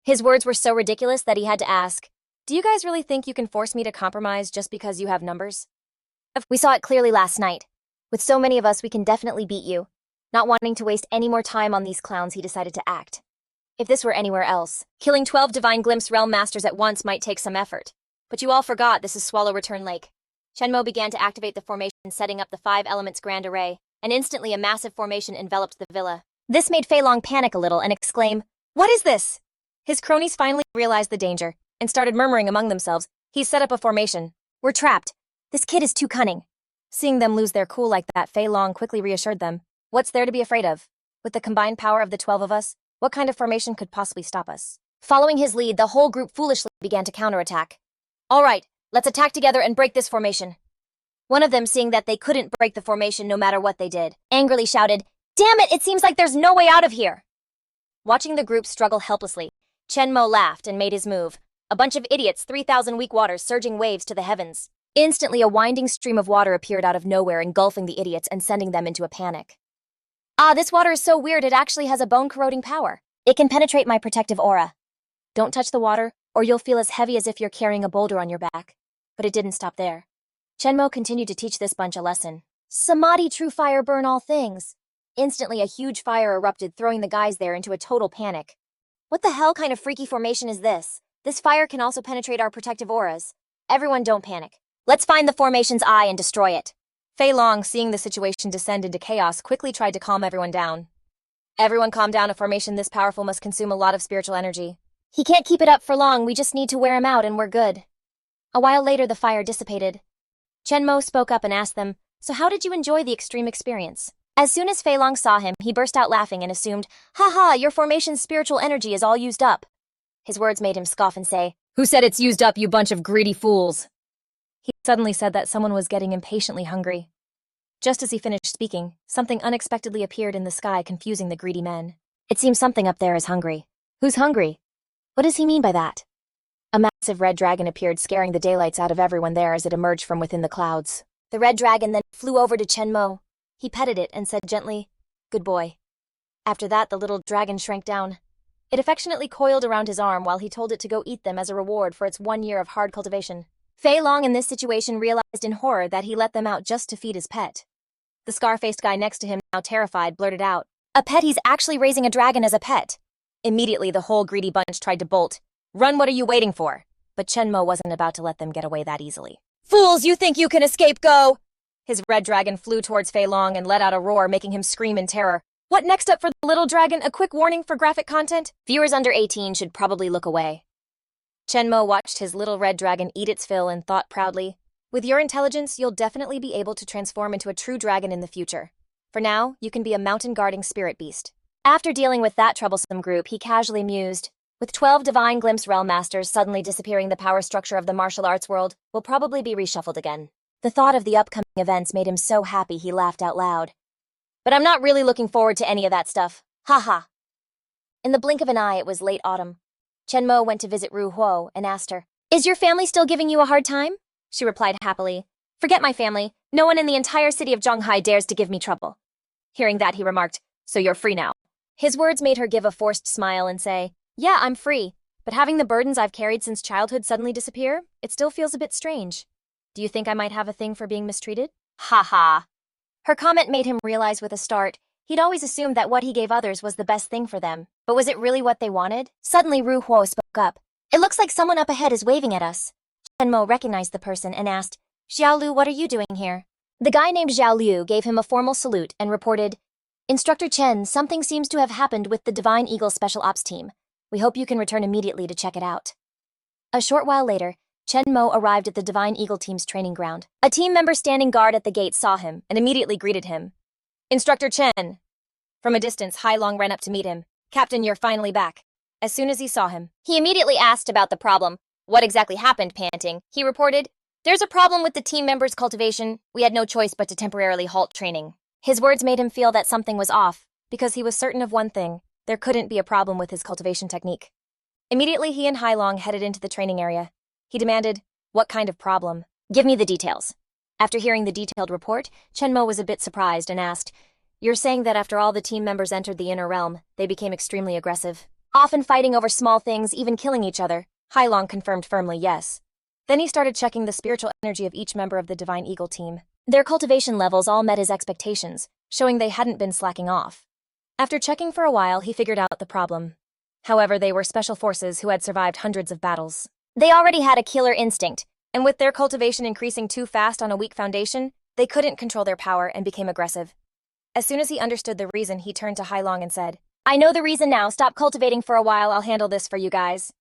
His words were so ridiculous that he had to ask, "Do you guys really think you can force me to compromise just because you have numbers?" We saw it clearly last night. With so many of us, we can definitely beat you. Not wanting to waste any more time on these clowns, he decided to act. If this were anywhere else, killing 12 Divine Glimpse Realm Masters at once might take some effort. But you all forgot this is Swallow Return Lake. Shenmo began to activate the formation, setting up the 5 elements grand array, and instantly a massive formation enveloped the villa. This made Fei Long panic a little and exclaim, "What is this?" His cronies finally realized the danger and started murmuring among themselves, "He's set up a formation. We're trapped. This kid is too cunning." Seeing them lose their cool like that, Fei Long quickly reassured them, "What's there to be afraid of? With the combined power of the 12 of us, what kind of formation could possibly stop us?" Following his lead, the whole group foolishly began to counterattack. "All right, let's attack together and break this formation." One of them, seeing that they couldn't break the formation no matter what they did, angrily shouted, "Damn it, it seems like there's no way out of here!" Watching the group struggle helplessly, Chenmo laughed and made his move. A bunch of idiots, 3,000 weak waters surging waves to the heavens. Instantly, a winding stream of water appeared out of nowhere, engulfing the idiots and sending them into a panic. "Ah, this water is so weird, it actually has a bone-corroding power. It can penetrate my protective aura. Don't touch the water, or you'll feel as heavy as if you're carrying a boulder on your back." But it didn't stop there. Chenmo continued to teach this bunch a lesson. "Samadhi, true fire, burn all things." Instantly, a huge fire erupted, throwing the guys there into a total panic. "What the hell kind of freaky formation is this? This fire can also penetrate our protective auras. Everyone don't panic. Let's find the formation's eye and destroy it." Fei Long, seeing the situation descend into chaos, quickly tried to calm everyone down. "Everyone calm down, a formation this powerful must consume a lot of spiritual energy. He can't keep it up for long, we just need to wear him out and we're good." A while later, the fire dissipated. Chenmo spoke up and asked them, "So how did you enjoy the extreme experience?" As soon as Fei Long saw him, he burst out laughing and assumed, "Ha, your formation's spiritual energy is all used up." His words made him scoff and say, "Who said it's used up, you bunch of greedy fools?" He suddenly said that someone was getting impatiently hungry. Just as he finished speaking, something unexpectedly appeared in the sky, confusing the greedy men. "It seems something up there is hungry. Who's hungry? What does he mean by that?" A massive red dragon appeared, scaring the daylights out of everyone there as it emerged from within the clouds. The red dragon then flew over to Chenmo. He petted it and said gently, "Good boy." After that, the little dragon shrank down. It affectionately coiled around his arm while he told it to go eat them as a reward for its 1 year of hard cultivation. Fei Long in this situation realized in horror that he let them out just to feed his pet. The scar-faced guy next to him, now terrified, blurted out, "A pet? He's actually raising a dragon as a pet." Immediately, the whole greedy bunch tried to bolt. "Run, what are you waiting for?" But Chenmo wasn't about to let them get away that easily. "Fools, you think you can escape? Go!" His red dragon flew towards Fei Long and let out a roar, making him scream in terror. What next up for the little dragon? A quick warning for graphic content. Viewers under 18 should probably look away. Chenmo watched his little red dragon eat its fill and thought proudly, "With your intelligence, you'll definitely be able to transform into a true dragon in the future. For now, you can be a mountain-guarding spirit beast." After dealing with that troublesome group, he casually mused, "With 12 Divine Glimpse Realm Masters suddenly disappearing, the power structure of the martial arts world will probably be reshuffled again." The thought of the upcoming events made him so happy he laughed out loud. "But I'm not really looking forward to any of that stuff. Ha ha." In the blink of an eye, it was late autumn. Chenmo went to visit Ru Huo and asked her, "Is your family still giving you a hard time?" She replied happily, "Forget my family. No one in the entire city of Zhonghai dares to give me trouble." Hearing that, he remarked, "So you're free now." His words made her give a forced smile and say, "Yeah, I'm free, but having the burdens I've carried since childhood suddenly disappear, it still feels a bit strange. Do you think I might have a thing for being mistreated?" Ha ha. Her comment made him realize with a start, he'd always assumed that what he gave others was the best thing for them. But was it really what they wanted? Suddenly, Ru Huo spoke up. "It looks like someone up ahead is waving at us." Chenmo recognized the person and asked, "Xiao Lu, what are you doing here?" The guy named Xiao Liu gave him a formal salute and reported, "Instructor Chen, something seems to have happened with the Divine Eagle Special Ops team. We hope you can return immediately to check it out." A short while later, Chenmo arrived at the Divine Eagle team's training ground. A team member standing guard at the gate saw him and immediately greeted him. "Instructor Chen." From a distance, Hai Long ran up to meet him. "Captain, you're finally back." As soon as he saw him, he immediately asked about the problem. What exactly happened, panting, he reported, "There's a problem with the team members' cultivation. We had no choice but to temporarily halt training." His words made him feel that something was off, because he was certain of one thing: there couldn't be a problem with his cultivation technique. Immediately, he and Hai Long headed into the training area. He demanded, "What kind of problem? Give me the details." After hearing the detailed report, Chenmo was a bit surprised and asked, "You're saying that after all the team members entered the inner realm, they became extremely aggressive?" Often fighting over small things, even killing each other. Hailong confirmed firmly yes. Then he started checking the spiritual energy of each member of the Divine Eagle team. Their cultivation levels all met his expectations, showing they hadn't been slacking off. After checking for a while, he figured out the problem. However, they were special forces who had survived hundreds of battles. They already had a killer instinct, and with their cultivation increasing too fast on a weak foundation, they couldn't control their power and became aggressive. As soon as he understood the reason, he turned to Hailong and said, "I know the reason now. Stop cultivating for a while. I'll handle this for you guys."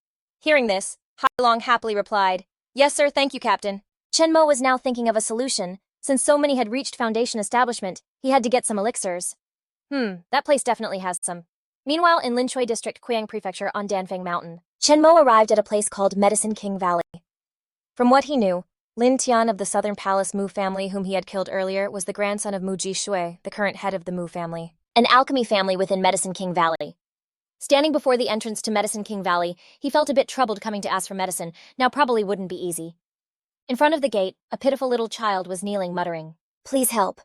Hearing this, Hailong happily replied, "Yes, sir, thank you, Captain." Chenmo was now thinking of a solution. Since so many had reached Foundation establishment, he had to get some elixirs. That place definitely has some. Meanwhile, in Linchui District, Quyang Prefecture on Danfeng Mountain, Chenmo arrived at a place called Medicine King Valley. From what he knew, Lin Tian of the Southern Palace Mu family, whom he had killed earlier, was the grandson of Mu Jishui, the current head of the Mu family, an alchemy family within Medicine King Valley. Standing before the entrance to Medicine King Valley, he felt a bit troubled coming to ask for medicine. Now probably wouldn't be easy. In front of the gate, a pitiful little child was kneeling, muttering, "Please help."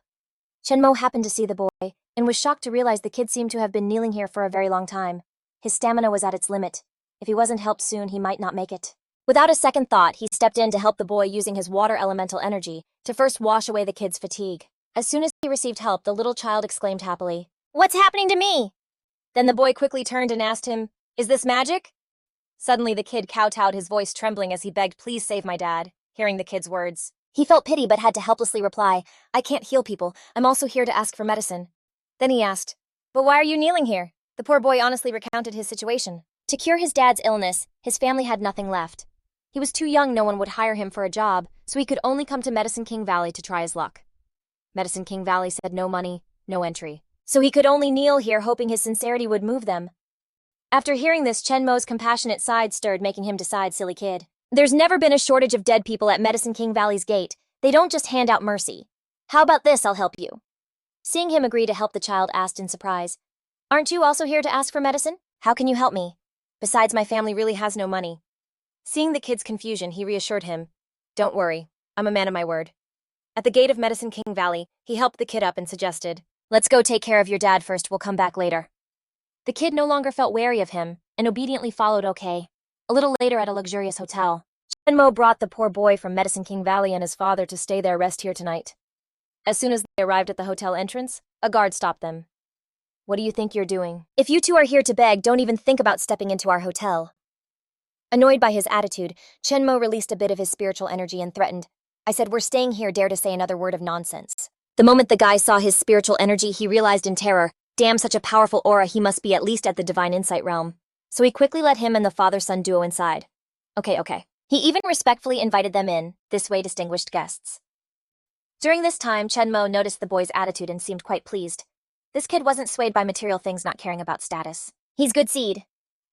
Chenmo happened to see the boy, and was shocked to realize the kid seemed to have been kneeling here for a very long time. His stamina was at its limit. If he wasn't helped soon, he might not make it. Without a second thought, he stepped in to help the boy using his water elemental energy to first wash away the kid's fatigue. As soon as he received help, the little child exclaimed happily, "What's happening to me?" Then the boy quickly turned and asked him, "Is this magic?" Suddenly the kid kowtowed, his voice trembling as he begged, "Please save my dad." Hearing the kid's words, he felt pity but had to helplessly reply, "I can't heal people. I'm also here to ask for medicine." Then he asked, "But why are you kneeling here?" The poor boy honestly recounted his situation. To cure his dad's illness, his family had nothing left. He was too young, no one would hire him for a job, so he could only come to Medicine King Valley to try his luck. Medicine King Valley said no money, no entry. So he could only kneel here, hoping his sincerity would move them. After hearing this, Chenmo's compassionate side stirred, making him decide, "Silly kid. There's never been a shortage of dead people at Medicine King Valley's gate. They don't just hand out mercy. How about this, I'll help you." Seeing him agree to help, the child asked in surprise, "Aren't you also here to ask for medicine? How can you help me? Besides, my family really has no money." Seeing the kid's confusion, he reassured him, "Don't worry, I'm a man of my word." At the gate of Medicine King Valley, he helped the kid up and suggested, "Let's go take care of your dad first, we'll come back later." The kid no longer felt wary of him, and obediently followed. Okay. A little later at a luxurious hotel, Chenmo brought the poor boy from Medicine King Valley and his father to stay there, rest here tonight. As soon as they arrived at the hotel entrance, a guard stopped them. "What do you think you're doing? If you two are here to beg, don't even think about stepping into our hotel." Annoyed by his attitude, Chenmo released a bit of his spiritual energy and threatened, "I said we're staying here, dare to say another word of nonsense." The moment the guy saw his spiritual energy, he realized in terror, damn, such a powerful aura, he must be at least at the Divine Insight realm. So he quickly let him and the father-son duo inside. Okay. He even respectfully invited them in, "This way, distinguished guests." During this time, Chenmo noticed the boy's attitude and seemed quite pleased. This kid wasn't swayed by material things, not caring about status. He's good seed.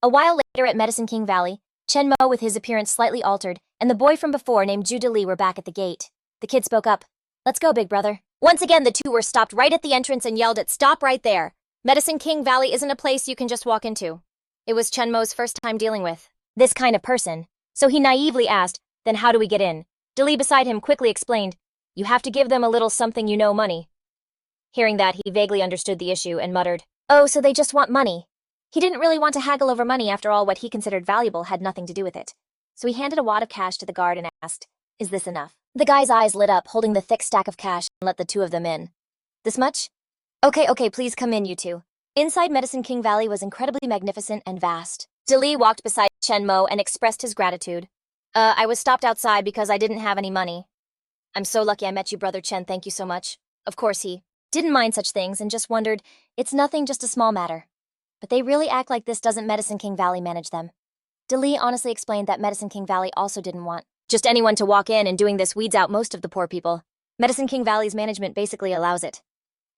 A while later at Medicine King Valley, Chenmo, with his appearance slightly altered, and the boy from before named Ju Li were back at the gate. The kid spoke up, "Let's go, big brother." Once again, the two were stopped right at the entrance and yelled at, "Stop right there. Medicine King Valley isn't a place you can just walk into." It was Chenmo's first time dealing with this kind of person, so he naively asked, "Then how do we get in?" Li beside him quickly explained, "You have to give them a little something, money." Hearing that, he vaguely understood the issue and muttered, "Oh, so they just want money." He didn't really want to haggle over money. After all, what he considered valuable had nothing to do with it. So he handed a wad of cash to the guard and asked, "Is this enough?" The guy's eyes lit up, holding the thick stack of cash, and let the two of them in. "This much? Okay, please come in, you two." Inside Medicine King Valley was incredibly magnificent and vast. Li walked beside Chenmo and expressed his gratitude. I was stopped outside because I didn't have any money. I'm so lucky I met you, Brother Chen, thank you so much." Of course, he didn't mind such things and just wondered, it's nothing, just a small matter. But they really act like this doesn't Medicine King Valley manage them. Li honestly explained that Medicine King Valley also didn't want just anyone to walk in, and doing this weeds out most of the poor people. Medicine King Valley's management basically allows it.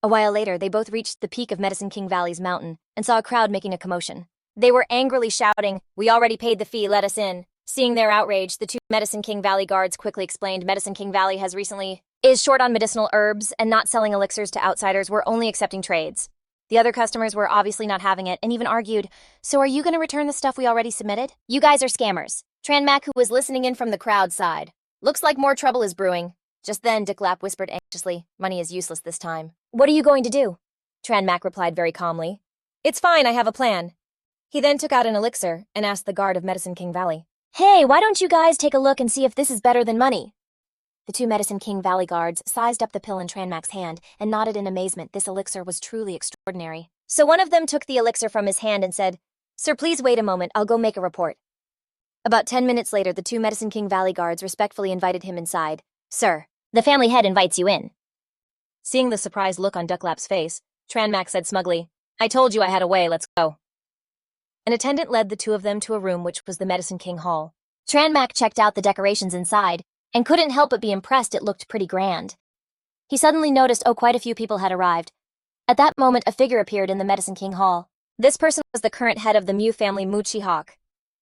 A while later, they both reached the peak of Medicine King Valley's mountain and saw a crowd making a commotion. They were angrily shouting, "We already paid the fee, let us in." Seeing their outrage, the two Medicine King Valley guards quickly explained, "Medicine King Valley is short on medicinal herbs and not selling elixirs to outsiders. We're only accepting trades." The other customers were obviously not having it and even argued, "So are you going to return the stuff we already submitted?" "You guys are scammers." Tranmak, who was listening in from the crowd, sighed. "Looks like more trouble is brewing." Just then, Dicklap whispered anxiously, "Money is useless this time." "What are you going to do?" Tranmak replied very calmly, "It's fine, I have a plan." He then took out an elixir and asked the guard of Medicine King Valley, "Hey, why don't you guys take a look and see if this is better than money?" The two Medicine King Valley guards sized up the pill in Tranmak's hand and nodded in amazement. This elixir was truly extraordinary. So one of them took the elixir from his hand and said, "Sir, please wait a moment, I'll go make a report." About 10 minutes later, the two Medicine King Valley guards respectfully invited him inside. "Sir, the family head invites you in." Seeing the surprised look on Ducklap's face, Tranmak said smugly, "I told you I had a way, let's go." An attendant led the two of them to a room which was the Medicine King Hall. Tranmak checked out the decorations inside and couldn't help but be impressed. It looked pretty grand. He suddenly noticed, quite a few people had arrived. At that moment, a figure appeared in the Medicine King Hall. This person was the current head of the Mu family, Mu Qi.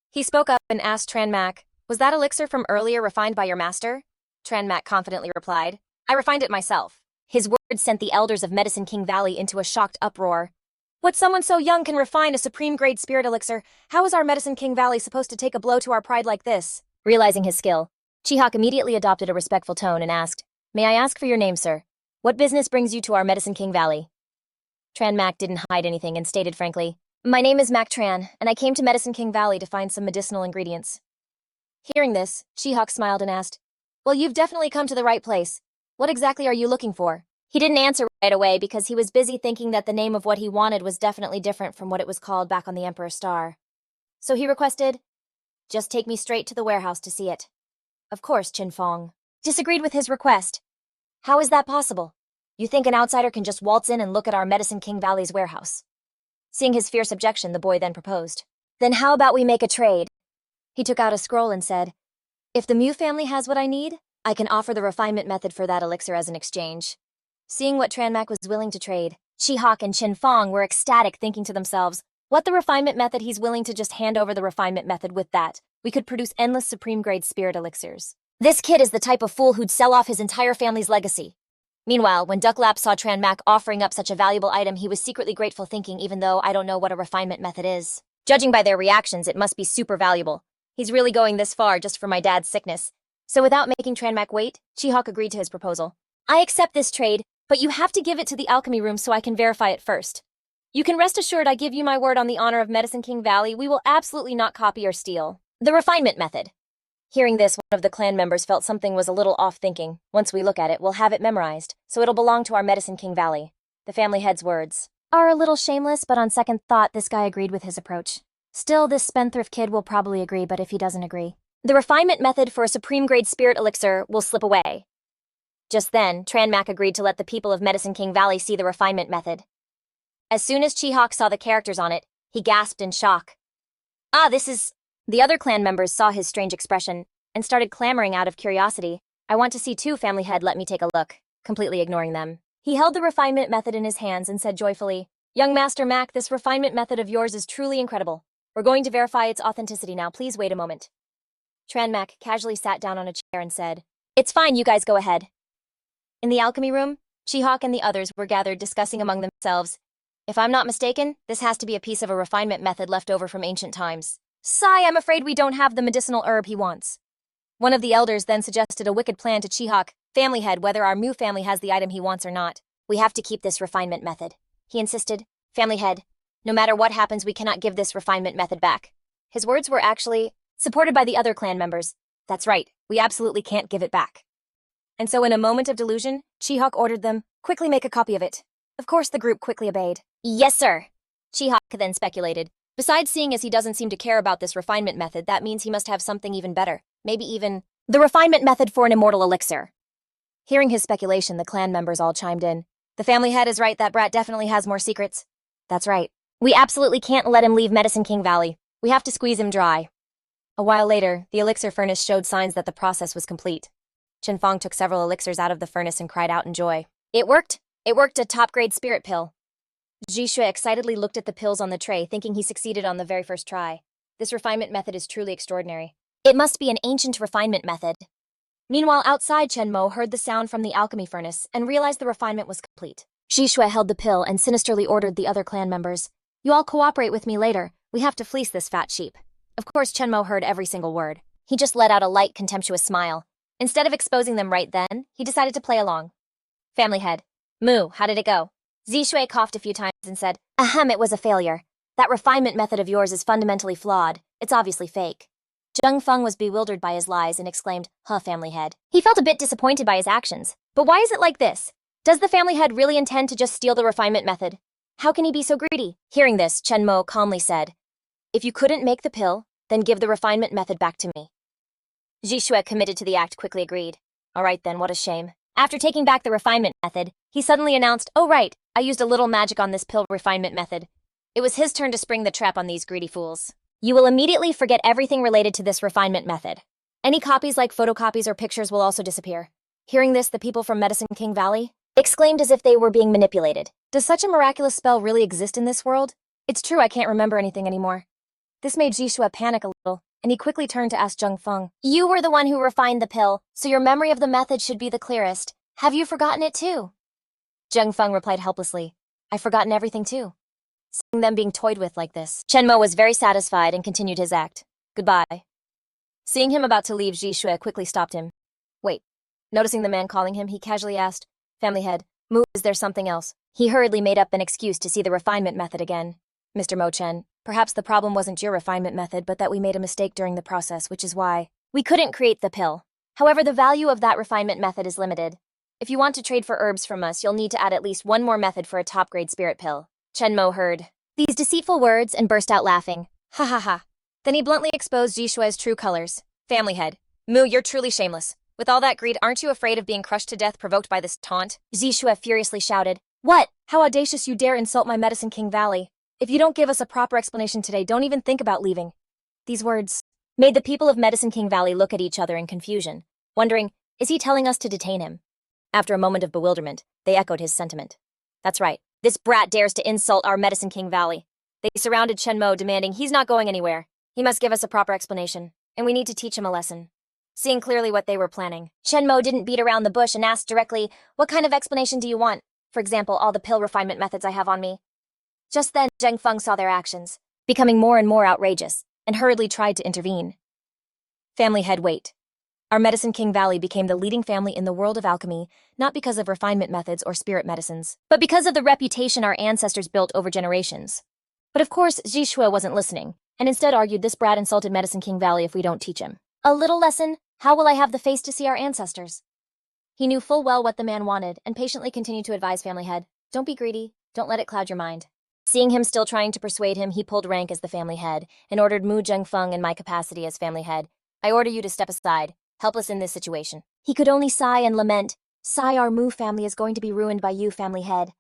He spoke up and asked Tranmak, "Was that elixir from earlier refined by your master?" Tranmak confidently replied, "I refined it myself." His words sent the elders of Medicine King Valley into a shocked uproar. What, someone so young can refine a supreme-grade spirit elixir? How is our Medicine King Valley supposed to take a blow to our pride like this? Realizing his skill, Qi immediately adopted a respectful tone and asked, "May I ask for your name, sir? What business brings you to our Medicine King Valley?" Tranmak didn't hide anything and stated frankly, "My name is Mac Tran, and I came to Medicine King Valley to find some medicinal ingredients." Hearing this, Qi smiled and asked, "Well, you've definitely come to the right place. What exactly are you looking for?" He didn't answer right away because he was busy thinking that the name of what he wanted was definitely different from what it was called back on the Emperor Star. So he requested, "Just take me straight to the warehouse to see it." Of course, Qinfeng disagreed with his request. "How is that possible? You think an outsider can just waltz in and look at our Medicine King Valley's warehouse?" Seeing his fierce objection, the boy then proposed, "Then how about we make a trade?" He took out a scroll and said, "If the Mu family has what I need, I can offer the refinement method for that elixir as an exchange." Seeing what Tranmak was willing to trade, Qi and Qinfeng were ecstatic, thinking to themselves, "What, the refinement method? He's willing to just hand over the refinement method. With that, we could produce endless supreme-grade spirit elixirs. This kid is the type of fool who'd sell off his entire family's legacy." Meanwhile, when Ducklap saw Tranmak offering up such a valuable item, he was secretly grateful, thinking, even though I don't know what a refinement method is, judging by their reactions, it must be super valuable. He's really going this far just for my dad's sickness. So without making Tranmak wait, Qi agreed to his proposal. "I accept this trade, but you have to give it to the alchemy room so I can verify it first. You can rest assured I give you my word on the honor of Medicine King Valley, we will absolutely not copy or steal the refinement method." Hearing this, one of the clan members felt something was a little off, thinking, "Once we look at it, we'll have it memorized, so it'll belong to our Medicine King Valley." The family head's words are a little shameless, but on second thought, this guy agreed with his approach. Still, this spendthrift kid will probably agree, but if he doesn't agree, the refinement method for a supreme-grade spirit elixir will slip away. Just then, Tranmak agreed to let the people of Medicine King Valley see the refinement method. As soon as Qi saw the characters on it, he gasped in shock. "Ah, this is..." The other clan members saw his strange expression and started clamoring out of curiosity. "I want to see too, family head, let me take a look," completely ignoring them. He held the refinement method in his hands and said joyfully, "Young Master Mac, this refinement method of yours is truly incredible. We're going to verify its authenticity now, please wait a moment." Tranmak casually sat down on a chair and said, "It's fine, you guys go ahead." In the alchemy room, Qi and the others were gathered discussing among themselves. "If I'm not mistaken, this has to be a piece of a refinement method left over from ancient times. Sigh, I'm afraid we don't have the medicinal herb he wants." One of the elders then suggested a wicked plan to Qi, "Family head, whether our Mu family has the item he wants or not, we have to keep this refinement method." He insisted, "Family head, no matter what happens, we cannot give this refinement method back." His words were actually supported by the other clan members. "That's right, we absolutely can't give it back." And so in a moment of delusion, Qi ordered them, "Quickly make a copy of it." Of course, the group quickly obeyed. "Yes, sir." Qi then speculated, "Besides, seeing as he doesn't seem to care about this refinement method, that means he must have something even better. Maybe even the refinement method for an immortal elixir." Hearing his speculation, the clan members all chimed in. "The family head is right, that brat definitely has more secrets." "That's right. We absolutely can't let him leave Medicine King Valley. We have to squeeze him dry." A while later, the elixir furnace showed signs that the process was complete. Qinfeng took several elixirs out of the furnace and cried out in joy. "It worked! It worked, a top-grade spirit pill." Zhishui excitedly looked at the pills on the tray, thinking he succeeded on the very first try. This refinement method is truly extraordinary. It must be an ancient refinement method. Meanwhile, outside, Chenmo heard the sound from the alchemy furnace and realized the refinement was complete. Zhishui held the pill and sinisterly ordered the other clan members, "You all cooperate with me later. We have to fleece this fat sheep." Of course, Chenmo heard every single word. He just let out a light, contemptuous smile. Instead of exposing them right then, he decided to play along. "Family head, Mu, how did it go?" Zhishui coughed a few times and said, "Ahem, it was a failure. That refinement method of yours is fundamentally flawed. It's obviously fake. Zheng Feng was bewildered by his lies and exclaimed, "Huh, family head." He felt a bit disappointed by his actions. But why is it like this? Does the family head really intend to just steal the refinement method? How can he be so greedy? Hearing this, Chen Mo calmly said, "If you couldn't make the pill, then give the refinement method back to me." Jishue, committed to the act, quickly agreed. All right then, what a shame. After taking back the refinement method, he suddenly announced, "Oh right, I used a little magic on this pill refinement method." It was his turn to spring the trap on these greedy fools. You will immediately forget everything related to this refinement method. Any copies like photocopies or pictures will also disappear. Hearing this, the people from Medicine King Valley exclaimed as if they were being manipulated. Does such a miraculous spell really exist in this world? It's true, I can't remember anything anymore. This made Jishue panic a little, and he quickly turned to ask Zheng Feng. You were the one who refined the pill, so your memory of the method should be the clearest. Have you forgotten it too? Zheng Feng replied helplessly. I've forgotten everything too. Seeing them being toyed with like this, Chen Mo was very satisfied and continued his act. Goodbye. Seeing him about to leave, Jishue quickly stopped him. Wait. Noticing the man calling him, he casually asked, Family head, Mu, is there something else? He hurriedly made up an excuse to see the refinement method again. Mr. Mo Chen, perhaps the problem wasn't your refinement method, but that we made a mistake during the process, which is why we couldn't create the pill. However, the value of that refinement method is limited. If you want to trade for herbs from us, you'll need to add at least one more method for a top-grade spirit pill. Chen Mo heard these deceitful words and burst out laughing. Ha ha ha. Then he bluntly exposed Jishue's true colors. Family head. Mu, you're truly shameless. With all that greed, aren't you afraid of being crushed to death provoked by this taunt? Jishue furiously shouted. What? How audacious you dare insult my Medicine King Valley. If you don't give us a proper explanation today, don't even think about leaving. These words made the people of Medicine King Valley look at each other in confusion, wondering, is he telling us to detain him? After a moment of bewilderment, they echoed his sentiment. That's right. This brat dares to insult our Medicine King Valley. They surrounded Chen Mo, demanding he's not going anywhere. He must give us a proper explanation, and we need to teach him a lesson. Seeing clearly what they were planning, Chen Mo didn't beat around the bush and asked directly, what kind of explanation do you want? For example, all the pill refinement methods I have on me. Just then, Zheng Feng saw their actions, becoming more and more outrageous, and hurriedly tried to intervene. Family head, wait. Our Medicine King Valley became the leading family in the world of alchemy, not because of refinement methods or spirit medicines, but because of the reputation our ancestors built over generations. But of course, Jishue wasn't listening, and instead argued this brat insulted Medicine King Valley if we don't teach him. A little lesson? How will I have the face to see our ancestors? He knew full well what the man wanted, and patiently continued to advise family head, don't be greedy, don't let it cloud your mind. Seeing him still trying to persuade him, he pulled rank as the family head, and ordered Mu Zhengfeng in my capacity as family head. I order you to step aside, helpless in this situation. He could only sigh and lament. Sigh, our Mu family is going to be ruined by you, family head.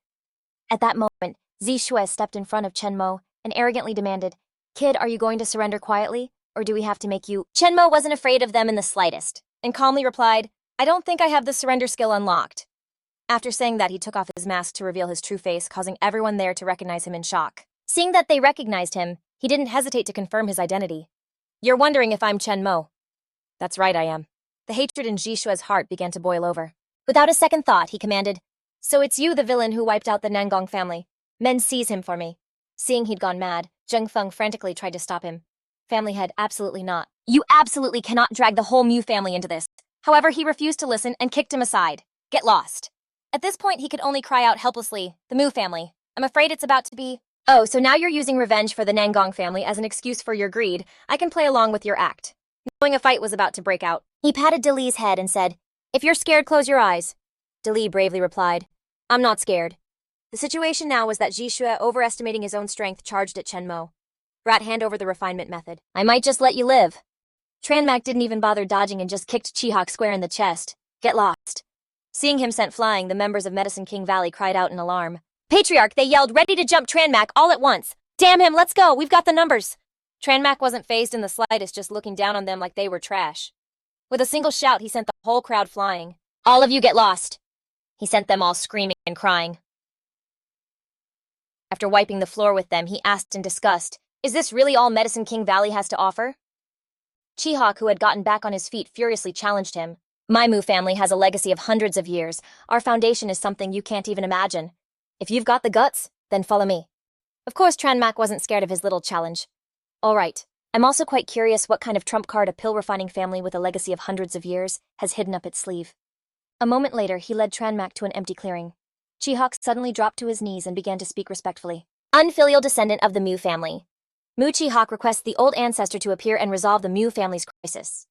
At that moment, Zishue stepped in front of Chen Mo and arrogantly demanded, Kid, are you going to surrender quietly, or do we have to make you? Chen Mo wasn't afraid of them in the slightest, and calmly replied, I don't think I have the surrender skill unlocked. After saying that, he took off his mask to reveal his true face, causing everyone there to recognize him in shock. Seeing that they recognized him, he didn't hesitate to confirm his identity. You're wondering if I'm Chen Mo. That's right, I am. The hatred in Jishue's heart began to boil over. Without a second thought, he commanded, So it's you, the villain who wiped out the Nangong family. Men, seize him for me. Seeing he'd gone mad, Zheng Feng frantically tried to stop him. Family head, absolutely not. You absolutely cannot drag the whole Mu family into this. However, he refused to listen and kicked him aside. Get lost. At this point, he could only cry out helplessly, the Mu family. I'm afraid it's about to be... Oh, so now you're using revenge for the Nangong family as an excuse for your greed. I can play along with your act. Knowing a fight was about to break out, he patted Dali's head and said, If you're scared, close your eyes. Dali bravely replied, I'm not scared. The situation now was that Jishue, overestimating his own strength, charged at Chen Mo. Brat, hand over the refinement method. I might just let you live. Tranmak didn't even bother dodging and just kicked Chihak square in the chest. Get lost. Seeing him sent flying, the members of Medicine King Valley cried out in alarm. Patriarch, they yelled, ready to jump Tranmak all at once. Damn him, let's go, we've got the numbers. Tranmak wasn't fazed in the slightest, just looking down on them like they were trash. With a single shout, he sent the whole crowd flying. All of you get lost. He sent them all screaming and crying. After wiping the floor with them, he asked in disgust, Is this really all Medicine King Valley has to offer? Chihak, who had gotten back on his feet, furiously challenged him. My Mu family has a legacy of hundreds of years. Our foundation is something you can't even imagine. If you've got the guts, then follow me. Of course, Tranmak wasn't scared of his little challenge. All right. I'm also quite curious what kind of trump card a pill-refining family with a legacy of hundreds of years has hidden up its sleeve. A moment later, he led Tranmak to an empty clearing. Chihak suddenly dropped to his knees and began to speak respectfully. Unfilial descendant of the Mu family. Mu Qi requests the old ancestor to appear and resolve the Mu family's crisis.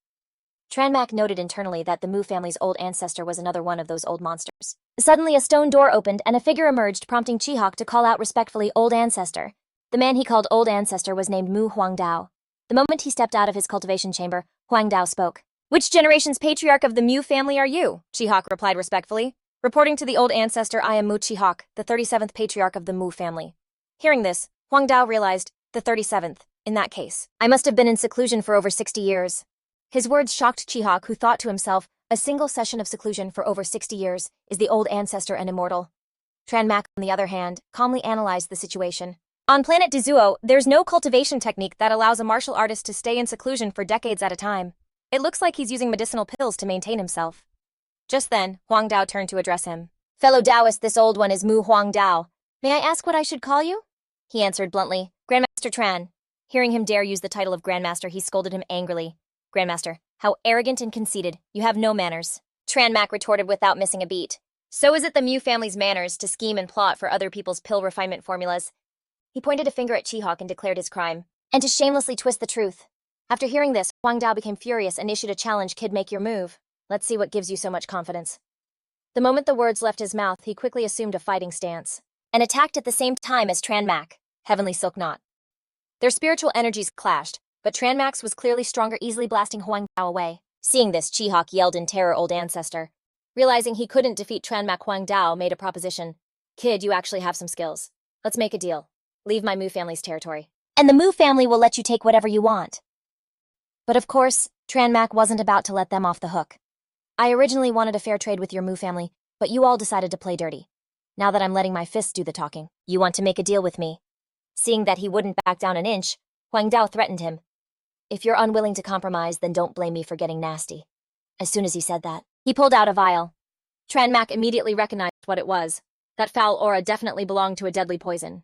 Tranmak noted internally that the Mu family's old ancestor was another one of those old monsters. Suddenly, a stone door opened and a figure emerged, prompting Qi to call out respectfully, "Old ancestor." The man he called Old Ancestor was named Mu Huangdao. The moment he stepped out of his cultivation chamber, Huangdao spoke. "Which generation's patriarch of the Mu family are you?" Qi replied respectfully. "Reporting to the Old Ancestor, I am Mu Qi, the 37th patriarch of the Mu family." Hearing this, Huangdao realized, the 37th, in that case. I must have been in seclusion for over 60 years. His words shocked Qi, who thought to himself, a single session of seclusion for over 60 years, is the Old Ancestor and immortal? Tranmak, on the other hand, calmly analyzed the situation. On planet Dizuo, there's no cultivation technique that allows a martial artist to stay in seclusion for decades at a time. It looks like he's using medicinal pills to maintain himself. Just then, Huangdao turned to address him. "Fellow Taoist, this old one is Mu Huangdao. May I ask what I should call you?" He answered bluntly, "Grandmaster Tran." Hearing him dare use the title of Grandmaster, he scolded him angrily. "Grandmaster, how arrogant and conceited. You have no manners." Tranmak retorted without missing a beat. "So is it the Mu family's manners to scheme and plot for other people's pill refinement formulas?" He pointed a finger at Qi and declared his crime. "And to shamelessly twist the truth." After hearing this, Huangdao became furious and issued a challenge. "Kid, make your move. Let's see what gives you so much confidence." The moment the words left his mouth, he quickly assumed a fighting stance and attacked at the same time as Tranmak, Heavenly Silk Knot. Their spiritual energies clashed, but Tranmak's was clearly stronger, easily blasting Huangdao away. Seeing this, Qi yelled in terror, "Old Ancestor." Realizing he couldn't defeat Tranmak, Huangdao made a proposition. "Kid, you actually have some skills. Let's make a deal. Leave my Mu family's territory, and the Mu family will let you take whatever you want." But of course, Tranmak wasn't about to let them off the hook. "I originally wanted a fair trade with your Mu family, but you all decided to play dirty. Now that I'm letting my fists do the talking, you want to make a deal with me." Seeing that he wouldn't back down an inch, Huangdao threatened him. "If you're unwilling to compromise, then don't blame me for getting nasty." As soon as he said that, he pulled out a vial. Tranmak immediately recognized what it was. That foul aura definitely belonged to a deadly poison.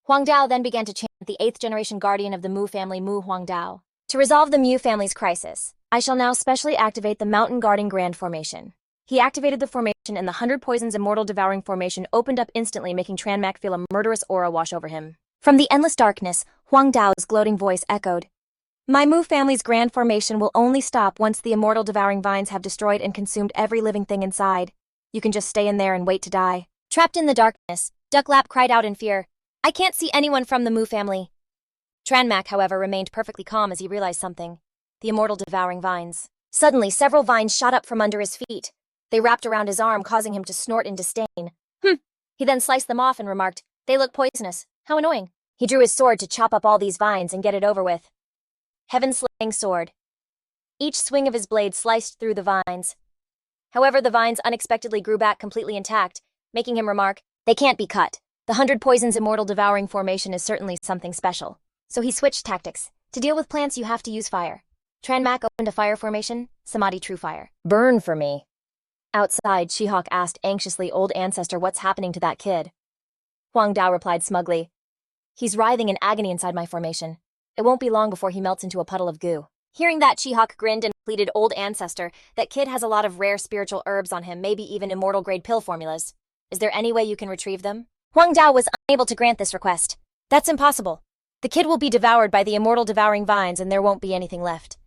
Huangdao then began to chant the 8th generation guardian of the Mu family, Mu Huangdao. "To resolve the Mu family's crisis, I shall now specially activate the Mountain Guarding Grand Formation." He activated the formation and the 100 Poisons Immortal Devouring Formation opened up instantly, making Tranmak feel a murderous aura wash over him. From the endless darkness, Huangdao's gloating voice echoed. "My Mu family's grand formation will only stop once the immortal devouring vines have destroyed and consumed every living thing inside. You can just stay in there and wait to die." Trapped in the darkness, Ducklap cried out in fear, "I can't see anyone from the Mu family." Tranmak, however, remained perfectly calm as he realized something. The immortal devouring vines. Suddenly, several vines shot up from under his feet. They wrapped around his arm, causing him to snort in disdain. He then sliced them off and remarked, "They look poisonous. How annoying." He drew his sword to chop up all these vines and get it over with. Heaven-slaying sword. Each swing of his blade sliced through the vines. However, the vines unexpectedly grew back completely intact, making him remark, "They can't be cut. The 100 Poisons Immortal Devouring Formation is certainly something special." So he switched tactics. To deal with plants, you have to use fire. Tranmak opened a fire formation, Samadhi True Fire. "Burn for me." Outside, Qi asked anxiously, "Old Ancestor, what's happening to that kid?" Huangdao replied smugly, "He's writhing in agony inside my formation. It won't be long before he melts into a puddle of goo." Hearing that, Qi grinned and pleaded, "Old Ancestor, that kid has a lot of rare spiritual herbs on him, maybe even immortal-grade pill formulas. Is there any way you can retrieve them?" Huangdao was unable to grant this request. "That's impossible. The kid will be devoured by the immortal devouring vines and there won't be anything left."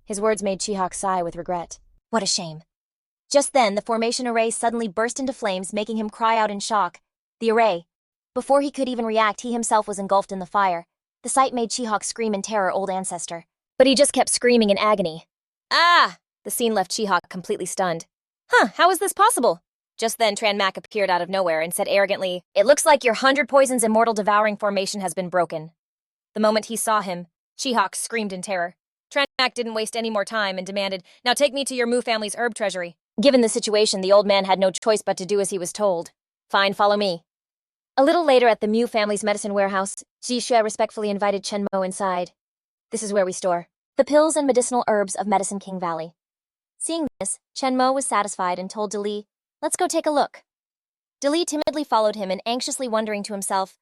His words made Qi sigh with regret. What a shame. Just then, the formation array suddenly burst into flames, making him cry out in shock. The array. Before he could even react, he himself was engulfed in the fire. The sight made Qi scream in terror, "Old Ancestor." But he just kept screaming in agony. "Ah!" The scene left Qi completely stunned. How is this possible?" Just then, Tranmak appeared out of nowhere and said arrogantly, "It looks like your 100 Poisons Immortal Devouring Formation has been broken." The moment he saw him, Qi screamed in terror. Tranmak didn't waste any more time and demanded, "Now take me to your Mu family's herb treasury." Given the situation, the old man had no choice but to do as he was told. "Fine, follow me." A little later at the Mu family's medicine warehouse, Jisha respectfully invited Chenmo inside. "This is where we store the pills and medicinal herbs of Medicine King Valley." Seeing this, Chenmo was satisfied and told Dali, "Let's go take a look." Dali timidly followed him and anxiously wondering to himself,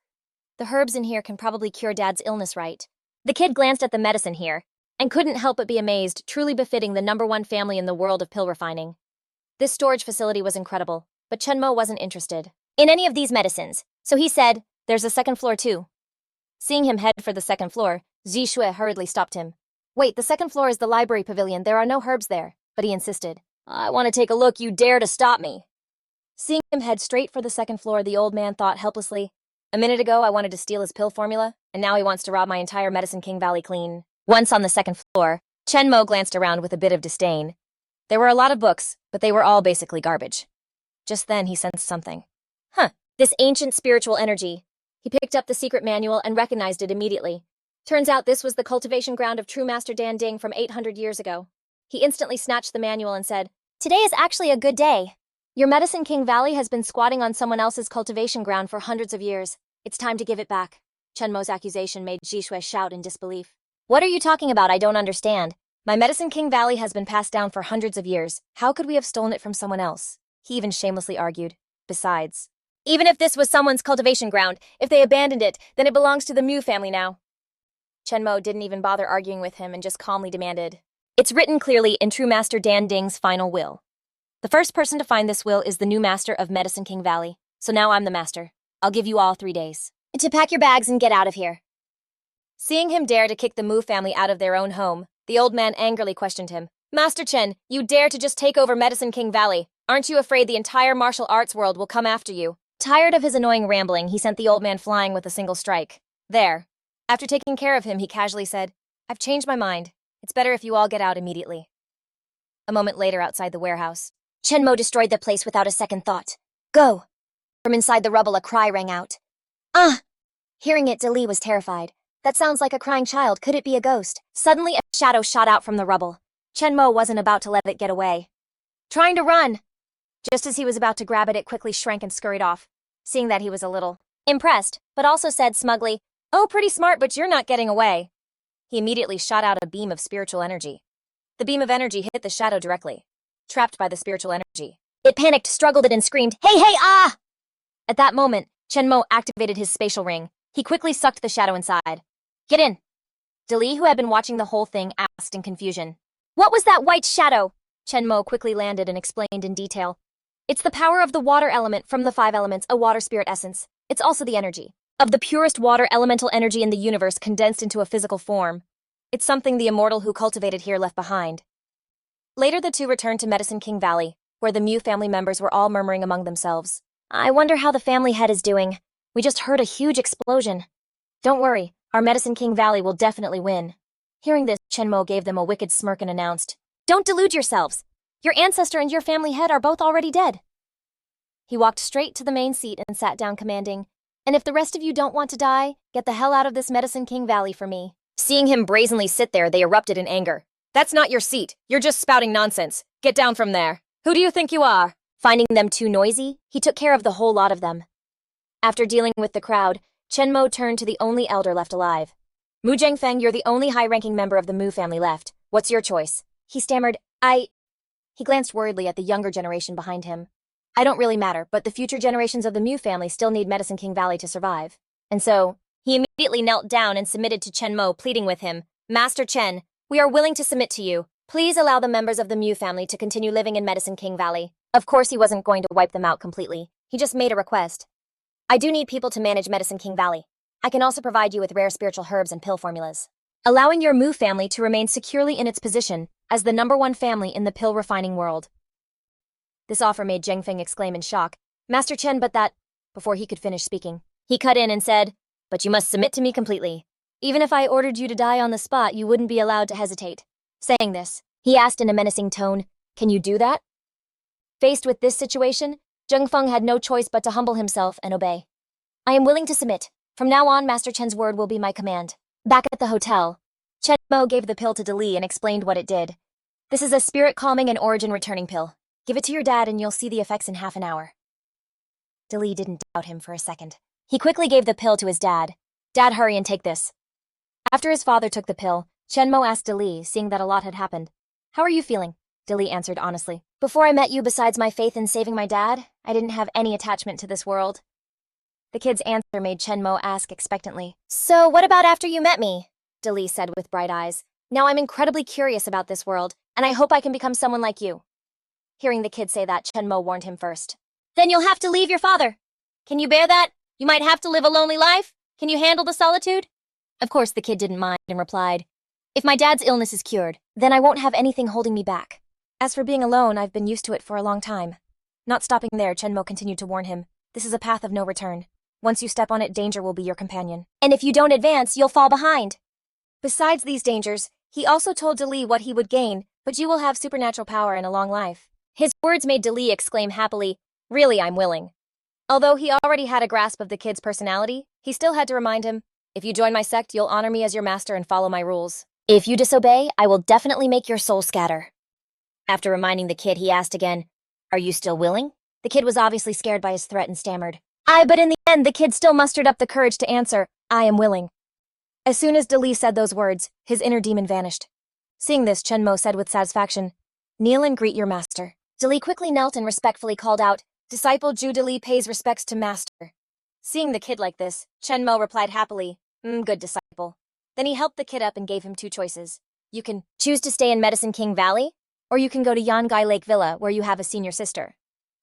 "The herbs in here can probably cure Dad's illness, right?" The kid glanced at the medicine here and couldn't help but be amazed, truly befitting the #1 family in the world of pill refining. This storage facility was incredible, but Chenmo wasn't interested in any of these medicines, so he said, There's a second floor too. Seeing him head for the second floor, Zhishui hurriedly stopped him. Wait, the second floor is the library pavilion. There are no herbs there, but he insisted. I want to take a look. You dare to stop me. Seeing him head straight for the second floor, the old man thought helplessly. A minute ago, I wanted to steal his pill formula, and now he wants to rob my entire Medicine King Valley clean. Once on the second floor, Chenmo glanced around with a bit of disdain. There were a lot of books, but they were all basically garbage. Just then, he sensed something. This ancient spiritual energy. He picked up the secret manual and recognized it immediately. Turns out this was the cultivation ground of true Master Dan Ding from 800 years ago. He instantly snatched the manual and said, Today is actually a good day. Your Medicine King Valley has been squatting on someone else's cultivation ground for hundreds of years. It's time to give it back. Chenmo's accusation made Zhishui shout in disbelief. What are you talking about? I don't understand. My Medicine King Valley has been passed down for hundreds of years. How could we have stolen it from someone else? He even shamelessly argued. Besides, even if this was someone's cultivation ground, if they abandoned it, then it belongs to the Mu family now. Chenmo didn't even bother arguing with him and just calmly demanded. It's written clearly in True Master Dan Ding's final will. The first person to find this will is the new master of Medicine King Valley. So now I'm the master. I'll give you all 3 days to pack your bags and get out of here. Seeing him dare to kick the Mu family out of their own home, the old man angrily questioned him. Master Chen, you dare to just take over Medicine King Valley. Aren't you afraid the entire martial arts world will come after you? Tired of his annoying rambling, he sent the old man flying with a single strike. There. After taking care of him, he casually said, I've changed my mind. It's better if you all get out immediately. A moment later, outside the warehouse, Chenmo destroyed the place without a second thought. Go! From inside the rubble, a cry rang out. Hearing it, Dali was terrified. That sounds like a crying child. Could it be a ghost? Suddenly, a shadow shot out from the rubble. Chenmo wasn't about to let it get away. Trying to run! Just as he was about to grab it, it quickly shrank and scurried off. Seeing that, he was a little impressed, but also said smugly, Oh, pretty smart, but you're not getting away. He immediately shot out a beam of spiritual energy. The beam of energy hit the shadow directly. Trapped by the spiritual energy, it panicked, struggled it, and screamed, Hey, ah! At that moment, Chenmo activated his spatial ring. He quickly sucked the shadow inside. Get in! Dali, who had been watching the whole thing, asked in confusion. What was that white shadow? Chenmo quickly landed and explained in detail. It's the power of the water element from the 5 elements, a water spirit essence. It's also the energy of the purest water elemental energy in the universe condensed into a physical form. It's something the immortal who cultivated here left behind. Later, the two returned to Medicine King Valley, where the Mu family members were all murmuring among themselves. I wonder how the family head is doing. We just heard a huge explosion. Don't worry, our Medicine King Valley will definitely win. Hearing this, Chenmo gave them a wicked smirk and announced, Don't delude yourselves. Your ancestor and your family head are both already dead. He walked straight to the main seat and sat down commanding, And if the rest of you don't want to die, get the hell out of this Medicine King Valley for me. Seeing him brazenly sit there, they erupted in anger. That's not your seat. You're just spouting nonsense. Get down from there. Who do you think you are? Finding them too noisy, he took care of the whole lot of them. After dealing with the crowd, Chenmo turned to the only elder left alive. Mu Zhengfeng, you're the only high-ranking member of the Mu family left. What's your choice? He stammered, He glanced worriedly at the younger generation behind him. I don't really matter, but the future generations of the Mu family still need Medicine King Valley to survive. And so, he immediately knelt down and submitted to Chenmo, pleading with him, Master Chen, we are willing to submit to you. Please allow the members of the Mu family to continue living in Medicine King Valley. Of course, he wasn't going to wipe them out completely. He just made a request. I do need people to manage Medicine King Valley. I can also provide you with rare spiritual herbs and pill formulas, allowing your Mu family to remain securely in its position as the #1 family in the pill refining world. This offer made Zhengfeng exclaim in shock, Master Chen, but that... Before he could finish speaking, he cut in and said, But you must submit to me completely. Even if I ordered you to die on the spot, you wouldn't be allowed to hesitate. Saying this, he asked in a menacing tone, Can you do that? Faced with this situation, Zhengfeng had no choice but to humble himself and obey. I am willing to submit. From now on, Master Chen's word will be my command. Back at the hotel, Chenmo gave the pill to Dali and explained what it did. This is a spirit calming and origin returning pill. Give it to your dad and you'll see the effects in half an hour. Dali didn't doubt him for a second. He quickly gave the pill to his dad. Dad, hurry and take this. After his father took the pill, Chenmo asked Dali, seeing that a lot had happened. How are you feeling? Dali answered honestly. Before I met you, besides my faith in saving my dad, I didn't have any attachment to this world. The kid's answer made Chenmo ask expectantly. So what about after you met me? Dali said with bright eyes. Now I'm incredibly curious about this world, and I hope I can become someone like you. Hearing the kid say that, Chenmo warned him first. Then you'll have to leave your father. Can you bear that? You might have to live a lonely life. Can you handle the solitude? Of course, the kid didn't mind and replied, if my dad's illness is cured, then I won't have anything holding me back. As for being alone, I've been used to it for a long time. Not stopping there, Chenmo continued to warn him. This is a path of no return. Once you step on it, danger will be your companion. And if you don't advance, you'll fall behind. Besides these dangers, he also told Dali what he would gain, but you will have supernatural power and a long life. His words made Dali exclaim happily, really, I'm willing. Although he already had a grasp of the kid's personality, he still had to remind him, if you join my sect, you'll honor me as your master and follow my rules. If you disobey, I will definitely make your soul scatter. After reminding the kid, he asked again, are you still willing? The kid was obviously scared by his threat and stammered, but in the end, the kid still mustered up the courage to answer, I am willing. As soon as Dali said those words, his inner demon vanished. Seeing this, Chenmo said with satisfaction, kneel and greet your master. Dali quickly knelt and respectfully called out, disciple Ju Dali pays respects to master. Seeing the kid like this, Chenmo replied happily, good disciple. Then he helped the kid up and gave him two choices. You can choose to stay in Medicine King Valley, or you can go to Yongai Lake Villa where you have a senior sister.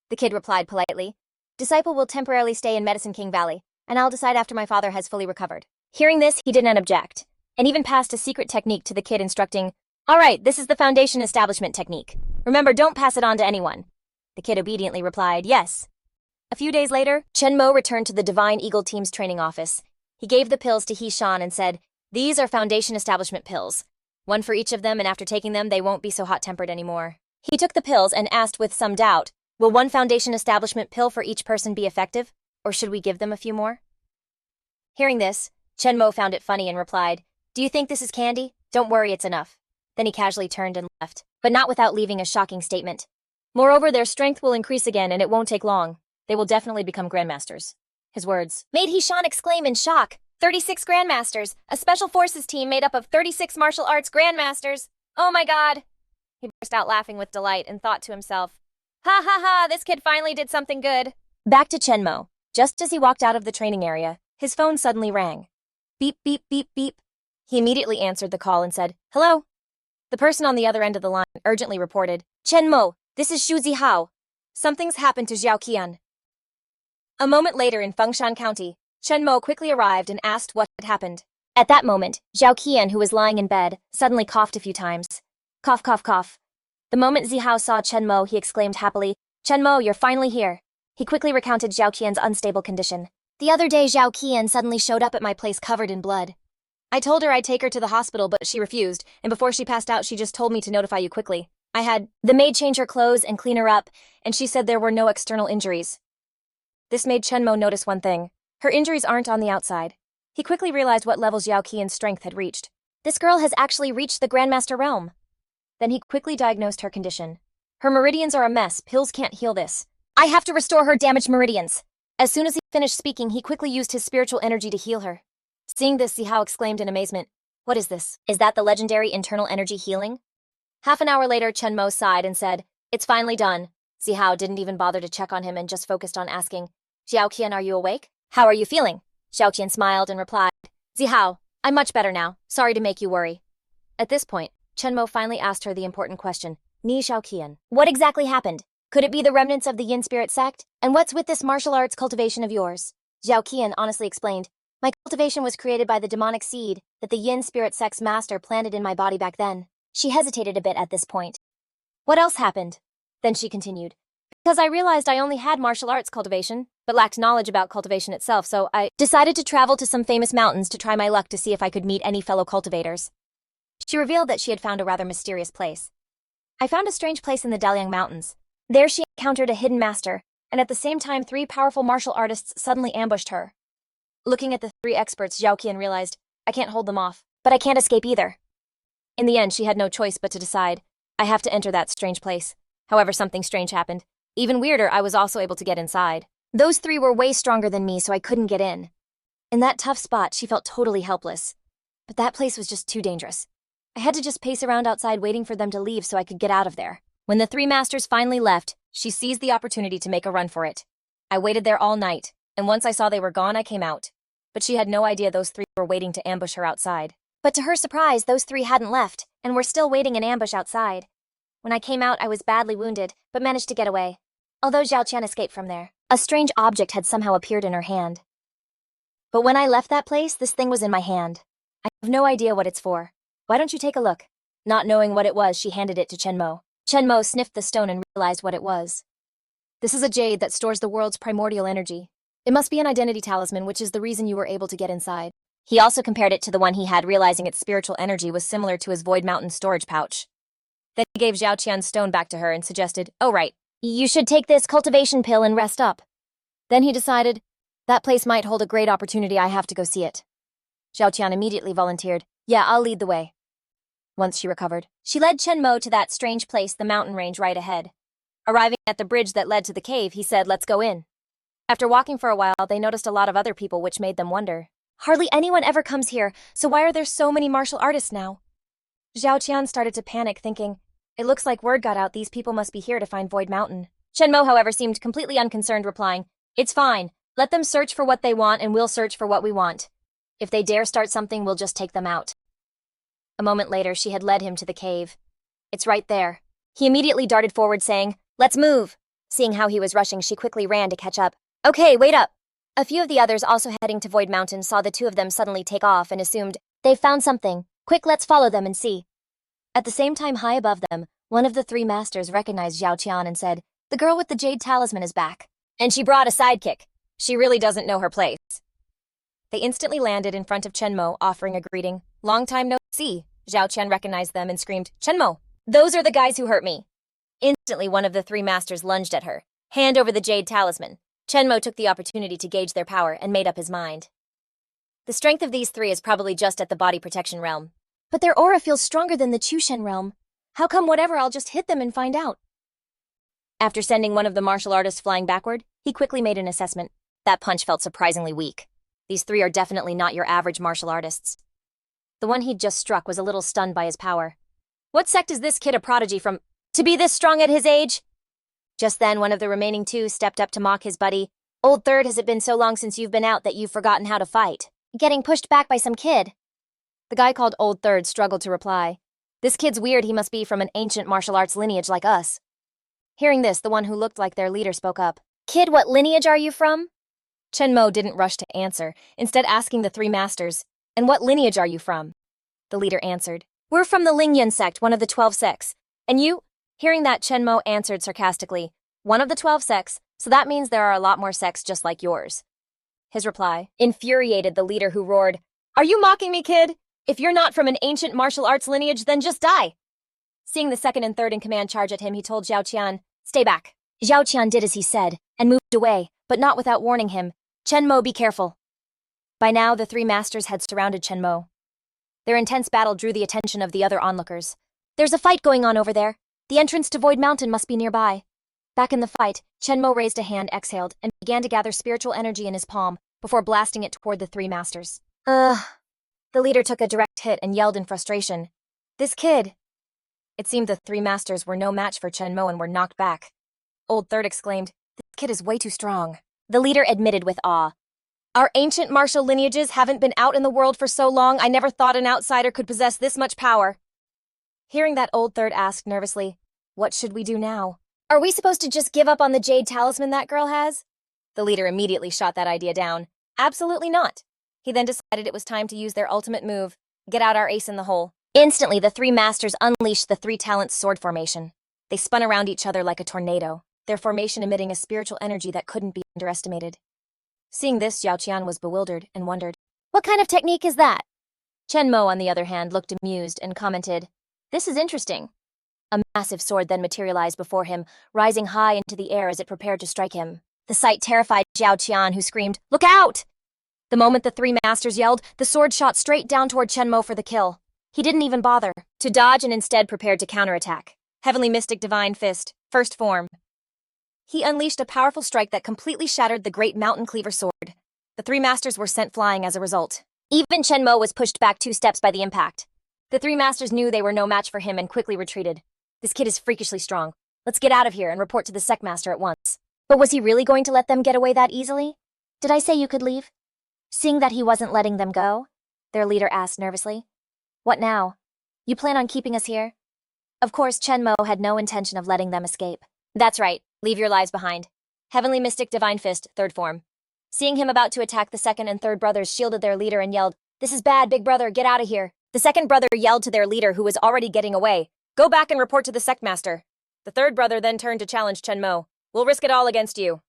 The kid replied politely, disciple will temporarily stay in Medicine King Valley, and I'll decide after my father has fully recovered. Hearing this, he didn't object, and even passed a secret technique to the kid instructing, all right, this is the foundation establishment technique. Remember, don't pass it on to anyone. The kid obediently replied, yes. A few days later, Chenmo returned to the Divine Eagle team's training office. He gave the pills to He-shan and said, these are foundation establishment pills. One for each of them, and after taking them, they won't be so hot-tempered anymore. He took the pills and asked with some doubt, will one foundation establishment pill for each person be effective, or should we give them a few more? Hearing this, Chenmo found it funny and replied, do you think this is candy? Don't worry, it's enough. Then he casually turned and left, but not without leaving a shocking statement. Moreover, their strength will increase again and it won't take long. They will definitely become grandmasters. His words made He-shan exclaim in shock. 36 grandmasters, a special forces team made up of 36 martial arts grandmasters. Oh my god. He burst out laughing with delight and thought to himself, ha ha ha, this kid finally did something good. Back to Chenmo. Just as he walked out of the training area, his phone suddenly rang. Beep, beep, beep, beep. He immediately answered the call and said, hello? The person on the other end of the line urgently reported, Chenmo, this is Shu Zihao. Something's happened to Zhao Qian. A moment later in Fengshan County, Chenmo quickly arrived and asked what had happened. At that moment, Zhao Qian, who was lying in bed, suddenly coughed a few times. Cough, cough, cough. The moment Zihao saw Chenmo, he exclaimed happily, Chenmo, you're finally here. He quickly recounted Zhao Qian's unstable condition. The other day, Zhao Qian suddenly showed up at my place covered in blood. I told her I'd take her to the hospital, but she refused, and before she passed out, she just told me to notify you quickly. I had the maid change her clothes and clean her up, and she said there were no external injuries. This made Chenmo notice one thing. Her injuries aren't on the outside. He quickly realized what level Zhao Qian's strength had reached. This girl has actually reached the Grandmaster realm. Then he quickly diagnosed her condition. Her meridians are a mess. Pills can't heal this. I have to restore her damaged meridians. As soon as he finished speaking, he quickly used his spiritual energy to heal her. Seeing this, Zihao exclaimed in amazement, what is this? Is that the legendary internal energy healing? Half an hour later, Chenmo sighed and said, it's finally done. Zihao didn't even bother to check on him and just focused on asking, Zhao Qian, are you awake? How are you feeling? Zhao Qian smiled and replied, Zihao, I'm much better now. Sorry to make you worry. At this point, Chenmo finally asked her the important question, Ni Zhao Qian, what exactly happened? Could it be the remnants of the Yin Spirit sect? And what's with this martial arts cultivation of yours? Zhao Qian honestly explained, my cultivation was created by the demonic seed that the Yin Spirit sect's master planted in my body back then. She hesitated a bit at this point. What else happened? Then she continued, because I realized I only had martial arts cultivation, but lacked knowledge about cultivation itself, so I decided to travel to some famous mountains to try my luck to see if I could meet any fellow cultivators. She revealed that she had found a rather mysterious place. I found a strange place in the Daliang Mountains. There she encountered a hidden master, and at the same time 3 powerful martial artists suddenly ambushed her. Looking at the 3 experts, Zhao Qian realized, I can't hold them off, but I can't escape either. In the end, she had no choice but to decide, I have to enter that strange place. However, something strange happened. Even weirder, I was also able to get inside. Those 3 were way stronger than me, so I couldn't get in. In that tough spot, she felt totally helpless. But that place was just too dangerous. I had to just pace around outside waiting for them to leave so I could get out of there. When the 3 masters finally left, she seized the opportunity to make a run for it. I waited there all night, and once I saw they were gone, I came out. But she had no idea those 3 were waiting to ambush her outside. But to her surprise, those 3 hadn't left, and were still waiting in ambush outside. When I came out, I was badly wounded, but managed to get away. Although Zhao Qian escaped from there, a strange object had somehow appeared in her hand. But when I left that place, this thing was in my hand. I have no idea what it's for. Why don't you take a look? Not knowing what it was, she handed it to Chenmo. Chenmo sniffed the stone and realized what it was. This is a jade that stores the world's primordial energy. It must be an identity talisman, which is the reason you were able to get inside. He also compared it to the one he had, realizing its spiritual energy was similar to his Void Mountain storage pouch. Then he gave Zhao Qian's stone back to her and suggested, "Oh right, you should take this cultivation pill and rest up." Then he decided, that place might hold a great opportunity, I have to go see it. Zhao Qian immediately volunteered, "Yeah, I'll lead the way." Once she recovered, she led Chenmo to that strange place, the mountain range right ahead. Arriving at the bridge that led to the cave, he said, "Let's go in." After walking for a while, they noticed a lot of other people, which made them wonder. Hardly anyone ever comes here, so why are there so many martial artists now? Zhao Qian started to panic, thinking, it looks like word got out, these people must be here to find Void Mountain. Chenmo, however, seemed completely unconcerned, replying, "It's fine. Let them search for what they want and we'll search for what we want. If they dare start something, we'll just take them out." A moment later, she had led him to the cave. "It's right there." He immediately darted forward, saying, "Let's move." Seeing how he was rushing, she quickly ran to catch up. "Okay, wait up." A few of the others also heading to Void Mountain saw the two of them suddenly take off and assumed, they've found something. Quick, let's follow them and see. At the same time, high above them, one of the three masters recognized Zhao Qian and said, "The girl with the jade talisman is back. And she brought a sidekick. She really doesn't know her place." They instantly landed in front of Chenmo, offering a greeting. "Long time no see." Zhao Qian recognized them and screamed, "Chenmo, those are the guys who hurt me." Instantly, one of the three masters lunged at her. "Hand over the jade talisman." Chenmo took the opportunity to gauge their power and made up his mind. The strength of these three is probably just at the body protection realm. But their aura feels stronger than the Chushen realm. How come whatever, I'll just hit them and find out. After sending one of the martial artists flying backward, he quickly made an assessment. That punch felt surprisingly weak. These three are definitely not your average martial artists. The one he'd just struck was a little stunned by his power. What sect is this kid a prodigy from, to be this strong at his age? Just then, one of the remaining two stepped up to mock his buddy. "Old Third, has it been so long since you've been out that you've forgotten how to fight? Getting pushed back by some kid." The guy called Old Third struggled to reply. "This kid's weird, he must be from an ancient martial arts lineage like us." Hearing this, the one who looked like their leader spoke up. "Kid, what lineage are you from?" Chenmo didn't rush to answer, instead asking the three masters, "And what lineage are you from?" The leader answered, "We're from the Lingyun sect, one of the 12 sects. And you?" Hearing that, Chenmo answered sarcastically, "One of the 12 sects, so that means there are a lot more sects just like yours." His reply infuriated the leader, who roared, "Are you mocking me, kid? If you're not from an ancient martial arts lineage, then just die." Seeing the second and third in command charge at him, he told Zhao Qian, "Stay back." Zhao Qian did as he said, and moved away, but not without warning him, "Chenmo, be careful." By now, the three masters had surrounded Chenmo. Their intense battle drew the attention of the other onlookers. "There's a fight going on over there. The entrance to Void Mountain must be nearby." Back in the fight, Chenmo raised a hand, exhaled, and began to gather spiritual energy in his palm before blasting it toward the three masters. Ugh. The leader took a direct hit and yelled in frustration, "This kid." It seemed the three masters were no match for Chenmo and were knocked back. Old Third exclaimed, "This kid is way too strong." The leader admitted with awe, "Our ancient martial lineages haven't been out in the world for so long, I never thought an outsider could possess this much power." Hearing that, Old Third asked nervously, "What should we do now? Are we supposed to just give up on the jade talisman that girl has?" The leader immediately shot that idea down. "Absolutely not." He then decided it was time to use their ultimate move, get out our ace in the hole. Instantly, the three masters unleashed the three talents sword formation. They spun around each other like a tornado, their formation emitting a spiritual energy that couldn't be underestimated. Seeing this, Zhao Qian was bewildered and wondered, "What kind of technique is that?" Chenmo, on the other hand, looked amused and commented, "This is interesting." A massive sword then materialized before him, rising high into the air as it prepared to strike him. The sight terrified Zhao Qian, who screamed, "Look out!" The moment the three masters yelled, the sword shot straight down toward Chenmo for the kill. He didn't even bother to dodge and instead prepared to counterattack. Heavenly Mystic Divine Fist, first form. He unleashed a powerful strike that completely shattered the great mountain cleaver sword. The three masters were sent flying as a result. Even Chenmo was pushed back 2 steps by the impact. The three masters knew they were no match for him and quickly retreated. "This kid is freakishly strong. Let's get out of here and report to the sect master at once." But was he really going to let them get away that easily? "Did I say you could leave?" Seeing that he wasn't letting them go, their leader asked nervously, "What now? You plan on keeping us here?" Of course, Chenmo had no intention of letting them escape. "That's right. Leave your lives behind. Heavenly Mystic Divine Fist, third form." Seeing him about to attack, the second and third brothers shielded their leader and yelled, "This is bad, big brother, get out of here." The second brother yelled to their leader, who was already getting away, "Go back and report to the sect master." The third brother then turned to challenge Chen Mo. "We'll risk it all against you."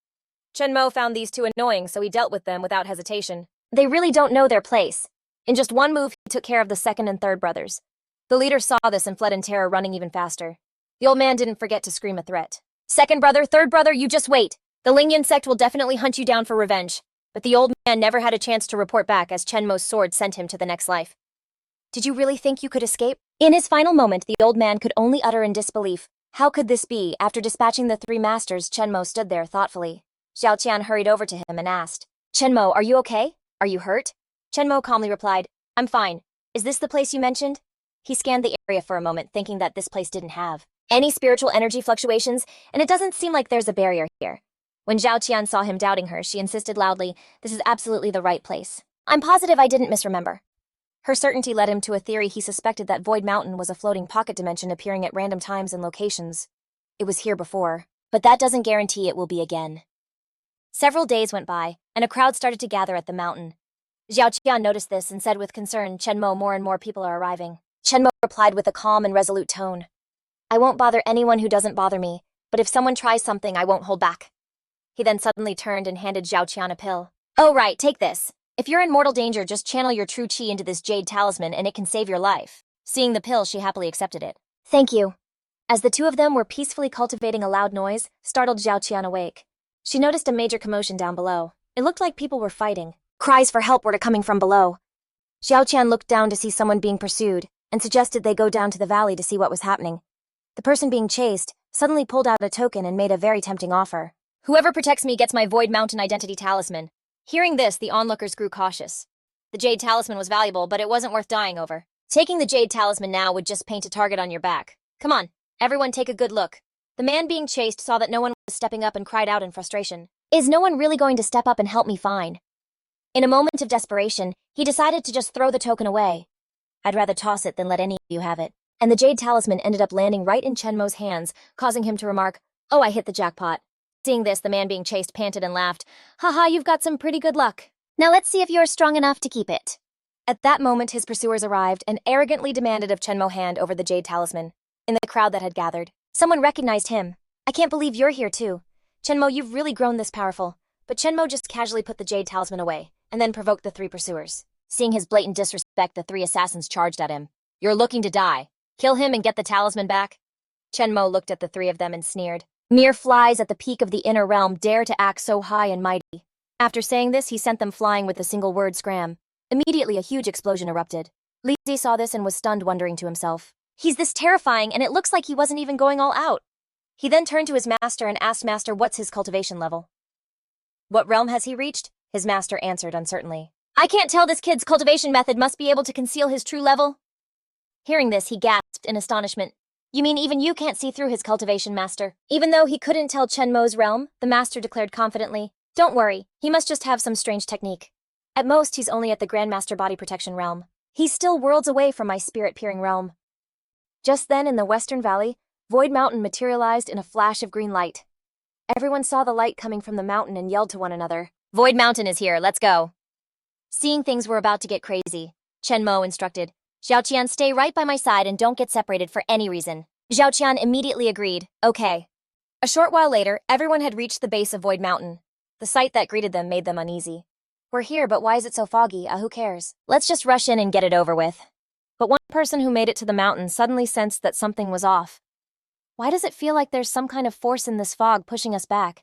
Chen Mo found these two annoying, so he dealt with them without hesitation. They really don't know their place. In just one move, he took care of the second and third brothers. The leader saw this and fled in terror, running even faster. The old man didn't forget to scream a threat. "Second brother, third brother, you just wait. The Lingyan sect will definitely hunt you down for revenge." But the old man never had a chance to report back, as Chen Mo's sword sent him to the next life. "Did you really think you could escape?" In his final moment, the old man could only utter in disbelief. How could this be? After dispatching the three masters, Chen Mo stood there thoughtfully. Xiao Qian hurried over to him and asked, "Chen Mo, are you okay? Are you hurt?" Chen Mo calmly replied, "I'm fine. Is this the place you mentioned?" He scanned the area for a moment, thinking that this place didn't have any spiritual energy fluctuations, and it doesn't seem like there's a barrier here. When Xiao Qian saw him doubting her, she insisted loudly, "This is absolutely the right place. I'm positive I didn't misremember." Her certainty led him to a theory. He suspected that Void Mountain was a floating pocket dimension appearing at random times and locations. It was here before, but that doesn't guarantee it will be again. Several days went by, and a crowd started to gather at the mountain. Xiao Qian noticed this and said with concern, "Chen Mo, more and more people are arriving." Chen Mo replied with a calm and resolute tone, "I won't bother anyone who doesn't bother me, but if someone tries something, I won't hold back." He then suddenly turned and handed Xiao Qian a pill. "Oh right, take this. If you're in mortal danger, just channel your true qi into this jade talisman and it can save your life." Seeing the pill, she happily accepted it. "Thank you." As the two of them were peacefully cultivating, a loud noise startled Xiao Qian awake. She noticed a major commotion down below. It looked like people were fighting. Cries for help were coming from below. Xiao Qian looked down to see someone being pursued and suggested they go down to the valley to see what was happening. The person being chased suddenly pulled out a token and made a very tempting offer. "Whoever protects me gets my Void Mountain identity talisman." Hearing this, the onlookers grew cautious. The jade talisman was valuable, but it wasn't worth dying over. Taking the jade talisman now would just paint a target on your back. "Come on, everyone take a good look." The man being chased saw that no one was stepping up and cried out in frustration, "Is no one really going to step up and help me find?" In a moment of desperation, he decided to just throw the token away. "I'd rather toss it than let any of you have it." And the jade talisman ended up landing right in Chen Mo's hands, causing him to remark, "Oh, I hit the jackpot." Seeing this, the man being chased panted and laughed, "Haha, you've got some pretty good luck. Now let's see if you're strong enough to keep it." At that moment, his pursuers arrived and arrogantly demanded of Chen Mo hand over the jade talisman. In the crowd that had gathered, someone recognized him. "I can't believe you're here too. Chen Mo, you've really grown this powerful." But Chen Mo just casually put the jade talisman away, and then provoked the three pursuers. Seeing his blatant disrespect, the three assassins charged at him. "You're looking to die. Kill him and get the talisman back." Chen Mo looked at the three of them and sneered. "Mere flies at the peak of the inner realm dare to act so high and mighty." After saying this, he sent them flying with the single word scram. Immediately, a huge explosion erupted. Li Zi saw this and was stunned, wondering to himself, "He's this terrifying, and it looks like he wasn't even going all out." He then turned to his master and asked, "Master, what's his cultivation level?" "What realm has he reached?" His master answered uncertainly. "I can't tell. This kid's cultivation method must be able to conceal his true level." Hearing this, he gasped in astonishment. "You mean even you can't see through his cultivation, master?" Even though he couldn't tell Chen Mo's realm, the master declared confidently, "Don't worry, he must just have some strange technique. At most, he's only at the Grandmaster Body Protection realm. He's still worlds away from my spirit-peering realm." Just then, in the Western Valley, Void Mountain materialized in a flash of green light. Everyone saw the light coming from the mountain and yelled to one another, "Void Mountain is here, let's go." Seeing things were about to get crazy, Chen Mo instructed, "Xiao Qian, stay right by my side and don't get separated for any reason." Xiao Qian immediately agreed, "Okay." A short while later, everyone had reached the base of Void Mountain. The sight that greeted them made them uneasy. "We're here, but why is it so foggy? Who cares? Let's just rush in and get it over with." But one person who made it to the mountain suddenly sensed that something was off. "Why does it feel like there's some kind of force in this fog pushing us back?"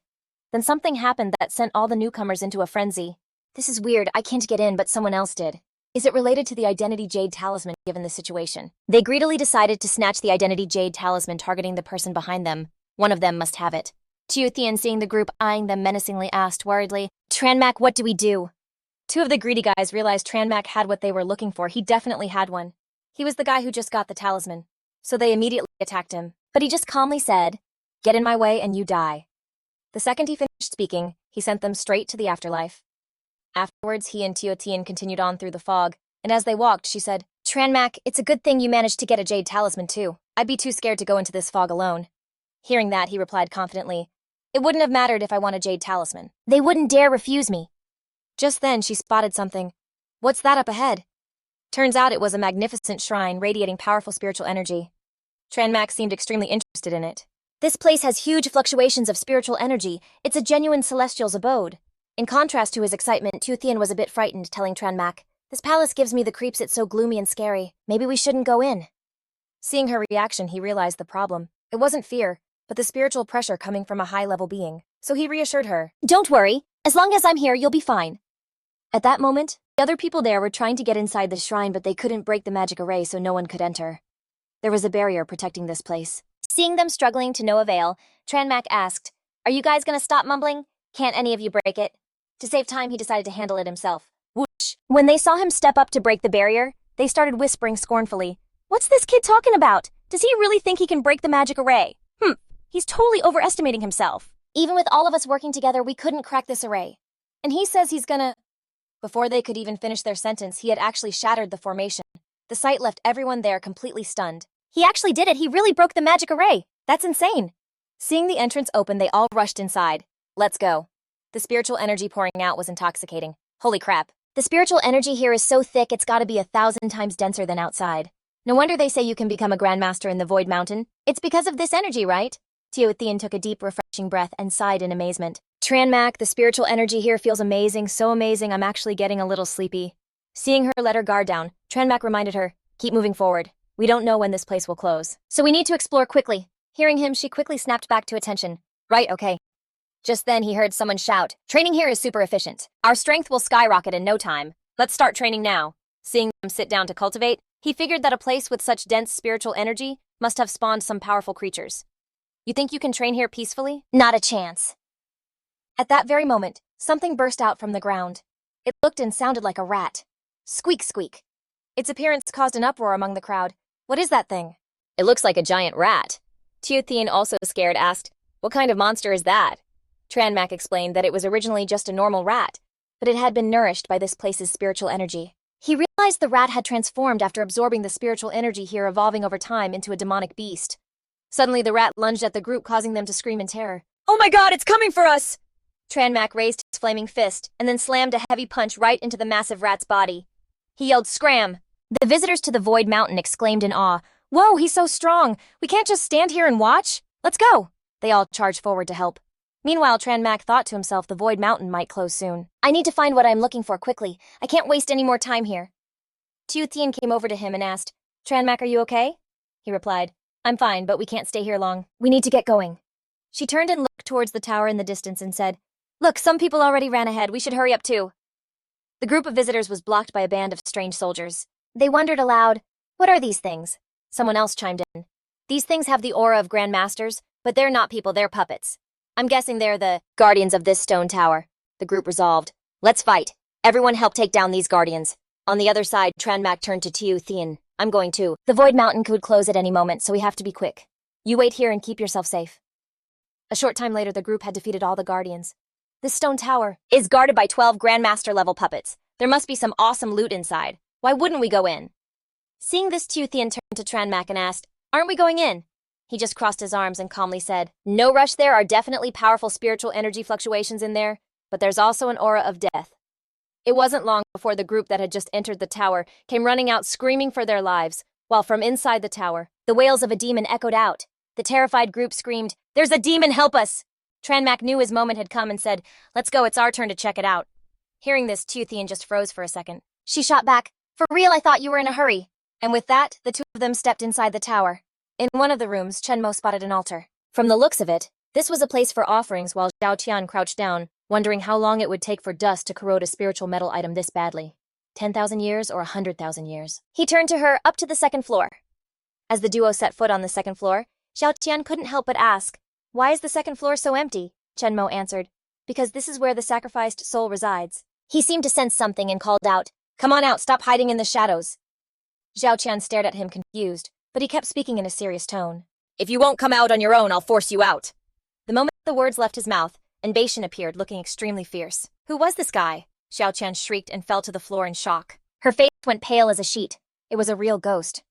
Then something happened that sent all the newcomers into a frenzy. "This is weird, I can't get in, but someone else did. Is it related to the Identity Jade Talisman given this situation?" They greedily decided to snatch the Identity Jade Talisman, targeting the person behind them. One of them must have it. Chiu Thian, seeing the group eyeing them menacingly, asked worriedly, "Tranmak, what do we do?" Two of the greedy guys realized Tranmak had what they were looking for. He definitely had one. He was the guy who just got the talisman. So they immediately attacked him. But he just calmly said, "Get in my way and you die." The second he finished speaking, he sent them straight to the afterlife. Afterwards, he and Tio Tian continued on through the fog, and as they walked, she said, "Tranmak, it's a good thing you managed to get a jade talisman too. I'd be too scared to go into this fog alone." Hearing that, he replied confidently, "It wouldn't have mattered if I won a jade talisman. They wouldn't dare refuse me." Just then, she spotted something. What's that up ahead? Turns out it was a magnificent shrine radiating powerful spiritual energy. Tranmak seemed extremely interested in it. This place has huge fluctuations of spiritual energy. It's a genuine celestial's abode. In contrast to his excitement, Tuthian was a bit frightened, telling Tranmak, "This palace gives me the creeps, it's so gloomy and scary. Maybe we shouldn't go in." Seeing her reaction, he realized the problem. It wasn't fear, but the spiritual pressure coming from a high-level being. So he reassured her, "Don't worry. As long as I'm here, you'll be fine." At that moment, the other people there were trying to get inside the shrine, but they couldn't break the magic array, so no one could enter. There was a barrier protecting this place. Seeing them struggling to no avail, Tranmak asked, "Are you guys gonna stop mumbling? Can't any of you break it?" To save time, he decided to handle it himself. Whoosh! When they saw him step up to break the barrier, they started whispering scornfully, "What's this kid talking about? Does he really think he can break the magic array? He's totally overestimating himself. Even with all of us working together, we couldn't crack this array. And he says he's gonna..." Before they could even finish their sentence, he had actually shattered the formation. The sight left everyone there completely stunned. "He actually did it! He really broke the magic array! That's insane!" Seeing the entrance open, they all rushed inside. "Let's go." The spiritual energy pouring out was intoxicating. Holy crap. The spiritual energy here is so thick it's gotta be 1,000 times denser than outside. No wonder they say you can become a grandmaster in the Void Mountain. It's because of this energy, right? Teotian took a deep, refreshing breath and sighed in amazement. "Tranmak, the spiritual energy here feels amazing, so amazing I'm actually getting a little sleepy." Seeing her let her guard down, Tranmak reminded her, "Keep moving forward. We don't know when this place will close. So we need to explore quickly." Hearing him, she quickly snapped back to attention. "Right, okay." Just then he heard someone shout, "Training here is super efficient. Our strength will skyrocket in no time. Let's start training now." Seeing them sit down to cultivate, he figured that a place with such dense spiritual energy must have spawned some powerful creatures. "You think you can train here peacefully?" "Not a chance." At that very moment, something burst out from the ground. It looked and sounded like a rat. Squeak, squeak. Its appearance caused an uproar among the crowd. "What is that thing?" "It looks like a giant rat." Teotian, also scared, asked, "What kind of monster is that?" Tranmak explained that it was originally just a normal rat, but it had been nourished by this place's spiritual energy. He realized the rat had transformed after absorbing the spiritual energy here, evolving over time into a demonic beast. Suddenly, the rat lunged at the group, causing them to scream in terror. "Oh my god, it's coming for us!" Tranmak raised his flaming fist and then slammed a heavy punch right into the massive rat's body. He yelled, "Scram!" The visitors to the Void Mountain exclaimed in awe, "Whoa, he's so strong! We can't just stand here and watch! Let's go!" They all charged forward to help. Meanwhile, Tranmak thought to himself the Void Mountain might close soon. "I need to find what I'm looking for quickly. I can't waste any more time here." Teotian came over to him and asked, "Tranmak, are you okay?" He replied, "I'm fine, but we can't stay here long. We need to get going." She turned and looked towards the tower in the distance and said, "Look, some people already ran ahead. We should hurry up too." The group of visitors was blocked by a band of strange soldiers. They wondered aloud, "What are these things?" Someone else chimed in. "These things have the aura of grandmasters, but they're not people, they're puppets. I'm guessing they're the guardians of this stone tower." The group resolved, "Let's fight. Everyone help take down these guardians." On the other side, Tranmak turned to Teotian. "I'm going too. The Void Mountain could close at any moment, so we have to be quick. You wait here and keep yourself safe." A short time later, the group had defeated all the guardians. "This stone tower is guarded by 12 Grandmaster-level puppets. There must be some awesome loot inside. Why wouldn't we go in?" Seeing this, Teotian turned to Tranmak and asked, "Aren't we going in?" He just crossed his arms and calmly said, "No rush, there are definitely powerful spiritual energy fluctuations in there, but there's also an aura of death." It wasn't long before the group that had just entered the tower came running out screaming for their lives, while from inside the tower, the wails of a demon echoed out. The terrified group screamed, "There's a demon, help us!" Tranmak knew his moment had come and said, "Let's go, it's our turn to check it out." Hearing this, Teotian just froze for a second. She shot back, "For real, I thought you were in a hurry." And with that, the two of them stepped inside the tower. In one of the rooms, Chenmo spotted an altar. From the looks of it, this was a place for offerings, while Zhao Tian crouched down, wondering how long it would take for dust to corrode a spiritual metal item this badly. 10,000 years or 100,000 years? He turned to her, "Up to the second floor." As the duo set foot on the second floor, Zhao Tian couldn't help but ask, "Why is the second floor so empty?" Chenmo answered, "Because this is where the sacrificed soul resides." He seemed to sense something and called out, "Come on out, stop hiding in the shadows." Zhao Tian stared at him confused, but he kept speaking in a serious tone. "If you won't come out on your own, I'll force you out." The moment the words left his mouth, and Beishan appeared looking extremely fierce. "Who was this guy?" Zhao Tian shrieked and fell to the floor in shock. Her face went pale as a sheet. It was a real ghost.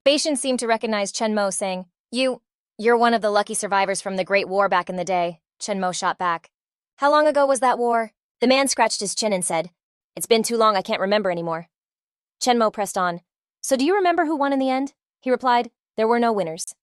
Beishan seemed to recognize Chenmo, saying, You're one of the lucky survivors from the Great War back in the day." Chenmo shot back. "How long ago was that war?" The man scratched his chin and said, "It's been too long I can't remember anymore." Chenmo pressed on. "So do you remember who won in the end?" He replied, "There were no winners."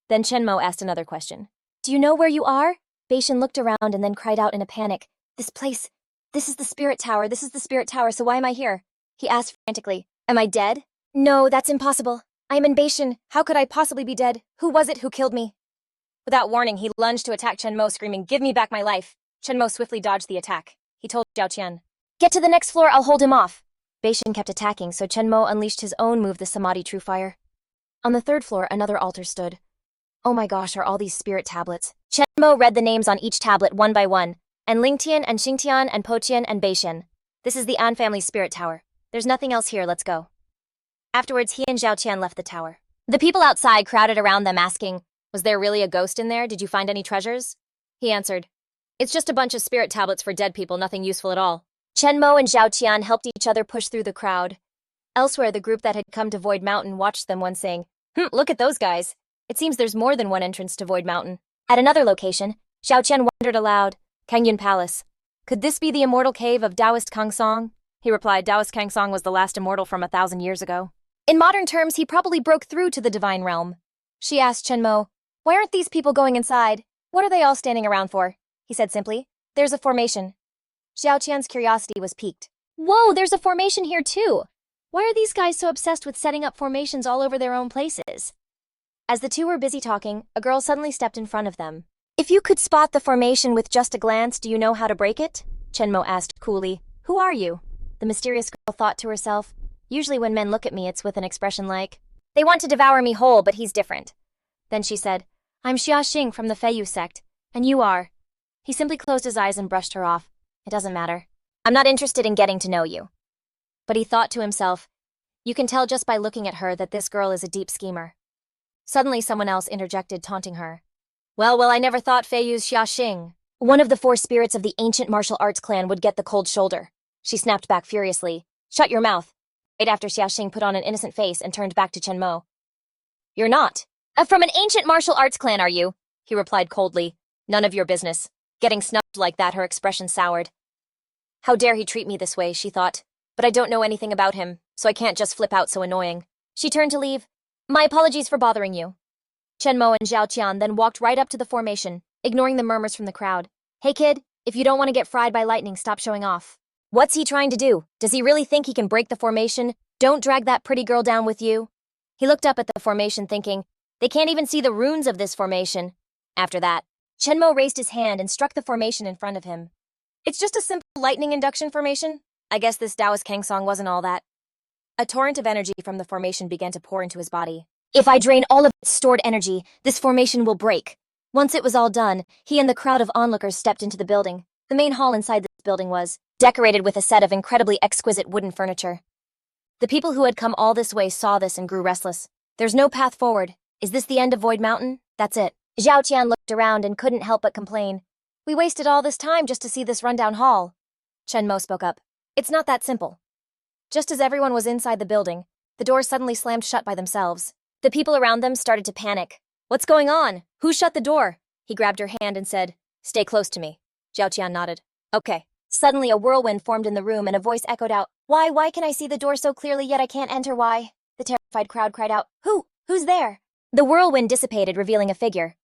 Then Chenmo asked another question. "Do you know where you are?" Beishin looked around and then cried out in a panic. "This place, this is the spirit tower, so why am I here?" He asked frantically. "Am I dead?" "No, that's impossible. I am in Beishin. How could I possibly be dead? Who was it who killed me?" Without warning, he lunged to attack Chenmo, screaming, "Give me back my life!" Chenmo swiftly dodged the attack. He told Zhao Qian, "Get to the next floor, I'll hold him off." Beishin kept attacking, so Chenmo unleashed his own move, the Samadhi True Fire. On the third floor, another altar stood. Oh my gosh, are all these spirit tablets? Chenmo read the names on each tablet one by one, and Lingtian and Xingtian and Poqian and Beishin. "This is the An family's spirit tower. There's nothing else here, let's go." Afterwards, he and Zhao Qian left the tower. The people outside crowded around them asking, "Was there really a ghost in there? Did you find any treasures?" He answered, "It's just a bunch of spirit tablets for dead people, nothing useful at all." Chenmo and Zhao Qian helped each other push through the crowd. Elsewhere, the group that had come to Void Mountain watched them, one saying, "Look at those guys. It seems there's more than one entrance to Void Mountain." At another location, Zhao Qian wondered aloud, "Kangyun Palace. Could this be the immortal cave of Taoist Kangsong?" He replied, "Taoist Kangsong was the last immortal from 1,000 years ago. In modern terms, he probably broke through to the divine realm." She asked Chenmo, "Why aren't these people going inside? What are they all standing around for?" He said simply, "There's a formation." Zhao Qian's curiosity was piqued. "Whoa, there's a formation here too! Why are these guys so obsessed with setting up formations all over their own places?" As the two were busy talking, a girl suddenly stepped in front of them. "If you could spot the formation with just a glance, do you know how to break it?" Chenmo asked coolly. "Who are you?" The mysterious girl thought to herself, "Usually when men look at me, it's with an expression like, 'They want to devour me whole, but he's different.'" Then she said, "I'm Xia Xing from the Feiyu sect, and you are." He simply closed his eyes and brushed her off. "It doesn't matter. I'm not interested in getting to know you." But he thought to himself, "You can tell just by looking at her that this girl is a deep schemer." Suddenly someone else interjected, taunting her. Well, I never thought Feiyu's Xia Xing, one of the four spirits of the ancient martial arts clan, would get the cold shoulder." She snapped back furiously, "Shut your mouth," right after Xia Xing put on an innocent face and turned back to Chenmo. "You're not from an ancient martial arts clan, are you?" He replied coldly, "None of your business." Getting snubbed like that, her expression soured. "How dare he treat me this way," she thought. "But I don't know anything about him, so I can't just flip out so annoying." She turned to leave. "My apologies for bothering you." Chenmo and Zhao Qian then walked right up to the formation, ignoring the murmurs from the crowd. "Hey kid, if you don't want to get fried by lightning, stop showing off." "What's he trying to do? Does he really think he can break the formation? Don't drag that pretty girl down with you." He looked up at the formation thinking, "They can't even see the runes of this formation." After that, Chenmo raised his hand and struck the formation in front of him. "It's just a simple lightning induction formation. I guess this Taoist Kangsong wasn't all that." A torrent of energy from the formation began to pour into his body. "If I drain all of its stored energy, this formation will break." Once it was all done, he and the crowd of onlookers stepped into the building. The main hall inside this building was decorated with a set of incredibly exquisite wooden furniture. The people who had come all this way saw this and grew restless. "There's no path forward. Is this the end of Void Mountain? That's it." Zhao Qian looked around and couldn't help but complain. "We wasted all this time just to see this rundown hall." Chenmo spoke up. "It's not that simple." Just as everyone was inside the building, the doors suddenly slammed shut by themselves. The people around them started to panic. "What's going on? Who shut the door?" He grabbed her hand and said, "Stay close to me." Zhao Qian nodded. "Okay." Suddenly a whirlwind formed in the room and a voice echoed out, Why can I see the door so clearly yet I can't enter, why?" The terrified crowd cried out, Who's there?" The whirlwind dissipated, revealing a figure.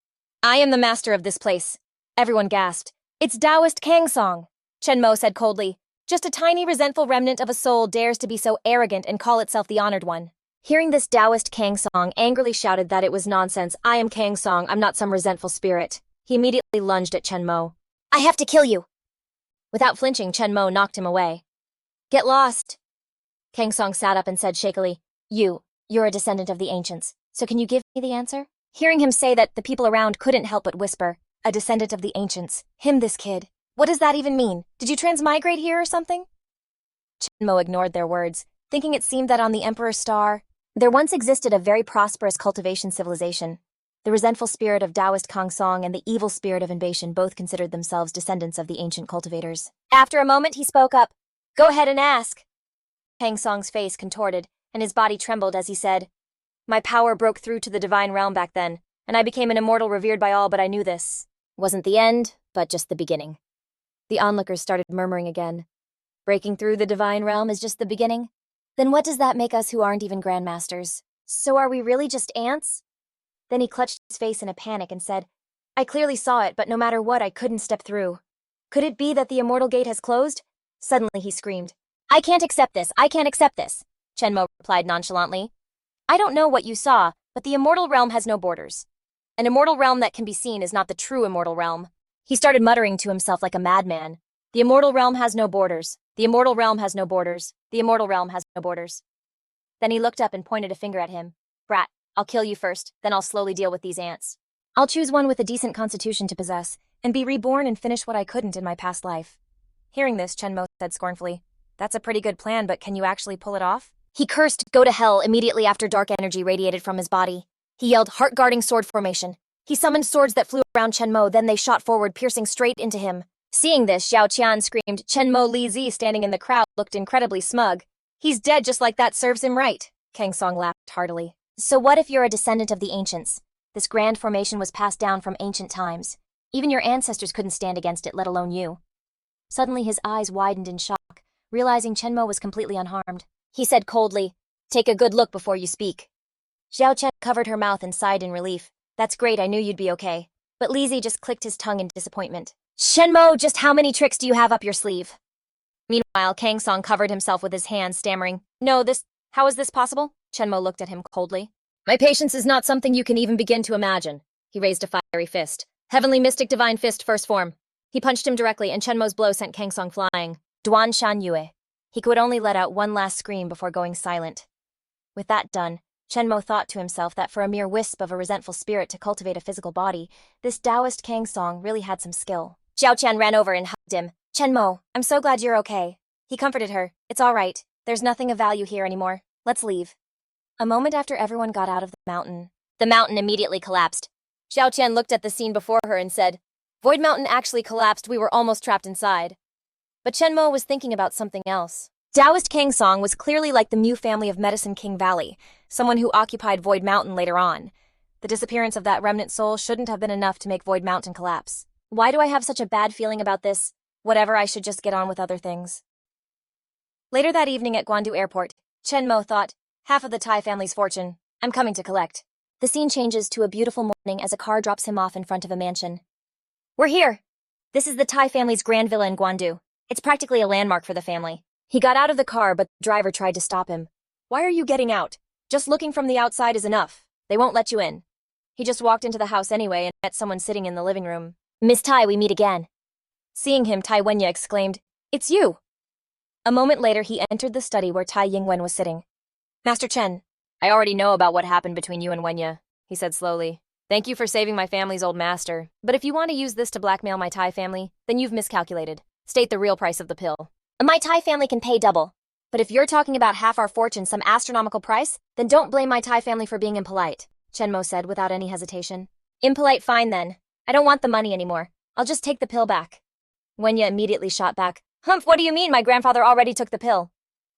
"I am the master of this place." Everyone gasped. "It's Taoist Kangsong," Chenmo said coldly. "Just a tiny resentful remnant of a soul dares to be so arrogant and call itself the honored one." Hearing this, Taoist Kangsong angrily shouted that it was nonsense. "I am Kangsong, I'm not some resentful spirit." He immediately lunged at Chenmo. "I have to kill you." Without flinching, Chenmo knocked him away. "Get lost." Kangsong sat up and said shakily, You're a descendant of the ancients, so can you give me the answer?" Hearing him say that, the people around couldn't help but whisper, "A descendant of the ancients. Him, this kid. What does that even mean? Did you transmigrate here or something?" Chenmo ignored their words, thinking it seemed that on the Emperor's star, there once existed a very prosperous cultivation civilization. The resentful spirit of Taoist Kangsong and the evil spirit of invasion both considered themselves descendants of the ancient cultivators. After a moment, he spoke up. "Go ahead and ask." Kangsong's face contorted, and his body trembled as he said, "My power broke through to the divine realm back then, and I became an immortal revered by all, but I knew this wasn't the end, but just the beginning." The onlookers started murmuring again. Breaking through the divine realm is just the beginning? Then what does that make us who aren't even grandmasters? So are we really just ants? Then he clutched his face in a panic and said, I clearly saw it, but no matter what, I couldn't step through. Could it be that the immortal gate has closed? Suddenly he screamed, I can't accept this, I can't accept this. Chenmo replied nonchalantly. I don't know what you saw, but the immortal realm has no borders. An immortal realm that can be seen is not the true immortal realm. He started muttering to himself like a madman. The immortal realm has no borders. The immortal realm has no borders. The immortal realm has no borders. Then he looked up and pointed a finger at him. Brat, I'll kill you first, then I'll slowly deal with these ants. I'll choose one with a decent constitution to possess, and be reborn and finish what I couldn't in my past life. Hearing this, Chenmo said scornfully, That's a pretty good plan, but can you actually pull it off? He cursed, Go to hell, immediately after dark energy radiated from his body. He yelled, Heart-guarding sword formation. He summoned swords that flew around Chenmo, then they shot forward, piercing straight into him. Seeing this, Xiao Qian screamed. Chenmo Li Zi, standing in the crowd, looked incredibly smug. He's dead just like that serves him right. Kang Song laughed heartily. So what if you're a descendant of the ancients? This grand formation was passed down from ancient times. Even your ancestors couldn't stand against it, let alone you. Suddenly his eyes widened in shock, realizing Chenmo was completely unharmed. He said coldly, Take a good look before you speak. Xiao Chen covered her mouth and sighed in relief. That's great, I knew you'd be okay. But Li Zi just clicked his tongue in disappointment. Chenmo, just how many tricks do you have up your sleeve? Meanwhile, Kang Song covered himself with his hands, stammering, how is this possible? Chenmo looked at him coldly. My patience is not something you can even begin to imagine. He raised a fiery fist. Heavenly Mystic Divine Fist, first form. He punched him directly, and Chenmo's blow sent Kang Song flying. Duan Shan Yue. He could only let out one last scream before going silent. With that done, Chenmo thought to himself that for a mere wisp of a resentful spirit to cultivate a physical body, this Taoist Kang Song really had some skill. Xiao Qian ran over and hugged him. Chenmo, I'm so glad you're okay. He comforted her. It's all right. There's nothing of value here anymore. Let's leave. A moment after everyone got out of the mountain immediately collapsed. Xiao Qian looked at the scene before her and said, Void Mountain actually collapsed, we were almost trapped inside. But Chenmo was thinking about something else. Taoist Kang Song was clearly like the Mu family of Medicine King Valley, someone who occupied Void Mountain later on. The disappearance of that remnant soul shouldn't have been enough to make Void Mountain collapse. Why do I have such a bad feeling about this? Whatever, I should just get on with other things. Later that evening at Guandu Airport, Chenmo thought, half of the Tai family's fortune, I'm coming to collect. The scene changes to a beautiful morning as a car drops him off in front of a mansion. We're here! This is the Tai family's grand villa in Guandu. It's practically a landmark for the family. He got out of the car, but the driver tried to stop him. Why are you getting out? Just looking from the outside is enough. They won't let you in. He just walked into the house anyway and met someone sitting in the living room. Miss Tai, we meet again. Seeing him, Tai Wenya exclaimed, It's you! A moment later, he entered the study where Tai Yingwen was sitting. Master Chen, I already know about what happened between you and Wenya, he said slowly. Thank you for saving my family's old master, but if you want to use this to blackmail my Tai family, then you've miscalculated. State the real price of the pill. My Tai family can pay double. But if you're talking about half our fortune, some astronomical price, then don't blame my Tai family for being impolite, Chenmo said without any hesitation. Impolite, fine then. I don't want the money anymore. I'll just take the pill back. Wenya immediately shot back. Humph, what do you mean my grandfather already took the pill?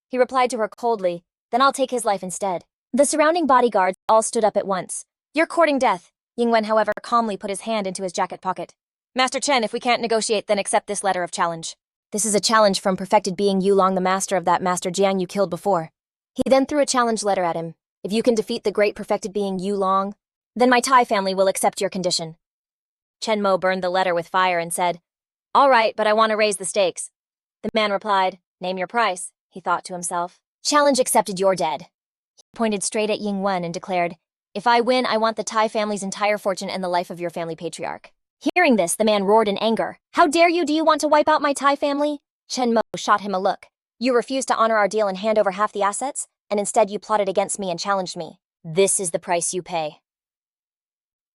He replied to her coldly, Then I'll take his life instead. The surrounding bodyguards all stood up at once. You're courting death. Yingwen, however, calmly put his hand into his jacket pocket. Master Chen, if we can't negotiate, then accept this letter of challenge. This is a challenge from perfected being Yulong, the master of that Master Jiang you killed before. He then threw a challenge letter at him. If you can defeat the great perfected being Yulong, then my Tai family will accept your condition. Chenmo burned the letter with fire and said, All right, but I want to raise the stakes. The man replied, Name your price, he thought to himself. Challenge accepted, you're dead. He pointed straight at Yingwen and declared, If I win, I want the Tai family's entire fortune and the life of your family patriarch. Hearing this, the man roared in anger. How dare you? Do you want to wipe out my Tai family? Chenmo shot him a look. You refused to honor our deal and hand over half the assets, and instead you plotted against me and challenged me. This is the price you pay.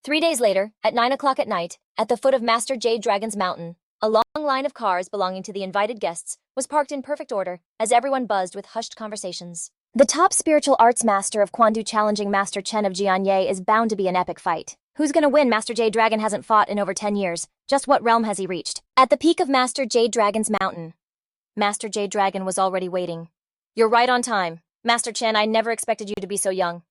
3 days later, at 9 o'clock at night, at the foot of Master Jade Dragon's mountain, a long line of cars belonging to the invited guests was parked in perfect order as everyone buzzed with hushed conversations. The top spiritual arts master of Quandu challenging Master Chen of Jianye is bound to be an epic fight. Who's gonna win? Master Jade Dragon hasn't fought in over 10 years. Just what realm has he reached? At the peak of Master Jade Dragon's mountain, Master Jade Dragon was already waiting. You're right on time. Master Chen, I never expected you to be so young.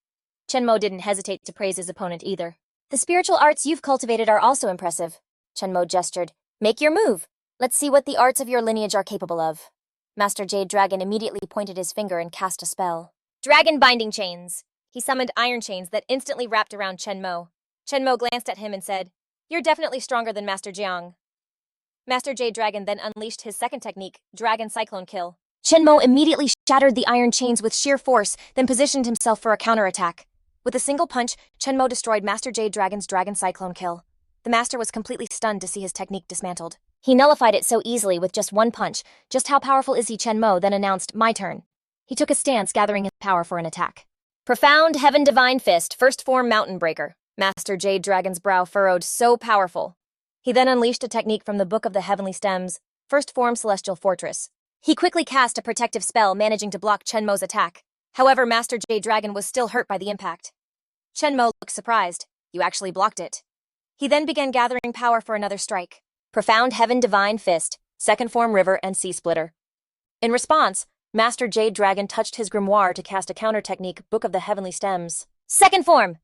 Chenmo didn't hesitate to praise his opponent either. The spiritual arts you've cultivated are also impressive. Chenmo gestured. Make your move. Let's see what the arts of your lineage are capable of. Master Jade Dragon immediately pointed his finger and cast a spell. Dragon binding chains! He summoned iron chains that instantly wrapped around Chen Mo. Chen Mo glanced at him and said, "You're definitely stronger than Master Jiang." Master Jade Dragon then unleashed his second technique, Dragon Cyclone Kill. Chen Mo immediately shattered the iron chains with sheer force, then positioned himself for a counterattack. With a single punch, Chen Mo destroyed Master Jade Dragon's Dragon Cyclone Kill. The master was completely stunned to see his technique dismantled. He nullified it so easily with just one punch. Just how powerful is he? Chen Mo then announced, "My turn." He took a stance, gathering his power for an attack. Profound Heaven Divine Fist, first form Mountain Breaker. Master Jade Dragon's brow furrowed, so powerful. He then unleashed a technique from the Book of the Heavenly Stems, first form Celestial Fortress. He quickly cast a protective spell, managing to block Chen Mo's attack. However, Master Jade Dragon was still hurt by the impact. Chen Mo looked surprised. "You actually blocked it." He then began gathering power for another strike. Profound Heaven Divine Fist, second form River and Sea Splitter. In response, Master Jade Dragon touched his grimoire to cast a counter technique, Book of the Heavenly Stems. Second form!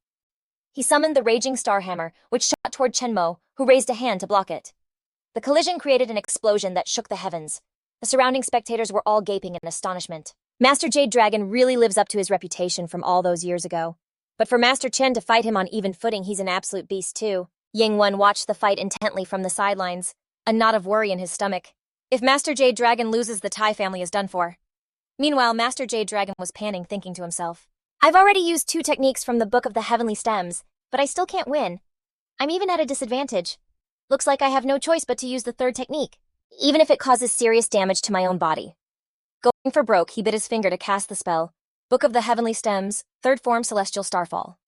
He summoned the Raging Star Hammer, which shot toward Chen Mo, who raised a hand to block it. The collision created an explosion that shook the heavens. The surrounding spectators were all gaping in astonishment. Master Jade Dragon really lives up to his reputation from all those years ago. But for Master Chen to fight him on even footing, he's an absolute beast too. Ying Wen watched the fight intently from the sidelines, a knot of worry in his stomach. If Master Jade Dragon loses, the Tai family is done for. Meanwhile, Master Jade Dragon was panning, thinking to himself, "I've already used 2 techniques from the Book of the Heavenly Stems, but I still can't win. I'm even at a disadvantage. Looks like I have no choice but to use the third technique, even if it causes serious damage to my own body." Going for broke, he bit his finger to cast the spell, Book of the Heavenly Stems, third form Celestial Starfall.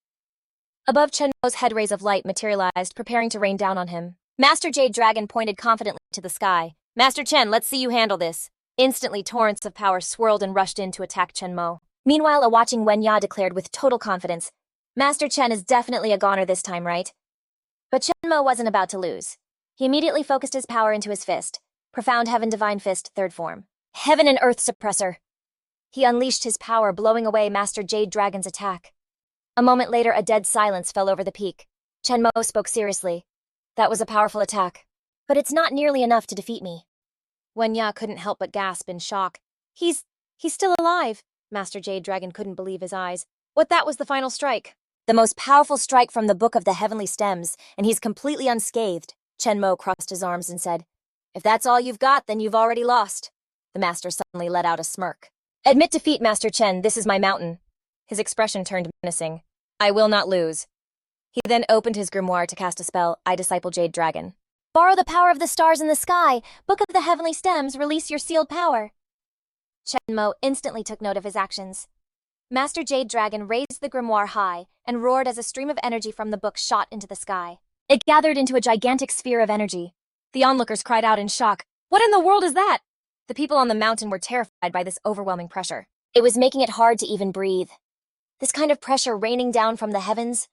Above, Chen Mo's head rays of light materialized, preparing to rain down on him. Master Jade Dragon pointed confidently to the sky. "Master Chen, let's see you handle this." Instantly, torrents of power swirled and rushed in to attack Chen Mo. Meanwhile, a watching Wen Ya declared with total confidence, "Master Chen is definitely a goner this time, right?" But Chen Mo wasn't about to lose. He immediately focused his power into his fist, Profound Heaven Divine Fist, third form. Heaven and Earth Suppressor. He unleashed his power, blowing away Master Jade Dragon's attack. A moment later, a dead silence fell over the peak. Chen Mo spoke seriously. "That was a powerful attack, but it's not nearly enough to defeat me." Wen Ya couldn't help but gasp in shock. He's still alive." Master Jade Dragon couldn't believe his eyes. "What, that was the final strike?" "The most powerful strike from the Book of the Heavenly Stems, and he's completely unscathed." Chen Mo crossed his arms and said, "If that's all you've got, then you've already lost." The master suddenly let out a smirk. "Admit defeat, Master Chen. This is my mountain." His expression turned menacing. "I will not lose." He then opened his grimoire to cast a spell, I Disciple Jade Dragon. "Borrow the power of the stars in the sky. Book of the Heavenly Stems, release your sealed power." Chen Mo instantly took note of his actions. Master Jade Dragon raised the grimoire high and roared as a stream of energy from the book shot into the sky. It gathered into a gigantic sphere of energy. The onlookers cried out in shock, "What in the world is that?" The people on the mountain were terrified by this overwhelming pressure. It was making it hard to even breathe. This kind of pressure raining down from the heavens?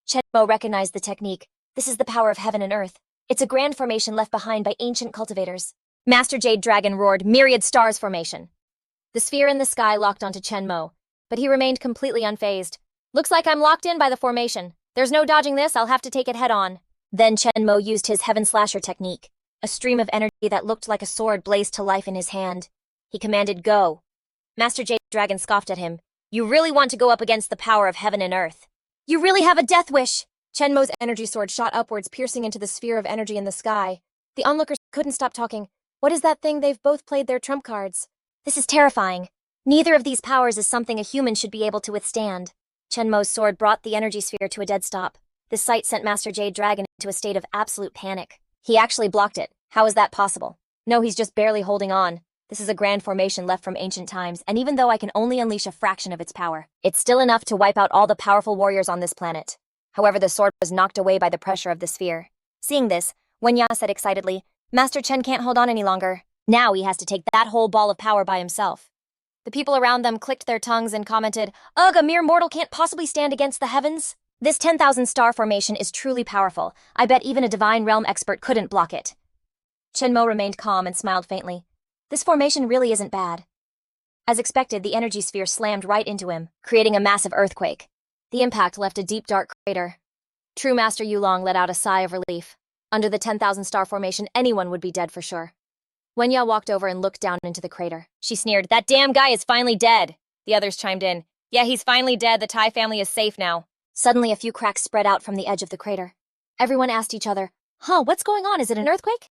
Chen Mo recognized the technique. This is the power of heaven and earth. It's a grand formation left behind by ancient cultivators. Master Jade Dragon roared, "Myriad Stars Formation." The sphere in the sky locked onto Chen Mo, but he remained completely unfazed. "Looks like I'm locked in by the formation. There's no dodging this, I'll have to take it head on." Then Chen Mo used his Heaven Slasher technique. A stream of energy that looked like a sword blazed to life in his hand. He commanded, "Go." Master Jade Dragon scoffed at him. "You really want to go up against the power of heaven and earth? You really have a death wish!" Chen Mo's energy sword shot upwards, piercing into the sphere of energy in the sky. The onlookers couldn't stop talking. What is that thing? They've both played their trump cards. This is terrifying. Neither of these powers is something a human should be able to withstand. Chen Mo's sword brought the energy sphere to a dead stop. This sight sent Master Jade Dragon into a state of absolute panic. He actually blocked it. How is that possible? No, he's just barely holding on. This is a grand formation left from ancient times, and even though I can only unleash a fraction of its power, it's still enough to wipe out all the powerful warriors on this planet. However, the sword was knocked away by the pressure of the sphere. Seeing this, Wen Ya said excitedly, "Master Chen can't hold on any longer. Now he has to take that whole ball of power by himself." The people around them clicked their tongues and commented, "Ugh, a mere mortal can't possibly stand against the heavens. This 10,000 star formation is truly powerful. I bet even a divine realm expert couldn't block it." Chen Mo remained calm and smiled faintly. This formation really isn't bad. As expected, the energy sphere slammed right into him, creating a massive earthquake. The impact left a deep dark crater. True Master Yulong let out a sigh of relief. Under the 10,000 star formation, anyone would be dead for sure. Wenya walked over and looked down into the crater. She sneered, "That damn guy is finally dead." The others chimed in, "Yeah, he's finally dead. The Tai family is safe now." Suddenly, a few cracks spread out from the edge of the crater. Everyone asked each other, what's going on? Is it an earthquake?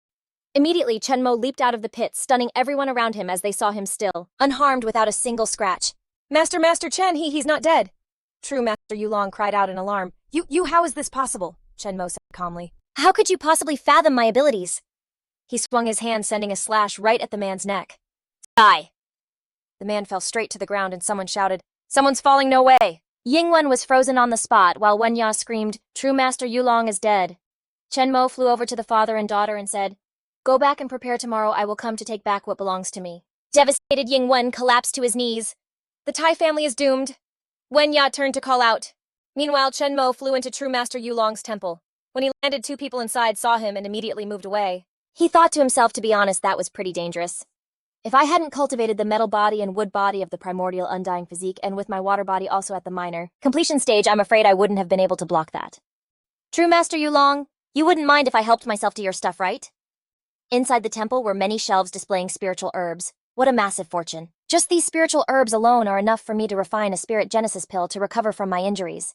Immediately, Chenmo leaped out of the pit, stunning everyone around him as they saw him still, unharmed without a single scratch. Master Chen, he's not dead." True Master Yulong cried out in alarm. How is this possible?" Chenmo said calmly. "How could you possibly fathom my abilities?" He swung his hand, sending a slash right at the man's neck. "Die!" The man fell straight to the ground and someone shouted, "Someone's falling, no way!" Yingwen was frozen on the spot while Wenya screamed, "True Master Yulong is dead." Chenmo flew over to the father and daughter and said, "Go back and prepare tomorrow. I will come to take back what belongs to me." Devastated Yingwen collapsed to his knees. The Tai family is doomed. Wenya turned to call out. Meanwhile, Chenmo flew into True Master Yulong's temple. When he landed, 2 people inside saw him and immediately moved away. He thought to himself, to be honest, that was pretty dangerous. If I hadn't cultivated the metal body and wood body of the primordial undying physique, and with my water body also at the minor completion stage, I'm afraid I wouldn't have been able to block that. True Master Yulong, you wouldn't mind if I helped myself to your stuff, right? Inside the temple were many shelves displaying spiritual herbs. What a massive fortune. Just these spiritual herbs alone are enough for me to refine a spirit genesis pill to recover from my injuries.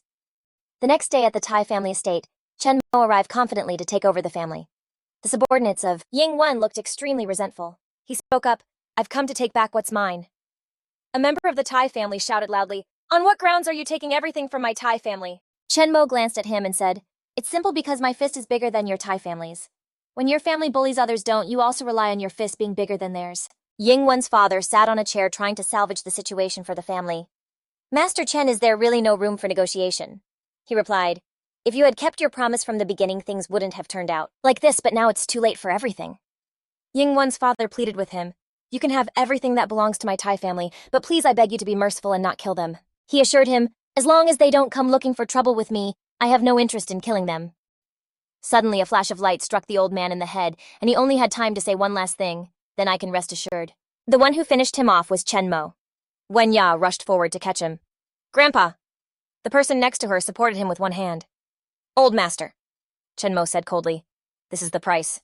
The next day at the Tai family estate, Chenmo arrived confidently to take over the family. The subordinates of Yingwen looked extremely resentful. He spoke up, "I've come to take back what's mine." A member of the Tai family shouted loudly, "On what grounds are you taking everything from my Tai family?" Chenmo glanced at him and said, "It's simple because my fist is bigger than your Tai family's. When your family bullies others, don't you also rely on your fist being bigger than theirs?" Yingwen's father sat on a chair trying to salvage the situation for the family. "Master Chen, is there really no room for negotiation?" He replied, "If you had kept your promise from the beginning, things wouldn't have turned out like this, but now it's too late for everything." Yingwen's father pleaded with him, "You can have everything that belongs to my Tai family, but please I beg you to be merciful and not kill them." He assured him, "As long as they don't come looking for trouble with me, I have no interest in killing them." Suddenly a flash of light struck the old man in the head, and he only had time to say one last thing, "Then I can rest assured." The one who finished him off was Chenmo. Wenya rushed forward to catch him. "Grandpa!" The person next to her supported him with one hand. "Old master," Chenmo said coldly, "this is the price."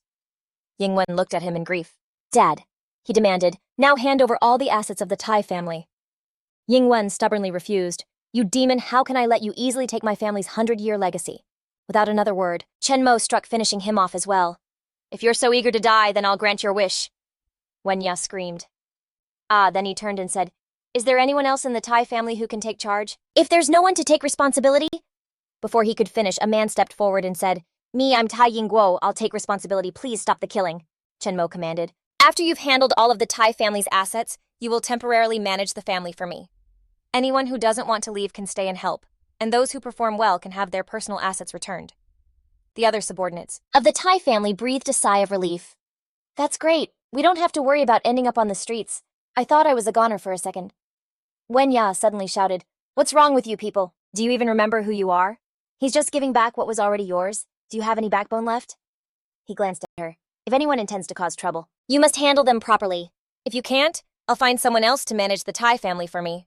Yingwen looked at him in grief. "Dad," he demanded, "now hand over all the assets of the Tai family." Yingwen stubbornly refused. "You demon, how can I let you easily take my family's 100-year legacy?" Without another word, Chenmo struck, finishing him off as well. "If you're so eager to die, then I'll grant your wish." Wenya screamed. Then he turned and said, "Is there anyone else in the Tai family who can take charge? If there's no one to take responsibility?" Before he could finish, a man stepped forward and said, "Me, I'm Tai Yingguo. I'll take responsibility. Please stop the killing," Chenmo commanded. "After you've handled all of the Tai family's assets, you will temporarily manage the family for me. Anyone who doesn't want to leave can stay and help, and those who perform well can have their personal assets returned." The other subordinates of the Tai family breathed a sigh of relief. "That's great. We don't have to worry about ending up on the streets. I thought I was a goner for a second." Wenya suddenly shouted, "What's wrong with you people? Do you even remember who you are? He's just giving back what was already yours. Do you have any backbone left?" He glanced at her. "If anyone intends to cause trouble, you must handle them properly. If you can't, I'll find someone else to manage the Tai family for me."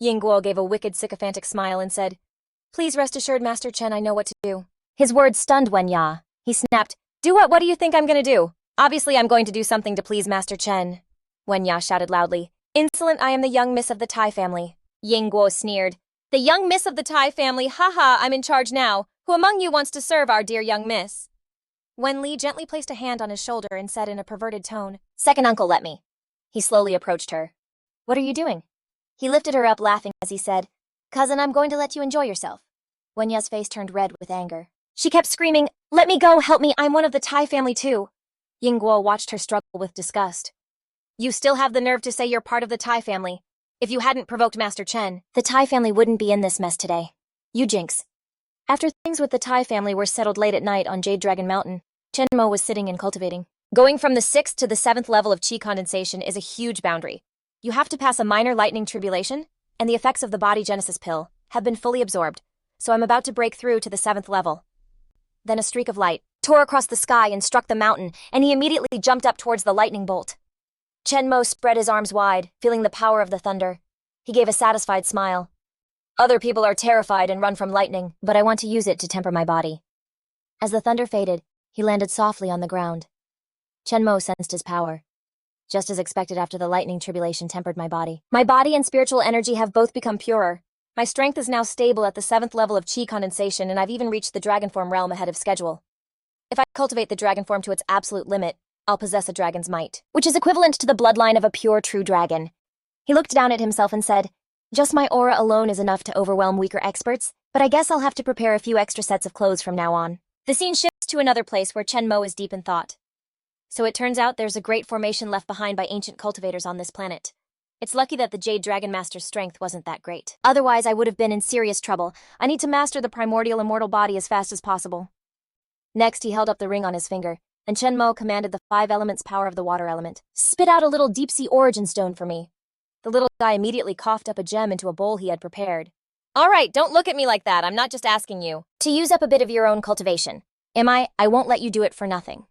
Yingguo gave a wicked, sycophantic smile and said, "Please rest assured, Master Chen, I know what to do." His words stunned Wenya. He snapped, "Do what? What do you think I'm gonna do? Obviously I'm going to do something to please Master Chen." Wenya shouted loudly, "Insolent, I am the young miss of the Tai family." Yingguo sneered, "The young miss of the Tai family? Haha, I'm in charge now. Who among you wants to serve our dear young miss?" Wen Li gently placed a hand on his shoulder and said in a perverted tone, "Second uncle, let me." He slowly approached her. "What are you doing?" He lifted her up, laughing as he said, "Cousin, I'm going to let you enjoy yourself." Wenya's face turned red with anger. She kept screaming, "Let me go, help me, I'm one of the Tai family too." Yingguo watched her struggle with disgust. "You still have the nerve to say you're part of the Tai family. If you hadn't provoked Master Chen, the Tai family wouldn't be in this mess today. You jinx." After things with the Tai family were settled late at night on Jade Dragon Mountain, Chenmo was sitting and cultivating. Going from the 6th to the 7th level of Qi Condensation is a huge boundary. You have to pass a minor lightning tribulation, and the effects of the body genesis pill have been fully absorbed, so I'm about to break through to the 7th level. Then a streak of light tore across the sky and struck the mountain, and he immediately jumped up towards the lightning bolt. Chenmo spread his arms wide, feeling the power of the thunder. He gave a satisfied smile. "Other people are terrified and run from lightning, but I want to use it to temper my body." As the thunder faded, He landed softly on the ground. Chenmo sensed his power. Just as expected after the lightning tribulation tempered my body. My body and spiritual energy have both become purer. My strength is now stable at the 7th level of Qi Condensation, and I've even reached the dragon form realm ahead of schedule. If I cultivate the dragon form to its absolute limit, I'll possess a dragon's might, which is equivalent to the bloodline of a pure true dragon. He looked down at himself and said, "Just my aura alone is enough to overwhelm weaker experts, but I guess I'll have to prepare a few extra sets of clothes from now on." The scene shifts to another place where Chenmo is deep in thought. So it turns out there's a great formation left behind by ancient cultivators on this planet. It's lucky that the Jade Dragon Master's strength wasn't that great. Otherwise, I would have been in serious trouble. I need to master the primordial immortal body as fast as possible. Next, he held up the ring on his finger, and Chenmo commanded the 5 elements power of the water element. "Spit out a little deep-sea origin stone for me." The little guy immediately coughed up a gem into a bowl he had prepared. "All right, don't look at me like that. I'm not just asking you to use up a bit of your own cultivation. Am I? I won't let you do it for nothing."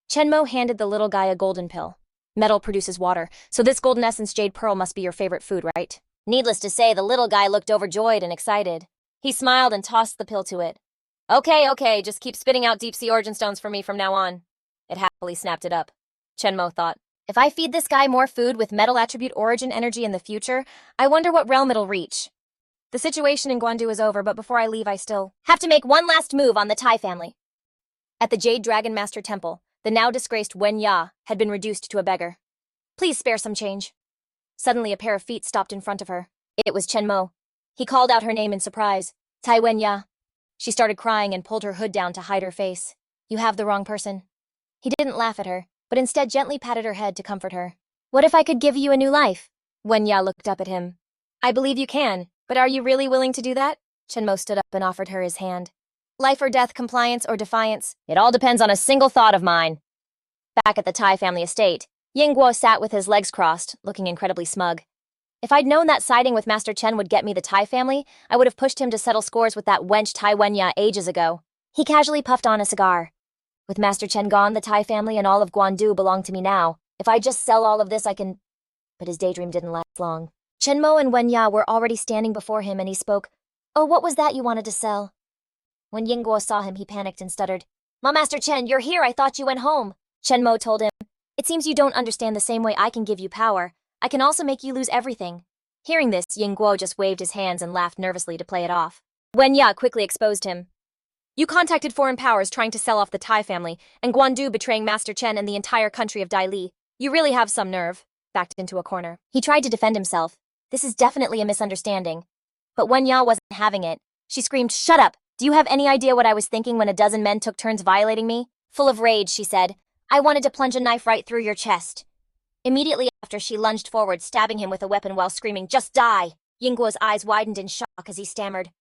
Chenmo handed the little guy a golden pill. Metal produces water, so this golden essence jade pearl must be your favorite food, right? Needless to say, the little guy looked overjoyed and excited. He smiled and tossed the pill to it. Okay, just keep spitting out deep-sea origin stones for me from now on." It happily snapped it up. Chenmo thought, if I feed this guy more food with metal attribute origin energy in the future, I wonder what realm it'll reach. The situation in Guandu is over, but before I leave, I still have to make one last move on the Tai family. At the Jade Dragon Master Temple, the now disgraced Wen Ya had been reduced to a beggar. "Please spare some change." Suddenly, a pair of feet stopped in front of her. It was Chenmo. He called out her name in surprise. "Tai Wen Ya." She started crying and pulled her hood down to hide her face. "You have the wrong person." He didn't laugh at her, but instead gently patted her head to comfort her. "What if I could give you a new life?" Wen Ya looked up at him. "I believe you can, but are you really willing to do that?" Chenmo stood up and offered her his hand. "Life or death, compliance or defiance? It all depends on a single thought of mine." Back at the Tai family estate, Yingguo sat with his legs crossed, looking incredibly smug. If I'd known that siding with Master Chen would get me the Tai family, I would have pushed him to settle scores with that wench Tai Wenya ages ago. He casually puffed on a cigar. With Master Chen gone, the Tai family and all of Guandu belong to me now. If I just sell all of this, I can... But his daydream didn't last long. Chenmo and Wenya were already standing before him, and he spoke. "Oh, what was that you wanted to sell?" When Yingguo saw him, he panicked and stuttered. "Ma, Master Chen, you're here. I thought you went home." Chenmo told him, "It seems you don't understand the same way I can give you power. I can also make you lose everything." Hearing this, Yingguo just waved his hands and laughed nervously to play it off. Wen Ya quickly exposed him. "You contacted foreign powers trying to sell off the Tai family, and Guandu betraying Master Chen and the entire country of Dai Li. You really have some nerve." Backed into a corner. He tried to defend himself. "This is definitely a misunderstanding." But Wen Ya wasn't having it. She screamed, "Shut up! Do you have any idea what I was thinking when a dozen men took turns violating me?" Full of rage, she said, "I wanted to plunge a knife right through your chest." Immediately after, she lunged forward, stabbing him with a weapon while screaming, "Just die!" Yingguo's eyes widened in shock as he stammered,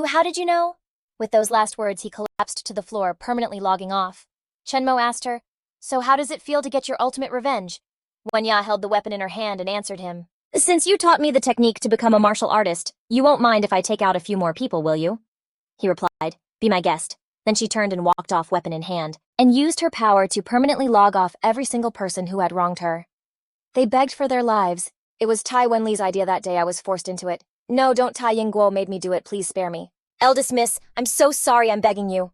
How did you know?" With those last words, he collapsed to the floor, permanently logging off. Chenmo asked her, "So how does it feel to get your ultimate revenge?" Wenya held the weapon in her hand and answered him, "Since you taught me the technique to become a martial artist, you won't mind if I take out a few more people, will you?" He replied, "Be my guest." Then she turned and walked off, weapon in hand, and used her power to permanently log off every single person who had wronged her. They begged for their lives. It was Tai Wenli's idea that day. I was forced into it. "No, don't. Tai Yingguo made me do it. Please spare me." "Eldest miss, I'm so sorry. I'm begging you."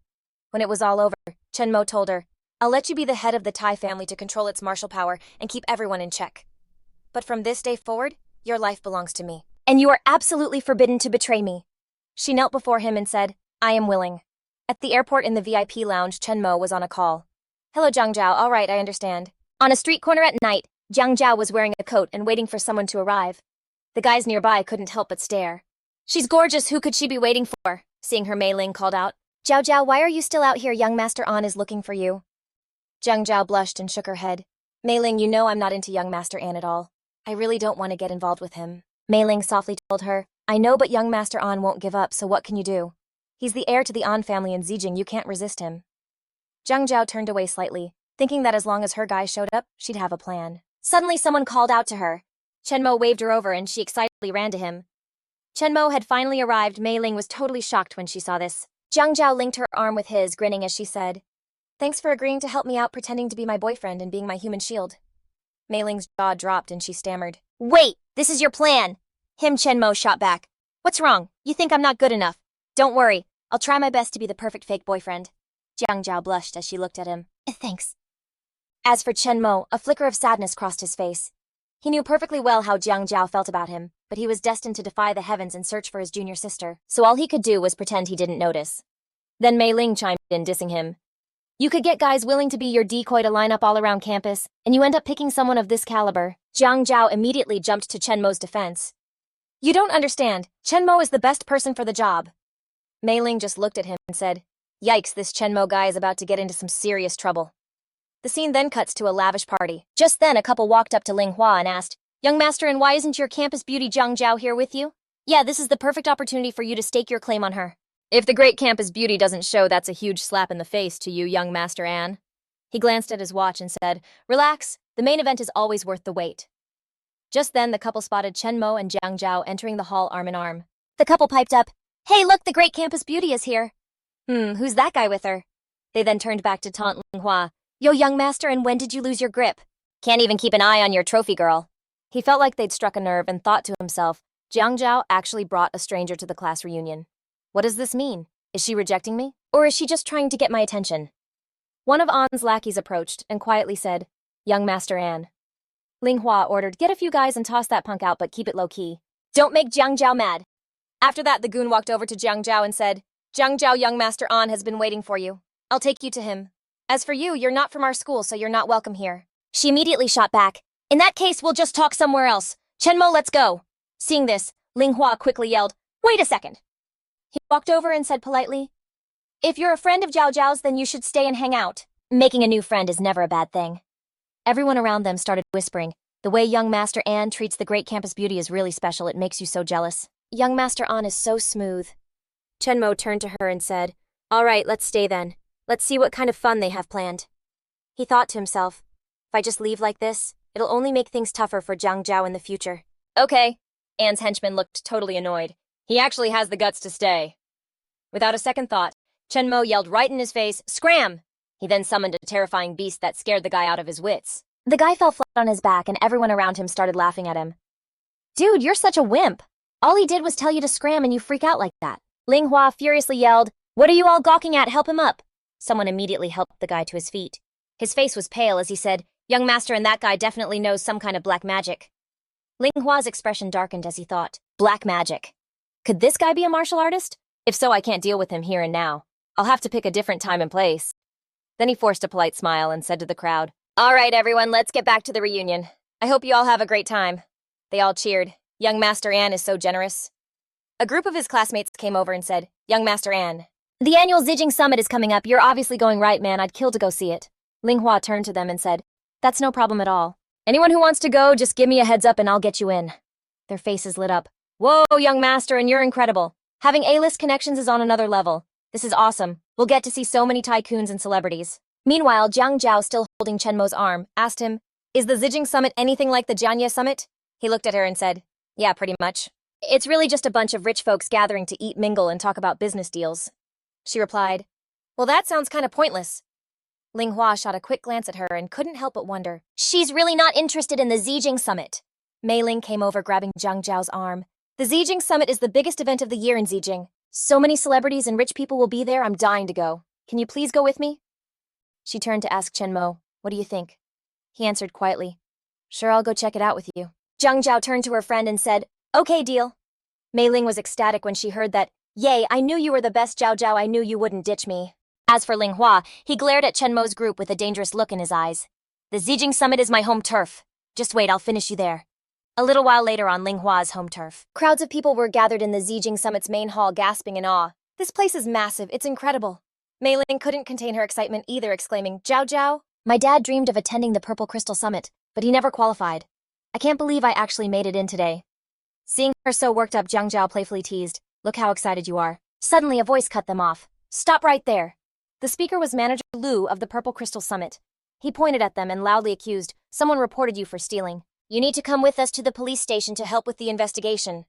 When it was all over, Chenmo told her, "I'll let you be the head of the Tai family to control its martial power and keep everyone in check. But from this day forward, your life belongs to me. And you are absolutely forbidden to betray me." She knelt before him and said, "I am willing." At the airport in the VIP lounge, Chenmo was on a call. "Hello, Jiang Zhao. All right, I understand." On a street corner at night, Jiang Zhao was wearing a coat and waiting for someone to arrive. The guys nearby couldn't help but stare. "She's gorgeous. Who could she be waiting for?" Seeing her, Mei Ling called out. "Zhao Zhao, why are you still out here? Young Master An is looking for you." Jiang Zhao blushed and shook her head. "Mei Ling, you know I'm not into young Master An at all. I really don't want to get involved with him." Mei Ling softly told her, "I know, but young Master An won't give up, so what can you do? He's the heir to the An family in Zijing. You can't resist him." Jiang Zhao turned away slightly, thinking that as long as her guy showed up, she'd have a plan. Suddenly, someone called out to her. Chenmo waved her over and she excitedly ran to him. Chenmo had finally arrived. Mei Ling was totally shocked when she saw this. Jiang Zhao linked her arm with his, grinning as she said, "Thanks for agreeing to help me out, pretending to be my boyfriend and being my human shield." Mei Ling's jaw dropped and she stammered, "Wait, this is your plan!" Chenmo shot back. "What's wrong? You think I'm not good enough? Don't worry, I'll try my best to be the perfect fake boyfriend." Jiang Zhao blushed as she looked at him. Thanks. As for Chen Mo, a flicker of sadness crossed his face. He knew perfectly well how Jiang Zhao felt about him, but he was destined to defy the heavens and search for his junior sister, so all he could do was pretend he didn't notice. Then Mei Ling chimed in, dissing him. You could get guys willing to be your decoy to line up all around campus, and you end up picking someone of this caliber. Jiang Zhao immediately jumped to Chen Mo's defense. You don't understand. Chen Mo is the best person for the job. Mei Ling just looked at him and said, Yikes, this Chen Mo guy is about to get into some serious trouble. The scene then cuts to a lavish party. Just then, a couple walked up to Ling Hua and asked, Young master, and why isn't your campus beauty Jiang Zhao here with you? Yeah, this is the perfect opportunity for you to stake your claim on her. If the great campus beauty doesn't show, that's a huge slap in the face to you, young Master An. He glanced at his watch and said, Relax, the main event is always worth the wait. Just then, the couple spotted Chen Mo and Jiang Zhao entering the hall arm in arm. The couple piped up, Hey, look, the great campus beauty is here. Who's that guy with her? They then turned back to taunt Ling Hua. Yo, young master, and when did you lose your grip? Can't even keep an eye on your trophy girl. He felt like they'd struck a nerve and thought to himself, Jiang Zhao actually brought a stranger to the class reunion. What does this mean? Is she rejecting me? Or is she just trying to get my attention? One of An's lackeys approached and quietly said, Young Master An. Ling Hua ordered, Get a few guys and toss that punk out, but keep it low-key. Don't make Jiang Zhao mad. After that, the goon walked over to Jiang Zhao and said, Jiang Zhao, young Master An has been waiting for you. I'll take you to him. As for you, you're not from our school, so you're not welcome here. She immediately shot back. In that case, we'll just talk somewhere else. Chen Mo, let's go. Seeing this, Ling Hua quickly yelled, Wait a second. He walked over and said politely, If you're a friend of Zhao Zhao's, then you should stay and hang out. Making a new friend is never a bad thing. Everyone around them started whispering, The way young Master An treats the great campus beauty is really special. It makes you so jealous. Young Master An is so smooth. Chen Mo turned to her and said, All right, let's stay then. Let's see what kind of fun they have planned. He thought to himself, If I just leave like this, it'll only make things tougher for Jiang Zhao in the future. Okay. An's henchman looked totally annoyed. He actually has the guts to stay. Without a second thought, Chen Mo yelled right in his face, Scram! He then summoned a terrifying beast that scared the guy out of his wits. The guy fell flat on his back and everyone around him started laughing at him. Dude, you're such a wimp. All he did was tell you to scram and you freak out like that. Ling Hua furiously yelled, What are you all gawking at? Help him up. Someone immediately helped the guy to his feet. His face was pale as he said, Young Master, and that guy definitely knows some kind of black magic. Ling Hua's expression darkened as he thought, Black magic. Could this guy be a martial artist? If so, I can't deal with him here and now. I'll have to pick a different time and place. Then he forced a polite smile and said to the crowd, All right, everyone, let's get back to the reunion. I hope you all have a great time. They all cheered. Young Master An is so generous. A group of his classmates came over and said, Young Master An, the annual Zijing Summit is coming up. You're obviously going right, man. I'd kill to go see it. Ling Hua turned to them and said, That's no problem at all. Anyone who wants to go, just give me a heads up and I'll get you in. Their faces lit up. Whoa, young master, and you're incredible. Having A-list connections is on another level. This is awesome. We'll get to see so many tycoons and celebrities. Meanwhile, Jiang Zhao, still holding Chen Mo's arm, asked him, Is the Zijing Summit anything like the Jianye Summit? He looked at her and said, Yeah, pretty much. It's really just a bunch of rich folks gathering to eat, mingle, and talk about business deals. She replied, Well, that sounds kind of pointless. Ling Hua shot a quick glance at her and couldn't help but wonder, She's really not interested in the Zijing Summit. Mei Ling came over grabbing Jiang Zhao's arm. The Zijing Summit is the biggest event of the year in Zijing. So many celebrities and rich people will be there, I'm dying to go. Can you please go with me? She turned to ask Chen Mo, What do you think? He answered quietly, Sure, I'll go check it out with you. Jiang Zhao turned to her friend and said, Okay, deal. Mei Ling was ecstatic when she heard that, Yay, I knew you were the best, Zhao Zhao, I knew you wouldn't ditch me. As for Ling Hua, he glared at Chen Mo's group with a dangerous look in his eyes. The Zijing Summit is my home turf. Just wait, I'll finish you there. A little while later on Ling Hua's home turf, crowds of people were gathered in the Zijing Summit's main hall gasping in awe. This place is massive, it's incredible. Mei Ling couldn't contain her excitement either, exclaiming, Zhao Zhao, my dad dreamed of attending the Purple Crystal Summit, but he never qualified. I can't believe I actually made it in today. Seeing her so worked up, Jiang Zhao playfully teased, Look how excited you are. Suddenly a voice cut them off. Stop right there. The speaker was Manager Lu of the Purple Crystal Summit. He pointed at them and loudly accused, Someone reported you for stealing. You need to come with us to the police station to help with the investigation.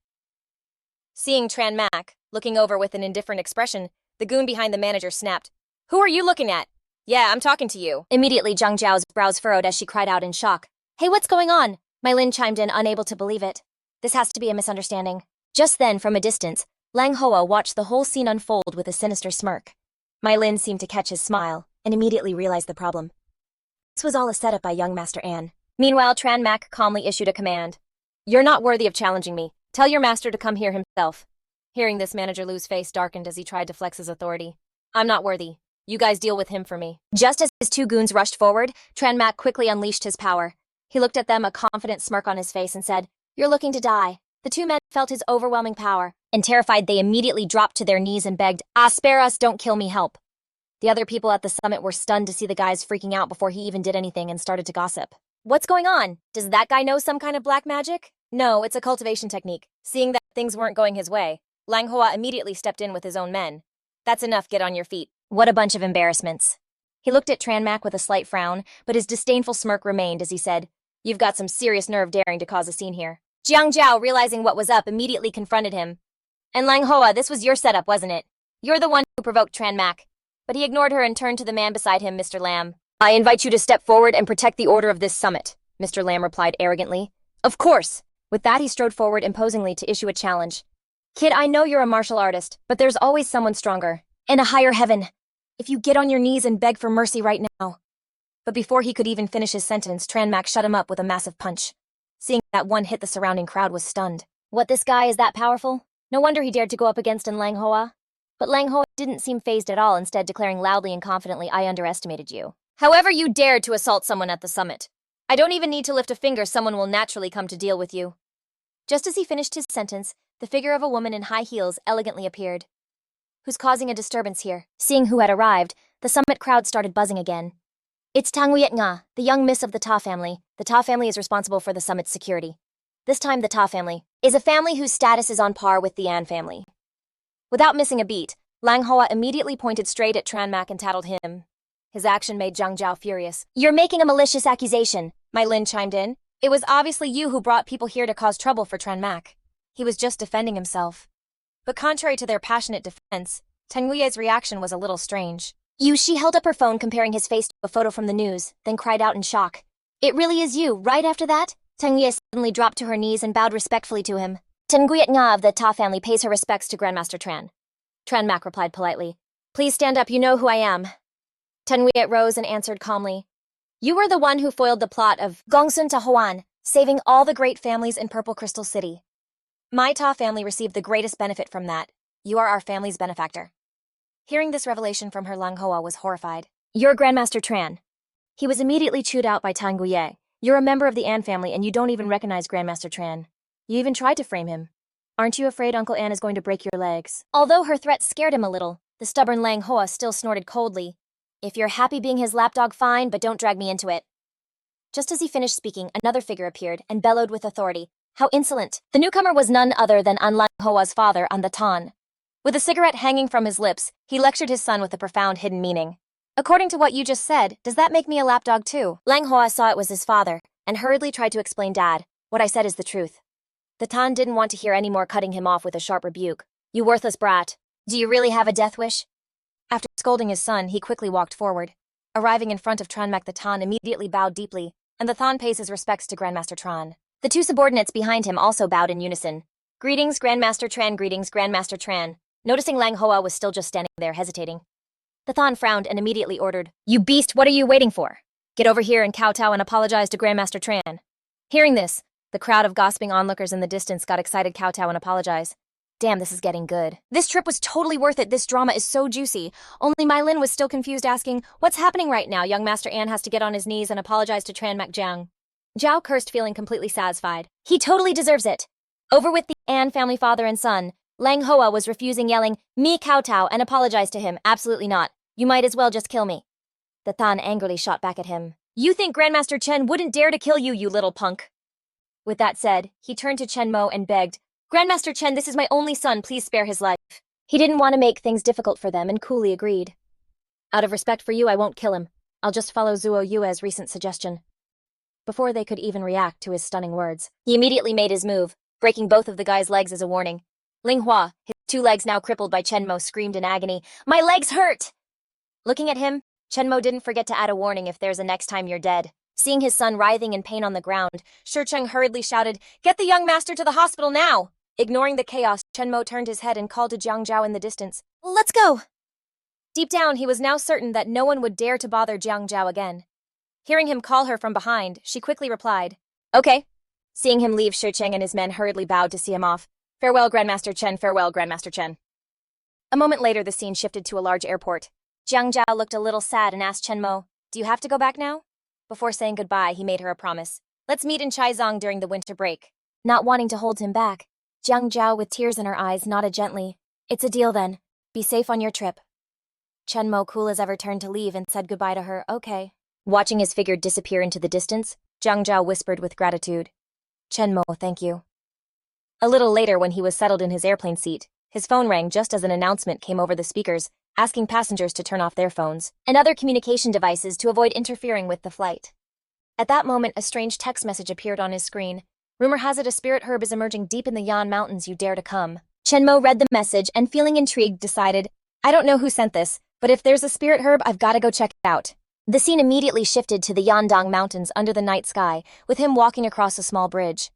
Seeing Tran Mak, looking over with an indifferent expression, the goon behind the manager snapped, Who are you looking at? Yeah, I'm talking to you. Immediately Jiang Zhao's brows furrowed as she cried out in shock. Hey, what's going on? Mei Lin chimed in, unable to believe it. This has to be a misunderstanding. Just then, from a distance, Lang Hoa watched the whole scene unfold with a sinister smirk. My Lin seemed to catch his smile and immediately realized the problem. This was all a setup by young Master An. Meanwhile, Tran Mak calmly issued a command. You're not worthy of challenging me. Tell your master to come here himself. Hearing this, Manager Lu's face darkened as he tried to flex his authority. I'm not worthy. You guys deal with him for me. Just as his two goons rushed forward, Tran Mak quickly unleashed his power. He looked at them, a confident smirk on his face, and said, You're looking to die. The two men felt his overwhelming power, and terrified they immediately dropped to their knees and begged, spare us, don't kill me, help. The other people at the summit were stunned to see the guys freaking out before he even did anything and started to gossip. What's going on? Does that guy know some kind of black magic? No, it's a cultivation technique. Seeing that things weren't going his way, Lang Hoa immediately stepped in with his own men. That's enough, get on your feet. What a bunch of embarrassments. He looked at Tran Mak with a slight frown, but his disdainful smirk remained as he said, You've got some serious nerve daring to cause a scene here. Jiang Zhao, realizing what was up, immediately confronted him. And Lang Hoa, this was your setup, wasn't it? You're the one who provoked Tran Mak. But he ignored her and turned to the man beside him, Mr. Lam. I invite you to step forward and protect the order of this summit, Mr. Lam replied arrogantly. Of course. With that, he strode forward imposingly to issue a challenge. Kid, I know you're a martial artist, but there's always someone stronger. In a higher heaven. If you get on your knees and beg for mercy right now. But before he could even finish his sentence, Tran Mak shut him up with a massive punch. Seeing that one hit, the surrounding crowd was stunned. What, this guy is that powerful? No wonder he dared to go up against Lang Hoa. But Lang Hoa didn't seem fazed at all, instead declaring loudly and confidently, I underestimated you. However, you dared to assault someone at the summit. I don't even need to lift a finger, someone will naturally come to deal with you. Just as he finished his sentence, the figure of a woman in high heels elegantly appeared. Who's causing a disturbance here? Seeing who had arrived, the summit crowd started buzzing again. It's Tang Wiet Nga, the young miss of the Ta family. The Ta family is responsible for the summit's security. This time, the Ta family is a family whose status is on par with the An family. Without missing a beat, Lang Hoa immediately pointed straight at Tran Mak and tattled him. His action made Jiang Zhao furious. You're making a malicious accusation, My Lin chimed in. It was obviously you who brought people here to cause trouble for Tran Mak. He was just defending himself. But contrary to their passionate defense, Tang Wie's reaction was a little strange. She held up her phone comparing his face to a photo from the news, then cried out in shock. It really is you, right after that? Tang Wie suddenly dropped to her knees and bowed respectfully to him. Tang Wiet Nga of the Ta family pays her respects to Grandmaster Tran. Tran Mak replied politely. Please stand up, you know who I am. Tang Wiet rose and answered calmly. You were the one who foiled the plot of Gongsun to Huan, saving all the great families in Purple Crystal City. My Ta family received the greatest benefit from that. You are our family's benefactor. Hearing this revelation from her, Lang Hoa was horrified. You're Grandmaster Tran. He was immediately chewed out by Tang Guye. You're a member of the An family and you don't even recognize Grandmaster Tran. You even tried to frame him. Aren't you afraid Uncle An is going to break your legs? Although her threat scared him a little, the stubborn Lang Hoa still snorted coldly. If you're happy being his lapdog, fine, but don't drag me into it. Just as he finished speaking, another figure appeared and bellowed with authority. How insolent! The newcomer was none other than Lang Hoa's father, An the Tan. With a cigarette hanging from his lips, he lectured his son with a profound hidden meaning. According to what you just said, does that make me a lapdog too? Lang Hoa saw it was his father, and hurriedly tried to explain, Dad, what I said is the truth. The Tan didn't want to hear any more, cutting him off with a sharp rebuke. You worthless brat. Do you really have a death wish? After scolding his son, he quickly walked forward. Arriving in front of Tran Mak, the Tan immediately bowed deeply, and the Tan pays his respects to Grandmaster Tran. The two subordinates behind him also bowed in unison. Greetings, Grandmaster Tran, greetings, Grandmaster Tran. Noticing Lang Hoa was still just standing there hesitating, the Tan frowned and immediately ordered, You beast, what are you waiting for? Get over here and kowtow and apologize to Grandmaster Tran. Hearing this, the crowd of gossiping onlookers in the distance got excited, kowtow and apologize. Damn, this is getting good. This trip was totally worth it. This drama is so juicy. Only My Lin was still confused, asking, What's happening right now? Young Master An has to get on his knees and apologize to Tran Mak Jiang. Zhao cursed, feeling completely satisfied. He totally deserves it. Over with the An family father and son. Lang Hoa was refusing, yelling, Me kowtow and apologize to him. Absolutely not. You might as well just kill me. The Tan angrily shot back at him. You think Grandmaster Chen wouldn't dare to kill you, you little punk? With that said, he turned to Chen Mo and begged, Grandmaster Chen, this is my only son, please spare his life. He didn't want to make things difficult for them and coolly agreed. Out of respect for you, I won't kill him. I'll just follow Zuo Yue's recent suggestion. Before they could even react to his stunning words, he immediately made his move, breaking both of the guy's legs as a warning. Ling Hua, his two legs now crippled by Chen Mo, screamed in agony, My legs hurt! Looking at him, Chen Mo didn't forget to add a warning, if there's a next time you're dead. Seeing his son writhing in pain on the ground, Shecheng hurriedly shouted, Get the young master to the hospital now! Ignoring the chaos, Chen Mo turned his head and called to Jiang Zhao in the distance. Let's go! Deep down, he was now certain that no one would dare to bother Jiang Zhao again. Hearing him call her from behind, she quickly replied, "Okay." Seeing him leave, Shi Cheng and his men hurriedly bowed to see him off. "Farewell, Grandmaster Chen, farewell, Grandmaster Chen." A moment later, the scene shifted to a large airport. Jiang Zhao looked a little sad and asked Chen Mo, "Do you have to go back now?" Before saying goodbye, he made her a promise. "Let's meet in Chaizong during the winter break." Not wanting to hold him back, Jiang Zhao, with tears in her eyes, nodded gently. "It's a deal then. Be safe on your trip." Chen Mo, cool as ever, turned to leave and said goodbye to her. "Okay." Watching his figure disappear into the distance, Jiang Zhao whispered with gratitude, "Chen Mo, thank you." A little later, when he was settled in his airplane seat, his phone rang just as an announcement came over the speakers, asking passengers to turn off their phones and other communication devices to avoid interfering with the flight. At that moment, a strange text message appeared on his screen. "Rumor has it a spirit herb is emerging deep in the Yan Mountains. You dare to come." Chen Mo read the message and, feeling intrigued, decided, "I don't know who sent this, but if there's a spirit herb, I've got to go check it out." The scene immediately shifted to the Yandong Mountains under the night sky, with him walking across a small bridge.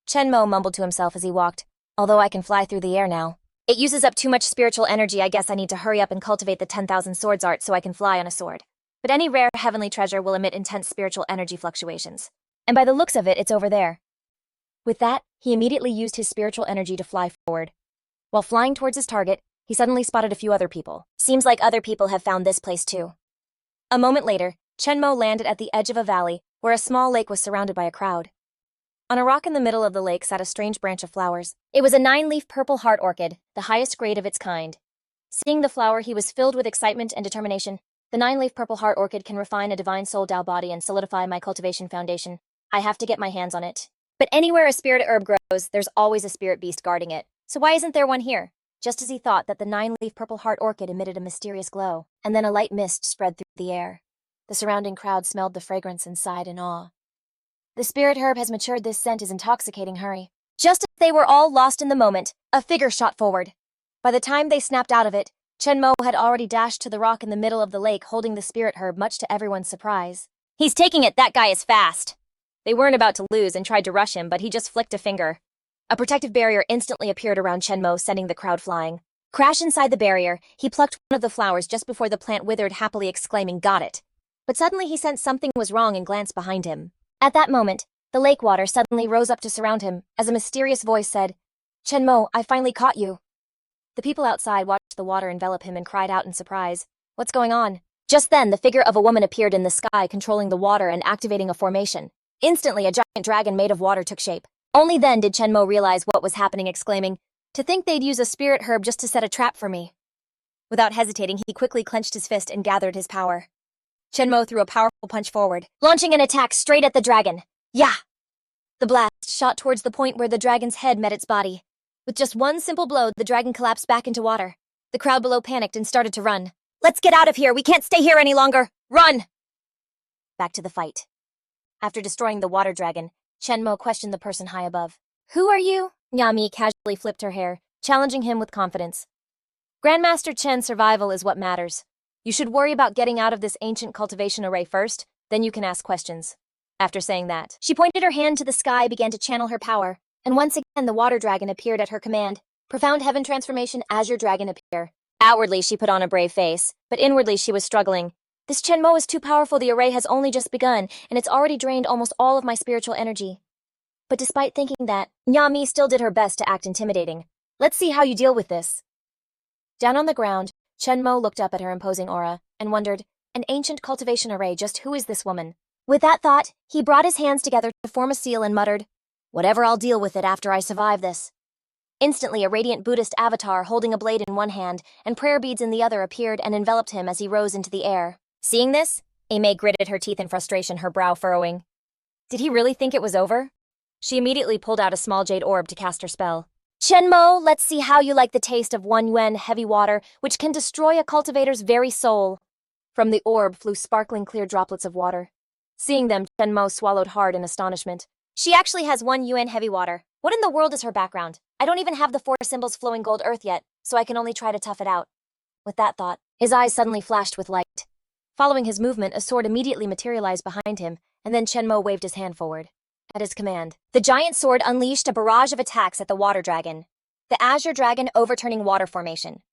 Chen Mo mumbled to himself as he walked, "Although I can fly through the air now. It uses up too much spiritual energy. I guess I need to hurry up and cultivate the 10,000 swords art so I can fly on a sword. But any rare heavenly treasure will emit intense spiritual energy fluctuations. And by the looks of it, it's over there." With that, he immediately used his spiritual energy to fly forward. While flying towards his target, he suddenly spotted a few other people. Seems like other people have found this place too. A moment later, Chen Mo landed at the edge of a valley where a small lake was surrounded by a crowd. On a rock in the middle of the lake sat a strange branch of flowers. It was a 9-leaf purple heart orchid, the highest grade of its kind. Seeing the flower, he was filled with excitement and determination. "The 9-leaf purple heart orchid can refine a divine soul Tao body and solidify my cultivation foundation. I have to get my hands on it. But anywhere a spirit herb grows, there's always a spirit beast guarding it. So why isn't there one here?" Just as he thought that, the 9-leaf purple heart orchid emitted a mysterious glow, and then a light mist spread through the air. The surrounding crowd smelled the fragrance and sighed in awe. "The spirit herb has matured. This scent is intoxicating. Hurry." Just as they were all lost in the moment, a figure shot forward. By the time they snapped out of it, Chen Mo had already dashed to the rock in the middle of the lake holding the spirit herb, much to everyone's surprise. "He's taking it. That guy is fast." They weren't about to lose and tried to rush him, but he just flicked a finger. A protective barrier instantly appeared around Chen Mo, sending the crowd flying. Crash inside the barrier, he plucked one of the flowers just before the plant withered, happily exclaiming, "Got it." But suddenly he sensed something was wrong and glanced behind him. At that moment, the lake water suddenly rose up to surround him, as a mysterious voice said, "Chen Mo, I finally caught you." The people outside watched the water envelop him and cried out in surprise, "What's going on?" Just then, the figure of a woman appeared in the sky, controlling the water and activating a formation. Instantly, a giant dragon made of water took shape. Only then did Chen Mo realize what was happening, exclaiming, "To think they'd use a spirit herb just to set a trap for me." Without hesitating, he quickly clenched his fist and gathered his power. Chen Mo threw a powerful punch forward, launching an attack straight at the dragon. "Yeah!" The blast shot towards the point where the dragon's head met its body. With just one simple blow, the dragon collapsed back into water. The crowd below panicked and started to run. "Let's get out of here! We can't stay here any longer! Run!" Back to the fight. After destroying the water dragon, Chen Mo questioned the person high above. "Who are you?" Yami casually flipped her hair, challenging him with confidence. "Grandmaster Chen's survival is what matters. You should worry about getting out of this ancient cultivation array first, then you can ask questions." After saying that, she pointed her hand to the sky, began to channel her power, and once again the water dragon appeared at her command. Profound heaven transformation, azure dragon appear. Outwardly, she put on a brave face, but inwardly she was struggling. "This Chen Mo is too powerful. The array has only just begun, and it's already drained almost all of my spiritual energy." But despite thinking that, Nyami still did her best to act intimidating. "Let's see how you deal with this." Down on the ground, Chen Mo looked up at her imposing aura and wondered, an ancient cultivation array, just who is this woman? With that thought, he brought his hands together to form a seal and muttered, "Whatever, I'll deal with it after I survive this." Instantly, a radiant Buddhist avatar holding a blade in one hand and prayer beads in the other appeared and enveloped him as he rose into the air. Seeing this, Aimee gritted her teeth in frustration, her brow furrowing. Did he really think it was over? She immediately pulled out a small jade orb to cast her spell. "Chen Mo, let's see how you like the taste of 1 yuan heavy water, which can destroy a cultivator's very soul." From the orb flew sparkling clear droplets of water. Seeing them, Chen Mo swallowed hard in astonishment. "She actually has 1 yuan heavy water. What in the world is her background? I don't even have the 4 symbols flowing gold earth yet, so I can only try to tough it out." With that thought, his eyes suddenly flashed with light. Following his movement, a sword immediately materialized behind him, and then Chen Mo waved his hand forward. At his command, the giant sword unleashed a barrage of attacks at the water dragon. The azure dragon overturning water formation.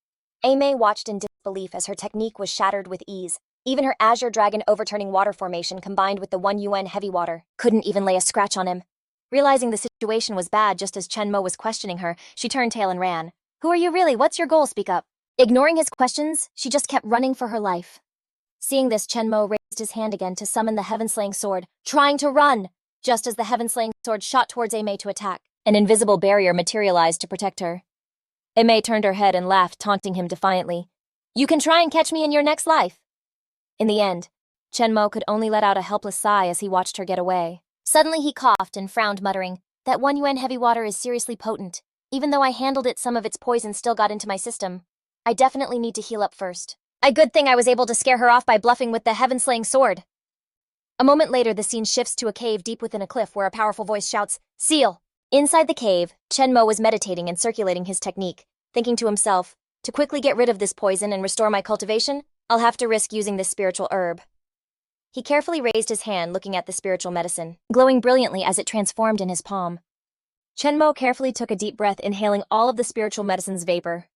Aimee watched in disbelief as her technique was shattered with ease. Even her Azure Dragon overturning water formation combined with the 1 UN heavy water couldn't even lay a scratch on him. Realizing the situation was bad just as Chenmo was questioning her, she turned tail and ran. Who are you really? What's your goal? Speak up. Ignoring his questions, she just kept running for her life. Seeing this, Chenmo raised his hand again to summon the Heaven-Slaying Sword, trying to run. Just as the Heaven-Slaying Sword shot towards Aimee to attack, an invisible barrier materialized to protect her. Aimee turned her head and laughed, taunting him defiantly. You can try and catch me in your next life. In the end, Chenmo could only let out a helpless sigh as he watched her get away. Suddenly he coughed and frowned, muttering, that 1 UN heavy water is seriously potent. Even though I handled it, some of its poison still got into my system. I definitely need to heal up first. A good thing I was able to scare her off by bluffing with the Heaven-Slaying Sword. A moment later, the scene shifts to a cave deep within a cliff where a powerful voice shouts, Seal! Inside the cave, Chenmo was meditating and circulating his technique, thinking to himself, to quickly get rid of this poison and restore my cultivation, I'll have to risk using this spiritual herb. He carefully raised his hand, looking at the spiritual medicine, glowing brilliantly as it transformed in his palm. Chenmo carefully took a deep breath, inhaling all of the spiritual medicine's vapor.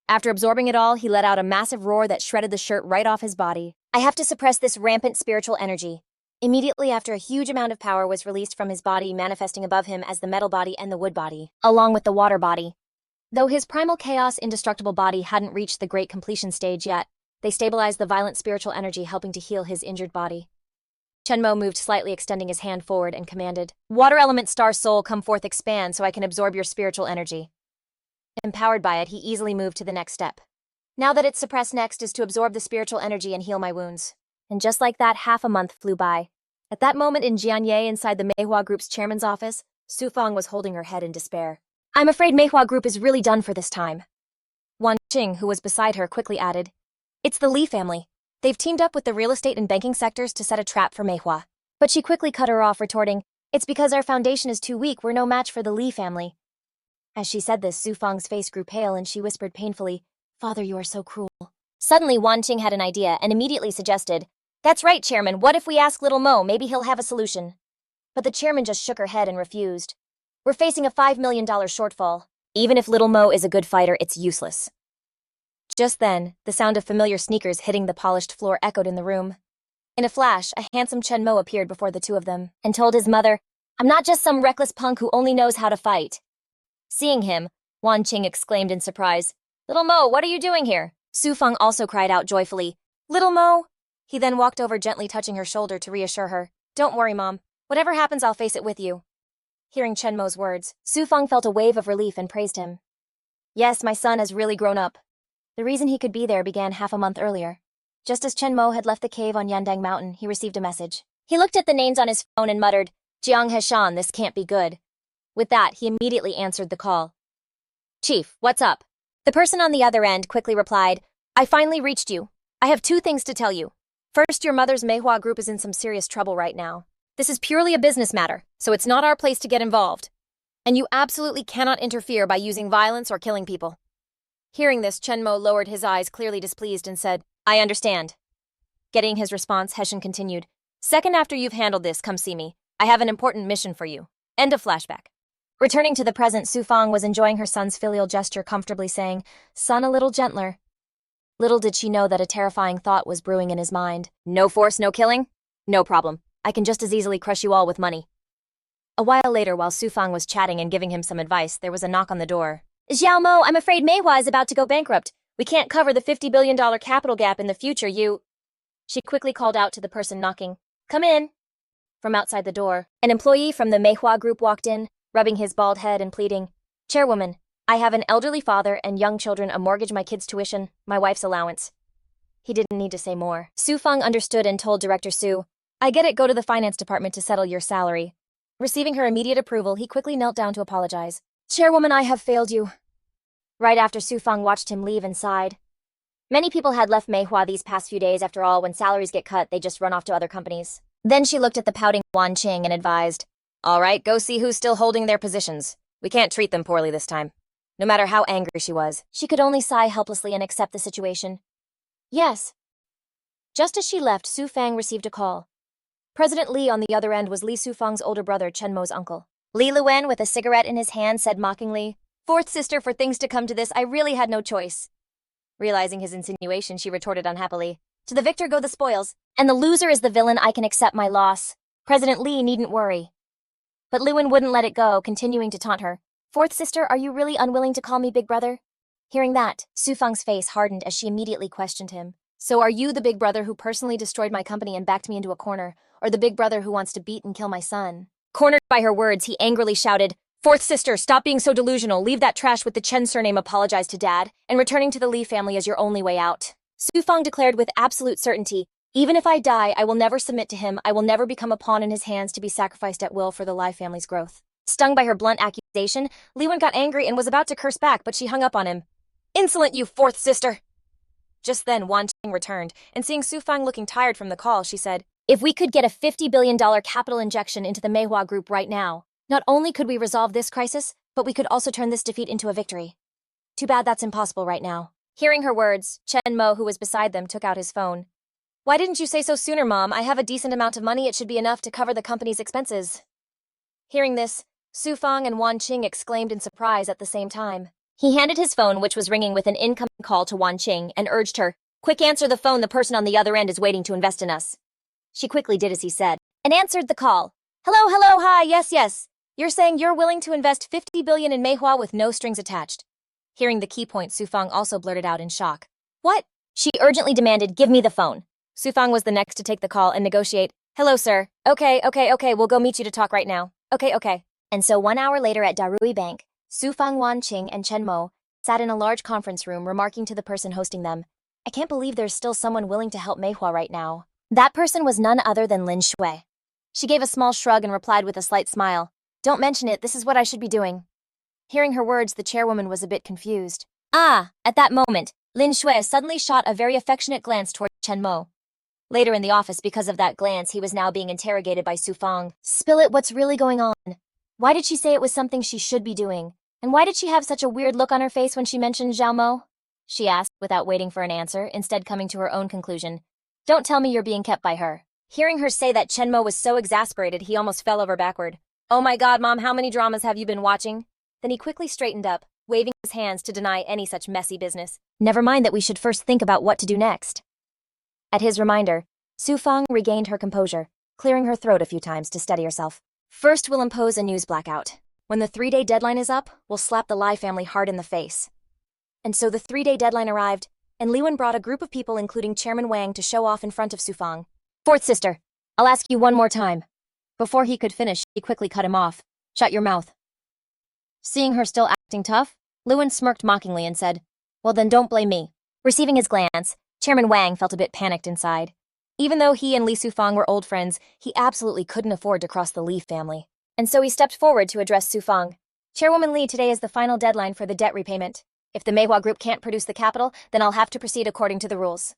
After absorbing it all, he let out a massive roar that shredded the shirt right off his body. I have to suppress this rampant spiritual energy. Immediately after, a huge amount of power was released from his body, manifesting above him as the metal body and the wood body, along with the water body. Though his primal chaos indestructible body hadn't reached the great completion stage yet, they stabilized the violent spiritual energy, helping to heal his injured body. Chenmo moved slightly, extending his hand forward, and commanded, Water element star soul, come forth, expand so I can absorb your spiritual energy. Empowered by it, he easily moved to the next step. Now that it's suppressed, next is to absorb the spiritual energy and heal my wounds. And just like that, half a month flew by. At that moment in Jianye, inside the Manhwa Group's chairman's office, Su Feng was holding her head in despair. I'm afraid Manhwa Group is really done for this time. Wan Qing, who was beside her, quickly added, It's the Li family. They've teamed up with the real estate and banking sectors to set a trap for Manhwa. But she quickly cut her off, retorting, It's because our foundation is too weak, we're no match for the Li family. As she said this, Su Feng's face grew pale and she whispered painfully, Father, you are so cruel. Suddenly, Wan Qing had an idea and immediately suggested, That's right, Chairman, what if we ask Little Mo, maybe he'll have a solution. But the chairman just shook her head and refused. We're facing a $5 million shortfall. Even if Little Mo is a good fighter, it's useless. Just then, the sound of familiar sneakers hitting the polished floor echoed in the room. In a flash, a handsome Chenmo appeared before the two of them and told his mother, I'm not just some reckless punk who only knows how to fight. Seeing him, Wan Qing exclaimed in surprise, Little Mo, what are you doing here? Su Feng also cried out joyfully, Little Mo! He then walked over, gently touching her shoulder to reassure her. Don't worry, Mom. Whatever happens, I'll face it with you. Hearing Chenmo's words, Su Feng felt a wave of relief and praised him. Yes, my son has really grown up. The reason he could be there began half a month earlier. Just as Chenmo had left the cave on Yandang Mountain, he received a message. He looked at the names on his phone and muttered, Jiang Heshan, this can't be good. With that, he immediately answered the call. Chief, what's up? The person on the other end quickly replied, I finally reached you. I have 2 things to tell you. First, your mother's Manhwa Group is in some serious trouble right now. This is purely a business matter, so it's not our place to get involved. And you absolutely cannot interfere by using violence or killing people. Hearing this, Chenmo lowered his eyes, clearly displeased, and said, I understand. Getting his response, Heshen continued, Second, after you've handled this, come see me. I have an important mission for you. End of flashback. Returning to the present, Su Feng was enjoying her son's filial gesture, comfortably saying, Son, a little gentler. Little did she know that a terrifying thought was brewing in his mind. No force, no killing? No problem. I can just as easily crush you all with money. A while later, while Su Feng was chatting and giving him some advice, there was a knock on the door. Xiao Mo, I'm afraid Manhwa is about to go bankrupt. We can't cover the $50 billion capital gap in the future, She quickly called out to the person knocking. Come in. From outside the door, an employee from the Manhwa Group walked in, rubbing his bald head and pleading, Chairwoman, I have an elderly father and young children, a mortgage, my kids' tuition, my wife's allowance. He didn't need to say more. Su Feng understood and told Director Su, I get it, go to the finance department to settle your salary. Receiving her immediate approval, he quickly knelt down to apologize. Chairwoman, I have failed you. Right after, Su Feng watched him leave and sighed. Many people had left Manhwa these past few days. After all, when salaries get cut, they just run off to other companies. Then she looked at the pouting Wan Qing and advised, All right, go see who's still holding their positions. We can't treat them poorly this time. No matter how angry she was, she could only sigh helplessly and accept the situation. Yes. Just as she left, Su Feng received a call. President Li on the other end was Li Su Feng's older brother, Chenmo's uncle. Li Luen, with a cigarette in his hand, said mockingly, Fourth sister, for things to come to this, I really had no choice. Realizing his insinuation, she retorted unhappily. To the victor go the spoils, and the loser is the villain. I can accept my loss. President Lee needn't worry. But Lewin wouldn't let it go, continuing to taunt her. Fourth sister, are you really unwilling to call me big brother? Hearing that, Su Fang's face hardened as she immediately questioned him. So are you the big brother who personally destroyed my company and backed me into a corner, or the big brother who wants to beat and kill my son? Cornered by her words, he angrily shouted, Fourth sister, stop being so delusional. Leave that trash with the Chen surname, apologize to Dad, and returning to the Lee family is your only way out. Su Fang declared with absolute certainty, even if I die, I will never submit to him. I will never become a pawn in his hands to be sacrificed at will for the Lai family's growth. Stung by her blunt accusation, Lewin got angry and was about to curse back, but she hung up on him. Insolent, you fourth sister! Just then, Wan Qing returned, and seeing Su Fang looking tired from the call, she said, if we could get a $50 billion capital injection into the Manhwa group right now, not only could we resolve this crisis, but we could also turn this defeat into a victory. Too bad that's impossible right now. Hearing her words, Chen Mo, who was beside them, took out his phone. Why didn't you say so sooner, Mom? I have a decent amount of money. It should be enough to cover the company's expenses. Hearing this, Su Fang and Wan Qing exclaimed in surprise at the same time. He handed his phone, which was ringing, with an incoming call to Wan Qing, and urged her, quick, answer the phone. The person on the other end is waiting to invest in us. She quickly did as he said, and answered the call. Hello, hi, yes. You're saying you're willing to invest $50 billion in Manhwa with no strings attached. Hearing the key point, Su Fang also blurted out in shock. What? She urgently demanded, give me the phone. Su Fang was the next to take the call and negotiate. Hello, sir. Okay, we'll go meet you to talk right now. Okay. And so 1 hour later at Darui Bank, Su Fang, Wan Qing, and Chen Mo sat in a large conference room, remarking to the person hosting them, I can't believe there's still someone willing to help Manhwa right now. That person was none other than Lin Shui. She gave a small shrug and replied with a slight smile, don't mention it, this is what I should be doing. Hearing her words, the chairwoman was a bit confused. At that moment, Lin Shui suddenly shot a very affectionate glance toward Chen Mo. Later in the office, because of that glance, he was now being interrogated by Su Fang. Spill it, what's really going on? Why did she say it was something she should be doing? And why did she have such a weird look on her face when she mentioned Zhao Mo? She asked, without waiting for an answer, instead coming to her own conclusion. Don't tell me you're being kept by her. Hearing her say that, Chen Mo was so exasperated he almost fell over backward. Oh my god, Mom, how many dramas have you been watching? Then he quickly straightened up, waving his hands to deny any such messy business. Never mind that we should first think about what to do next. At his reminder, Su Fang regained her composure, clearing her throat a few times to steady herself. First, we'll impose a news blackout. When the 3-day deadline is up, we'll slap the Lai family hard in the face. And so the 3-day deadline arrived, and Lewin brought a group of people including Chairman Wang to show off in front of Su Fang. Fourth sister, I'll ask you one more time. Before he could finish, he quickly cut him off. Shut your mouth. Seeing her still acting tough, Lewin smirked mockingly and said, well then don't blame me. Receiving his glance, Chairman Wang felt a bit panicked inside. Even though he and Li Sufang were old friends, he absolutely couldn't afford to cross the Li family. And so he stepped forward to address Su Fang. Chairwoman Li, today is the final deadline for the debt repayment. If the Manhwa Group can't produce the capital, then I'll have to proceed according to the rules.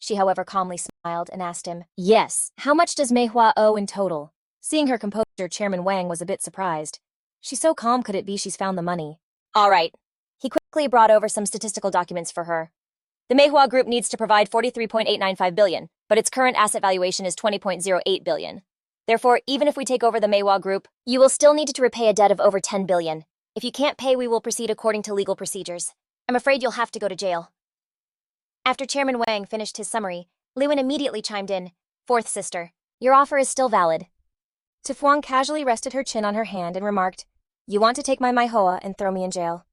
She, however, calmly smiled and asked him, yes, how much does Manhwa owe in total? Seeing her composure, Chairman Wang was a bit surprised. She's so calm, could it be she's found the money? All right. He quickly brought over some statistical documents for her. The Manhwa Group needs to provide 43.895 billion, but its current asset valuation is 20.08 billion. Therefore, even if we take over the Manhwa Group, you will still need to repay a debt of over 10 billion. If you can't pay, we will proceed according to legal procedures. I'm afraid you'll have to go to jail. After Chairman Wang finished his summary, Lewin immediately chimed in, fourth sister, your offer is still valid. Tufuang casually rested her chin on her hand and remarked, you want to take my Maihoa and throw me in jail.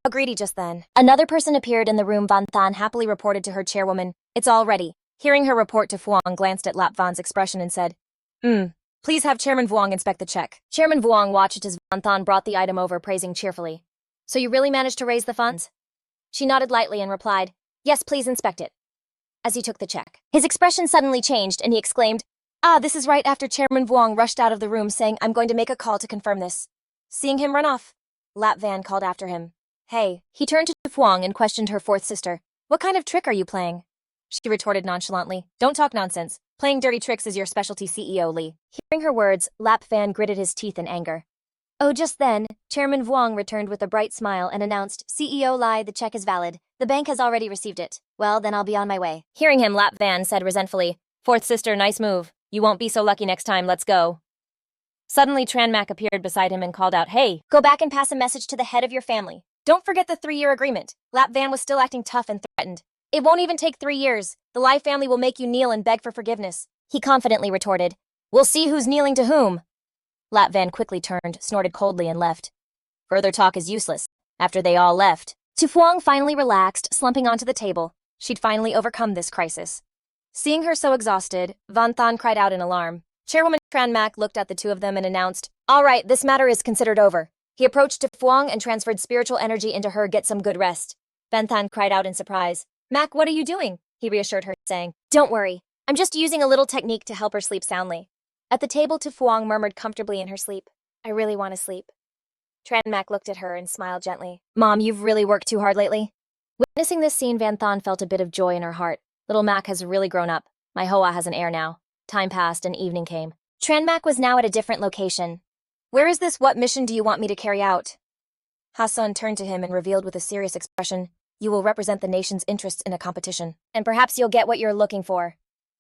How greedy just then. Another person appeared in the room. Van Than happily reported to her chairwoman, it's all ready. Hearing her report, Tufuang glanced at Lap Van's expression and said, please have Chairman Vuong inspect the check. Chairman Vuong watched as Van Than brought the item over, praising cheerfully. So you really managed to raise the funds? She nodded lightly and replied, yes, please inspect it. As he took the check, his expression suddenly changed and he exclaimed, this is right after Chairman Vuong rushed out of the room saying, I'm going to make a call to confirm this. Seeing him run off, Lap Van called after him. Hey, he turned to Vuong and questioned her fourth sister. What kind of trick are you playing? She retorted nonchalantly, don't talk nonsense. Playing dirty tricks is your specialty, CEO Lee. Hearing her words, Lap Van gritted his teeth in anger. Oh, just then, Chairman Vuong returned with a bright smile and announced, CEO Lai, the check is valid. The bank has already received it. Well, then I'll be on my way. Hearing him, Lap Van said resentfully, fourth sister, nice move. You won't be so lucky next time, let's go. Suddenly, Tran Mak appeared beside him and called out, hey, go back and pass a message to the head of your family. Don't forget the 3-year agreement. Lap Van was still acting tough and threatened. It won't even take 3 years. The Lai family will make you kneel and beg for forgiveness. He confidently retorted. We'll see who's kneeling to whom. Lap Van quickly turned, snorted coldly, and left. Further talk is useless. After they all left, Tu Fuang finally relaxed, slumping onto the table. She'd finally overcome this crisis. Seeing her so exhausted, Van Than cried out in alarm. Chairwoman Tran Mak looked at the two of them and announced, All right, this matter is considered over. He approached Tu Fuang and transferred spiritual energy into her. Get some good rest. Van Than cried out in surprise. Mak, what are you doing? He reassured her, saying, Don't worry. I'm just using a little technique to help her sleep soundly. At the table, Tu Fuang murmured comfortably in her sleep. I really want to sleep. Tran Mak looked at her and smiled gently. Mom, you've really worked too hard lately. Witnessing this scene, Van Than felt a bit of joy in her heart. Little Mak has really grown up. My Hoa has an heir now. Time passed and evening came. Tran Mak was now at a different location. Where is this? What mission do you want me to carry out? Hassan turned to him and revealed with a serious expression, You will represent the nation's interests in a competition, and perhaps you'll get what you're looking for.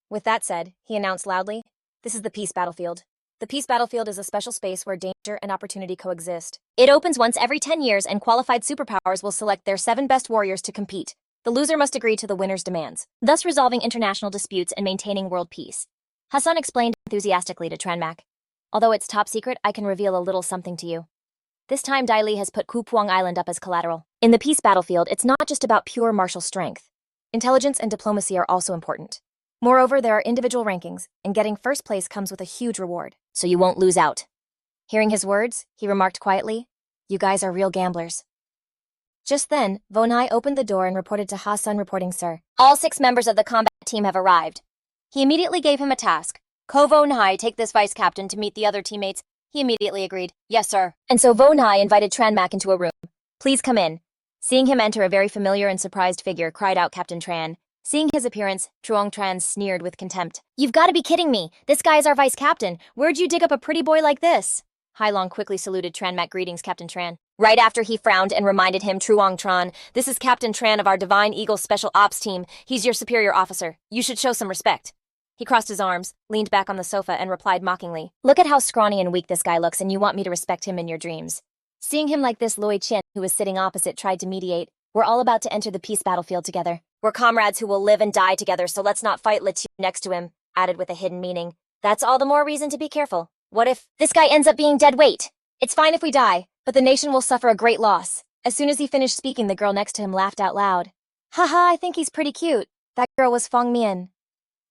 With that said, he announced loudly, This is the Peace Battlefield. The Peace Battlefield is a special space where danger and opportunity coexist. It opens once every 10 years and qualified superpowers will select their 7 best warriors to compete. The loser must agree to the winner's demands, thus resolving international disputes and maintaining world peace. Hassan explained enthusiastically to Tran Mak. Although it's top secret, I can reveal a little something to you. This time Dai Li has put Kupuang Island up as collateral. In the Peace Battlefield, it's not just about pure martial strength. Intelligence and diplomacy are also important. Moreover, there are individual rankings, and getting first place comes with a huge reward, so you won't lose out. Hearing his words, he remarked quietly, You guys are real gamblers. Just then, Vonai opened the door and reported to Hassan, reporting, Sir, all 6 members of the combat team have arrived. He immediately gave him a task. Ko Vonai, take this vice captain to meet the other teammates. He immediately agreed, Yes, sir. And so Vonai invited Tran Mak into a room. Please come in. Seeing him enter, a very familiar and surprised figure cried out Captain Tran. Seeing his appearance, Truong Tran sneered with contempt. You've got to be kidding me. This guy is our vice captain. Where'd you dig up a pretty boy like this? Hai Long quickly saluted Tran Mak. Greetings, Captain Tran. Right after he frowned and reminded him, Truong Tran, this is Captain Tran of our Divine Eagle Special Ops team. He's your superior officer. You should show some respect. He crossed his arms, leaned back on the sofa, and replied mockingly, Look at how scrawny and weak this guy looks, and you want me to respect him in your dreams. Seeing him like this, Loi Chen, who was sitting opposite, tried to mediate. We're all about to enter the peace battlefield together. We're comrades who will live and die together, so let's not fight. Let's next to him, added with a hidden meaning. That's all the more reason to be careful. What if this guy ends up being dead weight? It's fine if we die, but the nation will suffer a great loss. As soon as he finished speaking, the girl next to him laughed out loud. Haha, I think he's pretty cute. That girl was Fong Mian.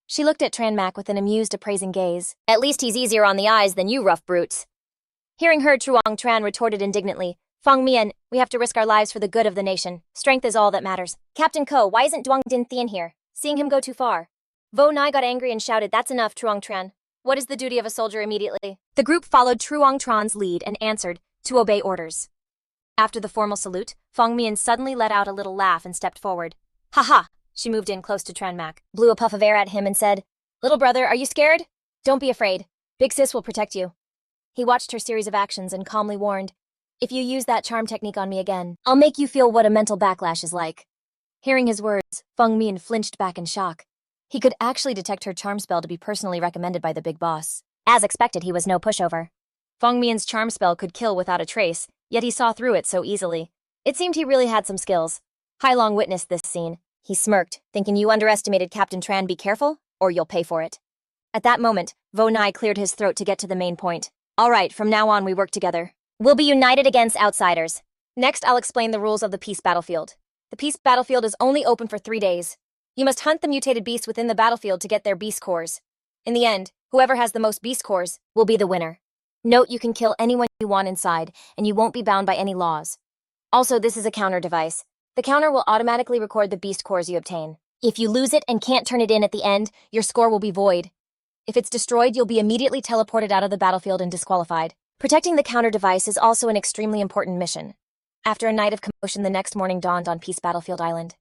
She looked at Tran Mak with an amused, appraising gaze. At least he's easier on the eyes than you rough brutes. Hearing her, Truong Tran retorted indignantly. Fong Mian, we have to risk our lives for the good of the nation. Strength is all that matters. Captain Ko, why isn't Duong Din Thien here? Seeing him go too far. Vo Nai got angry and shouted, That's enough, Truong Tran. What is the duty of a soldier immediately? The group followed Truong Tran's lead and answered, to obey orders. After the formal salute, Fong Mian suddenly let out a little laugh and stepped forward. Ha ha! She moved in close to Tran Mak, blew a puff of air at him and said, Little brother, are you scared? Don't be afraid. Big Sis will protect you. He watched her series of actions and calmly warned, If you use that charm technique on me again, I'll make you feel what a mental backlash is like. Hearing his words, Feng Mian flinched back in shock. He could actually detect her charm spell to be personally recommended by the big boss. As expected, he was no pushover. Feng Mian's charm spell could kill without a trace, yet he saw through it so easily. It seemed he really had some skills. Hai Long witnessed this scene. He smirked, thinking you underestimated Captain Tran. Be careful, or you'll pay for it. At that moment, Vo Nai cleared his throat to get to the main point. All right, from now on we work together. We'll be united against outsiders. Next, I'll explain the rules of the peace battlefield. The peace battlefield is only open for 3 days. You must hunt the mutated beasts within the battlefield to get their beast cores. In the end, whoever has the most beast cores will be the winner. Note, you can kill anyone you want inside, and you won't be bound by any laws. Also, this is a counter device. The counter will automatically record the beast cores you obtain. If you lose it and can't turn it in at the end, your score will be void. If it's destroyed, you'll be immediately teleported out of the battlefield and disqualified. Protecting the counter device is also an extremely important mission. After a night of commotion, the next morning dawned on Peace Battlefield Island.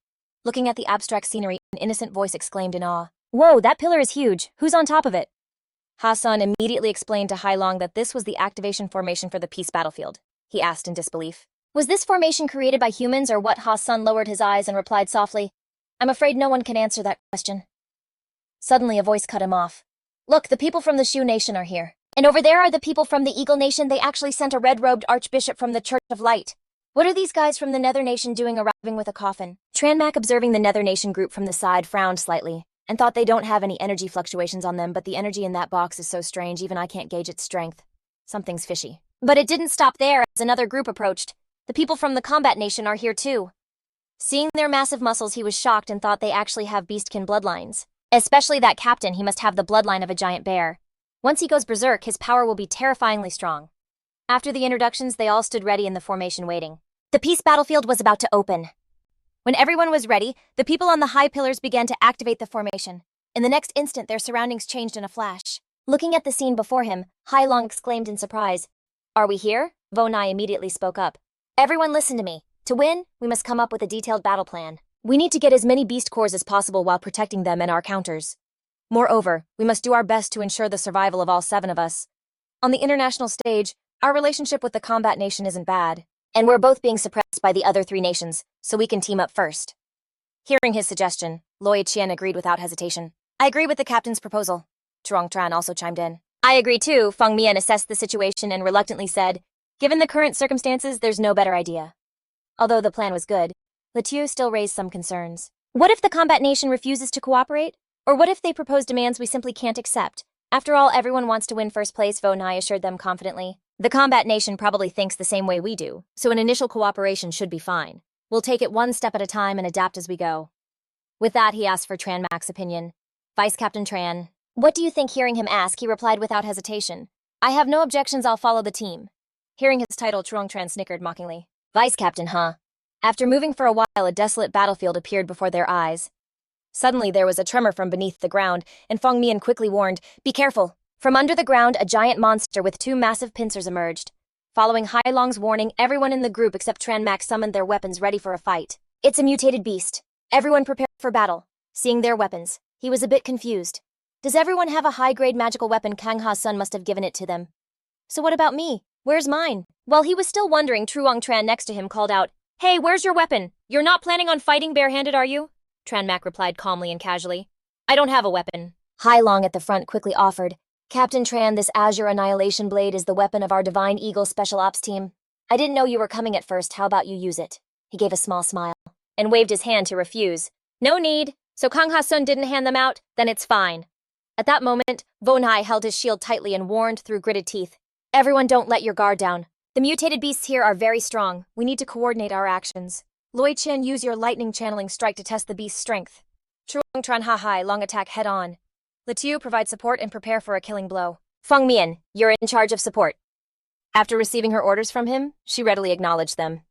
Looking at the abstract scenery, an innocent voice exclaimed in awe, Whoa, that pillar is huge. Who's on top of it? Hassan immediately explained to Hai Long that this was the activation formation for the Peace Battlefield. He asked in disbelief. Was this formation created by humans or what? Hassan lowered his eyes and replied softly, I'm afraid no one can answer that question. Suddenly a voice cut him off. Look, the people from the Shu Nation are here. And over there are the people from the Eagle Nation. They actually sent a red-robed archbishop from the Church of Light. What are these guys from the Nether Nation doing arriving with a coffin? Tranmac, observing the Nether Nation group from the side, frowned slightly and thought they don't have any energy fluctuations on them, but the energy in that box is so strange, even I can't gauge its strength. Something's fishy. But it didn't stop there as another group approached. The people from the Combat Nation are here too. Seeing their massive muscles, he was shocked and thought they actually have beastkin bloodlines. Especially that captain, he must have the bloodline of a giant bear. Once he goes berserk, his power will be terrifyingly strong. After the introductions, they all stood ready in the formation waiting. The peace battlefield was about to open. When everyone was ready, the people on the high pillars began to activate the formation. In the next instant, their surroundings changed in a flash. Looking at the scene before him, Hai Long exclaimed in surprise. "Are we here?" Vonai immediately spoke up. "Everyone listen to me. To win, we must come up with a detailed battle plan. We need to get as many beast cores as possible while protecting them and our counters. Moreover, we must do our best to ensure the survival of all 7 of us. On the international stage, our relationship with the Combat Nation isn't bad, and we're both being suppressed by the other 3 nations, so we can team up first." Hearing his suggestion, Loi Qian agreed without hesitation. "I agree with the captain's proposal." Zhuang Tran also chimed in. "I agree too." Feng Mian assessed the situation and reluctantly said, "Given the current circumstances, there's no better idea." Although the plan was good, Letiu still raised some concerns. What if the Combat Nation refuses to cooperate? Or what if they propose demands we simply can't accept? After all, everyone wants to win first place, Vonai assured them confidently. The Combat Nation probably thinks the same way we do, so an initial cooperation should be fine. We'll take it one step at a time and adapt as we go. With that, he asked for Tran Mac's opinion. Vice Captain Tran. "What do you think?" Hearing him ask, he replied without hesitation. "I have no objections, I'll follow the team." Hearing his title, Zhuang Tran snickered mockingly. "Vice Captain, huh?" After moving for a while, a desolate battlefield appeared before their eyes. Suddenly, there was a tremor from beneath the ground, and Feng Mian quickly warned, "Be careful." From under the ground, a giant monster with 2 massive pincers emerged. Following Hai Long's warning, everyone in the group except Tran Mac summoned their weapons ready for a fight. "It's a mutated beast. Everyone prepare for battle." Seeing their weapons, he was a bit confused. Does everyone have a high-grade magical weapon? Kang Ha's son must have given it to them. So what about me? Where's mine? While he was still wondering, Truong Tran next to him called out, "Hey, where's your weapon? You're not planning on fighting barehanded, are you?" Tran Mac replied calmly and casually, "I don't have a weapon." Hai Long at the front quickly offered, "Captain Tran, this Azure Annihilation Blade is the weapon of our Divine Eagle Special Ops team. I didn't know you were coming at first, how about you use it?" He gave a small smile and waved his hand to refuse. "No need. So Kang Ha-sun didn't hand them out? Then it's fine." At that moment, Vonhai held his shield tightly and warned through gritted teeth, "Everyone don't let your guard down. The mutated beasts here are very strong. We need to coordinate our actions. Loi Qian, use your lightning channeling strike to test the beast's strength. Truong Tran Ha-hai, long attack head on. Letiu, provide support and prepare for a killing blow. Feng Mian, you're in charge of support." After receiving her orders from him, she readily acknowledged them.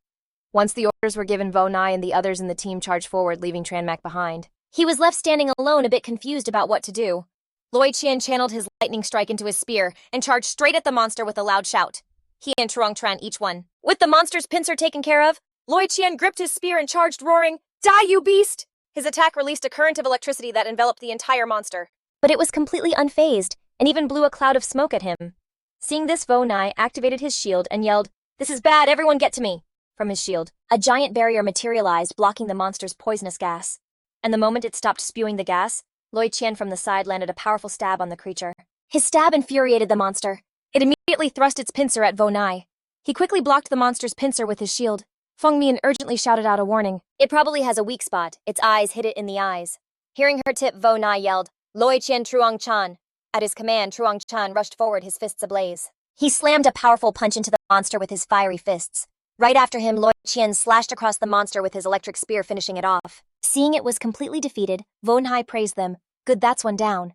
Once the orders were given, Vonai and the others in the team charged forward, leaving Tranmac behind. He was left standing alone, a bit confused about what to do. Loi Qian channeled his lightning strike into his spear and charged straight at the monster with a loud shout. He and Truong Tran each won. With the monster's pincer taken care of, Loi Qian gripped his spear and charged, roaring, "Die, you beast!" His attack released a current of electricity that enveloped the entire monster. But it was completely unfazed, and even blew a cloud of smoke at him. Seeing this, Vonai activated his shield and yelled, "This is bad, everyone get to me!" From his shield, a giant barrier materialized, blocking the monster's poisonous gas. And the moment it stopped spewing the gas, Loi Qian from the side landed a powerful stab on the creature. His stab infuriated the monster. It immediately thrust its pincer at Vonai. He quickly blocked the monster's pincer with his shield. Feng Mian urgently shouted out a warning. "It probably has a weak spot. Its eyes hit it in the eyes." Hearing her tip, Vonai yelled, "Loi Qian Truong Chan." At his command, Truong Chan rushed forward, his fists ablaze. He slammed a powerful punch into the monster with his fiery fists. Right after him, Loi Qian slashed across the monster with his electric spear, finishing it off. Seeing it was completely defeated, Vonhai praised them. "Good, that's one down."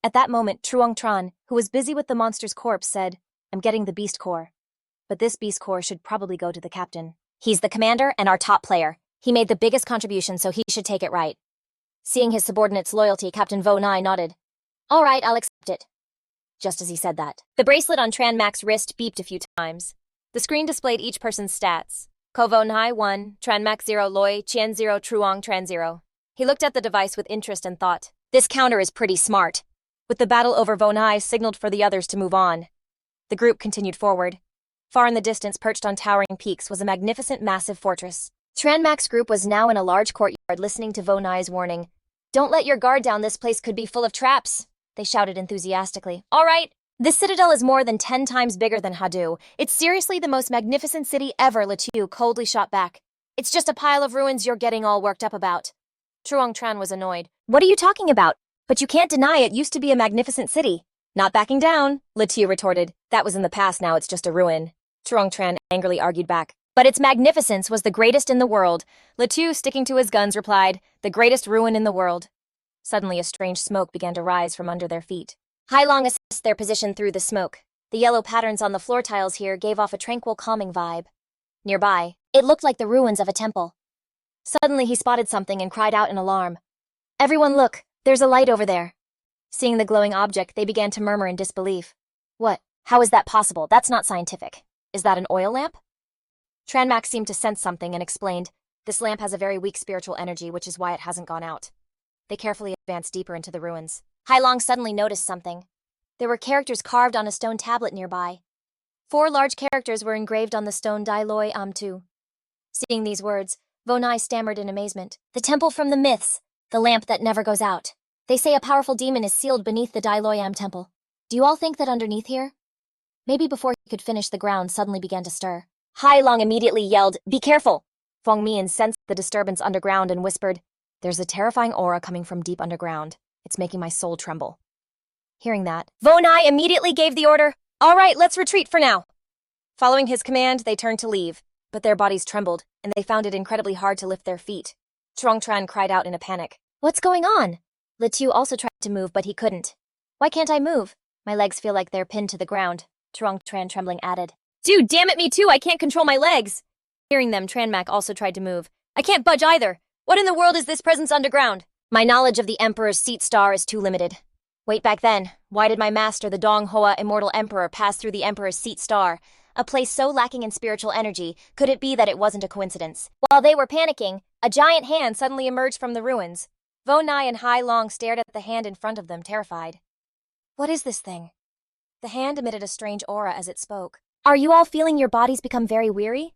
At that moment, Truong Tran, who was busy with the monster's corpse, said, "I'm getting the beast core. But this beast core should probably go to the captain. He's the commander and our top player. He made the biggest contribution, so he should take it right." Seeing his subordinate's loyalty, Captain Vonai nodded. "All right, I'll accept it." Just as he said that, the bracelet on Tran Mac's wrist beeped a few times. The screen displayed each person's stats. Ko Vonhai 1, Tran Mac 0, Loi Qian 0, Truong Tran 0. He looked at the device with interest and thought, "This counter is pretty smart." With the battle over, Vonhai signaled for the others to move on. The group continued forward. Far in the distance, perched on towering peaks, was a magnificent, massive fortress. Tran Mac's group was now in a large courtyard, listening to Vonhai's warning. "Don't let your guard down, this place could be full of traps," they shouted enthusiastically. "All right, This citadel is more than 10 times bigger than Hadu. It's seriously the most magnificent city ever, Letiu coldly shot back. It's just a pile of ruins you're getting all worked up about. Truong Tran was annoyed. What are you talking about? But you can't deny it used to be a magnificent city. Not backing down, Letiu retorted. That was in the past, now it's just a ruin. Truong Tran angrily argued back. But its magnificence was the greatest in the world. Letiu, sticking to his guns, replied, the greatest ruin in the world. Suddenly, a strange smoke began to rise from under their feet. Hailong assessed their position through the smoke. The yellow patterns on the floor tiles here gave off a tranquil, calming vibe. Nearby, it looked like the ruins of a temple. Suddenly, he spotted something and cried out in alarm. Everyone look, there's a light over there. Seeing the glowing object, they began to murmur in disbelief. What? How is that possible? That's not scientific. Is that an oil lamp? Tranmak seemed to sense something and explained, this lamp has a very weak spiritual energy, which is why it hasn't gone out. They carefully advanced deeper into the ruins. Hailong suddenly noticed something. There were characters carved on a stone tablet nearby. 4 large characters were engraved on the stone Dai Loi Am Tu. Seeing these words, Vonai stammered in amazement. The temple from the myths, the lamp that never goes out. They say a powerful demon is sealed beneath the Dai Loi Am temple. Do you all think that underneath here? Maybe before he could finish, the ground suddenly began to stir. Hailong immediately yelled, be careful! Feng Mian sensed the disturbance underground and whispered, there's a terrifying aura coming from deep underground. It's making my soul tremble. Hearing that, Vonai immediately gave the order, all right, let's retreat for now. Following his command, they turned to leave, but their bodies trembled, and they found it incredibly hard to lift their feet. Truong Tran cried out in a panic. What's going on? Letiu also tried to move, but he couldn't. Why can't I move? My legs feel like they're pinned to the ground, Truong Tran trembling added. Dude, damn it, me too, I can't control my legs. Hearing them, Tranmak also tried to move. I can't budge either. What in the world is this presence underground? My knowledge of the Emperor's seat star is too limited. Wait, back then, why did my master, the Dong Hoa Immortal Emperor, pass through the Emperor's seat star? A place so lacking in spiritual energy, could it be that it wasn't a coincidence? While they were panicking, a giant hand suddenly emerged from the ruins. Vonai and Hailong stared at the hand in front of them, terrified. What is this thing? The hand emitted a strange aura as it spoke. Are you all feeling your bodies become very weary?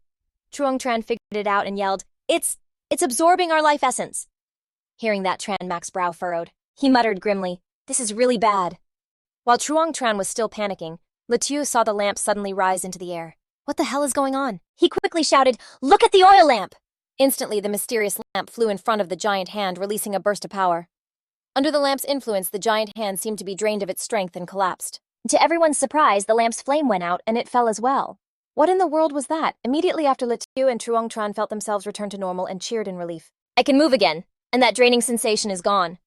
Truong Tran figured it out and yelled, It's absorbing our life essence. Hearing that, Tranmak's brow furrowed. He muttered grimly, this is really bad. While Truong Tran was still panicking, Letiu saw the lamp suddenly rise into the air. What the hell is going on? He quickly shouted, look at the oil lamp! Instantly, the mysterious lamp flew in front of the giant hand, releasing a burst of power. Under the lamp's influence, the giant hand seemed to be drained of its strength and collapsed. To everyone's surprise, the lamp's flame went out and it fell as well. What in the world was that? Immediately after, Letiu and Truong Tran felt themselves return to normal and cheered in relief. I can move again, and that draining sensation is gone.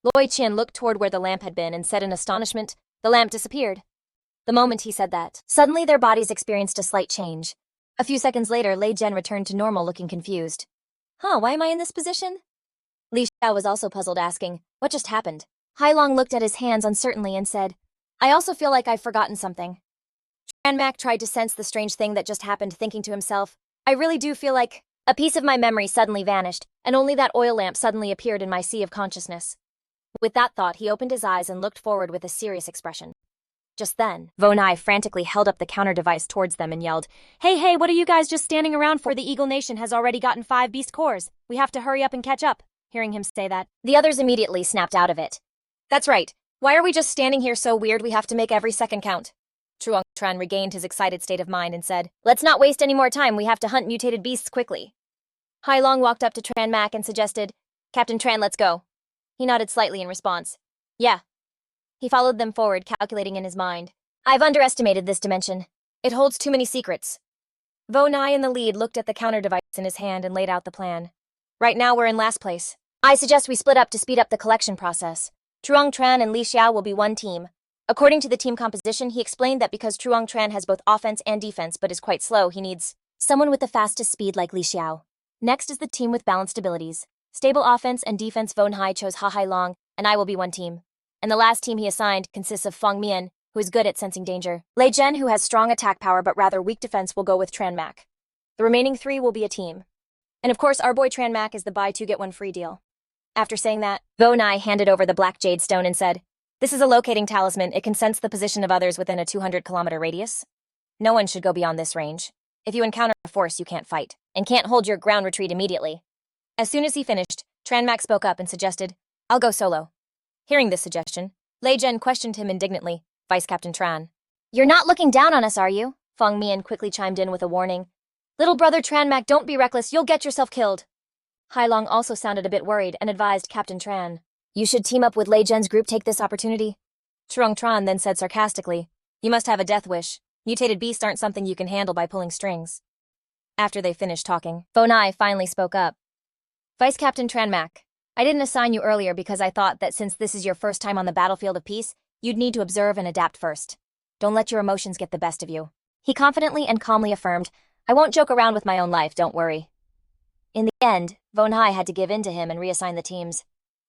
Loi Qian looked toward where the lamp had been and said in astonishment, the lamp disappeared. The moment he said that, suddenly their bodies experienced a slight change. A few seconds later, Lei Zhen returned to normal, looking confused. Why am I in this position? Li Xiao was also puzzled, asking, what just happened? Hailong looked at his hands uncertainly and said, I also feel like I've forgotten something. Tranmak tried to sense the strange thing that just happened, thinking to himself, I really do feel like... A piece of my memory suddenly vanished, and only that oil lamp suddenly appeared in my sea of consciousness. With that thought, he opened his eyes and looked forward with a serious expression. Just then, Vonai frantically held up the counter device towards them and yelled, Hey, what are you guys just standing around for? The Eagle Nation has already gotten 5 beast cores. We have to hurry up and catch up. Hearing him say that, the others immediately snapped out of it. That's right. Why are we just standing here so weird we have to make every second count? Truong Tran regained his excited state of mind and said, Let's not waste any more time, we have to hunt mutated beasts quickly. Hailong walked up to Tranmak and suggested, Captain Tran, let's go. He nodded slightly in response. Yeah. He followed them forward, calculating in his mind. I've underestimated this dimension. It holds too many secrets. Vonai in the lead looked at the counter device in his hand and laid out the plan. Right now we're in last place. I suggest we split up to speed up the collection process. Truong Tran and Li Xiao will be one team. According to the team composition, he explained that because Truong Tran has both offense and defense but is quite slow, he needs someone with the fastest speed like Li Xiao. Next is the team with balanced abilities. Stable offense and defense. Vonai chose Hailong, and I will be one team. And the last team he assigned consists of Feng Mian, who is good at sensing danger. Lei Zhen, who has strong attack power but rather weak defense, will go with Tranmak. The remaining 3 will be a team. And of course, our boy Tranmak is the buy 2 get 1 free deal. After saying that, Vonai handed over the black jade stone and said, This is a locating talisman. It can sense the position of others within a 200-kilometer radius. No one should go beyond this range. If you encounter a force, you can't fight, and can't hold your ground retreat immediately. As soon as he finished, Tranmak spoke up and suggested, I'll go solo. Hearing this suggestion, Lei Zhen questioned him indignantly. Vice Captain Tran. You're not looking down on us, are you? Feng Mian quickly chimed in with a warning. Little brother Tranmac, don't be reckless, you'll get yourself killed. Hai Long also sounded a bit worried and advised Captain Tran. You should team up with Lei Zhen's group, take this opportunity. Trung Tran then said sarcastically, you must have a death wish. Mutated beasts aren't something you can handle by pulling strings. After they finished talking, Vonai finally spoke up. Vice Captain Tranmac, I didn't assign you earlier because I thought that since this is your first time on the battlefield of peace, you'd need to observe and adapt first. Don't let your emotions get the best of you. He confidently and calmly affirmed, I won't joke around with my own life, don't worry. In the end, Vonai had to give in to him and reassign the teams.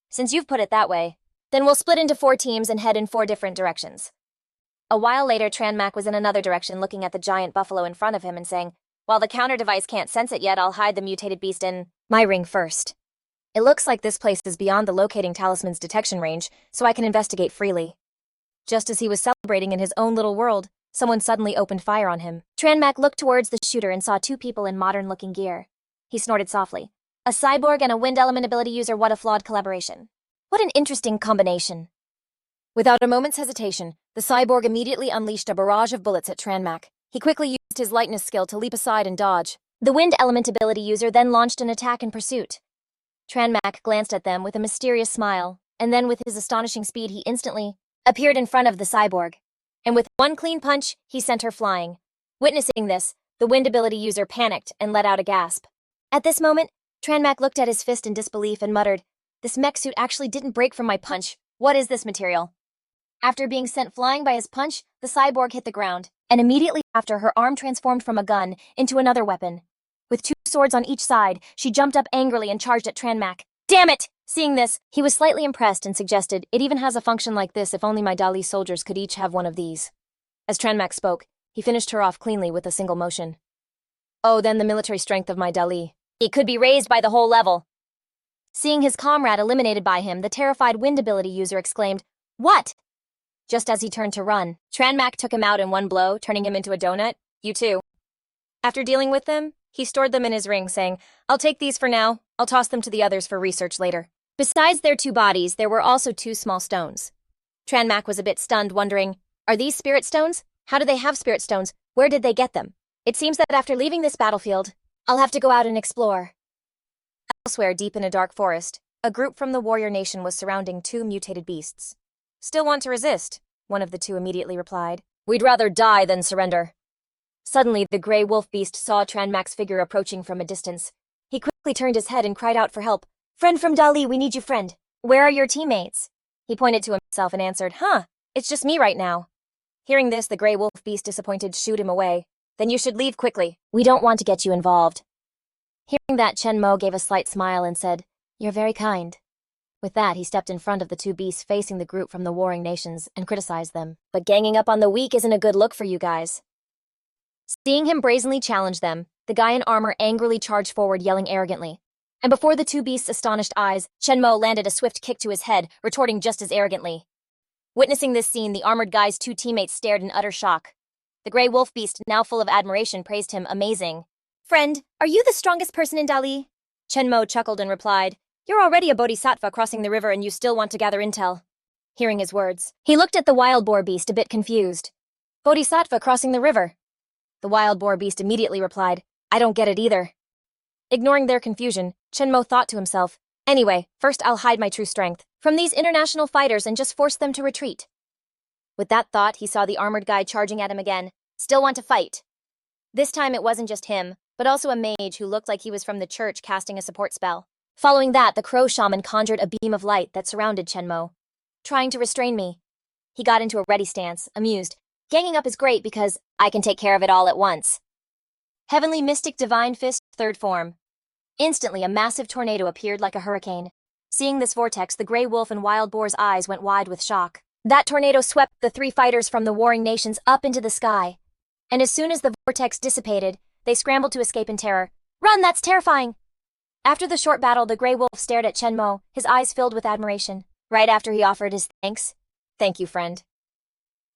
Since you've put it that way, then we'll split into 4 teams and head in 4 different directions. A while later, Tranmac was in another direction looking at the giant buffalo in front of him and saying, while the counter device can't sense it yet, I'll hide the mutated beast in my ring first. It looks like this place is beyond the locating talisman's detection range, so I can investigate freely. Just as he was celebrating in his own little world, someone suddenly opened fire on him. Tranmac looked towards the shooter and saw 2 people in modern-looking gear. He snorted softly. A cyborg and a wind element ability user, what a flawed collaboration. What an interesting combination. Without a moment's hesitation, the cyborg immediately unleashed a barrage of bullets at Tranmac. He quickly used his lightness skill to leap aside and dodge. The wind element ability user then launched an attack in pursuit. Tranmac glanced at them with a mysterious smile, and then with his astonishing speed he instantly appeared in front of the cyborg. And with one clean punch, he sent her flying. Witnessing this, the wind ability user panicked and let out a gasp. At this moment, Tranmac looked at his fist in disbelief and muttered, this mech suit actually didn't break from my punch. What is this material? After being sent flying by his punch, the cyborg hit the ground, and immediately after her arm transformed from a gun into another weapon. With 2 swords on each side, she jumped up angrily and charged at Tranmac. Damn it! Seeing this, he was slightly impressed and suggested, it even has a function like this, if only my Dali soldiers could each have one of these. As Tranmac spoke, he finished her off cleanly with a single motion. Oh, then the military strength of my Dali. It could be raised by the whole level. Seeing his comrade eliminated by him, the terrified wind ability user exclaimed, What? Just as he turned to run, Tranmac took him out in one blow, turning him into a donut. You too. After dealing with them, he stored them in his ring, saying, I'll take these for now. I'll toss them to the others for research later. Besides their 2 bodies, there were also 2 small stones. Tranmac was a bit stunned, wondering, are these spirit stones? How do they have spirit stones? Where did they get them? It seems that after leaving this battlefield, I'll have to go out and explore. Elsewhere, deep in a dark forest, a group from the warrior nation was surrounding 2 mutated beasts. Still want to resist? One of the 2 immediately replied. We'd rather die than surrender. Suddenly, the gray wolf beast saw Tranmac's figure approaching from a distance. He quickly turned his head and cried out for help. Friend from Dali, we need you, friend. Where are your teammates? He pointed to himself and answered, it's just me right now. Hearing this, the gray wolf beast, disappointed, shooed him away. Then you should leave quickly. We don't want to get you involved. Hearing that, Chen Mo gave a slight smile and said, You're very kind. With that, he stepped in front of the 2 beasts facing the group from the warring nations and criticized them. But ganging up on the weak isn't a good look for you guys. Seeing him brazenly challenge them, the guy in armor angrily charged forward, yelling arrogantly. And before the 2 beasts' astonished eyes, Chen Mo landed a swift kick to his head, retorting just as arrogantly. Witnessing this scene, the armored guy's 2 teammates stared in utter shock. The gray wolf beast, now full of admiration, praised him, amazing. Friend, are you the strongest person in Dali? Chen Mo chuckled and replied, You're already a bodhisattva crossing the river and you still want to gather intel. Hearing his words, he looked at the wild boar beast, a bit confused. Bodhisattva crossing the river? The wild boar beast immediately replied, I don't get it either. Ignoring their confusion, Chen Mo thought to himself, Anyway, first I'll hide my true strength from these international fighters and just force them to retreat. With that thought, he saw the armored guy charging at him again. Still want to fight. This time it wasn't just him, but also a mage who looked like he was from the church casting a support spell. Following that, the crow shaman conjured a beam of light that surrounded Chen Mo, trying to restrain me. He got into a ready stance, amused. Ganging up is great because I can take care of it all at once. Heavenly Mystic Divine Fist, 3rd form. Instantly, a massive tornado appeared like a hurricane. Seeing this vortex, the gray wolf and wild boar's eyes went wide with shock. That tornado swept the 3 fighters from the warring nations up into the sky. And as soon as the vortex dissipated, they scrambled to escape in terror. Run, that's terrifying! After the short battle, the gray wolf stared at Chen Mo, his eyes filled with admiration. Right after he offered his thanks. Thank you, friend.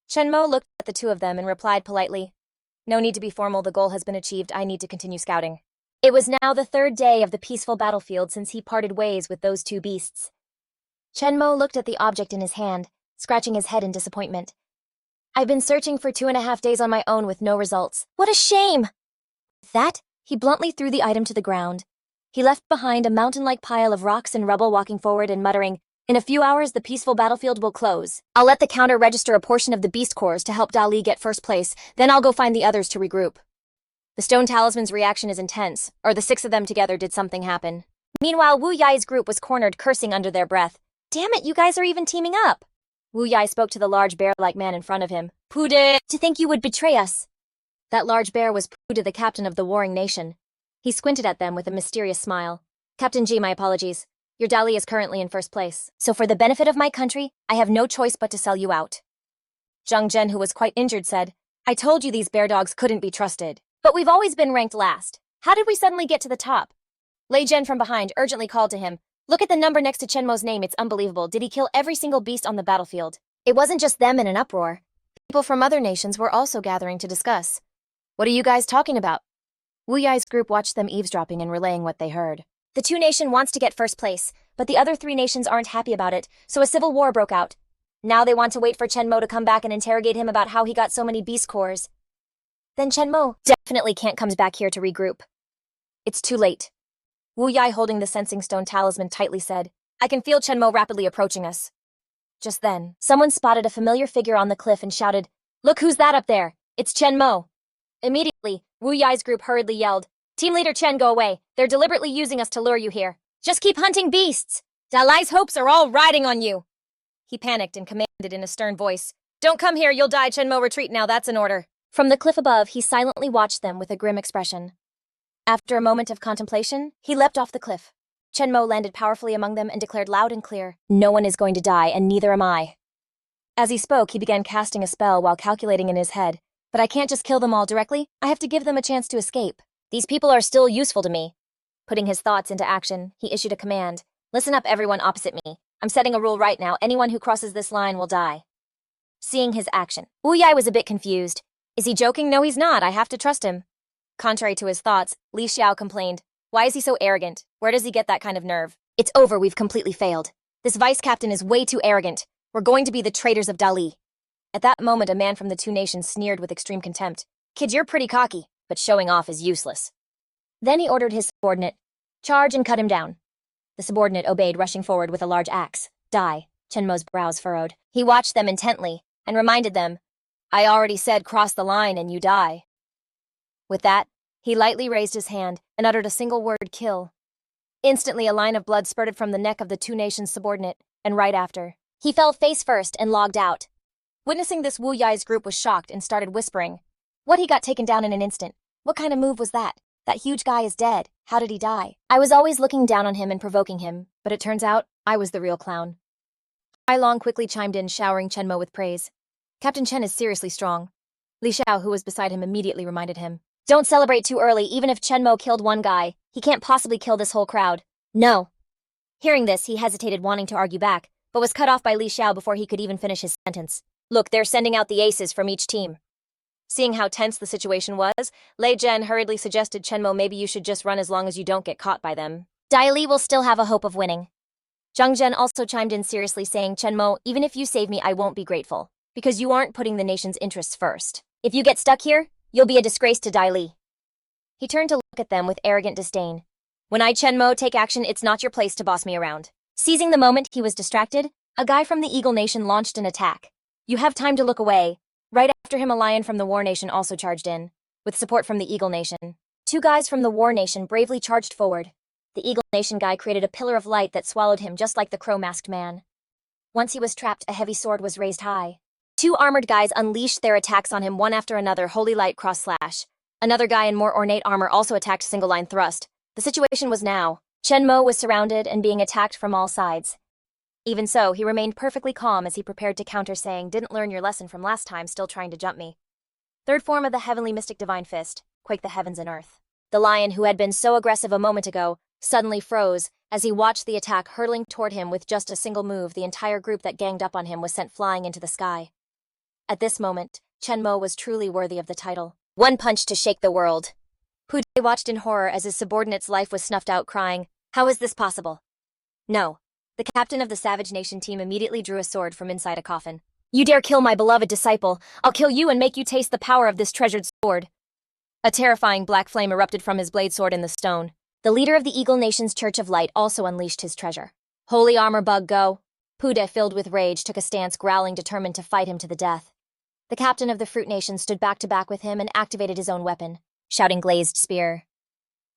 Chen Mo looked at the 2 of them and replied politely. No need to be formal, the goal has been achieved, I need to continue scouting. It was now the 3rd day of the peaceful battlefield since he parted ways with those 2 beasts. Chen Mo looked at the object in his hand, scratching his head in disappointment. I've been searching for 2.5 days on my own with no results. What a shame! With that, he bluntly threw the item to the ground. He left behind a mountain-like pile of rocks and rubble, walking forward and muttering, "In a few hours, the peaceful battlefield will close. I'll let the counter register a portion of the beast cores to help Dali get first place, then I'll go find the others to regroup." The stone talisman's reaction is intense, or the 6 of them together did something happen. Meanwhile, Wu Yai's group was cornered, cursing under their breath. "Damn it, you guys are even teaming up!" Wu Yai spoke to the large bear-like man in front of him. "Pude, to think you would betray us." That large bear was Pude, the captain of the warring nation. He squinted at them with a mysterious smile. "Captain G, my apologies. Your Dali is currently in first place, so for the benefit of my country, I have no choice but to sell you out." Zhang Zhen, who was quite injured, said, "I told you these bear dogs couldn't be trusted. But we've always been ranked last. How did we suddenly get to the top?" Lei Zhen from behind urgently called to him, "Look at the number next to Chen Mo's name, it's unbelievable. Did he kill every single beast on the battlefield?" It wasn't just them in an uproar. People from other nations were also gathering to discuss. "What are you guys talking about?" Wu Yai's group watched them eavesdropping and relaying what they heard. "The 2 nation wants to get first place, but the other 3 nations aren't happy about it, so a civil war broke out. Now they want to wait for Chen Mo to come back and interrogate him about how he got so many beast cores. Then Chen Mo definitely can't come back here to regroup. It's too late." Wu Yai, holding the sensing stone talisman tightly, said, "I can feel Chen Mo rapidly approaching us." Just then, someone spotted a familiar figure on the cliff and shouted, "Look who's that up there! It's Chen Mo!" Immediately, Wu Yai's group hurriedly yelled, "Team leader Chen, go away. They're deliberately using us to lure you here. Just keep hunting beasts. Dalai's hopes are all riding on you." He panicked and commanded in a stern voice, "Don't come here, you'll die. Chen Mo, retreat now, that's an order." From the cliff above, he silently watched them with a grim expression. After a moment of contemplation, he leapt off the cliff. Chen Mo landed powerfully among them and declared loud and clear, "No one is going to die, and neither am I." As he spoke, he began casting a spell while calculating in his head, "But I can't just kill them all directly. I have to give them a chance to escape. These people are still useful to me." Putting his thoughts into action, he issued a command. "Listen up, everyone opposite me. I'm setting a rule right now. Anyone who crosses this line will die." Seeing his action, Wu Yai was a bit confused. Is he joking? No, he's not. I have to trust him. Contrary to his thoughts, Li Xiao complained, "Why is he so arrogant? Where does he get that kind of nerve? It's over, we've completely failed. This vice captain is way too arrogant. We're going to be the traitors of Dali." At that moment, a man from the 2 nations sneered with extreme contempt. "Kid, you're pretty cocky, but showing off is useless." Then he ordered his subordinate, "Charge and cut him down." The subordinate obeyed, rushing forward with a large axe. "Die." Chen Mo's brows furrowed. He watched them intently and reminded them, "I already said cross the line and you die." With that, he lightly raised his hand and uttered a single word, "Kill." Instantly, a line of blood spurted from the neck of the 2 nations subordinate, and right after, he fell face first and logged out. Witnessing this, Wu Yai's group was shocked and started whispering, "What, he got taken down in an instant? What kind of move was that? That huge guy is dead. How did he die? I was always looking down on him and provoking him, but it turns out I was the real clown." Hai Long quickly chimed in, showering Chen Mo with praise. "Captain Chen is seriously strong." Li Xiao, who was beside him, immediately reminded him, "Don't celebrate too early. Even if Chen Mo killed one guy, he can't possibly kill this whole crowd." "No." Hearing this, he hesitated, wanting to argue back, but was cut off by Li Xiao before he could even finish his sentence. "Look, they're sending out the aces from each team." Seeing how tense the situation was, Lei Zhen hurriedly suggested, "Chen Mo, maybe you should just run as long as you don't get caught by them. Dai Li will still have a hope of winning." Zhang Zhen also chimed in seriously, saying, "Chen Mo, even if you save me, I won't be grateful, because you aren't putting the nation's interests first. If you get stuck here, you'll be a disgrace to Dai Li." He turned to look at them with arrogant disdain. "When I, Chen Mo, take action, it's not your place to boss me around." Seizing the moment he was distracted, a guy from the Eagle Nation launched an attack. You have time to look away. Right after him, a lion from the War Nation also charged in, with support from the Eagle Nation. 2 guys from the War Nation bravely charged forward. The Eagle Nation guy created a pillar of light that swallowed him just like the crow-masked man. Once he was trapped, a heavy sword was raised high. 2 armored guys unleashed their attacks on him one after another, holy light cross slash. Another guy in more ornate armor also attacked single line thrust. The situation was now. Chen Mo was surrounded and being attacked from all sides. Even so, he remained perfectly calm as he prepared to counter, saying, "Didn't learn your lesson from last time, still trying to jump me." Third form of the heavenly mystic divine fist, quake the heavens and earth. The lion, who had been so aggressive a moment ago, suddenly froze as he watched the attack hurtling toward him. With just a single move, the entire group that ganged up on him was sent flying into the sky. At this moment, Chen Mo was truly worthy of the title. One punch to shake the world. Pu Dai watched in horror as his subordinate's life was snuffed out, crying, "How is this possible?" "No." The captain of the Savage Nation team immediately drew a sword from inside a coffin. You dare kill my beloved disciple, I'll kill you and make you taste the power of this treasured sword. A terrifying black flame erupted from his blade sword in the stone. The leader of the Eagle Nation's Church of Light also unleashed his treasure. Holy armor bug, go! Pude, filled with rage, took a stance, growling, determined to fight him to the death. The captain of the Fruit Nation stood back to back with him and activated his own weapon, shouting glazed spear.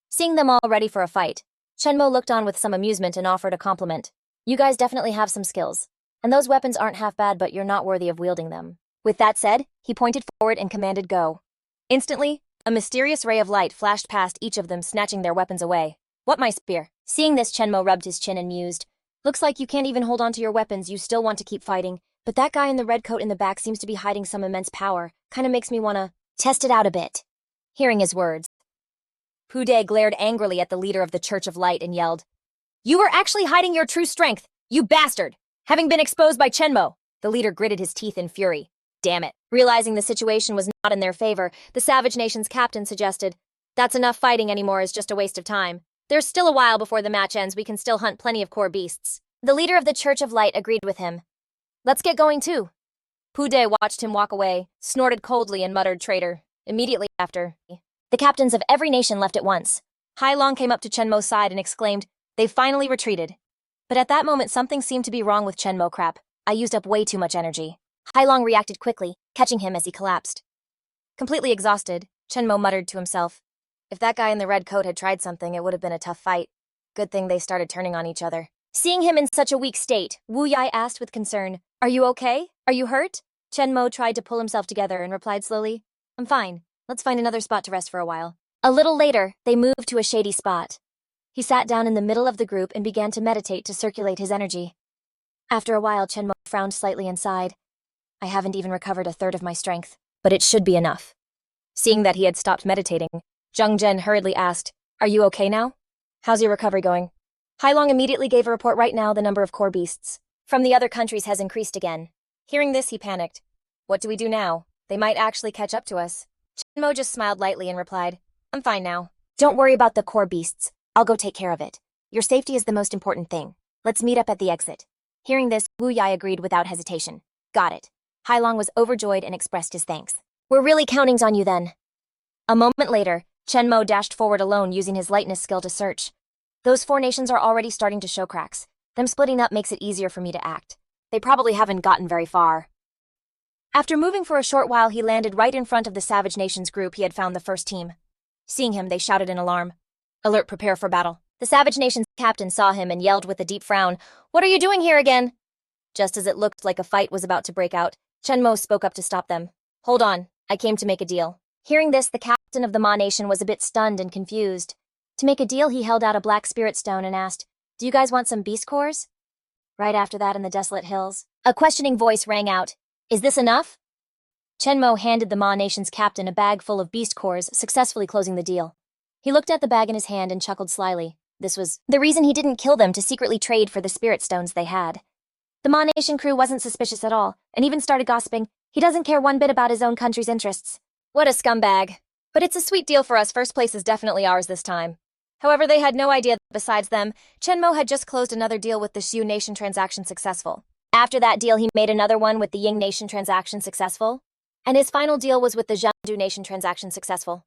Seeing them all ready for a fight, Shenmo looked on with some amusement and offered a compliment. You guys definitely have some skills. And those weapons aren't half bad, but you're not worthy of wielding them. With that said, he pointed forward and commanded go. Instantly, a mysterious ray of light flashed past each of them, snatching their weapons away. What, my spear? Seeing this, Shenmo rubbed his chin and mused. Looks like you can't even hold on to your weapons, you still want to keep fighting. But that guy in the red coat in the back seems to be hiding some immense power. Kinda makes me wanna test it out a bit. Hearing his words, Pude glared angrily at the leader of the Church of Light and yelled, You were actually hiding your true strength, you bastard! Having been exposed by Shenmo. The leader gritted his teeth in fury. Damn it. Realizing the situation was not in their favor, the Savage Nation's captain suggested, That's enough fighting anymore is just a waste of time. There's still a while before the match ends, we can still hunt plenty of core beasts. The leader of the Church of Light agreed with him. Let's get going too. Pude watched him walk away, snorted coldly and muttered traitor. Immediately after, the captains of every nation left at once. Hailong came up to Chenmo's side and exclaimed, They've finally retreated. But at that moment something seemed to be wrong with Chenmo. Crap, I used up way too much energy. Hailong reacted quickly, catching him as he collapsed. Completely exhausted, Chenmo muttered to himself, If that guy in the red coat had tried something, it would have been a tough fight. Good thing they started turning on each other. Seeing him in such a weak state, Wu Yai asked with concern, Are you okay? Are you hurt? Chenmo tried to pull himself together and replied slowly, I'm fine. Let's find another spot to rest for a while. A little later, they moved to a shady spot. He sat down in the middle of the group and began to meditate to circulate his energy. After a while, Chenmo frowned slightly and sighed. I haven't even recovered a third of my strength, but it should be enough. Seeing that he had stopped meditating, Zhang Zhen hurriedly asked, Are you okay now? How's your recovery going? Hailong immediately gave a report. Right now, the number of core beasts from the other countries has increased again. Hearing this, he panicked. What do we do now? They might actually catch up to us. Chenmo just smiled lightly and replied, I'm fine now. Don't worry about the core beasts. I'll go take care of it. Your safety is the most important thing. Let's meet up at the exit. Hearing this, Wu Yai agreed without hesitation. Got it. Hailong was overjoyed and expressed his thanks. We're really counting on you then. A moment later, Chenmo dashed forward alone using his lightness skill to search. Those four nations are already starting to show cracks. Them splitting up makes it easier for me to act. They probably haven't gotten very far. After moving for a short while, he landed right in front of the Savage Nations group he had found the first team. Seeing him, they shouted in alarm. Alert, prepare for battle. The Savage Nation's captain saw him and yelled with a deep frown, What are you doing here again? Just as it looked like a fight was about to break out, Chenmo spoke up to stop them. Hold on, I came to make a deal. Hearing this, the captain of the Ma Nation was a bit stunned and confused. To make a deal, he held out a black spirit stone and asked, Do you guys want some beast cores? Right after that, in the desolate hills, a questioning voice rang out. Is this enough? Chenmo handed the Ma Nation's captain a bag full of beast cores, successfully closing the deal. He looked at the bag in his hand and chuckled slyly. This was the reason he didn't kill them, to secretly trade for the spirit stones they had. The Ma Nation crew wasn't suspicious at all, and even started gossiping. He doesn't care one bit about his own country's interests. What a scumbag. But it's a sweet deal for us. First place is definitely ours this time. However, they had no idea that besides them, Chenmo had just closed another deal with the Xiu Nation transaction successful. After that deal, he made another one with the Ying Nation transaction successful. And his final deal was with the Jiangdu Nation transaction successful.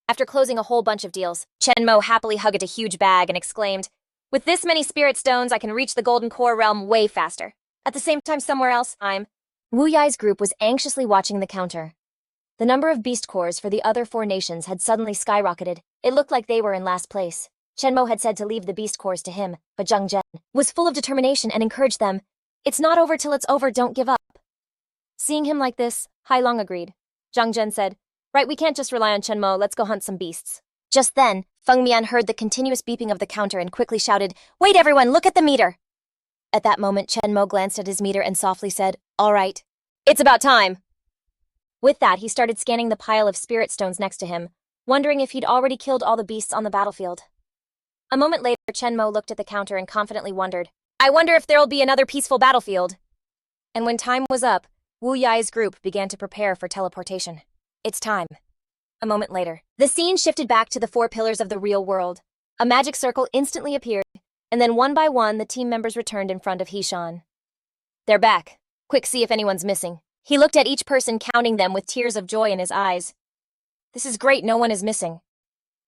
After closing a whole bunch of deals, Chenmo happily hugged a huge bag and exclaimed, With this many spirit stones, I can reach the Golden Core realm way faster. At the same time, somewhere else, Wu Yai's group was anxiously watching the counter. The number of beast cores for the other four nations had suddenly skyrocketed. It looked like they were in last place. Chenmo had said to leave the beast cores to him, but Zhang Zhen was full of determination and encouraged them. It's not over till it's over, don't give up. Seeing him like this, Hailong agreed. Zhang Zhen said, Right, we can't just rely on Chenmo, let's go hunt some beasts. Just then, Feng Mian heard the continuous beeping of the counter and quickly shouted, Wait everyone, look at the meter! At that moment, Chenmo glanced at his meter and softly said, All right. It's about time. With that, he started scanning the pile of spirit stones next to him, wondering if he'd already killed all the beasts on the battlefield. A moment later, Chenmo looked at the counter and confidently wondered, I wonder if there'll be another peaceful battlefield. And when time was up, Wu Yai's group began to prepare for teleportation. It's time. A moment later, the scene shifted back to the four pillars of the real world. A magic circle instantly appeared, and then one by one, the team members returned in front of Hishan. They're back. Quick, see if anyone's missing. He looked at each person, counting them with tears of joy in his eyes. This is great, no one is missing.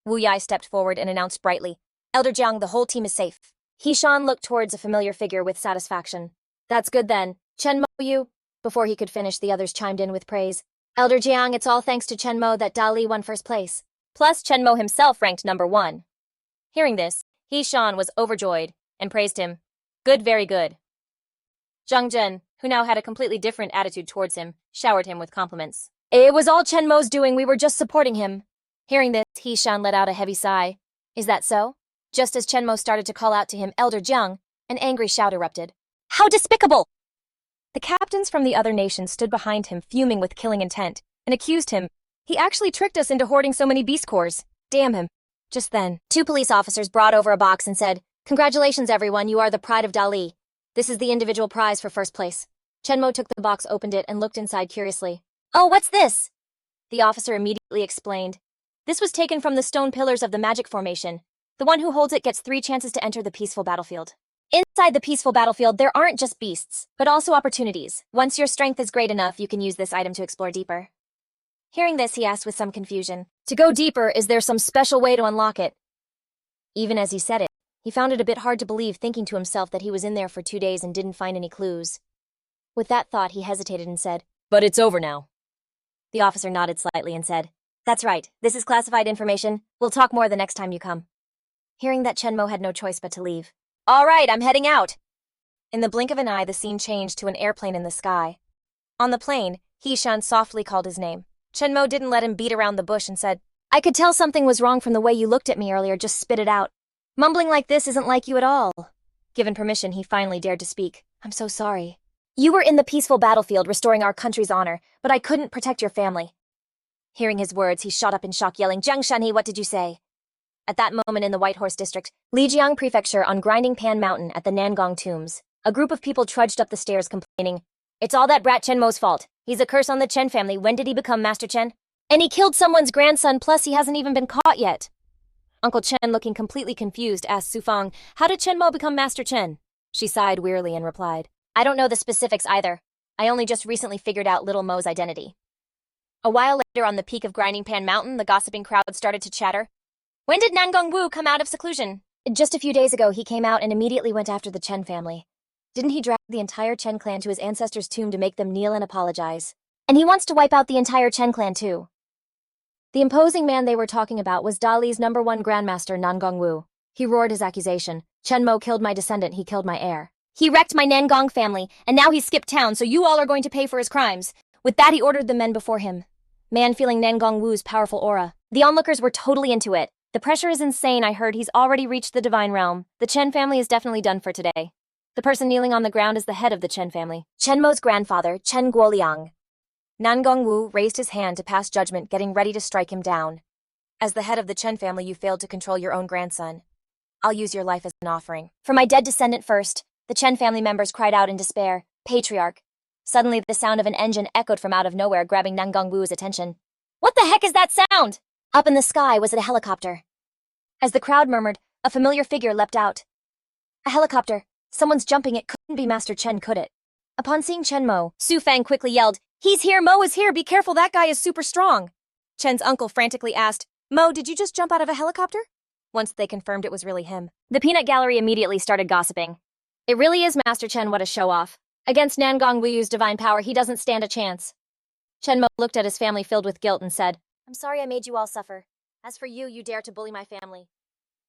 Wu Yai stepped forward and announced brightly, Elder Jiang, the whole team is safe. He Shan looked towards a familiar figure with satisfaction. That's good then. Chen Mo, you? Before he could finish, the others chimed in with praise. Elder Jiang, it's all thanks to Chen Mo that Dali won first place. Plus, Chen Mo himself ranked number 1. Hearing this, He Shan was overjoyed and praised him. Good, very good. Zhang Zhen, who now had a completely different attitude towards him, showered him with compliments. It was all Chen Mo's doing, we were just supporting him. Hearing this, He Shan let out a heavy sigh. Is that so? Just as Chen Mo started to call out to him, Elder Jiang, an angry shout erupted. How despicable! The captains from the other nations stood behind him, fuming with killing intent, and accused him. He actually tricked us into hoarding so many beast cores. Damn him. Just then, 2 police officers brought over a box and said, Congratulations, everyone, you are the pride of Dali. This is the individual prize for first place. Chen Mo took the box, opened it, and looked inside curiously. Oh, what's this? The officer immediately explained. This was taken from the stone pillars of the magic formation. The one who holds it gets 3 chances to enter the peaceful battlefield. Inside the peaceful battlefield, there aren't just beasts, but also opportunities. Once your strength is great enough, you can use this item to explore deeper. Hearing this, he asked with some confusion, To go deeper, is there some special way to unlock it? Even as he said it, he found it a bit hard to believe, thinking to himself that he was in there for 2 days and didn't find any clues. With that thought, he hesitated and said, But it's over now. The officer nodded slightly and said, That's right, this is classified information. We'll talk more the next time you come. Hearing that, Chen Mo had no choice but to leave. All right, I'm heading out. In the blink of an eye, the scene changed to an airplane in the sky. On the plane, He Shan softly called his name. Chen Mo didn't let him beat around the bush and said, I could tell something was wrong from the way you looked at me earlier, just spit it out. Mumbling like this isn't like you at all. Given permission, he finally dared to speak. I'm so sorry. You were in the peaceful battlefield restoring our country's honor, but I couldn't protect your family. Hearing his words, he shot up in shock, yelling, Jiang Shanhe, what did you say? At that moment in the White Horse District, Lijiang Prefecture on Grinding Pan Mountain at the Nangong Tombs, a group of people trudged up the stairs complaining, It's all that brat Chen Mo's fault. He's a curse on the Chen family. When did he become Master Chen? And he killed someone's grandson, plus he hasn't even been caught yet. Uncle Chen, looking completely confused, asked Su Fang, How did Chen Mo become Master Chen? She sighed wearily and replied, I don't know the specifics either. I only just recently figured out little Mo's identity. A while later, on the peak of Grinding Pan Mountain, the gossiping crowd started to chatter. When did Nangong Wu come out of seclusion? Just a few days ago, he came out and immediately went after the Chen family. Didn't he drag the entire Chen clan to his ancestors' tomb to make them kneel and apologize? And he wants to wipe out the entire Chen clan too. The imposing man they were talking about was Dali's #1 grandmaster, Nangong Wu. He roared his accusation. Chen Mo killed my descendant, he killed my heir. He wrecked my Nangong family, and now he's skipped town, so you all are going to pay for his crimes. With that, he ordered the men before him. Man feeling Nangong Wu's powerful aura. The onlookers were totally into it. The pressure is insane. I heard he's already reached the divine realm. The Chen family is definitely done for today. The person kneeling on the ground is the head of the Chen family. Chen Mo's grandfather, Chen Guoliang. Nangong Wu raised his hand to pass judgment, getting ready to strike him down. As the head of the Chen family, you failed to control your own grandson. I'll use your life as an offering. For my dead descendant first, the Chen family members cried out in despair, Patriarch. Suddenly, the sound of an engine echoed from out of nowhere, grabbing Nangong Wu's attention. What the heck is that sound? Up in the sky, was it a helicopter? As the crowd murmured, a familiar figure leapt out. A helicopter. Someone's jumping. It couldn't be Master Chen, could it? Upon seeing Chen Mo, Su Fang quickly yelled, He's here, Mo is here, be careful, that guy is super strong. Chen's uncle frantically asked, Mo, did you just jump out of a helicopter? Once they confirmed it was really him, the peanut gallery immediately started gossiping. It really is Master Chen, what a show-off. Against Nangong Wuyu's divine power, he doesn't stand a chance. Chen Mo looked at his family filled with guilt and said, I'm sorry I made you all suffer. As for you, you dare to bully my family.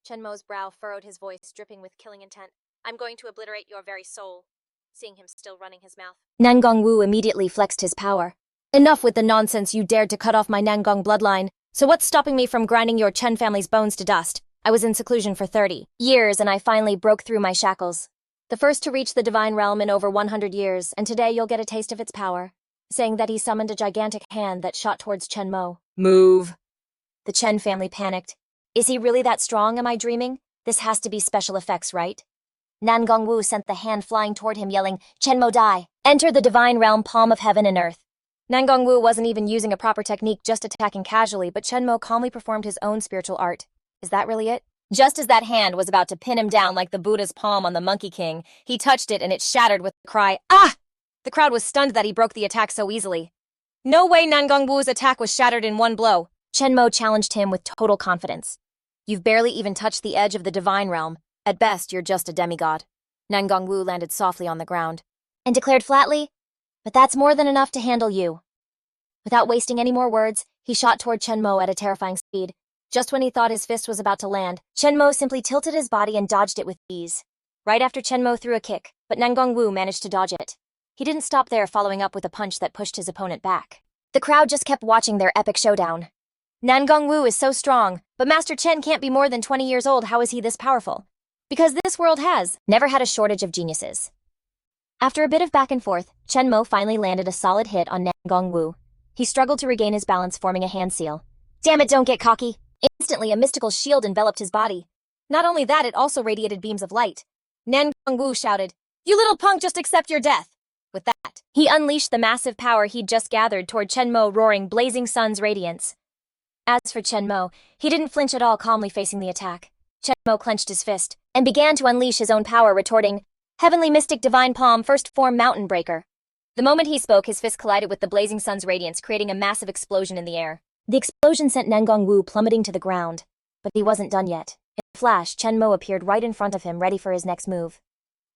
Chen Mo's brow furrowed, his voice dripping with killing intent. I'm going to obliterate your very soul. Seeing him still running his mouth, Nangong Wu immediately flexed his power. Enough with the nonsense, you dared to cut off my Nangong bloodline. So what's stopping me from grinding your Chen family's bones to dust? I was in seclusion for 30 years and I finally broke through my shackles. The first to reach the divine realm in over 100 years, and today you'll get a taste of its power. Saying that, he summoned a gigantic hand that shot towards Chen Mo. Move. The Chen family panicked. Is he really that strong? Am I dreaming? This has to be special effects, right? Nangong Wu sent the hand flying toward him, yelling, Chen Mo die. Enter the divine realm, palm of heaven and earth. Nangong Wu wasn't even using a proper technique, just attacking casually, but Chen Mo calmly performed his own spiritual art. Is that really it? Just as that hand was about to pin him down like the Buddha's palm on the Monkey King, he touched it and it shattered with the cry, Ah! The crowd was stunned that he broke the attack so easily. No way Nangongwu's attack was shattered in one blow. Chen Mo challenged him with total confidence. You've barely even touched the edge of the divine realm. At best, you're just a demigod. Nangongwu landed softly on the ground and declared flatly, but that's more than enough to handle you. Without wasting any more words, he shot toward Chen Mo at a terrifying speed. Just when he thought his fist was about to land, Chen Mo simply tilted his body and dodged it with ease. Right after Chen Mo threw a kick, but Nangongwu managed to dodge it. He didn't stop there, following up with a punch that pushed his opponent back. The crowd just kept watching their epic showdown. Nangongwu is so strong, but Master Chen can't be more than 20 years old. How is he this powerful? Because this world has never had a shortage of geniuses. After a bit of back and forth, Chen Mo finally landed a solid hit on Nangongwu. He struggled to regain his balance, forming a hand seal. Damn it, don't get cocky. Instantly, a mystical shield enveloped his body. Not only that, it also radiated beams of light. Nangongwu shouted, "You little punk, just accept your death." With that, he unleashed the massive power he'd just gathered toward Chen Mo, roaring blazing sun's radiance. As for Chen Mo, he didn't flinch at all, calmly facing the attack. Chen Mo clenched his fist and began to unleash his own power, retorting, "Heavenly Mystic Divine Palm, first form Mountain Breaker." The moment he spoke, his fist collided with the blazing sun's radiance, creating a massive explosion in the air. The explosion sent Nangongwu plummeting to the ground, but he wasn't done yet. In a flash, Chen Mo appeared right in front of him, ready for his next move.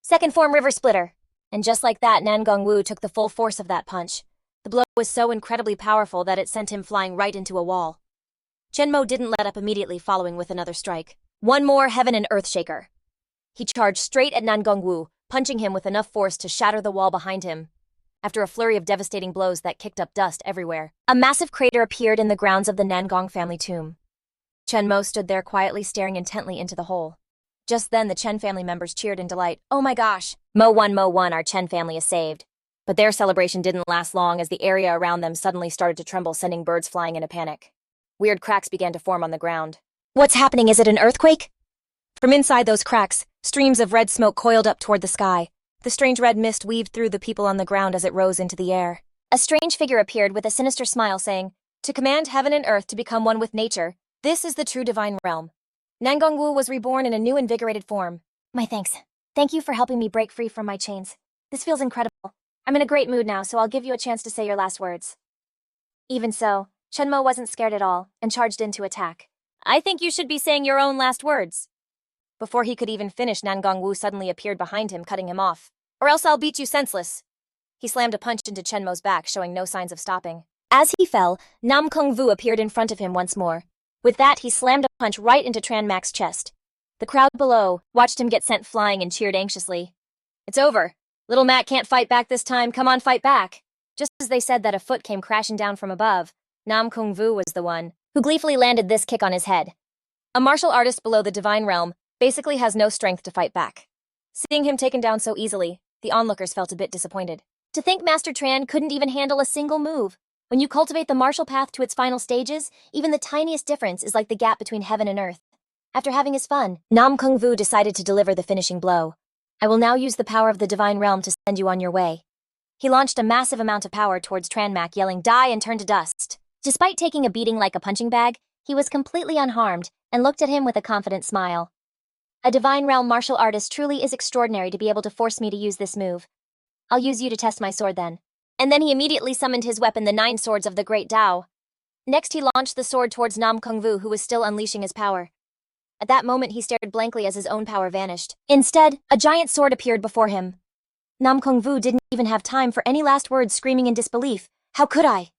Second form River Splitter. And just like that, Nangongwu took the full force of that punch. The blow was so incredibly powerful that it sent him flying right into a wall. Chen Mo didn't let up, immediately following with another strike. One more Heaven and Earth Shaker. He charged straight at Nangongwu, punching him with enough force to shatter the wall behind him. After a flurry of devastating blows that kicked up dust everywhere, a massive crater appeared in the grounds of the Nangong family tomb. Chen Mo stood there quietly, staring intently into the hole. Just then, the Chen family members cheered in delight. "Oh my gosh! Mo one, our Chen family is saved." But their celebration didn't last long, as the area around them suddenly started to tremble, sending birds flying in a panic. Weird cracks began to form on the ground. "What's happening? Is it an earthquake?" From inside those cracks, streams of red smoke coiled up toward the sky. The strange red mist weaved through the people on the ground as it rose into the air. A strange figure appeared with a sinister smile, saying, "To command heaven and earth to become one with nature, this is the true divine realm." Nangongwu was reborn in a new, invigorated form. "My thanks. Thank you for helping me break free from my chains. This feels incredible. I'm in a great mood now, so I'll give you a chance to say your last words." Even so, Chen Mo wasn't scared at all and charged in to attack. "I think you should be saying your own last words." Before he could even finish, Nangongwu suddenly appeared behind him, cutting him off. "Or else I'll beat you senseless." He slammed a punch into Chen Mo's back, showing no signs of stopping. As he fell, Nam Kung Vu appeared in front of him once more. With that, he slammed a punch right into Tran Mac's chest. The crowd below watched him get sent flying and cheered anxiously. "It's over. Little Mac can't fight back this time. Come on, fight back." Just as they said that, a foot came crashing down from above. Nam Kung Vu was the one who gleefully landed this kick on his head. A martial artist below the divine realm basically has no strength to fight back. Seeing him taken down so easily, the onlookers felt a bit disappointed. To think Master Tran couldn't even handle a single move. When you cultivate the martial path to its final stages, even the tiniest difference is like the gap between heaven and earth. After having his fun, Nam Kung Vu decided to deliver the finishing blow. "I will now use the power of the divine realm to send you on your way." He launched a massive amount of power towards Tran Mac, yelling, "Die and turn to dust." Despite taking a beating like a punching bag, he was completely unharmed and looked at him with a confident smile. "A divine realm martial artist truly is extraordinary to be able to force me to use this move. I'll use you to test my sword then." And then he immediately summoned his weapon, the 9 swords of the Great Tao. Next, he launched the sword towards Nam Kung Vu, who was still unleashing his power. At that moment, he stared blankly as his own power vanished. Instead, a giant sword appeared before him. Nam Kung Vu didn't even have time for any last words, screaming in disbelief, "How could I?"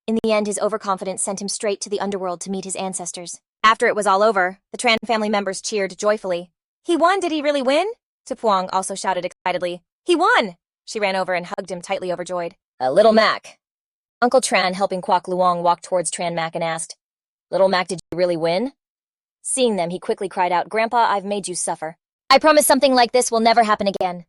In the end, his overconfidence sent him straight to the underworld to meet his ancestors. After it was all over, the Tran family members cheered joyfully. "He won! Did he really win?" Tupuang also shouted excitedly. "He won!" She ran over and hugged him tightly, overjoyed. "Little Mac." Uncle Tran, helping Kwok Luong, walked towards Tran Mac and asked, "Little Mac, did you really win?" Seeing them, he quickly cried out, "Grandpa, I've made you suffer. I promise something like this will never happen again."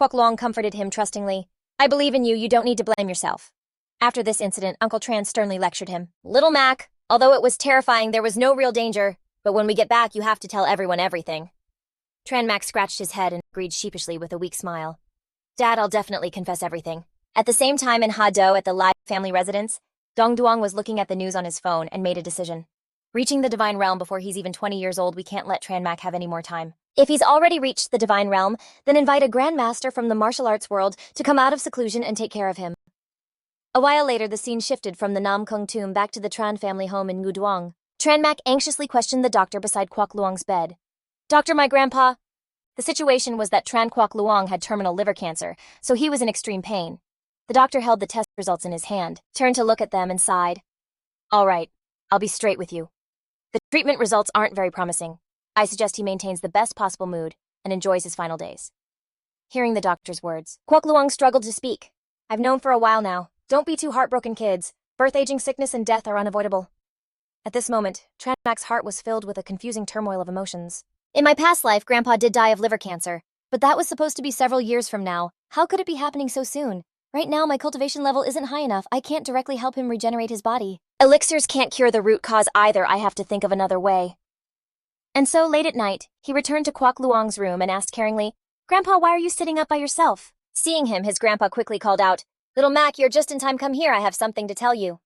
Kwok Luong comforted him trustingly. "I believe in you. You don't need to blame yourself." After this incident, Uncle Tran sternly lectured him. "Little Mac, although it was terrifying, there was no real danger, but when we get back, you have to tell everyone everything." Tran Mac scratched his head and agreed sheepishly with a weak smile. "Dad, I'll definitely confess everything." At the same time in Ha-Do at the Lai family residence, Dong Duong was looking at the news on his phone and made a decision. Reaching the divine realm before he's even 20 years old, we can't let Tran Mac have any more time. If he's already reached the divine realm, then invite a grandmaster from the martial arts world to come out of seclusion and take care of him. A while later, the scene shifted from the Nam Kung tomb back to the Tran family home in Nguduang. Tranmak anxiously questioned the doctor beside Kwok Luong's bed. "Doctor, my grandpa." The situation was that Tran Kwok Luong had terminal liver cancer, so he was in extreme pain. The doctor held the test results in his hand, turned to look at them and sighed. "All right, I'll be straight with you. The treatment results aren't very promising. I suggest he maintains the best possible mood and enjoys his final days." Hearing the doctor's words, Kwok Luong struggled to speak. "I've known for a while now. Don't be too heartbroken, kids. Birth, aging, sickness, and death are unavoidable." At this moment, Tranmak's heart was filled with a confusing turmoil of emotions. "In my past life, Grandpa did die of liver cancer, but that was supposed to be several years from now. How could it be happening so soon? Right now, my cultivation level isn't high enough. I can't directly help him regenerate his body. Elixirs can't cure the root cause either. I have to think of another way." And so, late at night, he returned to Kwok Luong's room and asked caringly, "Grandpa, why are you sitting up by yourself?" Seeing him, his grandpa quickly called out, "Little Mac, you're just in time. Come here. I have something to tell you."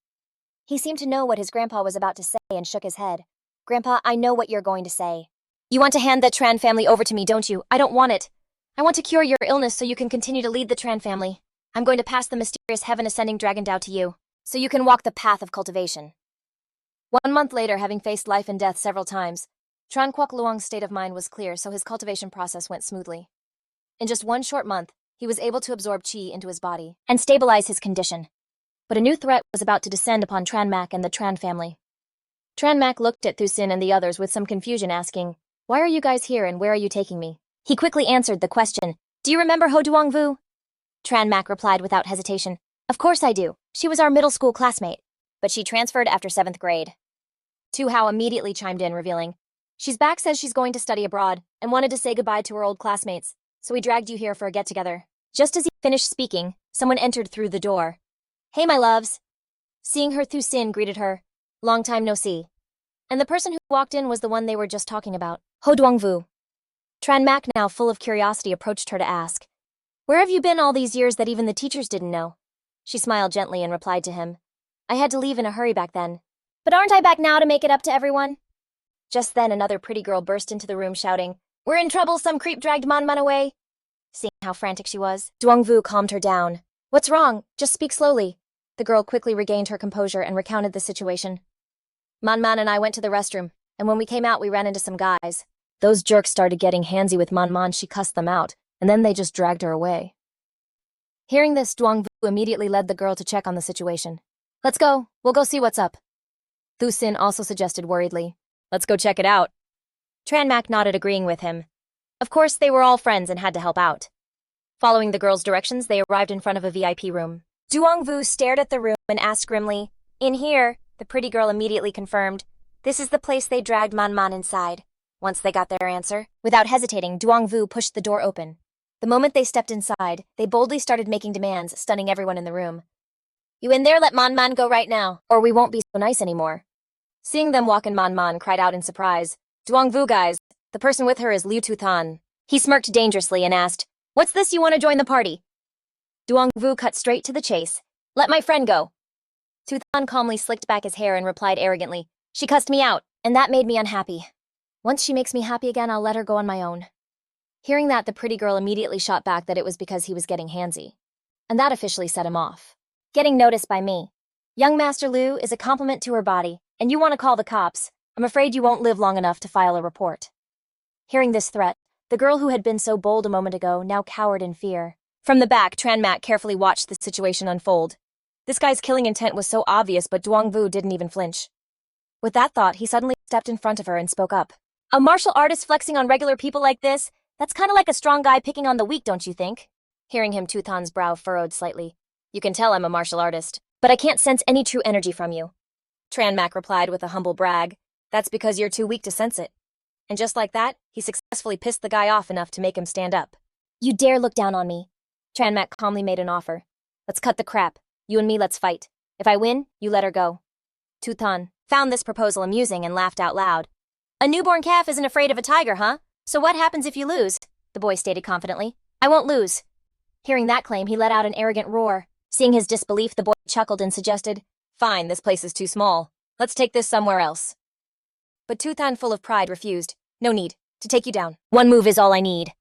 He seemed to know what his grandpa was about to say and shook his head. "Grandpa, I know what you're going to say. You want to hand the Tran family over to me, don't you? I don't want it. I want to cure your illness so you can continue to lead the Tran family. I'm going to pass the mysterious heaven-ascending dragon Dao to you, so you can walk the path of cultivation." 1 month later, having faced life and death several times, Tran Kwok Luong's state of mind was clear, so his cultivation process went smoothly. In just 1 short month, he was able to absorb Qi into his body and stabilize his condition. But a new threat was about to descend upon Tranmak and the Tran family. Tranmak looked at Thusin and the others with some confusion, asking, "Why are you guys here and where are you taking me?" He quickly answered the question, "Do you remember Ho Duong Vu?" Tranmak replied without hesitation, "Of course I do. She was our middle school classmate, but she transferred after 7th grade. Tu Hao immediately chimed in, revealing, "She's back, says she's going to study abroad, and wanted to say goodbye to her old classmates, so we dragged you here for a get-together." Just as he finished speaking, someone entered through the door. "Hey, my loves." Seeing her, Thusin greeted her, "Long time no see." And the person who walked in was the one they were just talking about, Ho Duong Vu. Tranmak, now full of curiosity, approached her to ask, "Where have you been all these years that even the teachers didn't know?" She smiled gently and replied to him, "I had to leave in a hurry back then. But aren't I back now to make it up to everyone?" Just then, another pretty girl burst into the room shouting, "We're in trouble, some creep dragged Man away." Seeing how frantic she was, Duong Vu calmed her down. "What's wrong? Just speak slowly." The girl quickly regained her composure and recounted the situation. Man and I went to the restroom, and when we came out, we ran into some guys. Those jerks started getting handsy with Man. She cussed them out, and then they just dragged her away." Hearing this, Duong Vu immediately led the girl to check on the situation. "Let's go. We'll go see what's up." Thusin also suggested worriedly, "Let's go check it out." Tranmak nodded, agreeing with him. Of course, they were all friends and had to help out. Following the girls' directions, they arrived in front of a VIP room. Duong Vu stared at the room and asked grimly, "In here?" The pretty girl immediately confirmed, "This is the place they dragged Man inside." Once they got their answer, without hesitating, Duong Vu pushed the door open. The moment they stepped inside, they boldly started making demands, stunning everyone in the room. "You in there, let Man go right now, or we won't be so nice anymore." Seeing them walk in, Man cried out in surprise, "Duong Vu guys, the person with her is Liu Tuthan." He smirked dangerously and asked, "What's this, you want to join the party?" Duong Vu cut straight to the chase, "Let my friend go." Tuthan calmly slicked back his hair and replied arrogantly, "She cussed me out, and that made me unhappy. Once she makes me happy again, I'll let her go on my own." Hearing that, the pretty girl immediately shot back that it was because he was getting handsy. And that officially set him off. "Getting noticed by me. Young Master Liu is a compliment to her body, and you want to call the cops. I'm afraid you won't live long enough to file a report." Hearing this threat, the girl who had been so bold a moment ago now cowered in fear. From the back, Tranmak carefully watched the situation unfold. This guy's killing intent was so obvious, but Duong Vu didn't even flinch. With that thought, he suddenly stepped in front of her and spoke up. "A martial artist flexing on regular people like this? That's kind of like a strong guy picking on the weak, don't you think?" Hearing him, Tuthan's brow furrowed slightly. "You can tell I'm a martial artist, but I can't sense any true energy from you." Tranmak replied with a humble brag, "That's because you're too weak to sense it." And just like that, he successfully pissed the guy off enough to make him stand up. "You dare look down on me?" Tranmak calmly made an offer. "Let's cut the crap. You and me, let's fight. If I win, you let her go." Tuthan found this proposal amusing and laughed out loud. "A newborn calf isn't afraid of a tiger, huh? So what happens if you lose?" the boy stated confidently. "I won't lose." Hearing that claim, he let out an arrogant roar. Seeing his disbelief, the boy chuckled and suggested, "Fine, this place is too small. Let's take this somewhere else." But Tuthan, full of pride, refused. "No need. to take you down. One move is all I need.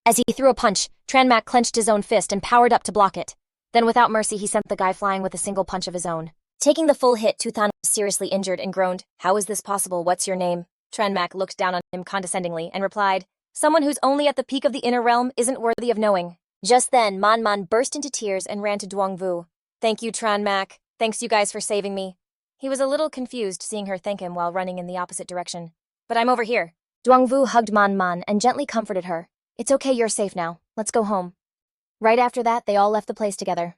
As he threw a punch, Tranmak clenched his own fist and powered up to block it. Then without mercy, he sent the guy flying with a single punch of his own. Taking the full hit, Tuthan was seriously injured and groaned, "How is this possible? What's your name?" Tranmak looked down on him condescendingly and replied, "Someone who's only at the peak of the inner realm isn't worthy of knowing." Just then, Man burst into tears and ran to Duongvu. "Thank you, Tranmak. Thanks you guys for saving me." He was a little confused seeing her thank him while running in the opposite direction. "But I'm over here." Duongvu hugged Man and gently comforted her. "It's okay, you're safe now. Let's go home." Right after that, they all left the place together.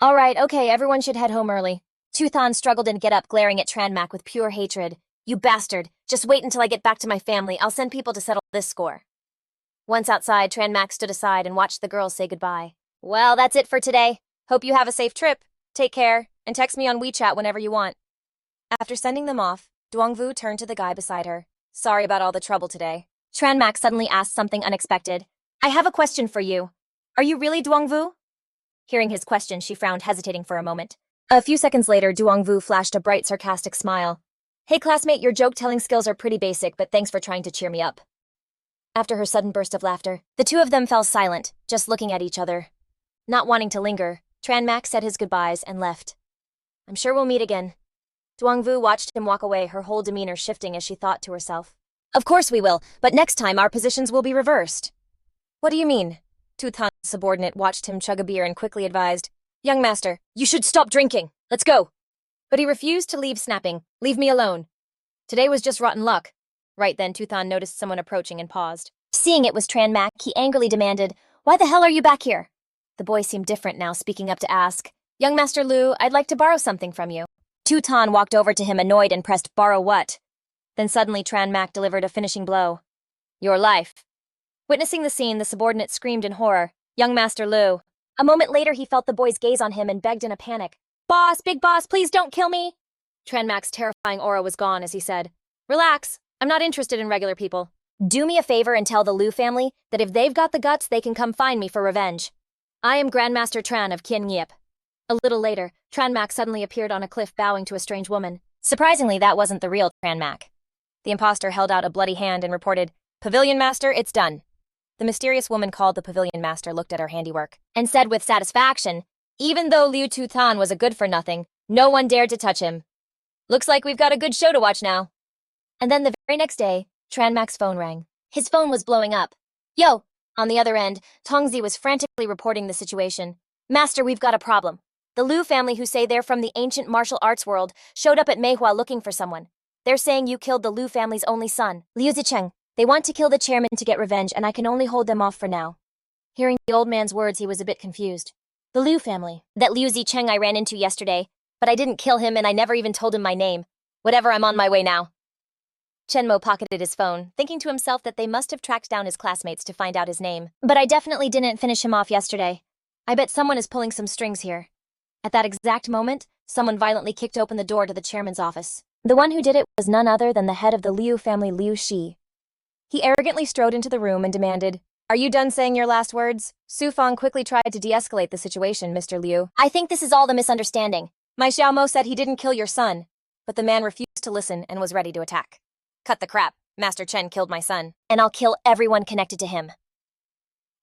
"All right, okay, everyone should head home early." Tuthan struggled to get up, glaring at Tranmak with pure hatred. "You bastard. Just wait until I get back to my family. I'll send people to settle this score." Once outside, Tranmak stood aside and watched the girls say goodbye. "Well, that's it for today. Hope you have a safe trip. Take care, and text me on WeChat whenever you want." After sending them off, Duongvu turned to the guy beside her. "Sorry about all the trouble today." Tranmak suddenly asked something unexpected. "I have a question for you. Are you really Duongvu?" Hearing his question, she frowned, hesitating for a moment. A few seconds later, Duongvu flashed a bright, sarcastic smile. "Hey, classmate, your joke-telling skills are pretty basic, but thanks for trying to cheer me up." After her sudden burst of laughter, the two of them fell silent, just looking at each other. Not wanting to linger, Tranmak said his goodbyes and left. "I'm sure we'll meet again." Duongvu watched him walk away, her whole demeanor shifting as she thought to herself. "Of course we will, but next time our positions will be reversed." "What do you mean?" Tuthan's subordinate watched him chug a beer and quickly advised, "Young master, you should stop drinking. Let's go." But he refused to leave, snapping, "Leave me alone. Today was just rotten luck." Right then, Tuthan noticed someone approaching and paused. Seeing it was Tranmak, he angrily demanded, "Why the hell are you back here?" The boy seemed different now, speaking up to ask, "Young Master Lu, I'd like to borrow something from you." Tuthan walked over to him, annoyed, and pressed, "Borrow what?" Then suddenly Tranmak delivered a finishing blow. "Your life." Witnessing the scene, the subordinate screamed in horror, "Young Master Lu." A moment later, he felt the boy's gaze on him and begged in a panic, "Boss, big boss, please don't kill me." Tranmak's terrifying aura was gone as he said, "Relax, I'm not interested in regular people. Do me a favor and tell the Lu family that if they've got the guts, they can come find me for revenge. I am Grandmaster Tran of Kien Ngiep." A little later, Tranmak suddenly appeared on a cliff bowing to a strange woman. Surprisingly, that wasn't the real Tranmak. The imposter held out a bloody hand and reported, "Pavilion Master, it's done." The mysterious woman called the Pavilion Master looked at her handiwork and said with satisfaction, "Even though Liu Tutan was a good-for-nothing, no one dared to touch him. Looks like we've got a good show to watch now." And then the very next day, Tranmak's phone rang. His phone was blowing up. "Yo!" On the other end, Tongzi was frantically reporting the situation. "Master, we've got a problem. The Liu family, who say they're from the ancient martial arts world, showed up at Manhwa looking for someone. They're saying you killed the Liu family's only son, Liu Zicheng. They want to kill the chairman to get revenge, and I can only hold them off for now." Hearing the old man's words, he was a bit confused. "The Liu family. That Liu Zicheng I ran into yesterday, but I didn't kill him and I never even told him my name. Whatever, I'm on my way now." Chenmo pocketed his phone, thinking to himself that they must have tracked down his classmates to find out his name. "But I definitely didn't finish him off yesterday. I bet someone is pulling some strings here." At that exact moment, someone violently kicked open the door to the chairman's office. The one who did it was none other than the head of the Liu family, Liu Shi. He arrogantly strode into the room and demanded, "Are you done saying your last words?" Su Fang quickly tried to de-escalate the situation, "Mr. Liu. I think this is all the misunderstanding. My Xiaomo said he didn't kill your son." But the man refused to listen and was ready to attack. "Cut the crap. Master Chen killed my son, and I'll kill everyone connected to him."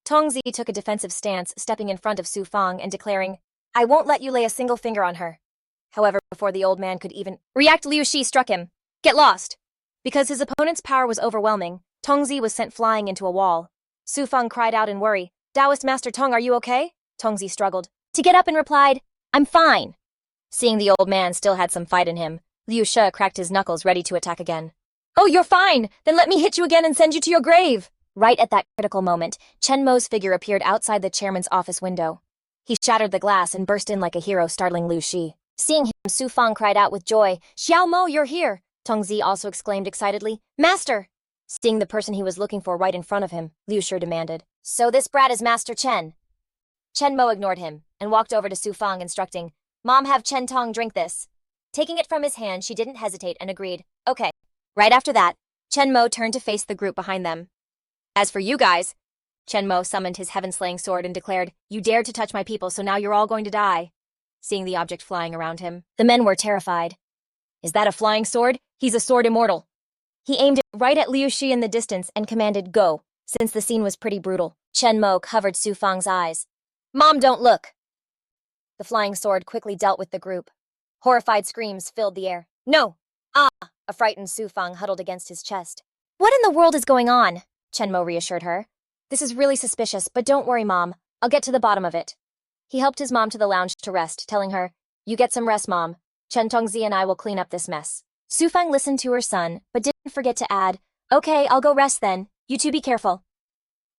Tongzi took a defensive stance, stepping in front of Su Fang and declaring, "I won't let you lay a single finger on her." However, before the old man could even react, Liu Shi struck him. "Get lost!" Because his opponent's power was overwhelming, Tongzi was sent flying into a wall. Su Fang cried out in worry, "Taoist Master Tong, are you okay?" Tongzi struggled to get up and replied, "I'm fine." Seeing the old man still had some fight in him, Liu Shi cracked his knuckles, ready to attack again. "Oh, you're fine! Then let me hit you again and send you to your grave!" Right at that critical moment, Chen Mo's figure appeared outside the chairman's office window. He shattered the glass and burst in like a hero, startling Liu Shi. Seeing him, Su Fang cried out with joy, "Xiao Mo, you're here!" Tongzi also exclaimed excitedly, "Master!" Seeing the person he was looking for right in front of him, Liu Shi demanded, "So this brat is Master Chen?" Chen Mo ignored him and walked over to Su Fang, instructing, "Mom, have Chen Tong drink this." Taking it from his hand, she didn't hesitate and agreed, "Okay." Right after that, Chen Mo turned to face the group behind them. "As for you guys," Chen Mo summoned his heaven-slaying sword and declared, "You dared to touch my people, so now you're all going to die." Seeing the object flying around him, the men were terrified. "Is that a flying sword? He's a sword immortal." He aimed it right at Liu Shi in the distance and commanded go, since the scene was pretty brutal. Chen Mo covered Su Fang's eyes. Mom, don't look! The flying sword quickly dealt with the group. Horrified screams filled the air. No! Ah! A frightened Su Fang huddled against his chest. What in the world is going on? Chen Mo reassured her. This is really suspicious, but don't worry, Mom. I'll get to the bottom of it. He helped his mom to the lounge to rest, telling her, You get some rest, Mom. Chen Tongzi and I will clean up this mess. Su Fang listened to her son, but didn't forget to add, Okay, I'll go rest then. You two be careful.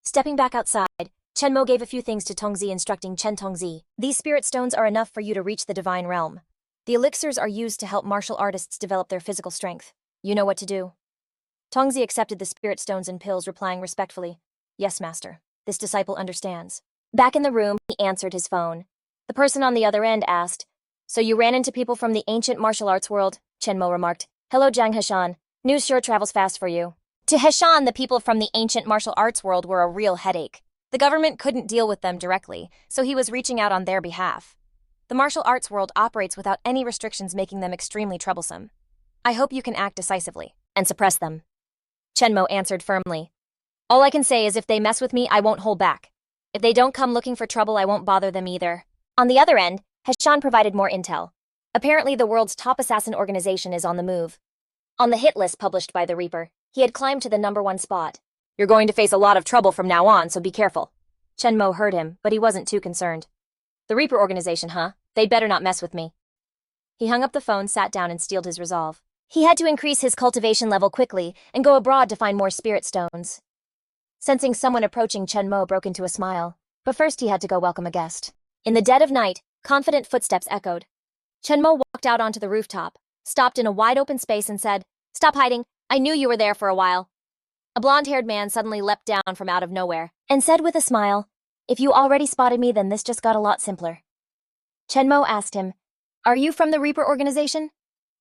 Stepping back outside, Chen Mo gave a few things to Tongzi, instructing Chen Tongzi, These spirit stones are enough for you to reach the divine realm. The elixirs are used to help martial artists develop their physical strength. You know what to do. Tongzi accepted the spirit stones and pills, replying respectfully, Yes, master. This disciple understands. Back in the room, he answered his phone. The person on the other end asked, So you ran into people from the ancient martial arts world? Chen Mo remarked, Hello, Zhang Heshan. News sure travels fast for you. To Heshan, the people from the ancient martial arts world were a real headache. The government couldn't deal with them directly, so he was reaching out on their behalf. The martial arts world operates without any restrictions, making them extremely troublesome. I hope you can act decisively and suppress them. Chen Mo answered firmly. All I can say is if they mess with me, I won't hold back. If they don't come looking for trouble, I won't bother them either. On the other end, Heshan provided more intel. Apparently, the world's top assassin organization is on the move. On the hit list published by the Reaper, he had climbed to the #1 spot. You're going to face a lot of trouble from now on, so be careful. Chen Mo heard him, but he wasn't too concerned. The Reaper organization, huh? They'd better not mess with me. He hung up the phone, sat down, and steeled his resolve. He had to increase his cultivation level quickly and go abroad to find more spirit stones. Sensing someone approaching, Chen Mo broke into a smile. But first he had to go welcome a guest. In the dead of night, confident footsteps echoed. Chen Mo walked out onto the rooftop, stopped in a wide-open space and said, Stop hiding, I knew you were there for a while. A blonde-haired man suddenly leapt down from out of nowhere and said with a smile, If you already spotted me, then this just got a lot simpler. Chen Mo asked him, Are you from the Reaper organization?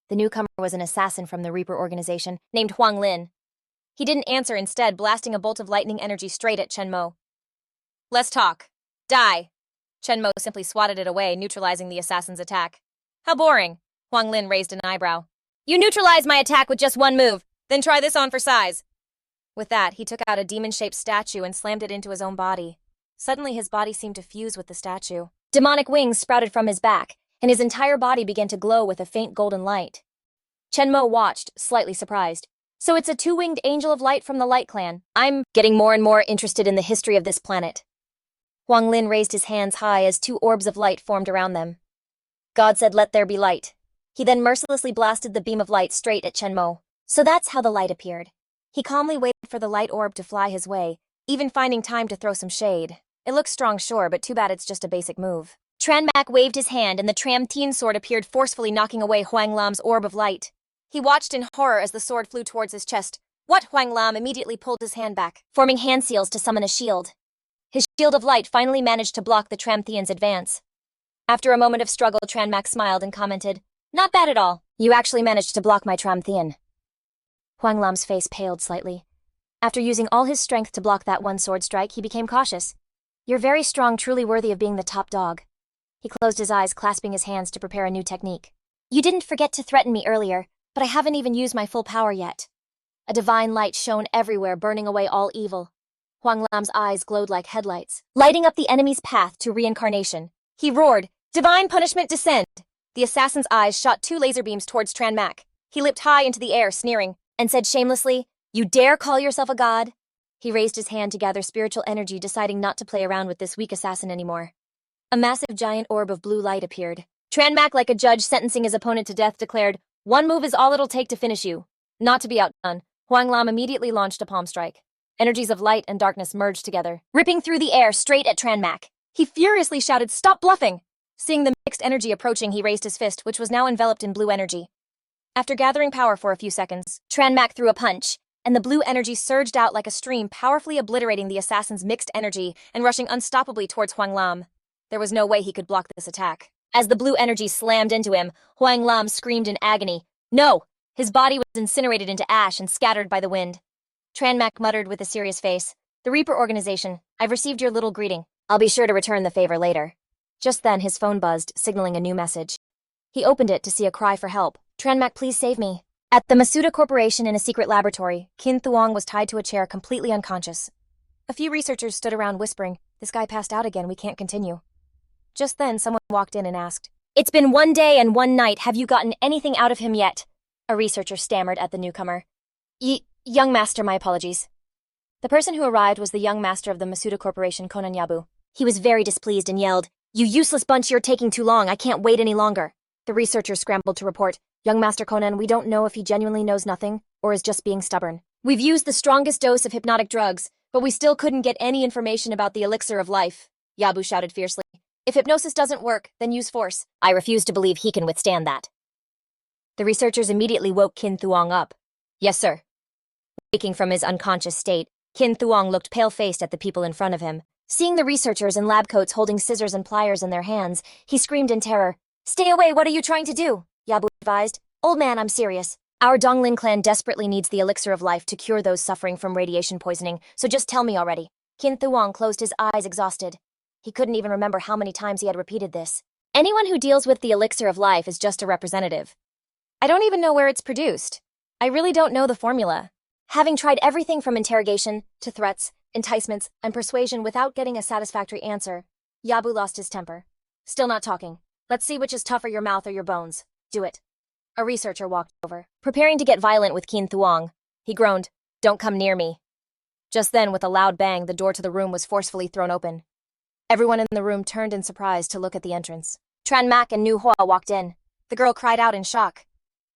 The newcomer was an assassin from the Reaper organization, named Huang Lin. He didn't answer, instead blasting a bolt of lightning energy straight at Chen Mo. Less talk. Die. Chen Mo simply swatted it away, neutralizing the assassin's attack. How boring. Huang Lin raised an eyebrow. You neutralized my attack with just one move. Then try this on for size. With that, he took out a demon-shaped statue and slammed it into his own body. Suddenly, his body seemed to fuse with the statue. Demonic wings sprouted from his back, and his entire body began to glow with a faint golden light. Chen Mo watched, slightly surprised. So it's a two-winged angel of light from the Light Clan. I'm getting more and more interested in the history of this planet. Huang Lin raised his hands high as two orbs of light formed around them. God said, Let there be light. He then mercilessly blasted the beam of light straight at Chen Mo. So that's how the light appeared. He calmly waited for the light orb to fly his way, even finding time to throw some shade. It looks strong, sure, but too bad it's just a basic move. Tran Mak waved his hand and the Tram Tien sword appeared, forcefully knocking away Huang Lam's orb of light. He watched in horror as the sword flew towards his chest. What? Huang Lam immediately pulled his hand back, forming hand seals to summon a shield. His shield of light finally managed to block the Tram Thien's advance. After a moment of struggle, Tran Mak smiled and commented, Not bad at all. You actually managed to block my Tram Thien. Huang Lam's face paled slightly. After using all his strength to block that one sword strike, he became cautious. You're very strong, truly worthy of being the top dog. He closed his eyes, clasping his hands to prepare a new technique. You didn't forget to threaten me earlier, but I haven't even used my full power yet. A divine light shone everywhere, burning away all evil. Huang Lam's eyes glowed like headlights, lighting up the enemy's path to reincarnation. He roared, Divine punishment descend! The assassin's eyes shot two laser beams towards Tran Mak. He leaped high into the air, sneering, and said shamelessly, You dare call yourself a god? He raised his hand to gather spiritual energy, deciding not to play around with this weak assassin anymore. A massive giant orb of blue light appeared. Tran Mak, like a judge sentencing his opponent to death, declared, One move is all it'll take to finish you. Not to be outdone, Huang Lam immediately launched a palm strike. Energies of light and darkness merged together, ripping through the air straight at Tran Mak. He furiously shouted, Stop bluffing! Seeing the mixed energy approaching, he raised his fist, which was now enveloped in blue energy. After gathering power for a few seconds, Tran Mak threw a punch, and the blue energy surged out like a stream, powerfully obliterating the assassin's mixed energy and rushing unstoppably towards Huang Lam. There was no way he could block this attack. As the blue energy slammed into him, Huang Lam screamed in agony. No! His body was incinerated into ash and scattered by the wind. Tran Mak muttered with a serious face, The Reaper organization, I've received your little greeting. I'll be sure to return the favor later. Just then, his phone buzzed, signaling a new message. He opened it to see a cry for help. Tran Mak, please save me. At the Masuda Corporation in a secret laboratory, Qin Thuong was tied to a chair completely unconscious. A few researchers stood around whispering, "This guy passed out again, we can't continue." Just then, someone walked in and asked, "It's been 1 day and 1 night, have you gotten anything out of him yet?" A researcher stammered at the newcomer. Young master, my apologies." The person who arrived was the young master of the Masuda Corporation, Konan Yabu. He was very displeased and yelled, "You useless bunch, you're taking too long, I can't wait any longer." The researchers scrambled to report, "Young Master Conan, we don't know if he genuinely knows nothing, or is just being stubborn. We've used the strongest dose of hypnotic drugs, but we still couldn't get any information about the elixir of life." Yabu shouted fiercely. "If hypnosis doesn't work, then use force." "I refuse to believe he can withstand that." The researchers immediately woke Qin Thuong up. "Yes, sir." Waking from his unconscious state, Qin Thuong looked pale-faced at the people in front of him. Seeing the researchers in lab coats holding scissors and pliers in their hands, he screamed in terror. "Stay away, what are you trying to do?" Yabu advised. "Old man, I'm serious. Our Donglin clan desperately needs the elixir of life to cure those suffering from radiation poisoning, so just tell me already." Qin Thuong closed his eyes exhausted. He couldn't even remember how many times he had repeated this. "Anyone who deals with the elixir of life is just a representative. I don't even know where it's produced. I really don't know the formula." Having tried everything from interrogation to threats, enticements, and persuasion without getting a satisfactory answer, Yabu lost his temper. "Still not talking. Let's see which is tougher, your mouth or your bones. Do it." A researcher walked over, preparing to get violent with Qin Thuong. He groaned, "Don't come near me." Just then, with a loud bang, the door to the room was forcefully thrown open. Everyone in the room turned in surprise to look at the entrance. Tran Mak and Nu Hua walked in. The girl cried out in shock.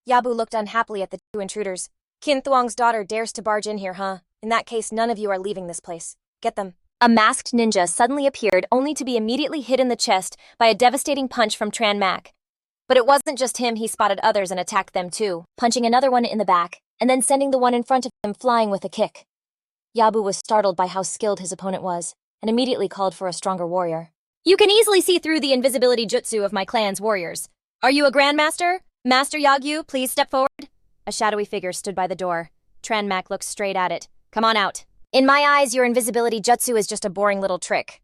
Yabu looked unhappily at the two intruders. "Qin Thuong's daughter dares to barge in here, huh? In that case, none of you are leaving this place. Get them." A masked ninja suddenly appeared, only to be immediately hit in the chest by a devastating punch from Tran Mak. But it wasn't just him, he spotted others and attacked them too, punching another one in the back, and then sending the one in front of him flying with a kick. Yabu was startled by how skilled his opponent was, and immediately called for a stronger warrior. "You can easily see through the invisibility jutsu of my clan's warriors. Are you a grandmaster? Master Yagyu, please step forward." A shadowy figure stood by the door. Tran Mak looked straight at it. "Come on out." "In my eyes, your invisibility jutsu is just a boring little trick."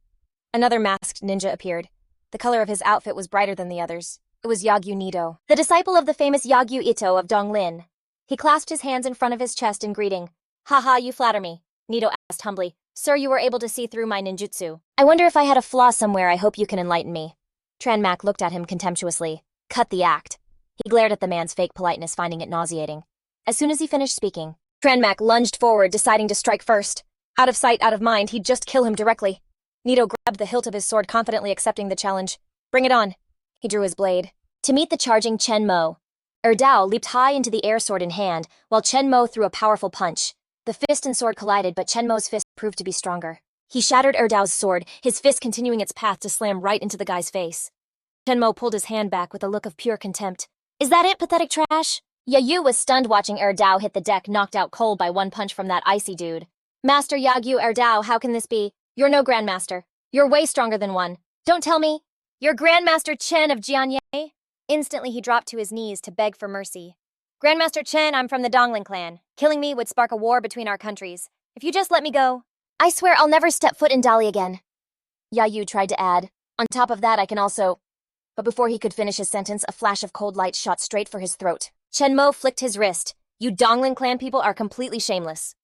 Another masked ninja appeared. The color of his outfit was brighter than the others. It was Yagyu Nido, the disciple of the famous Yagyu Ito of Donglin. He clasped his hands in front of his chest in greeting. "Haha, you flatter me," Nido asked humbly. "Sir, you were able to see through my ninjutsu. I wonder if I had a flaw somewhere. I hope you can enlighten me." Tran Mak looked at him contemptuously. "Cut the act." He glared at the man's fake politeness, finding it nauseating. As soon as he finished speaking, Tran Mak lunged forward, deciding to strike first. Out of sight, out of mind, he'd just kill him directly. Nido grabbed the hilt of his sword, confidently accepting the challenge. "Bring it on." He drew his blade. To meet the charging Chen Mo, Dao leaped high into the air, sword in hand, while Chen Mo threw a powerful punch. The fist and sword collided, but Chen Mo's fist proved to be stronger. He shattered Dao's sword, his fist continuing its path to slam right into the guy's face. Chen Mo pulled his hand back with a look of pure contempt. "Is that it, pathetic trash?" Yayu was stunned watching Dao hit the deck, knocked out cold by one punch from that icy dude. "Master Yagyu Dao, how can this be? You're no grandmaster. You're way stronger than one. Don't tell me. You're Grandmaster Chen of Jianye?" Instantly, he dropped to his knees to beg for mercy. "Grandmaster Chen, I'm from the Donglin clan. Killing me would spark a war between our countries. If you just let me go, I swear I'll never step foot in Dali again." Yayu tried to add, "On top of that, I can also..." But before he could finish his sentence, a flash of cold light shot straight for his throat. Chen Mo flicked his wrist. "You Donglin clan people are completely shameless."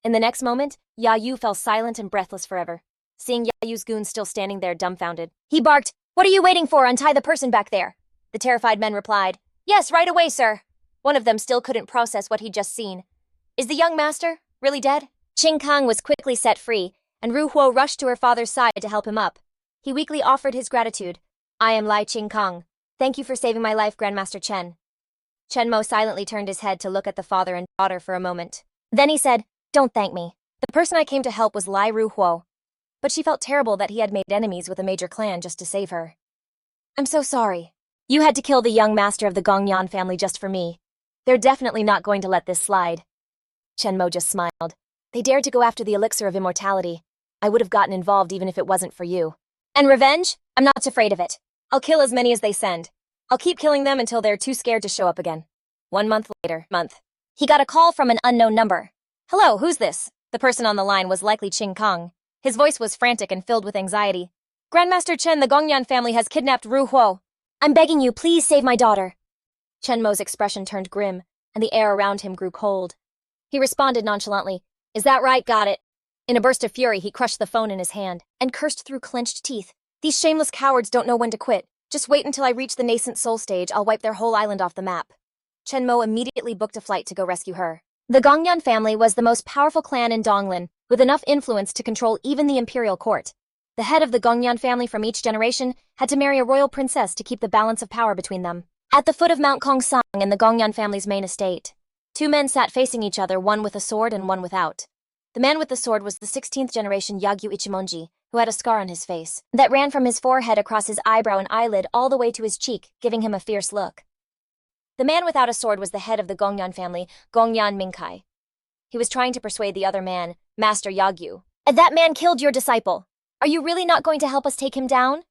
In the next moment, Yayu fell silent and breathless forever. Seeing Yayu's goons still standing there dumbfounded, he barked, "What are you waiting for? Untie the person back there." The terrified men replied, "Yes, right away, sir." One of them still couldn't process what he'd just seen. "Is the young master really dead?" Qing Kang was quickly set free, and Ru Huo rushed to her father's side to help him up. He weakly offered his gratitude. "I am Lai Qing Kang. Thank you for saving my life, Grandmaster Chen." Chen Mo silently turned his head to look at the father and daughter for a moment. Then he said, "Don't thank me. The person I came to help was Lai Ru Huo." But she felt terrible that he had made enemies with a major clan just to save her. "I'm so sorry. You had to kill the young master of the Gongyan family just for me. They're definitely not going to let this slide." Chen Mo just smiled. "They dared to go after the elixir of immortality. I would have gotten involved even if it wasn't for you. And revenge? I'm not afraid of it. I'll kill as many as they send. I'll keep killing them until they're too scared to show up again." 1 month later, he got a call from an unknown number. "Hello, who's this?" The person on the line was likely Qing Kang. His voice was frantic and filled with anxiety. "Grandmaster Chen, the Gongyan family has kidnapped Ru Huo. I'm begging you, please save my daughter." Chen Mo's expression turned grim. and the air around him grew cold. He responded nonchalantly, "Is that right? Got it." In a burst of fury, he crushed the phone in his hand and cursed through clenched teeth. "These shameless cowards don't know when to quit. Just wait until I reach the nascent soul stage. I'll wipe their whole island off the map." Chen Mo immediately booked a flight to go rescue her. The Gongyan family was the most powerful clan in Donglan, with enough influence to control even the imperial court. The head of the Gongyan family from each generation had to marry a royal princess to keep the balance of power between them. At the foot of Mount Kongsang in the Gongyan family's main estate, two men sat facing each other, one with a sword and one without. The man with the sword was the 16th generation Yagyu Ichimonji, who had a scar on his face that ran from his forehead across his eyebrow and eyelid all the way to his cheek, giving him a fierce look. The man without a sword was the head of the Gongyan family, Gongyan Minkai. He was trying to persuade the other man, Master Yagyu. "That man killed your disciple. Are you really not going to help us take him down?"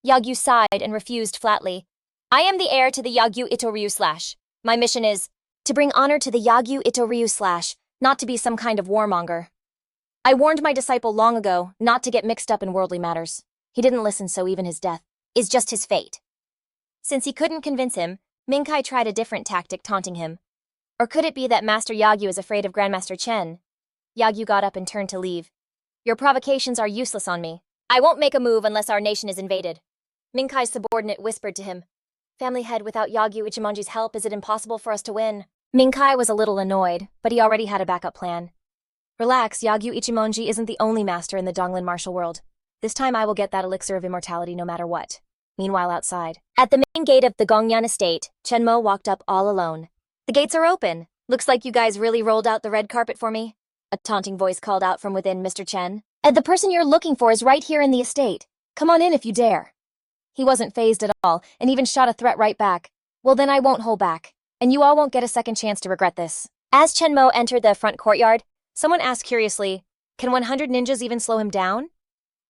Yagyu sighed and refused flatly. "I am the heir to the Yagyu Itoryu / My mission is to bring honor to the Yagyu Itoryu / not to be some kind of warmonger. I warned my disciple long ago not to get mixed up in worldly matters. He didn't listen, so even his death is just his fate." Since he couldn't convince him, Minkai tried a different tactic, taunting him. Or could it be that Master Yagyu is afraid of Grandmaster Chen? Yagyu got up and turned to leave. "Your provocations are useless on me. I won't make a move unless our nation is invaded." Minkai's subordinate whispered to him, "Family head, without Yagyu Ichimonji's help, is it impossible for us to win?" Minkai was a little annoyed, but he already had a backup plan. "Relax, Yagyu Ichimonji isn't the only master in the Donglan martial world. This time I will get that elixir of immortality no matter what." Meanwhile, outside, at the main gate of the Gongyan estate, Chen Mo walked up all alone. "The gates are open. Looks like you guys really rolled out the red carpet for me," a taunting voice called out from within Mr. Chen. "The person you're looking for is right here in the estate. Come on in if you dare." He wasn't fazed at all, and even shot a threat right back. "Well, then I won't hold back, and you all won't get a second chance to regret this." As Chen Mo entered the front courtyard, someone asked curiously, "Can 100 ninjas even slow him down?"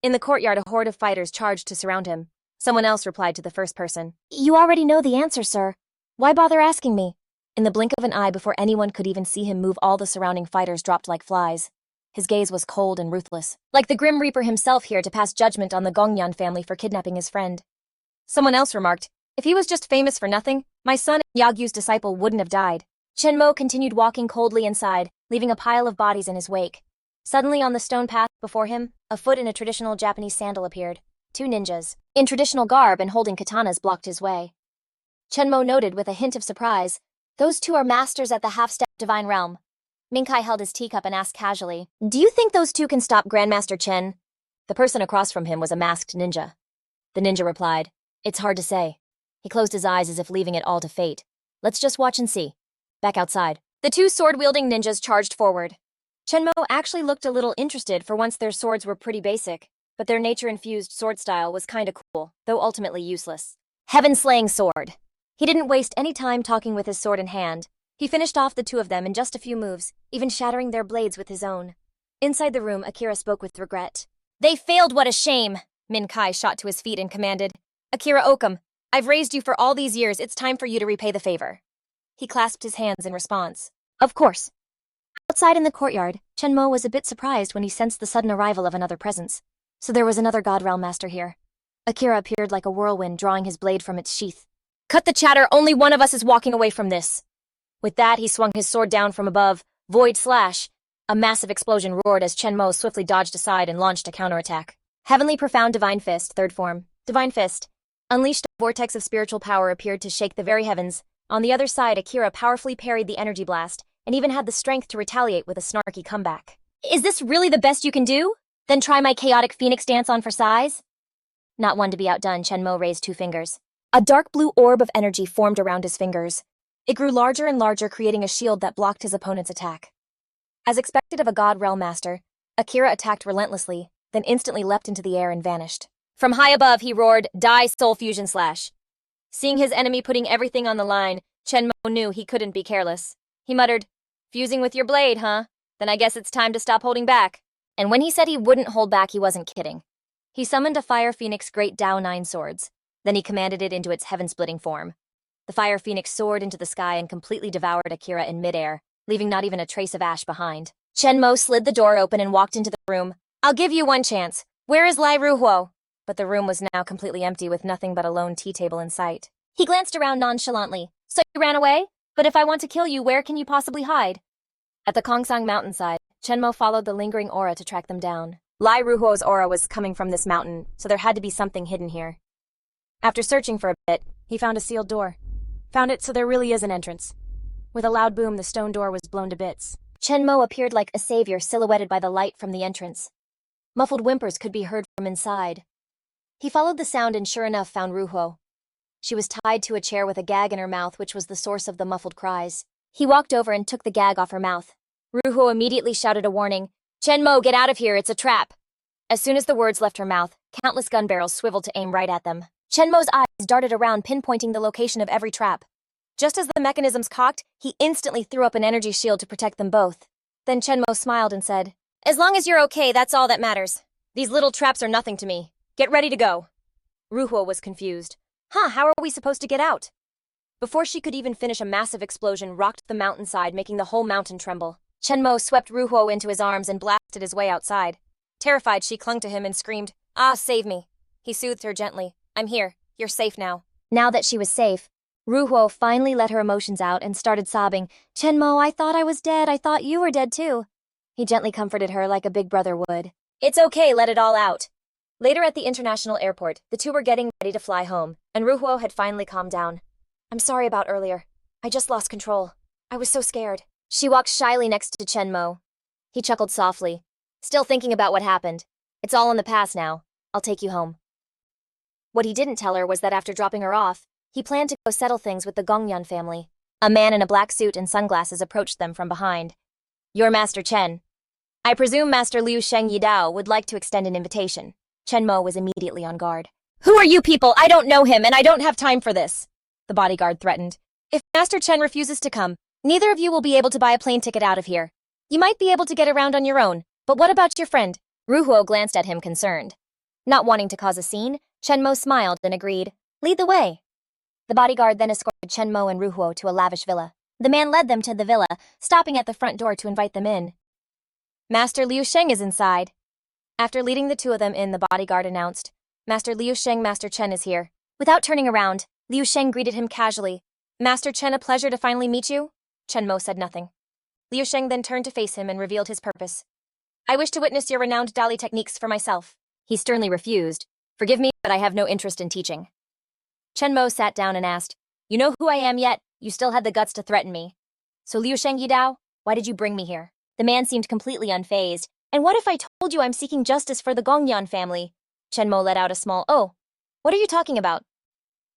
In the courtyard, a horde of fighters charged to surround him. Someone else replied to the first person, "You already know the answer, sir. Why bother asking me?" In the blink of an eye, before anyone could even see him move, all the surrounding fighters dropped like flies. His gaze was cold and ruthless, like the Grim Reaper himself here to pass judgment on the Gongyan family for kidnapping his friend. Someone else remarked, "If he was just famous for nothing, my son, Yagyu's disciple, wouldn't have died." Chen Mo continued walking coldly inside, leaving a pile of bodies in his wake. Suddenly, on the stone path before him, a foot in a traditional Japanese sandal appeared. Two ninjas, in traditional garb and holding katanas, blocked his way. Chen Mo noted with a hint of surprise, "Those two are masters at the half-step divine realm." Minkai held his teacup and asked casually, "Do you think those two can stop Grandmaster Chen?" The person across from him was a masked ninja. The ninja replied, "It's hard to say." He closed his eyes as if leaving it all to fate. "Let's just watch and see." Back outside, the two sword-wielding ninjas charged forward. Chen Mo actually looked a little interested. For once, their swords were pretty basic, but their nature-infused sword style was kinda cool, though ultimately useless. Heaven-slaying sword. He didn't waste any time talking with his sword in hand. He finished off the two of them in just a few moves, even shattering their blades with his own. Inside the room, Akira spoke with regret. "They failed, what a shame!" Minkai shot to his feet and commanded, "Akira Okum, I've raised you for all these years, it's time for you to repay the favor." He clasped his hands in response. "Of course." Outside in the courtyard, Chen Mo was a bit surprised when he sensed the sudden arrival of another presence. So there was another God Realm master here. Akira appeared like a whirlwind, drawing his blade from its sheath. "Cut the chatter, only one of us is walking away from this." With that, he swung his sword down from above. Void slash! A massive explosion roared as Chen Mo swiftly dodged aside and launched a counterattack. Heavenly Profound Divine Fist, third form. Divine Fist. Unleashed, a vortex of spiritual power appeared to shake the very heavens. On the other side, Akira powerfully parried the energy blast, and even had the strength to retaliate with a snarky comeback. "Is this really the best you can do? Then try my chaotic phoenix dance on for size." Not one to be outdone, Chen Mo raised two fingers. A dark blue orb of energy formed around his fingers. It grew larger and larger, creating a shield that blocked his opponent's attack. As expected of a God Realm master, Akira attacked relentlessly, then instantly leapt into the air and vanished. From high above, he roared, "Die, Soul Fusion Slash!" Seeing his enemy putting everything on the line, Chen Mo knew he couldn't be careless. He muttered, "Fusing with your blade, huh? Then I guess it's time to stop holding back." And when he said he wouldn't hold back, he wasn't kidding. He summoned a Fire Phoenix Great Dao 9 Swords. Then he commanded it into its heaven-splitting form. The Fire Phoenix soared into the sky and completely devoured Akira in midair, leaving not even a trace of ash behind. Chen Mo slid the door open and walked into the room. "I'll give you one chance. Where is Lai Ruhuo?" But the room was now completely empty, with nothing but a lone tea table in sight. He glanced around nonchalantly. "So you ran away? But if I want to kill you, where can you possibly hide? At the Kongsang mountainside, Chenmo followed the lingering aura to track them down. Lai Ruhuo's aura was coming from this mountain, so there had to be something hidden here. After searching for a bit, he found a sealed door. Found it, so there really is an entrance. With a loud boom, the stone door was blown to bits. Chenmo appeared like a savior silhouetted by the light from the entrance. Muffled whimpers could be heard from inside. He followed the sound and sure enough found Ruhuo. She was tied to a chair with a gag in her mouth, which was the source of the muffled cries. He walked over and took the gag off her mouth. Ruhuo immediately shouted a warning. Chenmo, get out of here, it's a trap! As soon as the words left her mouth, countless gun barrels swiveled to aim right at them. Chenmo's eyes darted around, pinpointing the location of every trap. Just as the mechanisms cocked, he instantly threw up an energy shield to protect them both. Then Chenmo smiled and said, As long as you're okay, that's all that matters. These little traps are nothing to me. Get ready to go. Ruhuo was confused. How are we supposed to get out? Before she could even finish, a massive explosion rocked the mountainside, making the whole mountain tremble. Chenmo swept Ruhuo into his arms and blasted his way outside. Terrified, she clung to him and screamed, Ah, save me. He soothed her gently. I'm here. You're safe now. Now that she was safe, Ruhuo finally let her emotions out and started sobbing. Chenmo, I thought I was dead. I thought you were dead too. He gently comforted her like a big brother would. It's okay, let it all out. Later at the international airport, the two were getting ready to fly home, and Ruhuo had finally calmed down. I'm sorry about earlier. I just lost control. I was so scared. She walked shyly next to Chenmo. He chuckled softly. Still thinking about what happened. It's all in the past now. I'll take you home. What he didn't tell her was that after dropping her off, he planned to go settle things with the Gongyan family. A man in a black suit and sunglasses approached them from behind. You're Master Chen. I presume Master Liu Sheng Yidao would like to extend an invitation. Chenmo was immediately on guard. Who are you people? I don't know him, and I don't have time for this. The bodyguard threatened. If Master Chen refuses to come, neither of you will be able to buy a plane ticket out of here. You might be able to get around on your own, but what about your friend? Ruhuo glanced at him concerned. Not wanting to cause a scene, Chenmo smiled and agreed. Lead the way. The bodyguard then escorted Chenmo and Ruhuo to a lavish villa. The man led them to the villa, stopping at the front door to invite them in. Master Liu Sheng is inside. After leading the two of them in, the bodyguard announced, Master Liu Sheng, Master Chen is here. Without turning around, Liu Sheng greeted him casually. Master Chen, a pleasure to finally meet you? Chenmo said nothing. Liu Sheng then turned to face him and revealed his purpose. I wish to witness your renowned Dali techniques for myself. He sternly refused. Forgive me, but I have no interest in teaching. Chenmo sat down and asked, You know who I am yet? You still had the guts to threaten me. So Liu Sheng Yidao, why did you bring me here? The man seemed completely unfazed. And what if I told you I'm seeking justice for the Gongyan family? Chenmo let out a small, Oh, what are you talking about?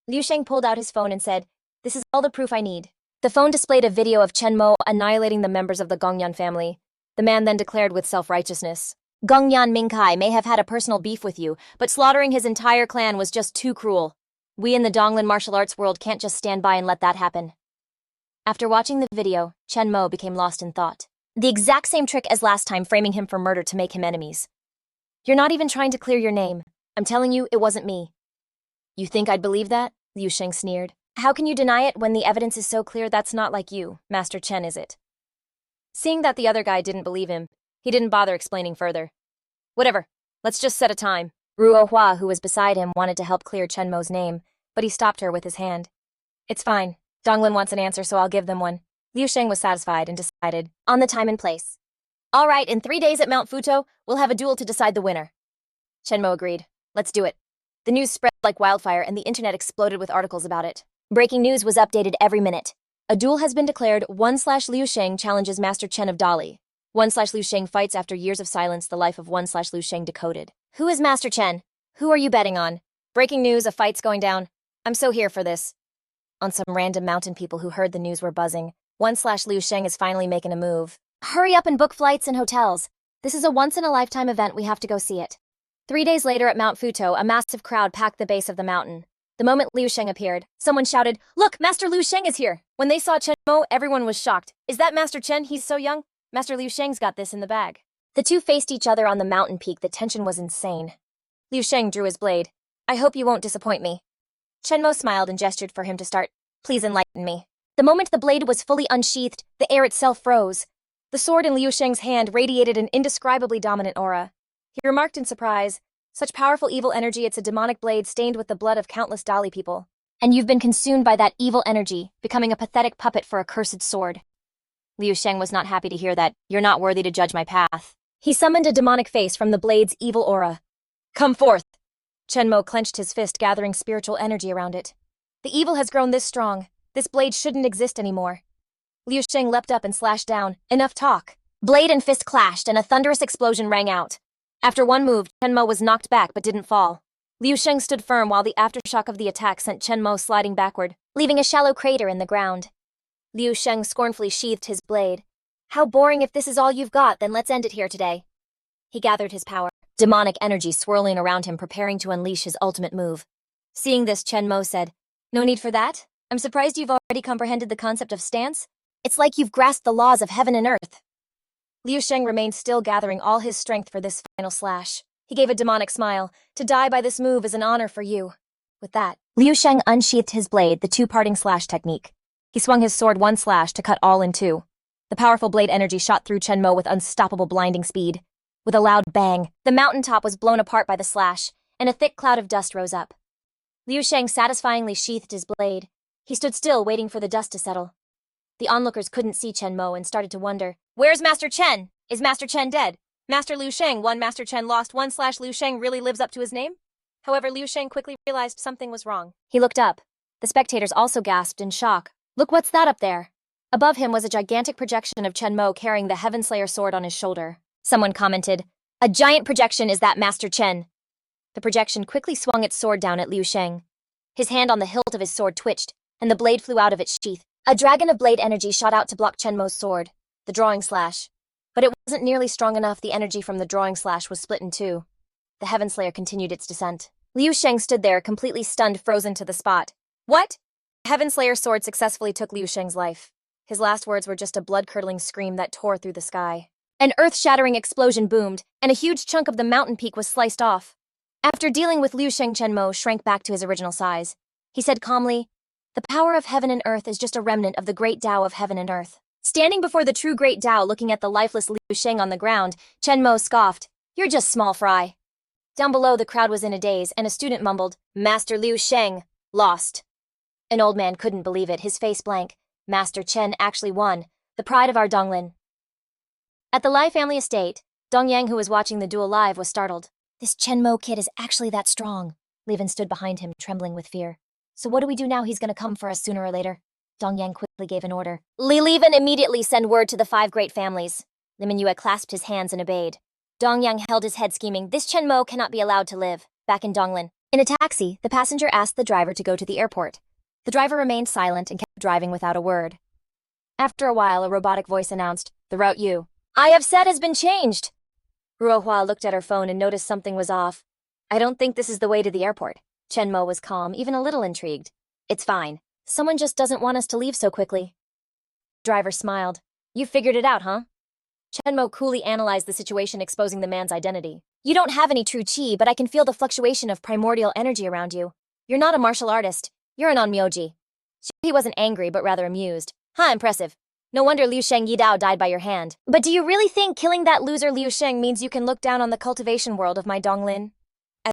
Liu Sheng pulled out his phone and said, This is all the proof I need. The phone displayed a video of Chenmo annihilating the members of the Gongyan family. The man then declared with self-righteousness, Gongyan Mingkai may have had a personal beef with you, but slaughtering his entire clan was just too cruel. We in the Donglin martial arts world can't just stand by and let that happen. After watching the video, Chenmo became lost in thought. The exact same trick as last time, framing him for murder to make him enemies. You're not even trying to clear your name. I'm telling you, it wasn't me. You think I'd believe that? Liu Sheng sneered. How can you deny it when the evidence is so clear? That's not like you, Master Chen, is it? Seeing that the other guy didn't believe him, he didn't bother explaining further. Whatever, let's just set a time. Ruo Hua, who was beside him, wanted to help clear Chenmo's name, but he stopped her with his hand. It's fine. Donglin wants an answer, so I'll give them one. Liu Sheng was satisfied and decided on the time and place. All right, in 3 days at Mount Futo, we'll have a duel to decide the winner. Chenmo agreed. Let's do it. The news spread like wildfire and the internet exploded with articles about it. Breaking news was updated every minute. A duel has been declared. 1/Liu Sheng challenges Master Chen of Dali. 1/Liu Sheng fights after years of silence. The life of 1/Liu Sheng decoded. Who is Master Chen? Who are you betting on? Breaking news, a fight's going down. I'm so here for this. On some random mountain people who heard the news were buzzing. 1/Liu Sheng is finally making a move. Hurry up and book flights and hotels. This is a once-in-a-lifetime event. We have to go see it. 3 days later at Mount Futo, a massive crowd packed the base of the mountain. The moment Liu Sheng appeared, someone shouted, Look, Master Liu Sheng is here! When they saw Chenmo, everyone was shocked. Is that Master Chen? He's so young. Master Liu Sheng's got this in the bag. The two faced each other on the mountain peak. The tension was insane. Liu Sheng drew his blade. I hope you won't disappoint me. Chenmo smiled and gestured for him to start. Please enlighten me. The moment the blade was fully unsheathed, the air itself froze. The sword in Liu Sheng's hand radiated an indescribably dominant aura. He remarked in surprise, Such powerful evil energy, it's a demonic blade stained with the blood of countless Dali people. and you've been consumed by that evil energy, becoming a pathetic puppet for a cursed sword. Liu Sheng was not happy to hear that. You're not worthy to judge my path. He summoned a demonic face from the blade's evil aura. Come forth! Chenmo clenched his fist, gathering spiritual energy around it. The evil has grown this strong. This blade shouldn't exist anymore. Liu Sheng leapt up and slashed down. Enough talk. Blade and fist clashed, and a thunderous explosion rang out. After one move, Chenmo was knocked back but didn't fall. Liu Sheng stood firm while the aftershock of the attack sent Chenmo sliding backward, leaving a shallow crater in the ground. Liu Sheng scornfully sheathed his blade. How boring. If this is all you've got, then let's end it here today. He gathered his power, demonic energy swirling around him, preparing to unleash his ultimate move. Seeing this, Chenmo said, No need for that. I'm surprised you've already comprehended the concept of stance. It's like you've grasped the laws of heaven and earth. Liu Sheng remained still, gathering all his strength for this final slash. He gave a demonic smile. To die by this move is an honor for you. With that, Liu Sheng unsheathed his blade, the two-parting slash technique. He swung his sword one slash to cut all in two. The powerful blade energy shot through Chenmo with unstoppable blinding speed. With a loud bang, the mountaintop was blown apart by the slash, and a thick cloud of dust rose up. Liu Sheng satisfyingly sheathed his blade. He stood still, waiting for the dust to settle. The onlookers couldn't see Chenmo and started to wonder, Where's Master Chen? Is Master Chen dead? Master Liu Sheng won, Master Chen lost. One slash Liu Sheng really lives up to his name? However, Liu Sheng quickly realized something was wrong. He looked up. The spectators also gasped in shock. Look, what's that up there? Above him was a gigantic projection of Chenmo carrying the Heaven Slayer sword on his shoulder. Someone commented, A giant projection, is that Master Chen? The projection quickly swung its sword down at Liu Sheng. His hand on the hilt of his sword twitched, and the blade flew out of its sheath. A dragon of blade energy shot out to block Chenmo's sword, the drawing slash. But it wasn't nearly strong enough. The energy from the drawing slash was split in two. The Heaven Slayer continued its descent. Liu Sheng stood there, completely stunned, frozen to the spot. What? The Heaven Slayer's sword successfully took Liu Sheng's life. His last words were just a blood-curdling scream that tore through the sky. An earth-shattering explosion boomed, and a huge chunk of the mountain peak was sliced off. After dealing with Liu Sheng, Chenmo shrank back to his original size. He said calmly, The power of heaven and earth is just a remnant of the great Tao of heaven and earth. Standing before the true great Tao, looking at the lifeless Liu Sheng on the ground, Chenmo scoffed, You're just small fry. Down below, the crowd was in a daze, and a student mumbled, Master Liu Sheng, lost. An old man couldn't believe it, his face blank. Master Chen actually won, the pride of our Donglin. At the Lai family estate, Dong Yang, who was watching the duel live, was startled. This Chenmo kid is actually that strong. Li-ven stood behind him, trembling with fear. So what do we do now? He's gonna come for us sooner or later. Dong Yang quickly gave an order. Li-ven, immediately send word to the 5 great families. Li Mingyue clasped his hands and obeyed. Dong Yang held his head, scheming, This Chenmo cannot be allowed to live. Back in Donglin. In a taxi, the passenger asked the driver to go to the airport. The driver remained silent and kept driving without a word. After a while, a robotic voice announced, The route I have said has been changed. Ruohua looked at her phone and noticed something was off. I don't think this is the way to the airport. Chenmo was calm, even a little intrigued. It's fine. Someone just doesn't want us to leave so quickly. Driver smiled. You figured it out, huh? Chenmo coolly analyzed the situation, exposing the man's identity. You don't have any true Qi, but I can feel the fluctuation of primordial energy around you. You're not a martial artist. You're an onmyoji. He wasn't angry, but rather amused. Huh, impressive. No wonder Liu Sheng Yidao died by your hand. But do you really think killing that loser Liu Sheng means you can look down on the cultivation world of my Donglin?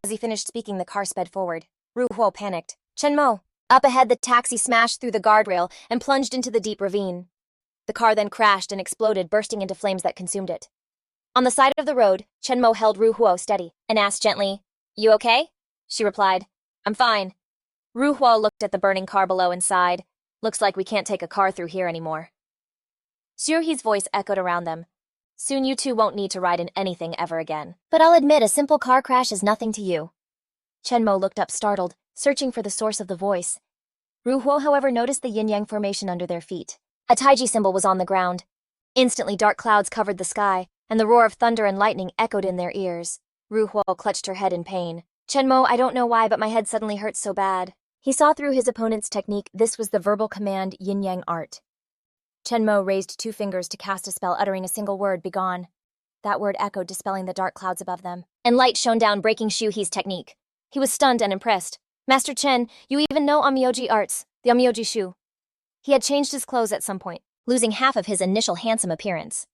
As he finished speaking, the car sped forward. Ru Huo panicked. Chenmo. Up ahead, the taxi smashed through the guardrail and plunged into the deep ravine. The car then crashed and exploded, bursting into flames that consumed it. On the side of the road, Chenmo held Ru Huo steady and asked gently, You okay? She replied, I'm fine. Ru Huo looked at the burning car below and sighed. Looks like we can't take a car through here anymore. Xiuhi's voice echoed around them. Soon you two won't need to ride in anything ever again. But I'll admit, a simple car crash is nothing to you. Chenmo looked up startled, searching for the source of the voice. Ru Huo, however, noticed the yin-yang formation under their feet. A taiji symbol was on the ground. Instantly, dark clouds covered the sky, and the roar of thunder and lightning echoed in their ears. Ru Huo clutched her head in pain. Chenmo, I don't know why, but my head suddenly hurts so bad. He saw through his opponent's technique. This was the verbal command yin-yang art. Chenmo raised 2 fingers to cast a spell, uttering a single word, begone. That word echoed, dispelling the dark clouds above them, and light shone down, breaking Xiuhi's technique. He was stunned and impressed. Master Chen, you even know onmyoji arts, the onmyoji shu. He had changed his clothes at some point, losing half of his initial handsome appearance.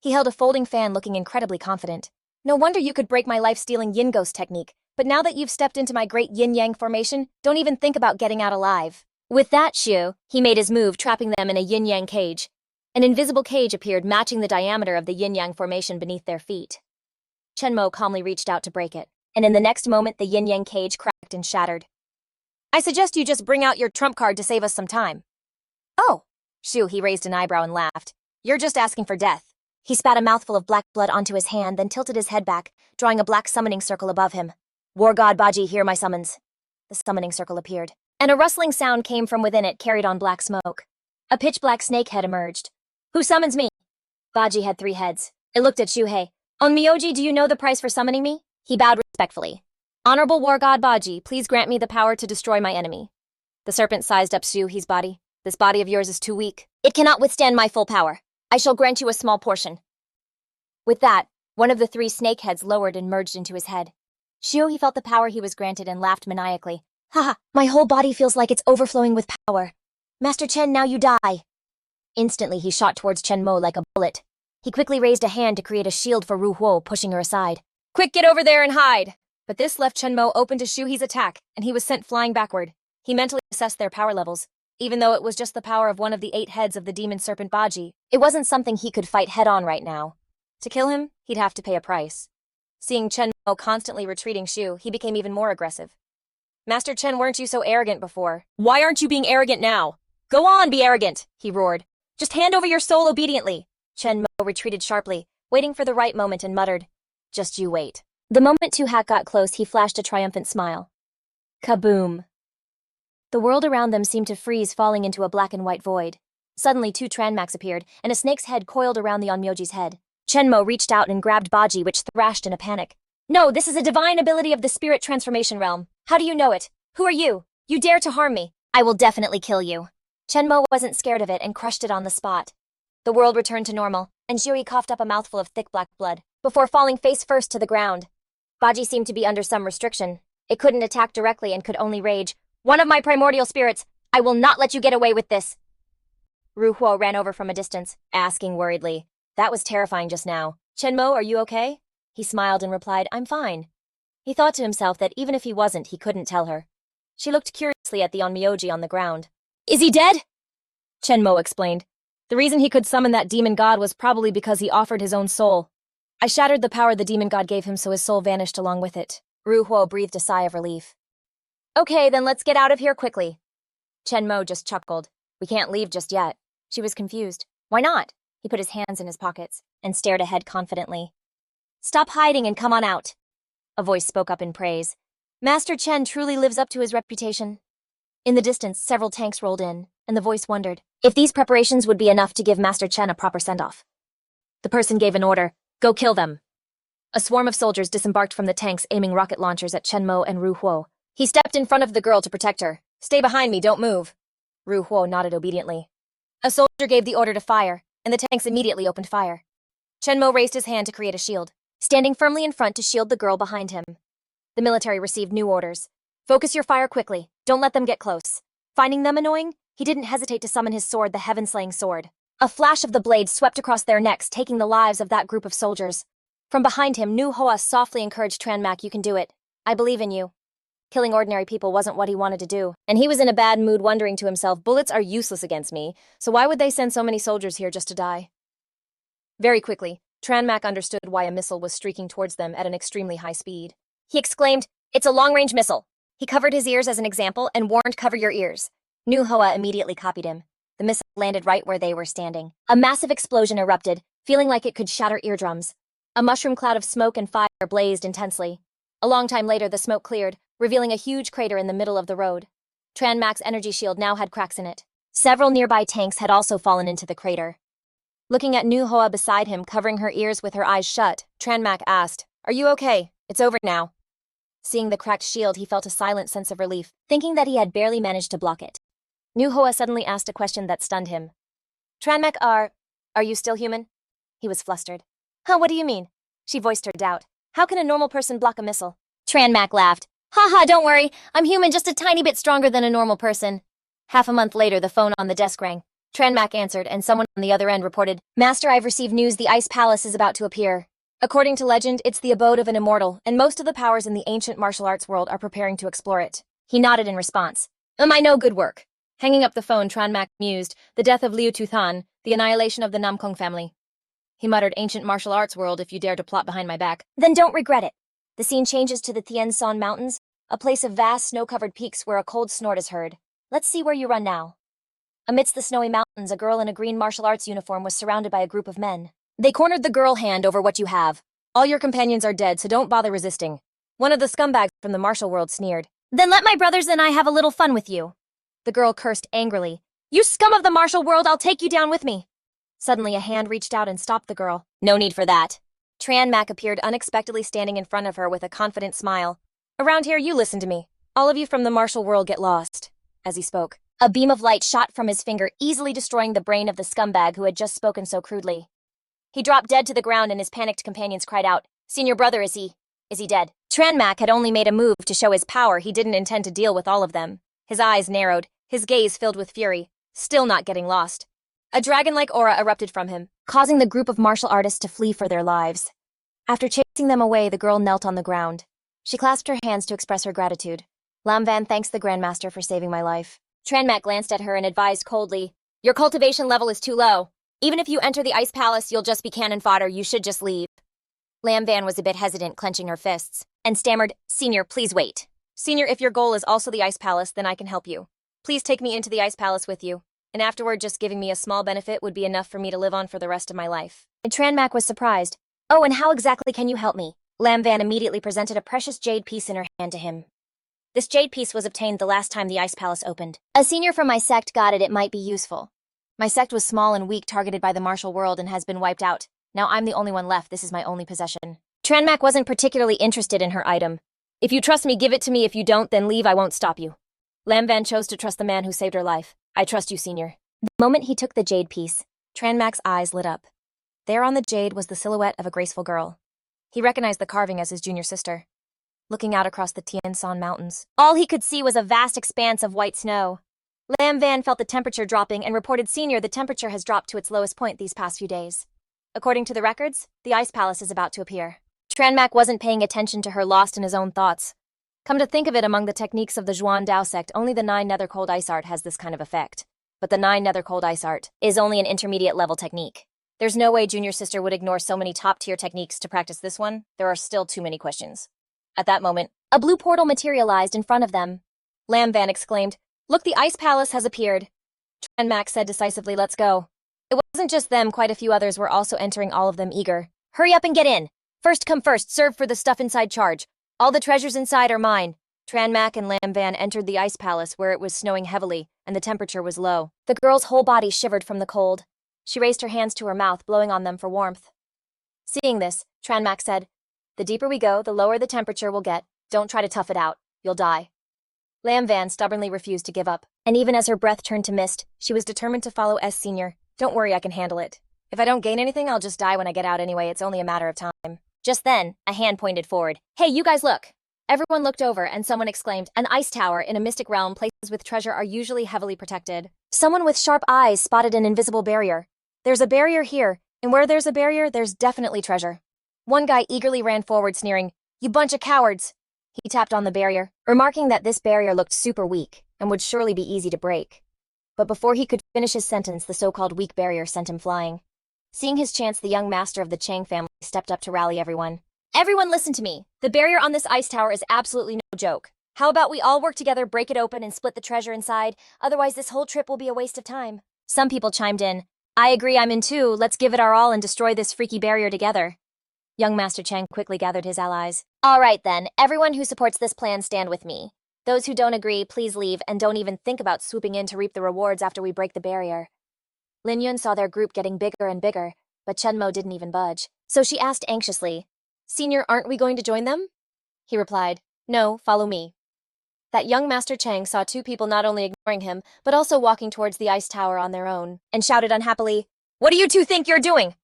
He held a folding fan, looking incredibly confident. No wonder you could break my life-stealing yin ghost technique. But now that you've stepped into my great yin-yang formation, don't even think about getting out alive. With that, Xiu, he made his move, trapping them in a yin-yang cage. An invisible cage appeared, matching the diameter of the yin-yang formation beneath their feet. Chenmo calmly reached out to break it, and in the next moment, the yin-yang cage cracked and shattered. I suggest you just bring out your trump card to save us some time. Oh! Xiu, he raised an eyebrow and laughed. You're just asking for death. He spat a mouthful of black blood onto his hand, then tilted his head back, drawing a black summoning circle above him. War God Baji, hear my summons. The summoning circle appeared, and a rustling sound came from within it, carried on black smoke. A pitch-black snake head emerged. Who summons me? Baji had 3 heads. It looked at Shuhei. Onmyoji, do you know the price for summoning me? He bowed respectfully. Honorable War God Baji, please grant me the power to destroy my enemy. The serpent sized up Shuhei's body. This body of yours is too weak. It cannot withstand my full power. I shall grant you a small portion. With that, one of the 3 snake heads lowered and merged into his head. Shuhei felt the power he was granted and laughed maniacally. Haha, my whole body feels like it's overflowing with power. Master Chen, now you die. Instantly, he shot towards Chenmo like a bullet. He quickly raised a hand to create a shield for Ru Huo, pushing her aside. Quick, get over there and hide! But this left Chenmo open to Shuhei's attack, and he was sent flying backward. He mentally assessed their power levels. Even though it was just the power of one of the 8 heads of the demon serpent Baji, it wasn't something he could fight head-on right now. To kill him, he'd have to pay a price. Seeing Chenmo constantly retreating Shu, he became even more aggressive. Master Chen, weren't you so arrogant before? Why aren't you being arrogant now? Go on, be arrogant, he roared. Just hand over your soul obediently. Chenmo retreated sharply, waiting for the right moment, and muttered, just you wait. The moment Tu Hat got close, he flashed a triumphant smile. Kaboom. The world around them seemed to freeze, falling into a black and white void. Suddenly, 2 Tranmax appeared, and a snake's head coiled around the Onmyoji's head. Chenmo reached out and grabbed Baji, which thrashed in a panic. No, this is a divine ability of the spirit transformation realm. How do you know it? Who are you? You dare to harm me. I will definitely kill you. Chenmo wasn't scared of it and crushed it on the spot. The world returned to normal, and Shuhei coughed up a mouthful of thick black blood, before falling face first to the ground. Baji seemed to be under some restriction. It couldn't attack directly and could only rage. One of my primordial spirits! I will not let you get away with this! Ru Huo ran over from a distance, asking worriedly. That was terrifying just now. Chenmo, are you okay? He smiled and replied, I'm fine. He thought to himself that even if he wasn't, he couldn't tell her. She looked curiously at the Onmyoji on the ground. Is he dead? Chenmo explained. The reason he could summon that demon god was probably because he offered his own soul. I shattered the power the demon god gave him, so his soul vanished along with it. Ru Huo breathed a sigh of relief. Okay, then let's get out of here quickly. Chenmo just chuckled. We can't leave just yet. She was confused. Why not? He put his hands in his pockets and stared ahead confidently. Stop hiding and come on out. A voice spoke up in praise. Master Chen truly lives up to his reputation. In the distance, several tanks rolled in, and the voice wondered if these preparations would be enough to give Master Chen a proper send-off. The person gave an order. Go kill them. A swarm of soldiers disembarked from the tanks, aiming rocket launchers at Chenmo and Ru Huo. He stepped in front of the girl to protect her. Stay behind me, don't move. Ru Huo nodded obediently. A soldier gave the order to fire, and the tanks immediately opened fire. Chenmo raised his hand to create a shield, standing firmly in front to shield the girl behind him. The military received new orders. Focus your fire quickly. Don't let them get close. Finding them annoying, he didn't hesitate to summon his sword, the Heaven-Slaying Sword. A flash of the blade swept across their necks, taking the lives of that group of soldiers. From behind him, Nu Hoa softly encouraged Tranmac, you can do it. I believe in you. Killing ordinary people wasn't what he wanted to do, and he was in a bad mood, wondering to himself, bullets are useless against me, so why would they send so many soldiers here just to die? Very quickly, Tranmac understood why a missile was streaking towards them at an extremely high speed. He exclaimed, it's a long-range missile. He covered his ears as an example and warned, cover your ears. Nu Hoa immediately copied him. The missile landed right where they were standing. A massive explosion erupted, feeling like it could shatter eardrums. A mushroom cloud of smoke and fire blazed intensely. A long time later, the smoke cleared, revealing a huge crater in the middle of the road. Tranmac's energy shield now had cracks in it. Several nearby tanks had also fallen into the crater. Looking at Nu Hoa beside him, covering her ears with her eyes shut, Tranmac asked, are you okay? It's over now. Seeing the cracked shield, he felt a silent sense of relief, thinking that he had barely managed to block it. Nu Hoa suddenly asked a question that stunned him. Tranmac, are you still human? He was flustered. Huh, what do you mean? She voiced her doubt. How can a normal person block a missile? Tranmac laughed. Haha, don't worry. I'm human, just a tiny bit stronger than a normal person. Half a month later, the phone on the desk rang. Tranmac answered, and someone on the other end reported, Master, I've received news the Ice Palace is about to appear. According to legend, it's the abode of an immortal, and most of the powers in the ancient martial arts world are preparing to explore it. He nodded in response. I know, good work. Hanging up the phone, Tranmak mused, the death of Liu Tuthan, the annihilation of the Namkong family. He muttered, ancient martial arts world, if you dare to plot behind my back. Then don't regret it. The scene changes to the Tien San Mountains, a place of vast snow-covered peaks where a cold snort is heard. Let's see where you run now. Amidst the snowy mountains, a girl in a green martial arts uniform was surrounded by a group of men. They cornered the girl. Hand over what you have. All your companions are dead, so don't bother resisting. One of the scumbags from the martial world sneered. Then let my brothers and I have a little fun with you. The girl cursed angrily. You scum of the martial world, I'll take you down with me. Suddenly, a hand reached out and stopped the girl. No need for that. Tranmak appeared unexpectedly standing in front of her with a confident smile. Around here, you listen to me. All of you from the martial world get lost. As he spoke, a beam of light shot from his finger, easily destroying the brain of the scumbag who had just spoken so crudely. He dropped dead to the ground and his panicked companions cried out, Senior brother, is he dead? Tranmak had only made a move to show his power. He didn't intend to deal with all of them. His eyes narrowed, his gaze filled with fury, still not getting lost. A dragon-like aura erupted from him, causing the group of martial artists to flee for their lives. After chasing them away, the girl knelt on the ground. She clasped her hands to express her gratitude. Lam Van thanks the Grandmaster for saving my life. Tranmak glanced at her and advised coldly, Your cultivation level is too low. Even if you enter the Ice Palace, you'll just be cannon fodder. You should just leave. Lam Van was a bit hesitant, clenching her fists, and stammered, Senior, please wait. Senior, if your goal is also the Ice Palace, then I can help you. Please take me into the Ice Palace with you, and afterward just giving me a small benefit would be enough for me to live on for the rest of my life. And Tranmak was surprised. Oh, and how exactly can you help me? Lam Van immediately presented a precious jade piece in her hand to him. This jade piece was obtained the last time the Ice Palace opened. A senior from my sect got it might be useful. My sect was small and weak, targeted by the martial world, and has been wiped out. Now I'm the only one left. This is my only possession. Tranmak wasn't particularly interested in her item. If you trust me, give it to me. If you don't, then leave. I won't stop you. Lam Van chose to trust the man who saved her life. I trust you, Senior. The moment he took the jade piece, Tranmak's eyes lit up. There on the jade was the silhouette of a graceful girl. He recognized the carving as his junior sister. Looking out across the Tien San Mountains, all he could see was a vast expanse of white snow. Lam Van felt the temperature dropping and reported, Senior, the temperature has dropped to its lowest point these past few days. According to the records, the Ice Palace is about to appear. Tranmak wasn't paying attention to her, lost in his own thoughts. Come to think of it, among the techniques of the Zhuan Dao sect, only the 9 Nether Cold Ice Art has this kind of effect. But the 9 Nether Cold Ice Art is only an intermediate level technique. There's no way Junior Sister would ignore so many top-tier techniques to practice this one. There are still too many questions. At that moment, a blue portal materialized in front of them. Lam Van exclaimed, Look, the Ice Palace has appeared. Tranmak said decisively, Let's go. It wasn't just them, quite a few others were also entering, all of them eager. Hurry up and get in. First come first, serve for the stuff inside charge. All the treasures inside are mine. Tranmak and Lam Van entered the Ice Palace where it was snowing heavily and the temperature was low. The girl's whole body shivered from the cold. She raised her hands to her mouth, blowing on them for warmth. Seeing this, Tranmak said, The deeper we go, the lower the temperature will get. Don't try to tough it out. You'll die. Lam Van stubbornly refused to give up, and even as her breath turned to mist, she was determined to follow S. Senior. Don't worry, I can handle it. If I don't gain anything, I'll just die when I get out anyway. It's only a matter of time. Just then, a hand pointed forward. Hey, you guys look! Everyone looked over and someone exclaimed, An ice tower in a mystic realm, places with treasure are usually heavily protected. Someone with sharp eyes spotted an invisible barrier. There's a barrier here, and where there's a barrier, there's definitely treasure. One guy eagerly ran forward, sneering, You bunch of cowards! He tapped on the barrier, remarking that this barrier looked super weak and would surely be easy to break. But before he could finish his sentence, the so-called weak barrier sent him flying. Seeing his chance, the young master of the Chang family stepped up to rally everyone. Everyone listen to me. The barrier on this ice tower is absolutely no joke. How about we all work together, break it open, and split the treasure inside? Otherwise, this whole trip will be a waste of time. Some people chimed in. I agree, I'm in too. Let's give it our all and destroy this freaky barrier together. Young Master Chang quickly gathered his allies. All right then, everyone who supports this plan, stand with me. Those who don't agree, please leave and don't even think about swooping in to reap the rewards after we break the barrier. Lin Yun saw their group getting bigger and bigger, but Chen Mo didn't even budge. So she asked anxiously, Senior, aren't we going to join them? He replied, No, follow me. That young Master Chang saw 2 people not only ignoring him, but also walking towards the ice tower on their own, and shouted unhappily, What do you 2 think you're doing?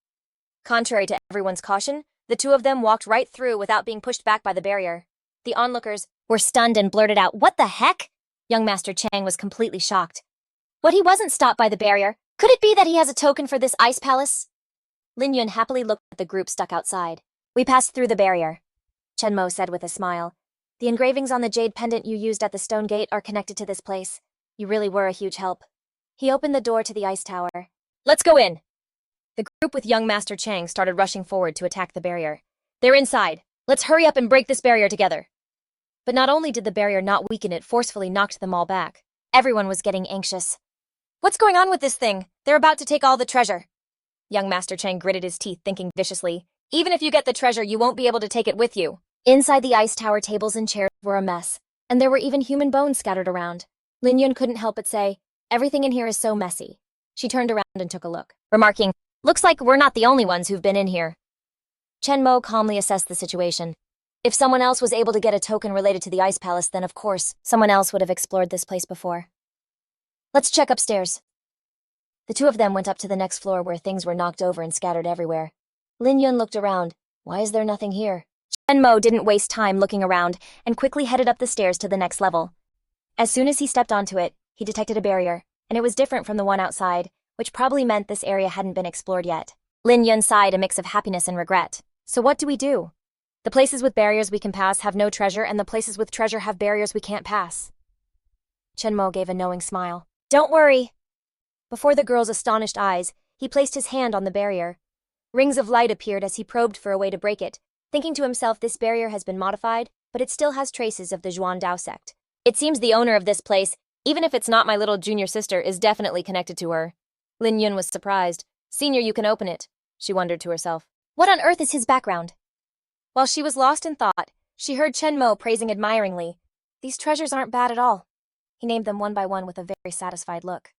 Contrary to everyone's caution, the 2 of them walked right through without being pushed back by the barrier. The onlookers were stunned and blurted out, What the heck? Young Master Chang was completely shocked. What, he wasn't stopped by the barrier? Could it be that he has a token for this ice palace? Lin Yun happily looked at the group stuck outside. We passed through the barrier, Chenmo said with a smile. The engravings on the jade pendant you used at the stone gate are connected to this place. You really were a huge help. He opened the door to the ice tower. Let's go in! The group with young Master Chang started rushing forward to attack the barrier. They're inside. Let's hurry up and break this barrier together. But not only did the barrier not weaken, it forcefully knocked them all back. Everyone was getting anxious. What's going on with this thing? They're about to take all the treasure. Young Master Chang gritted his teeth, thinking viciously. Even if you get the treasure, you won't be able to take it with you. Inside the ice tower, tables and chairs were a mess, and there were even human bones scattered around. Lin Yun couldn't help but say, everything in here is so messy. She turned around and took a look, remarking, looks like we're not the only ones who've been in here. Chenmo calmly assessed the situation. If someone else was able to get a token related to the Ice Palace, then of course, someone else would have explored this place before. Let's check upstairs. The two of them went up to the next floor where things were knocked over and scattered everywhere. Lin Yun looked around. Why is there nothing here? Chenmo didn't waste time looking around and quickly headed up the stairs to the next level. As soon as he stepped onto it, he detected a barrier, and it was different from the one outside, which probably meant this area hadn't been explored yet. Lin Yun sighed, a mix of happiness and regret. So what do we do? The places with barriers we can pass have no treasure, and the places with treasure have barriers we can't pass. Chenmo gave a knowing smile. Don't worry. Before the girl's astonished eyes, he placed his hand on the barrier. Rings of light appeared as he probed for a way to break it, thinking to himself this barrier has been modified, but it still has traces of the Zhuan Dao sect. It seems the owner of this place, even if it's not my little junior sister, is definitely connected to her. Lin Yun was surprised. Senior, you can open it, she wondered to herself. What on earth is his background? While she was lost in thought, she heard Chenmo praising admiringly. These treasures aren't bad at all. He named them one by one with a very satisfied look.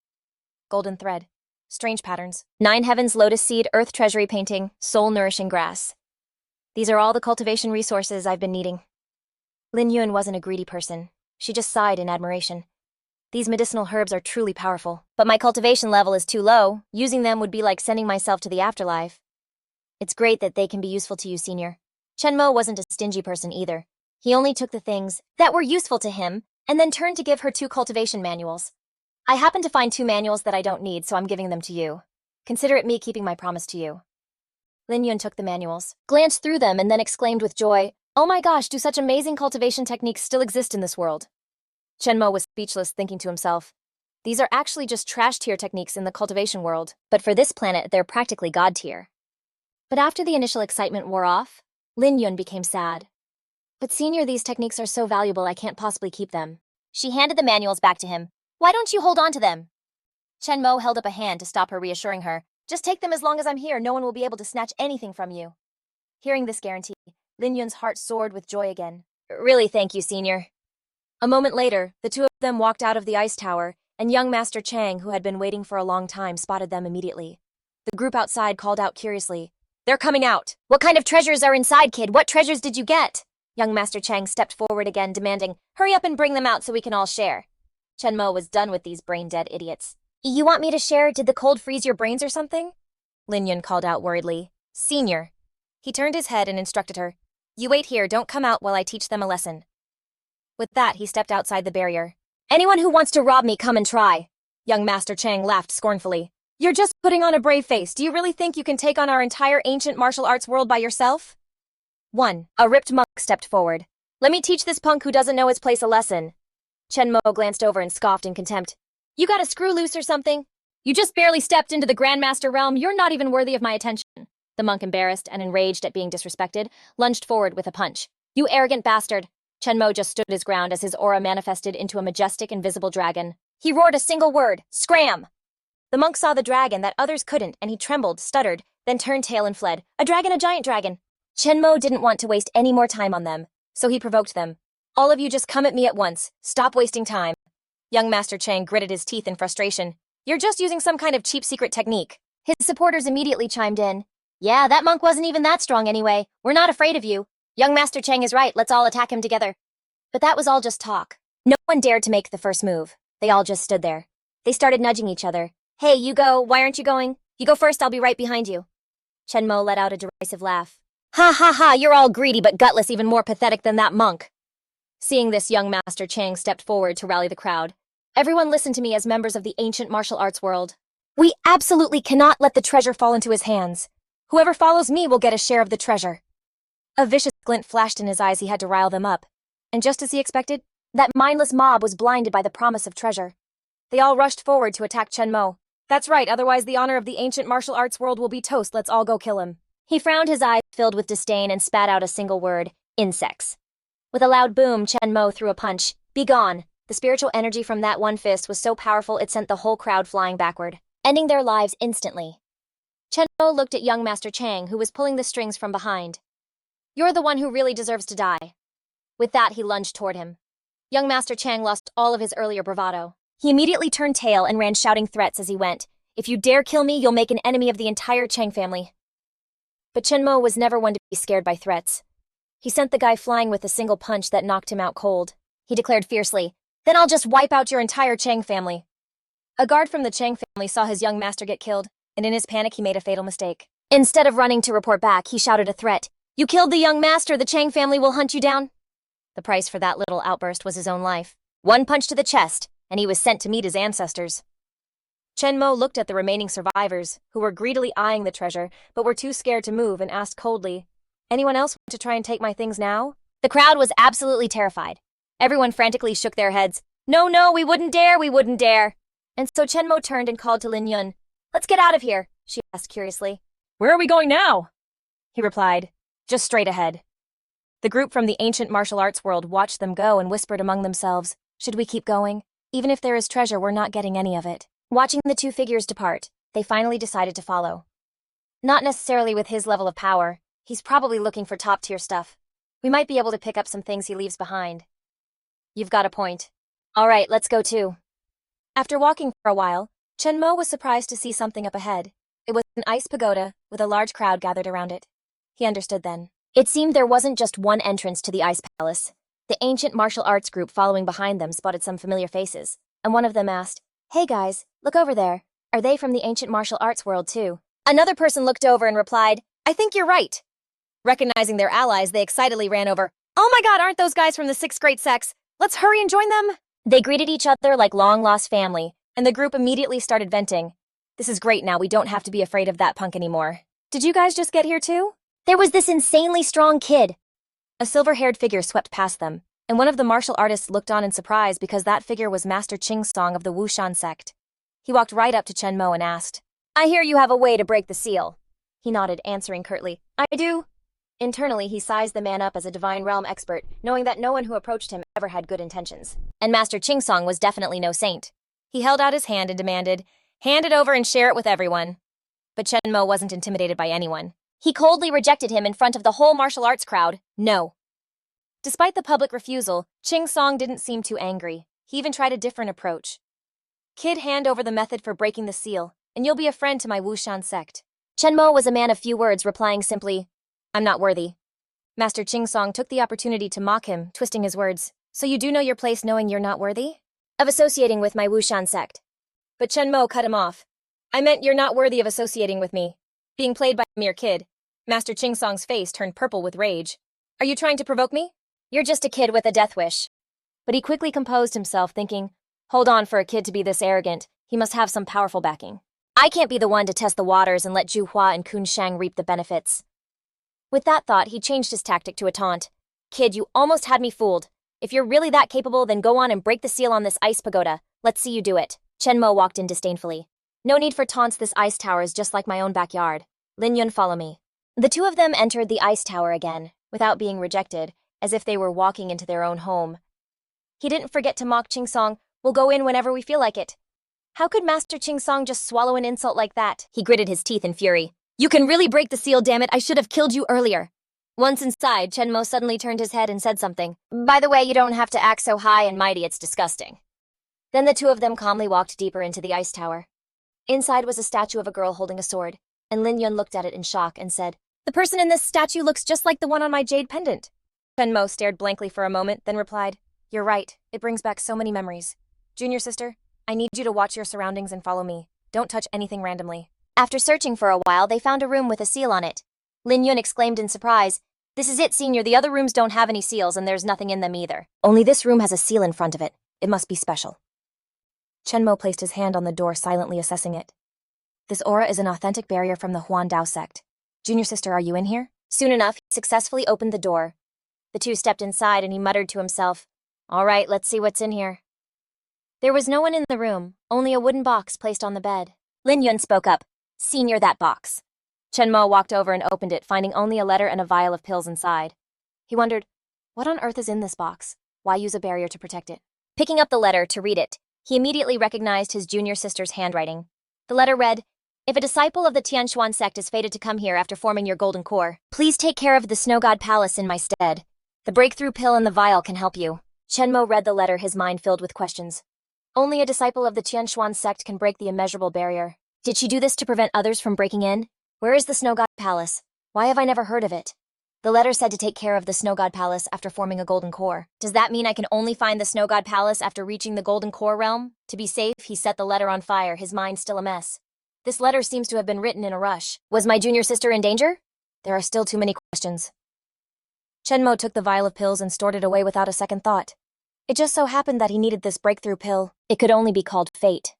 Golden thread. Strange patterns. 9 heavens, lotus seed, earth treasury painting, soul-nourishing grass. These are all the cultivation resources I've been needing. Lin Yun wasn't a greedy person. She just sighed in admiration. These medicinal herbs are truly powerful, but my cultivation level is too low. Using them would be like sending myself to the afterlife. It's great that they can be useful to you, Senior. Chenmo wasn't a stingy person either. He only took the things that were useful to him and then turned to give her 2 cultivation manuals. I happen to find 2 manuals that I don't need, so I'm giving them to you. Consider it me keeping my promise to you. Lin Yun took the manuals, glanced through them, and then exclaimed with joy, oh my gosh, do such amazing cultivation techniques still exist in this world? Chenmo was speechless, thinking to himself, these are actually just trash tier techniques in the cultivation world, but for this planet, they're practically god tier. But after the initial excitement wore off, Lin Yun became sad. But Senior, these techniques are so valuable I can't possibly keep them. She handed the manuals back to him. Why don't you hold on to them? Chenmo held up a hand to stop her, reassuring her. Just take them as long as I'm here, no one will be able to snatch anything from you. Hearing this guarantee, Lin Yun's heart soared with joy again. Really, thank you, Senior. A moment later, the two of them walked out of the ice tower, and young Master Chang, who had been waiting for a long time, spotted them immediately. The group outside called out curiously, they're coming out! What kind of treasures are inside, kid? What treasures did you get? Young Master Chang stepped forward again, demanding, hurry up and bring them out so we can all share. Chenmo was done with these brain-dead idiots. You want me to share? Did the cold freeze your brains or something? Lin Yun called out worriedly. Senior. He turned his head and instructed her. You wait here, don't come out while I teach them a lesson. With that, he stepped outside the barrier. Anyone who wants to rob me, come and try. Young Master Chang laughed scornfully. You're just putting on a brave face. Do you really think you can take on our entire ancient martial arts world by yourself? 1. A ripped monk stepped forward. Let me teach this punk who doesn't know his place a lesson. Chenmo glanced over and scoffed in contempt. You got a screw loose or something? You just barely stepped into the Grandmaster realm. You're not even worthy of my attention. The monk, embarrassed and enraged at being disrespected, lunged forward with a punch. You arrogant bastard. Chenmo just stood his ground as his aura manifested into a majestic, invisible dragon. He roared a single word, scram! The monk saw the dragon that others couldn't, and he trembled, stuttered, then turned tail and fled. A dragon, a giant dragon! Chenmo didn't want to waste any more time on them, so he provoked them. All of you just come at me at once. Stop wasting time. Young Master Chang gritted his teeth in frustration. You're just using some kind of cheap secret technique. His supporters immediately chimed in. Yeah, that monk wasn't even that strong anyway. We're not afraid of you. Young Master Chang is right, let's all attack him together. But that was all just talk. No one dared to make the first move. They all just stood there. They started nudging each other. Hey, you go, why aren't you going? You go first, I'll be right behind you. Chenmo let out a derisive laugh. Ha ha ha, you're all greedy but gutless, even more pathetic than that monk. Seeing this, young Master Chang stepped forward to rally the crowd. Everyone listen to me as members of the ancient martial arts world. We absolutely cannot let the treasure fall into his hands. Whoever follows me will get a share of the treasure. A vicious glint flashed in his eyes. He had to rile them up. And just as he expected, that mindless mob was blinded by the promise of treasure. They all rushed forward to attack Chen Mo. That's right, otherwise the honor of the ancient martial arts world will be toast. Let's all go kill him. He frowned, his eyes filled with disdain, and spat out a single word: insects. With a loud boom, Chen Mo threw a punch. Be gone! The spiritual energy from that one fist was so powerful it sent the whole crowd flying backward, ending their lives instantly. Chen Mo looked at young Master Chang, who was pulling the strings from behind. You're the one who really deserves to die. With that, he lunged toward him. Young Master Chang lost all of his earlier bravado. He immediately turned tail and ran shouting threats as he went. If you dare kill me, you'll make an enemy of the entire Chang family. But Chen Mo was never one to be scared by threats. He sent the guy flying with a single punch that knocked him out cold. He declared fiercely, "Then I'll just wipe out your entire Chang family." A guard from the Chang family saw his young master get killed, and in his panic he made a fatal mistake. Instead of running to report back, he shouted a threat. "You killed the young master, the Chang family will hunt you down." The price for that little outburst was his own life. One punch to the chest, and he was sent to meet his ancestors. Chen Mo looked at the remaining survivors, who were greedily eyeing the treasure, but were too scared to move, and asked coldly, "Anyone else want to try and take my things now?" The crowd was absolutely terrified. Everyone frantically shook their heads. No, we wouldn't dare, we wouldn't dare." And so Chen Mo turned and called to Lin Yun. "Let's get out of here," she asked curiously. "Where are we going now?" He replied, "Just straight ahead." The group from the ancient martial arts world watched them go and whispered among themselves, "Should we keep going? Even if there is treasure, we're not getting any of it." Watching the two figures depart, they finally decided to follow. Not necessarily with his level of power. He's probably looking for top-tier stuff. We might be able to pick up some things he leaves behind. You've got a point. All right, let's go too. After walking for a while, Chen Mo was surprised to see something up ahead. It was an ice pagoda with a large crowd gathered around it. He understood then. It seemed there wasn't just one entrance to the ice palace. The ancient martial arts group following behind them spotted some familiar faces, and one of them asked, "Hey guys, look over there. Are they from the ancient martial arts world too?" Another person looked over and replied, "I think you're right." Recognizing their allies, they excitedly ran over. "Oh my god, aren't those guys from the 6th grade sex? Let's hurry and join them." They greeted each other like long-lost family, and the group immediately started venting. "This is great now, we don't have to be afraid of that punk anymore. Did you guys just get here too?" There was this insanely strong kid. A silver-haired figure swept past them, and one of the martial artists looked on in surprise because that figure was Master Qing Song of the Wushan sect. He walked right up to Chen Mo and asked, "I hear you have a way to break the seal." He nodded, answering curtly, "I do." Internally, he sized the man up as a divine realm expert, knowing that no one who approached him ever had good intentions. And Master Qing Song was definitely no saint. He held out his hand and demanded, "Hand it over and share it with everyone." But Chen Mo wasn't intimidated by anyone. He coldly rejected him in front of the whole martial arts crowd. No. Despite the public refusal, Qing Song didn't seem too angry. He even tried a different approach. "Kid, hand over the method for breaking the seal, and you'll be a friend to my Wushan sect." Chen Mo was a man of few words, replying simply, "I'm not worthy." Master Qing Song took the opportunity to mock him, twisting his words. "So you do know your place knowing you're not worthy of associating with my Wushan sect?" But Chen Mo cut him off. "I meant you're not worthy of associating with me. Being played by a mere kid." Master Qing Song's face turned purple with rage. "Are you trying to provoke me? You're just a kid with a death wish." But he quickly composed himself, thinking, "Hold on, for a kid to be this arrogant, he must have some powerful backing. I can't be the one to test the waters and let Zhu Hua and Kun Shang reap the benefits." With that thought, he changed his tactic to a taunt. "Kid, you almost had me fooled. If you're really that capable, then go on and break the seal on this ice pagoda. Let's see you do it." Chen Mo walked in disdainfully. "No need for taunts, this ice tower is just like my own backyard. Lin Yun, follow me." The two of them entered the ice tower again, without being rejected, as if they were walking into their own home. He didn't forget to mock Qing Song, "We'll go in whenever we feel like it." How could Master Qing Song just swallow an insult like that? He gritted his teeth in fury. "You can really break the seal, damn it, I should have killed you earlier." Once inside, Chen Mo suddenly turned his head and said something. "By the way, you don't have to act so high and mighty, it's disgusting." Then the two of them calmly walked deeper into the ice tower. Inside was a statue of a girl holding a sword, and Lin Yun looked at it in shock and said, "The person in this statue looks just like the one on my jade pendant." Chen Mo stared blankly for a moment, then replied, "You're right, it brings back so many memories. Junior sister, I need you to watch your surroundings and follow me. Don't touch anything randomly." After searching for a while, they found a room with a seal on it. Lin Yun exclaimed in surprise, "This is it, senior, the other rooms don't have any seals and there's nothing in them either. Only this room has a seal in front of it. It must be special." Chen Mo placed his hand on the door, silently assessing it. "This aura is an authentic barrier from the Huan Dao sect. Junior sister, are you in here?" Soon enough, he successfully opened the door. The two stepped inside and he muttered to himself, "All right, let's see what's in here." There was no one in the room, only a wooden box placed on the bed. Lin Yun spoke up, "Senior, that box." Chen Mo walked over and opened it, finding only a letter and a vial of pills inside. He wondered, what on earth is in this box? Why use a barrier to protect it? Picking up the letter to read it, he immediately recognized his junior sister's handwriting. The letter read, "If a disciple of the Tianxuan sect is fated to come here after forming your golden core, please take care of the Snow God Palace in my stead. The breakthrough pill and the vial can help you." Chen Mo read the letter, his mind filled with questions. Only a disciple of the Tianxuan sect can break the immeasurable barrier. Did she do this to prevent others from breaking in? Where is the Snow God Palace? Why have I never heard of it? The letter said to take care of the Snow God Palace after forming a golden core. Does that mean I can only find the Snow God Palace after reaching the golden core realm? To be safe, he set the letter on fire, his mind still a mess. This letter seems to have been written in a rush. Was my junior sister in danger? There are still too many questions. Chen Mo took the vial of pills and stored it away without a second thought. It just so happened that he needed this breakthrough pill. It could only be called fate.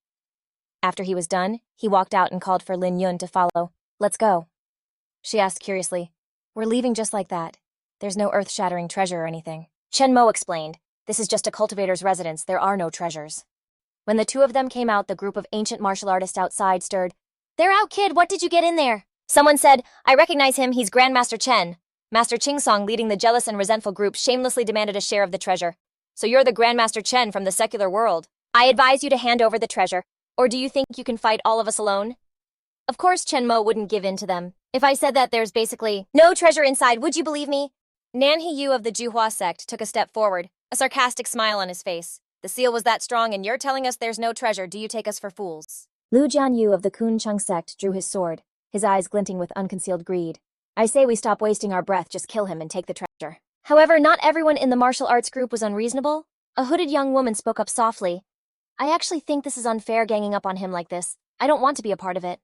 After he was done, he walked out and called for Lin Yun to follow. "Let's go." She asked curiously, "We're leaving just like that. There's no earth-shattering treasure or anything." Chen Mo explained, "This is just a cultivator's residence. There are no treasures." When the two of them came out, the group of ancient martial artists outside stirred. "They're out, kid. What did you get in there?" Someone said, "I recognize him. He's Grandmaster Chen." Master Chingsong, leading the jealous and resentful group, shamelessly demanded a share of the treasure. "So you're the Grandmaster Chen from the secular world. I advise you to hand over the treasure. Or do you think you can fight all of us alone?" Of course Chen Mo wouldn't give in to them. "If I said that there's basically no treasure inside, would you believe me?" Nan He Yu of the Juhua sect took a step forward, a sarcastic smile on his face. "The seal was that strong and you're telling us there's no treasure. Do you take us for fools?" Lu Jianyu of the Kun Chung sect drew his sword, his eyes glinting with unconcealed greed. "I say we stop wasting our breath, just kill him and take the treasure." However, not everyone in the martial arts group was unreasonable. A hooded young woman spoke up softly. "I actually think this is unfair ganging up on him like this. I don't want to be a part of it."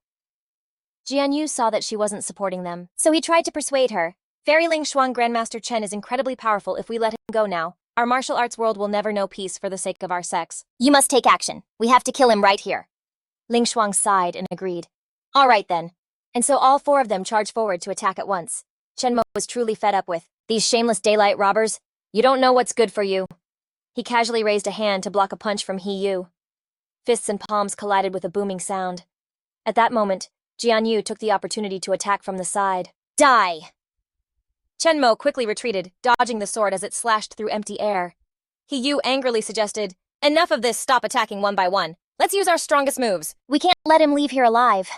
Jianyu saw that she wasn't supporting them, so he tried to persuade her. "Fairy Ling Shuang Grandmaster Chen is incredibly powerful. If we let him go now, our martial arts world will never know peace for the sake of our sex. You must take action. We have to kill him right here." Ling Shuang sighed and agreed. "All right then." And so all four of them charged forward to attack at once. Chen Mo was truly fed up with these shameless daylight robbers. "You don't know what's good for you." He casually raised a hand to block a punch from He Yu. Fists and palms collided with a booming sound. At that moment, Jianyu took the opportunity to attack from the side. "Die!" Chen Mo quickly retreated, dodging the sword as it slashed through empty air. He Yu angrily suggested, "Enough of this, stop attacking one by one. Let's use our strongest moves. We can't let him leave here alive."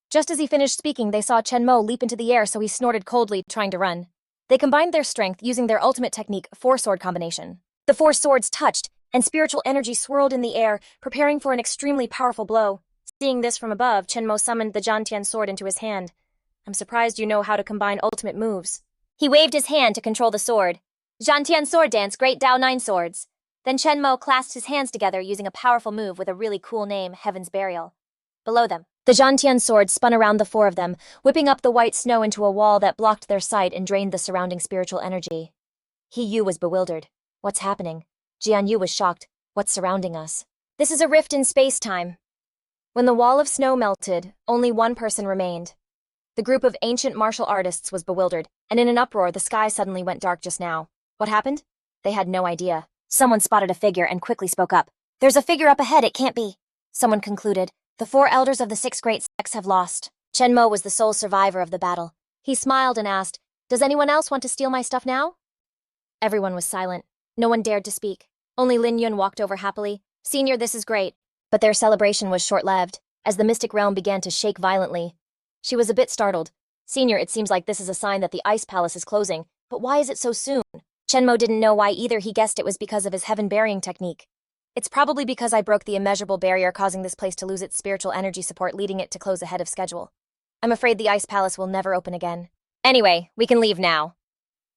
Just as he finished speaking, they saw Chen Mo leap into the air, so he snorted coldly, trying to run. They combined their strength using their ultimate technique, four-sword combination. The four swords touched, and spiritual energy swirled in the air, preparing for an extremely powerful blow. Seeing this from above, Chen Mo summoned the Jantian sword into his hand. "I'm surprised you know how to combine ultimate moves." He waved his hand to control the sword. Jantian sword dance, Great Dao Nine Swords. Then Chen Mo clasped his hands together using a powerful move with a really cool name, Heaven's Burial. Below them, the Jantian sword spun around the four of them, whipping up the white snow into a wall that blocked their sight and drained the surrounding spiritual energy. He Yu was bewildered. What's happening? Jianyu was shocked. What's surrounding us? This is a rift in space-time. When the wall of snow melted, only one person remained. The group of ancient martial artists was bewildered, and in an uproar, the sky suddenly went dark just now. What happened? They had no idea. Someone spotted a figure and quickly spoke up. "There's a figure up ahead, it can't be." Someone concluded. "The four elders of the six great sects have lost." Chen Mo was the sole survivor of the battle. He smiled and asked, "Does anyone else want to steal my stuff now?" Everyone was silent. No one dared to speak. Only Lin Yun walked over happily. "Senior, this is great." But their celebration was short-lived, as the mystic realm began to shake violently. She was a bit startled. "Senior, it seems like this is a sign that the ice palace is closing, but why is it so soon?" Chen Mo didn't know why either. He guessed it was because of his heaven-burying technique. "It's probably because I broke the immeasurable barrier, causing this place to lose its spiritual energy support, leading it to close ahead of schedule. I'm afraid the ice palace will never open again. Anyway, we can leave now."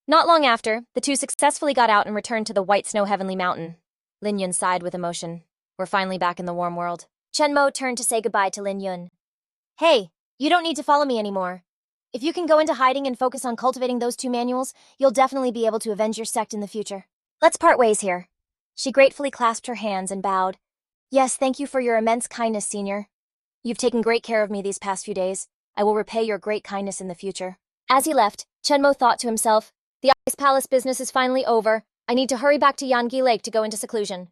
Not long after, the two successfully got out and returned to the white snow heavenly mountain. Lin Yun sighed with emotion. "We're finally back in the warm world." Chen Mo turned to say goodbye to Lin Yun. "Hey, you don't need to follow me anymore. If you can go into hiding and focus on cultivating those two manuals, you'll definitely be able to avenge your sect in the future. Let's part ways here." She gratefully clasped her hands and bowed. "Yes, thank you for your immense kindness, Senior. You've taken great care of me these past few days. I will repay your great kindness in the future." As he left, Chenmo thought to himself, the Ice Palace business is finally over. I need to hurry back to Yangi Lake to go into seclusion.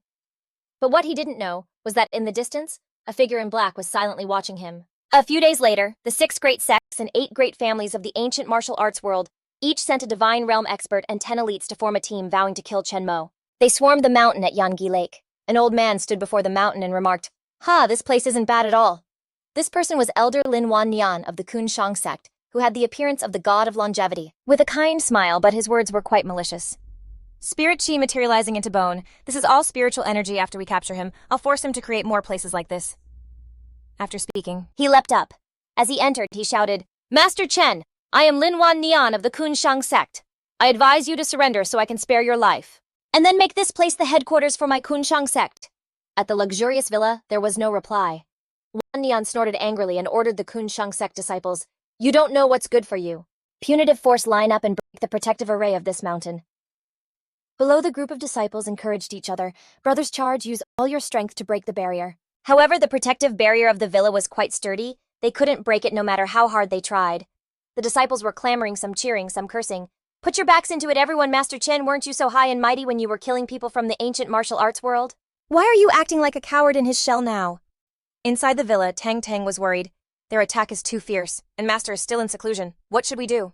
But what he didn't know was that in the distance, a figure in black was silently watching him. A few days later, the 6 great sects and 8 great families of the ancient martial arts world each sent a divine realm expert and 10 elites to form a team vowing to kill Chenmo. They swarmed the mountain at Yangi Lake. An old man stood before the mountain and remarked, this place isn't bad at all. This person was Elder Lin Wan Nian of the Kunshang sect, who had the appearance of the god of longevity, with a kind smile, but his words were quite malicious. Spirit Qi materializing into bone. This is all spiritual energy. After we capture him, I'll force him to create more places like this. After speaking, he leapt up. As he entered, he shouted, Master Chen, I am Lin Wan Nian of the Kunshang sect. I advise you to surrender so I can spare your life. And then make this place the headquarters for my Kunshang sect. At the luxurious villa, there was no reply. Wan Nian snorted angrily and ordered the Kunshang sect disciples, You don't know what's good for you. Punitive force line up and break the protective array of this mountain. Below, the group of disciples encouraged each other. Brothers, charge, use all your strength to break the barrier. However, the protective barrier of the villa was quite sturdy. They couldn't break it no matter how hard they tried. The disciples were clamoring, some cheering, some cursing. Put your backs into it, everyone. Master Chen, weren't you so high and mighty when you were killing people from the ancient martial arts world? Why are you acting like a coward in his shell now? Inside the villa, Tang Tang was worried. Their attack is too fierce, and Master is still in seclusion. What should we do?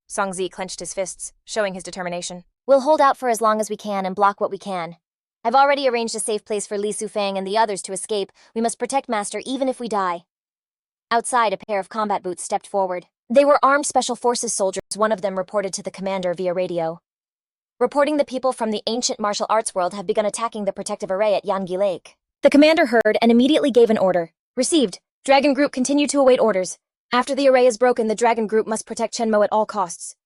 Song Zi clenched his fists, showing his determination. We'll hold out for as long as we can and block what we can. I've already arranged a safe place for Li Sufang and the others to escape. We must protect Master even if we die. Outside, a pair of combat boots stepped forward. They were armed special forces soldiers. One of them reported to the commander via radio. Reporting the people from the ancient martial arts world have begun attacking the protective array at Yangi Lake. The commander heard and immediately gave an order. Received. Dragon Group continue to await orders. After the array is broken, the Dragon Group must protect Chenmo at all costs.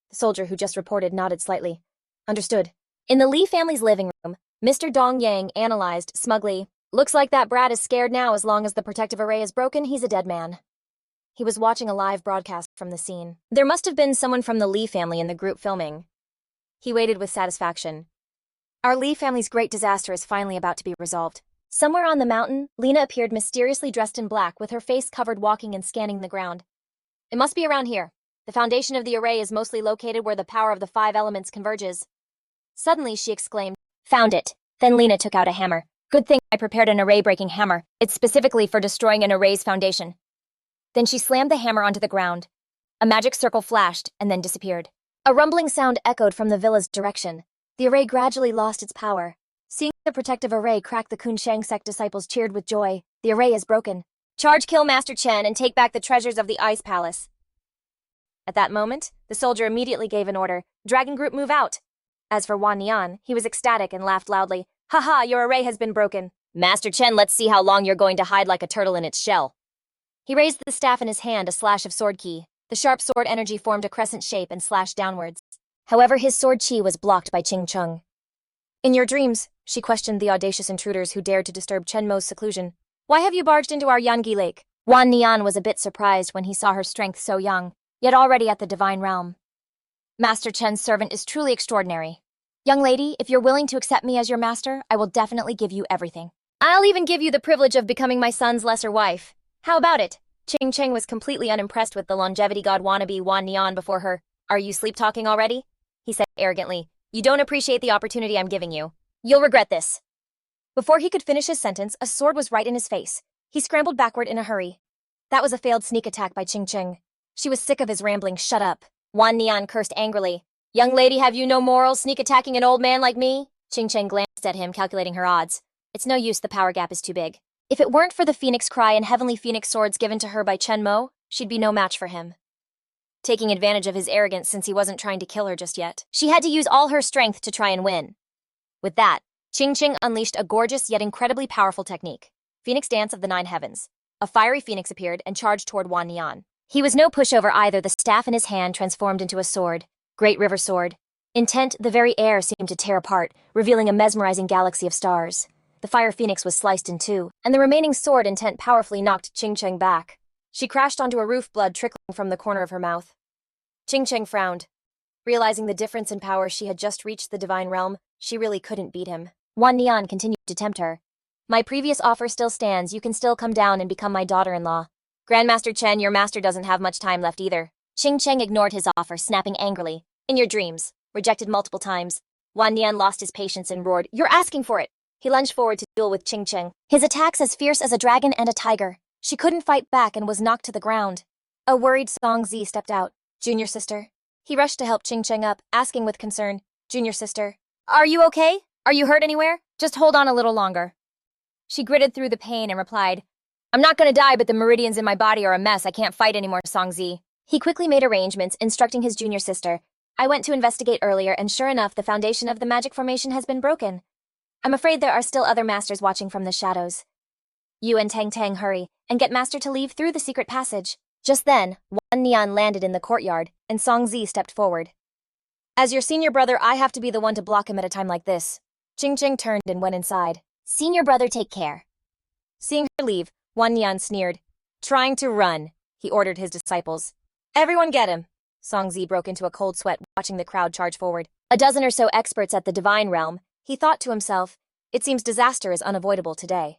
The soldier who just reported nodded slightly. Understood. In the Li family's living room, Mr. Dong Yang analyzed smugly. Looks like that brat is scared now. As long as the protective array is broken, he's a dead man. He was watching a live broadcast from the scene. There must have been someone from the Li family in the group filming. He waited with satisfaction. Our Li family's great disaster is finally about to be resolved. Somewhere on the mountain, Lena appeared mysteriously dressed in black with her face covered, walking and scanning the ground. It must be around here. The foundation of the array is mostly located where the power of the 5 elements converges. Suddenly, she exclaimed, Found it. Then Lena took out a hammer. Good thing I prepared an array-breaking hammer. It's specifically for destroying an array's foundation. Then she slammed the hammer onto the ground. A magic circle flashed and then disappeared. A rumbling sound echoed from the villa's direction. The array gradually lost its power. Seeing the protective array crack, the Kunshang sect disciples cheered with joy. The array is broken. Charge, kill Master Chen, and take back the treasures of the Ice Palace. At that moment, the soldier immediately gave an order. Dragon Group, move out. As for Wan Nian, he was ecstatic and laughed loudly. Ha, your array has been broken. Master Chen, let's see how long you're going to hide like a turtle in its shell. He raised the staff in his hand, a slash of sword ki. The sharp sword energy formed a crescent shape and slashed downwards. However, his sword chi was blocked by Qing Chung. In your dreams, she questioned the audacious intruders who dared to disturb Chenmo's seclusion. Why have you barged into our Yangi Lake? Wan Nian was a bit surprised when he saw her strength so young, yet already at the divine realm. Master Chen's servant is truly extraordinary. Young lady, if you're willing to accept me as your master, I will definitely give you everything. I'll even give you the privilege of becoming my son's lesser wife. How about it? Qing Cheng was completely unimpressed with the longevity god wannabe Wan Nian before her. Are you sleep-talking already? He said arrogantly. You don't appreciate the opportunity I'm giving you. You'll regret this. Before he could finish his sentence, a sword was right in his face. He scrambled backward in a hurry. That was a failed sneak attack by Qing Cheng. She was sick of his rambling. Shut up. Wan Nian cursed angrily. Young lady, have you no morals, sneak attacking an old man like me? Qing Cheng glanced at him, calculating her odds. It's no use, the power gap is too big. If it weren't for the Phoenix Cry and Heavenly Phoenix swords given to her by Chenmo, she'd be no match for him. Taking advantage of his arrogance since he wasn't trying to kill her just yet, she had to use all her strength to try and win. With that, Qing Cheng unleashed a gorgeous yet incredibly powerful technique. Phoenix Dance of the 9 Heavens. A fiery phoenix appeared and charged toward Wan Nian. He was no pushover either. The staff in his hand transformed into a sword. Great River Sword. Intent, the very air seemed to tear apart, revealing a mesmerizing galaxy of stars. The fire phoenix was sliced in two, and the remaining sword intent powerfully knocked Qing Cheng back. She crashed onto a roof, blood trickling from the corner of her mouth. Qing Cheng frowned. Realizing the difference in power, she had just reached the divine realm. She really couldn't beat him. Wan Nian continued to tempt her. My previous offer still stands. You can still come down and become my daughter-in-law. Grandmaster Chen, your master doesn't have much time left either. Qing Cheng ignored his offer, snapping angrily. In your dreams. Rejected multiple times. Wan Nian lost his patience and roared, "You're asking for it!" He lunged forward to duel with Qing Cheng. His attacks as fierce as a dragon and a tiger. She couldn't fight back and was knocked to the ground. A worried Song Zi stepped out. "Junior sister." He rushed to help Qing Cheng up, asking with concern, "Junior sister, are you okay? Are you hurt anywhere? Just hold on a little longer." She gritted through the pain and replied, "I'm not gonna die, but the meridians in my body are a mess. I can't fight anymore, Song Zi." He quickly made arrangements, instructing his junior sister, "I went to investigate earlier, and sure enough, the foundation of the magic formation has been broken. I'm afraid there are still other masters watching from the shadows. You and Tang Tang hurry, and get Master to leave through the secret passage." Just then, Wan Nian landed in the courtyard, and Song Zi stepped forward. "As your senior brother, I have to be the one to block him at a time like this." Qing Cheng turned and went inside. "Senior brother, take care." Seeing her leave, Wan Nian sneered. "Trying to run," he ordered his disciples. "Everyone get him." Song Zi broke into a cold sweat watching the crowd charge forward. A dozen or so experts at the divine realm, he thought to himself, it seems disaster is unavoidable today.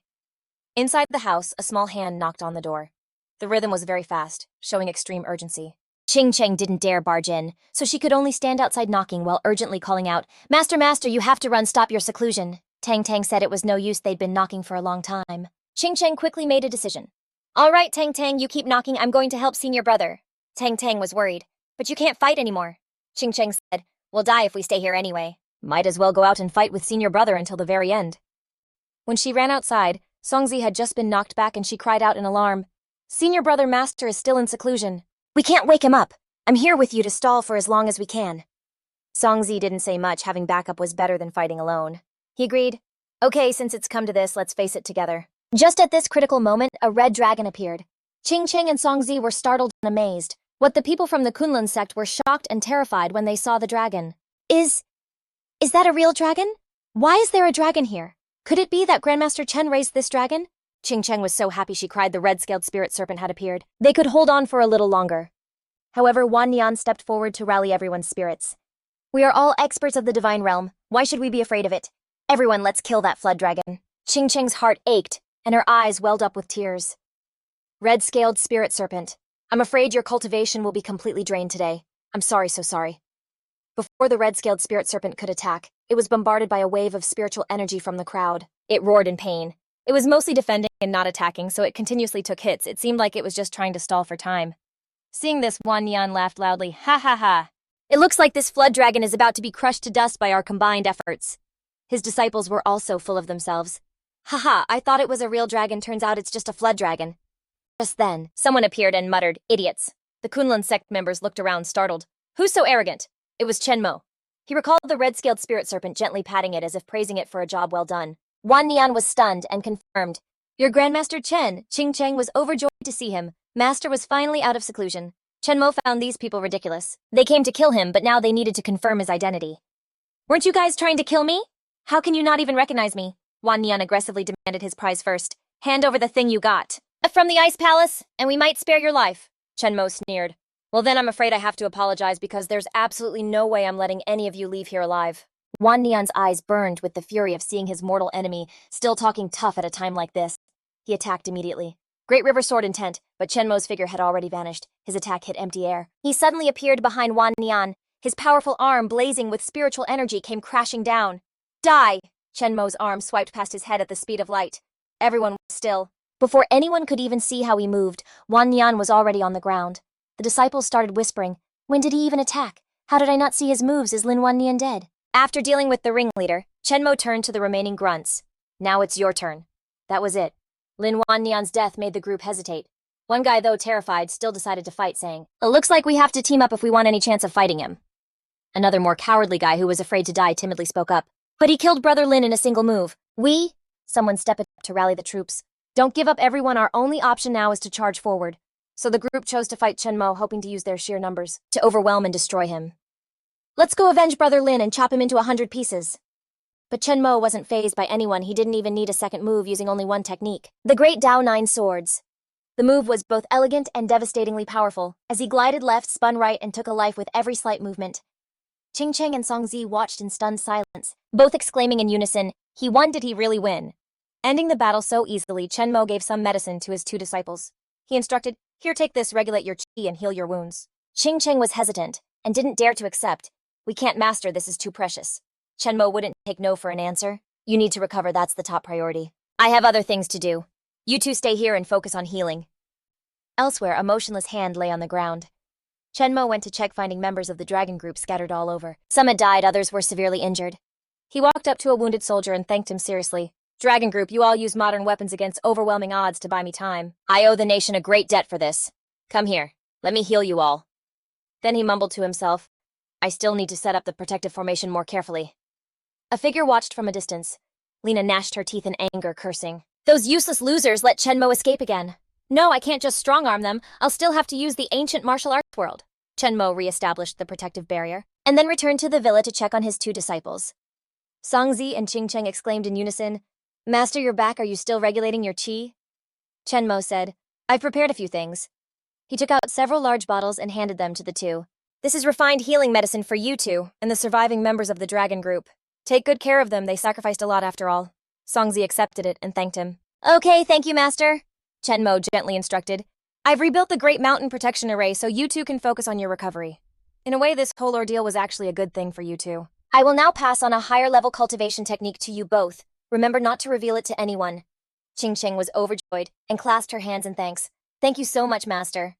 Inside the house, a small hand knocked on the door. The rhythm was very fast, showing extreme urgency. Qing Cheng didn't dare barge in, so she could only stand outside knocking while urgently calling out, "Master, master, you have to run, stop your seclusion." Tang Tang said it was no use, they'd been knocking for a long time. Qing Cheng quickly made a decision. "All right, Tang Tang, you keep knocking, I'm going to help senior brother." Tang Tang was worried. "But you can't fight anymore." Qing Cheng said, "We'll die if we stay here anyway. Might as well go out and fight with senior brother until the very end." When she ran outside, Song Zi had just been knocked back and she cried out in alarm, "Senior brother master is still in seclusion. We can't wake him up. I'm here with you to stall for as long as we can." Song Zi didn't say much, having backup was better than fighting alone. He agreed, "Okay, since it's come to this, let's face it together." Just at this critical moment, a red dragon appeared. Qing Cheng and Song Zi were startled and amazed. What the people from the Kunlun sect were shocked and terrified when they saw the dragon. Is that a real dragon? Why is there a dragon here? Could it be that Grandmaster Chen raised this dragon? Qing Cheng was so happy she cried the red-scaled spirit serpent had appeared. They could hold on for a little longer. However, Wan Nian stepped forward to rally everyone's spirits. "We are all experts of the divine realm. Why should we be afraid of it? Everyone, let's kill that flood dragon." Qing Cheng's heart ached, and her eyes welled up with tears. "Red-scaled spirit serpent, I'm afraid your cultivation will be completely drained today. I'm sorry, so sorry." Before the red-scaled spirit serpent could attack, it was bombarded by a wave of spiritual energy from the crowd. It roared in pain. It was mostly defending and not attacking, so it continuously took hits. It seemed like it was just trying to stall for time. Seeing this, Wan Nian laughed loudly. "Ha ha ha. It looks like this flood dragon is about to be crushed to dust by our combined efforts." His disciples were also full of themselves. "Haha, I thought it was a real dragon, turns out it's just a flood dragon." Just then, someone appeared and muttered, "Idiots." The Kunlun sect members looked around, startled. "Who's so arrogant?" It was Chen Mo. He recalled the red-scaled spirit serpent, gently patting it as if praising it for a job well done. Wan Nian was stunned and confirmed. "Your Grandmaster Chen." Qing Cheng was overjoyed to see him. Master was finally out of seclusion. Chen Mo found these people ridiculous. They came to kill him, but now they needed to confirm his identity. "Weren't you guys trying to kill me? How can you not even recognize me?" Wan Nian aggressively demanded his prize first. "Hand over the thing you got." "From the Ice Palace, and we might spare your life." Chen Mo sneered. "Well then I'm afraid I have to apologize because there's absolutely no way I'm letting any of you leave here alive." Wan Nian's eyes burned with the fury of seeing his mortal enemy still talking tough at a time like this. He attacked immediately. Great River Sword intent, but Chen Mo's figure had already vanished. His attack hit empty air. He suddenly appeared behind Wan Nian. His powerful arm, blazing with spiritual energy, came crashing down. "Die!" Chen Mo's arm swiped past his head at the speed of light. Everyone was still. Before anyone could even see how he moved, Wan Nian was already on the ground. The disciples started whispering, "When did he even attack? How did I not see his moves? Is Lin Wan Nian dead?" After dealing with the ringleader, Chen Mo turned to the remaining grunts. "Now it's your turn." That was it. Lin Wan Nian's death made the group hesitate. One guy, though terrified, still decided to fight, saying, "It looks like we have to team up if we want any chance of fighting him." Another more cowardly guy who was afraid to die timidly spoke up. "But he killed Brother Lin in a single move." Someone stepped up to rally the troops. "Don't give up, everyone. Our only option now is to charge forward." So the group chose to fight Chen Mo, hoping to use their sheer numbers to overwhelm and destroy him. "Let's go avenge Brother Lin and chop him into 100 pieces." But Chen Mo wasn't fazed by anyone. He didn't even need a second move, using only one technique. The Great Dao Nine Swords. The move was both elegant and devastatingly powerful, as he glided left, spun right, and took a life with every slight movement. Qing Cheng and Song Zi watched in stunned silence, both exclaiming in unison, "He won, did he really win?" Ending the battle so easily, Chen Mo gave some medicine to his two disciples. He instructed, "Here, take this, regulate your qi and heal your wounds." Ching Cheng was hesitant and didn't dare to accept. We can't master, this is too precious. Chenmo wouldn't take no for an answer. You need to recover, that's the top priority. I have other things to do. You two stay here and focus on healing. Elsewhere, a motionless hand lay on the ground. Chenmo went to check, finding members of the dragon group scattered all over. Some had died, others were severely injured. He walked up to a wounded soldier and thanked him seriously. Dragon group, you all use modern weapons against overwhelming odds to buy me time. I owe the nation a great debt for this. Come here, let me heal you all. Then he mumbled to himself, I still need to set up the protective formation more carefully. A figure watched from a distance. Lena gnashed her teeth in anger, cursing. Those useless losers let Chenmo escape again. No, I can't just strong-arm them. I'll still have to use the ancient martial arts world. Chenmo re-established the protective barrier, and then returned to the villa to check on his two disciples. Songzi and Ching Cheng exclaimed in unison, Master, you're back. Are you still regulating your qi? Chenmo said, I've prepared a few things. He took out several large bottles and handed them to the two. This is refined healing medicine for you two and the surviving members of the dragon group. Take good care of them, they sacrificed a lot after all. Songzi accepted it and thanked him. Okay, thank you, Master. Chenmo gently instructed. I've rebuilt the Great Mountain Protection Array so you two can focus on your recovery. In a way, this whole ordeal was actually a good thing for you two. I will now pass on a higher-level cultivation technique to you both. Remember not to reveal it to anyone. Ching Cheng was overjoyed and clasped her hands in thanks. Thank you so much, Master.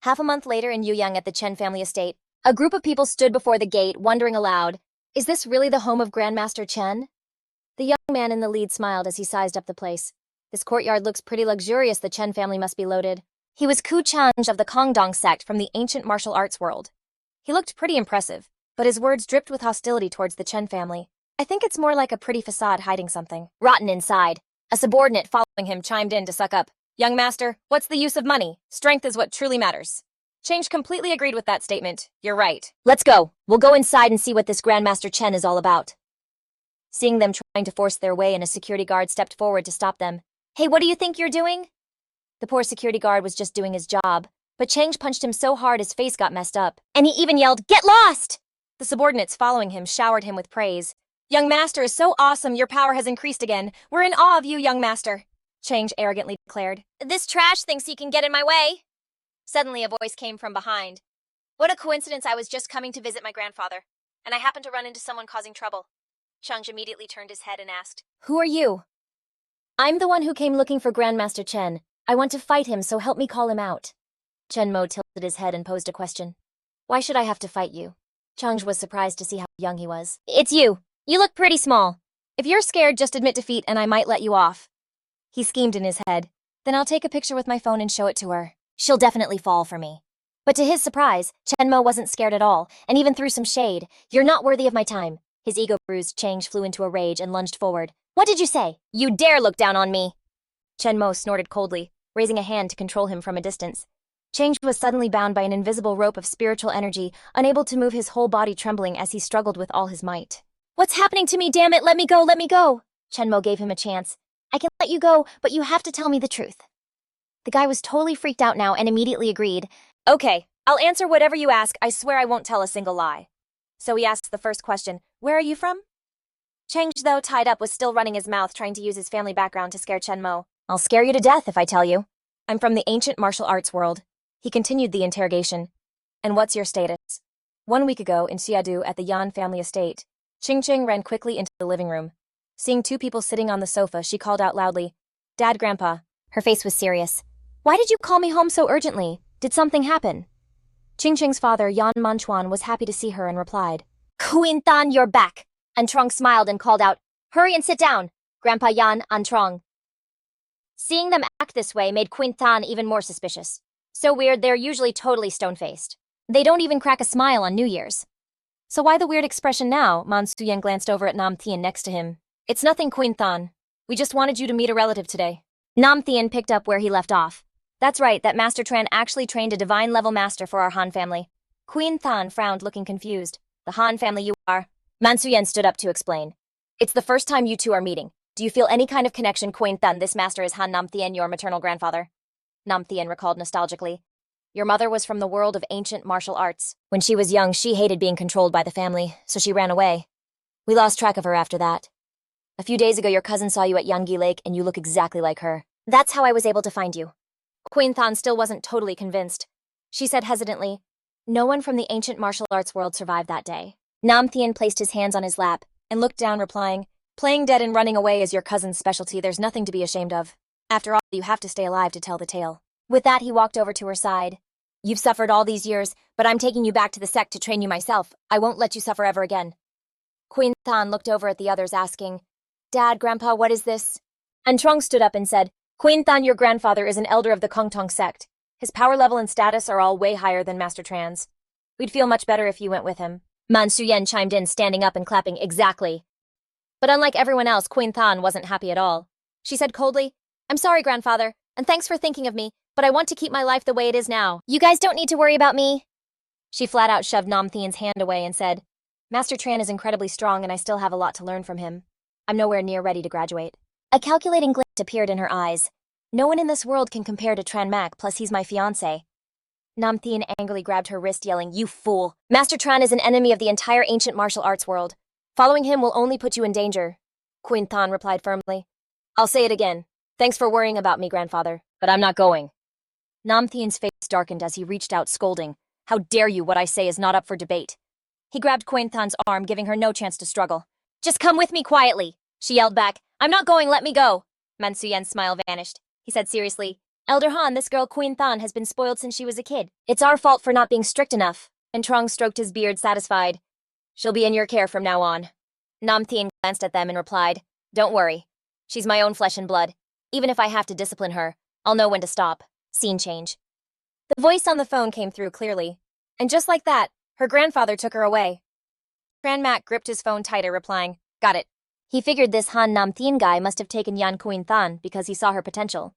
Half a month later in Yuyang at the Chen family estate, a group of people stood before the gate, wondering aloud, is this really the home of Grandmaster Chen? The young man in the lead smiled as he sized up the place. This courtyard looks pretty luxurious, the Chen family must be loaded. He was Ku Change of the Kongdong sect from the ancient martial arts world. He looked pretty impressive, but his words dripped with hostility towards the Chen family. I think it's more like a pretty facade hiding something. Rotten inside. A subordinate following him chimed in to suck up. Young master, what's the use of money? Strength is what truly matters. Change completely agreed with that statement. You're right. Let's go. We'll go inside and see what this Grandmaster Chen is all about. Seeing them trying to force their way in, a security guard stepped forward to stop them. Hey, what do you think you're doing? The poor security guard was just doing his job, but Change punched him so hard his face got messed up, and he even yelled, Get lost! The subordinates following him showered him with praise. Young master is so awesome, your power has increased again. We're in awe of you, young master. Change arrogantly declared. This trash thinks he can get in my way. Suddenly a voice came from behind. What a coincidence, I was just coming to visit my grandfather, and I happened to run into someone causing trouble. Change immediately turned his head and asked, Who are you? I'm the one who came looking for Grandmaster Chen. I want to fight him, so help me call him out. Chenmo tilted his head and posed a question. Why should I have to fight you? Change was surprised to see how young he was. It's you. You look pretty small. If you're scared, just admit defeat and I might let you off. He schemed in his head. Then I'll take a picture with my phone and show it to her. She'll definitely fall for me. But to his surprise, Chenmo wasn't scared at all, and even threw some shade. You're not worthy of my time. His ego-bruised Change flew into a rage and lunged forward. What did you say? You dare look down on me! Chenmo snorted coldly, raising a hand to control him from a distance. Change was suddenly bound by an invisible rope of spiritual energy, unable to move, his whole body trembling as he struggled with all his might. What's happening to me, damn it? Let me go, let me go! Chenmo gave him a chance. I can let you go, but you have to tell me the truth. The guy was totally freaked out now and immediately agreed. Okay, I'll answer whatever you ask. I swear I won't tell a single lie. So he asked the first question, Where are you from? Change, though tied up, was still running his mouth, trying to use his family background to scare Chenmo. I'll scare you to death if I tell you. I'm from the ancient martial arts world. He continued the interrogation. And what's your status? 1 week ago, in Xiadu at the Yan family estate, Ching Ching ran quickly into the living room. Seeing two people sitting on the sofa, she called out loudly, Dad, Grandpa. Her face was serious. Why did you call me home so urgently? Did something happen? Ching Ching's father, Yan Manchuan, was happy to see her and replied, Queen Tan, you're back. Antrong smiled and called out, Hurry and sit down, Grandpa Yan, Antrong. Seeing them act this way made Queen Tan even more suspicious. So weird, they're usually totally stone-faced. They don't even crack a smile on New Year's. So why the weird expression now? Man Suyen glanced over at Nam Thien next to him. It's nothing, Queen Tan. We just wanted you to meet a relative today. Nam Thien picked up where he left off. That's right, that Master Tran actually trained a divine-level master for our Han family. Queen Tan frowned, looking confused. The Han family you are? Man Suyen stood up to explain. It's the first time you two are meeting. Do you feel any kind of connection, Queen Tan? This master is Han Nam Thien, your maternal grandfather. Nam Thien recalled nostalgically. Your mother was from the world of ancient martial arts. When she was young, she hated being controlled by the family, so she ran away. We lost track of her after that. A few days ago, your cousin saw you at Yanggi Lake, and you look exactly like her. That's how I was able to find you. Queen Tan still wasn't totally convinced. She said hesitantly, No one from the ancient martial arts world survived that day. Nam Thien placed his hands on his lap and looked down, replying, "Playing dead and running away is your cousin's specialty. There's nothing to be ashamed of. After all, you have to stay alive to tell the tale." With that, he walked over to her side. "You've suffered all these years, but I'm taking you back to the sect to train you myself. I won't let you suffer ever again." Queen Than looked over at the others, asking, "Dad, Grandpa, what is this?" And Trung stood up and said, "Queen Than, your grandfather is an elder of the Kongtong sect. His power level and status are all way higher than Master Tran's. We'd feel much better if you went with him." Man Suyen chimed in, standing up and clapping, "Exactly." But unlike everyone else, Queen Than wasn't happy at all. She said coldly, "I'm sorry, Grandfather, and thanks for thinking of me, but I want to keep my life the way it is now. You guys don't need to worry about me." She flat out shoved Nam Thien's hand away and said, "Master Tran is incredibly strong and I still have a lot to learn from him. I'm nowhere near ready to graduate." A calculating glint appeared in her eyes. "No one in this world can compare to Tran Mak, plus he's my fiancé." Nam Thien angrily grabbed her wrist, yelling, "You fool! Master Tran is an enemy of the entire ancient martial arts world. Following him will only put you in danger." Queen Than replied firmly, "I'll say it again. Thanks for worrying about me, Grandfather, but I'm not going." Nam Thien's face darkened as he reached out, scolding, "How dare you? What I say is not up for debate." He grabbed Queen Than's arm, giving her no chance to struggle. "Just come with me quietly," she yelled back. "I'm not going, let me go." Mansuyen's smile vanished. He said seriously, "Elder Han, this girl Queen Than has been spoiled since she was a kid. It's our fault for not being strict enough." And Trung stroked his beard, satisfied. "She'll be in your care from now on." Nam Thien glanced at them and replied, "Don't worry. She's my own flesh and blood. Even if I have to discipline her, I'll know when to stop." Scene change. The voice on the phone came through clearly. And just like that, her grandfather took her away. Tran Mak gripped his phone tighter, replying, "Got it." He figured this Han Nam Thien guy must have taken Yan Queen Than because he saw her potential.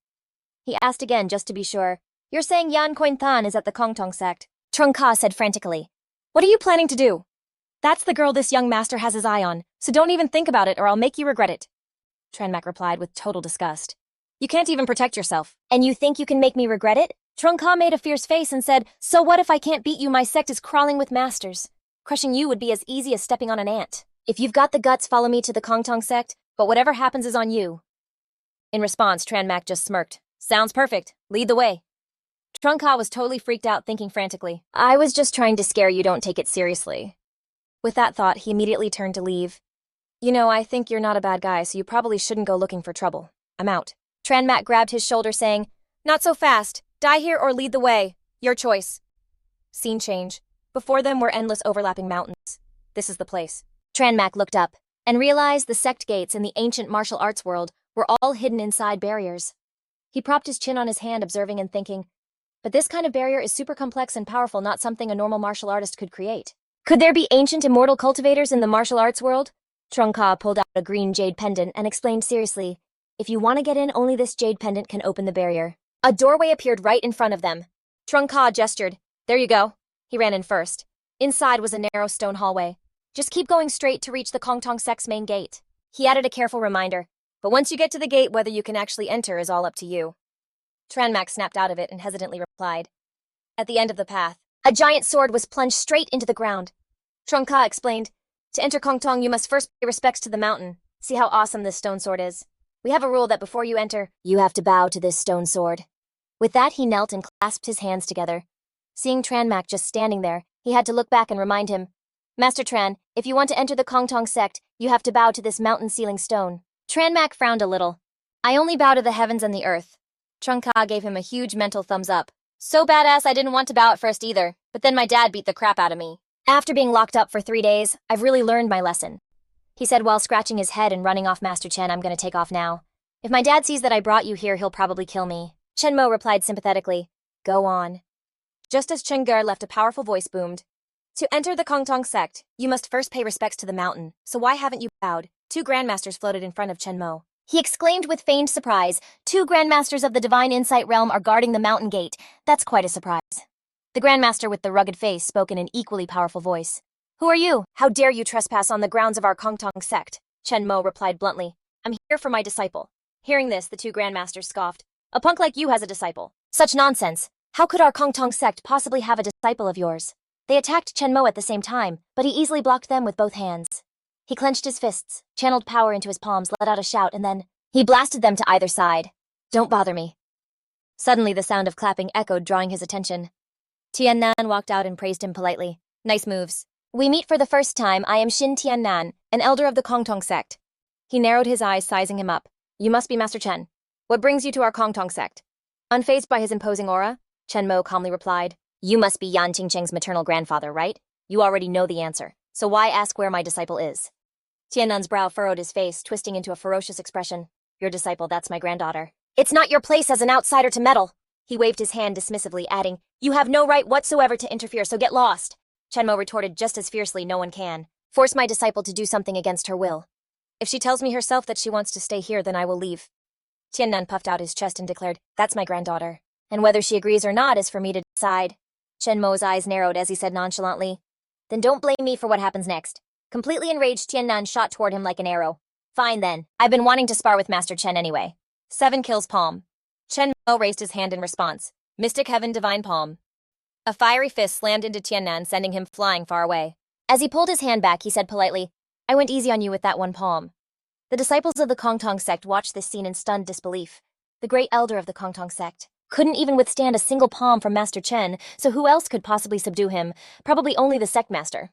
He asked again just to be sure, "You're saying Yan Queen Than is at the Kongtong sect?" Trung Ka said frantically, "What are you planning to do?" "That's the girl this young master has his eye on, so don't even think about it or I'll make you regret it." Tran Mak replied with total disgust. "You can't even protect yourself. And you think you can make me regret it?" Trung Ka made a fierce face and said, "So what if I can't beat you? My sect is crawling with masters. Crushing you would be as easy as stepping on an ant. If you've got the guts, follow me to the Kongtong sect, but whatever happens is on you." In response, Tran Mak just smirked. "Sounds perfect. Lead the way." Trung Ka was totally freaked out, thinking frantically, "I was just trying to scare you, don't take it seriously." With that thought, he immediately turned to leave. "You know, I think you're not a bad guy, so you probably shouldn't go looking for trouble. I'm out." Tran Mak grabbed his shoulder, saying, "Not so fast. Die here or lead the way. Your choice." Scene change. Before them were endless overlapping mountains. "This is the place." Tran Mak looked up and realized the sect gates in the ancient martial arts world were all hidden inside barriers. He propped his chin on his hand, observing and thinking, but this kind of barrier is super complex and powerful, not something a normal martial artist could create. Could there be ancient immortal cultivators in the martial arts world? Trung Ka pulled out a green jade pendant and explained seriously, "If you want to get in, only this jade pendant can open the barrier." A doorway appeared right in front of them. Trung Ka gestured. "There you go." He ran in first. Inside was a narrow stone hallway. "Just keep going straight to reach the Kongtong sect's main gate." He added a careful reminder, "But once you get to the gate, whether you can actually enter is all up to you." Tran Mak snapped out of it and hesitantly replied, "At the end of the path." A giant sword was plunged straight into the ground. Trung Ka explained, "To enter Kongtong, you must first pay respects to the mountain. See how awesome this stone sword is. We have a rule that before you enter, you have to bow to this stone sword." With that, he knelt and clasped his hands together. Seeing Tran Mak just standing there, he had to look back and remind him, "Master Tran, if you want to enter the Kongtong sect, you have to bow to this mountain-ceiling stone." Tran Mak frowned a little. "I only bow to the heavens and the earth." Trung Ka gave him a huge mental thumbs up. "So badass I didn't want to bow at first either, but then my dad beat the crap out of me. After being locked up for 3 days, I've really learned my lesson." He said while scratching his head and running off. "Master Chen, I'm gonna take off now. If my dad sees that I brought you here, he'll probably kill me." Chen Mo replied sympathetically, "Go on." Just as Chen Ger left, a powerful voice boomed. "To enter the Kongtong sect, you must first pay respects to the mountain, so why haven't you bowed?" 2 grandmasters floated in front of Chen Mo. He exclaimed with feigned surprise, "2 grandmasters of the Divine Insight realm are guarding the mountain gate. That's quite a surprise." The grandmaster with the rugged face spoke in an equally powerful voice. "Who are you? How dare you trespass on the grounds of our Kongtong sect?" Chen Mo replied bluntly, "I'm here for my disciple." Hearing this, the 2 grandmasters scoffed. "A punk like you has a disciple." "Such nonsense. How could our Kongtong sect possibly have a disciple of yours?" They attacked Chen Mo at the same time, but he easily blocked them with both hands. He clenched his fists, channeled power into his palms, let out a shout, and then he blasted them to either side. "Don't bother me." Suddenly, the sound of clapping echoed, drawing his attention. Tiannan walked out and praised him politely. Nice moves. We meet for the first time. I am Xin Tiannan, an elder of the Kongtong sect. He narrowed his eyes, sizing him up. You must be Master Chen. What brings you to our Kongtong sect? Unfazed by his imposing aura, Chen Mo calmly replied, You must be Yan Qingcheng's maternal grandfather, right? You already know the answer, so why ask where my disciple is? Tiannan's brow furrowed his face, twisting into a ferocious expression. Your disciple, that's my granddaughter. It's not your place as an outsider to meddle. He waved his hand dismissively, adding, You have no right whatsoever to interfere, so get lost. Chen Mo retorted just as fiercely, No one can. Force my disciple to do something against her will. If she tells me herself that she wants to stay here, then I will leave. Tiannan puffed out his chest and declared, That's my granddaughter. And whether she agrees or not is for me to decide. Chen Mo's eyes narrowed as he said nonchalantly, Then don't blame me for what happens next. Completely enraged, Tiannan shot toward him like an arrow. Fine then, I've been wanting to spar with Master Chen anyway. 7 kills palm. Chen Mo raised his hand in response. Mystic Heaven Divine Palm. A fiery fist slammed into Tiannan, sending him flying far away. As he pulled his hand back, he said politely, I went easy on you with that one palm. The disciples of the Kongtong sect watched this scene in stunned disbelief. The great elder of the Kongtong sect couldn't even withstand a single palm from Master Chen, so who else could possibly subdue him? Probably only the sect master.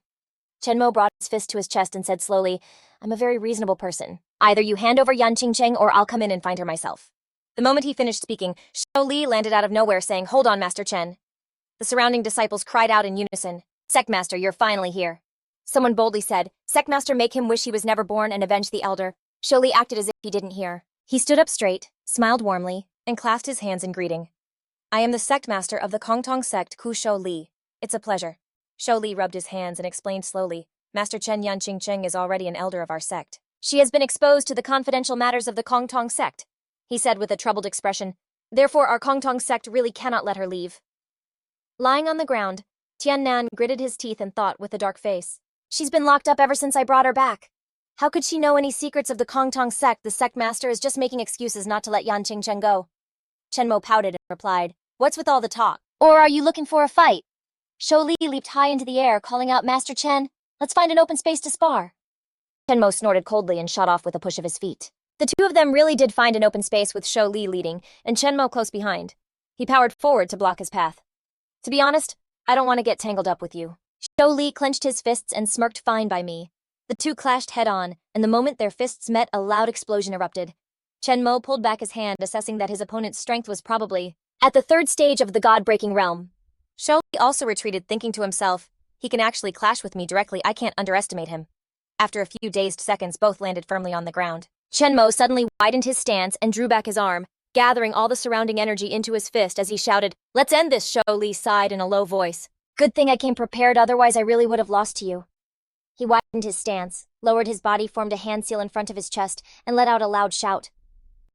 Chen Mo brought his fist to his chest and said slowly, I'm a very reasonable person. Either you hand over Yan Qingcheng or I'll come in and find her myself. The moment he finished speaking, Shou Li landed out of nowhere saying, Hold on, Master Chen. The surrounding disciples cried out in unison, Sectmaster, you're finally here. Someone boldly said, Sectmaster, make him wish he was never born and avenge the elder. Shou Li acted as if he didn't hear. He stood up straight, smiled warmly, and clasped his hands in greeting. I am the Sectmaster of the Kongtong sect, Shou Li. It's a pleasure. Shou Li rubbed his hands and explained slowly, Master Chen Yan Qingcheng is already an elder of our sect. She has been exposed to the confidential matters of the Kongtong sect, he said with a troubled expression. Therefore, our Kongtong sect really cannot let her leave. Lying on the ground, Tiannan gritted his teeth and thought with a dark face. She's been locked up ever since I brought her back. How could she know any secrets of the Kongtong sect? The sect master is just making excuses not to let Yan Qingcheng go. Chen Mo pouted and replied, What's with all the talk? Or are you looking for a fight? Shou Li leaped high into the air, calling out, Master Chen, let's find an open space to spar. Chen Mo snorted coldly and shot off with a push of his feet. The two of them really did find an open space with Shou Li leading and Chen Mo close behind. He powered forward to block his path. To be honest, I don't want to get tangled up with you. Shou Li clenched his fists and smirked, Fine by me. The two clashed head-on, and the moment their fists met, a loud explosion erupted. Chen Mo pulled back his hand, assessing that his opponent's strength was probably at the 3rd stage of the god-breaking realm. Shou Li also retreated, thinking to himself, he can actually clash with me directly, I can't underestimate him. After a few dazed seconds, both landed firmly on the ground. Chen Mo suddenly widened his stance and drew back his arm, gathering all the surrounding energy into his fist as he shouted, Let's end this, Shou Li sighed in a low voice. Good thing I came prepared, otherwise I really would have lost to you. He widened his stance, lowered his body, formed a hand seal in front of his chest, and let out a loud shout.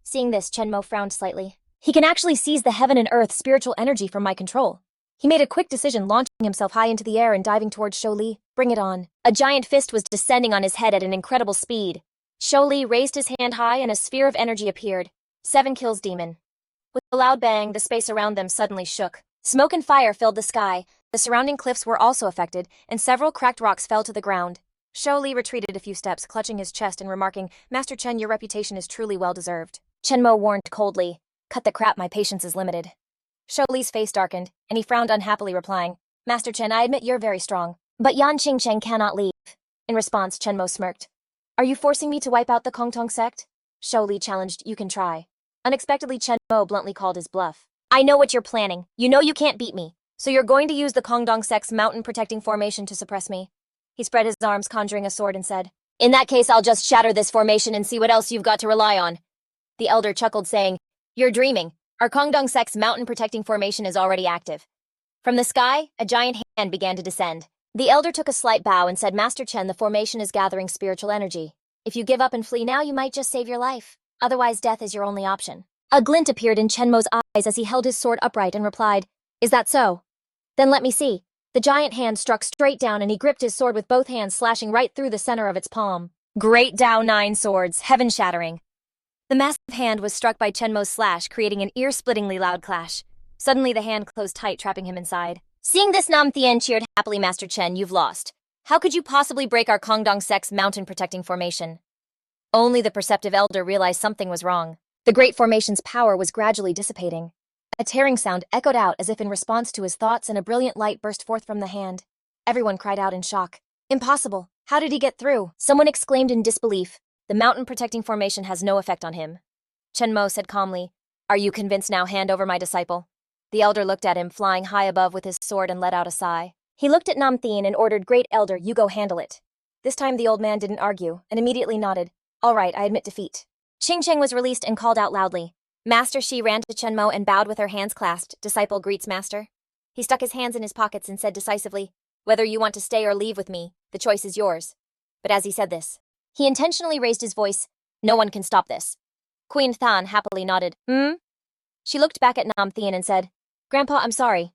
Seeing this, Chen Mo frowned slightly. He can actually seize the heaven and earth spiritual energy from my control. He made a quick decision, launching himself high into the air and diving towards Shou Li. Bring it on. A giant fist was descending on his head at an incredible speed. Shou Li raised his hand high and a sphere of energy appeared. 7 kills demon. With a loud bang, the space around them suddenly shook. Smoke and fire filled the sky. The surrounding cliffs were also affected, and several cracked rocks fell to the ground. Shou Li retreated a few steps, clutching his chest and remarking, Master Chen, your reputation is truly well-deserved. Chen Mo warned coldly, Cut the crap, my patience is limited. Shou Li's face darkened, and he frowned unhappily, replying, Master Chen, I admit you're very strong, but Yan Qingcheng cannot leave. In response, Chen Mo smirked. Are you forcing me to wipe out the Kongtong sect? Shou Li challenged, You can try. Unexpectedly, Chen Mo bluntly called his bluff. I know what you're planning. You know you can't beat me. So you're going to use the Kongdong sect's mountain-protecting formation to suppress me. He spread his arms, conjuring a sword, and said, In that case, I'll just shatter this formation and see what else you've got to rely on. The elder chuckled, saying, You're dreaming. Our Kongdong sect's mountain-protecting formation is already active. From the sky, a giant hand began to descend. The elder took a slight bow and said, Master Chen, the formation is gathering spiritual energy. If you give up and flee now, you might just save your life. Otherwise, death is your only option. A glint appeared in Chen Mo's eyes as he held his sword upright and replied, Is that so? Then let me see. The giant hand struck straight down and he gripped his sword with both hands, slashing right through the center of its palm. Great Dao 9 swords, heaven-shattering. The massive hand was struck by Chen Mo's slash, creating an ear-splittingly loud clash. Suddenly the hand closed tight, trapping him inside. Seeing this, Nam Thien cheered happily, Master Chen, you've lost. How could you possibly break our Kongdong sect's mountain-protecting formation? Only the perceptive elder realized something was wrong. The great formation's power was gradually dissipating. A tearing sound echoed out as if in response to his thoughts, and a brilliant light burst forth from the hand. Everyone cried out in shock. Impossible! How did he get through? Someone exclaimed in disbelief. The mountain protecting formation has no effect on him. Chenmo said calmly, "Are you convinced now? Hand over my disciple." The elder looked at him, flying high above with his sword, and let out a sigh. He looked at Namthien and ordered, "Great elder, you go handle it." This time the old man didn't argue, and immediately nodded. "All right, I admit defeat." Qingcheng was released and called out loudly. Master Xi ran to Chenmo and bowed with her hands clasped. "Disciple greets master." He stuck his hands in his pockets and said decisively, "Whether you want to stay or leave with me, the choice is yours." But as he said this, he intentionally raised his voice. "No one can stop this." Queen Than happily nodded. She looked back at Namthien and said, "Grandpa, I'm sorry."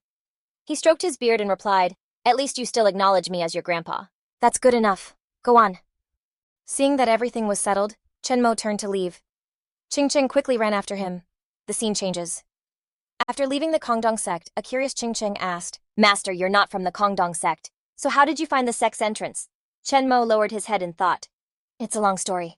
He stroked his beard and replied, "At least you still acknowledge me as your grandpa." "That's good enough. Go on." Seeing that everything was settled, Chenmo turned to leave. Qingcheng quickly ran after him. The scene changes. After leaving the Kongdong sect, a curious Qingcheng asked, "Master, you're not from the Kongdong sect, so how did you find the sect's entrance?" Chenmo lowered his head in thought. "It's a long story."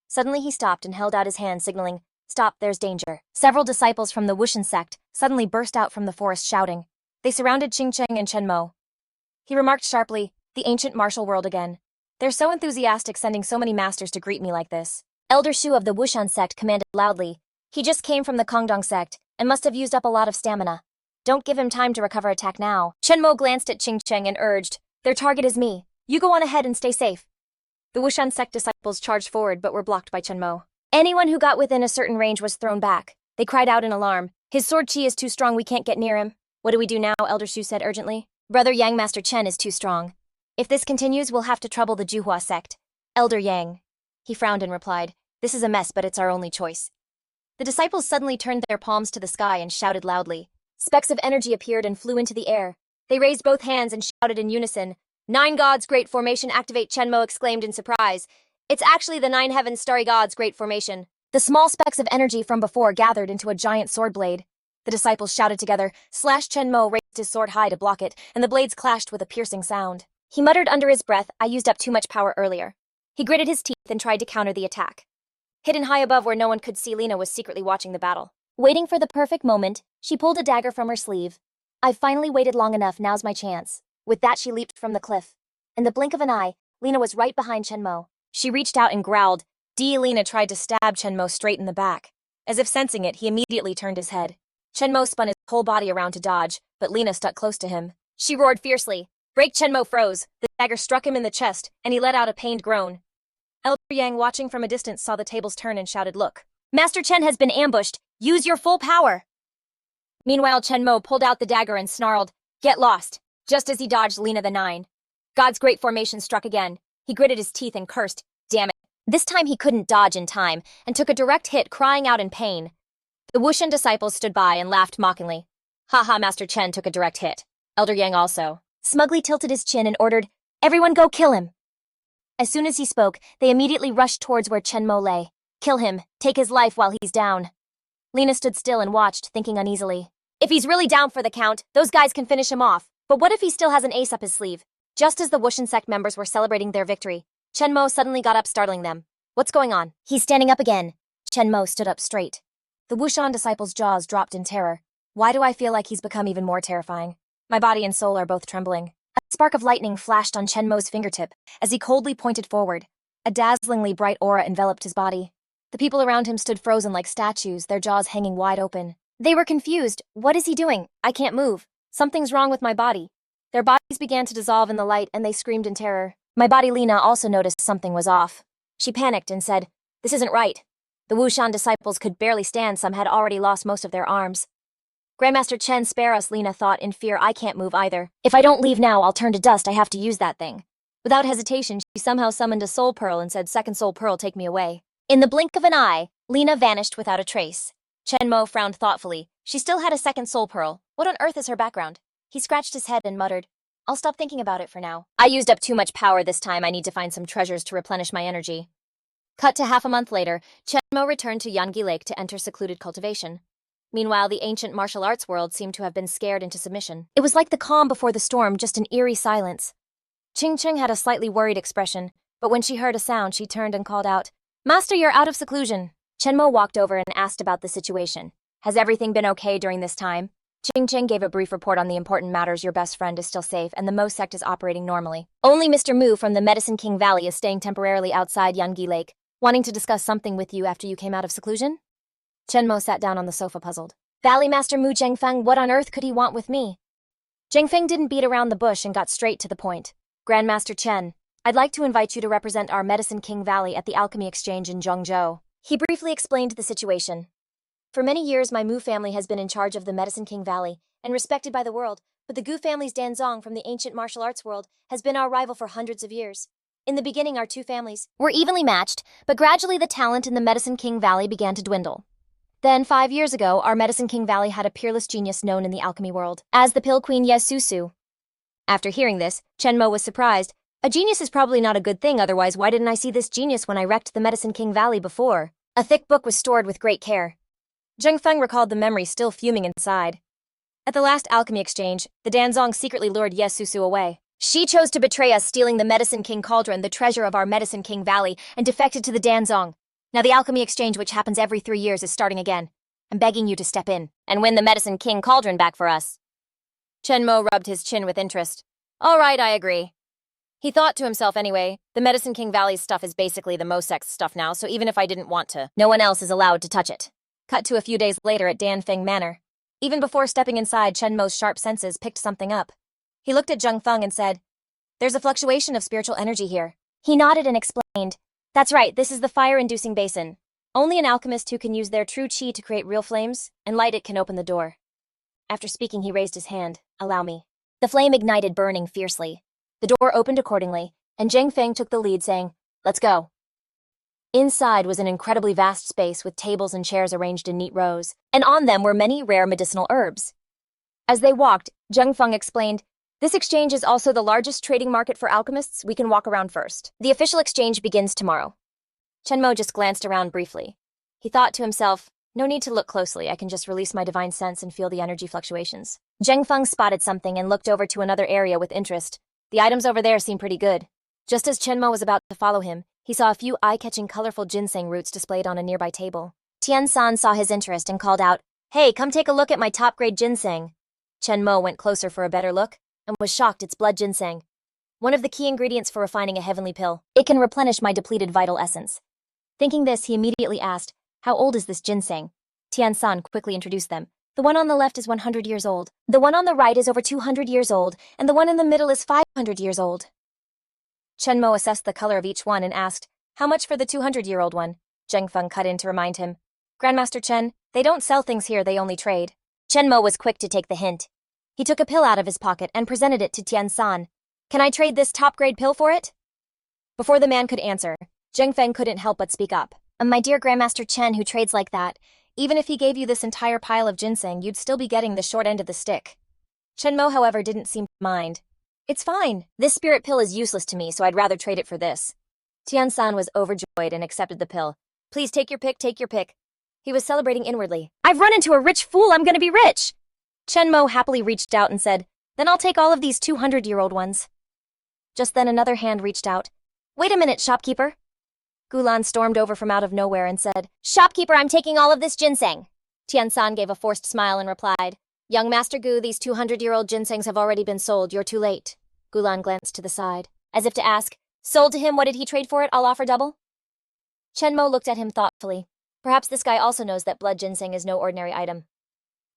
Suddenly he stopped and held out his hand, signaling, "Stop, there's danger." Several disciples from the Wushan sect suddenly burst out from the forest shouting. They surrounded Qingcheng and Chenmo. He remarked sharply, "The ancient martial world again. They're so enthusiastic, sending so many masters to greet me like this." Elder Shu of the Wushan sect commanded loudly, "He just came from the Kongdong sect and must have used up a lot of stamina. Don't give him time to recover attack now." Chenmo glanced at Qingcheng and urged, "Their target is me. You go on ahead and stay safe." The Wushan sect disciples charged forward but were blocked by Chenmo. Anyone who got within a certain range was thrown back. They cried out in alarm, "His sword Qi is too strong, we can't get near him." "What do we do now?" Elder Shu said urgently. "Brother Yang, Master Chen is too strong. If this continues, we'll have to trouble the Juhua sect." Elder Yang. He frowned and replied, "This is a mess, but it's our only choice." The disciples suddenly turned their palms to the sky and shouted loudly. Specks of energy appeared and flew into the air. They raised both hands and shouted in unison. "Nine gods, great formation, activate!" Chenmo exclaimed in surprise. "It's actually the 9 heavens, starry gods, great formation." The small specks of energy from before gathered into a giant sword blade. The disciples shouted together. Chenmo raised his sword high to block it, and the blades clashed with a piercing sound. He muttered under his breath, "I used up too much power earlier." He gritted his teeth and tried to counter the attack. Hidden high above where no one could see, Lena was secretly watching the battle. Waiting for the perfect moment, she pulled a dagger from her sleeve. "I've finally waited long enough, now's my chance." With that, she leaped from the cliff. In the blink of an eye, Lena was right behind Chenmo. She reached out and growled. Lena tried to stab Chenmo straight in the back. As if sensing it, he immediately turned his head. Chenmo spun his whole body around to dodge, but Lena stuck close to him. She roared fiercely. Break! Chenmo froze. The dagger struck him in the chest, and he let out a pained groan. Elder Yang, watching from a distance, saw the tables turn and shouted, "Look! Master Chen has been ambushed! Use your full power!" Meanwhile, Chenmo pulled out the dagger and snarled, "Get lost!" Just as he dodged, Lena the 9. God's great formation struck again. He gritted his teeth and cursed, "Damn it." This time he couldn't dodge in time, and took a direct hit, crying out in pain. The Wushan disciples stood by and laughed mockingly. "Ha, Master Chen took a direct hit." Elder Yang also smugly tilted his chin and ordered, "Everyone go kill him." As soon as he spoke, they immediately rushed towards where Chenmo lay. "Kill him. Take his life while he's down." Lena stood still and watched, thinking uneasily. If he's really down for the count, those guys can finish him off. But what if he still has an ace up his sleeve? Just as the Wushan sect members were celebrating their victory, Chenmo suddenly got up, startling them. "What's going on?" "He's standing up again." Chenmo stood up straight. The Wushan disciples' jaws dropped in terror. Why do I feel like he's become even more terrifying? My body and soul are both trembling. A spark of lightning flashed on Chenmo's fingertip as he coldly pointed forward. A dazzlingly bright aura enveloped his body. The people around him stood frozen like statues, their jaws hanging wide open. They were confused. What is he doing? I can't move. Something's wrong with my body. Their bodies began to dissolve in the light and they screamed in terror. My body Lena also noticed something was off. She panicked and said, "This isn't right." The Wushan disciples could barely stand, some had already lost most of their arms. "Grandmaster Chen, spare us," Lena thought in fear. "I can't move either. If I don't leave now, I'll turn to dust. I have to use that thing." Without hesitation, she somehow summoned a soul pearl and said, "Second soul pearl, take me away." In the blink of an eye, Lena vanished without a trace. Chenmo frowned thoughtfully. She still had a second soul pearl. What on earth is her background? He scratched his head and muttered, "I'll stop thinking about it for now. I used up too much power this time. I need to find some treasures to replenish my energy." Cut to half a month later, Chenmo returned to Yangi Lake to enter secluded cultivation. Meanwhile, the ancient martial arts world seemed to have been scared into submission. It was like the calm before the storm, just an eerie silence. Qingcheng had a slightly worried expression, but when she heard a sound, she turned and called out, "Master, you're out of seclusion." Chenmo walked over and asked about the situation. Has everything been okay during this time? Ching Ching gave a brief report on the important matters. Your best friend is still safe, and the Mo sect is operating normally. Only Mr. Mu from the Medicine King Valley is staying temporarily outside Yangi Lake, wanting to discuss something with you after you came out of seclusion? Chen Mo sat down on the sofa puzzled. Valley Master Mu Zhengfeng, what on earth could he want with me? Zhengfeng didn't beat around the bush and got straight to the point. Grandmaster Chen, I'd like to invite you to represent our Medicine King Valley at the Alchemy Exchange in Zhongzhou. He briefly explained the situation. For many years, my Mu family has been in charge of the Medicine King Valley and respected by the world, but the Gu family's Danzong from the ancient martial arts world has been our rival for hundreds of years. In the beginning, our two families were evenly matched, but gradually the talent in the Medicine King Valley began to dwindle. Then, 5 years ago, our Medicine King Valley had a peerless genius known in the alchemy world as the Pill Queen Yesusu. After hearing this, Chen Mo was surprised. A genius is probably not a good thing, otherwise why didn't I see this genius when I wrecked the Medicine King Valley before? A thick book was stored with great care. Zhengfeng recalled the memory still fuming inside. At the last alchemy exchange, the Danzong secretly lured Yesusu away. She chose to betray us, stealing the Medicine King Cauldron, the treasure of our Medicine King Valley, and defected to the Danzong. Now the alchemy exchange, which happens every 3 years, is starting again. I'm begging you to step in and win the Medicine King Cauldron back for us. Chen Mo rubbed his chin with interest. All right, I agree. He thought to himself anyway, the Medicine King Valley's stuff is basically the Mosex's stuff now, so even if I didn't want to, no one else is allowed to touch it. Cut to a few days later at Danfeng Manor. Even before stepping inside, Chen Mo's sharp senses picked something up. He looked at Zhengfeng and said, There's a fluctuation of spiritual energy here. He nodded and explained, That's right, this is the fire-inducing basin. Only an alchemist who can use their true qi to create real flames and light it can open the door. After speaking, he raised his hand. Allow me. The flame ignited, burning fiercely. The door opened accordingly, and Zhengfeng took the lead, saying, Let's go. Inside was an incredibly vast space with tables and chairs arranged in neat rows, and on them were many rare medicinal herbs. As they walked, Zhengfeng explained, This exchange is also the largest trading market for alchemists. We can walk around first. The official exchange begins tomorrow. Chen Mo just glanced around briefly. He thought to himself, No need to look closely, I can just release my divine sense and feel the energy fluctuations. Zhengfeng spotted something and looked over to another area with interest. The items over there seem pretty good. Just as Chen Mo was about to follow him, he saw a few eye-catching colorful ginseng roots displayed on a nearby table. Tian-san saw his interest and called out, Hey, come take a look at my top-grade ginseng. Chen Mo went closer for a better look and was shocked. It's blood ginseng, one of the key ingredients for refining a heavenly pill. It can replenish my depleted vital essence. Thinking this, he immediately asked, How old is this ginseng? Tian-san quickly introduced them. The one on the left is 100 years old, the one on the right is over 200 years old, and the one in the middle is 500 years old. Chen Mo assessed the color of each one and asked, How much for the 200-year-old one? Zhengfeng cut in to remind him. Grandmaster Chen, they don't sell things here, they only trade. Chen Mo was quick to take the hint. He took a pill out of his pocket and presented it to Tian-san. Can I trade this top-grade pill for it? Before the man could answer, Zhengfeng couldn't help but speak up. My dear Grandmaster Chen, who trades like that, even if he gave you this entire pile of ginseng, you'd still be getting the short end of the stick. Chen Mo, however, didn't seem to mind. It's fine. This spirit pill is useless to me, so I'd rather trade it for this. Tian-san was overjoyed and accepted the pill. Please take your pick, take your pick. He was celebrating inwardly. I've run into a rich fool, I'm gonna be rich! Chen Mo happily reached out and said, Then I'll take all of these 200-year-old ones. Just then another hand reached out. Wait a minute, shopkeeper. Gulan stormed over from out of nowhere and said, Shopkeeper, I'm taking all of this ginseng. Tian-san gave a forced smile and replied, Young Master Gu, these 200-year-old ginsengs have already been sold, you're too late. Gulan glanced to the side, as if to ask, Sold to him, what did he trade for it? I'll offer double. Chen Mo looked at him thoughtfully. Perhaps this guy also knows that blood ginseng is no ordinary item.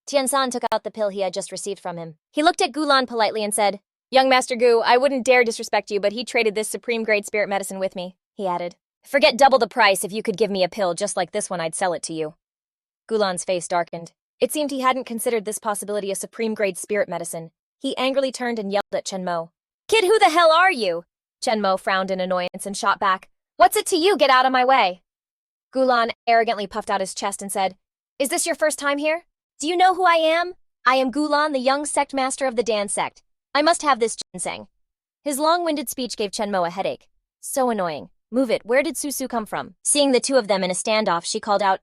Tian-san took out the pill he had just received from him. He looked at Gulan politely and said, Young Master Gu, I wouldn't dare disrespect you, but he traded this supreme-grade spirit medicine with me, he added. Forget double the price. If you could give me a pill just like this one, I'd sell it to you. Gulan's face darkened. It seemed he hadn't considered this possibility a supreme-grade spirit medicine. He angrily turned and yelled at Chen Mo. Kid, who the hell are you? Chen Mo frowned in annoyance and shot back. What's it to you? Get out of my way. Gulan arrogantly puffed out his chest and said, Is this your first time here? Do you know who I am? I am Gulan, the young sect master of the Dan sect. I must have this ginseng. His long-winded speech gave Chen Mo a headache. So annoying. Move it, where did Susu come from? Seeing the two of them in a standoff, she called out,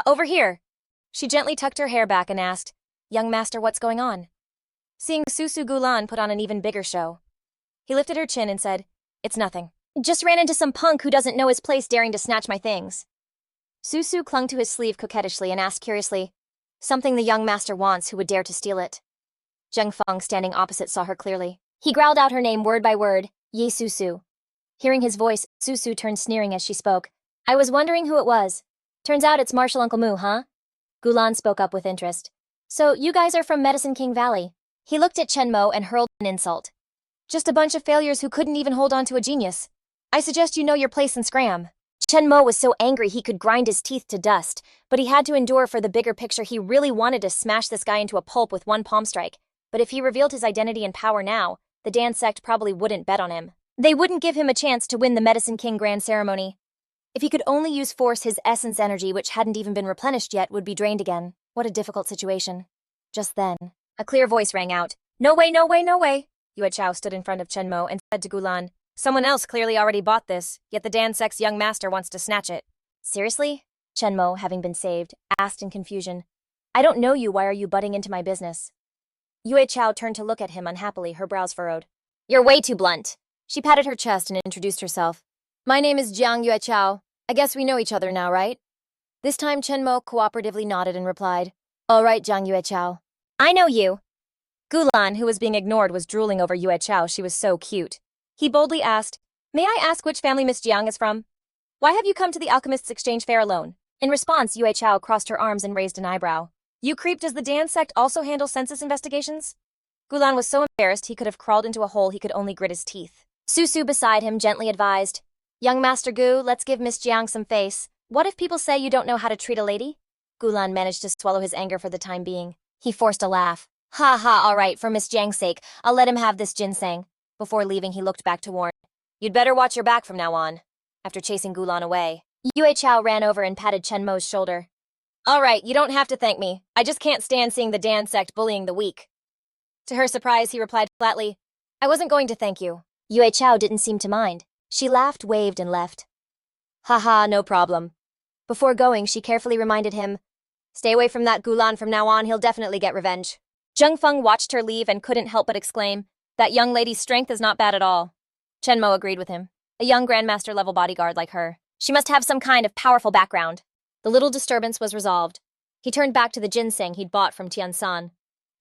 over here. She gently tucked her hair back and asked, Young master, what's going on? Seeing Susu, Gulan put on an even bigger show. He lifted her chin and said, It's nothing. Just ran into some punk who doesn't know his place daring to snatch my things. Susu clung to his sleeve coquettishly and asked curiously, Something the young master wants, who would dare to steal it? Zheng Feng, standing opposite, saw her clearly. He growled out her name word by word, Ye Susu. Hearing his voice, Susu turned sneering as she spoke. I was wondering who it was. Turns out it's Martial Uncle Mu, huh? Gulan spoke up with interest. So, you guys are from Medicine King Valley. He looked at Chen Mo and hurled an insult. Just a bunch of failures who couldn't even hold on to a genius. I suggest you know your place and scram. Chen Mo was so angry he could grind his teeth to dust, but he had to endure for the bigger picture. He really wanted to smash this guy into a pulp with one palm strike. But if he revealed his identity and power now, the Dan sect probably wouldn't bet on him. They wouldn't give him a chance to win the Medicine King Grand Ceremony. If he could only use force, his essence energy, which hadn't even been replenished yet, would be drained again. What a difficult situation. Just then, a clear voice rang out. No way, no way, no way. Yue Chao stood in front of Chen Mo and said to Gulan, someone else clearly already bought this, yet the Dan sect's young master wants to snatch it. Seriously? Chen Mo, having been saved, asked in confusion. I don't know you, why are you butting into my business? Yue Chao turned to look at him unhappily, her brows furrowed. You're way too blunt. She patted her chest and introduced herself. My name is Jiang Yue Chao. I guess we know each other now, right? This time Chen Mo cooperatively nodded and replied, all right, Jiang Yue Chao. I know you. Gulan, who was being ignored, was drooling over Yue Chao. She was so cute. He boldly asked, may I ask which family Miss Jiang is from? Why have you come to the Alchemists' Exchange Fair alone? In response, Yue Chao crossed her arms and raised an eyebrow. You creep, does the Dan sect also handle census investigations? Gulan was so embarrassed he could have crawled into a hole. He could only grit his teeth. Susu beside him gently advised, young Master Gu, let's give Miss Jiang some face. What if people say you don't know how to treat a lady? Gulan managed to swallow his anger for the time being. He forced a laugh. Ha ha, all right, for Miss Jiang's sake, I'll let him have this ginseng. Before leaving, he looked back to warn. You'd better watch your back from now on. After chasing Gulan away, Yue Chao ran over and patted Chen Mo's shoulder. All right, you don't have to thank me. I just can't stand seeing the Dan sect bullying the weak. To her surprise, he replied flatly, I wasn't going to thank you. Yue Chao didn't seem to mind. She laughed, waved, and left. Haha, no problem. Before going, she carefully reminded him, stay away from that Gulan from now on, he'll definitely get revenge. Zheng Feng watched her leave and couldn't help but exclaim, that young lady's strength is not bad at all. Chen Mo agreed with him. A young Grandmaster-level bodyguard like her. She must have some kind of powerful background. The little disturbance was resolved. He turned back to the ginseng he'd bought from Tiansan.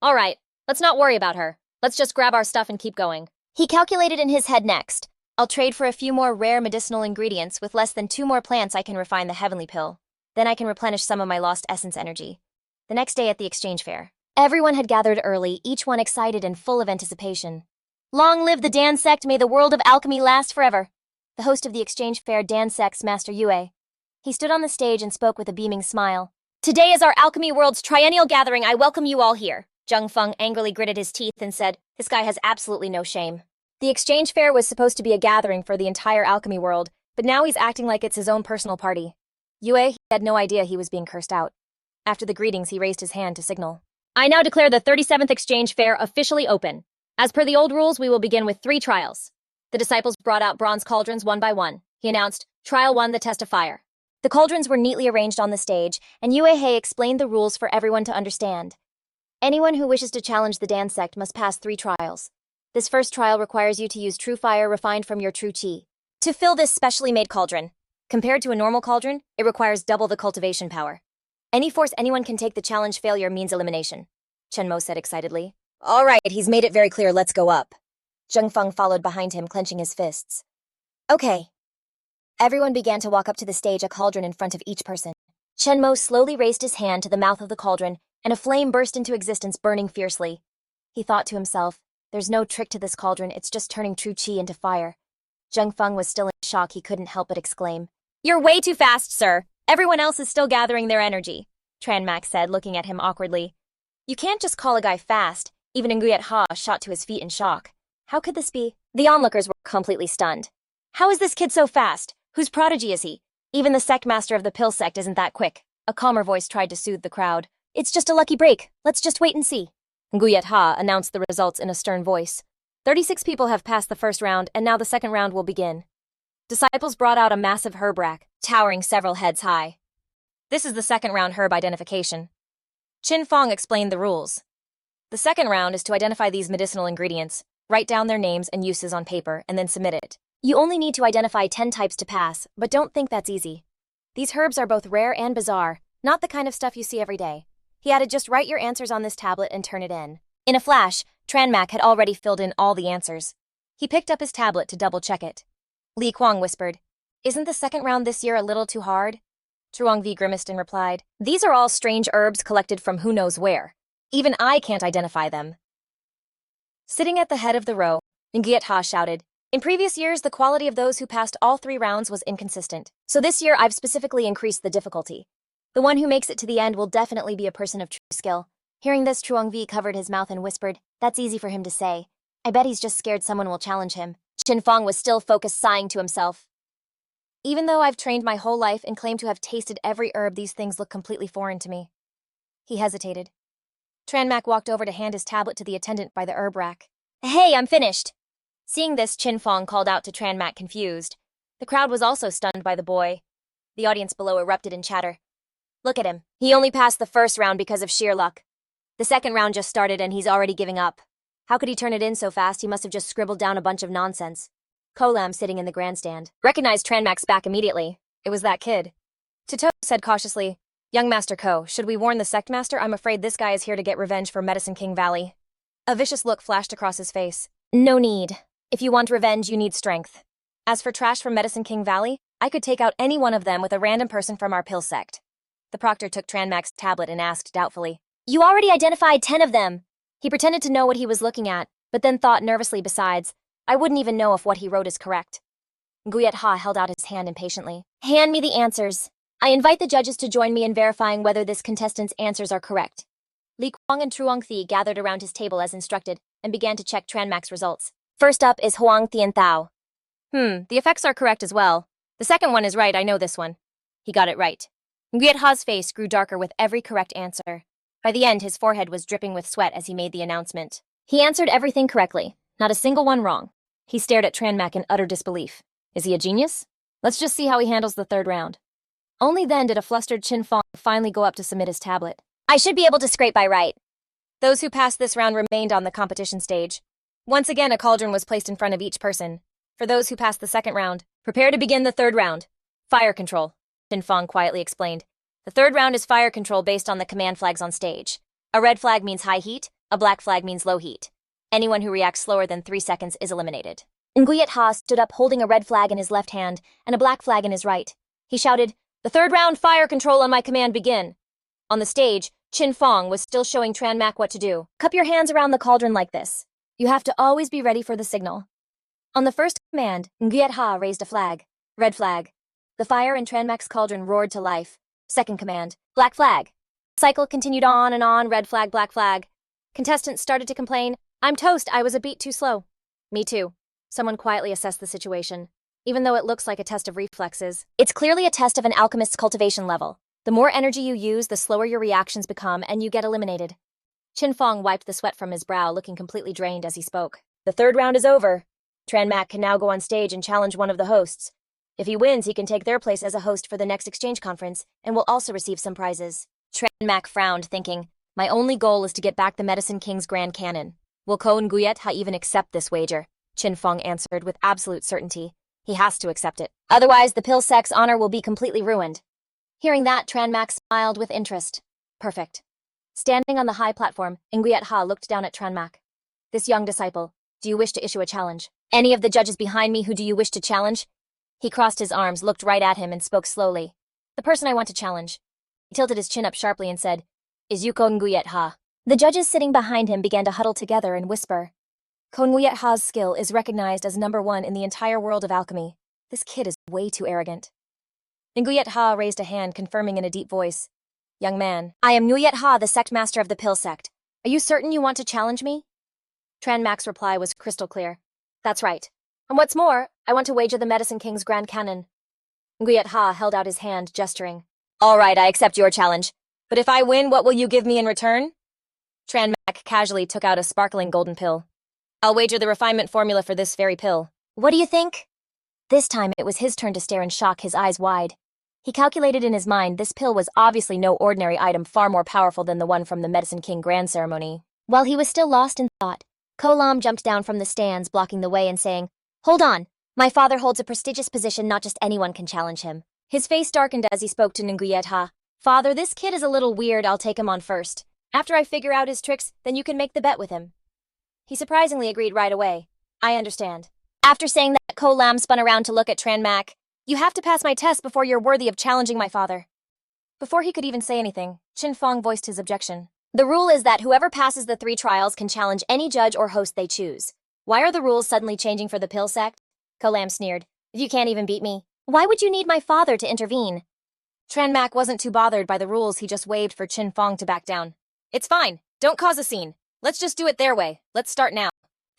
All right, let's not worry about her. Let's just grab our stuff and keep going. He calculated in his head next. I'll trade for a few more rare medicinal ingredients. With less than 2 more plants, I can refine the heavenly pill. Then I can replenish some of my lost essence energy. The next day at the exchange fair, everyone had gathered early, each one excited and full of anticipation. Long live the Dan sect, may the world of alchemy last forever. The host of the exchange fair, Dan sect's Master Yue. He stood on the stage and spoke with a beaming smile. Today is our Alchemy World's triennial gathering. I welcome you all here. Zheng Feng angrily gritted his teeth and said, this guy has absolutely no shame. The exchange fair was supposed to be a gathering for the entire alchemy world, but now he's acting like it's his own personal party. Yue had no idea he was being cursed out. After the greetings, he raised his hand to signal. I now declare the 37th exchange fair officially open. As per the old rules, we will begin with 3 trials. The disciples brought out bronze cauldrons one by one. He announced, Trial 1, the test of fire. The cauldrons were neatly arranged on the stage, and Yue explained the rules for everyone to understand. Anyone who wishes to challenge the Dan sect must pass 3 trials. This first trial requires you to use true fire refined from your true Qi. To fill this specially made cauldron, compared to a normal cauldron, it requires double the cultivation power. Any force anyone can take the challenge, failure means elimination. Chen Mo said excitedly. All right, he's made it very clear, let's go up. Zheng Feng followed behind him, clenching his fists. Okay. Everyone began to walk up to the stage, a cauldron in front of each person. Chen Mo slowly raised his hand to the mouth of the cauldron, and a flame burst into existence, burning fiercely. He thought to himself, there's no trick to this cauldron, it's just turning true Qi into fire. Zheng Feng was still in shock. He couldn't help but exclaim, You're way too fast, sir. Everyone else is still gathering their energy, Tran Mak said, looking at him awkwardly. You can't just call a guy fast. Even Nguyet Ha shot to his feet in shock. How could this be? The onlookers were completely stunned. How is this kid so fast? Whose prodigy is he? Even the sect master of the pill sect isn't that quick. A calmer voice tried to soothe the crowd. It's just a lucky break. Let's just wait and see. Nguyet Ha announced the results in a stern voice. 36 people have passed the first round, and now the second round will begin. Disciples brought out a massive herb rack, towering several heads high. This is the second round herb identification. Qin Fong explained the rules. The second round is to identify these medicinal ingredients, write down their names and uses on paper, and then submit it. You only need to identify 10 types to pass, but don't think that's easy. These herbs are both rare and bizarre, not the kind of stuff you see every day. He added, just write your answers on this tablet and turn it in. In a flash, Tranmac had already filled in all the answers. He picked up his tablet to double-check it. Li Kuang whispered, isn't the second round this year a little too hard? Zhuangvi grimaced and replied, these are all strange herbs collected from who knows where. Even I can't identify them. Sitting at the head of the row, Nguyen Ha shouted, in previous years, the quality of those who passed all 3 rounds was inconsistent. So this year, I've specifically increased the difficulty. The one who makes it to the end will definitely be a person of true skill. Hearing this, Zhuangvi covered his mouth and whispered, that's easy for him to say. I bet he's just scared someone will challenge him. Qin Fong was still focused, sighing to himself. Even though I've trained my whole life and claim to have tasted every herb, these things look completely foreign to me. He hesitated. Tranmac walked over to hand his tablet to the attendant by the herb rack. Hey, I'm finished! Seeing this, Qin Fong called out to Tranmac, confused. The crowd was also stunned by the boy. The audience below erupted in chatter. Look at him. He only passed the first round because of sheer luck. The second round just started and he's already giving up. How could he turn it in so fast? He must have just scribbled down a bunch of nonsense. Kolam, sitting in the grandstand, recognized Tranmac's back immediately. It was that kid. Tito said cautiously, young Master Ko, should we warn the sect master? I'm afraid this guy is here to get revenge for Medicine King Valley. A vicious look flashed across his face. No need. If you want revenge, you need strength. As for trash from Medicine King Valley, I could take out any one of them with a random person from our pill sect. The proctor took Tranmac's tablet and asked doubtfully, you already identified 10 of them. He pretended to know what he was looking at, but then thought nervously besides, I wouldn't even know if what he wrote is correct. Nguyet Ha held out his hand impatiently. Hand me the answers. I invite the judges to join me in verifying whether this contestant's answers are correct. Li Kuang and Truong Thi gathered around his table as instructed and began to check Tranmac's results. First up is Huang Thien Thao. The effects are correct as well. The second one is right, I know this one. He got it right. Nguyet Ha's face grew darker with every correct answer. By the end, his forehead was dripping with sweat as he made the announcement. He answered everything correctly, not a single one wrong. He stared at Tranmac in utter disbelief. Is he a genius? Let's just see how he handles the third round. Only then did a flustered Qin Fong finally go up to submit his tablet. I should be able to scrape by right. Those who passed this round remained on the competition stage. Once again, a cauldron was placed in front of each person. For those who passed the second round, prepare to begin the third round. Fire control, Qin Fong quietly explained. The third round is fire control based on the command flags on stage. A red flag means high heat, a black flag means low heat. Anyone who reacts slower than 3 seconds is eliminated. Nguyet Ha stood up holding a red flag in his left hand and a black flag in his right. He shouted, the third round fire control on my command begin. On the stage, Qin Fong was still showing Tranmac what to do. Cup your hands around the cauldron like this. You have to always be ready for the signal. On the first command, Nguyet Ha raised a flag. Red flag. The fire in Tranmac's cauldron roared to life. Second command, black flag. Cycle continued on and on, red flag, black flag. Contestants started to complain, I'm toast, I was a beat too slow. Me too. Someone quietly assessed the situation. Even though it looks like a test of reflexes, it's clearly a test of an alchemist's cultivation level. The more energy you use, the slower your reactions become, and you get eliminated. Qin Fong wiped the sweat from his brow, looking completely drained as he spoke. The third round is over. Tranmac can now go on stage and challenge one of the hosts. If he wins, he can take their place as a host for the next exchange conference, and will also receive some prizes. Tranmac frowned, thinking, my only goal is to get back the Medicine King's Grand Cannon. Will Ko Nguyet Ha even accept this wager? Qin Fong answered with absolute certainty. He has to accept it. Otherwise, the pill sect's honor will be completely ruined. Hearing that, Tranmac smiled with interest. Perfect. Standing on the high platform, Nguyet Ha looked down at Tranmac. This young disciple, do you wish to issue a challenge? Any of the judges behind me, who do you wish to challenge? He crossed his arms, looked right at him, and spoke slowly. The person I want to challenge. He tilted his chin up sharply and said, is Yuko Nguyet Ha. The judges sitting behind him began to huddle together and whisper. Ko Nguyet Ha's skill is recognized as #1 in the entire world of alchemy. This kid is way too arrogant. Nguyet Ha raised a hand, confirming in a deep voice. Young man, I am Nguyet Ha, the sect master of the pill sect. Are you certain you want to challenge me? Tranmac's reply was crystal clear. That's right. And what's more, I want to wager the Medicine King's Grand Cannon. Nguyet Ha held out his hand, gesturing. All right, I accept your challenge. But if I win, what will you give me in return? Tranmac casually took out a sparkling golden pill. I'll wager the refinement formula for this very pill. What do you think? This time it was his turn to stare in shock, his eyes wide. He calculated in his mind this pill was obviously no ordinary item, far more powerful than the one from the Medicine King Grand Ceremony. While he was still lost in thought, Kolam jumped down from the stands, blocking the way and saying, Hold on! My father holds a prestigious position, not just anyone can challenge him. His face darkened as he spoke to Nguyet Ha. Father, this kid is a little weird, I'll take him on first. After I figure out his tricks, then you can make the bet with him. He surprisingly agreed right away. I understand. After saying that, Ko Lam spun around to look at Tran Mak. You have to pass my test before you're worthy of challenging my father. Before he could even say anything, Chin Fong voiced his objection. The rule is that whoever passes the 3 trials can challenge any judge or host they choose. Why are the rules suddenly changing for the pill sect? Ko Lam sneered. If you can't even beat me, why would you need my father to intervene? Tran Mak wasn't too bothered by the rules, he just waved for Chin Fong to back down. It's fine, don't cause a scene. Let's just do it their way. Let's start now.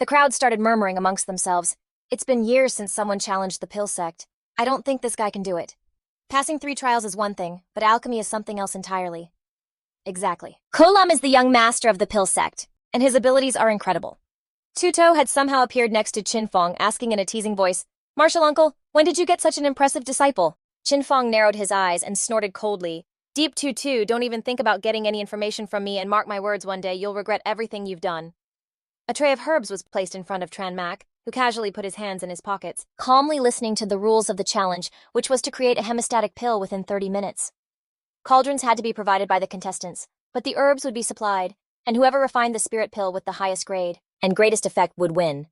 The crowd started murmuring amongst themselves. It's been years since someone challenged the pill sect. I don't think this guy can do it. Passing 3 trials is one thing, but alchemy is something else entirely. Exactly. Ko Lam is the young master of the pill sect, and his abilities are incredible. Tuto had somehow appeared next to Chin Fong, asking in a teasing voice, Martial uncle, when did you get such an impressive disciple? Chin Fong narrowed his eyes and snorted coldly. Deep Tutu, don't even think about getting any information from me, and mark my words, one day you'll regret everything you've done. A tray of herbs was placed in front of Tran Mak, who casually put his hands in his pockets, calmly listening to the rules of the challenge, which was to create a hemostatic pill within 30 minutes. Cauldrons had to be provided by the contestants, but the herbs would be supplied, and whoever refined the spirit pill with the highest grade and greatest effect would win.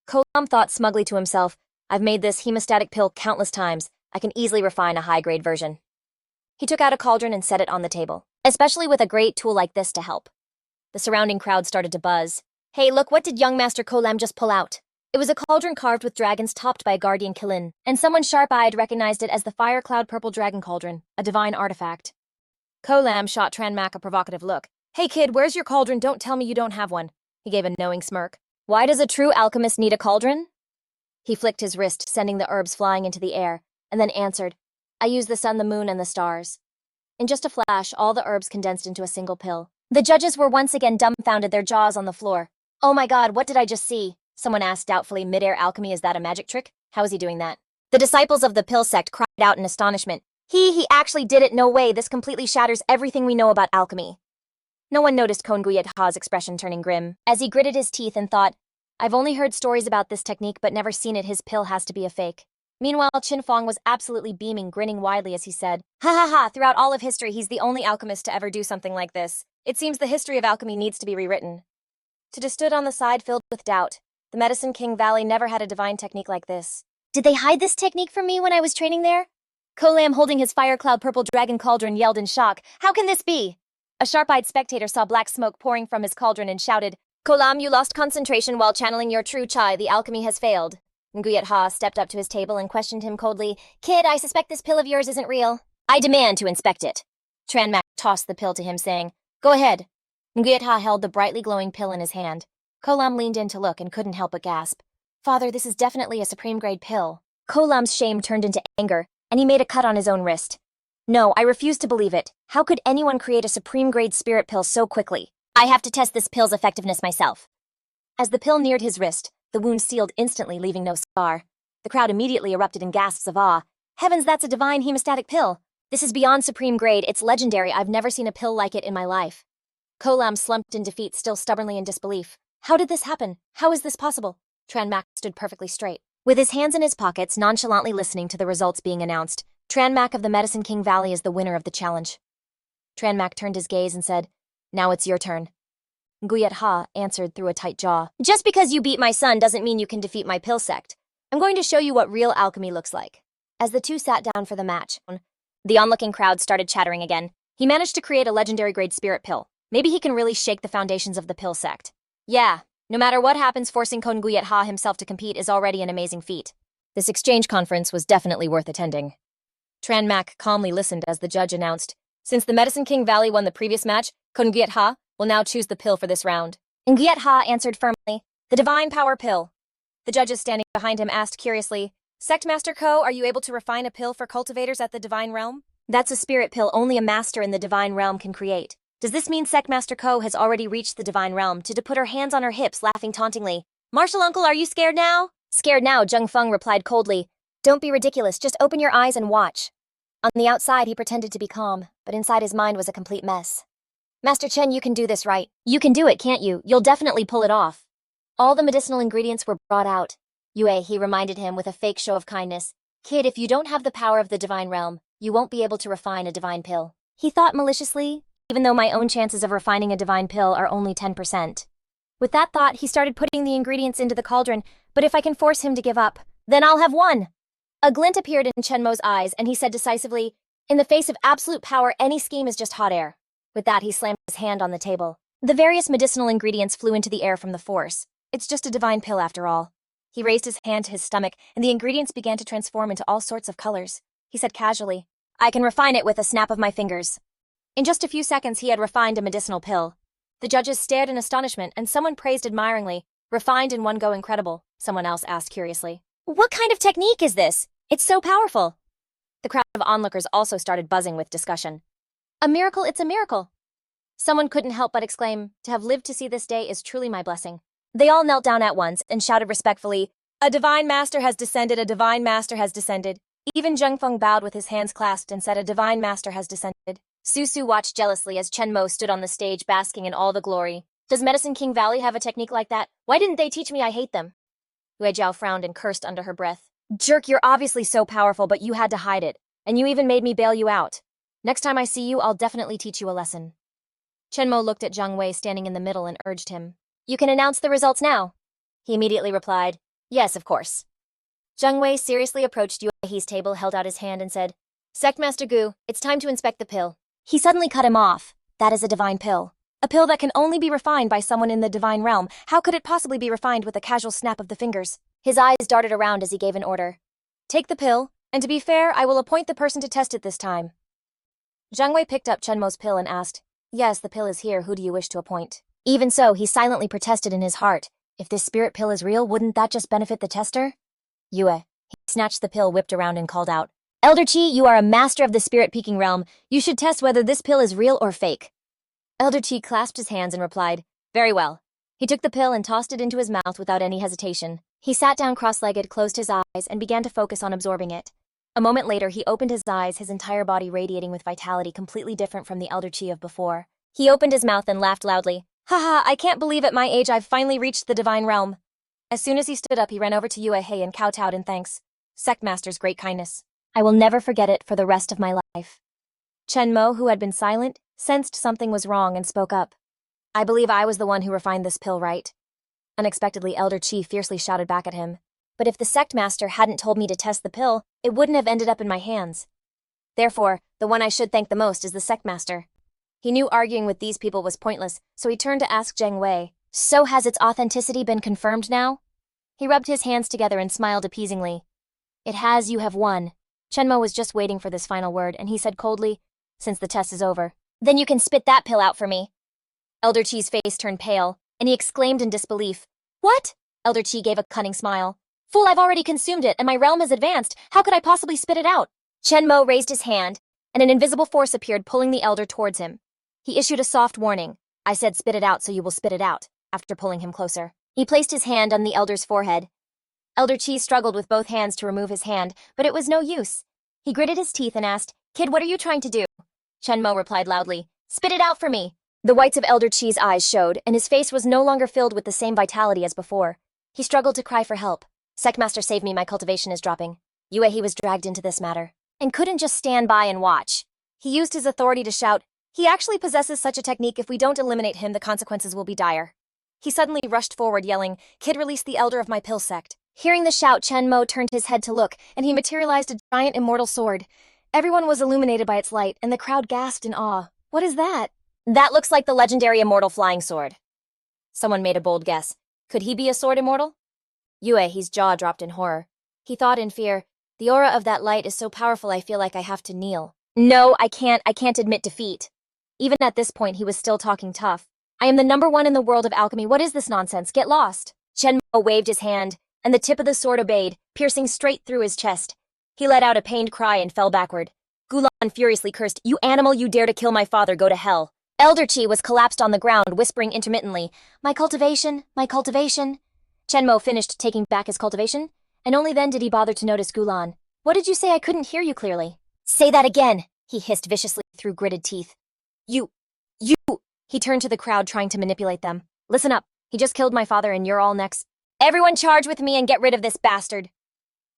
Ko Lam thought smugly to himself, I've made this hemostatic pill countless times. I can easily refine a high-grade version. He took out a cauldron and set it on the table, especially with a great tool like this to help. The surrounding crowd started to buzz. Hey, look, what did young Master Ko Lam just pull out? It was a cauldron carved with dragons topped by a guardian Kilin, and someone sharp-eyed recognized it as the Fire Cloud Purple Dragon Cauldron, a divine artifact. Ko Lam shot Tran Mak a provocative look. Hey kid, where's your cauldron? Don't tell me you don't have one. He gave a knowing smirk. Why does a true alchemist need a cauldron? He flicked his wrist, sending the herbs flying into the air, and then answered, I use the sun, the moon, and the stars. In just a flash, all the herbs condensed into a single pill. The judges were once again dumbfounded, their jaws on the floor. Oh my god, what did I just see? Someone asked doubtfully, mid-air alchemy, is that a magic trick? How is he doing that? The disciples of the pill sect cried out in astonishment. He actually did it, no way, this completely shatters everything we know about alchemy. No one noticed Konguyet Ha's expression turning grim, as he gritted his teeth and thought, I've only heard stories about this technique but never seen it, his pill has to be a fake. Meanwhile, Chin Fong was absolutely beaming, grinning widely as he said, Ha ha ha, throughout all of history he's the only alchemist to ever do something like this. It seems the history of alchemy needs to be rewritten. Tutu stood on the side filled with doubt. The Medicine King Valley never had a divine technique like this. Did they hide this technique from me when I was training there? Ko Lam, holding his Fire Cloud Purple Dragon Cauldron, yelled in shock. How can this be? A sharp-eyed spectator saw black smoke pouring from his cauldron and shouted, Ko Lam, you lost concentration while channeling your true chai. The alchemy has failed. Nguyet Ha stepped up to his table and questioned him coldly. Kid, I suspect this pill of yours isn't real. I demand to inspect it. Tran Mak tossed the pill to him, saying, Go ahead. Nguyet Ha held the brightly glowing pill in his hand. Ko Lam leaned in to look and couldn't help but gasp. Father, this is definitely a supreme-grade pill. Ko Lam's shame turned into anger, and he made a cut on his own wrist. No, I refuse to believe it. How could anyone create a supreme-grade spirit pill so quickly? I have to test this pill's effectiveness myself. As the pill neared his wrist, the wound sealed instantly, leaving no scar. The crowd immediately erupted in gasps of awe. Heavens, that's a divine hemostatic pill. This is beyond supreme grade. It's legendary. I've never seen a pill like it in my life. Ko Lam slumped in defeat, still stubbornly in disbelief. How did this happen? How is this possible? Tran Mak stood perfectly straight. With his hands in his pockets, nonchalantly listening to the results being announced, Tran Mak of the Medicine King Valley is the winner of the challenge. Tran Mak turned his gaze and said, Now it's your turn. Nguyet Ha answered through a tight jaw. Just because you beat my son doesn't mean you can defeat my pill sect. I'm going to show you what real alchemy looks like. As the two sat down for the match, the onlooking crowd started chattering again. He managed to create a legendary grade spirit pill. Maybe he can really shake the foundations of the pill sect. Yeah, no matter what happens, forcing Nguyet Ha himself to compete is already an amazing feat. This exchange conference was definitely worth attending. Tran Mak calmly listened as the judge announced, Since the Medicine King Valley won the previous match, Nguyet Ha will now choose the pill for this round. Nguyet Ha answered firmly, The Divine Power Pill. The judges standing behind him asked curiously, Sect Master Ko, are you able to refine a pill for cultivators at the Divine Realm? That's a spirit pill only a master in the Divine Realm can create. Does this mean Sect Master Ko has already reached the Divine Realm? To put her hands on her hips, laughing tauntingly. Martial uncle, are you scared now? Scared now, Zheng Feng replied coldly. Don't be ridiculous, just open your eyes and watch. On the outside, he pretended to be calm, but inside his mind was a complete mess. Master Chen, you can do this, right? You can do it, can't you? You'll definitely pull it off. All the medicinal ingredients were brought out. Yue, he reminded him with a fake show of kindness. Kid, if you don't have the power of the Divine Realm, you won't be able to refine a divine pill. he thought maliciously, even though my own chances of refining a divine pill are only 10%. With that thought, he started putting the ingredients into the cauldron, but if I can force him to give up, then I'll have won. A glint appeared in Chenmo's eyes, and he said decisively, in the face of absolute power, any scheme is just hot air. With that, he slammed his hand on the table. The various medicinal ingredients flew into the air from the force. It's just a divine pill after all. He raised his hand to his stomach, and the ingredients began to transform into all sorts of colors. He said casually, I can refine it with a snap of my fingers. In just a few seconds, he had refined a medicinal pill. The judges stared in astonishment, and someone praised admiringly, refined in one go incredible. Someone else asked curiously, what kind of technique is this? It's so powerful. The crowd of onlookers also started buzzing with discussion. A miracle, it's a miracle. Someone couldn't help but exclaim, to have lived to see this day is truly my blessing. They all knelt down at once and shouted respectfully, a divine master has descended, a divine master has descended. Even Zhengfeng bowed with his hands clasped and said, a divine master has descended. Susu watched jealously as Chenmo stood on the stage basking in all the glory. Does Medicine King Valley have a technique like that? Why didn't they teach me? I hate them. Huijiao frowned and cursed under her breath. Jerk, you're obviously so powerful, but you had to hide it. And you even made me bail you out. Next time I see you, I'll definitely teach you a lesson. Chenmo looked at Zhang Wei standing in the middle and urged him. You can announce the results now. He immediately replied, yes, of course. Zhang Wei seriously approached Yuehi's table, held out his hand and said, Sectmaster Gu, it's time to inspect the pill. He suddenly cut him off. That is a divine pill. A pill that can only be refined by someone in the divine realm. How could it possibly be refined with a casual snap of the fingers? His eyes darted around as he gave an order. Take the pill, and to be fair, I will appoint the person to test it this time. Zhang Wei picked up Chenmo's pill and asked, yes, the pill is here, who do you wish to appoint? Even so, he silently protested in his heart, if this spirit pill is real, wouldn't that just benefit the tester? Yue. He snatched the pill, whipped around and called out, Elder Qi, you are a master of the spirit-peaking realm. You should test whether this pill is real or fake. Elder Qi clasped his hands and replied, very well. He took the pill and tossed it into his mouth without any hesitation. He sat down cross-legged, closed his eyes, and began to focus on absorbing it. A moment later, he opened his eyes, his entire body radiating with vitality completely different from the Elder Qi of before. He opened his mouth and laughed loudly. Haha, I can't believe at my age I've finally reached the divine realm. As soon as he stood up, he ran over to Yuehei and kowtowed in thanks. Sectmaster's great kindness. I will never forget it for the rest of my life. Chenmo, who had been silent, sensed something was wrong and spoke up. I believe I was the one who refined this pill, right? Unexpectedly, Elder Qi fiercely shouted back at him. But if the Sectmaster hadn't told me to test the pill, it wouldn't have ended up in my hands. Therefore, the one I should thank the most is the Sectmaster. He knew arguing with these people was pointless, so he turned to ask Zhang Wei, so has its authenticity been confirmed now? He rubbed his hands together and smiled appeasingly. It has, you have won. Chenmo was just waiting for this final word, and he said coldly, since the test is over, then you can spit that pill out for me. Elder Qi's face turned pale, and he exclaimed in disbelief. What? Elder Qi gave a cunning smile. Fool, I've already consumed it, and my realm has advanced. How could I possibly spit it out? Chenmo raised his hand, and an invisible force appeared, pulling the elder towards him. He issued a soft warning. I said spit it out, so you will spit it out, after pulling him closer. He placed his hand on the elder's forehead. Elder Qi struggled with both hands to remove his hand, but it was no use. He gritted his teeth and asked, Kid, what are you trying to do? Chenmo replied loudly, spit it out for me. The whites of Elder Qi's eyes showed, and his face was no longer filled with the same vitality as before. He struggled to cry for help. Sectmaster, save me, my cultivation is dropping. Yuehi was dragged into this matter, and couldn't just stand by and watch. He used his authority to shout, he actually possesses such a technique. If we don't eliminate him, the consequences will be dire. He suddenly rushed forward, yelling, Kid, release the elder of my pill sect. Hearing the shout, Chenmo turned his head to look, and he materialized a giant immortal sword. Everyone was illuminated by its light, and the crowd gasped in awe. What is that? That looks like the legendary immortal flying sword. Someone made a bold guess. Could he be a sword immortal? Yuehi's jaw dropped in horror. He thought in fear, the aura of that light is so powerful I feel like I have to kneel. No, I can't admit defeat. Even at this point, he was still talking tough. I am the #1 in the world of alchemy. What is this nonsense? Get lost. Chenmo waved his hand, and the tip of the sword obeyed, piercing straight through his chest. He let out a pained cry and fell backward. Gulan furiously cursed, You animal, you dare to kill my father, go to hell. Elder Qi was collapsed on the ground, whispering intermittently, My cultivation, my cultivation. Chenmo finished taking back his cultivation, and only then did he bother to notice Gulan. What did you say? I couldn't hear you clearly. Say that again, he hissed viciously through gritted teeth. You. He turned to the crowd, trying to manipulate them. Listen up, he just killed my father and you're all next. Everyone charge with me and get rid of this bastard.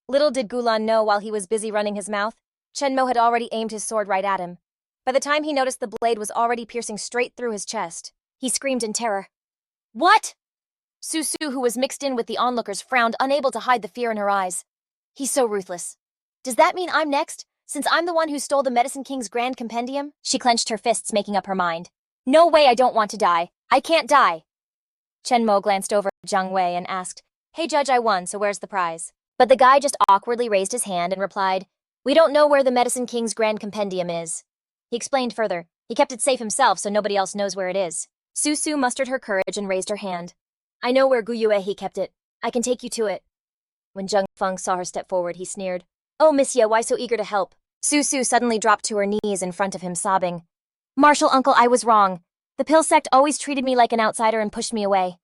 Little did Gulan know while he was busy running his mouth, Chenmo had already aimed his sword right at him. By the time he noticed the blade was already piercing straight through his chest, he screamed in terror. What? Susu, who was mixed in with the onlookers, frowned, unable to hide the fear in her eyes. He's so ruthless. Does that mean I'm next, since I'm the one who stole the Medicine King's Grand Compendium? She clenched her fists, making up her mind. No way, I don't want to die. I can't die. Chenmo glanced over at Jiang Wei and asked, Hey Judge, I won, so where's the prize? But the guy just awkwardly raised his hand and replied, We don't know where the Medicine King's Grand Compendium is. He explained further, he kept it safe himself so nobody else knows where it is. Susu mustered her courage and raised her hand. I know where Guyue kept it. I can take you to it. When Zheng Feng saw her step forward, he sneered. Oh, Monsieur, why so eager to help? Susu suddenly dropped to her knees in front of him, sobbing. Martial uncle, I was wrong. The pill sect always treated me like an outsider and pushed me away.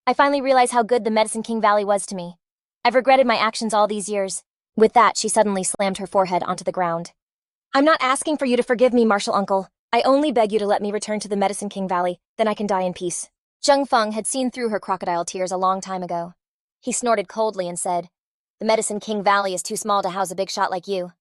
I finally realized how good the Medicine King Valley was to me. I've regretted my actions all these years. With that, she suddenly slammed her forehead onto the ground. I'm not asking for you to forgive me, Martial uncle. I only beg you to let me return to the Medicine King Valley, then I can die in peace. Zheng Feng had seen through her crocodile tears a long time ago. He snorted coldly and said, The Medicine King Valley is too small to house a big shot like you.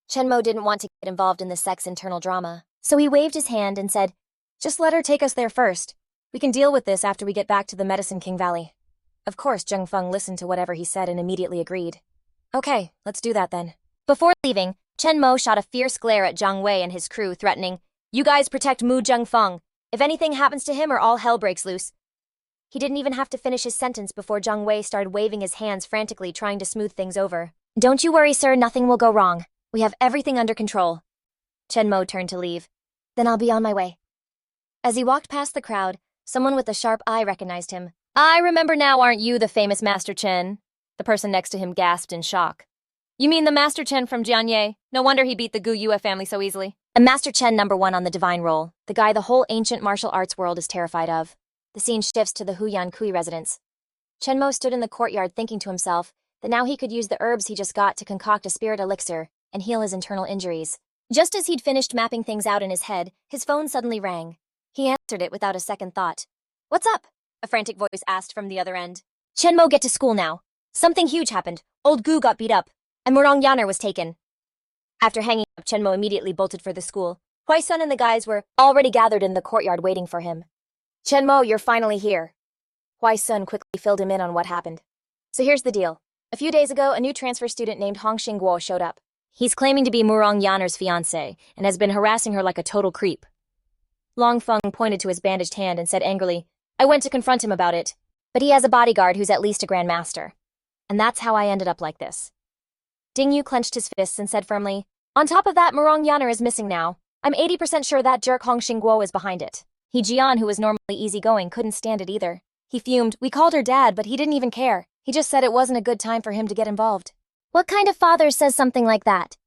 Chenmo didn't want to get involved in the sect's internal drama, so he waved his hand and said, Just let her take us there first. We can deal with this after we get back to the Medicine King Valley. Of course, Zheng Feng listened to whatever he said and immediately agreed. Okay, let's do that then. Before leaving, Chenmo shot a fierce glare at Jiang Wei and his crew, threatening, You guys protect Mu Zhengfeng. If anything happens to him or all hell breaks loose. He didn't even have to finish his sentence before Jiang Wei started waving his hands frantically, trying to smooth things over. Don't you worry, sir, nothing will go wrong. We have everything under control. Chenmo turned to leave. Then I'll be on my way. As he walked past the crowd, someone with a sharp eye recognized him. I remember now, aren't you the famous Master Chen? The person next to him gasped in shock. You mean the Master Chen from Jianye? No wonder he beat the Gu Yue family so easily. A Master Chen #1 on the divine roll, the guy the whole ancient martial arts world is terrified of. The scene shifts to the Huyan Kui residence. Chenmo stood in the courtyard thinking to himself that now he could use the herbs he just got to concoct a spirit elixir and heal his internal injuries. Just as he'd finished mapping things out in his head, his phone suddenly rang. He answered it without a second thought. What's up? A frantic voice asked from the other end. Chenmo, get to school now. Something huge happened. Old Gu got beat up, and Murong Yaner was taken. After hanging up, Chenmo immediately bolted for the school. Huai Sun and the guys were already gathered in the courtyard waiting for him. Chenmo, you're finally here. Huai Sun quickly filled him in on what happened. So here's the deal. A few days ago, a new transfer student named Hong Xingguo showed up. He's claiming to be Murong Yaner's fiancé and has been harassing her like a total creep. Long Feng pointed to his bandaged hand and said angrily, I went to confront him about it, but he has a bodyguard who's at least a grandmaster. And that's how I ended up like this. Ding Yu clenched his fists and said firmly, On top of that, Murong Yaner is missing now. I'm 80% sure that jerk Hong Xingguo is behind it. He Jian, who was normally easygoing, couldn't stand it either. He fumed, We called her dad, but he didn't even care. He just said it wasn't a good time for him to get involved. What kind of father says something like that?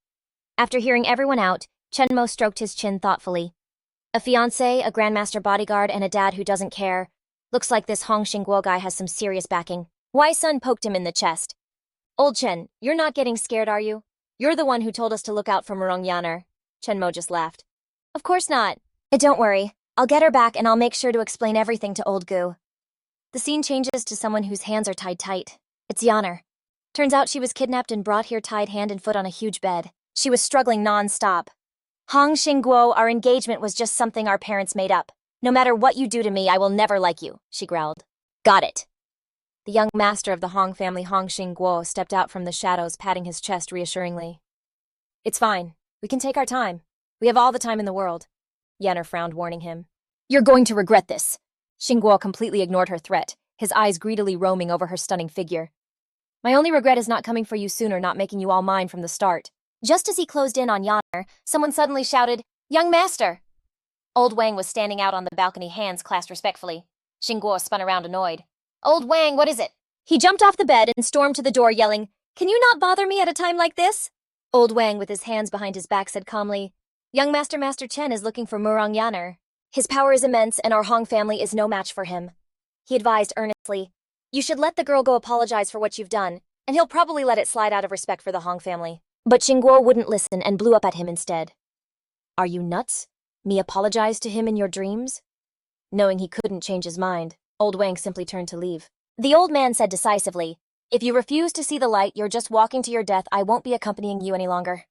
After hearing everyone out, Chenmo stroked his chin thoughtfully. A fiancé, a grandmaster bodyguard, and a dad who doesn't care. Looks like this Hong Xingguo guy has some serious backing. Wai Sun poked him in the chest. Old Chen, you're not getting scared, are you? You're the one who told us to look out for Murong Yaner. Chenmo just laughed. Of course not. Don't worry. I'll get her back and I'll make sure to explain everything to old Gu. The scene changes to someone whose hands are tied tight. It's Yaner. Turns out she was kidnapped and brought here tied hand and foot on a huge bed. She was struggling non-stop. Hong Xingguo, our engagement was just something our parents made up. No matter what you do to me, I will never like you, she growled. Got it. The young master of the Hong family, Hong Xingguo, stepped out from the shadows, patting his chest reassuringly. It's fine. We can take our time. We have all the time in the world. Yaner frowned, warning him. You're going to regret this. Xingguo completely ignored her threat, his eyes greedily roaming over her stunning figure. My only regret is not coming for you sooner, not making you all mine from the start. Just as he closed in on Yaner, someone suddenly shouted, Young master! Old Wang was standing out on the balcony, hands clasped respectfully. Xingguo spun around annoyed. Old Wang, what is it? He jumped off the bed and stormed to the door, yelling, Can you not bother me at a time like this? Old Wang, with his hands behind his back, said calmly, Young Master Chen is looking for Murong Yaner. His power is immense and our Hong family is no match for him. He advised earnestly, You should let the girl go apologize for what you've done, and he'll probably let it slide out of respect for the Hong family. But Xingguo wouldn't listen and blew up at him instead. Are you nuts? Me apologize to him in your dreams? Knowing he couldn't change his mind, Old Wang simply turned to leave. The old man said decisively, If you refuse to see the light, you're just walking to your death. I won't be accompanying you any longer.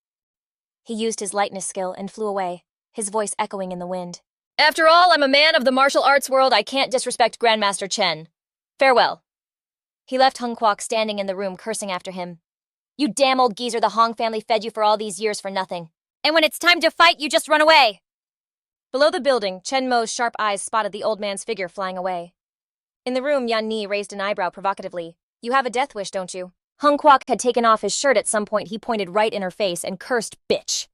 He used his lightness skill and flew away, his voice echoing in the wind. After all, I'm a man of the martial arts world. I can't disrespect Grandmaster Chen. Farewell. He left Hung Kwok standing in the room, cursing after him. You damn old geezer, the Hong family fed you for all these years for nothing. And when it's time to fight, you just run away. Below the building, Chen Mo's sharp eyes spotted the old man's figure flying away. In the room, Yan Ni raised an eyebrow provocatively. You have a death wish, don't you? Hung Kwok had taken off his shirt at some point. He pointed right in her face and cursed, bitch.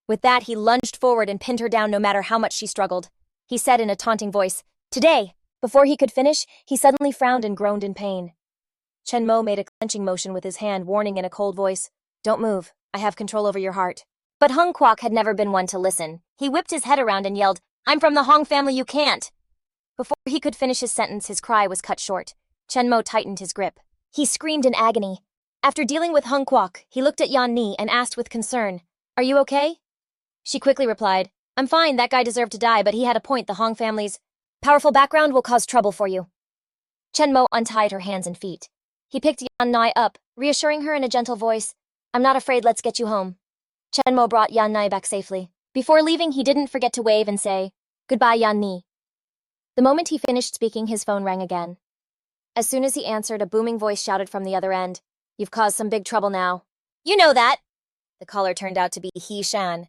With that, he lunged forward and pinned her down no matter how much she struggled. He said in a taunting voice, Today! Before he could finish, he suddenly frowned and groaned in pain. Chen Mo made a clenching motion with his hand, warning in a cold voice, Don't move. I have control over your heart. But Hung Kwok had never been one to listen. He whipped his head around and yelled, I'm from the Hong family, you can't! Before he could finish his sentence, his cry was cut short. Chen Mo tightened his grip. He screamed in agony. After dealing with Hung Kwok, he looked at Yan Ni and asked with concern, Are you okay? She quickly replied, I'm fine, that guy deserved to die, but he had a point. The Hong family's powerful background will cause trouble for you. Chen Mo untied her hands and feet. He picked Yan Ni up, reassuring her in a gentle voice, I'm not afraid, let's get you home. Chen Mo brought Yan Ni back safely. Before leaving, he didn't forget to wave and say, Goodbye, Yan Ni. The moment he finished speaking, his phone rang again. As soon as he answered, a booming voice shouted from the other end, You've caused some big trouble now. You know that. The caller turned out to be He Shan.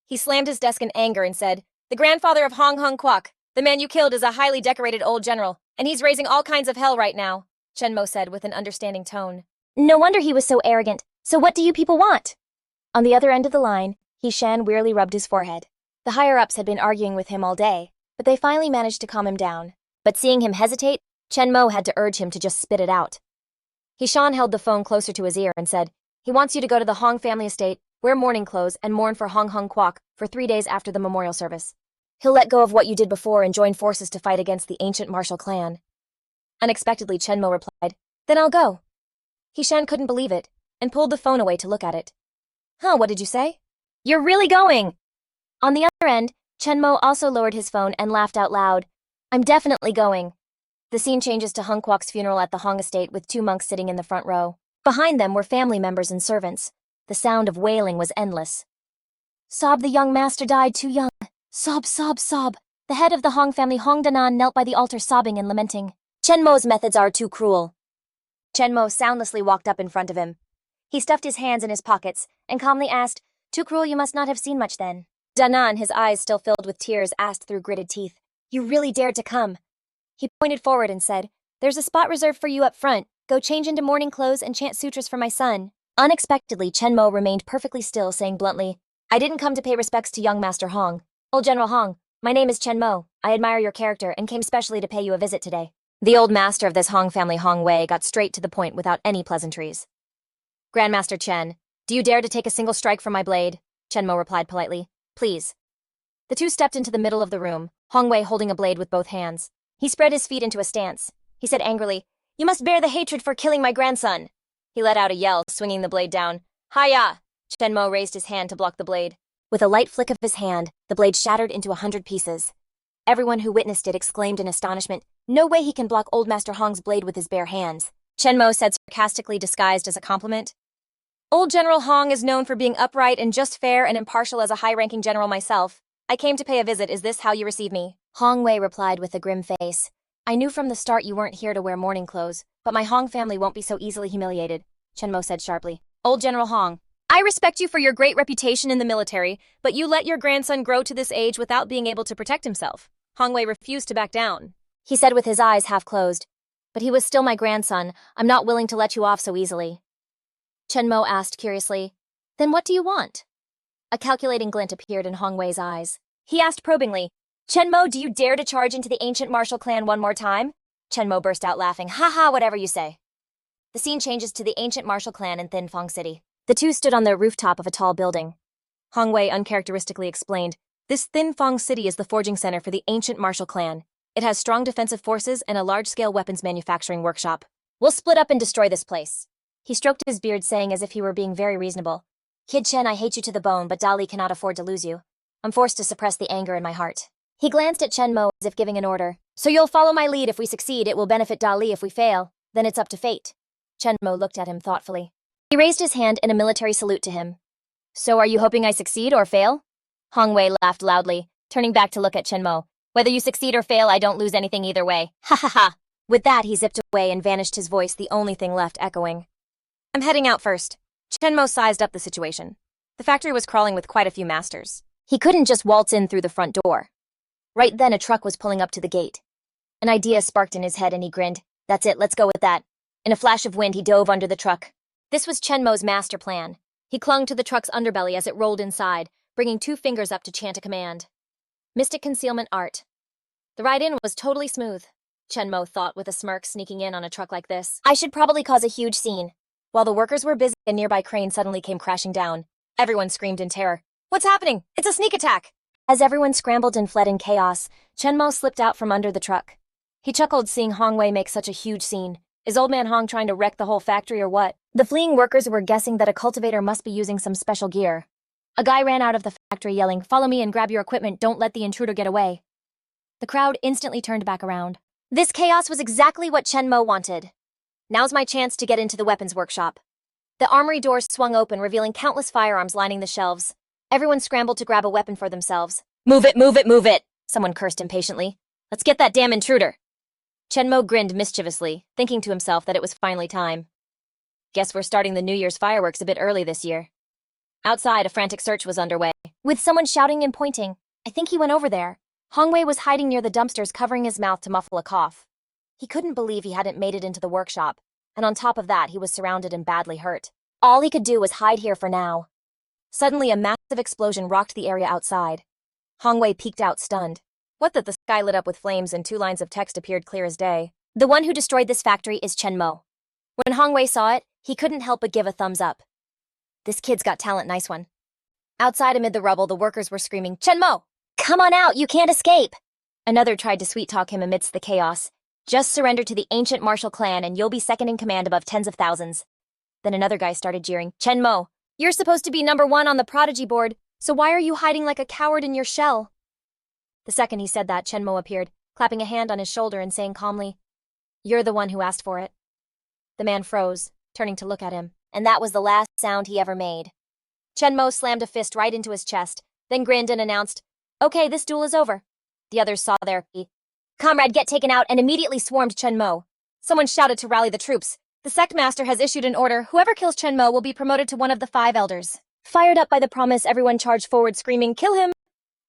He slammed his desk in anger and said, The grandfather of Hung Kwok, the man you killed, is a highly decorated old general, and he's raising all kinds of hell right now, Chen Mo said with an understanding tone. No wonder he was so arrogant. So what do you people want? On the other end of the line, He Shan wearily rubbed his forehead. The higher-ups had been arguing with him all day, but they finally managed to calm him down. But seeing him hesitate, Chen Mo had to urge him to just spit it out. He Shan held the phone closer to his ear and said, He wants you to go to the Hong family estate, wear mourning clothes, and mourn for Hung Kwok for 3 days after the memorial service. He'll let go of what you did before and join forces to fight against the ancient martial clan. Unexpectedly, Chen Mo replied, Then I'll go. He Shan couldn't believe it, and pulled the phone away to look at it. Huh, what did you say? You're really going! On the other end, Chen Mo also lowered his phone and laughed out loud. I'm definitely going. The scene changes to Hung Kwok's funeral at the Hong estate with 2 monks sitting in the front row. Behind them were family members and servants. The sound of wailing was endless. Sob, the young master died too young. Sob, sob, sob. The head of the Hong family, Hong Danan, knelt by the altar sobbing and lamenting. Chen Mo's methods are too cruel. Chen Mo soundlessly walked up in front of him. He stuffed his hands in his pockets and calmly asked, Too cruel, you must not have seen much then. Danan, his eyes still filled with tears, asked through gritted teeth, You really dared to come. He pointed forward and said, There's a spot reserved for you up front. Go change into mourning clothes and chant sutras for my son. Unexpectedly, Chen Mo remained perfectly still, saying bluntly, I didn't come to pay respects to young Master Hong. Old General Hong, my name is Chen Mo. I admire your character and came specially to pay you a visit today. The old master of this Hong family, Hong Wei, got straight to the point without any pleasantries. Grandmaster Chen, do you dare to take a single strike from my blade? Chen Mo replied politely. Please. The two stepped into the middle of the room, Hong Wei holding a blade with both hands. He spread his feet into a stance. He said angrily, You must bear the hatred for killing my grandson. He let out a yell, swinging the blade down. Hi-ya! Chen Mo raised his hand to block the blade. With a light flick of his hand, the blade shattered into 100 pieces. Everyone who witnessed it exclaimed in astonishment, No way he can block Old Master Hong's blade with his bare hands. Chen Mo said sarcastically, disguised as a compliment. Old General Hong is known for being upright and just fair and impartial. As a high-ranking general myself, I came to pay a visit. Is this how you receive me? Hong Wei replied with a grim face. I knew from the start you weren't here to wear mourning clothes, but my Hong family won't be so easily humiliated, Chen Mo said sharply. Old General Hong, I respect you for your great reputation in the military, but you let your grandson grow to this age without being able to protect himself. Hong Wei refused to back down. He said with his eyes half closed, But he was still my grandson. I'm not willing to let you off so easily. Chen Mo asked curiously, Then what do you want? A calculating glint appeared in Hong Wei's eyes. He asked probingly, Chen Mo, do you dare to charge into the ancient martial clan one more time? Chen Mo burst out laughing. Ha ha, whatever you say. The scene changes to the ancient martial clan in Thin Fong City. The two stood on the rooftop of a tall building. Hong Wei uncharacteristically explained, This Thin Fong City is the forging center for the ancient martial clan. It has strong defensive forces and a large-scale weapons manufacturing workshop. We'll split up and destroy this place. He stroked his beard, saying as if he were being very reasonable, Kid Chen, I hate you to the bone, but Dali cannot afford to lose you. I'm forced to suppress the anger in my heart. He glanced at Chen Mo as if giving an order. So you'll follow my lead. If we succeed, it will benefit Dali. If we fail, then it's up to fate. Chen Mo looked at him thoughtfully. He raised his hand in a military salute to him. So are you hoping I succeed or fail? Hong Wei laughed loudly, turning back to look at Chenmo. Whether you succeed or fail, I don't lose anything either way. Ha ha ha. With that, he zipped away and vanished, his voice the only thing left echoing. I'm heading out first. Chenmo sized up the situation. The factory was crawling with quite a few masters. He couldn't just waltz in through the front door. Right then, a truck was pulling up to the gate. An idea sparked in his head and he grinned. That's it, let's go with that. In a flash of wind, he dove under the truck. This was Chenmo's master plan. He clung to the truck's underbelly as it rolled inside, bringing 2 fingers up to chant a command. Mystic concealment art. The ride in was totally smooth, Chenmo thought with a smirk, sneaking in on a truck like this. I should probably cause a huge scene. While the workers were busy, a nearby crane suddenly came crashing down. Everyone screamed in terror. What's happening? It's a sneak attack! As everyone scrambled and fled in chaos, Chenmo slipped out from under the truck. He chuckled seeing Hong Wei make such a huge scene. Is old man Hong trying to wreck the whole factory or what? The fleeing workers were guessing that a cultivator must be using some special gear. A guy ran out of the factory yelling, "Follow me and grab your equipment, don't let the intruder get away." The crowd instantly turned back around. This chaos was exactly what Chenmo wanted. Now's my chance to get into the weapons workshop. The armory doors swung open, revealing countless firearms lining the shelves. Everyone scrambled to grab a weapon for themselves. Move it, move it, move it! Someone cursed impatiently. Let's get that damn intruder! Chenmo grinned mischievously, thinking to himself that it was finally time. Guess we're starting the New Year's fireworks a bit early this year. Outside, a frantic search was underway, with someone shouting and pointing. I think he went over there. Hong Wei was hiding near the dumpsters, covering his mouth to muffle a cough. He couldn't believe he hadn't made it into the workshop, and on top of that, he was surrounded and badly hurt. All he could do was hide here for now. Suddenly, a massive explosion rocked the area outside. Hong Wei peeked out, stunned. What the sky lit up with flames and 2 lines of text appeared clear as day. The one who destroyed this factory is Chenmo. When Hong Wei saw it, he couldn't help but give a thumbs up. This kid's got talent, nice one. Outside amid the rubble, the workers were screaming, Chenmo! Come on out, you can't escape! Another tried to sweet-talk him amidst the chaos. Just surrender to the ancient martial clan and you'll be second in command above tens of thousands. Then another guy started jeering, Chenmo, you're supposed to be #1 on the prodigy board, so why are you hiding like a coward in your shell? The second he said that, Chenmo appeared, clapping a hand on his shoulder and saying calmly, You're the one who asked for it. The man froze, turning to look at him, and that was the last sound he ever made. Chenmo slammed a fist right into his chest, then grinned and announced, Okay, this duel is over. The others saw their comrade get taken out and immediately swarmed Chenmo. Someone shouted to rally the troops. The sect master has issued an order. Whoever kills Chenmo will be promoted to one of the 5 elders. Fired up by the promise, everyone charged forward screaming, Kill him!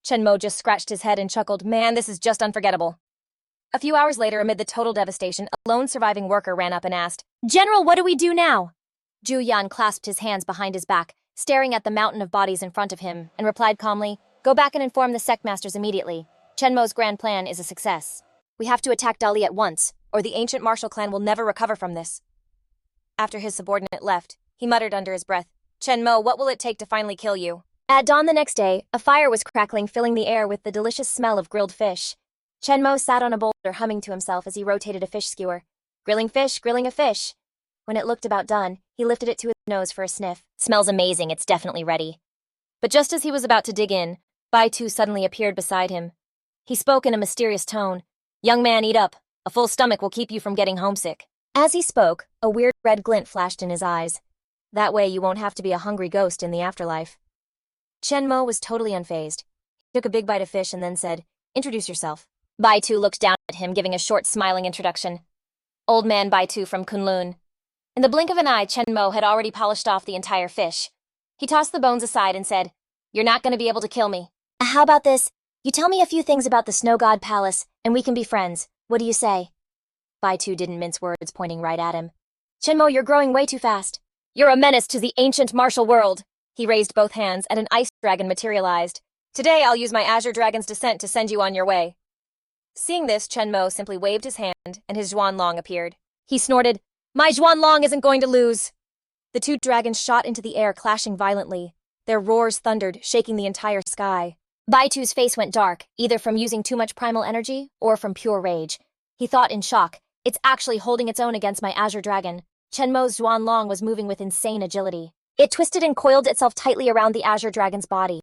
Chenmo just scratched his head and chuckled, Man, this is just unforgettable. A few hours later, amid the total devastation, a lone surviving worker ran up and asked, General, what do we do now? Zhu Yan clasped his hands behind his back, staring at the mountain of bodies in front of him, and replied calmly, Go back and inform the sect masters immediately. Chenmo's grand plan is a success. We have to attack Dali at once, or the ancient martial clan will never recover from this. After his subordinate left, he muttered under his breath, Chenmo, what will it take to finally kill you? At dawn the next day, a fire was crackling, filling the air with the delicious smell of grilled fish. Chenmo sat on a boulder, humming to himself as he rotated a fish skewer. Grilling a fish. When it looked about done, he lifted it to his nose for a sniff. Smells amazing, it's definitely ready. But just as he was about to dig in, Bai Tu suddenly appeared beside him. He spoke in a mysterious tone. Young man, eat up. A full stomach will keep you from getting homesick. As he spoke, a weird red glint flashed in his eyes. That way you won't have to be a hungry ghost in the afterlife. Chenmo was totally unfazed. He took a big bite of fish and then said, Introduce yourself. Bai Tu looked down at him, giving a short, smiling introduction. Old man Bai Tu from Kunlun. In the blink of an eye, Chenmo had already polished off the entire fish. He tossed the bones aside and said, You're not going to be able to kill me. How about this? You tell me a few things about the Snow God Palace, and we can be friends. What do you say? Bai Tu didn't mince words, pointing right at him. Chenmo, you're growing way too fast. You're a menace to the ancient martial world. He raised both hands, and an ice dragon materialized. Today, I'll use my Azure Dragon's descent to send you on your way. Seeing this, Chenmo simply waved his hand, and his Zhuanlong appeared. He snorted, My Zhuanlong isn't going to lose. The 2 dragons shot into the air, clashing violently. Their roars thundered, shaking the entire sky. Bai Tu's face went dark, either from using too much primal energy, or from pure rage. He thought in shock, It's actually holding its own against my Azure Dragon. Chenmo's Zhuanlong was moving with insane agility. It twisted and coiled itself tightly around the Azure Dragon's body.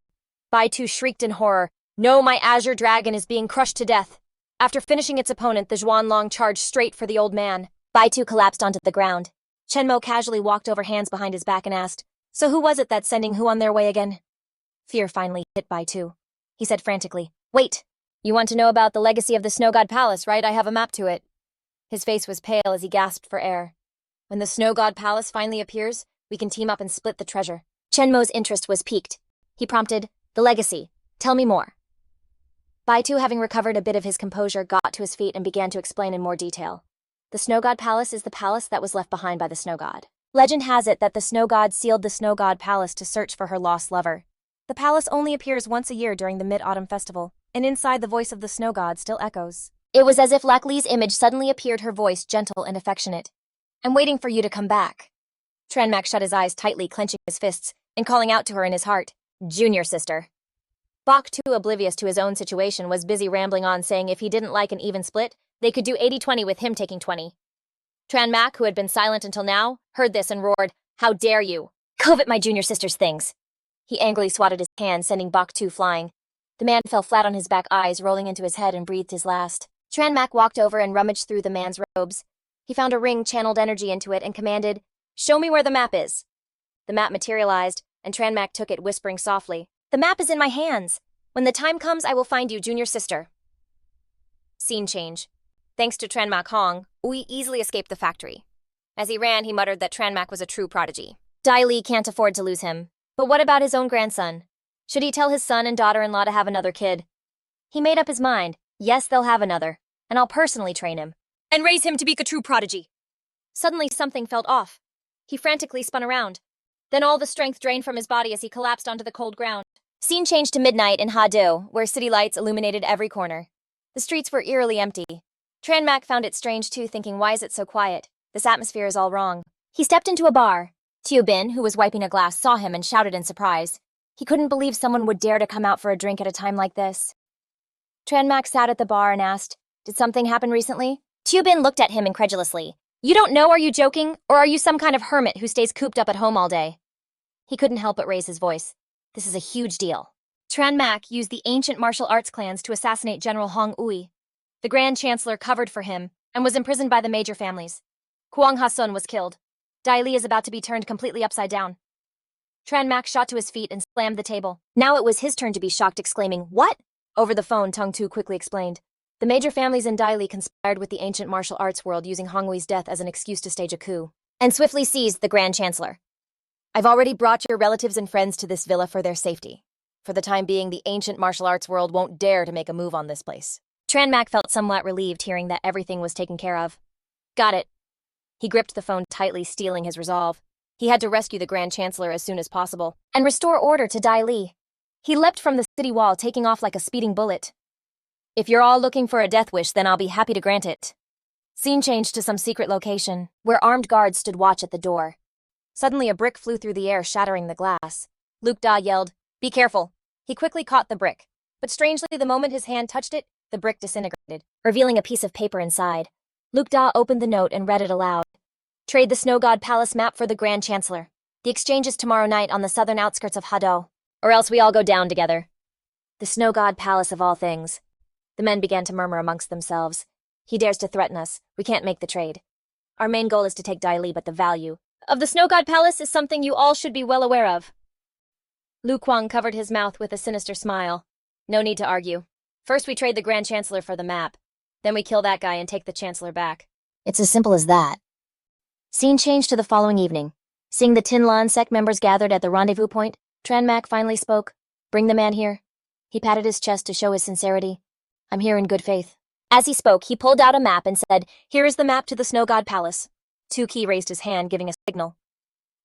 Bai Tu shrieked in horror, No, my Azure Dragon is being crushed to death. After finishing its opponent, the Zhuanlong charged straight for the old man. Bai Tu collapsed onto the ground. Chenmo casually walked over, hands behind his back, and asked, So who was it that's sending who on their way again? Fear finally hit Baitu. He said frantically, "Wait! You want to know about the legacy of the Snow God Palace, right? I have a map to it." His face was pale as he gasped for air. "When the Snow God Palace finally appears, we can team up and split the treasure." Chenmo's interest was piqued. He prompted, "The legacy. Tell me more." Baitu, having recovered a bit of his composure, got to his feet and began to explain in more detail. The Snow God Palace is the palace that was left behind by the Snow God. Legend has it that the Snow God sealed the Snow God Palace to search for her lost lover. The palace only appears once a year during the Mid-Autumn Festival, and inside the voice of the Snow God still echoes. It was as if Lakley's image suddenly appeared, her voice gentle and affectionate. "I'm waiting for you to come back." Tranmak shut his eyes tightly, clenching his fists, and calling out to her in his heart, "Junior sister." Bok, too oblivious to his own situation, was busy rambling on, saying if he didn't like an even split, they could do 80-20 with him taking 20. Tranmak, who had been silent until now, heard this and roared, "How dare you! Covet my junior sister's things!" He angrily swatted his hand, sending Bok 2 flying. The man fell flat on his back, eyes rolling into his head, and breathed his last. Tranmak walked over and rummaged through the man's robes. He found a ring, channeled energy into it, and commanded, "Show me where the map is." The map materialized, and Tranmak took it, whispering softly, "The map is in my hands. When the time comes, I will find you, junior sister." Scene change. Thanks to Tranmak Hong, Ui easily escaped the factory. As he ran, he muttered that Tranmak was a true prodigy. Dai Li can't afford to lose him. But what about his own grandson? Should he tell his son and daughter-in-law to have another kid? He made up his mind. Yes, they'll have another, and I'll personally train him and raise him to be a true prodigy. Suddenly, something felt off. He frantically spun around. Then all the strength drained from his body as he collapsed onto the cold ground. Scene changed to midnight in Hado, where city lights illuminated every corner. The streets were eerily empty. Tranmak found it strange too, thinking, why is it so quiet? This atmosphere is all wrong. He stepped into a bar. Tio Bin, who was wiping a glass, saw him and shouted in surprise. He couldn't believe someone would dare to come out for a drink at a time like this. Tranmak sat at the bar and asked, "Did something happen recently?" Tio Bin looked at him incredulously. "You don't know? Are you joking? Or are you some kind of hermit who stays cooped up at home all day?" He couldn't help but raise his voice. "This is a huge deal. Tranmak used the ancient martial arts clans to assassinate General Hong Ui. The Grand Chancellor covered for him and was imprisoned by the major families. Kuang Hasun was killed. Dai Li is about to be turned completely upside down." Tranmak shot to his feet and slammed the table. Now it was his turn to be shocked, exclaiming, "What?" Over the phone, Tung Tu quickly explained. The major families in Dai Li conspired with the ancient martial arts world, using Hong Ui's death as an excuse to stage a coup, and swiftly seized the Grand Chancellor. "I've already brought your relatives and friends to this villa for their safety. For the time being, the ancient martial arts world won't dare to make a move on this place." Tranmak felt somewhat relieved hearing that everything was taken care of. "Got it." He gripped the phone tightly, steeling his resolve. He had to rescue the Grand Chancellor as soon as possible and restore order to Dai Li. He leapt from the city wall, taking off like a speeding bullet. "If you're all looking for a death wish, then I'll be happy to grant it." Scene changed to some secret location, where armed guards stood watch at the door. Suddenly a brick flew through the air, shattering the glass. Luke Da yelled, "Be careful." He quickly caught the brick, but strangely, the moment his hand touched it, the brick disintegrated, revealing a piece of paper inside. Luke Da opened the note and read it aloud. "Trade the Snow God Palace map for the Grand Chancellor. The exchange is tomorrow night on the southern outskirts of Hado, or else we all go down together." The Snow God Palace of all things. The men began to murmur amongst themselves. "He dares to threaten us. We can't make the trade. Our main goal is to take Dai Li, but the value of the Snow God Palace is something you all should be well aware of." Lu Kuang covered his mouth with a sinister smile. "No need to argue. First we trade the Grand Chancellor for the map. Then we kill that guy and take the Chancellor back. It's as simple as that." Scene changed to the following evening. Seeing the Tin Lan sect members gathered at the rendezvous point, Tranmak finally spoke. "Bring the man here." He patted his chest to show his sincerity. "I'm here in good faith." As he spoke, he pulled out a map and said, "Here is the map to the Snow God Palace." Qi raised his hand, giving a signal.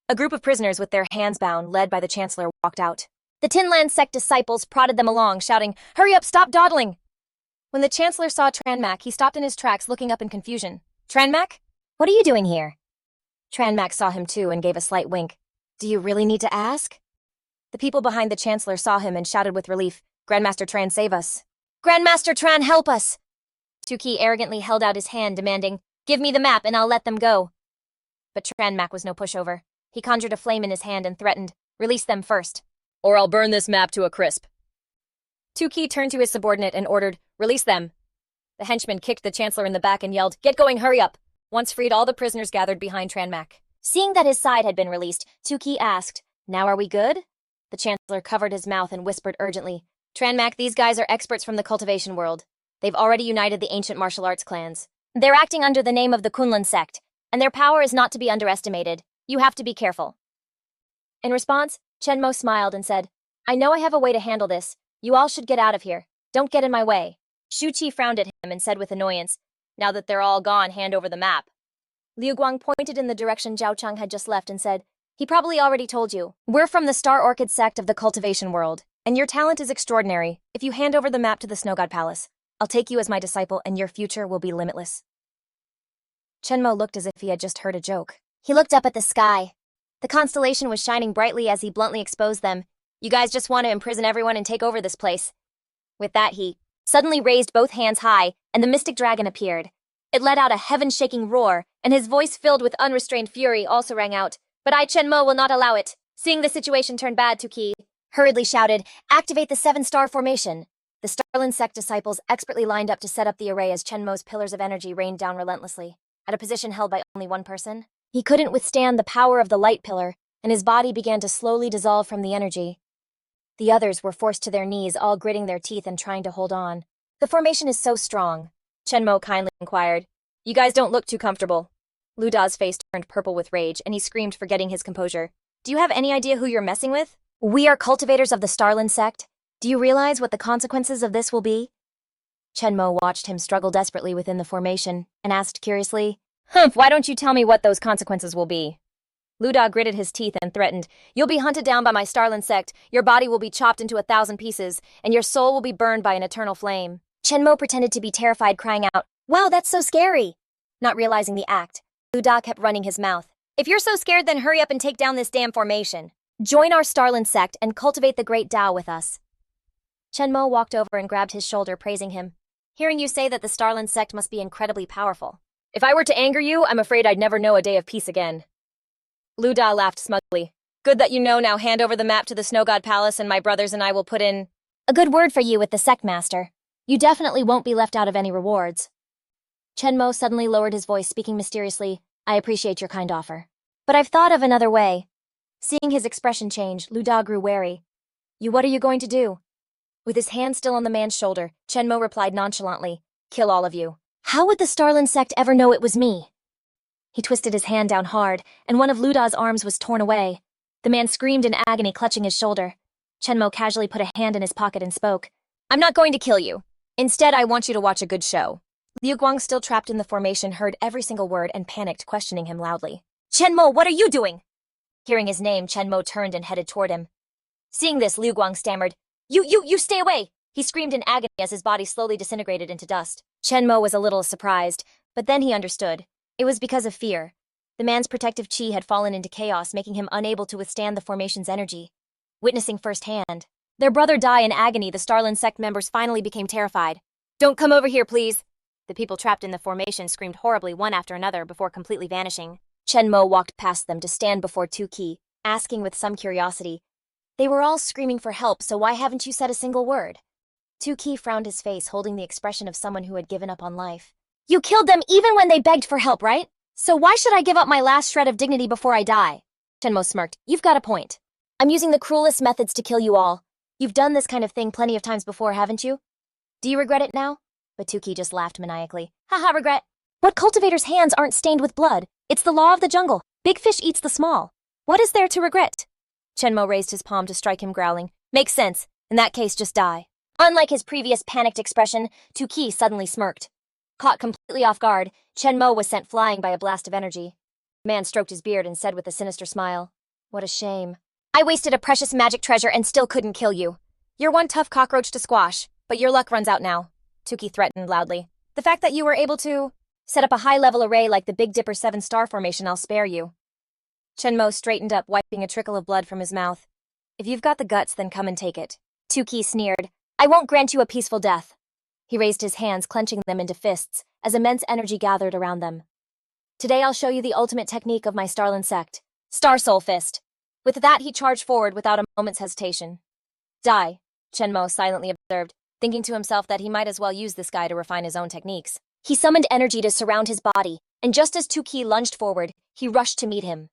A group of prisoners with their hands bound, led by the Chancellor, walked out. The Tin Lan sect disciples prodded them along, shouting, "Hurry up, stop dawdling!" When the Chancellor saw Tranmak, he stopped in his tracks, looking up in confusion. "Tranmak? What are you doing here?" Tranmak saw him too and gave a slight wink. "Do you really need to ask?" The people behind the Chancellor saw him and shouted with relief, "Grandmaster Tran, save us." "Grandmaster Tran, help us!" Qi arrogantly held out his hand, demanding, "Give me the map and I'll let them go." But Tranmak was no pushover. He conjured a flame in his hand and threatened, "Release them first, or I'll burn this map to a crisp." Qi turned to his subordinate and ordered, "Release them." The henchman kicked the Chancellor in the back and yelled, "Get going, hurry up." Once freed, all the prisoners gathered behind Tranmak. Seeing that his side had been released, Qi asked, "Now are we good?" The Chancellor covered his mouth and whispered urgently, Tranmac, these guys are experts from the cultivation world. They've already united the ancient martial arts clans. They're acting under the name of the Kunlun sect, and their power is not to be underestimated. You have to be careful. In response, Chenmo smiled and said, I know I have a way to handle this. You all should get out of here. Don't get in my way. Shu Qi frowned at him and said with annoyance, Now that they're all gone, hand over the map. Liu Guang pointed in the direction Zhao Chang had just left and said, He probably already told you. We're from the Star Orchid sect of the cultivation world, and your talent is extraordinary. If you hand over the map to the Snow God Palace, I'll take you as my disciple and your future will be limitless. Chenmo looked as if he had just heard a joke. He looked up at the sky. The constellation was shining brightly as he bluntly exposed them. You guys just want to imprison everyone and take over this place. With that, he suddenly raised both hands high, and the mystic dragon appeared. It let out a heaven-shaking roar, and his voice filled with unrestrained fury also rang out. But I, Chenmo, will not allow it. Seeing the situation turn bad, Qi hurriedly shouted, Activate the 7-star formation. The Starlin sect disciples expertly lined up to set up the array as Chenmo's pillars of energy rained down relentlessly. At a position held by only one person, he couldn't withstand the power of the light pillar, and his body began to slowly dissolve from the energy. The others were forced to their knees, all gritting their teeth and trying to hold on. The formation is so strong, Chenmo kindly inquired. You guys don't look too comfortable. Lu Da's face turned purple with rage, and he screamed, forgetting his composure. Do you have any idea who you're messing with? We are cultivators of the Starlin sect. Do you realize what the consequences of this will be? Chenmo watched him struggle desperately within the formation, and asked curiously, Humph, why don't you tell me what those consequences will be? Lu Da gritted his teeth and threatened, You'll be hunted down by my Starlin sect, your body will be chopped into 1,000 pieces, and your soul will be burned by an eternal flame. Chenmo pretended to be terrified, crying out, Wow, that's so scary! Not realizing the act, Lu Da kept running his mouth. If you're so scared, then hurry up and take down this damn formation. Join our Starlin sect and cultivate the great Tao with us. Chenmo walked over and grabbed his shoulder, praising him. Hearing you say that the Starlin sect must be incredibly powerful. If I were to anger you, I'm afraid I'd never know a day of peace again. Lu Da laughed smugly. Good that you know. Now hand over the map to the Snow God Palace and my brothers and I will put in a good word for you with the sect master. You definitely won't be left out of any rewards. Chenmo suddenly lowered his voice, speaking mysteriously. I appreciate your kind offer. But I've thought of another way. Seeing his expression change, Lu Da grew wary. What are you going to do? With his hand still on the man's shoulder, Chenmo replied nonchalantly, Kill all of you. How would the Starlin sect ever know it was me? He twisted his hand down hard, and one of Lu Da's arms was torn away. The man screamed in agony, clutching his shoulder. Chenmo casually put a hand in his pocket and spoke. I'm not going to kill you. Instead, I want you to watch a good show. Liu Guang, still trapped in the formation, heard every single word and panicked, questioning him loudly. Chenmo, what are you doing? Hearing his name, Chenmo turned and headed toward him. Seeing this, Liu Guang stammered. You stay away! He screamed in agony as his body slowly disintegrated into dust. Chenmo was a little surprised, but then he understood. It was because of fear. The man's protective chi had fallen into chaos, making him unable to withstand the formation's energy. Witnessing firsthand their brother die in agony, the Starlin sect members finally became terrified. Don't come over here, please! The people trapped in the formation screamed horribly one after another before completely vanishing. Chenmo walked past them to stand before Qi, asking with some curiosity, They were all screaming for help, so why haven't you said a single word? Qi frowned his face, holding the expression of someone who had given up on life. You killed them even when they begged for help, right? So why should I give up my last shred of dignity before I die? Chenmo smirked. You've got a point. I'm using the cruelest methods to kill you all. You've done this kind of thing plenty of times before, haven't you? Do you regret it now? But Qi just laughed maniacally. Haha, regret. What cultivator's hands aren't stained with blood? It's the law of the jungle. Big fish eats the small. What is there to regret? Chenmo raised his palm to strike him, growling. Makes sense. In that case, just die. Unlike his previous panicked expression, Qi suddenly smirked. Caught completely off guard, Chenmo was sent flying by a blast of energy. The man stroked his beard and said with a sinister smile, What a shame. I wasted a precious magic treasure and still couldn't kill you. You're one tough cockroach to squash, but your luck runs out now, Qi threatened loudly. The fact that you were able to set up a high-level array like the Big Dipper 7-star formation, I'll spare you. Chenmo straightened up, wiping a trickle of blood from his mouth. If you've got the guts, then come and take it. Qi sneered. I won't grant you a peaceful death. He raised his hands, clenching them into fists, as immense energy gathered around them. Today I'll show you the ultimate technique of my Starlin sect. Star Soul Fist. With that, he charged forward without a moment's hesitation. Die, Chenmo silently observed, thinking to himself that he might as well use this guy to refine his own techniques. He summoned energy to surround his body, and just as Qi lunged forward, he rushed to meet him.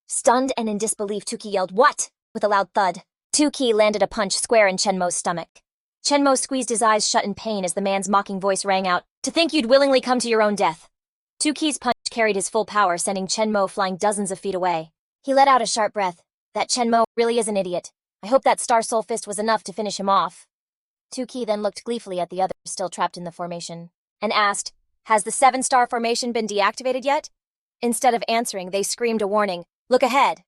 Stunned and in disbelief, Qi yelled, What? With a loud thud. Qi landed a punch square in Chen Mo's stomach. Chen Mo squeezed his eyes shut in pain as the man's mocking voice rang out, "To think you'd willingly come to your own death." Qi's punch carried his full power, sending Chen Mo flying dozens of feet away. He let out a sharp breath. That Chen Mo really is an idiot. I hope that Star Soul Fist was enough to finish him off. Qi then looked gleefully at the others still trapped in the formation, and asked, "Has the 7-star formation been deactivated yet?" Instead of answering, they screamed a warning, "Look ahead!"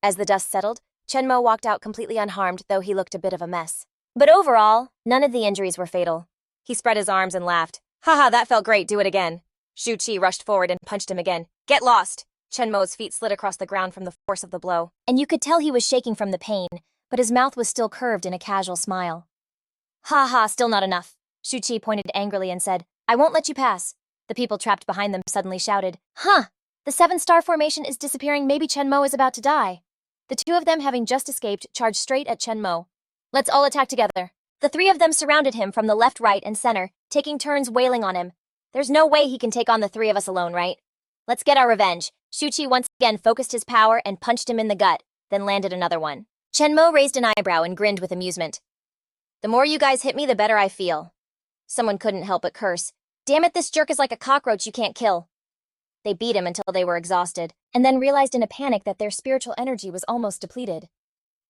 As the dust settled, Chen Mo walked out completely unharmed, though he looked a bit of a mess. But overall, none of the injuries were fatal. He spread his arms and laughed. "Haha, that felt great, do it again." Qi rushed forward and punched him again. "Get lost!" Chen Mo's feet slid across the ground from the force of the blow, and you could tell he was shaking from the pain, but his mouth was still curved in a casual smile. "Ha, still not enough." Qi pointed angrily and said, "I won't let you pass." The people trapped behind them suddenly shouted, "Huh! The 7-star formation is disappearing, maybe Chen Mo is about to die." The two of them, having just escaped, charged straight at Chen Mo. "Let's all attack together." The three of them surrounded him from the left, right, and center, taking turns wailing on him. "There's no way he can take on the three of us alone, right? Let's get our revenge." Qi once again focused his power and punched him in the gut, then landed another one. Chen Mo raised an eyebrow and grinned with amusement. "The more you guys hit me, the better I feel." Someone couldn't help but curse. "Damn it, this jerk is like a cockroach you can't kill." They beat him until they were exhausted, and then realized in a panic that their spiritual energy was almost depleted.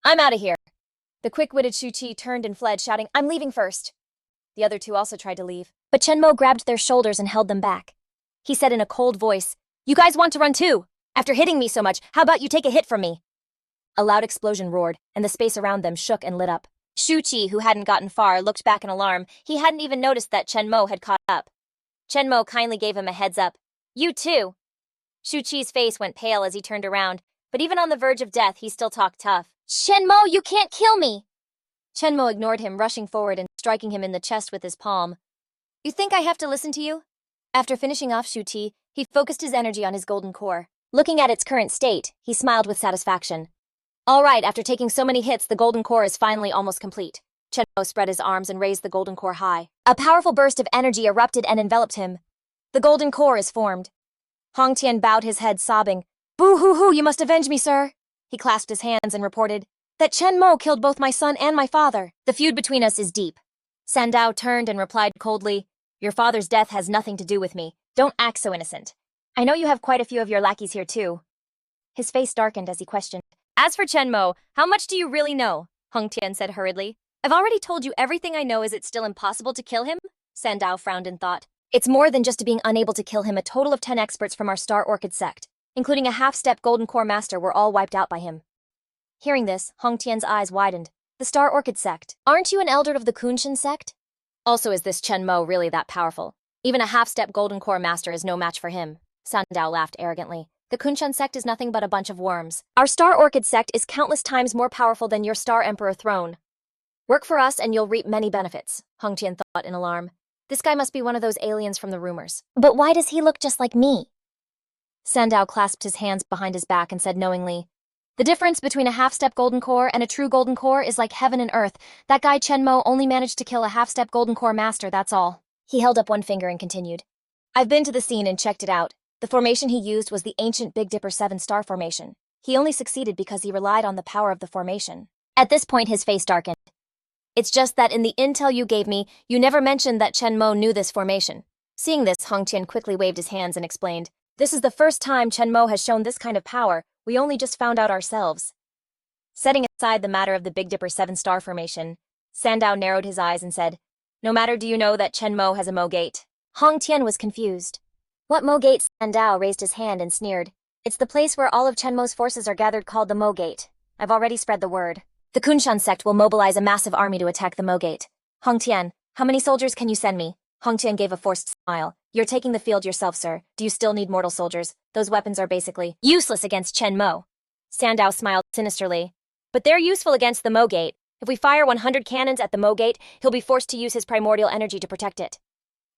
"I'm out of here." The quick-witted Qi turned and fled, shouting, "I'm leaving first." The other two also tried to leave, but Chen Mo grabbed their shoulders and held them back. He said in a cold voice, "You guys want to run too? After hitting me so much, how about you take a hit from me?" A loud explosion roared, and the space around them shook and lit up. Qi, who hadn't gotten far, looked back in alarm. He hadn't even noticed that Chen Mo had caught up. Chen Mo kindly gave him a heads up. "You too." Qi's face went pale as he turned around, but even on the verge of death, he still talked tough. "Chen Mo, you can't kill me!" Chen Mo ignored him, rushing forward and striking him in the chest with his palm. "You think I have to listen to you?" After finishing off Qi, he focused his energy on his golden core. Looking at its current state, he smiled with satisfaction. "All right, after taking so many hits, the golden core is finally almost complete." Chen Mo spread his arms and raised the golden core high. A powerful burst of energy erupted and enveloped him. The golden core is formed. Hong Tian bowed his head, sobbing. "Boo-hoo-hoo, you must avenge me, sir." He clasped his hands and reported, "That Chen Mo killed both my son and my father. The feud between us is deep." Sandao turned and replied coldly, "Your father's death has nothing to do with me. Don't act so innocent. I know you have quite a few of your lackeys here too." His face darkened as he questioned, "As for Chen Mo, how much do you really know?" Hong Tian said hurriedly. "I've already told you everything I know. Is it still impossible to kill him?" Sandao frowned in thought. "It's more than just being unable to kill him. A total of 10 experts from our Star Orchid sect, including a half-step Golden Core Master, were all wiped out by him." Hearing this, Hong Tian's eyes widened. "The Star Orchid sect? Aren't you an elder of the Kunshan sect? Also, is this Chen Mo really that powerful? Even a half-step Golden Core Master is no match for him." Sandao laughed arrogantly. "The Kunshan sect is nothing but a bunch of worms. Our Star Orchid sect is countless times more powerful than your Star Emperor throne. Work for us and you'll reap many benefits," Hong Tian thought in alarm. This guy must be one of those aliens from the rumors. "But why does he look just like me?" Sandao clasped his hands behind his back and said knowingly, "The difference between a half-step Golden Core and a true Golden Core is like heaven and earth. That guy Chen Mo only managed to kill a half-step Golden Core Master, that's all." He held up one finger and continued, "I've been to the scene and checked it out. The formation he used was the ancient Big Dipper 7-star formation. He only succeeded because he relied on the power of the formation." At this point, his face darkened. "It's just that in the intel you gave me, you never mentioned that Chen Mo knew this formation." Seeing this, Hong Tian quickly waved his hands and explained, "This is the first time Chen Mo has shown this kind of power. We only just found out ourselves." Setting aside the matter of the Big Dipper 7-star formation, Sandao narrowed his eyes and said, "No matter, do you know that Chen Mo has a Mo Gate?" Hong Tian was confused. "What Mo Gate?" Sandao raised his hand and sneered. "It's the place where all of Chen Mo's forces are gathered, called the Mo Gate. I've already spread the word. The Kunshan sect will mobilize a massive army to attack the Mo Gate. Hong Tian, how many soldiers can you send me?" Hong Tian gave a forced smile. "You're taking the field yourself, sir. Do you still need mortal soldiers? Those weapons are basically useless against Chen Mo." Sandao smiled sinisterly. "But they're useful against the Mo Gate. If we fire 100 cannons at the Mo Gate, he'll be forced to use his primordial energy to protect it."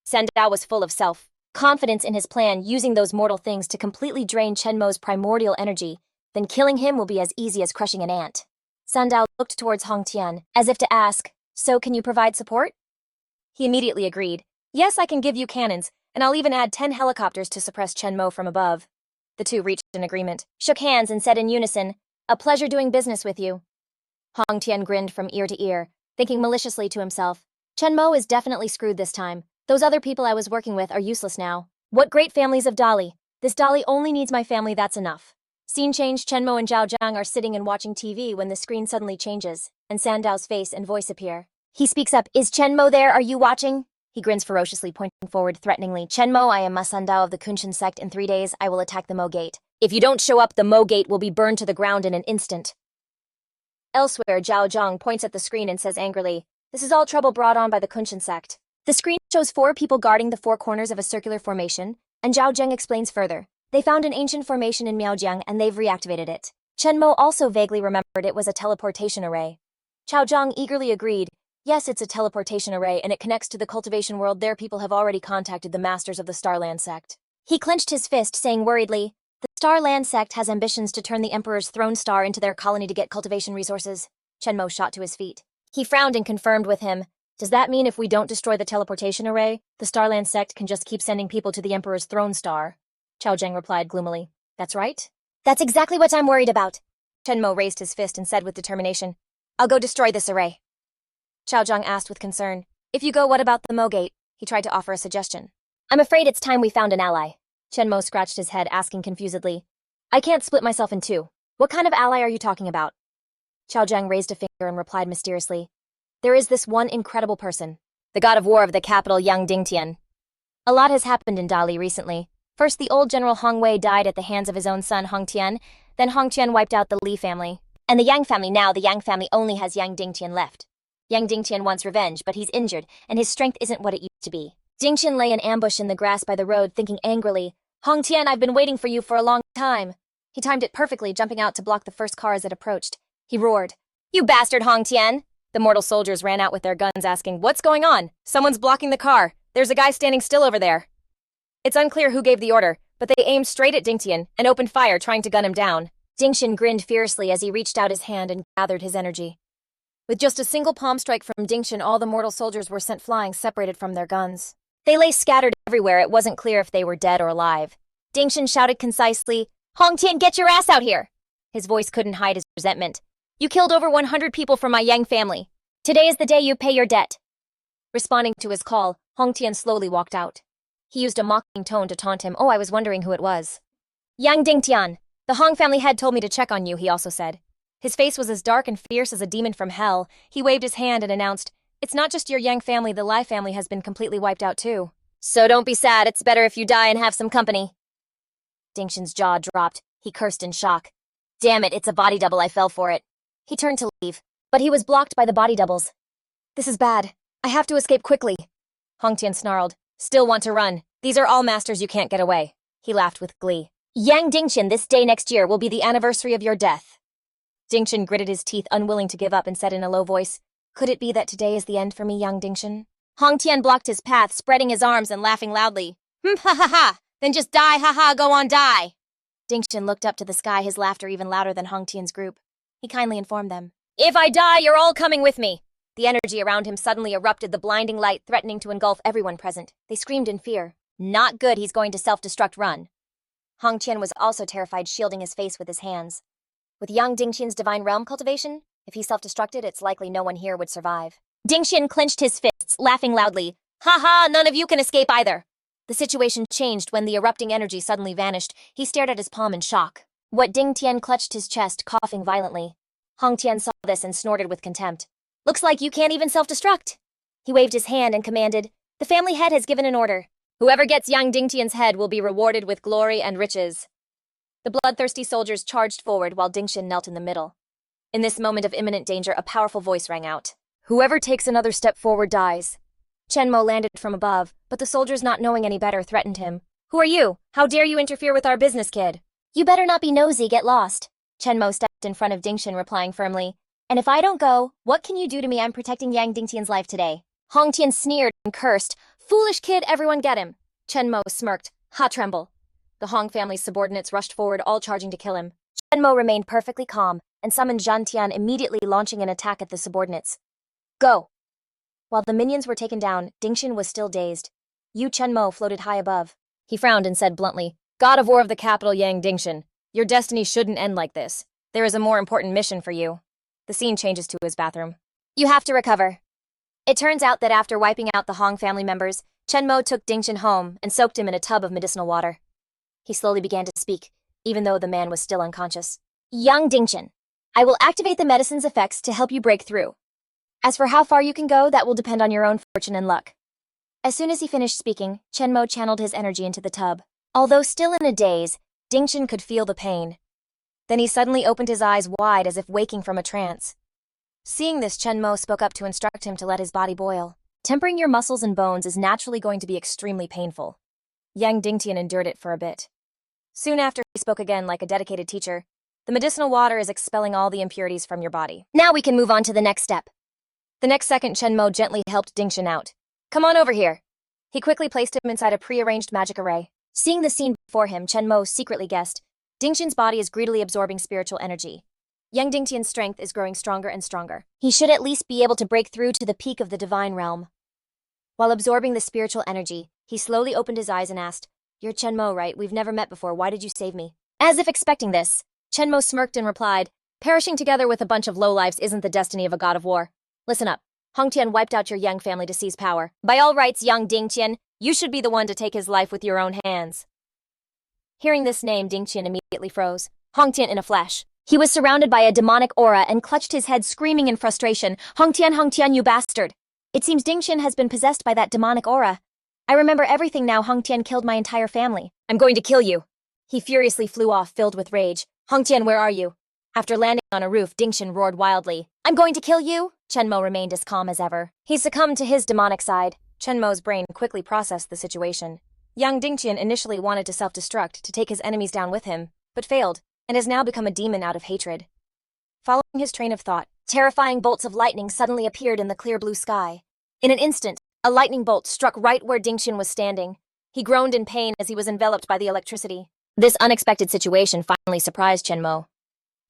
Sandao was full of self-confidence in his plan, using those mortal things to completely drain Chen Mo's primordial energy. Then killing him will be as easy as crushing an ant. Sandao looked towards Hong Tian, as if to ask, "So can you provide support?" He immediately agreed. "Yes, I can give you cannons, and I'll even add 10 helicopters to suppress Chen Mo from above." The two reached an agreement, shook hands, and said in unison, "A pleasure doing business with you." Hong Tian grinned from ear to ear, thinking maliciously to himself, Chen Mo is definitely screwed this time. Those other people I was working with are useless now. What great families of Dolly. This Dolly only needs my family, that's enough. Scene change, Chen Mo and Zhao Jiang are sitting and watching TV when the screen suddenly changes, and Sandao's face and voice appear. He speaks up, is Chen Mo there, are you watching? He grins ferociously, pointing forward threateningly. Chen Mo, I am Ma Sandao of the Kunshan sect. In 3 days, I will attack the Mo Gate. If you don't show up, the Mo Gate will be burned to the ground in an instant. Elsewhere, Zhao Jiang points at the screen and says angrily, this is all trouble brought on by the Kunshan sect. The screen shows 4 people guarding the 4 corners of a circular formation, and Zhao Jiang explains further. They found an ancient formation in Miaojiang and they've reactivated it. Chen Mo also vaguely remembered it was a teleportation array. Zhao Jiang eagerly agreed, yes, it's a teleportation array and it connects to the cultivation world. Their people have already contacted the masters of the Starland sect. He clenched his fist, saying worriedly, the Starland sect has ambitions to turn the Emperor's throne star into their colony to get cultivation resources. Chen Mo shot to his feet. He frowned and confirmed with him, does that mean if we don't destroy the teleportation array, the Starland sect can just keep sending people to the Emperor's throne star? Zhao Jiang replied gloomily, that's right. That's exactly what I'm worried about. Chen Mo raised his fist and said with determination, I'll go destroy this array. Zhao Jiang asked with concern, if you go, what about the Mo Gate? He tried to offer a suggestion. I'm afraid it's time we found an ally. Chen Mo scratched his head, asking confusedly, I can't split myself in 2. What kind of ally are you talking about? Zhao Jiang raised a finger and replied mysteriously, there is this one incredible person, the god of war of the capital, Yang Dingtian. A lot has happened in Dali recently. First, the old General Hong Wei died at the hands of his own son, Hong Tian. Then Hong Tian wiped out the Li family. And the Yang family now, the Yang family only has Yang Dingtian left. Yang Dingtian wants revenge, but he's injured, and his strength isn't what it used to be. Dingtian lay in ambush in the grass by the road, thinking angrily, Hong Tian, I've been waiting for you for a long time. He timed it perfectly, jumping out to block the first car as it approached. He roared, you bastard, Hong Tian! The mortal soldiers ran out with their guns, asking, what's going on? Someone's blocking the car. There's a guy standing still over there. It's unclear who gave the order, but they aimed straight at Dingtian and opened fire, trying to gun him down. Dingtian grinned fiercely as he reached out his hand and gathered his energy. With just a single palm strike from Dingtian, all the mortal soldiers were sent flying, separated from their guns. They lay scattered everywhere. It wasn't clear if they were dead or alive. Dingtian shouted concisely, Hong Tian, get your ass out here! His voice couldn't hide his resentment. You killed over 100 people from my Yang family. Today is the day you pay your debt. Responding to his call, Hong Tian slowly walked out. He used a mocking tone to taunt him. Oh, I was wondering who it was. Yang Dingtian, the Hong family head told me to check on you, he also said. His face was as dark and fierce as a demon from hell. He waved his hand and announced, it's not just your Yang family, the Lai family has been completely wiped out too. So don't be sad, it's better if you die and have some company. Dingtian's jaw dropped. He cursed in shock. Damn it, it's a body double, I fell for it. He turned to leave, but he was blocked by the body doubles. This is bad. I have to escape quickly. Hong Tian snarled. Still want to run. These are all masters, you can't get away. He laughed with glee. Yang Dingtian, this day next year will be the anniversary of your death. Dingtian gritted his teeth, unwilling to give up, and said in a low voice, could it be that today is the end for me, Yang Dingtian? Hong Tian blocked his path, spreading his arms and laughing loudly. Ha ha ha! Then just die, ha ha, go on, die! Dingtian looked up to the sky, his laughter even louder than Hong Tian's group. He kindly informed them, if I die, you're all coming with me. The energy around him suddenly erupted, the blinding light threatening to engulf everyone present. They screamed in fear. Not good, he's going to self-destruct, run. Hong Tian was also terrified, shielding his face with his hands. With Yang Dingtian's divine realm cultivation, if he self-destructed, it's likely no one here would survive. Dingtian clenched his fists, laughing loudly. Ha ha, none of you can escape either. The situation changed when the erupting energy suddenly vanished. He stared at his palm in shock. What Dingtian clutched his chest, coughing violently. Hong Tian saw this and snorted with contempt. Looks like you can't even self-destruct. He waved his hand and commanded, the family head has given an order. Whoever gets Yang Dingtian's head will be rewarded with glory and riches. The bloodthirsty soldiers charged forward while Dingtian knelt in the middle. In this moment of imminent danger, a powerful voice rang out. Whoever takes another step forward dies. Chen Mo landed from above, but the soldiers, not knowing any better, threatened him. Who are you? How dare you interfere with our business, kid? You better not be nosy, get lost. Chen Mo stepped in front of Dingtian, replying firmly, and if I don't go, what can you do to me? I'm protecting Yang Dingtian's life today. Hong Tian sneered and cursed. Foolish kid, everyone get him. Chen Mo smirked. Ha, tremble. The Hong family's subordinates rushed forward, all charging to kill him. Chen Mo remained perfectly calm and summoned Zhan Tian, immediately launching an attack at the subordinates. Go! While the minions were taken down, Dingtian was still dazed. Yu Chen Mo floated high above. He frowned and said bluntly, God of War of the capital, Yang Dingtian, your destiny shouldn't end like this. There is a more important mission for you. The scene changes to his bathroom. You have to recover. It turns out that after wiping out the Hong family members, Chenmo took Dingchen home and soaked him in a tub of medicinal water. He slowly began to speak, even though the man was still unconscious. Young Dingchen, I will activate the medicine's effects to help you break through. As for how far you can go, that will depend on your own fortune and luck. As soon as he finished speaking, Chenmo channeled his energy into the tub. Although still in a daze, Dingchen could feel the pain. Then he suddenly opened his eyes wide as if waking from a trance. Seeing this, Chenmo spoke up to instruct him to let his body boil. Tempering your muscles and bones is naturally going to be extremely painful. Yang Dingtian endured it for a bit. Soon after, he spoke again like a dedicated teacher. The medicinal water is expelling all the impurities from your body. Now we can move on to the next step. The next second, Chenmo gently helped Dingchen out. Come on over here. He quickly placed him inside a pre-arranged magic array. Seeing the scene before him, Chenmo secretly guessed. Dingchen's body is greedily absorbing spiritual energy. Yang Dingtian's strength is growing stronger and stronger. He should at least be able to break through to the peak of the divine realm. While absorbing the spiritual energy, he slowly opened his eyes and asked, You're Chenmo, right? We've never met before. Why did you save me? As if expecting this, Chenmo smirked and replied, Perishing together with a bunch of lowlifes isn't the destiny of a god of war. Listen up. Hongtian wiped out your Yang family to seize power. By all rights, Yang Dingtian, you should be the one to take his life with your own hands. Hearing this name, Dingtian immediately froze. Hongtian in a flash. He was surrounded by a demonic aura and clutched his head, screaming in frustration, Hongtian, you bastard! It seems Dingtian has been possessed by that demonic aura. I remember everything now. Hongtian killed my entire family. I'm going to kill you. He furiously flew off, filled with rage. Hongtian, where are you? After landing on a roof, Dingtian roared wildly. I'm going to kill you? Chenmo remained as calm as ever. He succumbed to his demonic side. Chenmo's brain quickly processed the situation. Young Dingtian initially wanted to self-destruct to take his enemies down with him, but failed, and has now become a demon out of hatred. Following his train of thought, terrifying bolts of lightning suddenly appeared in the clear blue sky. In an instant, a lightning bolt struck right where Dingtian was standing. He groaned in pain as he was enveloped by the electricity. This unexpected situation finally surprised Chenmo.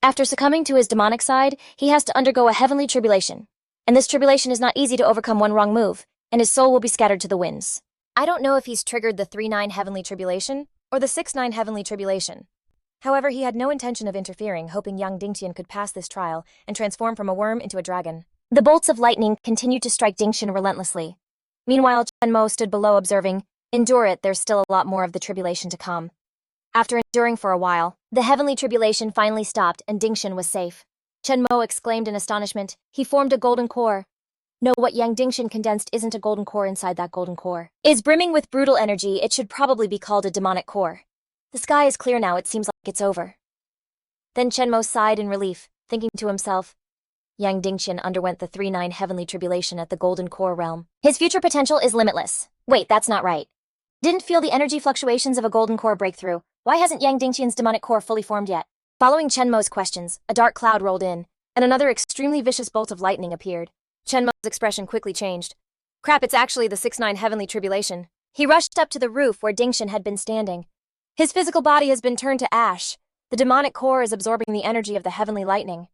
After succumbing to his demonic side, he has to undergo a heavenly tribulation. And this tribulation is not easy to overcome one wrong move, and his soul will be scattered to the winds. I don't know if he's triggered the 3-9 heavenly tribulation or the 6-9 heavenly tribulation. However, he had no intention of interfering, hoping young Dingtian could pass this trial and transform from a worm into a dragon. The bolts of lightning continued to strike Dingtian relentlessly. Meanwhile, Chenmo stood below observing, Endure it, there's still a lot more of the tribulation to come. After enduring for a while, the heavenly tribulation finally stopped and Dingtian was safe. Chenmo exclaimed in astonishment. He formed a golden core. No, what Yang Dingtian condensed isn't a golden core inside that golden core. Is brimming with brutal energy, it should probably be called a demonic core. The sky is clear now, it seems like it's over. Then Chenmo sighed in relief, thinking to himself, Yang Dingtian underwent the 3-9 heavenly tribulation at the golden core realm. His future potential is limitless. Wait, that's not right. Didn't feel the energy fluctuations of a golden core breakthrough. Why hasn't Yang Dingtian's demonic core fully formed yet? Following Chenmo's questions, a dark cloud rolled in, and another extremely vicious bolt of lightning appeared. Chenmo's expression quickly changed. Crap, it's actually the 6-9 heavenly tribulation. He rushed up to the roof where Dingtian had been standing. His physical body has been turned to ash. The demonic core is absorbing the energy of the heavenly lightning.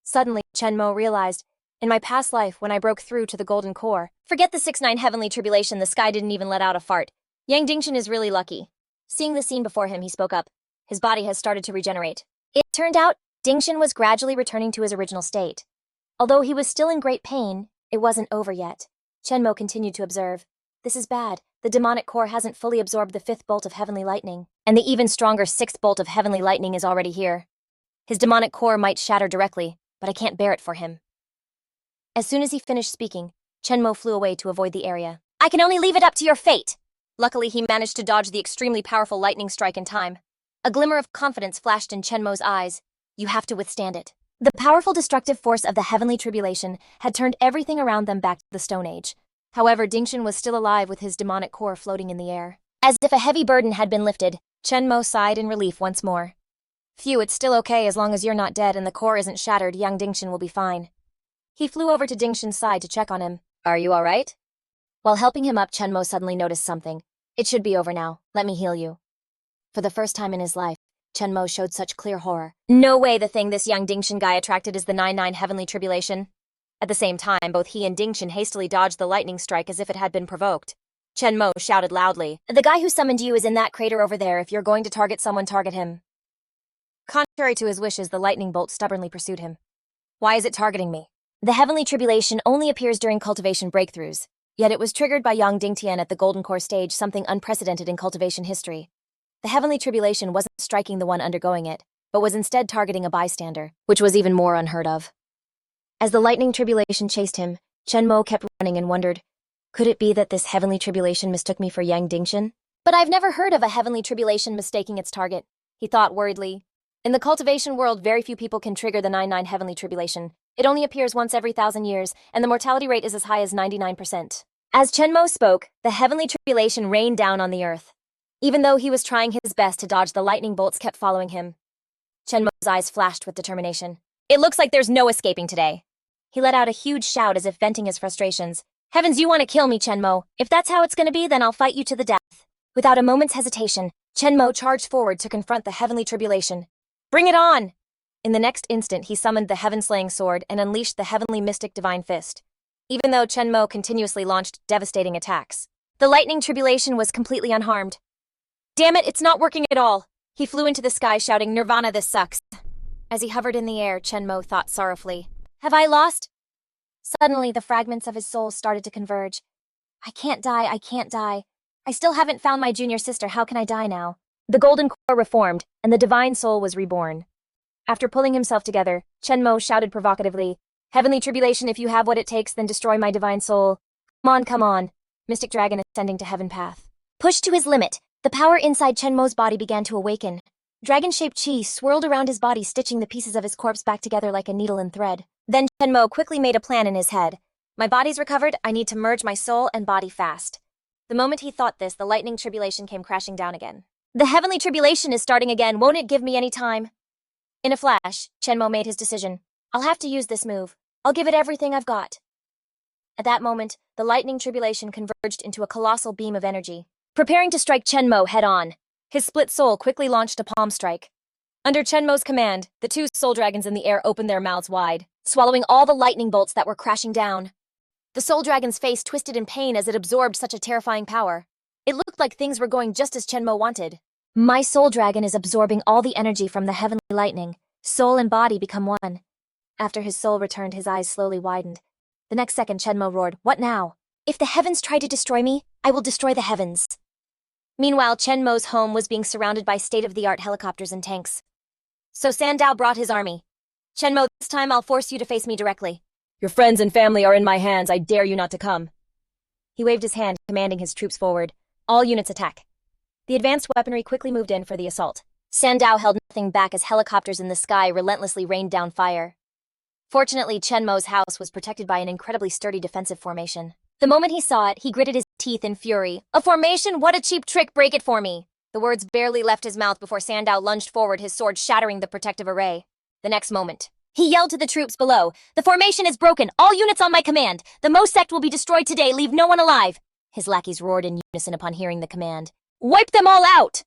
Suddenly, Chenmo realized, in my past life, when I broke through to the golden core, forget the 6-9 heavenly tribulation, the sky didn't even let out a fart. Yang Dingtian is really lucky. Seeing the scene before him, he spoke up. His body has started to regenerate. It turned out, Dingtian was gradually returning to his original state. Although he was still in great pain, it wasn't over yet. Chenmo continued to observe. This is bad. The demonic core hasn't fully absorbed the 5th bolt of heavenly lightning, and the even stronger 6th bolt of heavenly lightning is already here. His demonic core might shatter directly, but I can't bear it for him. As soon as he finished speaking, Chenmo flew away to avoid the area. I can only leave it up to your fate! Luckily, he managed to dodge the extremely powerful lightning strike in time. A glimmer of confidence flashed in Chenmo's eyes. You have to withstand it. The powerful destructive force of the heavenly tribulation had turned everything around them back to the Stone Age. However, Dingtian was still alive with his demonic core floating in the air. As if a heavy burden had been lifted, Chenmo sighed in relief once more. Phew, it's still okay as long as you're not dead and the core isn't shattered. Young Dingtian will be fine. He flew over to Dingtian's side to check on him. Are you all right? While helping him up, Chenmo suddenly noticed something. It should be over now. Let me heal you. For the first time in his life, Chenmo showed such clear horror. No way the thing this young Dingtian guy attracted is the 9-9 heavenly tribulation. At the same time, both he and Dingtian hastily dodged the lightning strike as if it had been provoked. Chenmo shouted loudly, The guy who summoned you is in that crater over there. If you're going to target someone, target him. Contrary to his wishes, the lightning bolt stubbornly pursued him. Why is it targeting me? The heavenly tribulation only appears during cultivation breakthroughs, yet it was triggered by Yang Dingtian at the Golden Core stage, something unprecedented in cultivation history. The heavenly tribulation wasn't striking the one undergoing it, but was instead targeting a bystander, which was even more unheard of. As the lightning tribulation chased him, Chen Mo kept running and wondered, could it be that this heavenly tribulation mistook me for Yang Dingtian? But I've never heard of a heavenly tribulation mistaking its target, he thought worriedly. In the cultivation world, very few people can trigger the 9-9 heavenly tribulation. It only appears once every 1,000 years, and the mortality rate is as high as 99%. As Chen Mo spoke, the heavenly tribulation rained down on the earth. Even though he was trying his best to dodge, the lightning bolts kept following him. Chen Mo's eyes flashed with determination. It looks like there's no escaping today. He let out a huge shout as if venting his frustrations. Heavens, you want to kill me, Chen Mo. If that's how it's going to be, then I'll fight you to the death. Without a moment's hesitation, Chen Mo charged forward to confront the heavenly tribulation. Bring it on! In the next instant, he summoned the heaven-slaying sword and unleashed the heavenly mystic divine fist. Even though Chen Mo continuously launched devastating attacks, the lightning tribulation was completely unharmed. Damn it, it's not working at all! He flew into the sky shouting, Nirvana, this sucks. As he hovered in the air, Chen Mo thought sorrowfully, have I lost? Suddenly, the fragments of his soul started to converge. I can't die, I can't die. I still haven't found my junior sister, how can I die now? The golden core reformed, and the divine soul was reborn. After pulling himself together, Chen Mo shouted provocatively, Heavenly tribulation, if you have what it takes, then destroy my divine soul. Come on, mystic dragon ascending to heaven path. Pushed to his limit, the power inside Chen Mo's body began to awaken. Dragon-shaped Qi swirled around his body, stitching the pieces of his corpse back together like a needle and thread. Then Chen Mo quickly made a plan in his head. My body's recovered, I need to merge my soul and body fast. The moment he thought this, the lightning tribulation came crashing down again. The heavenly tribulation is starting again, won't it give me any time? In a flash, Chen Mo made his decision. I'll have to use this move. I'll give it everything I've got. At that moment, the lightning tribulation converged into a colossal beam of energy, preparing to strike Chen Mo head-on. His split soul quickly launched a palm strike. Under Chen Mo's command, the two soul dragons in the air opened their mouths wide, swallowing all the lightning bolts that were crashing down. The soul dragon's face twisted in pain as it absorbed such a terrifying power. It looked like things were going just as Chen Mo wanted. My soul dragon is absorbing all the energy from the heavenly lightning. Soul and body become one. After his soul returned, his eyes slowly widened. The next second, Chen Mo roared, What now? If the heavens try to destroy me, I will destroy the heavens. Meanwhile, Chen Mo's home was being surrounded by state-of-the-art helicopters and tanks. So Sandao brought his army. Chen Mo, this time I'll force you to face me directly. Your friends and family are in my hands, I dare you not to come. He waved his hand, commanding his troops forward. All units attack. The advanced weaponry quickly moved in for the assault. Sandao held nothing back as helicopters in the sky relentlessly rained down fire. Fortunately, Chen Mo's house was protected by an incredibly sturdy defensive formation. The moment he saw it, he gritted his teeth in fury. A formation? What a cheap trick, break it for me! The words barely left his mouth before Sandao lunged forward, his sword shattering the protective array. The next moment, he yelled to the troops below, The formation is broken! All units on my command! The Mo sect will be destroyed today, leave no one alive! His lackeys roared in unison upon hearing the command. Wipe them all out!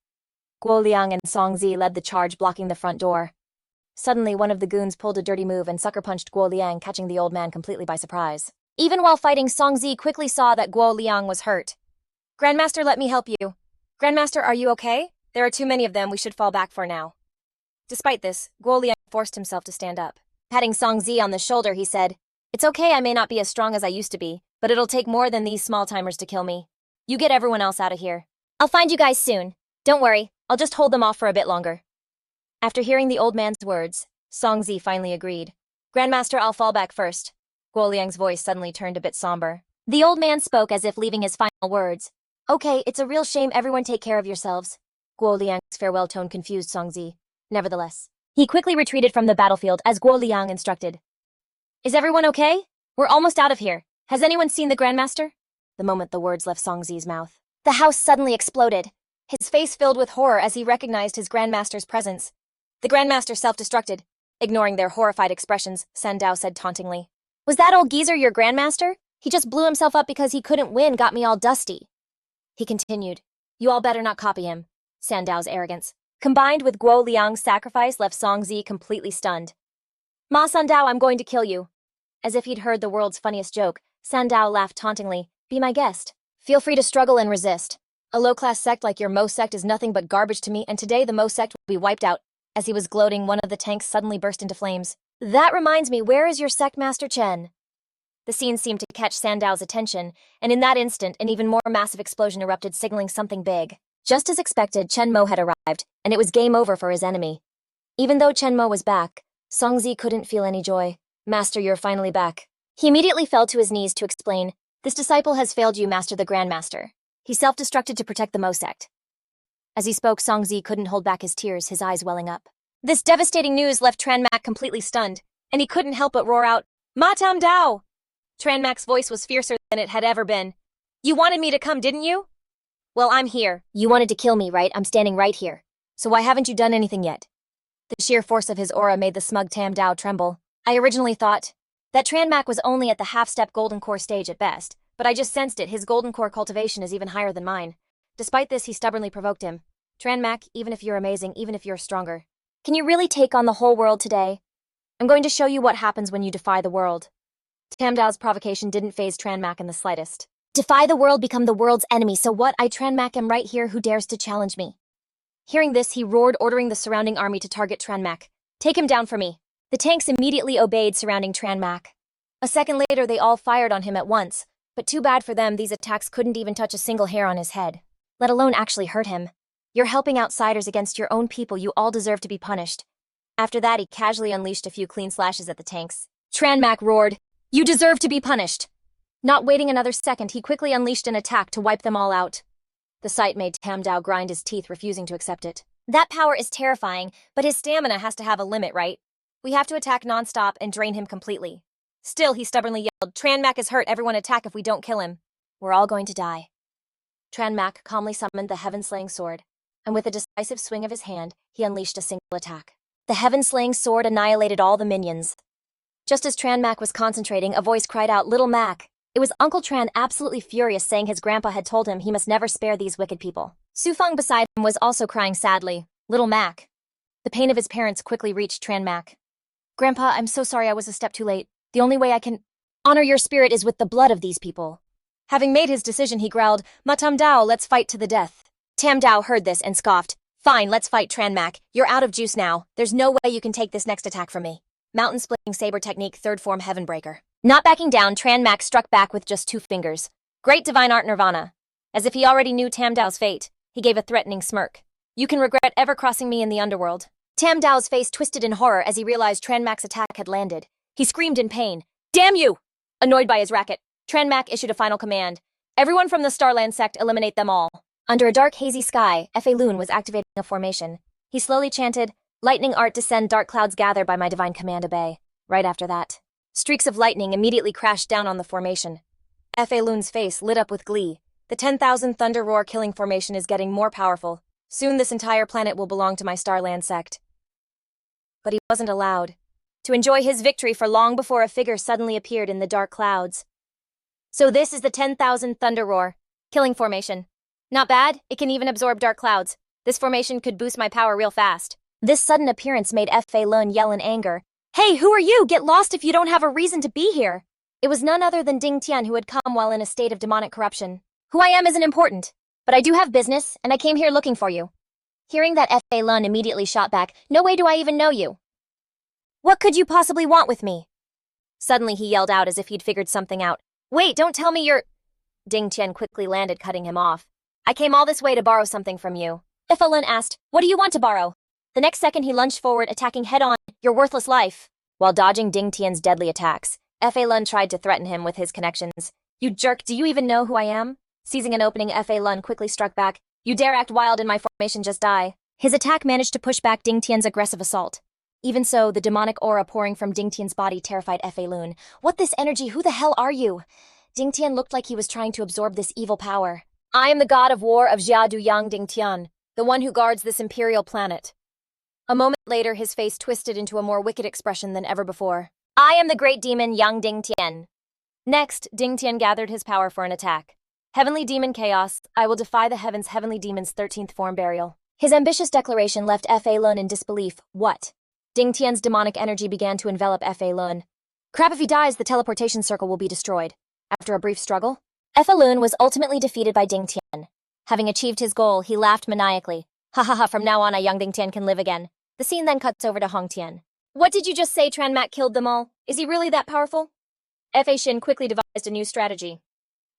Guo Liang and Song Zi led the charge, blocking the front door. Suddenly, one of the goons pulled a dirty move and sucker-punched Guo Liang, catching the old man completely by surprise. Even while fighting, Song Zi quickly saw that Guo Liang was hurt. Grandmaster, let me help you. Grandmaster, are you okay? There are too many of them, we should fall back for now. Despite this, Guo Liang forced himself to stand up. Patting Song Zi on the shoulder, he said, It's okay, I may not be as strong as I used to be, but it'll take more than these small-timers to kill me. You get everyone else out of here. I'll find you guys soon. Don't worry, I'll just hold them off for a bit longer. After hearing the old man's words, Song Zi finally agreed. Grandmaster, I'll fall back first. Guo Liang's voice suddenly turned a bit somber. The old man spoke as if leaving his final words. Okay, it's a real shame, everyone take care of yourselves. Guo Liang's farewell tone confused Song Zi. Nevertheless, he quickly retreated from the battlefield as Guo Liang instructed. Is everyone okay? We're almost out of here. Has anyone seen the Grandmaster? The moment the words left Song Zi's mouth, the house suddenly exploded. His face filled with horror as he recognized his Grandmaster's presence. The Grandmaster self-destructed. Ignoring their horrified expressions, Sandao said tauntingly. Was that old geezer your Grandmaster? He just blew himself up because he couldn't win, got me all dusty. He continued. You all better not copy him. Sandao's arrogance, combined with Guo Liang's sacrifice, left Song Zi completely stunned. Ma Sandao, I'm going to kill you. As if he'd heard the world's funniest joke, Sandao laughed tauntingly. Be my guest. Feel free to struggle and resist. A low-class sect like your Mo sect is nothing but garbage to me, and today the Mo sect will be wiped out. As he was gloating, one of the tanks suddenly burst into flames. That reminds me, where is your sect master Chen? The scene seemed to catch Sandao's attention, and in that instant, an even more massive explosion erupted, signaling something big. Just as expected, Chen Mo had arrived, and it was game over for his enemy. Even though Chen Mo was back, Songzi couldn't feel any joy. Master, you're finally back. He immediately fell to his knees to explain, this disciple has failed you, Master the Grandmaster. He self-destructed to protect the Mo sect. As he spoke, Songzi couldn't hold back his tears, his eyes welling up. This devastating news left Tranmak completely stunned, and he couldn't help but roar out, Ma Tam Dao! Tranmak's voice was fiercer than it had ever been. You wanted me to come, didn't you? Well, I'm here. You wanted to kill me, right? I'm standing right here. So why haven't you done anything yet? The sheer force of his aura made the smug Tam Dao tremble. I originally thought that Tranmak was only at the half-step golden core stage at best, but I just sensed it, his golden core cultivation is even higher than mine. Despite this, he stubbornly provoked him. Tranmak, even if you're amazing, even if you're stronger, can you really take on the whole world today? I'm going to show you what happens when you defy the world. Tam Dao's provocation didn't faze Tranmak in the slightest. Defy the world, become the world's enemy, so what? I Tranmak am right here, who dares to challenge me? Hearing this, he roared, ordering the surrounding army to target Tranmak. Take him down for me. The tanks immediately obeyed, surrounding Tranmak. A second later, they all fired on him at once, but too bad for them, these attacks couldn't even touch a single hair on his head, let alone actually hurt him. You're helping outsiders against your own people, you all deserve to be punished. After that, he casually unleashed a few clean slashes at the tanks. Tranmak roared, you deserve to be punished. Not waiting another second, he quickly unleashed an attack to wipe them all out. The sight made Tam Dao grind his teeth, refusing to accept it. That power is terrifying, but his stamina has to have a limit, right? We have to attack non-stop and drain him completely. Still, he stubbornly yelled, Tranmak is hurt, everyone attack if we don't kill him. We're all going to die. Tranmak calmly summoned the heaven-slaying sword, and with a decisive swing of his hand, he unleashed a single attack. The heaven-slaying sword annihilated all the minions. Just as Tranmak was concentrating, a voice cried out, Little Mac. It was Uncle Tran, absolutely furious, saying his grandpa had told him he must never spare these wicked people. Sufeng beside him was also crying sadly, Little Mac. The pain of his parents quickly reached Tranmak. Grandpa, I'm so sorry I was a step too late. The only way I can honor your spirit is with the blood of these people. Having made his decision, he growled, Ma Tam Dao, let's fight to the death. Tam Dao heard this and scoffed. Fine, let's fight, Tranmak. You're out of juice now. There's no way you can take this next attack from me. Mountain splitting saber technique, third form heaven breaker. Not backing down, Tranmak struck back with just 2 fingers. Great divine art nirvana. As if he already knew Tam Dao's fate, he gave a threatening smirk. You can regret ever crossing me in the underworld. Tam Dao's face twisted in horror as he realized Tranmak's attack had landed. He screamed in pain. Damn you! Annoyed by his racket, Tranmak issued a final command. Everyone from the Starland sect, eliminate them all. Under a dark, hazy sky, Fa Lun was activating a formation. He slowly chanted, Lightning art descend, dark clouds gather by my divine command obey. Right after that, streaks of lightning immediately crashed down on the formation. Fa Lun's face lit up with glee. The 10,000 thunder roar killing formation is getting more powerful. Soon this entire planet will belong to my Starland sect. But he wasn't allowed to enjoy his victory for long before a figure suddenly appeared in the dark clouds. So this is the 10,000 thunder roar killing formation. Not bad, it can even absorb dark clouds. This formation could boost my power real fast. This sudden appearance made Fa Lun yell in anger. Hey, who are you? Get lost if you don't have a reason to be here. It was none other than Ding Tian, who had come while in a state of demonic corruption. Who I am isn't important, but I do have business, and I came here looking for you. Hearing that, Fa Lun immediately shot back, No way do I even know you. What could you possibly want with me? Suddenly he yelled out as if he'd figured something out. Wait, don't tell me you're... Ding Tian quickly landed, cutting him off. I came all this way to borrow something from you. Fa Lun asked, What do you want to borrow? The next second he lunged forward, attacking head-on, Your worthless life. While dodging Ding Tian's deadly attacks, Fa Lun tried to threaten him with his connections. You jerk, do you even know who I am? Seizing an opening, Fa Lun quickly struck back. You dare act wild in my formation, just die. His attack managed to push back Ding Tian's aggressive assault. Even so, the demonic aura pouring from Ding Tian's body terrified Fa Lun. What this energy? Who the hell are you? Ding Tian looked like he was trying to absorb this evil power. I am the god of war of Jiadu Yang Ding Tian, the one who guards this imperial planet. A moment later, his face twisted into a more wicked expression than ever before. I am the great demon Yang Ding Tian. Next, Ding Tian gathered his power for an attack. Heavenly Demon Chaos, I will defy the heavens, Heavenly Demon's 13th form burial. His ambitious declaration left Fa Lun in disbelief. What? Ding Tian's demonic energy began to envelop Fa Lun. Crap, if he dies, the teleportation circle will be destroyed. After a brief struggle, Fa Lun was ultimately defeated by Ding Tian. Having achieved his goal, he laughed maniacally. Ha ha ha, from now on, Young Ding Tian can live again. The scene then cuts over to Hong Tian. What did you just say Tran Mak killed them all? Is he really that powerful? Fa Shin quickly devised a new strategy.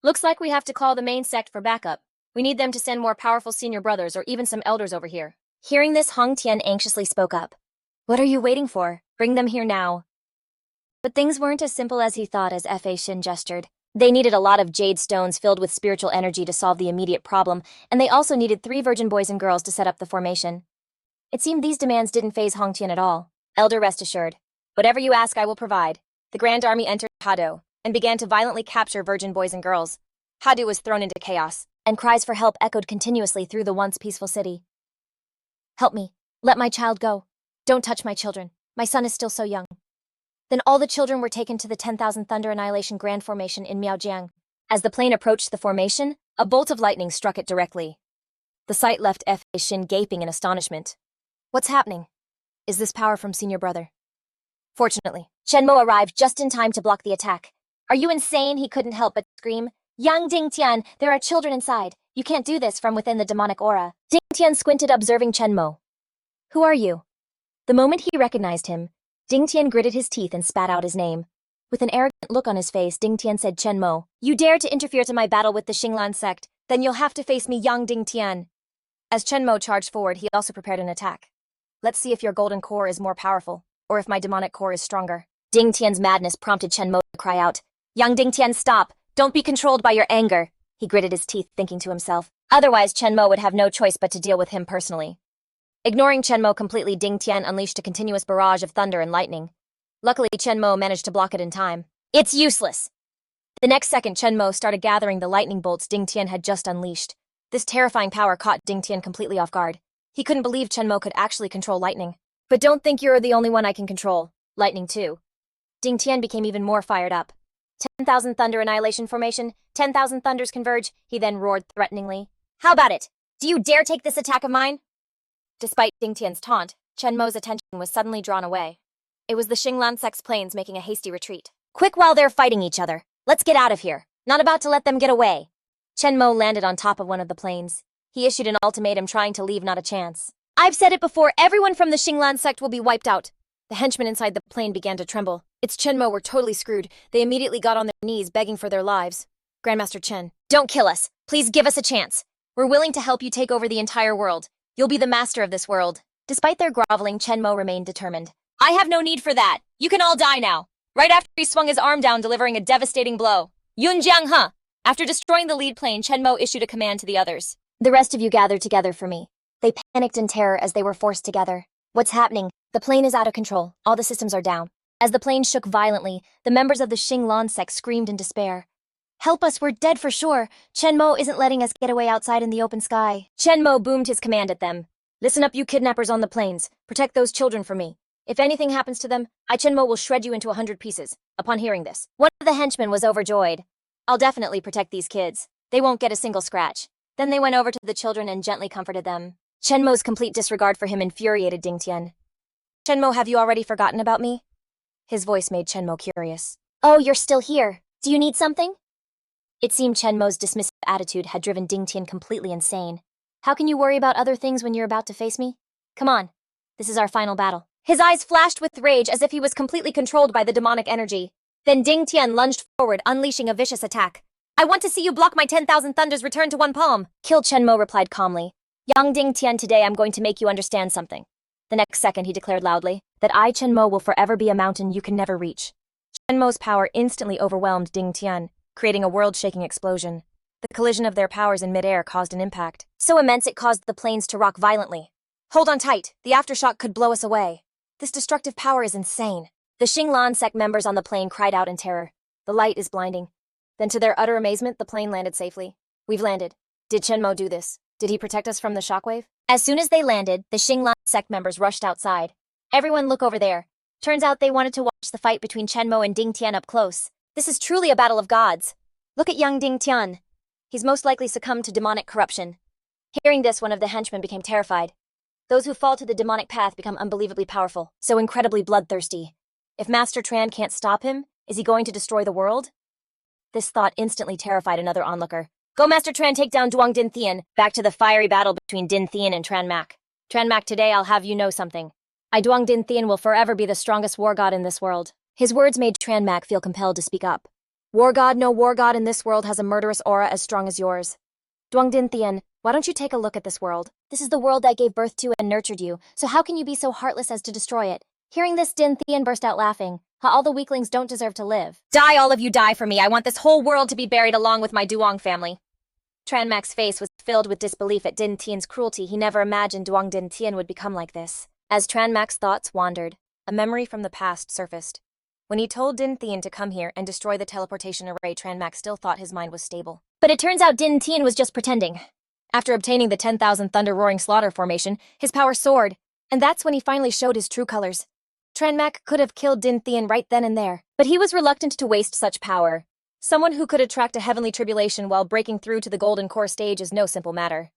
Looks like we have to call the main sect for backup. We need them to send more powerful senior brothers or even some elders over here. Hearing this, Hong Tian anxiously spoke up. What are you waiting for? Bring them here now. But things weren't as simple as he thought as Fa Shin gestured. They needed a lot of jade stones filled with spiritual energy to solve the immediate problem, and they also needed 3 virgin boys and girls to set up the formation. It seemed these demands didn't faze Hong Tian at all. Elder, rest assured. Whatever you ask, I will provide. The Grand Army entered Hado and began to violently capture virgin boys and girls. Hado was thrown into chaos, and cries for help echoed continuously through the once peaceful city. Help me. Let my child go. Don't touch my children. My son is still so young. Then all the children were taken to the 10,000 Thunder Annihilation Grand Formation in Miaojiang. As the plane approached the formation, a bolt of lightning struck it directly. The sight left Fa Shin gaping in astonishment. What's happening? Is this power from Senior Brother? Fortunately, Shenmo arrived just in time to block the attack. Are you insane? He couldn't help but scream. Yang Dingtian, there are children inside. You can't do this from within the demonic aura. Dingtian squinted, observing Shenmo. Who are you? The moment he recognized him, Dingtian gritted his teeth and spat out his name. With an arrogant look on his face, Dingtian said, Shenmo, you dare to interfere to my battle with the Xinglan sect, then you'll have to face me, Yang Dingtian. As Shenmo charged forward, he also prepared an attack. Let's see if your golden core is more powerful, or if my demonic core is stronger. Dingtian's madness prompted Shenmo to cry out, Yang Dingtian, stop! Don't be controlled by your anger. He gritted his teeth, thinking to himself. Otherwise, Shenmo would have no choice but to deal with him personally. Ignoring Shenmo completely, Dingtian unleashed a continuous barrage of thunder and lightning. Luckily, Shenmo managed to block it in time. It's useless! The next second, Shenmo started gathering the lightning bolts Dingtian had just unleashed. This terrifying power caught Dingtian completely off guard. He couldn't believe Shenmo could actually control lightning. But don't think you're the only one I can control. Lightning too. Dingtian became even more fired up. 10,000 Thunder Annihilation Formation, 10,000 Thunders converge, he then roared threateningly. How about it? Do you dare take this attack of mine? Despite Dingtian's taunt, Shenmo's attention was suddenly drawn away. It was the Xinglan sect's planes making a hasty retreat. Quick while they're fighting each other. Let's get out of here. Not about to let them get away. Shenmo landed on top of one of the planes. He issued an ultimatum, trying to leave not a chance. I've said it before, everyone from the Xinglan sect will be wiped out. The henchmen inside the plane began to tremble. Its Shenmo were totally screwed. They immediately got on their knees, begging for their lives. Grandmaster Chen, don't kill us. Please give us a chance. We're willing to help you take over the entire world. You'll be the master of this world. Despite their groveling, Shenmo remained determined. I have no need for that. You can all die now. Right after he swung his arm down, delivering a devastating blow. Yunjiang, huh? After destroying the lead plane, Shenmo issued a command to the others. The rest of you gathered together for me. They panicked in terror as they were forced together. What's happening? The plane is out of control. All the systems are down. As the plane shook violently, the members of the Xinglan sect screamed in despair. Help us, we're dead for sure. Shenmo isn't letting us get away outside in the open sky. Shenmo boomed his command at them. Listen up, you kidnappers on the planes. Protect those children for me. If anything happens to them, Shenmo will shred you into 100 pieces. Upon hearing this, one of the henchmen was overjoyed. I'll definitely protect these kids. They won't get a single scratch. Then they went over to the children and gently comforted them. Shenmo's complete disregard for him infuriated Dingtian. Shenmo, have you already forgotten about me? His voice made Shenmo curious. Oh, you're still here. Do you need something? It seemed Shenmo's dismissive attitude had driven Dingtian completely insane. How can you worry about other things when you're about to face me? Come on. This is our final battle. His eyes flashed with rage as if he was completely controlled by the demonic energy. Then Dingtian lunged forward, unleashing a vicious attack. I want to see you block my 10,000 thunders return to one palm. Killed Shenmo replied calmly. Yang Dingtian, today I'm going to make you understand something. The next second he declared loudly that I, Shenmo, will forever be a mountain you can never reach. Shenmo's power instantly overwhelmed Dingtian, creating a world-shaking explosion. The collision of their powers in midair caused an impact, so immense it caused the planes to rock violently. Hold on tight, the aftershock could blow us away. This destructive power is insane. The Xinglan sect members on the plane cried out in terror. The light is blinding. Then to their utter amazement, the plane landed safely. We've landed. Did Shenmo do this? Did he protect us from the shockwave? As soon as they landed, the Xinglan sect members rushed outside. Everyone look over there. Turns out they wanted to watch the fight between Shenmo and Dingtian up close. This is truly a battle of gods. Look at young Dingtian. He's most likely succumbed to demonic corruption. Hearing this, one of the henchmen became terrified. Those who fall to the demonic path become unbelievably powerful, so incredibly bloodthirsty. If Master Tran can't stop him, is he going to destroy the world? This thought instantly terrified another onlooker. Go, Master Tran, take down Duong Din Thien. Back to the fiery battle between Din Thien and Tran Mak. Tran Mak, today I'll have you know something. I Duang Din Thien will forever be the strongest war god in this world. His words made Tran Mak feel compelled to speak up. War god, no war god in this world has a murderous aura as strong as yours. Duang Din Thien, why don't you take a look at this world? This is the world I gave birth to and nurtured you, so how can you be so heartless as to destroy it? Hearing this, Din Thien burst out laughing. All the weaklings don't deserve to live. Die, all of you, die for me. I want this whole world to be buried along with my Duong family. Tran Mak's face was filled with disbelief at Din Tien's cruelty. He never imagined Duong Din Tien would become like this. As Tran Mak's thoughts wandered, a memory from the past surfaced. When he told Din Thien to come here and destroy the teleportation array, Tran Mak still thought his mind was stable. But it turns out Din Tien was just pretending. After obtaining the 10,000 thunder-roaring slaughter formation, his power soared, and that's when he finally showed his true colors. Tran Mak could have killed Din Thien right then and there, but he was reluctant to waste such power. Someone who could attract a heavenly tribulation while breaking through to the golden core stage is no simple matter.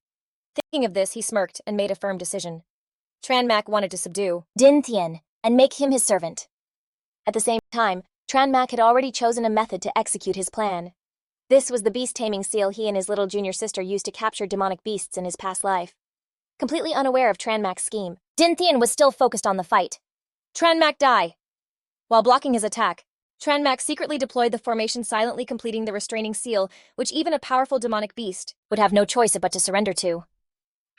Thinking of this, he smirked and made a firm decision. Tran Mak wanted to subdue Din Thien and make him his servant. At the same time, Tran Mak had already chosen a method to execute his plan. This was the beast-taming seal he and his little junior sister used to capture demonic beasts in his past life. Completely unaware of Tran Mak's scheme, Din Thien was still focused on the fight. Tran Mak, die! While blocking his attack, Tran Mak secretly deployed the formation, silently completing the restraining seal, which even a powerful demonic beast would have no choice but to surrender to.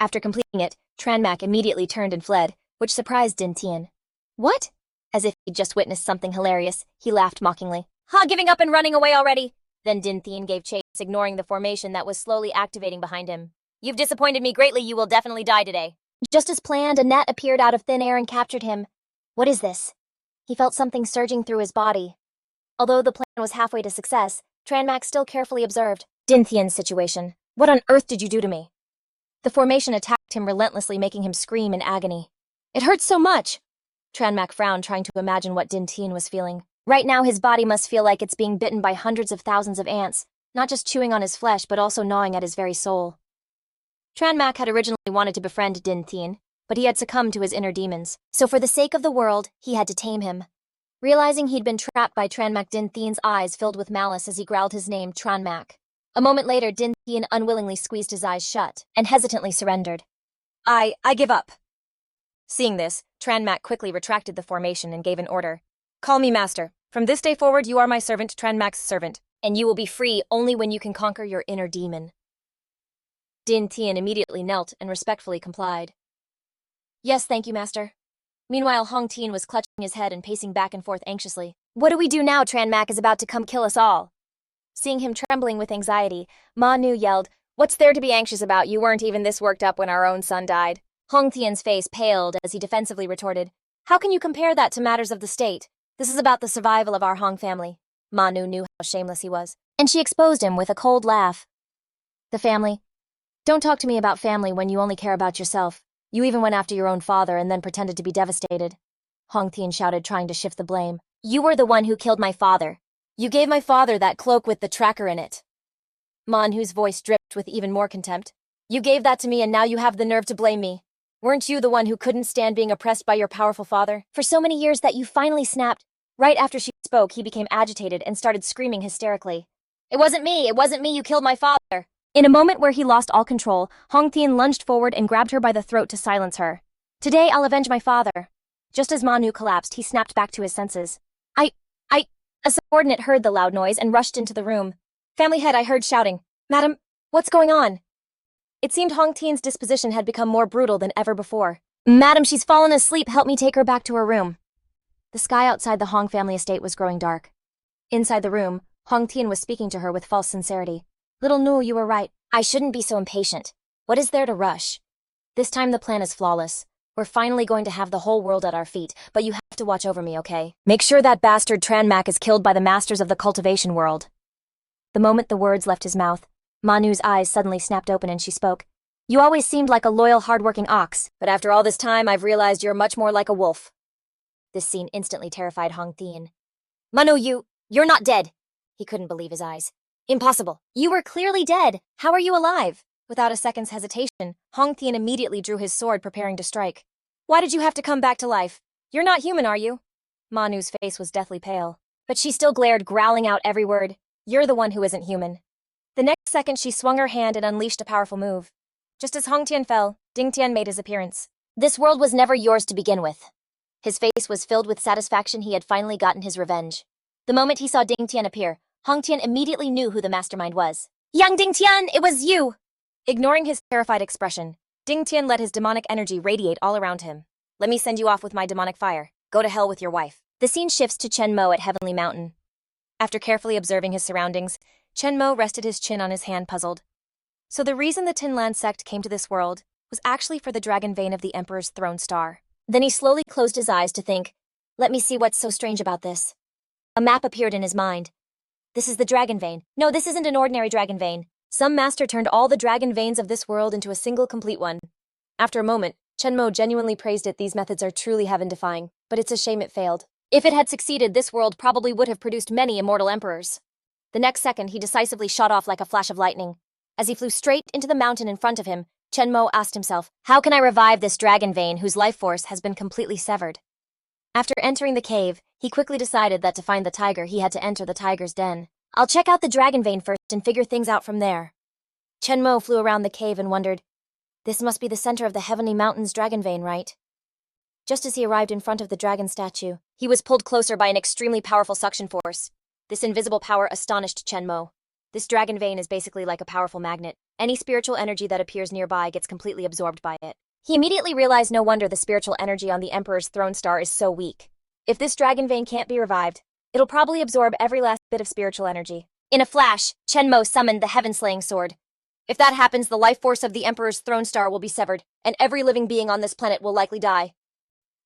After completing it, Tran Mak immediately turned and fled, which surprised Din Thien. What? As if he'd just witnessed something hilarious, he laughed mockingly. Ha, giving up and running away already? Then Din Thien gave chase, ignoring the formation that was slowly activating behind him. You've disappointed me greatly. You will definitely die today. Just as planned, a net appeared out of thin air and captured him. What is this? He felt something surging through his body. Although the plan was halfway to success, Tran Mak still carefully observed Din Thien's situation. What on earth did you do to me? The formation attacked him relentlessly, making him scream in agony. It hurts so much! Tran Mak frowned, trying to imagine what Din Thien was feeling. Right now, his body must feel like it's being bitten by hundreds of thousands of ants, not just chewing on his flesh, but also gnawing at his very soul. Tran Mak had originally wanted to befriend Din Thien, but he had succumbed to his inner demons. So for the sake of the world, he had to tame him. Realizing he'd been trapped by Tran Mak, Din Thien's eyes filled with malice as he growled his name, Tran Mak. A moment later, Din Thien unwillingly squeezed his eyes shut and hesitantly surrendered. I give up. Seeing this, Tran Mak quickly retracted the formation and gave an order. Call me master. From this day forward, you are my servant, Tran Mak's servant, and you will be free only when you can conquer your inner demon. Din Thien immediately knelt and respectfully complied. Yes, thank you, master. Meanwhile, Hong Tien was clutching his head and pacing back and forth anxiously. What do we do now? Tran Mak is about to come kill us all. Seeing him trembling with anxiety, Ma Nu yelled, What's there to be anxious about? You weren't even this worked up when our own son died. Hong Tien's face paled as he defensively retorted, How can you compare that to matters of the state? This is about the survival of our Hong family. Ma Nu knew how shameless he was, and she exposed him with a cold laugh. The family? Don't talk to me about family when you only care about yourself. You even went after your own father and then pretended to be devastated. Hong Tien shouted, trying to shift the blame. You were the one who killed my father. You gave my father that cloak with the tracker in it. Ma Nu's voice dripped with even more contempt. You gave that to me and now you have the nerve to blame me. Weren't you the one who couldn't stand being oppressed by your powerful father? For so many years that you finally snapped. Right after she spoke, he became agitated and started screaming hysterically. It wasn't me, you killed my father. In a moment where he lost all control, Hong Tien lunged forward and grabbed her by the throat to silence her. Today I'll avenge my father. Just as Ma Nu collapsed, he snapped back to his senses. A subordinate heard the loud noise and rushed into the room. Family head, I heard shouting. Madam, what's going on? It seemed Hong Tien's disposition had become more brutal than ever before. Madam, she's fallen asleep. Help me take her back to her room. The sky outside the Hong family estate was growing dark. Inside the room, Hong Tien was speaking to her with false sincerity. Little Nu, you were right. I shouldn't be so impatient. What is there to rush? This time the plan is flawless. We're finally going to have the whole world at our feet, but you have to watch over me, okay? Make sure that bastard Tran Mak is killed by the masters of the cultivation world. The moment the words left his mouth, Ma Nu's eyes suddenly snapped open and she spoke. You always seemed like a loyal, hard-working ox, but after all this time, I've realized you're much more like a wolf. This scene instantly terrified Hong Tien. Manu, you're not dead. He couldn't believe his eyes. Impossible. You were clearly dead. How are you alive? Without a second's hesitation, Hong Tien immediately drew his sword, preparing to strike. Why did you have to come back to life? You're not human, are you? Ma Nu's face was deathly pale, but she still glared, growling out every word. You're the one who isn't human. The next second, she swung her hand and unleashed a powerful move. Just as Hong Tien fell, Ding Tian made his appearance. This world was never yours to begin with. His face was filled with satisfaction. He had finally gotten his revenge. The moment he saw Ding Tian appear, Hong Tian immediately knew who the mastermind was. Young Ding Tian, it was you! Ignoring his terrified expression, Ding Tian let his demonic energy radiate all around him. Let me send you off with my demonic fire. Go to hell with your wife. The scene shifts to Chen Mo at Heavenly Mountain. After carefully observing his surroundings, Chen Mo rested his chin on his hand, puzzled. So the reason the Tinland sect came to this world was actually for the dragon vein of the Emperor's throne star. Then he slowly closed his eyes to think, let me see what's so strange about this. A map appeared in his mind. This is the dragon vein. No, this isn't an ordinary dragon vein. Some master turned all the dragon veins of this world into a single complete one. After a moment, Chen Mo genuinely praised it. These methods are truly heaven-defying, but it's a shame it failed. If it had succeeded, this world probably would have produced many immortal emperors. The next second, he decisively shot off like a flash of lightning. As he flew straight into the mountain in front of him, Chen Mo asked himself, how can I revive this dragon vein whose life force has been completely severed? After entering the cave, he quickly decided that to find the tiger, he had to enter the tiger's den. I'll check out the dragon vein first and figure things out from there. Chen Mo flew around the cave and wondered, this must be the center of the Heavenly Mountain's dragon vein, right? Just as he arrived in front of the dragon statue, he was pulled closer by an extremely powerful suction force. This invisible power astonished Chen Mo. This dragon vein is basically like a powerful magnet. Any spiritual energy that appears nearby gets completely absorbed by it. He immediately realized no wonder the spiritual energy on the Emperor's throne star is so weak. If this dragon vein can't be revived, it'll probably absorb every last bit of spiritual energy. In a flash, Chen Mo summoned the heaven-slaying sword. If that happens, the life force of the Emperor's throne star will be severed, and every living being on this planet will likely die.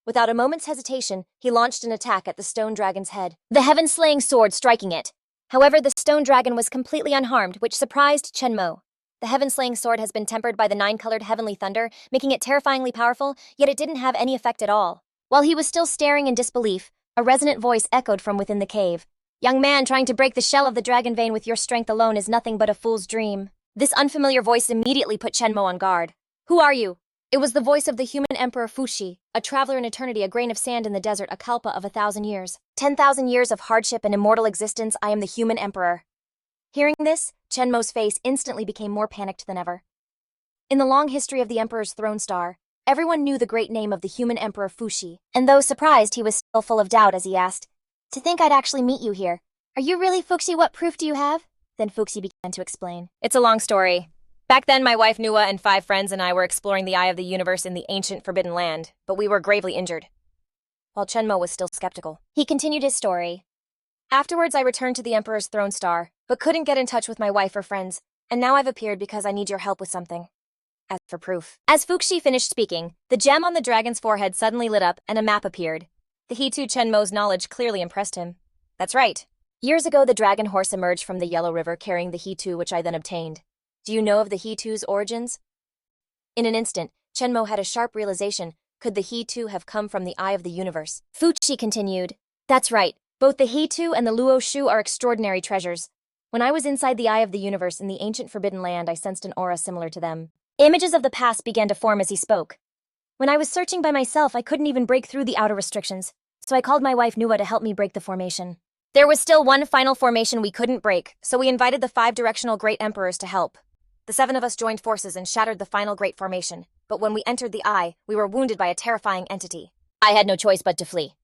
Without a moment's hesitation, he launched an attack at the stone dragon's head, the heaven-slaying sword striking it. However, the stone dragon was completely unharmed, which surprised Chen Mo. The heaven-slaying sword has been tempered by the 9-colored heavenly thunder, making it terrifyingly powerful, yet it didn't have any effect at all. While he was still staring in disbelief, a resonant voice echoed from within the cave. Young man, trying to break the shell of the dragon vein with your strength alone is nothing but a fool's dream. This unfamiliar voice immediately put Chen Mo on guard. Who are you? It was the voice of the human emperor Fuxi, a traveler in eternity, a grain of sand in the desert, a kalpa of 1,000 years. 10,000 years of hardship and immortal existence, I am the human emperor. Hearing this, Chen Mo's face instantly became more panicked than ever. In the long history of the Emperor's throne star, everyone knew the great name of the human emperor Fuxi, and though surprised, he was still full of doubt as he asked, to think I'd actually meet you here. Are you really Fuxi? What proof do you have? Then Fuxi began to explain. It's a long story. Back then, my wife Nuwa and 5 friends and I were exploring the eye of the universe in the ancient Forbidden Land, but we were gravely injured. While Chen Mo was still skeptical, he continued his story. Afterwards, I returned to the Emperor's throne star, but couldn't get in touch with my wife or friends, and now I've appeared because I need your help with something. As for proof. As Fuxi finished speaking, the gem on the dragon's forehead suddenly lit up and a map appeared. The He-Tu Chen Mo's knowledge clearly impressed him. That's right. Years ago, the dragon horse emerged from the Yellow River carrying the He-Tu, which I then obtained. Do you know of the He-Tu's origins? In an instant, Chen Mo had a sharp realization. Could the He-Tu have come from the eye of the universe? Fuxi continued. That's right. Both the He-Tu and the Luo Shu are extraordinary treasures. When I was inside the eye of the universe in the ancient Forbidden Land, I sensed an aura similar to them. Images of the past began to form as he spoke. When I was searching by myself, I couldn't even break through the outer restrictions, so I called my wife Nuwa to help me break the formation. There was still one final formation we couldn't break, so we invited the 5 directional great emperors to help. The 7 of us joined forces and shattered the final great formation, but when we entered the eye, we were wounded by a terrifying entity. I had no choice but to flee.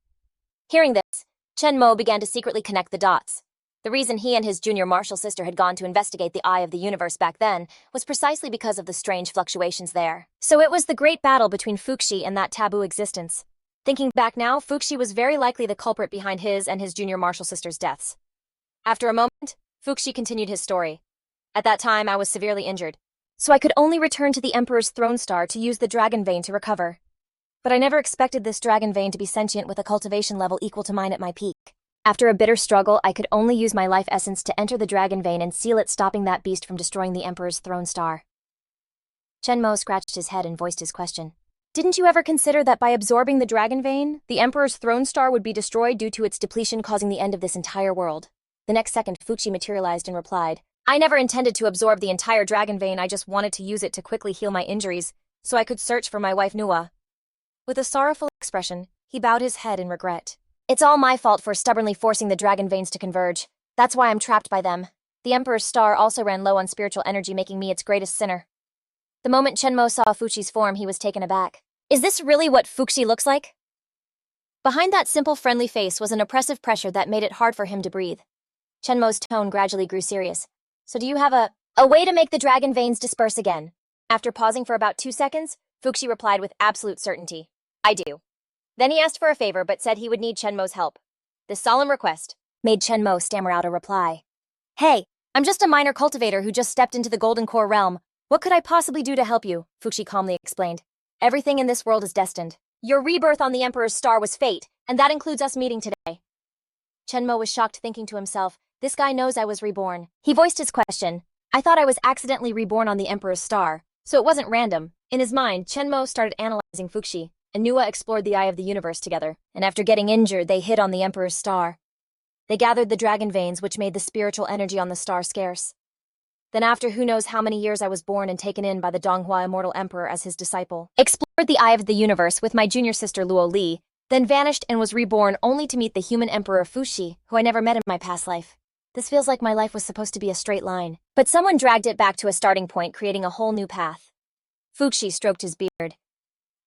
Hearing this, Chen Mo began to secretly connect the dots. The reason he and his junior martial sister had gone to investigate the eye of the universe back then was precisely because of the strange fluctuations there. So it was the great battle between Fuxi and that taboo existence. Thinking back now, Fuxi was very likely the culprit behind his and his junior martial sister's deaths. After a moment, Fuxi continued his story. At that time, I was severely injured, so I could only return to the Emperor's throne star to use the dragon vein to recover. But I never expected this dragon vein to be sentient with a cultivation level equal to mine at my peak. After a bitter struggle, I could only use my life essence to enter the dragon vein and seal it, stopping that beast from destroying the Emperor's throne star. Chen Mo scratched his head and voiced his question. Didn't you ever consider that by absorbing the dragon vein, the Emperor's throne star would be destroyed due to its depletion, causing the end of this entire world? The next second, Fuxi materialized and replied, I never intended to absorb the entire dragon vein, I just wanted to use it to quickly heal my injuries, so I could search for my wife Nuwa. With a sorrowful expression, he bowed his head in regret. It's all my fault for stubbornly forcing the dragon veins to converge. That's why I'm trapped by them. The Emperor's star also ran low on spiritual energy, making me its greatest sinner. The moment Chen Mo saw Fuxi's form, he was taken aback. Is this really what Fuxi looks like? Behind that simple, friendly face was an oppressive pressure that made it hard for him to breathe. Chenmo's tone gradually grew serious. So do you have a way to make the dragon veins disperse again? After pausing for about 2 seconds, Fuxi replied with absolute certainty. I do. Then he asked for a favor but said he would need Chenmo's help. This solemn request made Chenmo stammer out a reply. Hey, I'm just a minor cultivator who just stepped into the Golden Core realm. What could I possibly do to help you? Fuxi calmly explained. Everything in this world is destined. Your rebirth on the Emperor's star was fate, and that includes us meeting today. Chenmo was shocked, thinking to himself, this guy knows I was reborn. He voiced his question. I thought I was accidentally reborn on the Emperor's star, so it wasn't random. In his mind, Chenmo started analyzing Fuxi, and Nuwa explored the Eye of the Universe together, and after getting injured, they hid on the Emperor's star. They gathered the dragon veins, which made the spiritual energy on the star scarce. Then after who knows how many years I was born and taken in by the Donghua Immortal Emperor as his disciple. Explored the Eye of the Universe with my junior sister Luo Li, then vanished and was reborn only to meet the human Emperor Fuxi, who I never met in my past life. This feels like my life was supposed to be a straight line, but someone dragged it back to a starting point, creating a whole new path. Fuxi stroked his beard.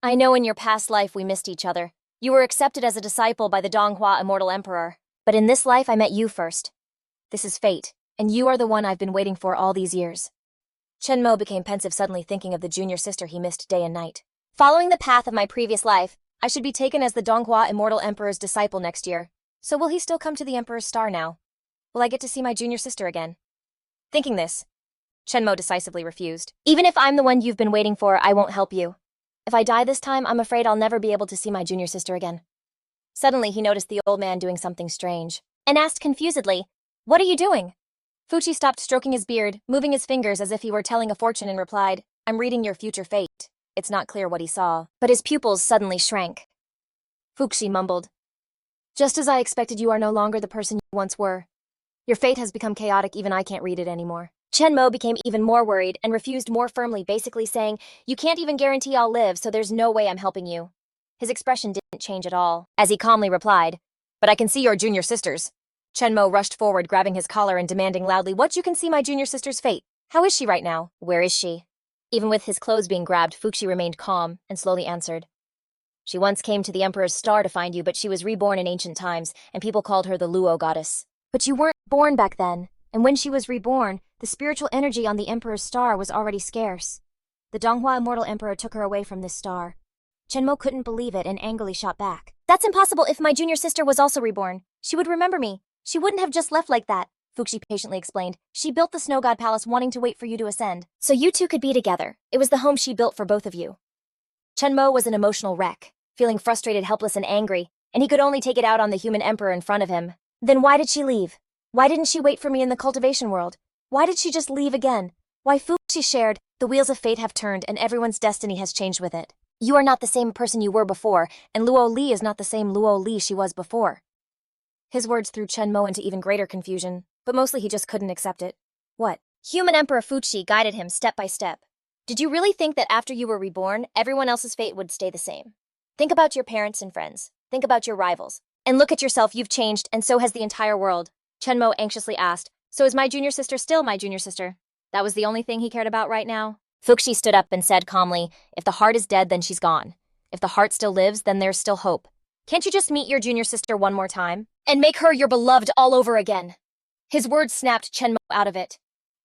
I know in your past life we missed each other. You were accepted as a disciple by the Donghua Immortal Emperor, but in this life I met you first. This is fate, and you are the one I've been waiting for all these years. Chenmo became pensive, suddenly thinking of the junior sister he missed day and night. Following the path of my previous life, I should be taken as the Donghua Immortal Emperor's disciple next year. So will he still come to the Emperor's star now? Will I get to see my junior sister again? Thinking this, Chenmo decisively refused. Even if I'm the one you've been waiting for, I won't help you. If I die this time, I'm afraid I'll never be able to see my junior sister again. Suddenly, he noticed the old man doing something strange, and asked confusedly, What are you doing? Fuxi stopped stroking his beard, moving his fingers as if he were telling a fortune, and replied, I'm reading your future fate. It's not clear what he saw, but his pupils suddenly shrank. Fuxi mumbled, Just as I expected, you are no longer the person you once were. Your fate has become chaotic, even I can't read it anymore. Chenmo became even more worried and refused more firmly, basically saying, You can't even guarantee I'll live, so there's no way I'm helping you. His expression didn't change at all, as he calmly replied, But I can see your junior sisters. Chenmo rushed forward, grabbing his collar and demanding loudly, What, you can see my junior sister's fate? How is she right now? Where is she? Even with his clothes being grabbed, Fuxi remained calm and slowly answered. She once came to the Emperor's star to find you, but she was reborn in ancient times, and people called her the Luo goddess. But you weren't born back then, and when she was reborn, the spiritual energy on the Emperor's star was already scarce. The Donghua Immortal Emperor took her away from this star. Chenmo couldn't believe it and angrily shot back. That's impossible. If my junior sister was also reborn, she would remember me. She wouldn't have just left like that, Fuxi patiently explained. She built the Snow God Palace wanting to wait for you to ascend, so you two could be together. It was the home she built for both of you. Chenmo was an emotional wreck, feeling frustrated, helpless, and angry, and he could only take it out on the human emperor in front of him. Then why did she leave? Why didn't she wait for me in the cultivation world? Why did she just leave again? Why, Fuxi shared, the wheels of fate have turned and everyone's destiny has changed with it. You are not the same person you were before, and Luo Li is not the same Luo Li she was before. His words threw Chenmo into even greater confusion, but mostly he just couldn't accept it. What? Human Emperor Fuxi guided him step by step. Did you really think that after you were reborn, everyone else's fate would stay the same? Think about your parents and friends. Think about your rivals. And look at yourself, you've changed, and so has the entire world. Chenmo anxiously asked, So is my junior sister still my junior sister? That was the only thing he cared about right now? Fuxi stood up and said calmly, If the heart is dead, then she's gone. If the heart still lives, then there's still hope. Can't you just meet your junior sister one more time? And make her your beloved all over again? His words snapped Chenmo out of it.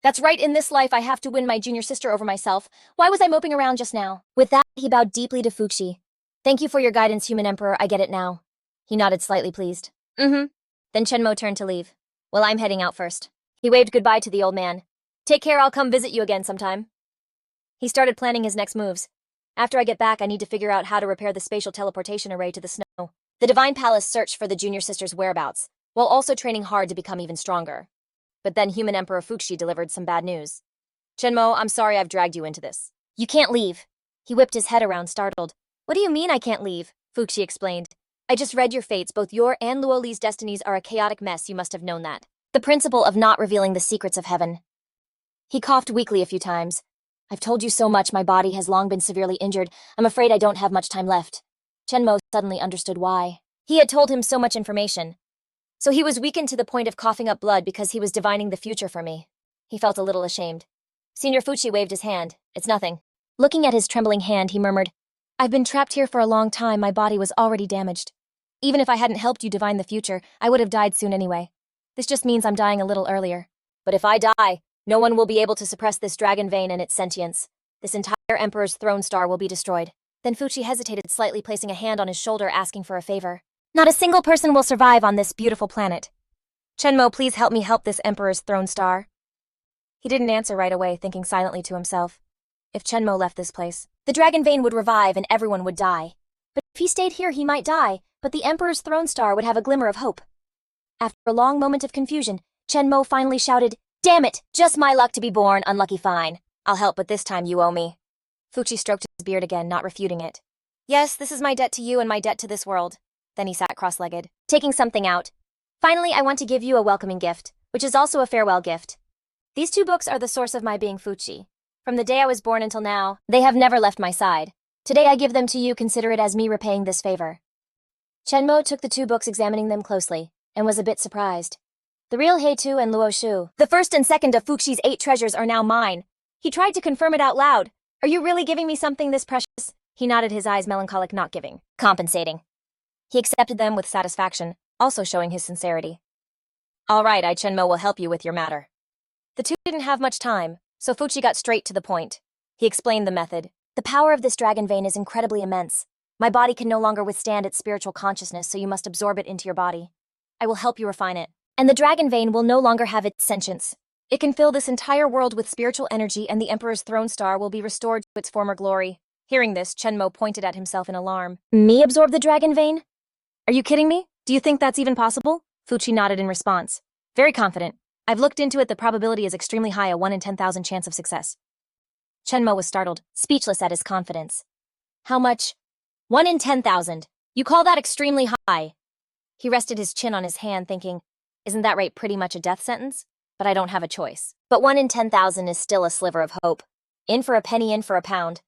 That's right, in this life I have to win my junior sister over myself. Why was I moping around just now? With that, he bowed deeply to Fuxi. Thank you for your guidance, human emperor, I get it now. He nodded, slightly pleased. Then Chenmo turned to leave. Well, I'm heading out first. He waved goodbye to the old man. Take care, I'll come visit you again sometime. He started planning his next moves. After I get back, I need to figure out how to repair the spatial teleportation array to the snow. The Divine Palace searched for the junior sister's whereabouts, while also training hard to become even stronger. But then human Emperor Fuxi delivered some bad news. Chenmo, I'm sorry I've dragged you into this. You can't leave. He whipped his head around, startled. What do you mean I can't leave? Fuxi explained. I just read your fates. Both your and Luo Li's destinies are a chaotic mess. You must have known that. The principle of not revealing the secrets of heaven. He coughed weakly a few times. I've told you so much. My body has long been severely injured. I'm afraid I don't have much time left. Chenmo suddenly understood why. He had told him so much information. So he was weakened to the point of coughing up blood because he was divining the future for me. He felt a little ashamed. Senior Fuxi waved his hand. It's nothing. Looking at his trembling hand, he murmured, I've been trapped here for a long time. My body was already damaged. Even if I hadn't helped you divine the future, I would have died soon anyway. This just means I'm dying a little earlier. But if I die, no one will be able to suppress this dragon vein and its sentience. This entire Emperor's throne star will be destroyed. Then Fuchi hesitated slightly, placing a hand on his shoulder, asking for a favor. Not a single person will survive on this beautiful planet. Chenmo, please help me help this Emperor's throne star. He didn't answer right away, thinking silently to himself. If Chenmo left this place, the dragon vein would revive and everyone would die. But if he stayed here, he might die, but the Emperor's throne star would have a glimmer of hope. After a long moment of confusion, Chenmo finally shouted, "Damn it! Just my luck to be born, unlucky fine. I'll help, but this time you owe me." Fuchi stroked his beard again, not refuting it. "Yes, this is my debt to you and my debt to this world." Then he sat cross-legged, taking something out. "Finally, I want to give you a welcoming gift, which is also a farewell gift. These 2 books are the source of my being, Fuchi. From the day I was born until now, they have never left my side. Today I give them to you, consider it as me repaying this favor." Chenmo took the 2 books, examining them closely, and was a bit surprised. The real Heitu and Luo Shu, the first and second of Fuxi's 8 treasures, are now mine. He tried to confirm it out loud. "Are you really giving me something this precious?" He nodded, his eyes melancholic, not giving, compensating. He accepted them with satisfaction, also showing his sincerity. "All right, Chenmo will help you with your matter." The 2 didn't have much time, so Fuchi got straight to the point. He explained the method. "The power of this dragon vein is incredibly immense. My body can no longer withstand its spiritual consciousness, so you must absorb it into your body. I will help you refine it. And the dragon vein will no longer have its sentience. It can fill this entire world with spiritual energy, and the Emperor's throne star will be restored to its former glory." Hearing this, Chenmo pointed at himself in alarm. "Me absorb the dragon vein? Are you kidding me? Do you think that's even possible?" Fuchi nodded in response. "Very confident. I've looked into it. The probability is extremely high, a 1 in 10,000 chance of success." Chenmo was startled, speechless at his confidence. "How much?" 1 in 10,000. You call that extremely high?" He rested his chin on his hand, thinking, "Isn't that rate pretty much a death sentence? But I don't have a choice." But 1 in 10,000 is still a sliver of hope. In for a penny, in for a pound.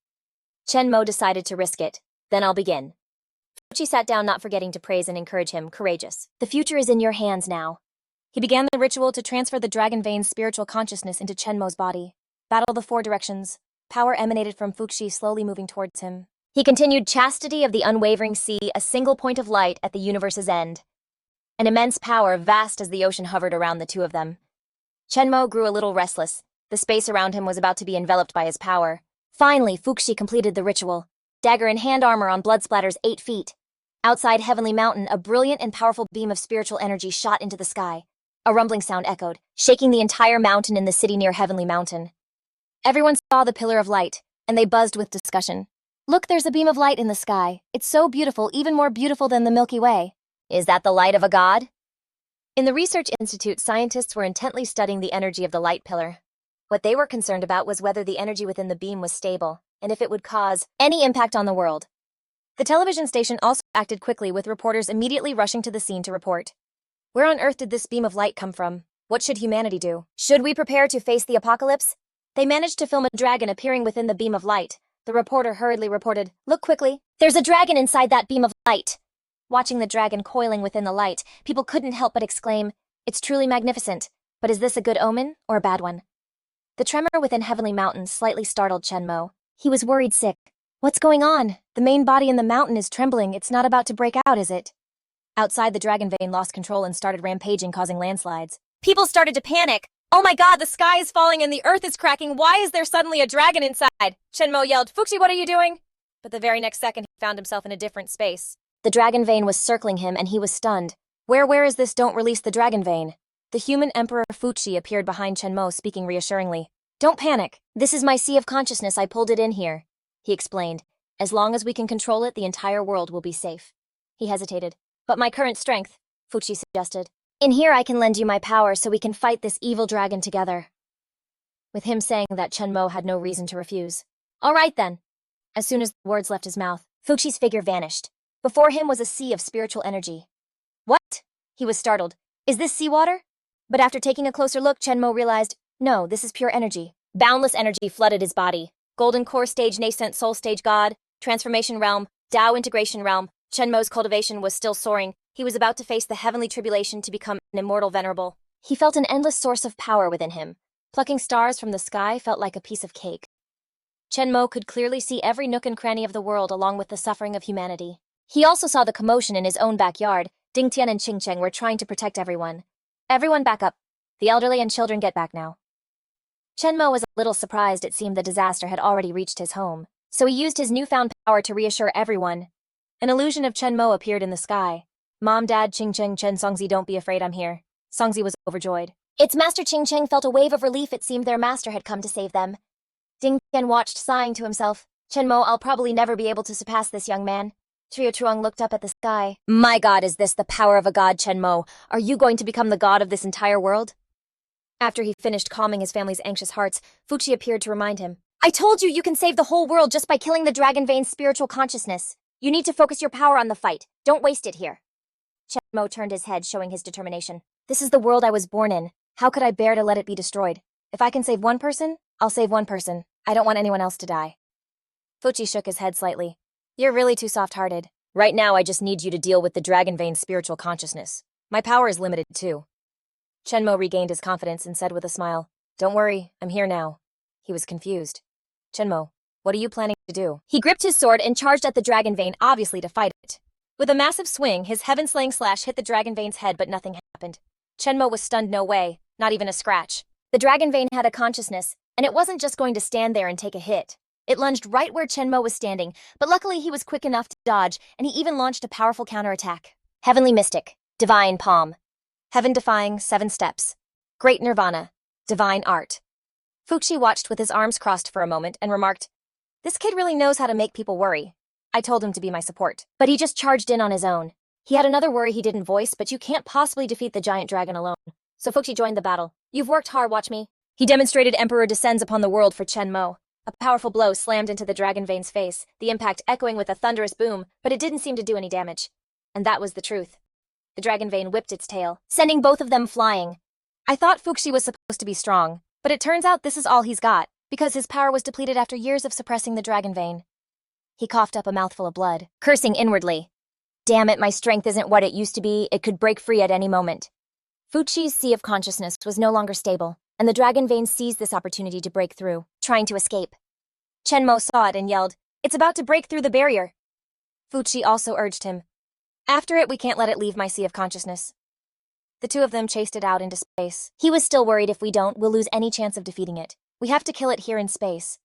Chenmo decided to risk it. "Then I'll begin." Fuchi sat down, not forgetting to praise and encourage him. "Courageous. The future is in your hands now." He began the ritual to transfer the dragon vein's spiritual consciousness into Chenmo's body. Battle the 4 directions. Power emanated from Fuchi, slowly moving towards him. He continued, "Chastity of the unwavering sea, a single point of light at the universe's end." An immense power, vast as the ocean, hovered around the 2 of them. Chenmo grew a little restless. The space around him was about to be enveloped by his power. Finally, Fuxi completed the ritual. Dagger in hand, armor on, blood splatters 8 feet. Outside Heavenly Mountain, a brilliant and powerful beam of spiritual energy shot into the sky. A rumbling sound echoed, shaking the entire mountain in the city near Heavenly Mountain. Everyone saw the pillar of light, and they buzzed with discussion. "Look, there's a beam of light in the sky. It's so beautiful, even more beautiful than the Milky Way. Is that the light of a god?" In the research institute, scientists were intently studying the energy of the light pillar. What they were concerned about was whether the energy within the beam was stable, and if it would cause any impact on the world. The television station also acted quickly, with reporters immediately rushing to the scene to report. Where on earth did this beam of light come from? What should humanity do? Should we prepare to face the apocalypse? They managed to film a dragon appearing within the beam of light. The reporter hurriedly reported, "Look quickly. There's a dragon inside that beam of light." Watching the dragon coiling within the light, people couldn't help but exclaim, "It's truly magnificent. But is this a good omen or a bad one?" The tremor within Heavenly Mountain slightly startled Chenmo. He was worried sick. "What's going on? The main body in the mountain is trembling. It's not about to break out, is it?" Outside, the dragon vein lost control and started rampaging, causing landslides. People started to panic. "Oh my god, the sky is falling and the earth is cracking. Why is there suddenly a dragon inside?" Chenmo yelled, "Fuxi, what are you doing?" But the very next second, he found himself in a different space. The dragon vein was circling him, and he was stunned. Where is this? Don't release the dragon vein." The human Emperor Fuxi appeared behind Chenmo, speaking reassuringly. "Don't panic. This is my sea of consciousness. I pulled it in here," he explained. "As long as we can control it, the entire world will be safe." He hesitated. "But my current strength," Fuxi suggested. "In here I can lend you my power so we can fight this evil dragon together." With him saying that, Chenmo had no reason to refuse. "All right then." As soon as the words left his mouth, Fuxi's figure vanished. Before him was a sea of spiritual energy. "What?" He was startled. "Is this seawater?" But after taking a closer look, Chenmo realized, no, this is pure energy. Boundless energy flooded his body. Golden core stage, nascent soul stage, god, transformation realm, Tao integration realm. Chenmo's cultivation was still soaring. He was about to face the heavenly tribulation to become an immortal venerable. He felt an endless source of power within him. Plucking stars from the sky felt like a piece of cake. Chenmo could clearly see every nook and cranny of the world, along with the suffering of humanity. He also saw the commotion in his own backyard. Ding Tian and Qing Cheng were trying to protect everyone. Everyone back up. The elderly and children get back now. Chen Mo was a little surprised it seemed the disaster had already reached his home, so he used his newfound power to reassure everyone. An illusion of Chen Mo appeared in the sky. Mom, Dad, Qing Cheng, Chen Songzi, don't be afraid, I'm here. Songzi was overjoyed. Its master Qing Cheng felt a wave of relief. It seemed their master had come to save them. Ding Tian watched, sighing to himself. Chen Mo, I'll probably never be able to surpass this young man. Trio Truong looked up at the sky. My god, is this the power of a god, Chen Mo? Are you going to become the god of this entire world? After he finished calming his family's anxious hearts, Fuqi appeared to remind him. I told you can save the whole world just by killing the Dragon Vein's spiritual consciousness. You need to focus your power on the fight. Don't waste it here. Chen Mo turned his head, showing his determination. This is the world I was born in. How could I bear to let it be destroyed? If I can save one person, I'll save one person. I don't want anyone else to die. Fuqi shook his head slightly. You're really too soft-hearted. Right now, I just need you to deal with the Dragon Vein's spiritual consciousness. My power is limited, too. Chen Mo regained his confidence and said with a smile, Don't worry, I'm here now. He was confused. Chen Mo, what are you planning to do? He gripped his sword and charged at the Dragon Vein, obviously to fight it. With a massive swing, his heaven-slaying slash hit the Dragon Vein's head, but nothing happened. Chen Mo was stunned no way, not even a scratch. The Dragon Vein had a consciousness, and it wasn't just going to stand there and take a hit. It lunged right where Chen Mo was standing, but luckily he was quick enough to dodge, and he even launched a powerful counterattack. Heavenly Mystic, Divine Palm. Heaven-defying 7 steps. Great Nirvana, Divine Art. Fuqi watched with his arms crossed for a moment and remarked, This kid really knows how to make people worry. I told him to be my support, but he just charged in on his own. He had another worry he didn't voice, but you can't possibly defeat the giant dragon alone. So Fuqi joined the battle. You've worked hard, watch me. He demonstrated Emperor descends upon the world for Chen Mo. A powerful blow slammed into the Dragon Vein's face, the impact echoing with a thunderous boom, but it didn't seem to do any damage. And that was the truth. The Dragon Vein whipped its tail, sending both of them flying. I thought Fuqi was supposed to be strong, but it turns out this is all he's got, because his power was depleted after years of suppressing the Dragon Vein. He coughed up a mouthful of blood, cursing inwardly. Damn it, my strength isn't what it used to be. It could break free at any moment. Fuqi's sea of consciousness was no longer stable, and the Dragon Vein seized this opportunity to break through, trying to escape. Chen Mo saw it and yelled, It's about to break through the barrier. Fuqi also urged him. After it, we can't let it leave my sea of consciousness. The two of them chased it out into space. He was still worried if we don't, we'll lose any chance of defeating it. We have to kill it here in space.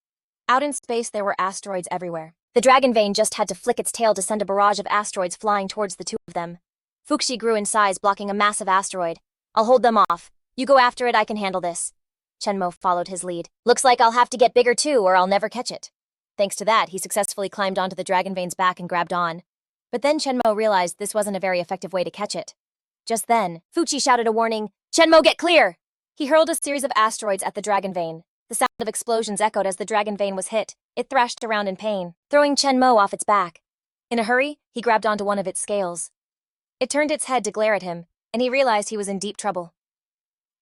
Out in space, there were asteroids everywhere. The Dragon Vein just had to flick its tail to send a barrage of asteroids flying towards the two of them. Fuqi grew in size, blocking a massive asteroid. I'll hold them off. You go after it, I can handle this. Chen Mo followed his lead. Looks like I'll have to get bigger too, or I'll never catch it. Thanks to that, he successfully climbed onto the Dragon Vein's back and grabbed on. But then Chen Mo realized this wasn't a very effective way to catch it. Just then, Fuqi shouted a warning, Chen Mo, get clear! He hurled a series of asteroids at the Dragon Vein. The sound of explosions echoed as the Dragon Vein was hit. It thrashed around in pain, throwing Chen Mo off its back. In a hurry, he grabbed onto one of its scales. It turned its head to glare at him, and he realized he was in deep trouble.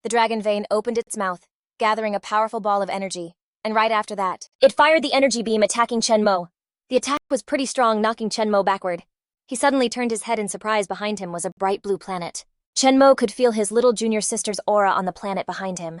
The Dragon Vein opened its mouth, gathering a powerful ball of energy, and right after that, it fired the energy beam attacking Chen Mo. The attack was pretty strong, knocking Chen Mo backward. He suddenly turned his head in surprise. Behind him was a bright blue planet. Chen Mo could feel his little junior sister's aura on the planet behind him.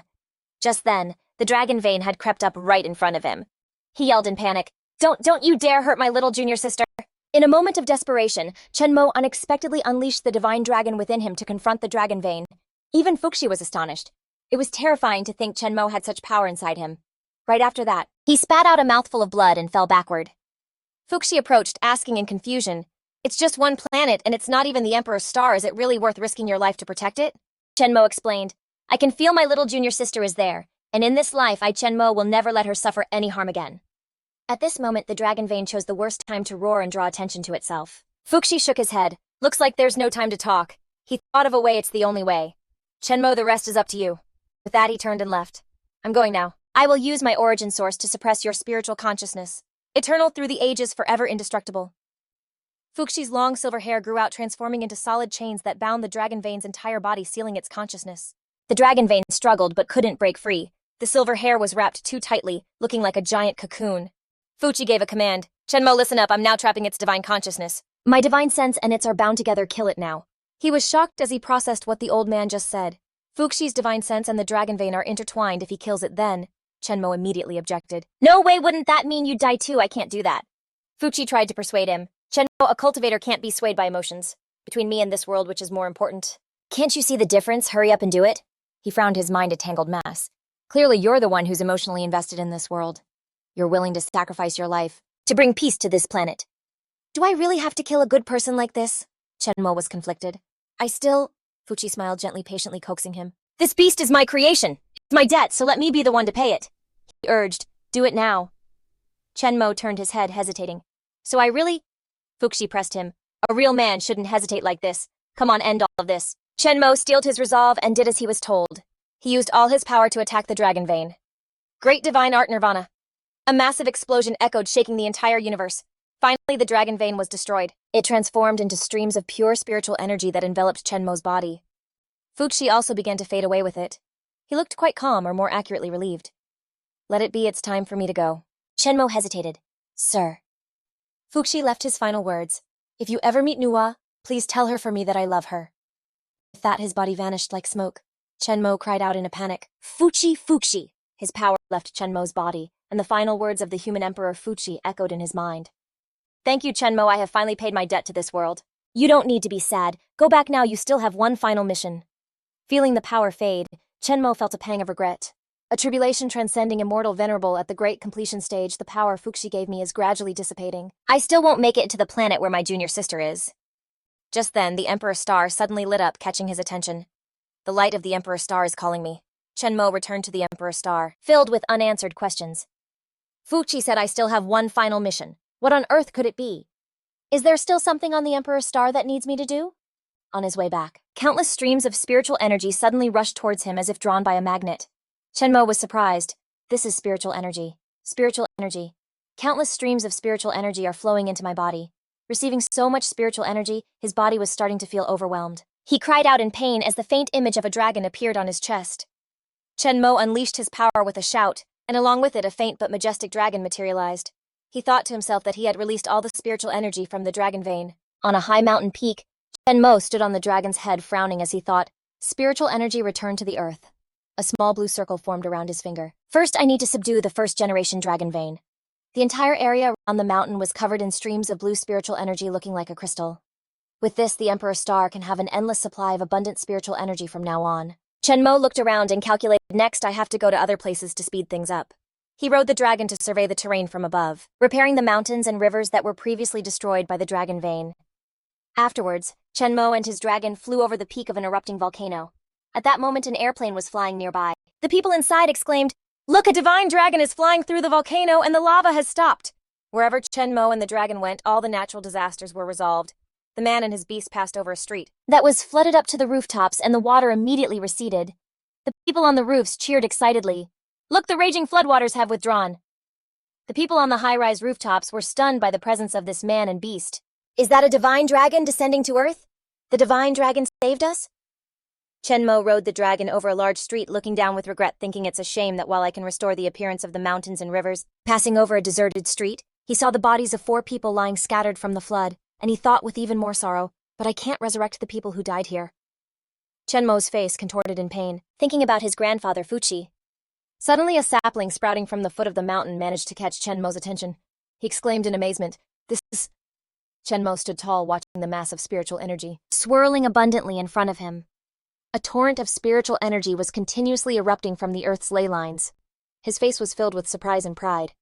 Just then, the Dragon Vein had crept up right in front of him. He yelled in panic, Don't you dare hurt my little junior sister! In a moment of desperation, Chen Mo unexpectedly unleashed the divine dragon within him to confront the Dragon Vein. Even Fuqi was astonished. It was terrifying to think Chen Mo had such power inside him. Right after that, he spat out a mouthful of blood and fell backward. Fuqi approached, asking in confusion, It's just one planet, and it's not even the Emperor's star. Is it really worth risking your life to protect it? Chen Mo explained, I can feel my little junior sister is there, and in this life, Chen Mo will never let her suffer any harm again. At this moment, the Dragon Vein chose the worst time to roar and draw attention to itself. Fuqi shook his head. Looks like there's no time to talk. He thought of a way. It's the only way. Chen Mo, the rest is up to you. With that, he turned and left. I'm going now. I will use my origin source to suppress your spiritual consciousness. Eternal through the ages, forever indestructible. Fuqi's long silver hair grew out, transforming into solid chains that bound the Dragon Vein's entire body, sealing its consciousness. The Dragon Vein struggled but couldn't break free. The silver hair was wrapped too tightly, looking like a giant cocoon. Fuqi gave a command. Chen Mo, listen up. I'm now trapping its divine consciousness. My divine sense and its are bound together. Kill it now. He was shocked as he processed what the old man just said. Fuqi's divine sense and the Dragon Vein are intertwined. If he kills it then, Chen Mo immediately objected. No way, wouldn't that mean you'd die too? I can't do that. Fuqi tried to persuade him. Chenmo, a cultivator can't be swayed by emotions. Between me and this world, which is more important? Can't you see the difference? Hurry up and do it. He frowned, his mind a tangled mess. Clearly, you're the one who's emotionally invested in this world. You're willing to sacrifice your life to bring peace to this planet. Do I really have to kill a good person like this? Chenmo was conflicted. Fuchi smiled gently, patiently coaxing him. This beast is my creation. It's my debt, so let me be the one to pay it. He urged, do it now. Chenmo turned his head, hesitating. So I really? Fuxi pressed him. A real man shouldn't hesitate like this. Come on, end all of this. Chenmo steeled his resolve and did as he was told. He used all his power to attack the dragon vein. Great divine art nirvana. A massive explosion echoed, shaking the entire universe. Finally, the dragon vein was destroyed. It transformed into streams of pure spiritual energy that enveloped Chenmo's body. Fuxi also began to fade away with it. He looked quite calm, or more accurately relieved. Let it be, it's time for me to go. Chenmo hesitated. Sir. Fuxi left his final words. If you ever meet Nuwa, please tell her for me that I love her. With that, his body vanished like smoke. Chenmo cried out in a panic. Fuxi! His power left Chenmo's body, and the final words of the human emperor Fuxi echoed in his mind. Thank you, Chenmo, I have finally paid my debt to this world. You don't need to be sad. Go back now, you still have one final mission. Feeling the power fade, Chenmo felt a pang of regret. A tribulation transcending immortal venerable at the great completion stage, the power Fuxi gave me is gradually dissipating. I still won't make it to the planet where my junior sister is. Just then, the Emperor Star suddenly lit up, catching his attention. The light of the Emperor Star is calling me. Chenmo returned to the Emperor Star, filled with unanswered questions. Fuxi said I still have one final mission. What on earth could it be? Is there still something on the Emperor Star that needs me to do? On his way back, countless streams of spiritual energy suddenly rushed towards him as if drawn by a magnet. Chenmo was surprised. This is spiritual energy. Spiritual energy. Countless streams of spiritual energy are flowing into my body. Receiving so much spiritual energy, his body was starting to feel overwhelmed. He cried out in pain as the faint image of a dragon appeared on his chest. Chenmo unleashed his power with a shout, and along with it a faint but majestic dragon materialized. He thought to himself that he had released all the spiritual energy from the dragon vein. On a high mountain peak, Chenmo stood on the dragon's head, frowning as he thought. Spiritual energy returned to the earth. A small blue circle formed around his finger. First, I need to subdue the first-generation dragon vein. The entire area around the mountain was covered in streams of blue spiritual energy looking like a crystal. With this, the Emperor Star can have an endless supply of abundant spiritual energy from now on. Chenmo looked around and calculated, next I have to go to other places to speed things up. He rode the dragon to survey the terrain from above, repairing the mountains and rivers that were previously destroyed by the dragon vein. Afterwards, Chenmo and his dragon flew over the peak of an erupting volcano. At that moment, an airplane was flying nearby. The people inside exclaimed, "Look, a divine dragon is flying through the volcano and the lava has stopped!" Wherever Chenmo and the dragon went, all the natural disasters were resolved. The man and his beast passed over a street that was flooded up to the rooftops, and the water immediately receded. The people on the roofs cheered excitedly. "Look, the raging floodwaters have withdrawn." The people on the high-rise rooftops were stunned by the presence of this man and beast. Is that a divine dragon descending to Earth? The divine dragon saved us? Chenmo rode the dragon over a large street, looking down with regret, thinking it's a shame that while I can restore the appearance of the mountains and rivers, passing over a deserted street, he saw the bodies of 4 people lying scattered from the flood, and he thought with even more sorrow, but I can't resurrect the people who died here. Chenmo's face contorted in pain, thinking about his grandfather Fuchi. Suddenly, a sapling sprouting from the foot of the mountain managed to catch Chenmo's attention. He exclaimed in amazement, "This is..." Chenmo stood tall, watching the mass of spiritual energy swirling abundantly in front of him. A torrent of spiritual energy was continuously erupting from the Earth's ley lines. His face was filled with surprise and pride.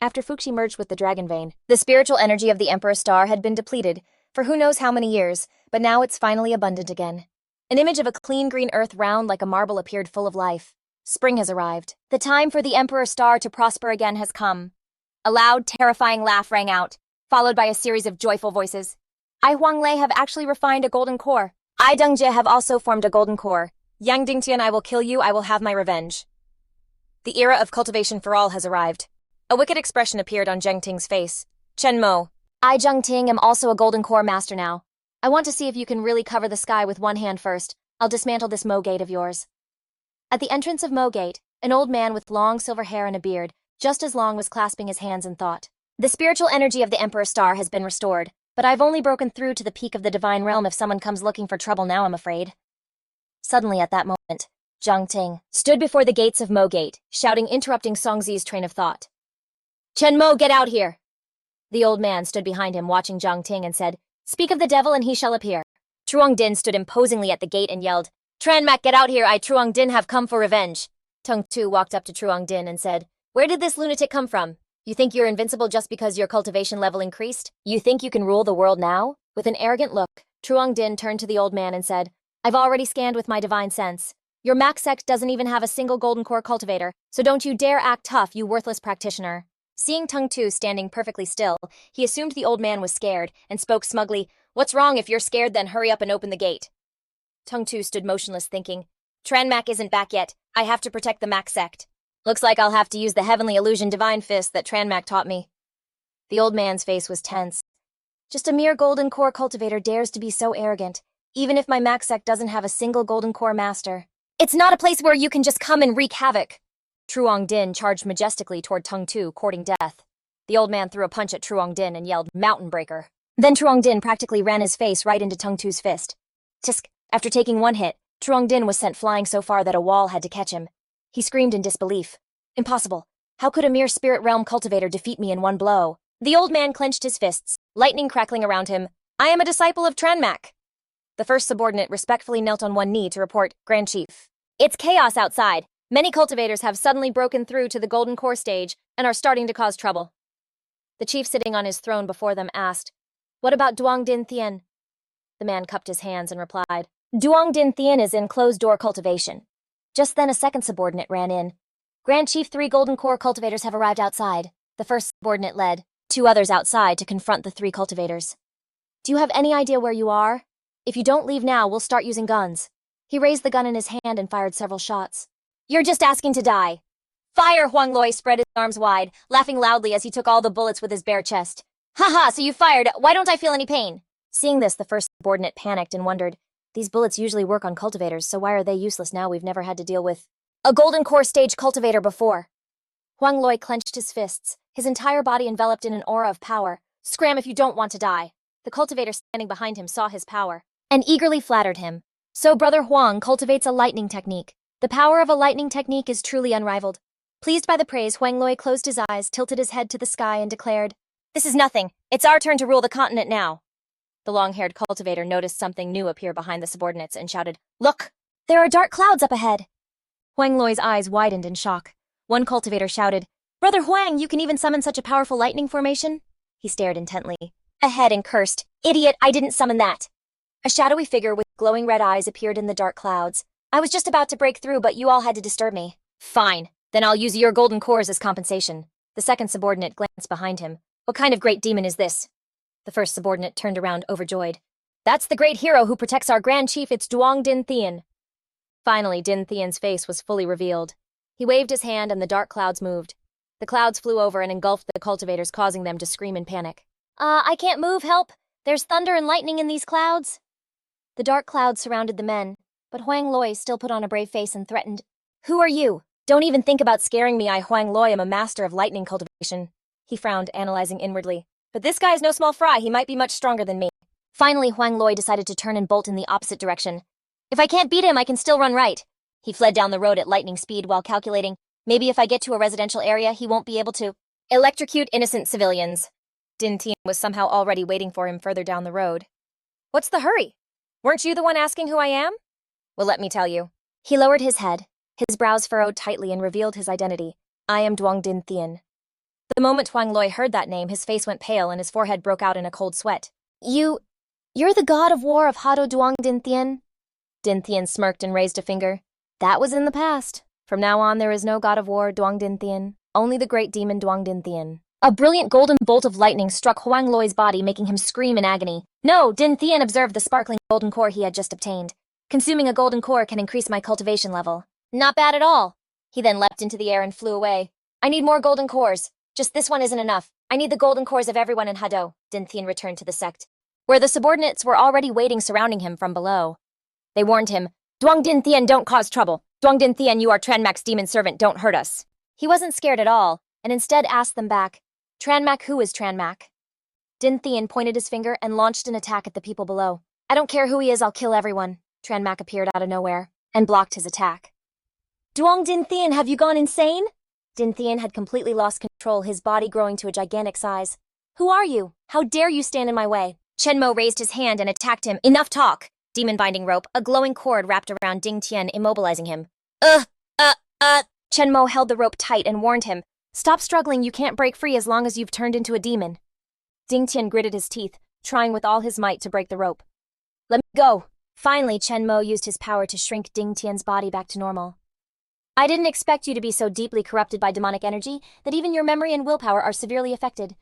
After Fuxi merged with the dragon vein, the spiritual energy of the Emperor Star had been depleted for who knows how many years, but now it's finally abundant again. An image of a clean green earth round like a marble appeared, full of life. Spring has arrived. The time for the Emperor Star to prosper again has come. A loud, terrifying laugh rang out, followed by a series of joyful voices. I Huanglei have actually refined a golden core. I Dongjie have also formed a golden core. Yang Dingtian, I will kill you, I will have my revenge. The era of cultivation for all has arrived. A wicked expression appeared on Zheng Ting's face. Chenmo, I Zheng Ting am also a golden core master now. I want to see if you can really cover the sky with one hand first. I'll dismantle this Mo Gate of yours. At the entrance of Mo Gate, an old man with long silver hair and a beard, just as long, was clasping his hands in thought. The spiritual energy of the Emperor Star has been restored, but I've only broken through to the peak of the divine realm. If someone comes looking for trouble now, I'm afraid. Suddenly at that moment, Zheng Ting stood before the gates of Mo Gate, shouting, interrupting Songzi's train of thought. Chenmo, get out here! The old man stood behind him watching Zhang Ting and said, "Speak of the devil and he shall appear." Truong Din stood imposingly at the gate and yelled, "Tranmak, get out here, I Truong Din have come for revenge." Tung Tu walked up to Truong Din and said, "Where did this lunatic come from? You think you're invincible just because your cultivation level increased? You think you can rule the world now?" With an arrogant look, Truong Din turned to the old man and said, "I've already scanned with my divine sense. Your Mac sect doesn't even have a single golden core cultivator, so don't you dare act tough, you worthless practitioner." Seeing Tung Tu standing perfectly still, he assumed the old man was scared and spoke smugly, "What's wrong? If you're scared, then hurry up and open the gate." Tung Tu stood motionless thinking, "Tranmak isn't back yet. I have to protect the Mac sect. Looks like I'll have to use the heavenly illusion divine fist that Tranmak taught me." The old man's face was tense. Just a mere golden core cultivator dares to be so arrogant, even if my Mac sect doesn't have a single golden core master. "It's not a place where you can just come and wreak havoc." Truong Din charged majestically toward Tung Tu, courting death. The old man threw a punch at Truong Din and yelled, "Mountain breaker." Then Truong Din practically ran his face right into Tung Tu's fist. Tisk! After taking one hit, Truong Din was sent flying so far that a wall had to catch him. He screamed in disbelief. "Impossible. How could a mere spirit realm cultivator defeat me in one blow?" The old man clenched his fists, lightning crackling around him. "I am a disciple of Tranmak." The first subordinate respectfully knelt on one knee to report, "Grand Chief. It's chaos outside. Many cultivators have suddenly broken through to the golden core stage and are starting to cause trouble." The chief sitting on his throne before them asked, "What about Duong Din Thien?" The man cupped his hands and replied, "Duong Din Thien is in closed-door cultivation." Just then a second subordinate ran in. "Grand Chief, 3 golden core cultivators have arrived outside." The first subordinate led 2 others outside to confront the 3 cultivators. "Do you have any idea where you are? If you don't leave now, we'll start using guns." He raised the gun in his hand and fired several shots. "You're just asking to die." "Fire!" Huang Loi spread his arms wide, laughing loudly as he took all the bullets with his bare chest. "Haha, so you fired. Why don't I feel any pain?" Seeing this, the first subordinate panicked and wondered, "These bullets usually work on cultivators, so why are they useless now? We've never had to deal with a golden core stage cultivator before." Huang Loi clenched his fists, his entire body enveloped in an aura of power. "Scram if you don't want to die." The cultivator standing behind him saw his power and eagerly flattered him. "So Brother Huang cultivates a lightning technique. The power of a lightning technique is truly unrivaled." Pleased by the praise, Huang Loi closed his eyes, tilted his head to the sky, and declared, "This is nothing. It's our turn to rule the continent now." The long-haired cultivator noticed something new appear behind the subordinates and shouted, "Look! There are dark clouds up ahead." Huang Loi's eyes widened in shock. One cultivator shouted, "Brother Huang, you can even summon such a powerful lightning formation?" He stared intently ahead and cursed, "Idiot, I didn't summon that." A shadowy figure with glowing red eyes appeared in the dark clouds. "I was just about to break through, but you all had to disturb me." "Fine, then I'll use your golden cores as compensation." The second subordinate glanced behind him. "What kind of great demon is this?" The first subordinate turned around overjoyed. "That's the great hero who protects our Grand Chief. It's Duong Din Thien." Finally, Din Thien's face was fully revealed. He waved his hand and the dark clouds moved. The clouds flew over and engulfed the cultivators, causing them to scream in panic. I can't move, help! There's thunder and lightning in these clouds." The dark clouds surrounded the men, but Huang Loi still put on a brave face and threatened, "Who are you? Don't even think about scaring me. I, Huang Loi, am a master of lightning cultivation." He frowned, analyzing inwardly. "But this guy is no small fry. He might be much stronger than me." Finally, Huang Loi decided to turn and bolt in the opposite direction. "If I can't beat him, I can still run right." He fled down the road at lightning speed while calculating, maybe if I get to a residential area, he won't be able to electrocute innocent civilians. Din Tien was somehow already waiting for him further down the road. "What's the hurry? Weren't you the one asking who I am?" "Well, let me tell you." He lowered his head, his brows furrowed tightly, and revealed his identity. "I am Duong Din Thien." The moment Huang Loi heard that name, his face went pale and his forehead broke out in a cold sweat. You're the god of war of Hado Duong Din Thien?" Din Thien smirked and raised a finger. "That was in the past. From now on, there is no god of war Duong Din Thien, only the great demon Duong Din Thien." A brilliant golden bolt of lightning struck Huang Loi's body, making him scream in agony. "No!" Din Thien observed the sparkling golden core he had just obtained. "Consuming a golden core can increase my cultivation level." "Not bad at all." He then leapt into the air and flew away. "I need more golden cores. Just this one isn't enough. I need the golden cores of everyone in Hado." Din Thien returned to the sect, where the subordinates were already waiting, surrounding him from below. They warned him, "Duong Din Thien, don't cause trouble. Duong Din Thien, you are Tranmak's demon servant, don't hurt us." He wasn't scared at all, and instead asked them back, "Tranmak, who is Tranmak?" Din Thien pointed his finger and launched an attack at the people below. "I don't care who he is, I'll kill everyone." Tranmak appeared out of nowhere and blocked his attack. "Duong Din Thien, have you gone insane?" Din Thien had completely lost control, his body growing to a gigantic size. Who are you? How dare you stand in my way? Chenmo raised his hand and attacked him. Enough talk! Demon binding rope, a glowing cord wrapped around Ding Tian, immobilizing him. Chenmo held the rope tight and warned him. Stop struggling, you can't break free as long as you've turned into a demon. Ding Tian gritted his teeth, trying with all his might to break the rope. Let me go! Finally, Chenmo used his power to shrink Ding Tian's body back to normal. I didn't expect you to be so deeply corrupted by demonic energy that even your memory and willpower are severely affected.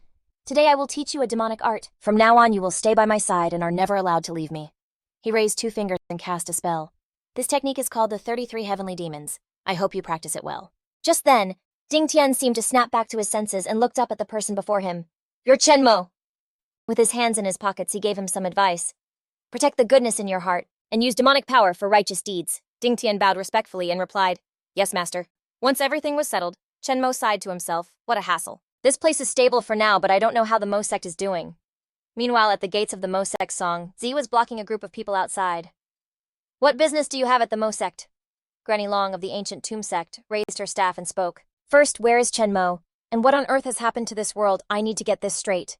Today I will teach you a demonic art. From now on you will stay by my side and are never allowed to leave me. He raised 2 fingers and cast a spell. This technique is called the 33 Heavenly Demons. I hope you practice it well. Just then, Ding Tian seemed to snap back to his senses and looked up at the person before him. You're Chenmo! With his hands in his pockets, he gave him some advice. Protect the goodness in your heart, and use demonic power for righteous deeds. Ding Tian bowed respectfully and replied, Yes, master. Once everything was settled, Chenmo sighed to himself. What a hassle. This place is stable for now, but I don't know how the Mo sect is doing. Meanwhile, at the gates of the Mo sect song, Z was blocking a group of people outside. What business do you have at the Mo sect? Granny Long of the ancient tomb sect raised her staff and spoke. First, where is Chenmo? And what on earth has happened to this world? I need to get this straight.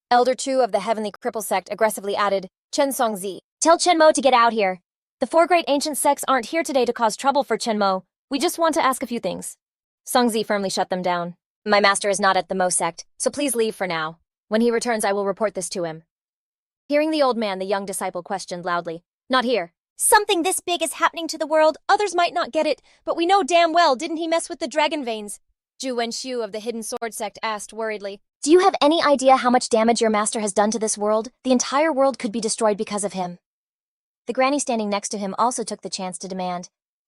Elder Chu of the Heavenly Cripple sect aggressively added, Chen Song Zi, tell Chenmo to get out here. The 4 great ancient sects aren't here today to cause trouble for Chenmo. We just want to ask a few things. Song Zi firmly shut them down. My master is not at the Mo sect, so please leave for now. When he returns, I will report this to him. Hearing the old man, the young disciple questioned loudly, Not here. Something this big is happening to the world. Others might not get it, but we know damn well, didn't he mess with the dragon veins? Zhu Wenxiu of the Hidden Sword sect asked worriedly. Do you have any idea how much damage your master has done to this world? The entire world could be destroyed because of him. The granny standing next to him also took the chance to demand.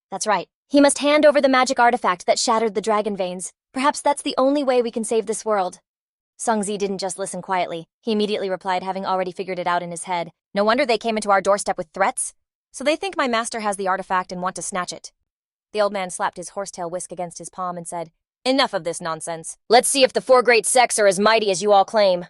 That's right. He must hand over the magic artifact that shattered the dragon veins. Perhaps that's the only way we can save this world. Song Zi didn't just listen quietly. He immediately replied, having already figured it out in his head. No wonder they came into our doorstep with threats. So they think my master has the artifact and want to snatch it. The old man slapped his horsetail whisk against his palm and said, Enough of this nonsense. Let's see if the 4 great sects are as mighty as you all claim.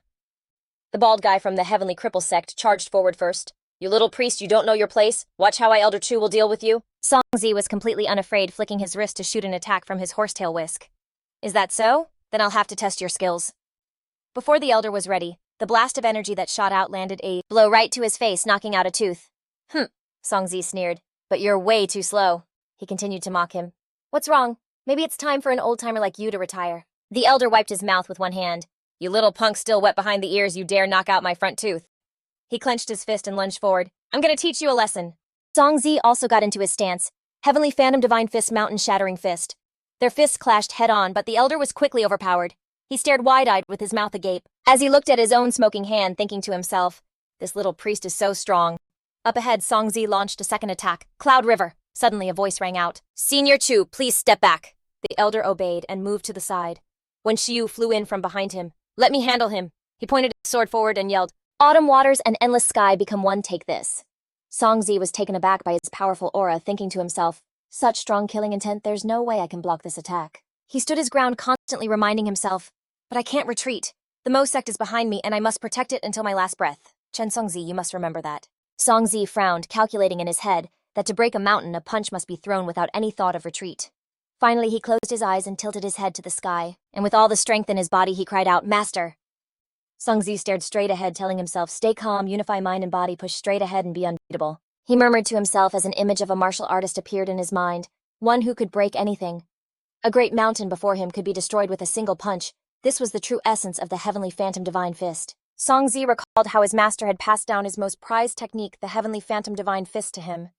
The bald guy from the Heavenly Cripple sect charged forward first. You little priest, you don't know your place. Watch how Elder Chu will deal with you. Song Zi was completely unafraid, flicking his wrist to shoot an attack from his horsetail whisk. Is that so? Then I'll have to test your skills. Before the elder was ready, the blast of energy that shot out landed a blow right to his face, knocking out a tooth. Song Zi sneered. But you're way too slow. He continued to mock him. What's wrong? Maybe it's time for an old-timer like you to retire. The elder wiped his mouth with one hand. You little punk still wet behind the ears, you dare knock out my front tooth. He clenched his fist and lunged forward. I'm gonna teach you a lesson. Song Zi also got into his stance. Heavenly Phantom Divine Fist, Mountain Shattering Fist. Their fists clashed head-on, but the elder was quickly overpowered. He stared wide-eyed with his mouth agape, as he looked at his own smoking hand, thinking to himself, This little priest is so strong. Up ahead, Song Zi launched a second attack. Cloud River. Suddenly a voice rang out. Senior Chu, please step back. The elder obeyed and moved to the side. When Xiu flew in from behind him, Let me handle him. He pointed his sword forward and yelled, Autumn waters and endless sky become one, take this. Song Zi was taken aback by his powerful aura, thinking to himself, Such strong killing intent, there's no way I can block this attack. He stood his ground, constantly reminding himself, But I can't retreat. The Mo sect is behind me, and I must protect it until my last breath. Chen Song Zi, you must remember that. Song Zi frowned, calculating in his head that to break a mountain, a punch must be thrown without any thought of retreat. Finally, he closed his eyes and tilted his head to the sky, and with all the strength in his body, he cried out, Master! Song Zi stared straight ahead, telling himself, Stay calm, unify mind and body, push straight ahead and be unbeatable. He murmured to himself as an image of a martial artist appeared in his mind, one who could break anything. A great mountain before him could be destroyed with a single punch. This was the true essence of the Heavenly Phantom Divine Fist. Song Zi recalled how his master had passed down his most prized technique, the Heavenly Phantom Divine Fist, to him.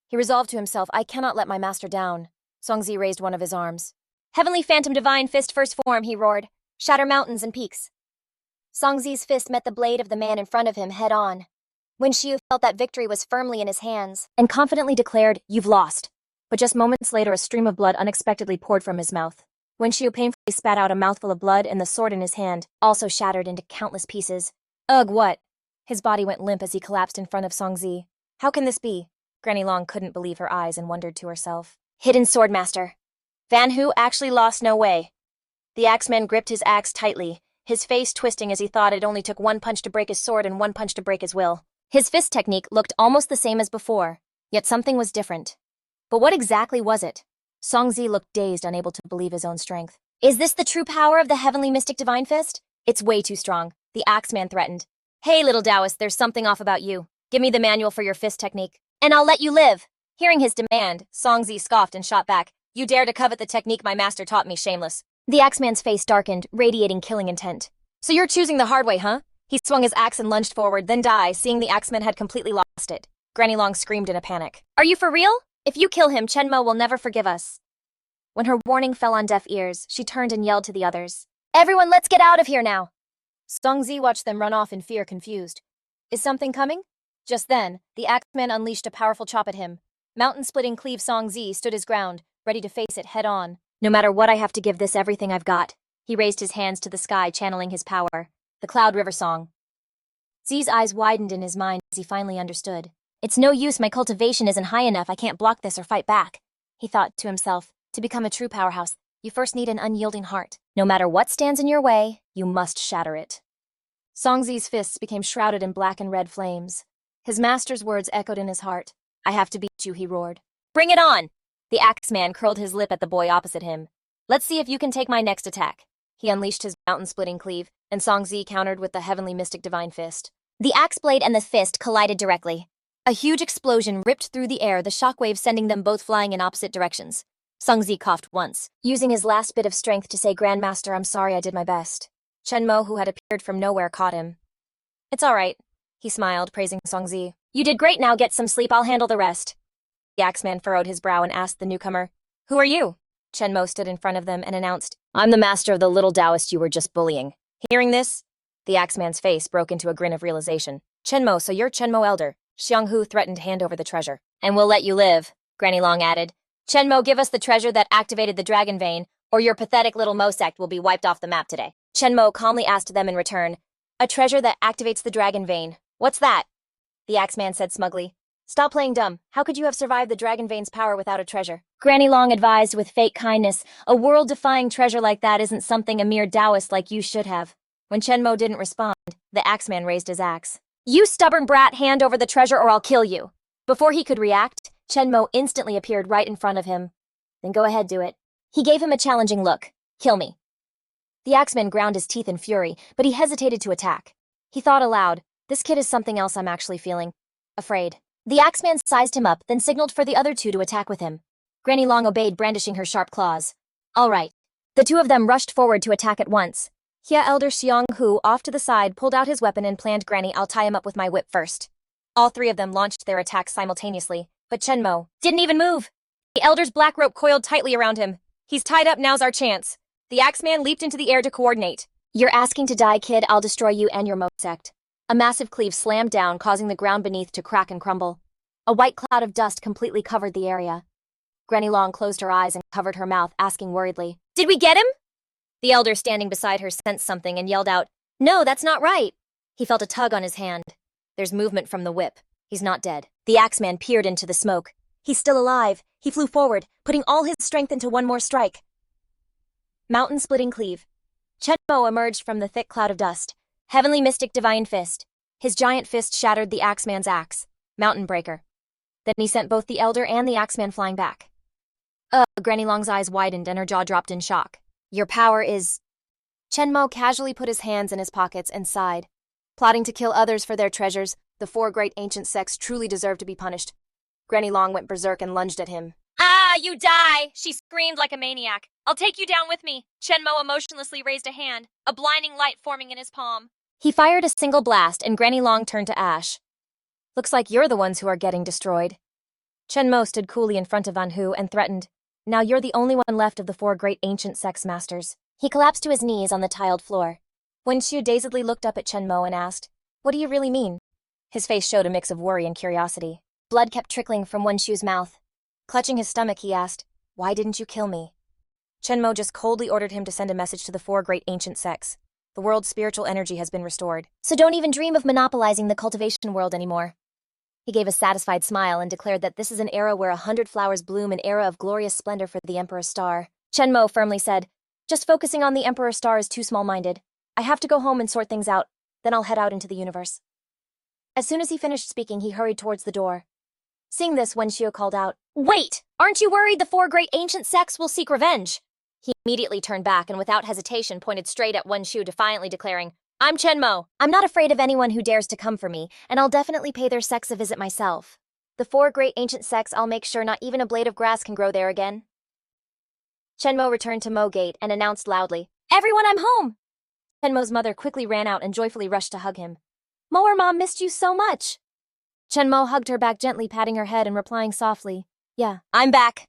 He resolved to himself, I cannot let my master down. Song Zi raised one of his arms. Heavenly Phantom Divine Fist first form, he roared. Shatter mountains and peaks. Song Zi's fist met the blade of the man in front of him head on. Wen Xiu felt that victory was firmly in his hands and confidently declared, You've lost. But just moments later, a stream of blood unexpectedly poured from his mouth. Wen Xiu painfully spat out a mouthful of blood, and the sword in his hand also shattered into countless pieces. Ugh, what? His body went limp as he collapsed in front of Song Zi. How can this be? Granny Long couldn't believe her eyes and wondered to herself. Hidden Swordmaster. Van Hu actually lost no way. The axeman gripped his axe tightly, his face twisting as he thought it only took one punch to break his sword and one punch to break his will. His fist technique looked almost the same as before, yet something was different. But what exactly was it? Song Zi looked dazed, unable to believe his own strength. Is this the true power of the Heavenly Mystic Divine Fist? It's way too strong, the Axeman threatened. Hey, little Taoist, there's something off about you. Give me the manual for your fist technique, and I'll let you live. Hearing his demand, Songzi scoffed and shot back. You dare to covet the technique my master taught me, shameless. The Axeman's face darkened, radiating killing intent. So you're choosing the hard way, huh? He swung his axe and lunged forward, then died, seeing the Axeman had completely lost it. Granny Long screamed in a panic. Are you for real? If you kill him, Chenmo will never forgive us. When her warning fell on deaf ears, she turned and yelled to the others. Everyone, let's get out of here now! Songzi watched them run off in fear, confused. Is something coming? Just then, the Axeman unleashed a powerful chop at him. Mountain-splitting cleave Songzi stood his ground, ready to face it head-on. No matter what, I have to give this everything I've got. He raised his hands to the sky, channeling his power. The Cloud River Song. Zi's eyes widened in his mind as he finally understood. It's no use, my cultivation isn't high enough, I can't block this or fight back. He thought to himself, to become a true powerhouse, you first need an unyielding heart. No matter what stands in your way, you must shatter it. Songzi's fists became shrouded in black and red flames. His master's words echoed in his heart. I have to beat you, he roared. Bring it on! The Axeman curled his lip at the boy opposite him. Let's see if you can take my next attack. He unleashed his mountain-splitting cleave, and Songzi countered with the heavenly mystic divine fist. The axe blade and the fist collided directly. A huge explosion ripped through the air, the shockwave sending them both flying in opposite directions. Songzi coughed once, using his last bit of strength to say, Grandmaster, I'm sorry, I did my best. Chenmo, who had appeared from nowhere, caught him. It's all right, he smiled, praising Songzi. You did great, now get some sleep, I'll handle the rest. The Axeman furrowed his brow and asked the newcomer, Who are you? Chenmo stood in front of them and announced, I'm the master of the little Taoist you were just bullying. Hearing this, the Axeman's face broke into a grin of realization. Chenmo, so you're Chenmo Elder. Xianghu threatened to hand over the treasure. And we'll let you live, Granny Long added. Chenmo, give us the treasure that activated the dragon vein, or your pathetic little Mo sect will be wiped off the map today. Chenmo calmly asked them in return, A treasure that activates the dragon vein. What's that? The Axeman said smugly. Stop playing dumb. How could you have survived the dragon vein's power without a treasure? Granny Long advised with fake kindness, a world-defying treasure like that isn't something a mere Taoist like you should have. When Chenmo didn't respond, the Axeman raised his axe. You stubborn brat, hand over the treasure or I'll kill you. Before he could react, Chenmo instantly appeared right in front of him. Then go ahead, do it. He gave him a challenging look. Kill me. The Axeman ground his teeth in fury, but he hesitated to attack. He thought aloud, this kid is something else I'm actually feeling. Afraid. The Axeman sized him up, then signaled for the other two to attack with him. Granny Long obeyed, brandishing her sharp claws. All right. The two of them rushed forward to attack at once. Hia Elder Xianghu, off to the side, pulled out his weapon and planned, Granny, I'll tie him up with my whip first. All three of them launched their attacks simultaneously, but Chenmo didn't even move. The Elder's black rope coiled tightly around him. He's tied up, now's our chance. The Axeman leaped into the air to coordinate. You're asking to die, kid, I'll destroy you and your Mo sect. A massive cleave slammed down, causing the ground beneath to crack and crumble. A white cloud of dust completely covered the area. Granny Long closed her eyes and covered her mouth, asking worriedly, Did we get him? The Elder standing beside her sensed something and yelled out, No, that's not right. He felt a tug on his hand. There's movement from the whip. He's not dead. The Axeman peered into the smoke. He's still alive. He flew forward, putting all his strength into one more strike. Mountain-splitting cleave. Chenmo emerged from the thick cloud of dust. Heavenly mystic divine fist. His giant fist shattered the Axeman's axe. Mountain breaker. Then he sent both the Elder and the Axeman flying back. Granny Long's eyes widened and her jaw dropped in shock. Your power is... Chenmo casually put his hands in his pockets and sighed. Plotting to kill others for their treasures, the four great ancient sects truly deserve to be punished. Granny Long went berserk and lunged at him. Ah, you die! She screamed like a maniac. I'll take you down with me. Chenmo emotionlessly raised a hand, a blinding light forming in his palm. He fired a single blast and Granny Long turned to ash. Looks like you're the ones who are getting destroyed. Chenmo stood coolly in front of Van Hu and threatened, Now you're the only one left of the four great ancient sects masters. He collapsed to his knees on the tiled floor. Wenshu dazedly looked up at Chenmo and asked, What do you really mean? His face showed a mix of worry and curiosity. Blood kept trickling from Wenshu's mouth. Clutching his stomach, he asked, Why didn't you kill me? Chenmo just coldly ordered him to send a message to the four great ancient sects. The world's spiritual energy has been restored. So don't even dream of monopolizing the cultivation world anymore. He gave a satisfied smile and declared that this is an era where 100 flowers bloom, an era of glorious splendor for the Emperor's star. Chenmo firmly said, Just focusing on the Emperor's star is too small-minded. I have to go home and sort things out, then I'll head out into the universe. As soon as he finished speaking, he hurried towards the door. Seeing this, Wenshu called out, Wait! Aren't you worried the four great ancient sects will seek revenge? He immediately turned back and without hesitation pointed straight at Wen Shu, defiantly declaring, I'm Chenmo. I'm not afraid of anyone who dares to come for me, and I'll definitely pay their sects a visit myself. The 4 great ancient sects, I'll make sure not even a blade of grass can grow there again. Chenmo returned to Mo Gate and announced loudly, Everyone, I'm home! Chenmo's mother quickly ran out and joyfully rushed to hug him. Mo, our mom missed you so much. Chenmo hugged her back gently, patting her head and replying softly, Yeah, I'm back.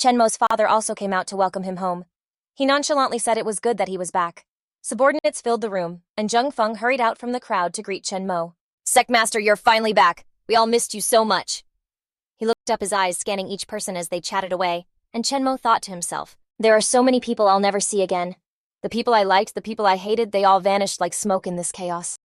Chenmo's father also came out to welcome him home. He nonchalantly said it was good that he was back. Subordinates filled the room, and Zheng Feng hurried out from the crowd to greet Chenmo. Sectmaster, you're finally back. We all missed you so much. He looked up, his eyes scanning each person as they chatted away, and Chenmo thought to himself, There are so many people I'll never see again. The people I liked, the people I hated, they all vanished like smoke in this chaos.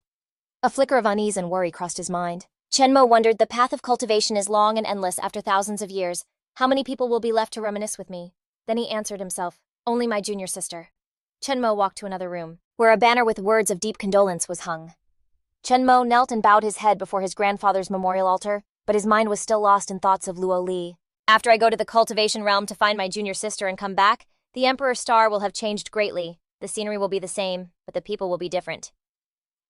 A flicker of unease and worry crossed his mind. Chenmo wondered, the path of cultivation is long and endless after thousands of years. How many people will be left to reminisce with me? Then he answered himself, Only my junior sister. Chenmo walked to another room, where a banner with words of deep condolence was hung. Chenmo knelt and bowed his head before his grandfather's memorial altar, but his mind was still lost in thoughts of Luo Li. After I go to the cultivation realm to find my junior sister and come back, the Emperor's star will have changed greatly. The scenery will be the same, but the people will be different.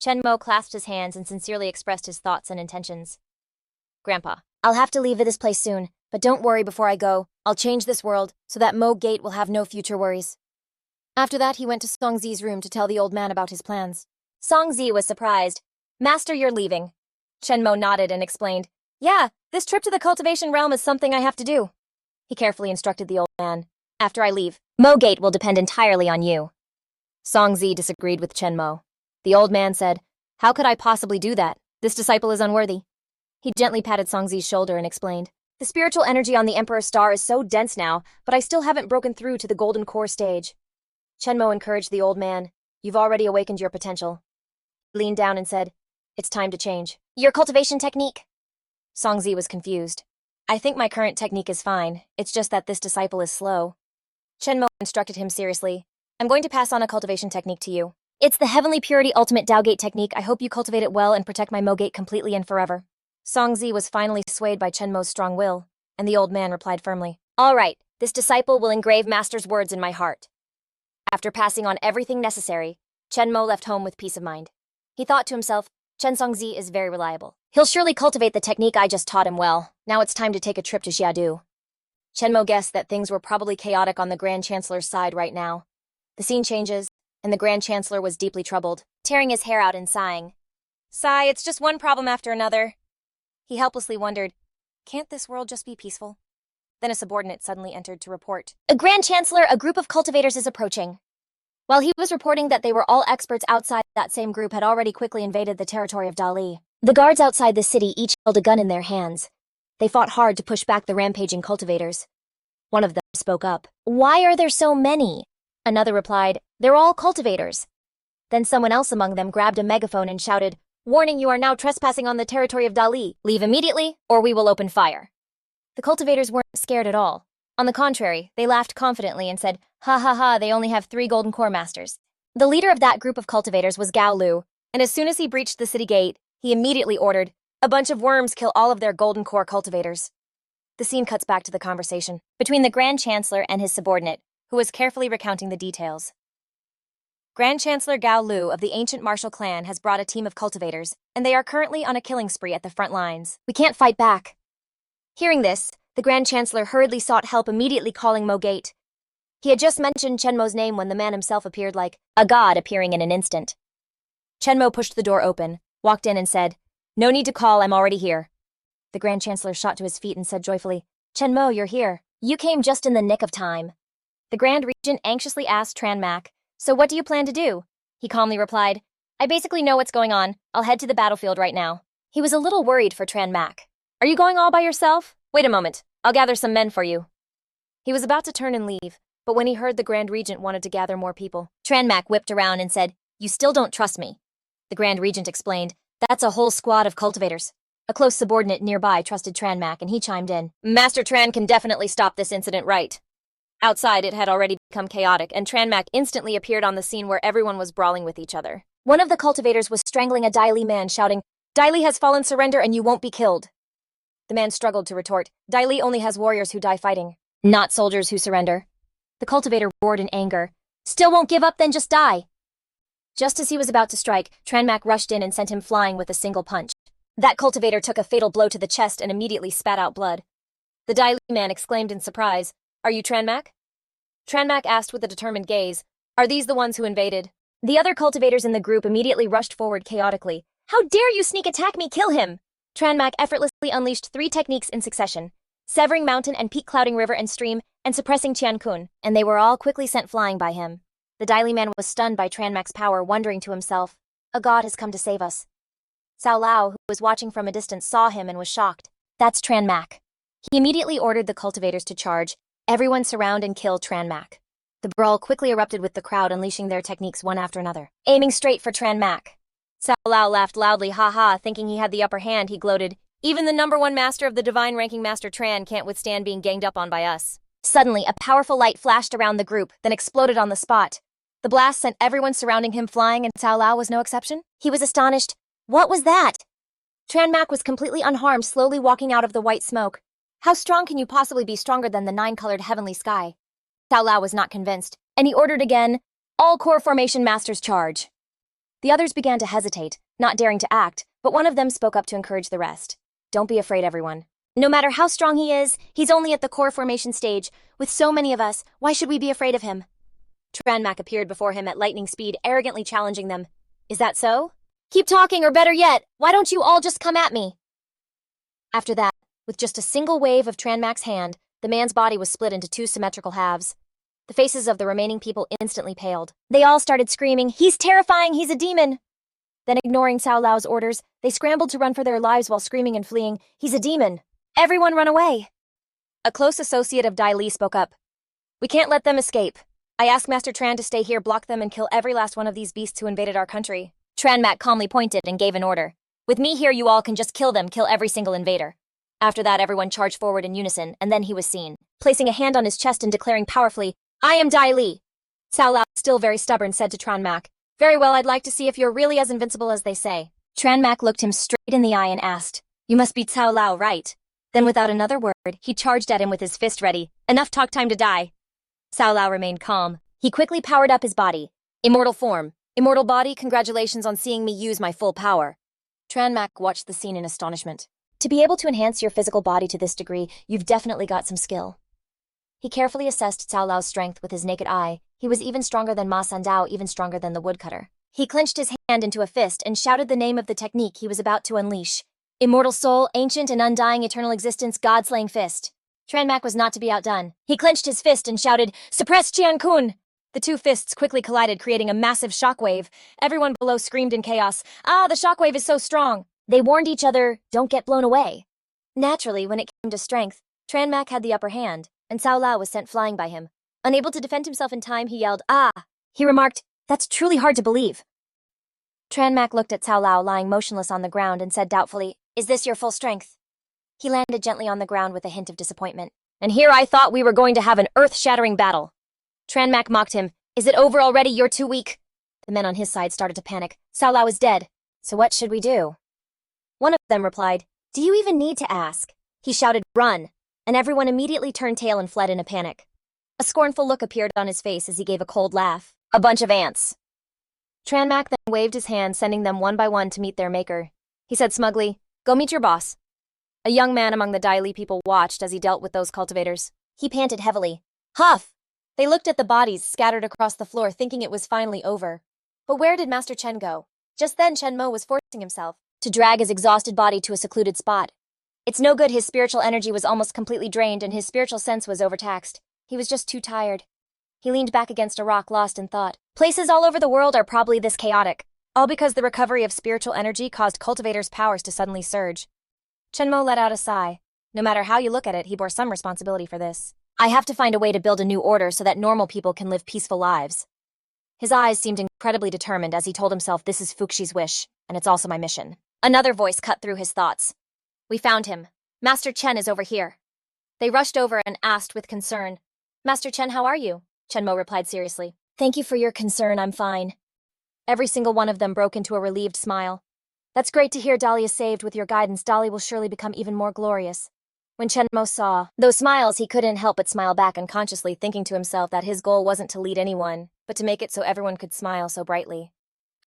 Chenmo clasped his hands and sincerely expressed his thoughts and intentions. Grandpa, I'll have to leave this place soon, but don't worry before I go. I'll change this world so that Mo Gate will have no future worries. After that, he went to Song Zi's room to tell the old man about his plans. Song Zi was surprised. Master, you're leaving. Chenmo nodded and explained, Yeah, this trip to the cultivation realm is something I have to do. He carefully instructed the old man. After I leave, Mo Gate will depend entirely on you. Song Zi disagreed with Chenmo. The old man said, How could I possibly do that? This disciple is unworthy. He gently patted Song Zi's shoulder and explained, The spiritual energy on the Emperor's star is so dense now, but I still haven't broken through to the golden core stage. Chenmo encouraged the old man, You've already awakened your potential. He leaned down and said, It's time to change. Your cultivation technique? Song Zi was confused. I think my current technique is fine. It's just that this disciple is slow. Chenmo instructed him seriously, I'm going to pass on a cultivation technique to you. It's the Heavenly Purity Ultimate Daogate technique. I hope you cultivate it well and protect my Mogate completely and forever. Song Zi was finally swayed by Chenmo's strong will, and the old man replied firmly, All right, this disciple will engrave Master's words in my heart. After passing on everything necessary, Chenmo left home with peace of mind. He thought to himself, Chen Songzi is very reliable. He'll surely cultivate the technique I just taught him well. Now it's time to take a trip to Xiadu. Chenmo guessed that things were probably chaotic on the Grand Chancellor's side right now. The scene changes, and the Grand Chancellor was deeply troubled, tearing his hair out and sighing. Sigh, it's just one problem after another. He helplessly wondered, can't this world just be peaceful? Then a subordinate suddenly entered to report. A Grand Chancellor, a group of cultivators is approaching. While he was reporting that they were all experts outside, that same group had already quickly invaded the territory of Dali. The guards outside the city each held a gun in their hands. They fought hard to push back the rampaging cultivators. One of them spoke up. Why are there so many? Another replied, They're all cultivators. Then someone else among them grabbed a megaphone and shouted, Warning, you are now trespassing on the territory of Dali. Leave immediately, or we will open fire. The cultivators weren't scared at all. On the contrary, they laughed confidently and said, Ha ha ha, they only have 3 golden core masters. The leader of that group of cultivators was Gao Lu, and as soon as he breached the city gate, he immediately ordered, A bunch of worms kill all of their golden core cultivators. The scene cuts back to the conversation between the Grand Chancellor and his subordinate, who was carefully recounting the details. Grand Chancellor Gao Lu of the ancient martial clan has brought a team of cultivators, and they are currently on a killing spree at the front lines. We can't fight back. Hearing this, the Grand Chancellor hurriedly sought help, immediately calling Mo Gate. He had just mentioned Chenmo's name when the man himself appeared like a god appearing in an instant. Chenmo pushed the door open, walked in and said, No need to call, I'm already here. The Grand Chancellor shot to his feet and said joyfully, Chenmo, you're here. You came just in the nick of time. The Grand Regent anxiously asked Tran Mak, So what do you plan to do? He calmly replied, I basically know what's going on. I'll head to the battlefield right now. He was a little worried for Tran Mak. Are you going all by yourself? Wait a moment. I'll gather some men for you. He was about to turn and leave, but when he heard the Grand Regent wanted to gather more people, Tran Mak whipped around and said, You still don't trust me. The Grand Regent explained, That's a whole squad of cultivators. A close subordinate nearby trusted Tran Mak, and he chimed in, Master Tran can definitely stop this incident right. Outside, it had already become chaotic, and Tran Mak instantly appeared on the scene where everyone was brawling with each other. One of the cultivators was strangling a Dai Li man, shouting, Dai Li has fallen, surrender and you won't be killed. The man struggled to retort, Dai Li only has warriors who die fighting, not soldiers who surrender. The cultivator roared in anger. Still won't give up, then just die. Just as he was about to strike, Tranmak rushed in and sent him flying with a single punch. That cultivator took a fatal blow to the chest and immediately spat out blood. The Dai Li man exclaimed in surprise, "Are you Tranmak?" Tranmak asked with a determined gaze, "Are these the ones who invaded?" The other cultivators in the group immediately rushed forward chaotically. "How dare you sneak attack me, kill him!" Tranmak effortlessly unleashed 3 techniques in succession, severing mountain and peak, clouding river and stream, and suppressing Qiankun, and they were all quickly sent flying by him. The Dai Li man was stunned by Tranmak's power, wondering to himself, "A god has come to save us." Cao Lao, who was watching from a distance, saw him and was shocked. "That's Tranmak." He immediately ordered the cultivators to charge. Everyone surround and kill Tranmak. The brawl quickly erupted with the crowd unleashing their techniques one after another, aiming straight for Tranmak. Cao Lao laughed loudly, ha-ha, thinking he had the upper hand. He gloated, "Even the #1 master of the divine ranking Master Tran can't withstand being ganged up on by us." Suddenly, a powerful light flashed around the group, then exploded on the spot. The blast sent everyone surrounding him flying, and Cao Lao was no exception. He was astonished. What was that? Tranmak was completely unharmed, slowly walking out of the white smoke. How strong can you possibly be, stronger than the 9-colored heavenly sky? Cao Lao was not convinced, and he ordered again, "All core formation masters charge." The others began to hesitate, not daring to act, but one of them spoke up to encourage the rest. "Don't be afraid, everyone. No matter how strong he is, he's only at the core formation stage. With so many of us, why should we be afraid of him?" Tranmak appeared before him at lightning speed, arrogantly challenging them. "Is that so? Keep talking, or better yet, why don't you all just come at me?" After that, with just a single wave of Tranmak's hand, the man's body was split into 2 symmetrical halves. The faces of the remaining people instantly paled. They all started screaming, "He's terrifying, he's a demon!" Then, ignoring Cao Lao's orders, they scrambled to run for their lives while screaming and fleeing, "He's a demon! Everyone run away!" A close associate of Dai Li spoke up. "We can't let them escape. I asked Master Tran to stay here, block them, and kill every last one of these beasts who invaded our country." Tranmak calmly pointed and gave an order. "With me here, you all can just kill them, kill every single invader." After that, everyone charged forward in unison, and then he was seen, placing a hand on his chest and declaring powerfully, "I am Dai Li." Cao Lao, still very stubborn, said to Tranmak, "Very well, I'd like to see if you're really as invincible as they say." Tranmak looked him straight in the eye and asked, "You must be Cao Lao, right?" Then without another word, he charged at him with his fist ready. "Enough talk, time to die." Cao Lao remained calm. He quickly powered up his body. "Immortal form. Immortal body, congratulations on seeing me use my full power." Tranmak watched the scene in astonishment. To be able to enhance your physical body to this degree, you've definitely got some skill. He carefully assessed Cao Lao's strength with his naked eye. He was even stronger than Ma Sandao, even stronger than the woodcutter. He clenched his hand into a fist and shouted the name of the technique he was about to unleash. "Immortal soul, ancient and undying eternal existence, god-slaying fist." Tranmak was not to be outdone. He clenched his fist and shouted, "Suppress Qiankun!" The 2 fists quickly collided, creating a massive shockwave. Everyone below screamed in chaos, "Ah, the shockwave is so strong!" They warned each other, "Don't get blown away." Naturally, when it came to strength, Tranmak had the upper hand, and Cao Lao was sent flying by him. Unable to defend himself in time, he yelled, "Ah!" He remarked, "That's truly hard to believe." Tranmak looked at Cao Lao lying motionless on the ground and said doubtfully, "Is this your full strength?" He landed gently on the ground with a hint of disappointment. "And here I thought we were going to have an earth-shattering battle." Tranmak mocked him, "Is it over already? You're too weak." The men on his side started to panic. Cao Lao is dead. So what should we do? One of them replied, "Do you even need to ask?" He shouted, "Run!" And everyone immediately turned tail and fled in a panic. A scornful look appeared on his face as he gave a cold laugh. "A bunch of ants." Tranmak then waved his hand, sending them one by one to meet their maker. He said smugly, "Go meet your boss." A young man among the Dai Li people watched as he dealt with those cultivators. He panted heavily. "Huff!" They looked at the bodies scattered across the floor, thinking it was finally over. But where did Master Chen go? Just then Chen Mo was forcing himself to drag his exhausted body to a secluded spot. It's no good, his spiritual energy was almost completely drained and his spiritual sense was overtaxed. He was just too tired. He leaned back against a rock, lost in thought. Places all over the world are probably this chaotic, all because the recovery of spiritual energy caused cultivators' powers to suddenly surge. Chen Mo let out a sigh. No matter how you look at it, he bore some responsibility for this. "I have to find a way to build a new order so that normal people can live peaceful lives." His eyes seemed incredibly determined as he told himself, "This is Fuxi's wish, and it's also my mission." Another voice cut through his thoughts. "We found him. Master Chen is over here." They rushed over and asked with concern, "Master Chen, how are you?" Chen Mo replied seriously, "Thank you for your concern, I'm fine." Every single one of them broke into a relieved smile. "That's great to hear. Dali is saved. With your guidance, Dali will surely become even more glorious." When Chenmo saw those smiles, he couldn't help but smile back unconsciously, thinking to himself that his goal wasn't to lead anyone, but to make it so everyone could smile so brightly.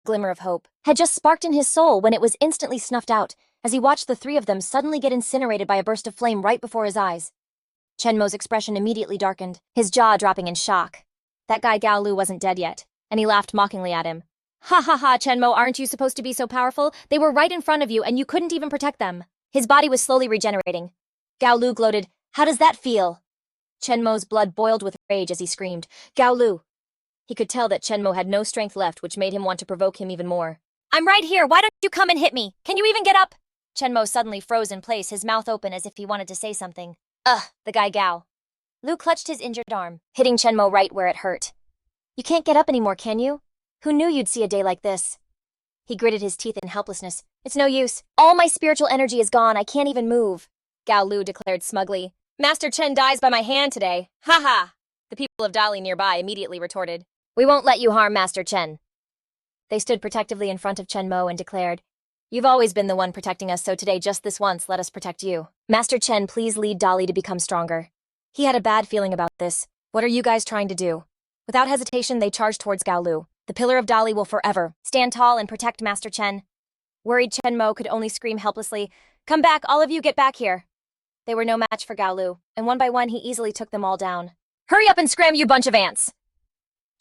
A glimmer of hope had just sparked in his soul when it was instantly snuffed out, as he watched the three of them suddenly get incinerated by a burst of flame right before his eyes. Chenmo's expression immediately darkened, his jaw dropping in shock. That guy Gao Lu wasn't dead yet, and he laughed mockingly at him. Ha ha ha, Chenmo, aren't you supposed to be so powerful? They were right in front of you, and you couldn't even protect them. His body was slowly regenerating. Gao Lu gloated. How does that feel? Chenmo's blood boiled with rage as he screamed, Gao Lu. He could tell that Chenmo had no strength left, which made him want to provoke him even more. I'm right here, why don't you come and hit me? Can you even get up? Chenmo suddenly froze in place, his mouth open as if he wanted to say something. The guy Gao. Lu clutched his injured arm, hitting Chenmo right where it hurt. You can't get up anymore, can you? Who knew you'd see a day like this? He gritted his teeth in helplessness. It's no use. All my spiritual energy is gone, I can't even move. Gao Lu declared smugly. Master Chen dies by my hand today. Ha ha! The people of Dali nearby immediately retorted. We won't let you harm Master Chen. They stood protectively in front of Chenmo and declared, You've always been the one protecting us, so today, just this once, let us protect you. Master Chen, please lead Dali to become stronger. He had a bad feeling about this. What are you guys trying to do? Without hesitation, they charged towards Gao Lu. The pillar of Dali will forever stand tall and protect Master Chen. Worried Chenmo could only scream helplessly, Come back, all of you get back here. They were no match for Gao Lu, and one by one he easily took them all down. Hurry up and scram, you bunch of ants!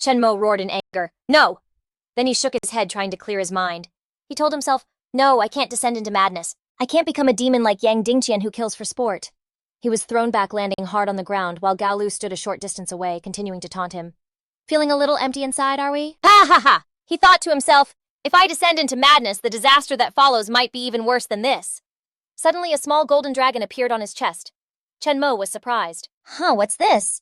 Chenmo roared in anger. No! Then he shook his head, trying to clear his mind. He told himself, No, I can't descend into madness. I can't become a demon like Yang Dingqian who kills for sport. He was thrown back, landing hard on the ground, while Gao Lu stood a short distance away, continuing to taunt him. Feeling a little empty inside, are we? Ha ha ha! He thought to himself, if I descend into madness, the disaster that follows might be even worse than this. Suddenly, a small golden dragon appeared on his chest. Chenmo was surprised. What's this?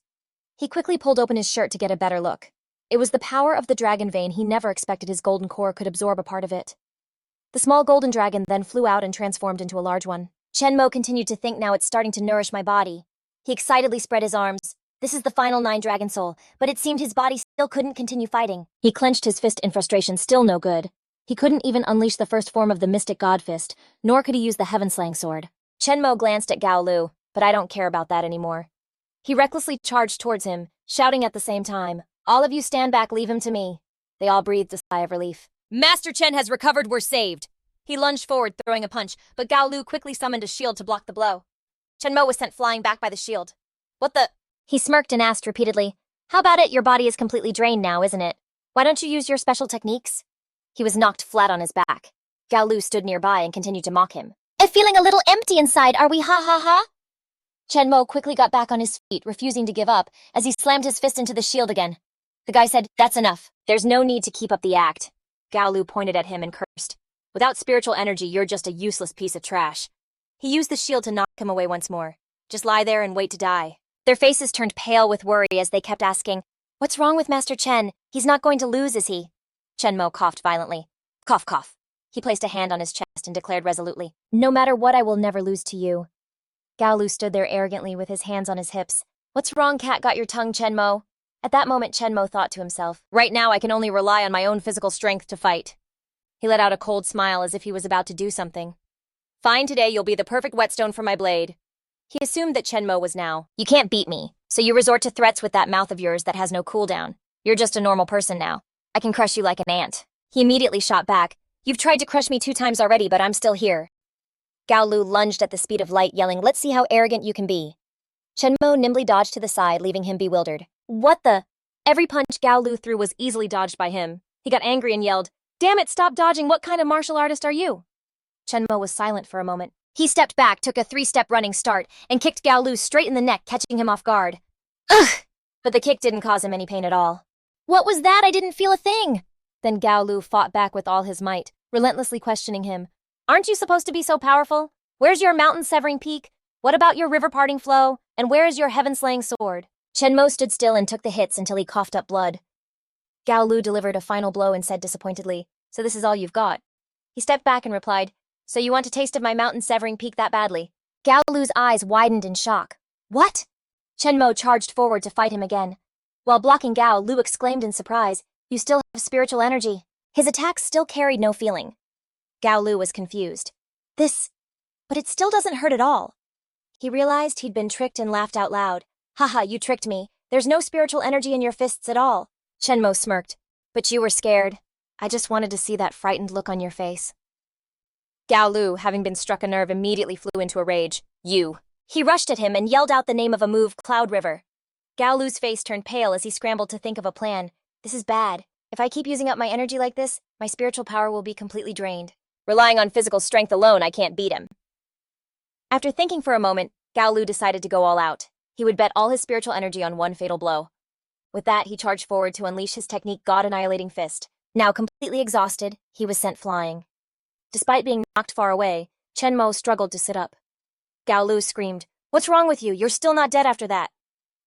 He quickly pulled open his shirt to get a better look. It was the power of the dragon vein. He never expected his golden core could absorb a part of it. The small golden dragon then flew out and transformed into a large one. Chenmo continued to think, now it's starting to nourish my body. He excitedly spread his arms. This is the final 9 dragon soul, but it seemed his body still couldn't continue fighting. He clenched his fist in frustration, still no good. He couldn't even unleash the first form of the mystic god fist, nor could he use the heaven-slaying sword. Chenmo glanced at Gao Lu, but I don't care about that anymore. He recklessly charged towards him, shouting at the same time, All of you stand back, leave him to me. They all breathed a sigh of relief. Master Chen has recovered, we're saved. He lunged forward, throwing a punch, but Gao Lu quickly summoned a shield to block the blow. Chenmo was sent flying back by the shield. What the? He smirked and asked repeatedly, How about it? Your body is completely drained now, isn't it? Why don't you use your special techniques? He was knocked flat on his back. Gao Lu stood nearby and continued to mock him. Feeling a little empty inside, are we? Ha ha ha? Chenmo quickly got back on his feet, refusing to give up, as he slammed his fist into the shield again. The guy said, That's enough. There's no need to keep up the act. Gao Lu pointed at him and cursed. Without spiritual energy, you're just a useless piece of trash. He used the shield to knock him away once more. Just lie there and wait to die. Their faces turned pale with worry as they kept asking, What's wrong with Master Chen? He's not going to lose, is he? Chenmo coughed violently. Cough, cough. He placed a hand on his chest and declared resolutely, No matter what, I will never lose to you. Gao Lu stood there arrogantly with his hands on his hips. What's wrong, cat got your tongue, Chenmo? At that moment, Chenmo thought to himself, Right now I can only rely on my own physical strength to fight. He let out a cold smile as if he was about to do something. Fine, today you'll be the perfect whetstone for my blade. He assumed that Chenmo was now, You can't beat me, so you resort to threats with that mouth of yours that has no cooldown. You're just a normal person now. I can crush you like an ant. He immediately shot back. You've tried to crush me 2 times already, but I'm still here. Gao Lu lunged at the speed of light, yelling, Let's see how arrogant you can be. Chenmo nimbly dodged to the side, leaving him bewildered. What the? Every punch Gao Lu threw was easily dodged by him. He got angry and yelled, Damn it, stop dodging, what kind of martial artist are you? Chenmo was silent for a moment. He stepped back, took a 3-step running start, and kicked Gao Lu straight in the neck, catching him off guard. Ugh! But the kick didn't cause him any pain at all. What was that? I didn't feel a thing! Then Gao Lu fought back with all his might, relentlessly questioning him. Aren't you supposed to be so powerful? Where's your mountain-severing peak? What about your river-parting flow? And where is your heaven-slaying sword? Chenmo stood still and took the hits until he coughed up blood. Gao Lu delivered a final blow and said disappointedly, So this is all you've got? He stepped back and replied, So you want a taste of my mountain-severing peak that badly? Gao Lu's eyes widened in shock. What? Chenmo charged forward to fight him again. While blocking Gao, Lu exclaimed in surprise, You still have spiritual energy. His attacks still carried no feeling. Gao Lu was confused. But it still doesn't hurt at all. He realized he'd been tricked and laughed out loud. Haha, you tricked me. There's no spiritual energy in your fists at all. Chenmo smirked. But you were scared. I just wanted to see that frightened look on your face. Gao Lu, having been struck a nerve, immediately flew into a rage. You. He rushed at him and yelled out the name of a move, Cloud River. Gao Lu's face turned pale as he scrambled to think of a plan. This is bad. If I keep using up my energy like this, my spiritual power will be completely drained. Relying on physical strength alone, I can't beat him. After thinking for a moment, Gao Lu decided to go all out. He would bet all his spiritual energy on one fatal blow. With that, he charged forward to unleash his technique God-Annihilating Fist. Now completely exhausted, he was sent flying. Despite being knocked far away, Chenmo struggled to sit up. Gao Lu screamed, "What's wrong with you? You're still not dead after that."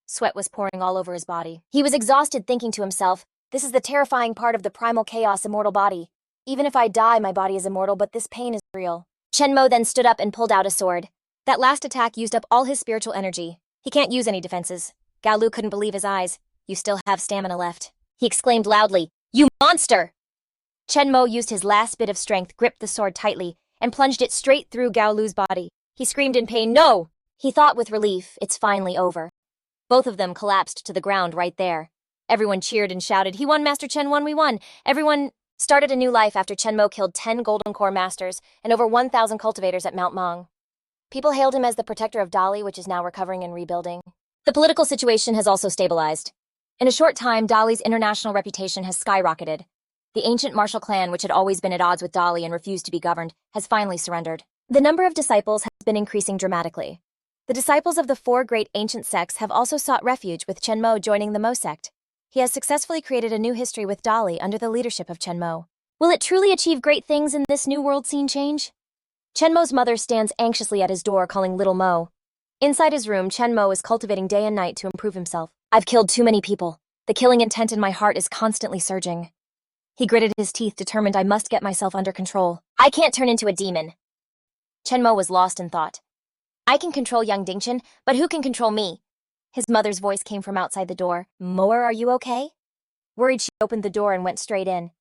Sweat was pouring all over his body. He was exhausted, thinking to himself, this is the terrifying part of the primal chaos immortal body. Even if I die, my body is immortal, but this pain is real. Chenmo then stood up and pulled out a sword. That last attack used up all his spiritual energy. He can't use any defenses. Gao Lu couldn't believe his eyes. You still have stamina left. He exclaimed loudly, "You monster!" Chenmo used his last bit of strength, gripped the sword tightly, and plunged it straight through Gao Lu's body. He screamed in pain, "No!" He thought with relief, it's finally over. Both of them collapsed to the ground right there. Everyone cheered and shouted, "He won, Master Chen won, we won!" Everyone started a new life after Chenmo killed 10 Golden Core Masters and over 1,000 cultivators at Mount Mong. People hailed him as the protector of Dali, which is now recovering and rebuilding. The political situation has also stabilized. In a short time, Dali's international reputation has skyrocketed. The ancient martial clan, which had always been at odds with Dali and refused to be governed, has finally surrendered. The number of disciples has been increasing dramatically. The disciples of the 4 great ancient sects have also sought refuge, with Chenmo joining the Mo sect. He has successfully created a new history with Dali under the leadership of Chenmo. Will it truly achieve great things in this new world scene change? Chenmo's mother stands anxiously at his door, calling little Mo. Inside his room, Chenmo is cultivating day and night to improve himself. I've killed too many people. The killing intent in my heart is constantly surging. He gritted his teeth, determined, I must get myself under control. I can't turn into a demon. Chenmo was lost in thought. I can control young Dingchen, but who can control me? His mother's voice came from outside the door. Mo, are you okay? Worried, she opened the door and went straight in.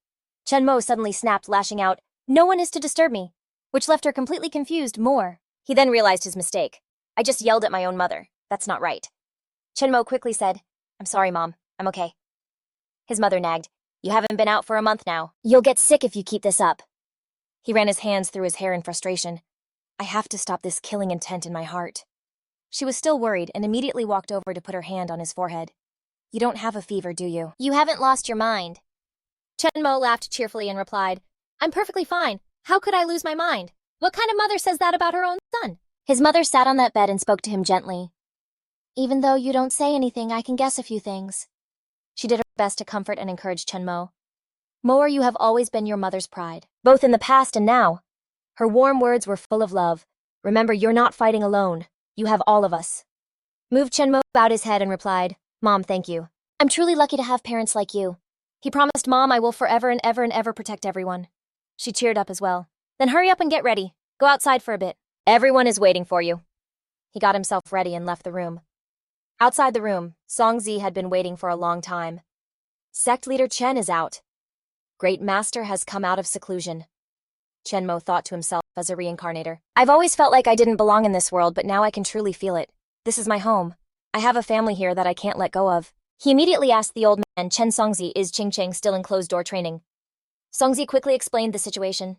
Chenmo suddenly snapped, lashing out, "No one is to disturb me," which left her completely confused more. He then realized his mistake. I just yelled at my own mother. That's not right. Chenmo quickly said, I'm sorry, Mom. I'm okay. His mother nagged, You haven't been out for a month now. You'll get sick if you keep this up. He ran his hands through his hair in frustration. I have to stop this killing intent in my heart. She was still worried and immediately walked over to put her hand on his forehead. You don't have a fever, do you? You haven't lost your mind. Chenmo laughed cheerfully and replied, I'm perfectly fine. How could I lose my mind? What kind of mother says that about her own son? His mother sat on that bed and spoke to him gently. Even though you don't say anything, I can guess a few things. She did her best to comfort and encourage Chenmo. Moer, you have always been your mother's pride, both in the past and now. Her warm words were full of love. Remember, you're not fighting alone. You have all of us. Chenmo bowed his head and replied, Mom, thank you. I'm truly lucky to have parents like you. He promised Mom I will forever and ever protect everyone. She cheered up as well. Then hurry up and get ready. Go outside for a bit. Everyone is waiting for you. He got himself ready and left the room. Outside the room, Songzi had been waiting for a long time. Sect leader Chen is out. Great Master has come out of seclusion. Chenmo thought to himself as a reincarnator. I've always felt like I didn't belong in this world, but now I can truly feel it. This is my home. I have a family here that I can't let go of. He immediately asked the old man, Chen Songzi, is Ching Ching still in closed-door training? Songzi quickly explained the situation.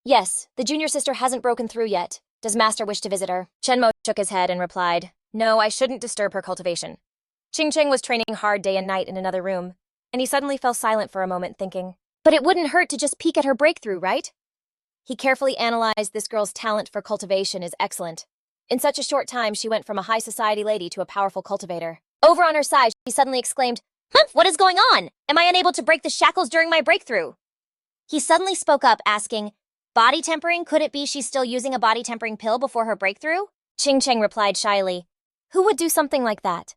Yes, the junior sister hasn't broken through yet. Does Master wish to visit her? Chenmo shook his head and replied, No, I shouldn't disturb her cultivation. Ching Ching was training hard day and night in another room, and he suddenly fell silent for a moment, thinking, But it wouldn't hurt to just peek at her breakthrough, right? He carefully analyzed this girl's talent for cultivation is excellent. In such a short time, she went from a high society lady to a powerful cultivator. Over on her side, she suddenly exclaimed, Humph, what is going on? Am I unable to break the shackles during my breakthrough? He suddenly spoke up, asking, Body tempering? Could it be she's still using a body tempering pill before her breakthrough? Ching Cheng replied shyly, Who would do something like that?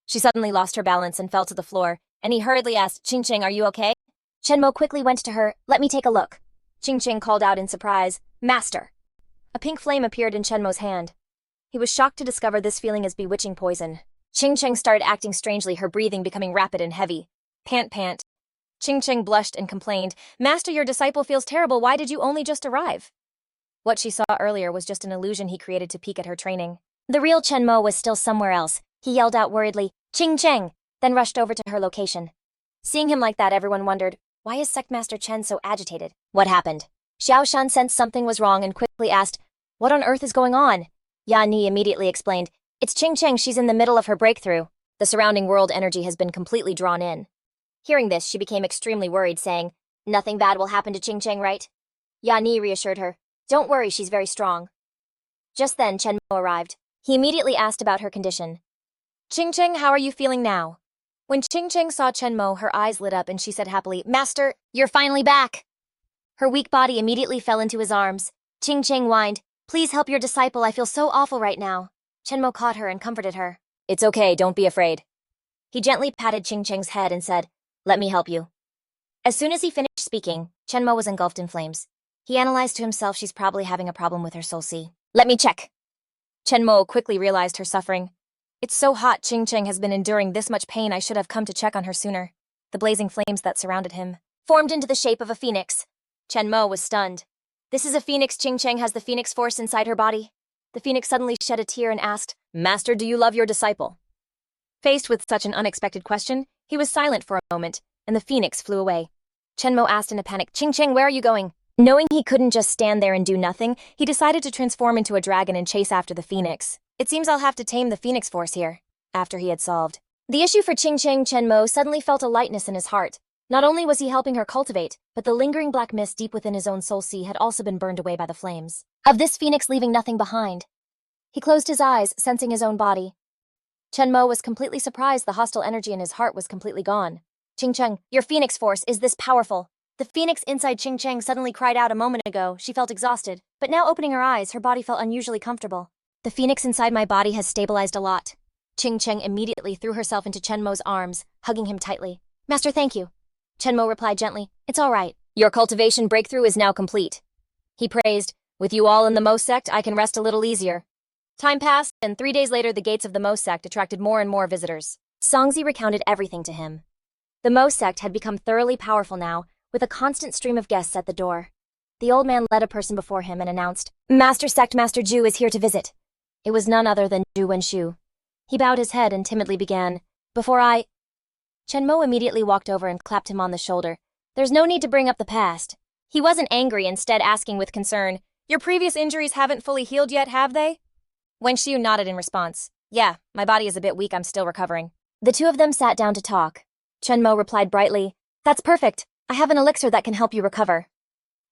She suddenly lost her balance and fell to the floor, and he hurriedly asked, Ching Cheng, are you okay? Chenmo quickly went to her, Let me take a look. Ching Cheng called out in surprise, Master! A pink flame appeared in Chenmo's hand. He was shocked to discover this feeling as bewitching poison. Ching Cheng started acting strangely, her breathing becoming rapid and heavy. Pant, pant. Ching Cheng blushed and complained, Master, your disciple feels terrible. Why did you only just arrive? What she saw earlier was just an illusion he created to peek at her training. The real Chen Mo was still somewhere else. He yelled out worriedly, "Ching Cheng," then rushed over to her location. Seeing him like that, everyone wondered, why is Sectmaster Chen so agitated? What happened? Xiao Shan sensed something was wrong and quickly asked, "What on earth is going on?" Ya Ni immediately explained, "It's Ching Cheng, she's in the middle of her breakthrough. The surrounding world energy has been completely drawn in." Hearing this, she became extremely worried, saying, "Nothing bad will happen to Ching Cheng, right?" Ya Ni reassured her, "Don't worry, she's very strong." Just then, Chen Mo arrived. He immediately asked about her condition. "Ching Cheng, how are you feeling now?" When Ching Cheng saw Chen Mo, her eyes lit up and she said happily, "Master, you're finally back." Her weak body immediately fell into his arms. Ching Cheng whined, "Please help your disciple, I feel so awful right now." Chen Mo caught her and comforted her. "It's okay, don't be afraid." He gently patted Ching Cheng's head and said, "Let me help you." As soon as he finished speaking, Chen Mo was engulfed in flames. He analyzed to himself, she's probably having a problem with her soul C. "Let me check." Chen Mo quickly realized her suffering. "It's so hot, Ching Cheng has been enduring this much pain, I should have come to check on her sooner." The blazing flames that surrounded him formed into the shape of a phoenix. Chen Mo was stunned. "This is a phoenix, Ching Cheng has the phoenix force inside her body." The phoenix suddenly shed a tear and asked, "Master, do you love your disciple?" Faced with such an unexpected question, he was silent for a moment, and the phoenix flew away. Chen Mo asked in a panic, "Ching Cheng, where are you going?" Knowing he couldn't just stand there and do nothing, he decided to transform into a dragon and chase after the phoenix. "It seems I'll have to tame the phoenix force here." After he had solved the issue for Ching Cheng, Chen Mo suddenly felt a lightness in his heart. Not only was he helping her cultivate, but the lingering black mist deep within his own soul sea had also been burned away by the flames of this phoenix, leaving nothing behind. He closed his eyes, sensing his own body. Chen Mo was completely surprised the hostile energy in his heart was completely gone. "Ching Cheng, your phoenix force is this powerful." The phoenix inside Ching Cheng suddenly cried out a moment ago. She felt exhausted, but now opening her eyes, her body felt unusually comfortable. "The phoenix inside my body has stabilized a lot." Ching Cheng immediately threw herself into Chen Mo's arms, hugging him tightly. "Master, thank you." Chen Mo replied gently, "It's all right. Your cultivation breakthrough is now complete." He praised, "With you all in the Mo sect, I can rest a little easier." Time passed, and 3 days later the gates of the Mo sect attracted more and more visitors. Songzi recounted everything to him. The Mo sect had become thoroughly powerful now, with a constant stream of guests at the door. The old man led a person before him and announced, "Master Sect Master Zhu is here to visit." It was none other than Zhu Wenshu. He bowed his head and timidly began, "Before I—" Chen Mo immediately walked over and clapped him on the shoulder. "There's no need to bring up the past." He wasn't angry, instead asking with concern, "Your previous injuries haven't fully healed yet, have they?" Wenshu nodded in response. "Yeah, my body is a bit weak, I'm still recovering." The two of them sat down to talk. Chen Mo replied brightly, "That's perfect. I have an elixir that can help you recover."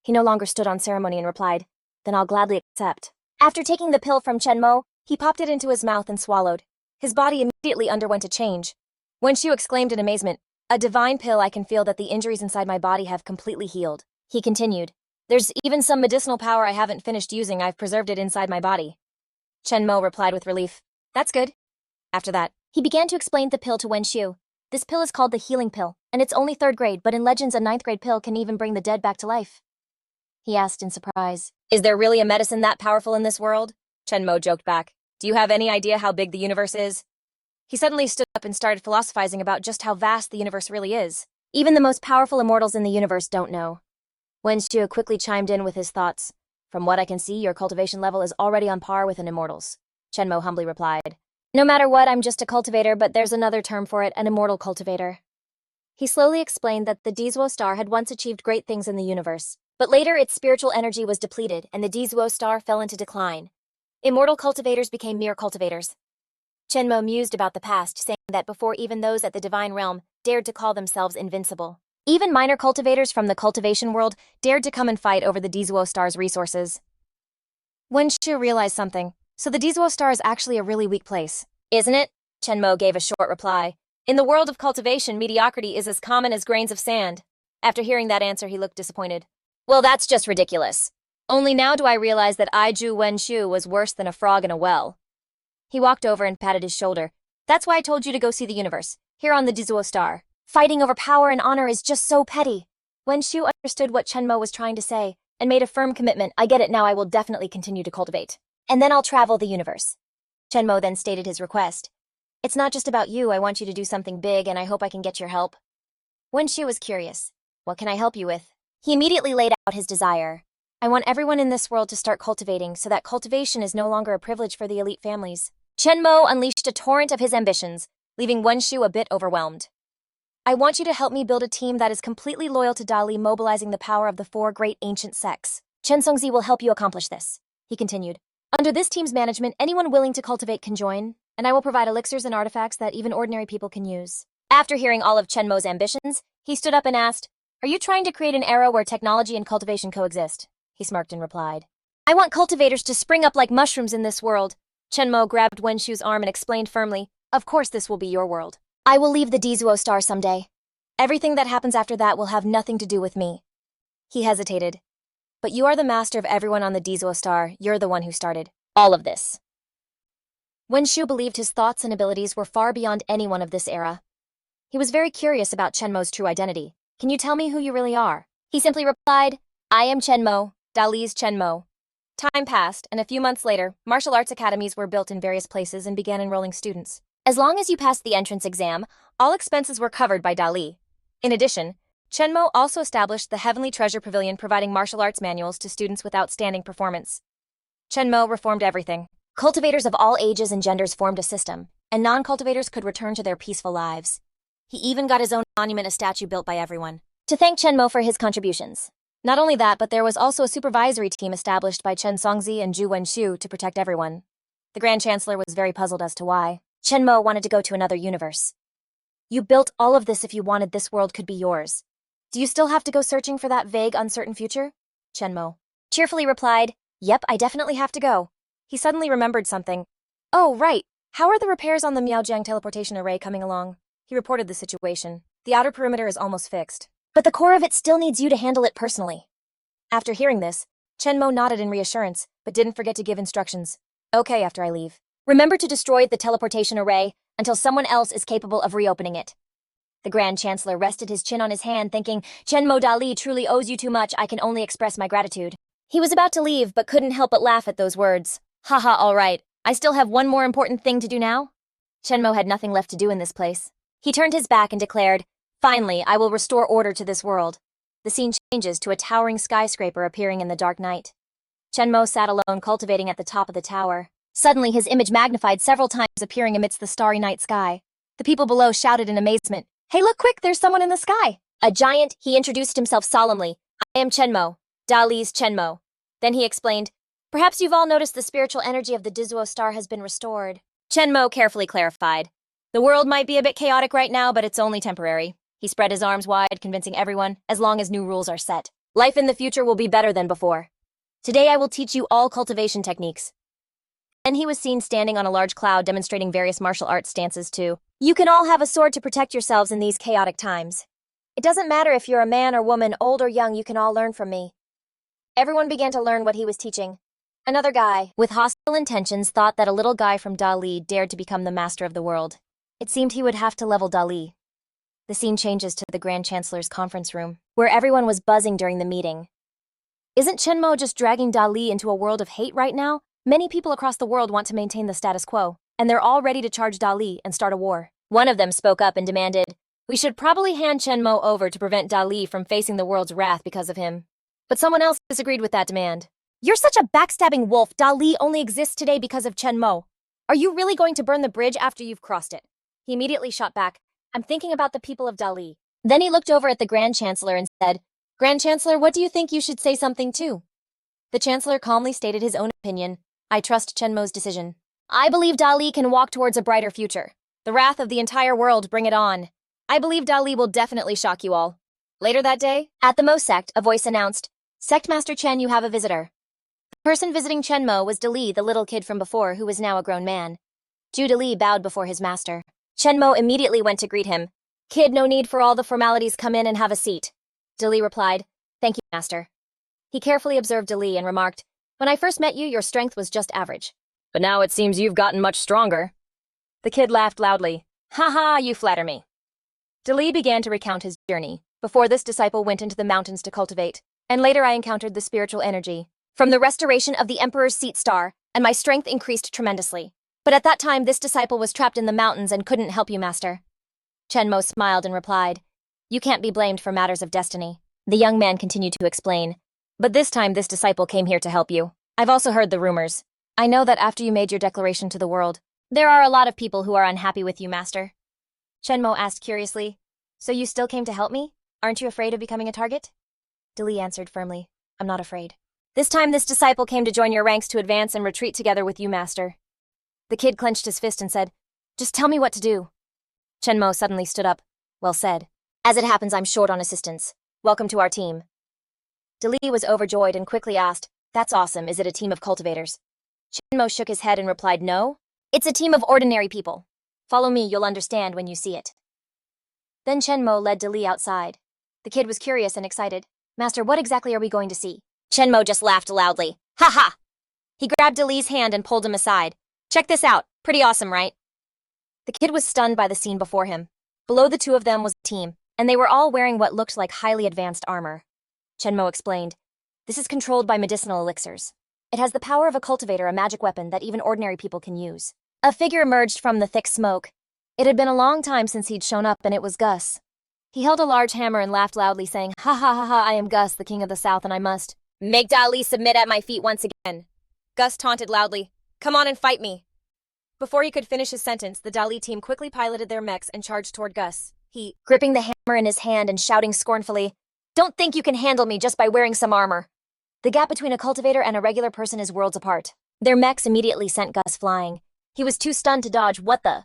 He no longer stood on ceremony and replied, "Then I'll gladly accept." After taking the pill from Chen Mo, he popped it into his mouth and swallowed. His body immediately underwent a change. Wenshu exclaimed in amazement, "A divine pill, I can feel that the injuries inside my body have completely healed." He continued, "There's even some medicinal power I haven't finished using, I've preserved it inside my body." Chen Mo replied with relief, "That's good." After that, he began to explain the pill to Wenshu. This pill is called the healing pill, and it's only 3rd grade, but in legends a 9th grade pill can even bring the dead back to life. He asked in surprise, "Is there really a medicine that powerful in this world?" Chen Mo joked back, "Do you have any idea how big the universe is?" He suddenly stood up and started philosophizing about just how vast the universe really is. Even the most powerful immortals in the universe don't know. Wenshu quickly chimed in with his thoughts. "From what I can see, your cultivation level is already on par with an immortal's." Chen Mo humbly replied, "No matter what, I'm just a cultivator, but there's another term for it, an immortal cultivator." He slowly explained that the Dizuo star had once achieved great things in the universe, but later its spiritual energy was depleted and the Dizuo star fell into decline. Immortal cultivators became mere cultivators. Chen Mo mused about the past, saying that before even those at the divine realm dared to call themselves invincible. Even minor cultivators from the cultivation world dared to come and fight over the Dizuo star's resources. Wenshu realized something. So the Dizuo star is actually a really weak place, isn't it? Chen Mo gave a short reply. "In the world of cultivation, mediocrity is as common as grains of sand." After hearing that answer, he looked disappointed. "Well, that's just ridiculous. Only now do I realize that Zhu Wenshu was worse than a frog in a well." He walked over and patted his shoulder. "That's why I told you to go see the universe, here on the Dizuo star. Fighting over power and honor is just so petty." Wenshu understood what Chen Mo was trying to say and made a firm commitment. "I get it now, I will definitely continue to cultivate. And then I'll travel the universe." Chen Mo then stated his request. "It's not just about you, I want you to do something big and I hope I can get your help." Wenshu was curious. "What can I help you with?" He immediately laid out his desire. I want everyone in this world to start cultivating so that cultivation is no longer a privilege for the elite families. Chen Mo unleashed a torrent of his ambitions, leaving Wen Shu a bit overwhelmed. I want you to help me build a team that is completely loyal to Dali, mobilizing the power of the four great ancient sects. Chen Songzi will help you accomplish this, he continued. Under this team's management, anyone willing to cultivate can join, and I will provide elixirs and artifacts that even ordinary people can use. After hearing all of Chen Mo's ambitions, he stood up and asked, "Are you trying to create an era where technology and cultivation coexist?" He smirked and replied, "I want cultivators to spring up like mushrooms in this world." Chen Mo grabbed Wen Shu's arm and explained firmly, "Of course this will be your world. I will leave the Dizuo star someday. Everything that happens after that will have nothing to do with me." He hesitated. "But you are the master of everyone on the Dizuo star. You're the one who started all of this." Wen Shu believed his thoughts and abilities were far beyond anyone of this era. He was very curious about Chen Mo's true identity. "Can you tell me who you really are?" He simply replied, "I am Chen Mo, Dali's Chen Mo." Time passed, and a few months later, martial arts academies were built in various places and began enrolling students. As long as you passed the entrance exam, all expenses were covered by Dali. In addition, Chen Mo also established the Heavenly Treasure Pavilion, providing martial arts manuals to students with outstanding performance. Chen Mo reformed everything. Cultivators of all ages and genders formed a system, and non-cultivators could return to their peaceful lives. He even got his own monument, a statue built by everyone, to thank Chen Mo for his contributions. Not only that, but there was also a supervisory team established by Chen Songzi and Zhu Wenshu to protect everyone. The Grand Chancellor was very puzzled as to why Chen Mo wanted to go to another universe. "You built all of this if you wanted this world could be yours. Do you still have to go searching for that vague, uncertain future?" Chen Mo cheerfully replied, "Yep, I definitely have to go." He suddenly remembered something. "Oh, right. How are the repairs on the Miaojiang teleportation array coming along?" He reported the situation. "The outer perimeter is almost fixed, but the core of it still needs you to handle it personally." After hearing this, Chen Mo nodded in reassurance, but didn't forget to give instructions. "Okay, after I leave, remember to destroy the teleportation array until someone else is capable of reopening it." The Grand Chancellor rested his chin on his hand, thinking, "Chen Mo Dali truly owes you too much. I can only express my gratitude." He was about to leave, but couldn't help but laugh at those words. "Haha, all right. I still have one more important thing to do now." Chen Mo had nothing left to do in this place. He turned his back and declared, "Finally, I will restore order to this world." The scene changes to a towering skyscraper appearing in the dark night. Chen Mo sat alone, cultivating at the top of the tower. Suddenly, his image magnified several times, appearing amidst the starry night sky. The people below shouted in amazement, "Hey, look quick, there's someone in the sky!" A giant, he introduced himself solemnly. "I am Chen Mo, Dali's Chen Mo." Then he explained, "Perhaps you've all noticed the spiritual energy of the Dizuo star has been restored." Chen Mo carefully clarified, "The world might be a bit chaotic right now, but it's only temporary." He spread his arms wide, convincing everyone, as long as new rules are set, life in the future will be better than before. "Today I will teach you all cultivation techniques." Then he was seen standing on a large cloud, demonstrating various martial arts stances too. "You can all have a sword to protect yourselves in these chaotic times. It doesn't matter if you're a man or woman, old or young, you can all learn from me." Everyone began to learn what he was teaching. Another guy, with hostile intentions, thought that a little guy from Dali dared to become the master of the world. It seemed he would have to level Dali. The scene changes to the Grand Chancellor's conference room, where everyone was buzzing during the meeting. Isn't Chen Mo just dragging Dali into a world of hate right now? Many people across the world want to maintain the status quo, and they're all ready to charge Dali and start a war. One of them spoke up and demanded, "We should probably hand Chen Mo over to prevent Dali from facing the world's wrath because of him." But someone else disagreed with that demand. "You're such a backstabbing wolf. Dali only exists today because of Chen Mo. Are you really going to burn the bridge after you've crossed it?" He immediately shot back, "I'm thinking about the people of Dali." Then he looked over at the Grand Chancellor and said, "Grand Chancellor, what do you think? You should say something too." The Chancellor calmly stated his own opinion. "I trust Chen Mo's decision. I believe Dali can walk towards a brighter future. The wrath of the entire world, bring it on. I believe Dali will definitely shock you all." Later that day, at the Mo sect, a voice announced, "Sect Master Chen, you have a visitor." The person visiting Chen Mo was Dali, the little kid from before, who was now a grown man. Zhu Dali bowed before his master. Chen Mo immediately went to greet him. "Kid, no need for all the formalities. Come in and have a seat." Dali replied, "Thank you, master." He carefully observed Dali and remarked, "When I first met you, your strength was just average. But now it seems you've gotten much stronger." The kid laughed loudly. "Ha ha, you flatter me." Dali began to recount his journey. "Before this disciple went into the mountains to cultivate, and later I encountered the spiritual energy from the restoration of the Emperor's seat star, and my strength increased tremendously. But at that time, this disciple was trapped in the mountains and couldn't help you, master." Chen Mo smiled and replied, "You can't be blamed for matters of destiny." The young man continued to explain, But this time this disciple came here to help you. I've also heard the rumors. I know that after you made your declaration to the world, there are a lot of people who are unhappy with you, Master. Shenmo asked curiously, so you still came to help me? Aren't you afraid of becoming a target? Dali answered firmly, I'm not afraid. This time this disciple came to join your ranks to advance and retreat together with you, Master. The kid clenched his fist and said, just tell me what to do. Shenmo suddenly stood up. Well said. As it happens, I'm short on assistants. Welcome to our team. Dali was overjoyed and quickly asked, that's awesome, is it a team of cultivators? Shenmo shook his head and replied, no. It's a team of ordinary people. Follow me, you'll understand when you see it. Then Shenmo led Dali outside. The kid was curious and excited. Master, what exactly are we going to see? Shenmo just laughed loudly. Ha ha! He grabbed Dali's hand and pulled him aside. Check this out. Pretty awesome, right? The kid was stunned by the scene before him. Below the two of them was a team, and they were all wearing what looked like highly advanced armor. Shenmo explained, this is controlled by medicinal elixirs. It has the power of a cultivator, a magic weapon that even ordinary people can use. A figure emerged from the thick smoke. It had been a long time since he'd shown up, and it was Gus. He held a large hammer and laughed loudly, saying, ha ha ha ha, I am Gus, the king of the south, and I must make Dali submit at my feet once again. Gus taunted loudly, come on and fight me. Before he could finish his sentence, the Dali team quickly piloted their mechs and charged toward Gus. He, gripping the hammer in his hand and shouting scornfully, don't think you can handle me just by wearing some armor. The gap between a cultivator and a regular person is worlds apart. Their mechs immediately sent Gus flying. He was too stunned to dodge. What the?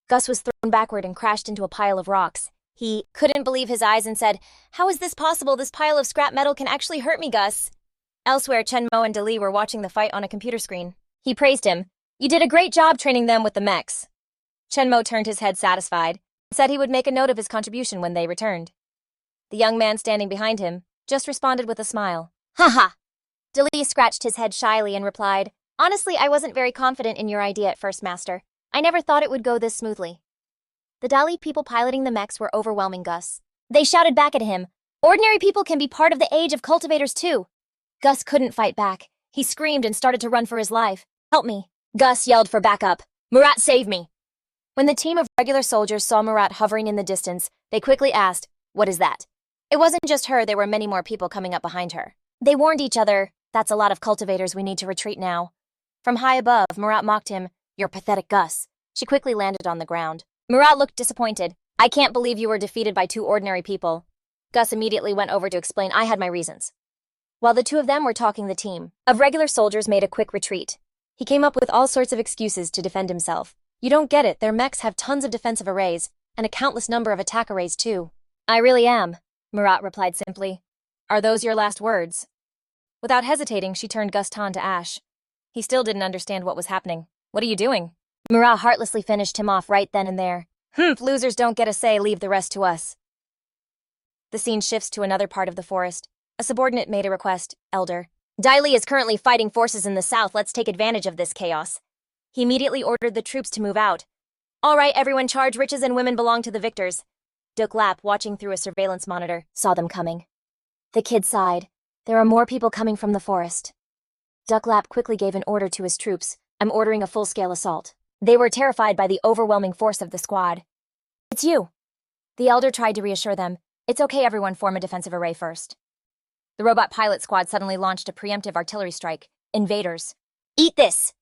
Gus was thrown backward and crashed into a pile of rocks. He couldn't believe his eyes and said, how is this possible? This pile of scrap metal can actually hurt me, Gus. Elsewhere, Shenmo and Dali were watching the fight on a computer screen. He praised him. You did a great job training them with the mechs. Shenmo turned his head satisfied and said he would make a note of his contribution when they returned. The young man standing behind him just responded with a smile. Ha ha! Dali scratched his head shyly and replied, honestly, I wasn't very confident in your idea at first, Master. I never thought it would go this smoothly. The Dali people piloting the mechs were overwhelming Gus. They shouted back at him, ordinary people can be part of the age of cultivators too. Gus couldn't fight back. He screamed and started to run for his life. Help me. Gus yelled for backup. Murat, save me. When the team of regular soldiers saw Murat hovering in the distance, they quickly asked, what is that? It wasn't just her, there were many more people coming up behind her. They warned each other, that's a lot of cultivators, we need to retreat now. From high above, Murat mocked him, you're pathetic, Gus. She quickly landed on the ground. Murat looked disappointed. I can't believe you were defeated by two ordinary people. Gus immediately went over to explain, I had my reasons. While the two of them were talking, the team of regular soldiers made a quick retreat. He came up with all sorts of excuses to defend himself. You don't get it, their mechs have tons of defensive arrays, and a countless number of attack arrays too. I really am, Murat replied simply. Are those your last words? Without hesitating, she turned Gus Tan to ash. He still didn't understand what was happening. What are you doing? Murat heartlessly finished him off right then and there. Losers don't get a say, leave the rest to us. The scene shifts to another part of the forest. A subordinate made a request, Elder. Dali is currently fighting forces in the south, let's take advantage of this chaos. He immediately ordered the troops to move out. All right, everyone charge, riches and women belong to the victors. Duke Lap, watching through a surveillance monitor, saw them coming. The kid sighed. There are more people coming from the forest. Duck Lap quickly gave an order to his troops. I'm ordering a full-scale assault. They were terrified by the overwhelming force of the squad. It's you. The elder tried to reassure them. It's okay, everyone, form a defensive array first. The robot pilot squad suddenly launched a preemptive artillery strike. Invaders. Eat this!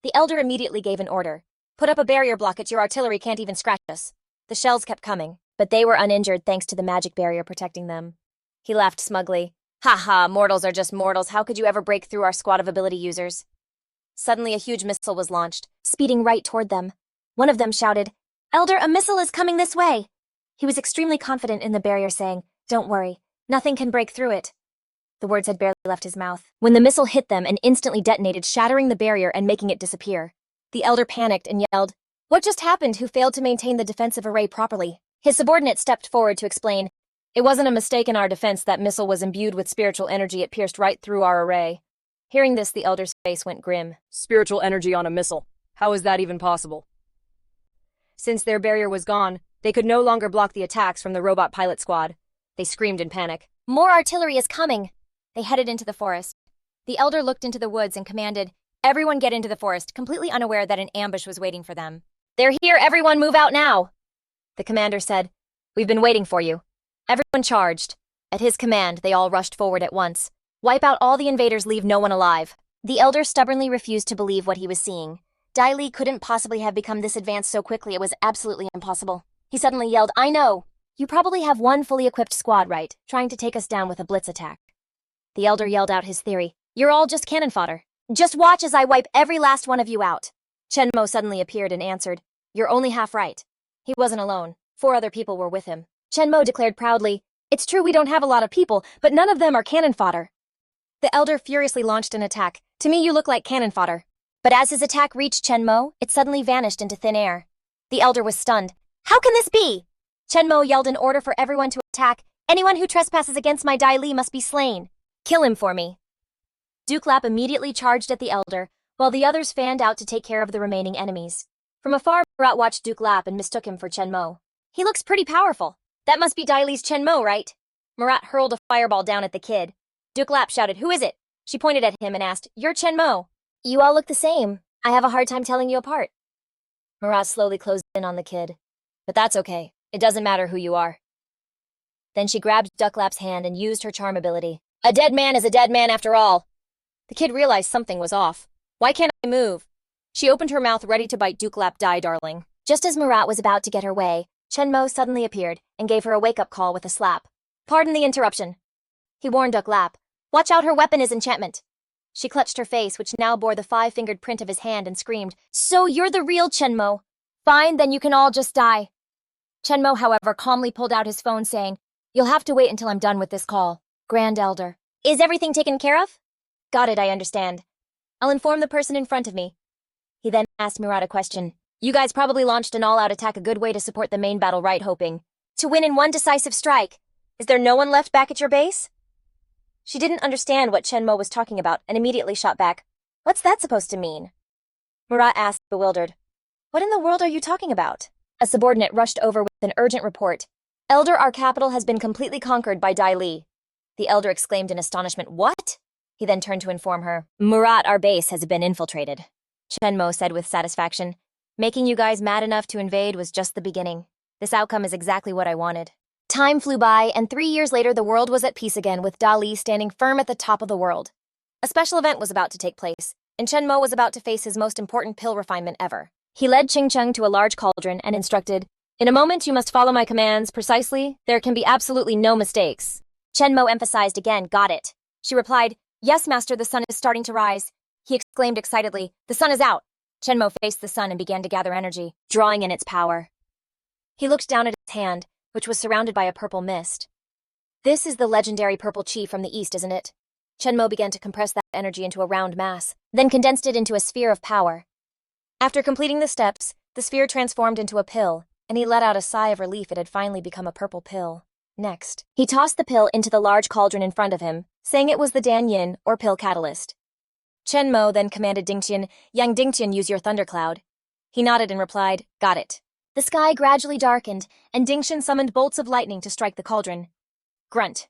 The elder immediately gave an order. Put up a barrier blockage, your artillery can't even scratch us. The shells kept coming, but they were uninjured thanks to the magic barrier protecting them. He laughed smugly. Ha ha, mortals are just mortals, how could you ever break through our squad of ability users? Suddenly a huge missile was launched, speeding right toward them. One of them shouted, Elder, a missile is coming this way! He was extremely confident in the barrier, saying, Don't worry, nothing can break through it. The words had barely left his mouth when the missile hit them and instantly detonated, shattering the barrier and making it disappear. The elder panicked and yelled, What just happened? Who failed to maintain the defensive array properly? His subordinate stepped forward to explain, It wasn't a mistake in our defense, that missile was imbued with spiritual energy, it pierced right through our array. Hearing this, the elder's face went grim. Spiritual energy on a missile? How is that even possible? Since their barrier was gone, they could no longer block the attacks from the robot pilot squad. They screamed in panic. More artillery is coming! They headed into the forest. The elder looked into the woods and commanded, Everyone get into the forest, completely unaware that an ambush was waiting for them. They're here, everyone move out now! The commander said, We've been waiting for you. Everyone charged. At his command, they all rushed forward at once. Wipe out all the invaders, leave no one alive. The elder stubbornly refused to believe what he was seeing. Dai Li couldn't possibly have become this advanced so quickly, it was absolutely impossible. He suddenly yelled, I know! You probably have one fully equipped squad, right? Trying to take us down with a blitz attack. The elder yelled out his theory. You're all just cannon fodder. Just watch as I wipe every last one of you out. Chenmo suddenly appeared and answered, You're only half right. He wasn't alone. 4 other people were with him. Chenmo declared proudly, It's true we don't have a lot of people, but none of them are cannon fodder. The elder furiously launched an attack. To me you look like cannon fodder. But as his attack reached Chenmo, it suddenly vanished into thin air. The elder was stunned. How can this be? Chenmo yelled an order for everyone to attack. Anyone who trespasses against my Dai Li must be slain. Kill him for me. Duke Lap immediately charged at the elder, while the others fanned out to take care of the remaining enemies. From afar, Murat watched Duke Lap and mistook him for Chenmo. He looks pretty powerful. That must be Dai Li's Chenmo, right? Murat hurled a fireball down at the kid. Duke Lap shouted, Who is it? She pointed at him and asked, You're Chenmo. You all look the same. I have a hard time telling you apart. Murat slowly closed in on the kid. But that's okay. It doesn't matter who you are. Then she grabbed Ducklap's hand and used her charm ability. A dead man is a dead man after all. The kid realized something was off. Why can't I move? She opened her mouth ready to bite Dukelap, die, darling. Just as Murat was about to get her way, Chenmo suddenly appeared and gave her a wake-up call with a slap. Pardon the interruption. He warned Duklap. Watch out, her weapon is enchantment. She clutched her face, which now bore the 5-fingered print of his hand, and screamed, So you're the real Chenmo. Fine, then you can all just die. Chenmo, however, calmly pulled out his phone, saying, You'll have to wait until I'm done with this call. Grand Elder. Is everything taken care of? Got it, I understand. I'll inform the person in front of me. He then asked Murat a question. You guys probably launched an all-out attack, a good way to support the main battle, right? Hoping to win in one decisive strike. Is there no one left back at your base? She didn't understand what Chenmo was talking about and immediately shot back. What's that supposed to mean? Murat asked, bewildered. What in the world are you talking about? A subordinate rushed over with an urgent report. Elder, our capital has been completely conquered by Dai Li. The elder exclaimed in astonishment. What? He then turned to inform her. Murat, our base has been infiltrated. Chenmo said with satisfaction. Making you guys mad enough to invade was just the beginning. This outcome is exactly what I wanted. Time flew by, and 3 years later the world was at peace again, with Dai Li standing firm at the top of the world. A special event was about to take place, and Chenmo was about to face his most important pill refinement ever. He led Qingcheng to a large cauldron and instructed, In a moment you must follow my commands precisely. There can be absolutely no mistakes. Chenmo emphasized again, Got it. She replied, Yes, master, the sun is starting to rise. He exclaimed excitedly, The sun is out. Chenmo faced the sun and began to gather energy, drawing in its power. He looked down at his hand, which was surrounded by a purple mist. This is the legendary purple Qi from the east, isn't it? Chenmo began to compress that energy into a round mass, then condensed it into a sphere of power. After completing the steps, the sphere transformed into a pill, and he let out a sigh of relief. It had finally become a purple pill. Next, he tossed the pill into the large cauldron in front of him, saying it was the Dan Yin, or pill catalyst. Chenmo then commanded Dingtian, Yang Dingtian, use your thundercloud. He nodded and replied, Got it. The sky gradually darkened, and Dingtian summoned bolts of lightning to strike the cauldron. Grunt.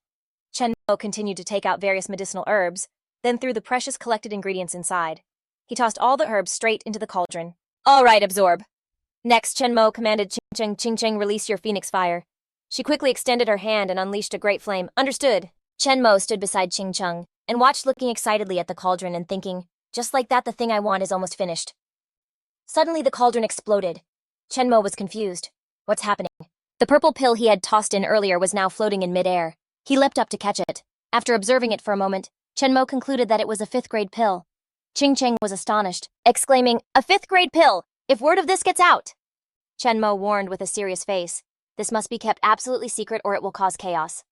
Chenmo continued to take out various medicinal herbs, then threw the precious collected ingredients inside. He tossed all the herbs straight into the cauldron. All right, absorb. Next, Chenmo commanded Qingcheng, release your phoenix fire. She quickly extended her hand and unleashed a great flame. Understood. Chenmo stood beside Qingcheng and watched, looking excitedly at the cauldron and thinking, just like that, the thing I want is almost finished. Suddenly, the cauldron exploded. Chenmo was confused. What's happening? The purple pill he had tossed in earlier was now floating in midair. He leapt up to catch it. After observing it for a moment, Chenmo concluded that it was a 5th-grade pill. Qingcheng was astonished, exclaiming, A 5th-grade pill! If word of this gets out! Chenmo warned with a serious face. This must be kept absolutely secret or it will cause chaos.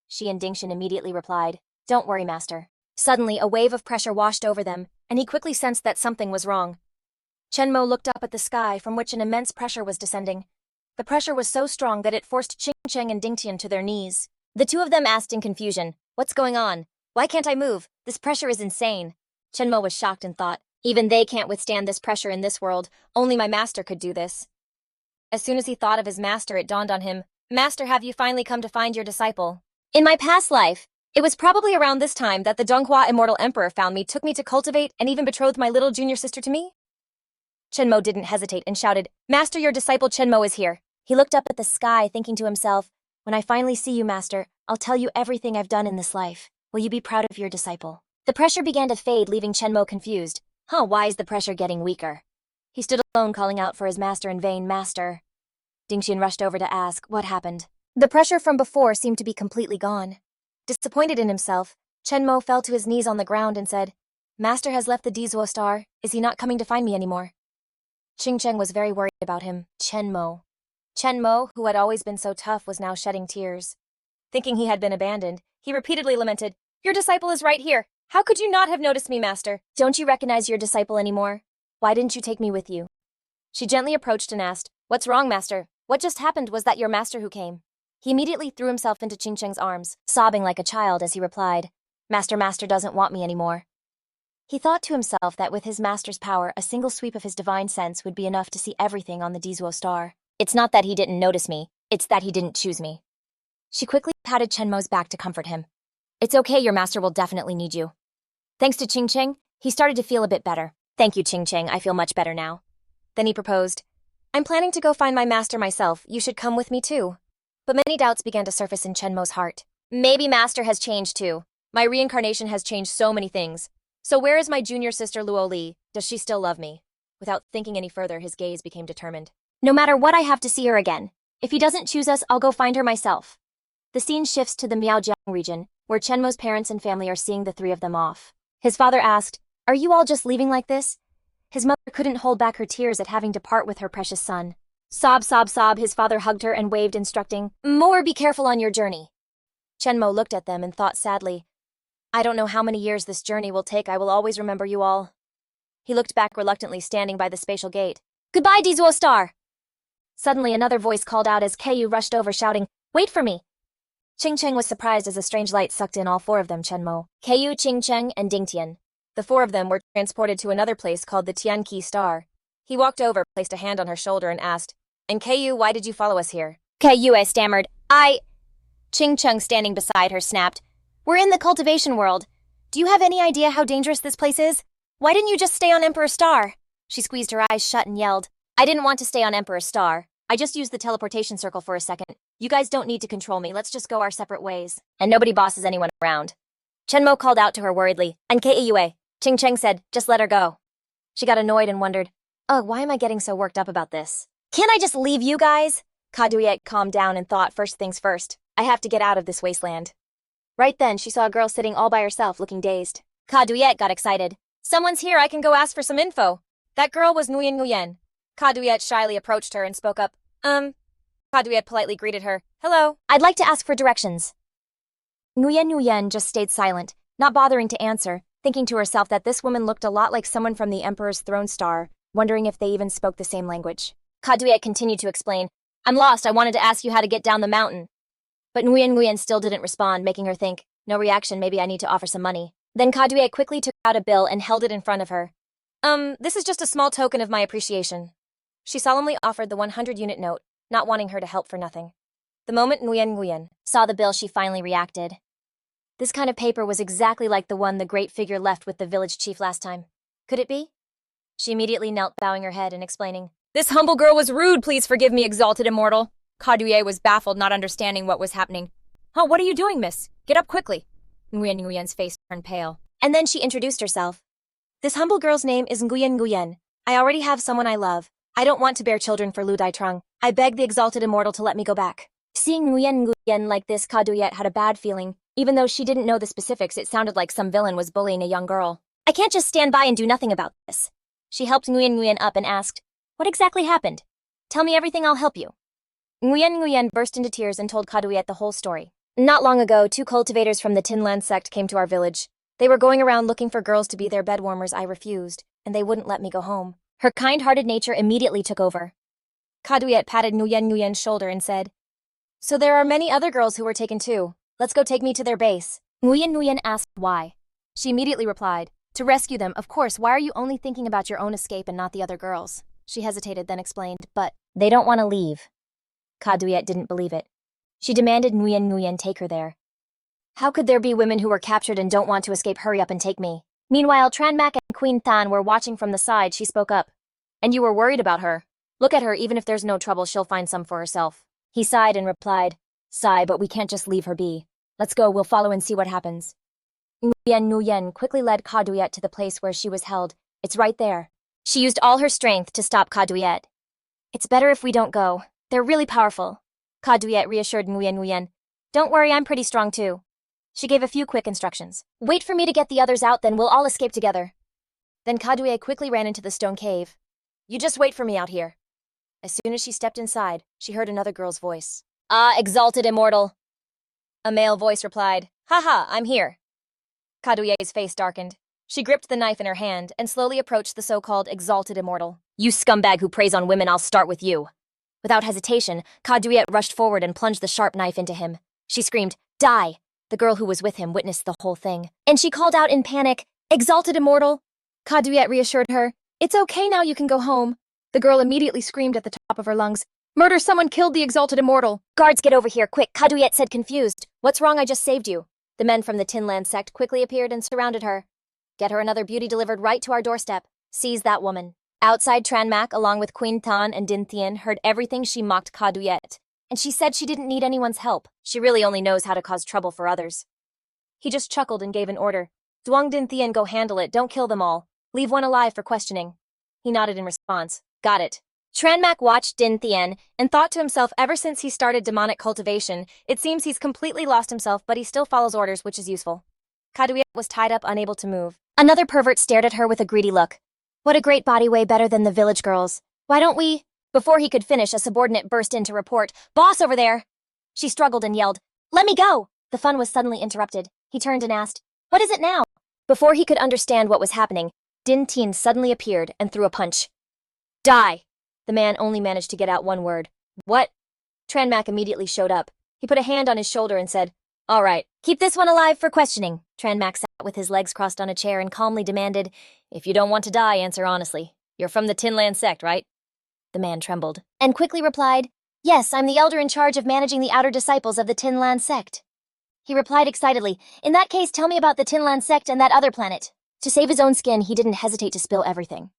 She and Dingtian immediately replied, Don't worry, master. Suddenly, a wave of pressure washed over them, and he quickly sensed that something was wrong. Chenmo looked up at the sky, from which an immense pressure was descending. The pressure was so strong that it forced Qingcheng and Dingtian to their knees. The two of them asked in confusion, What's going on? Why can't I move? This pressure is insane. Chenmo was shocked and thought, Even they can't withstand this pressure in this world. Only my master could do this. As soon as he thought of his master, it dawned on him, Master, have you finally come to find your disciple? In my past life, it was probably around this time that the Donghua Immortal Emperor found me, took me to cultivate, and even betrothed my little junior sister to me. Chenmo didn't hesitate and shouted, Master, your disciple Chenmo is here. He looked up at the sky, thinking to himself, When I finally see you, master, I'll tell you everything I've done in this life. Will you be proud of your disciple? The pressure began to fade, leaving Chenmo confused. Why is the pressure getting weaker? He stood alone, calling out for his master in vain. Master. Dingxian rushed over to ask, what happened? The pressure from before seemed to be completely gone. Disappointed in himself, Chenmo fell to his knees on the ground and said, Master has left the Dizuo Star. Is he not coming to find me anymore? Qingcheng was very worried about him. Chenmo, who had always been so tough, was now shedding tears. Thinking he had been abandoned, he repeatedly lamented, Your disciple is right here. How could you not have noticed me, Master? Don't you recognize your disciple anymore? Why didn't you take me with you? She gently approached and asked, What's wrong, Master? What just happened? Was that your master who came? He immediately threw himself into Qingcheng's arms, sobbing like a child as he replied, Master doesn't want me anymore. He thought to himself that with his master's power, a single sweep of his divine sense would be enough to see everything on the Dizuo Star. It's not that he didn't notice me, it's that he didn't choose me. She quickly patted Chenmo's back to comfort him. It's okay, your master will definitely need you. Thanks to Qingcheng, he started to feel a bit better. Thank you, Qingcheng, I feel much better now. Then he proposed, I'm planning to go find my master myself, you should come with me too. But many doubts began to surface in Chenmo's heart. Maybe master has changed too. My reincarnation has changed so many things. So where is my junior sister Luo Li? Does she still love me? Without thinking any further, his gaze became determined. No matter what, I have to see her again. If he doesn't choose us, I'll go find her myself. The scene shifts to the Miaojiang region, where Chenmo's parents and family are seeing the three of them off. His father asked, Are you all just leaving like this? His mother couldn't hold back her tears at having to part with her precious son. Sob, sob, sob, his father hugged her and waved, instructing, More, be careful on your journey. Chenmo looked at them and thought sadly, I don't know how many years this journey will take. I will always remember you all. He looked back reluctantly, standing by the spatial gate. Goodbye, Dizuo Star! Suddenly, another voice called out as Keiyu rushed over, shouting, Wait for me! Qingcheng was surprised as a strange light sucked in all four of them, Chenmo, Keiyu, Qingcheng, and Dingtian. The four of them were transported to another place called the Tianqi Star. He walked over, placed a hand on her shoulder, and asked, And Keiyu, why did you follow us here? Keiyu stammered, Qingcheng, standing beside her, snapped, We're in the cultivation world. Do you have any idea how dangerous this place is? Why didn't you just stay on Emperor Star? She squeezed her eyes shut and yelled, I didn't want to stay on Emperor Star. I just used the teleportation circle for a second. You guys don't need to control me. Let's just go our separate ways. And nobody bosses anyone around. Chenmo called out to her worriedly, and Keiyu. Qingcheng said, Just let her go. She got annoyed and wondered, why am I getting so worked up about this? Can't I just leave you guys? Kaduyet calmed down and thought, first things first. I have to get out of this wasteland. Right then, she saw a girl sitting all by herself, looking dazed. Kaduyet got excited. Someone's here, I can go ask for some info. That girl was Nguyen. Kaduyet shyly approached her and spoke up. Kaduyet politely greeted her. Hello. I'd like to ask for directions. Nguyen just stayed silent, not bothering to answer, thinking to herself that this woman looked a lot like someone from the Emperor's throne star, wondering if they even spoke the same language. Kaduyet continued to explain. I'm lost, I wanted to ask you how to get down the mountain. But Nguyen still didn't respond, making her think, no reaction, maybe I need to offer some money. Then Kaduyet quickly took out a bill and held it in front of her. This is just a small token of my appreciation. She solemnly offered the 100-unit note, not wanting her to help for nothing. The moment Nguyen saw the bill, she finally reacted. This kind of paper was exactly like the one the great figure left with the village chief last time. Could it be? She immediately knelt, bowing her head and explaining. This humble girl was rude, please forgive me, exalted immortal. Kaduyet was baffled, not understanding what was happening. What are you doing, miss? Get up quickly. Nguyen's face turned pale. And then she introduced herself. This humble girl's name is Nguyen. I already have someone I love. I don't want to bear children for Lu Daitrung. I beg the exalted immortal to let me go back. Seeing Nguyen like this, Kaduyet had a bad feeling. Even though she didn't know the specifics, it sounded like some villain was bullying a young girl. I can't just stand by and do nothing about this. She helped Nguyen up and asked, What exactly happened? Tell me everything, I'll help you. Nguyen burst into tears and told Kaduyet the whole story. Not long ago, 2 cultivators from the Tinland sect came to our village. They were going around looking for girls to be their bedwarmers. I refused, and they wouldn't let me go home. Her kind-hearted nature immediately took over. Kaduyet patted Nguyen's shoulder and said, So there are many other girls who were taken too. Let's go, take me to their base. Nguyen asked why. She immediately replied, To rescue them, of course. Why are you only thinking about your own escape and not the other girls? She hesitated, then explained, But they don't want to leave. Kaduyet didn't believe it. She demanded Nguyen take her there. How could there be women who were captured and don't want to escape? Hurry up and take me. Meanwhile, Tranmak and Queen Than were watching from the side. She spoke up. And you were worried about her. Look at her, even if there's no trouble, she'll find some for herself. He sighed and replied, Sigh, but we can't just leave her be. Let's go, we'll follow and see what happens. Nguyen quickly led Kaduyet to the place where she was held. It's right there. She used all her strength to stop Kaduyet. It's better if we don't go. They're really powerful. Kaduyet reassured Nguyen. Don't worry, I'm pretty strong too. She gave a few quick instructions. Wait for me to get the others out, then we'll all escape together. Then Kaduyet quickly ran into the stone cave. You just wait for me out here. As soon as she stepped inside, she heard another girl's voice. Ah, exalted immortal. A male voice replied, Haha, I'm here. Kaduyet's face darkened. She gripped the knife in her hand and slowly approached the so-called exalted immortal. You scumbag who preys on women, I'll start with you. Without hesitation, Kaduyet rushed forward and plunged the sharp knife into him. She screamed, Die! The girl who was with him witnessed the whole thing. And she called out in panic, Exalted immortal! Kaduyet reassured her, It's okay now, you can go home. The girl immediately screamed at the top of her lungs, Murder, someone killed the exalted immortal. Guards, get over here, quick, Kaduyet said confused. What's wrong, I just saved you. The men from the Tinland sect quickly appeared and surrounded her. Get her another beauty delivered right to our doorstep. Seize that woman. Outside, Tranmak, along with Queen Tan and Din Thien, heard everything she mocked Kaduyet, and she said she didn't need anyone's help. She really only knows how to cause trouble for others. He just chuckled and gave an order. Duong Din Thien, go handle it, don't kill them all. Leave one alive for questioning. He nodded in response. Got it. Tranmak watched Din Thien and thought to himself, ever since he started demonic cultivation, it seems he's completely lost himself, but he still follows orders, which is useful. Kaduyet was tied up, unable to move. Another pervert stared at her with a greedy look. What a great body, way better than the village girls. Why don't we? Before he could finish, a subordinate burst in to report, Boss over there! She struggled and yelled, Let me go! The fun was suddenly interrupted. He turned and asked, What is it now? Before he could understand what was happening, Din Thien suddenly appeared and threw a punch. Die! The man only managed to get out one word. What? Tranmak immediately showed up. He put a hand on his shoulder and said, All right, keep this one alive for questioning. Tranmak sat with his legs crossed on a chair and calmly demanded, If you don't want to die, answer honestly. You're from the Tinland sect, right? The man trembled, and quickly replied, Yes, I'm the elder in charge of managing the outer disciples of the Tinland sect. He replied excitedly, In that case, tell me about the Tinland sect and that other planet. To save his own skin, he didn't hesitate to spill everything.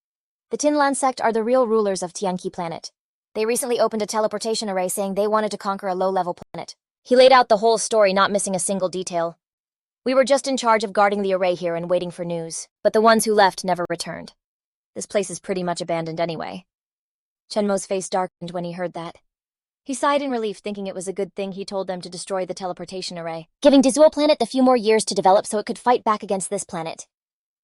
The Tinland sect are the real rulers of Tianqi planet. They recently opened a teleportation array saying they wanted to conquer a low-level planet. He laid out the whole story, not missing a single detail. We were just in charge of guarding the array here and waiting for news, but the ones who left never returned. This place is pretty much abandoned anyway. Chenmo's face darkened when he heard that. He sighed in relief, thinking it was a good thing he told them to destroy the teleportation array, giving Dizuo planet a few more years to develop so it could fight back against this planet.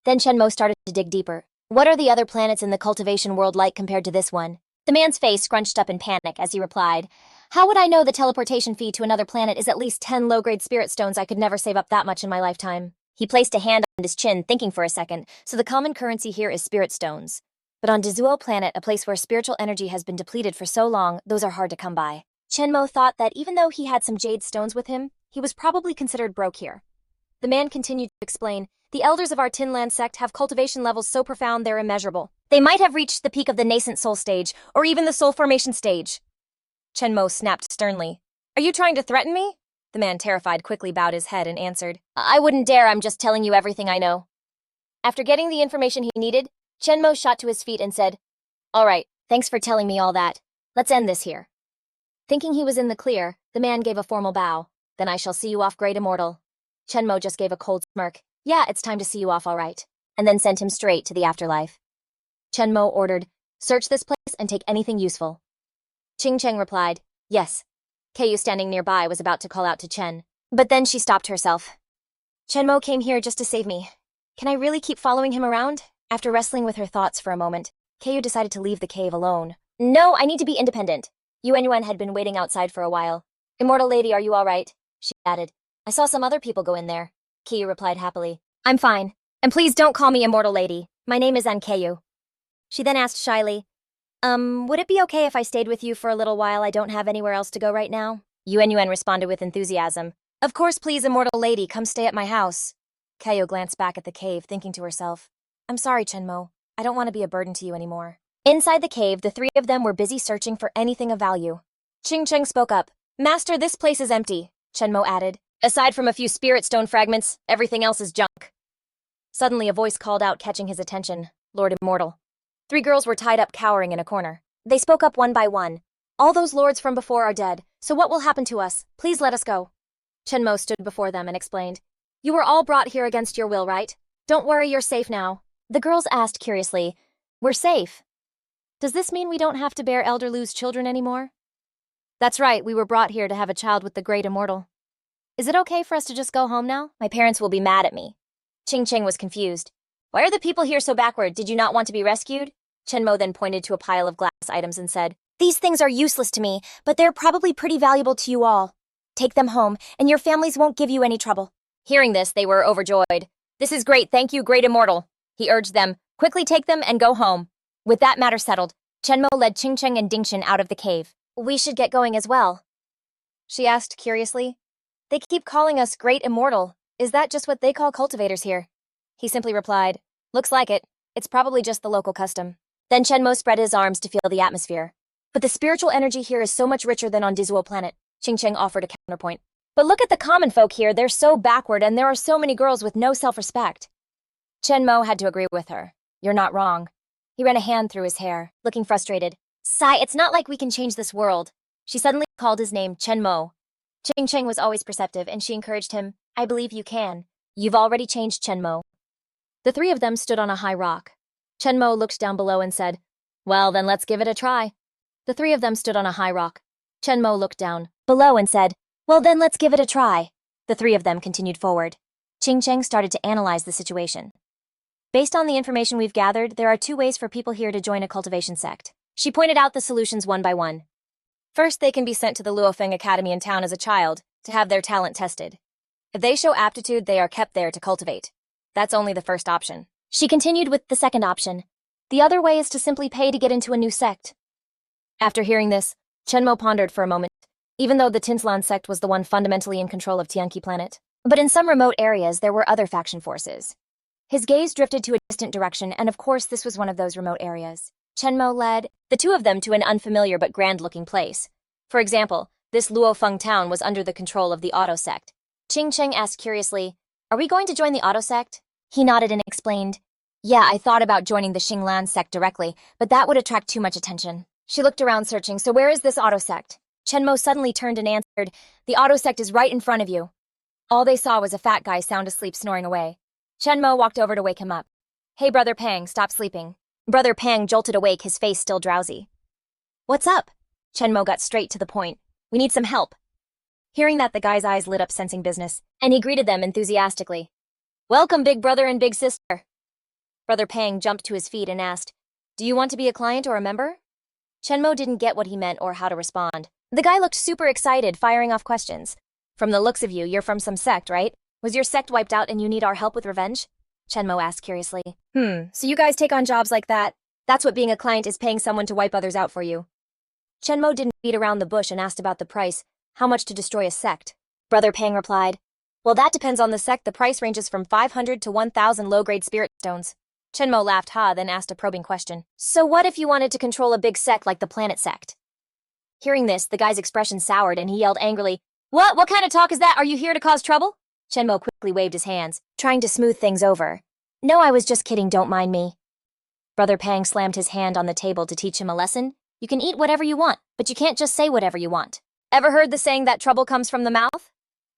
Then Chenmo started to dig deeper. What are the other planets in the cultivation world like compared to this one? The man's face scrunched up in panic as he replied, How would I know the teleportation fee to another planet is at least 10 low-grade spirit stones? I could never save up that much in my lifetime. He placed a hand on his chin, thinking for a second, so the common currency here is spirit stones. But on Dizuo planet, a place where spiritual energy has been depleted for so long, those are hard to come by. Chenmo thought that even though he had some jade stones with him, he was probably considered broke here. The man continued to explain, The elders of our Tinland sect have cultivation levels so profound they're immeasurable. They might have reached the peak of the nascent soul stage, or even the soul formation stage. Chenmo snapped sternly. Are you trying to threaten me? The man, terrified, quickly bowed his head and answered, I wouldn't dare, I'm just telling you everything I know. After getting the information he needed, Chenmo shot to his feet and said, All right, thanks for telling me all that. Let's end this here. Thinking he was in the clear, the man gave a formal bow. Then I shall see you off, great immortal. Chenmo just gave a cold smirk. Yeah, it's time to see you off, all right. And then sent him straight to the afterlife. Chenmo ordered, Search this place and take anything useful. Ching Cheng replied, Yes. Keiyu, standing nearby, was about to call out to Chen. But then she stopped herself. Chenmo came here just to save me. Can I really keep following him around? After wrestling with her thoughts for a moment, Keiyu decided to leave the cave alone. No, I need to be independent. Yuan had been waiting outside for a while. Immortal lady, are you all right? She added. I saw some other people go in there. Keiyu replied happily. I'm fine. And please don't call me Immortal lady. My name is Keiyu. She then asked shyly, would it be okay if I stayed with you for a little while? I don't have anywhere else to go right now. Yuan responded with enthusiasm. Of course, please, Immortal lady, come stay at my house. Keiyu glanced back at the cave, thinking to herself, I'm sorry, Chenmo. I don't want to be a burden to you anymore. Inside the cave, the three of them were busy searching for anything of value. Ching Cheng spoke up. Master, this place is empty, Chenmo added. Aside from a few spirit stone fragments, everything else is junk. Suddenly, a voice called out, catching his attention. Lord Immortal. 3 girls were tied up, cowering in a corner. They spoke up one by one. All those lords from before are dead, so what will happen to us? Please let us go. Chenmo stood before them and explained. You were all brought here against your will, right? Don't worry, you're safe now. The girls asked curiously, We're safe. Does this mean we don't have to bear Elder Lu's children anymore? That's right, we were brought here to have a child with the great immortal. Is it okay for us to just go home now? My parents will be mad at me. Ching Cheng was confused. Why are the people here so backward? Did you not want to be rescued? Chenmo then pointed to a pile of glass items and said, These things are useless to me, but they're probably pretty valuable to you all. Take them home, and your families won't give you any trouble. Hearing this, they were overjoyed. This is great, thank you, great immortal. He urged them, quickly take them and go home. With that matter settled, Chenmo led Ching Cheng and Dingchen out of the cave. We should get going as well. She asked curiously. They keep calling us great immortal. Is that just what they call cultivators here? He simply replied, Looks like it. It's probably just the local custom. Then Chenmo spread his arms to feel the atmosphere. But the spiritual energy here is so much richer than on Dizuo planet. Ching Cheng offered a counterpoint. But look at the common folk here, they're so backward and there are so many girls with no self-respect. Chenmo had to agree with her. You're not wrong. He ran a hand through his hair, looking frustrated. Sigh, it's not like we can change this world. She suddenly called his name Chenmo. Ching Cheng was always perceptive and she encouraged him, I believe you can. You've already changed Chenmo. The three of them stood on a high rock. Chenmo looked down below and said, Well, then let's give it a try. The three of them stood on a high rock. Chenmo looked down below and said, Well, then let's give it a try. The three of them continued forward. Ching Cheng started to analyze the situation. Based on the information we've gathered, there are two ways for people here to join a cultivation sect. She pointed out the solutions one by one. First, they can be sent to the Luofeng Academy in town as a child to have their talent tested. If they show aptitude, they are kept there to cultivate. That's only the first option. She continued with the second option. The other way is to simply pay to get into a new sect. After hearing this, Chenmo pondered for a moment, even though the Tinslan sect was the one fundamentally in control of Tianqi planet. But in some remote areas, there were other faction forces. His gaze drifted to a distant direction, and of course this was one of those remote areas. Chenmo led the two of them to an unfamiliar but grand-looking place. For example, this Luofeng town was under the control of the Auto sect. Ching Cheng asked curiously, Are we going to join the Auto sect? He nodded and explained, Yeah, I thought about joining the Xinglan sect directly, but that would attract too much attention. She looked around searching, So where is this Auto sect? Chenmo suddenly turned and answered, The Auto sect is right in front of you. All they saw was a fat guy sound asleep snoring away. Chenmo walked over to wake him up. Hey, Brother Pang, stop sleeping. Brother Pang jolted awake, his face still drowsy. What's up? Chenmo got straight to the point. We need some help. Hearing that, the guy's eyes lit up, sensing business, and he greeted them enthusiastically. Welcome, big brother and big sister. Brother Pang jumped to his feet and asked, Do you want to be a client or a member? Chenmo didn't get what he meant or how to respond. The guy looked super excited, firing off questions. From the looks of you, you're from some sect, right? Was your sect wiped out and you need our help with revenge? Chenmo asked curiously. So you guys take on jobs like that? That's what being a client is, paying someone to wipe others out for you. Chenmo didn't beat around the bush and asked about the price, how much to destroy a sect. Brother Pang replied, Well, that depends on the sect. The price ranges from 500 to 1,000 low-grade spirit stones. Chenmo laughed then asked a probing question. So what if you wanted to control a big sect like the planet sect? Hearing this, the guy's expression soured and he yelled angrily, What kind of talk is that? Are you here to cause trouble? Chenmo quickly waved his hands, trying to smooth things over. No, I was just kidding, don't mind me. Brother Pang slammed his hand on the table to teach him a lesson. You can eat whatever you want, but you can't just say whatever you want. Ever heard the saying that trouble comes from the mouth?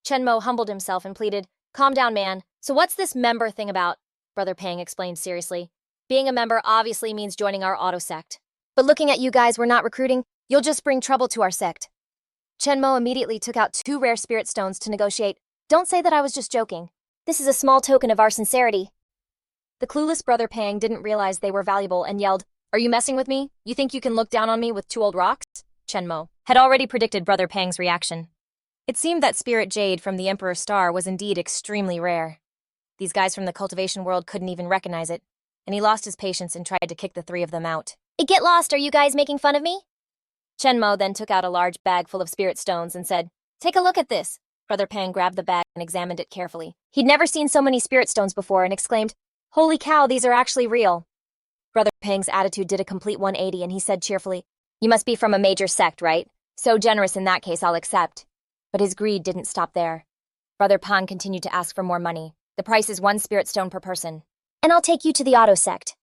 Chenmo humbled himself and pleaded, Calm down, man. So what's this member thing about? Brother Pang explained seriously. Being a member obviously means joining our auto sect. But looking at you guys, we're not recruiting. You'll just bring trouble to our sect. Chenmo immediately took out 2 rare spirit stones to negotiate. Don't say that I was just joking. This is a small token of our sincerity. The clueless Brother Pang didn't realize they were valuable and yelled, Are you messing with me? You think you can look down on me with 2 old rocks? Chenmo had already predicted Brother Pang's reaction. It seemed that spirit jade from the Emperor Star was indeed extremely rare. These guys from the cultivation world couldn't even recognize it, and he lost his patience and tried to kick the 3 of them out. Get lost, are you guys making fun of me? Chenmo then took out a large bag full of spirit stones and said, Take a look at this. Brother Pang grabbed the bag and examined it carefully. He'd never seen so many spirit stones before and exclaimed, Holy cow, these are actually real. Brother Pang's attitude did a complete 180 and he said cheerfully, You must be from a major sect, right? So generous in that case, I'll accept. But his greed didn't stop there. Brother Pang continued to ask for more money. The price is 1 spirit stone per person. And I'll take you to the auto sect.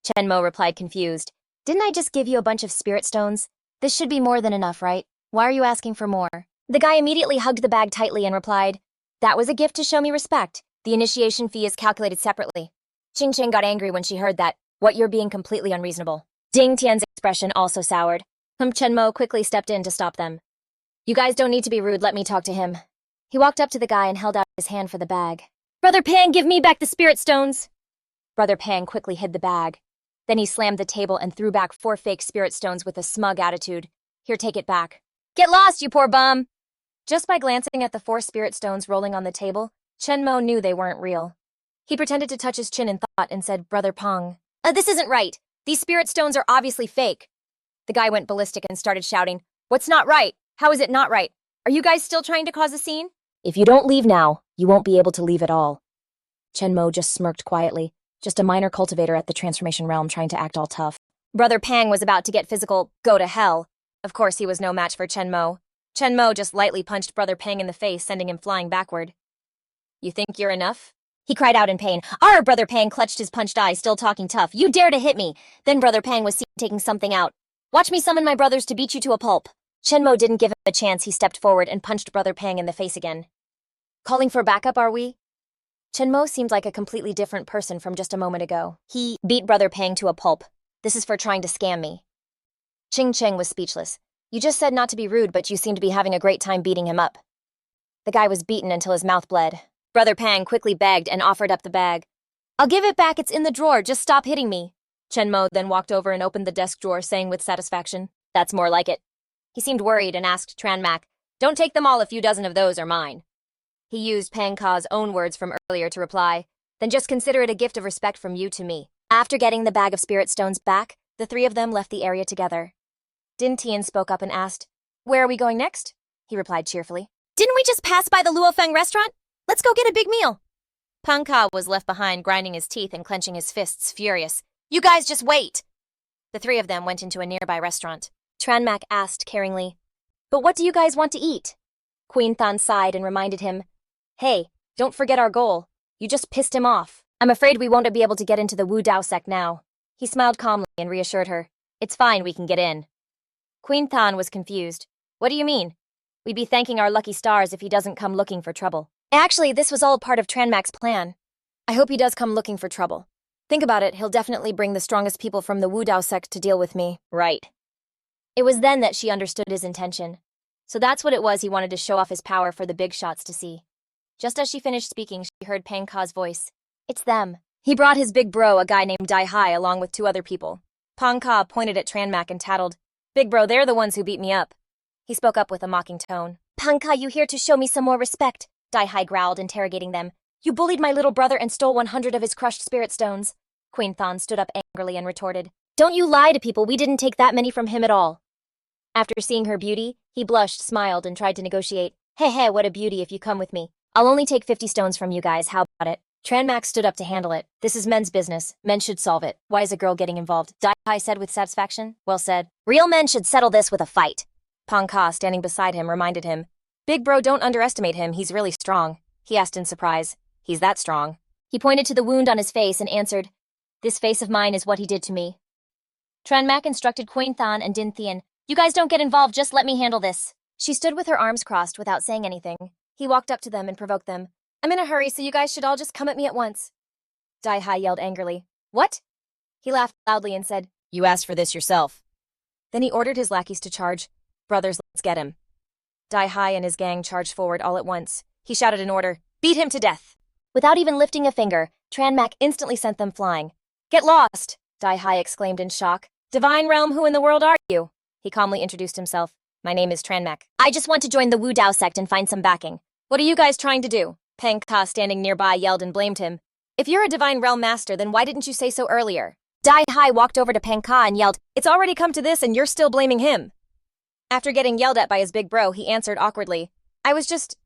Chenmo replied confused. Didn't I just give you a bunch of spirit stones? This should be more than enough, right? Why are you asking for more? The guy immediately hugged the bag tightly and replied, That was a gift to show me respect. The initiation fee is calculated separately. Ching Ching got angry when she heard that. What, you're being completely unreasonable. Ding Tian's expression also soured. Chen Mo quickly stepped in to stop them. You guys don't need to be rude, let me talk to him. He walked up to the guy and held out his hand for the bag. Brother Pang, give me back the spirit stones! Brother Pang quickly hid the bag. Then he slammed the table and threw back 4 fake spirit stones with a smug attitude. Here, take it back. Get lost, you poor bum! Just by glancing at the 4 spirit stones rolling on the table, Chen Mo knew they weren't real. He pretended to touch his chin in thought and said, Brother Pang, this isn't right. These spirit stones are obviously fake. The guy went ballistic and started shouting, What's not right? How is it not right? Are you guys still trying to cause a scene? If you don't leave now, you won't be able to leave at all. Chen Mo just smirked quietly, just a minor cultivator at the transformation realm trying to act all tough. Brother Pang was about to get physical, go to hell. Of course he was no match for Chen Mo. Chen Mo just lightly punched Brother Pang in the face, sending him flying backward. You think you're enough? He cried out in pain. Arr! Brother Pang clutched his punched eye, still talking tough. You dare to hit me! Then Brother Pang was seen taking something out. Watch me summon my brothers to beat you to a pulp. Chen Mo didn't give him a chance. He stepped forward and punched Brother Pang in the face again. Calling for backup, are we? Chen Mo seemed like a completely different person from just a moment ago. He beat Brother Pang to a pulp. This is for trying to scam me. Ching Cheng was speechless. You just said not to be rude, but you seem to be having a great time beating him up. The guy was beaten until his mouth bled. Brother Pang quickly begged and offered up the bag. I'll give it back, it's in the drawer, just stop hitting me. Chen Mo then walked over and opened the desk drawer, saying with satisfaction, That's more like it. He seemed worried and asked Tranmak, Don't take them all, a few dozen of those are mine. He used Pang Ka's own words from earlier to reply, Then just consider it a gift of respect from you to me. After getting the bag of spirit stones back, the 3 of them left the area together. Din Tian spoke up and asked, Where are we going next? He replied cheerfully, Didn't we just pass by the Luofeng restaurant? Let's go get a big meal. Pang Ka was left behind, grinding his teeth and clenching his fists, furious. You guys just wait! The 3 of them went into a nearby restaurant. Tranmak asked caringly, But what do you guys want to eat? Queen Than sighed and reminded him, Hey, don't forget our goal. You just pissed him off. I'm afraid we won't be able to get into the Wu Dao sect now. He smiled calmly and reassured her, It's fine, we can get in. Queen Than was confused. What do you mean? We'd be thanking our lucky stars if he doesn't come looking for trouble. Actually, this was all part of Tranmak's plan. I hope he does come looking for trouble. Think about it, he'll definitely bring the strongest people from the Wu Dao sect to deal with me. Right. It was then that she understood his intention. So that's what it was, he wanted to show off his power for the big shots to see. Just as she finished speaking, she heard Pang Ka's voice. It's them. He brought his big bro, a guy named Dai Hai, along with 2 other people. Pang Ka pointed at Tranmak and tattled, Big bro, they're the ones who beat me up. He spoke up with a mocking tone. Pang Ka, you here to show me some more respect? Dai Hai growled, interrogating them. You bullied my little brother and stole 100 of his crushed spirit stones. Queen Than stood up angrily and retorted, Don't you lie to people, we didn't take that many from him at all. After seeing her beauty, he blushed, smiled, and tried to negotiate. Hey, what a beauty if you come with me. I'll only take 50 stones from you guys, how about it? Tranmak stood up to handle it. This is men's business. Men should solve it. Why is a girl getting involved? Dai Hai said with satisfaction. Well said. Real men should settle this with a fight. Pang Ka, standing beside him, reminded him. Big bro, don't underestimate him, he's really strong. He asked in surprise. He's that strong. He pointed to the wound on his face and answered, This face of mine is what he did to me. Tranmak instructed Queen Than and Din Thien, You guys don't get involved, just let me handle this. She stood with her arms crossed without saying anything. He walked up to them and provoked them. I'm in a hurry, so you guys should all just come at me at once. Dai Hai yelled angrily. What? He laughed loudly and said, You asked for this yourself. Then he ordered his lackeys to charge. Brothers, let's get him. Dai Hai and his gang charged forward all at once. He shouted an order, Beat him to death. Without even lifting a finger, Tranmak instantly sent them flying. Get lost, Dai Hai exclaimed in shock. Divine Realm, who in the world are you? He calmly introduced himself. My name is Tranmak. I just want to join the Wu Dao sect and find some backing. What are you guys trying to do? Pang Ka, standing nearby, yelled and blamed him. If you're a Divine Realm master, then why didn't you say so earlier? Dai Hai walked over to Pang Ka and yelled, It's already come to this and you're still blaming him. After getting yelled at by his big bro, he answered awkwardly, I was just...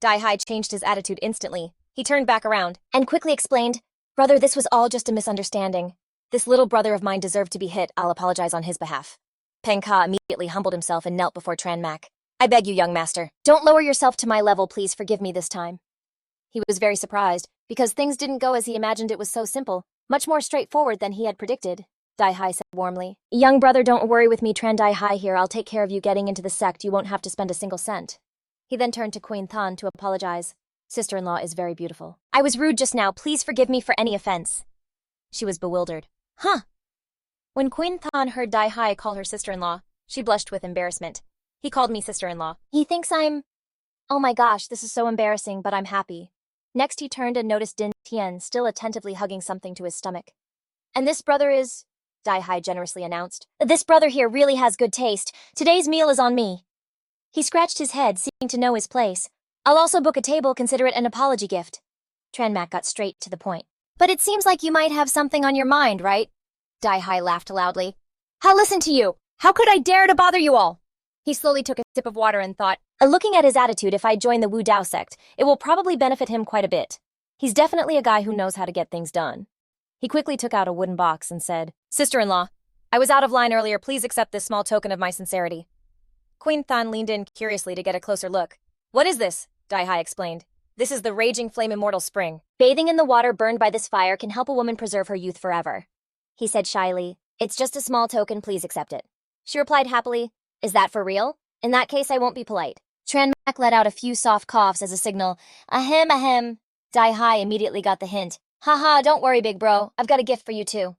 Dai Hai changed his attitude instantly. He turned back around and quickly explained, Brother, this was all just a misunderstanding. This little brother of mine deserved to be hit. I'll apologize on his behalf. Pang Ka immediately humbled himself and knelt before Tranmak. I beg you, young master, don't lower yourself to my level, please forgive me this time. He was very surprised, because things didn't go as he imagined. It was so simple, much more straightforward than he had predicted. Dai Hai said warmly, Young brother, don't worry with me, Tran Dai Hai here. I'll take care of you getting into the sect. You won't have to spend a single cent. He then turned to Queen Than to apologize. Sister-in-law is very beautiful. I was rude just now. Please forgive me for any offense. She was bewildered. Huh? When Queen Than heard Dai Hai call her sister-in-law, she blushed with embarrassment. He called me sister-in-law. He thinks I'm... Oh my gosh, this is so embarrassing, but I'm happy. Next he turned and noticed Din Tian still attentively hugging something to his stomach. And this brother is... Dai Hai generously announced. This brother here really has good taste. Today's meal is on me. He scratched his head, seeming to know his place. I'll also book a table, consider it an apology gift. Tranmak got straight to the point. But it seems like you might have something on your mind, right? Dai Hai laughed loudly. How listen to you? How could I dare to bother you all? He slowly took a sip of water and thought, looking at his attitude, if I join the Wu Dao sect, it will probably benefit him quite a bit. He's definitely a guy who knows how to get things done. He quickly took out a wooden box and said, Sister-in-law, I was out of line earlier. Please accept this small token of my sincerity. Queen Than leaned in curiously to get a closer look. What is this? Dai Hai explained. This is the raging flame immortal spring. Bathing in the water burned by this fire can help a woman preserve her youth forever. He said shyly, It's just a small token, please accept it. She replied happily, Is that for real? In that case, I won't be polite. Tranmak let out a few soft coughs as a signal. Ahem, ahem. Dai Hai immediately got the hint. Haha, don't worry, big bro. I've got a gift for you too.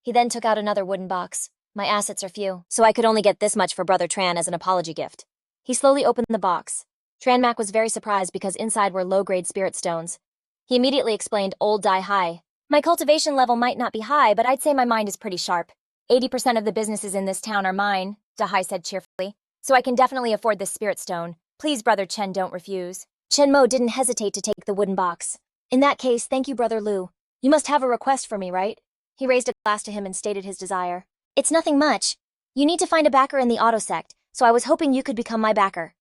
He then took out another wooden box. My assets are few, so I could only get this much for Brother Tran as an apology gift. He slowly opened the box. Tranmak was very surprised because inside were low-grade spirit stones. He immediately explained old Dai Hai. My cultivation level might not be high, but I'd say my mind is pretty sharp. 80% of the businesses in this town are mine, Dai Hai said cheerfully. So I can definitely afford this spirit stone. Please, Brother Chen, don't refuse. Chen Mo didn't hesitate to take the wooden box. In that case, thank you, Brother Lu. You must have a request for me, right? He raised a glass to him and stated his desire. It's nothing much. You need to find a backer in the auto sect, so I was hoping you could become my backer.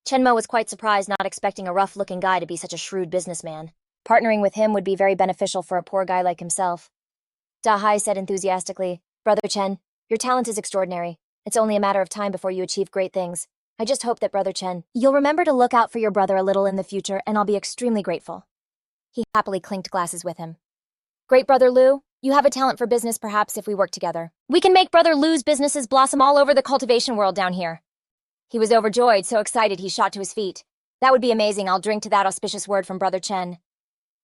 Chen Mo was quite surprised, not expecting a rough-looking guy to be such a shrewd businessman. Partnering with him would be very beneficial for a poor guy like himself. Da Hai said enthusiastically, Brother Chen, your talent is extraordinary. It's only a matter of time before you achieve great things. I just hope that, Brother Chen, you'll remember to look out for your brother a little in the future, and I'll be extremely grateful. He happily clinked glasses with him. Great Brother Lu, you have a talent for business. Perhaps if we work together, we can make Brother Lu's businesses blossom all over the cultivation world down here. He was overjoyed, so excited he shot to his feet. That would be amazing. I'll drink to that auspicious word from Brother Chen.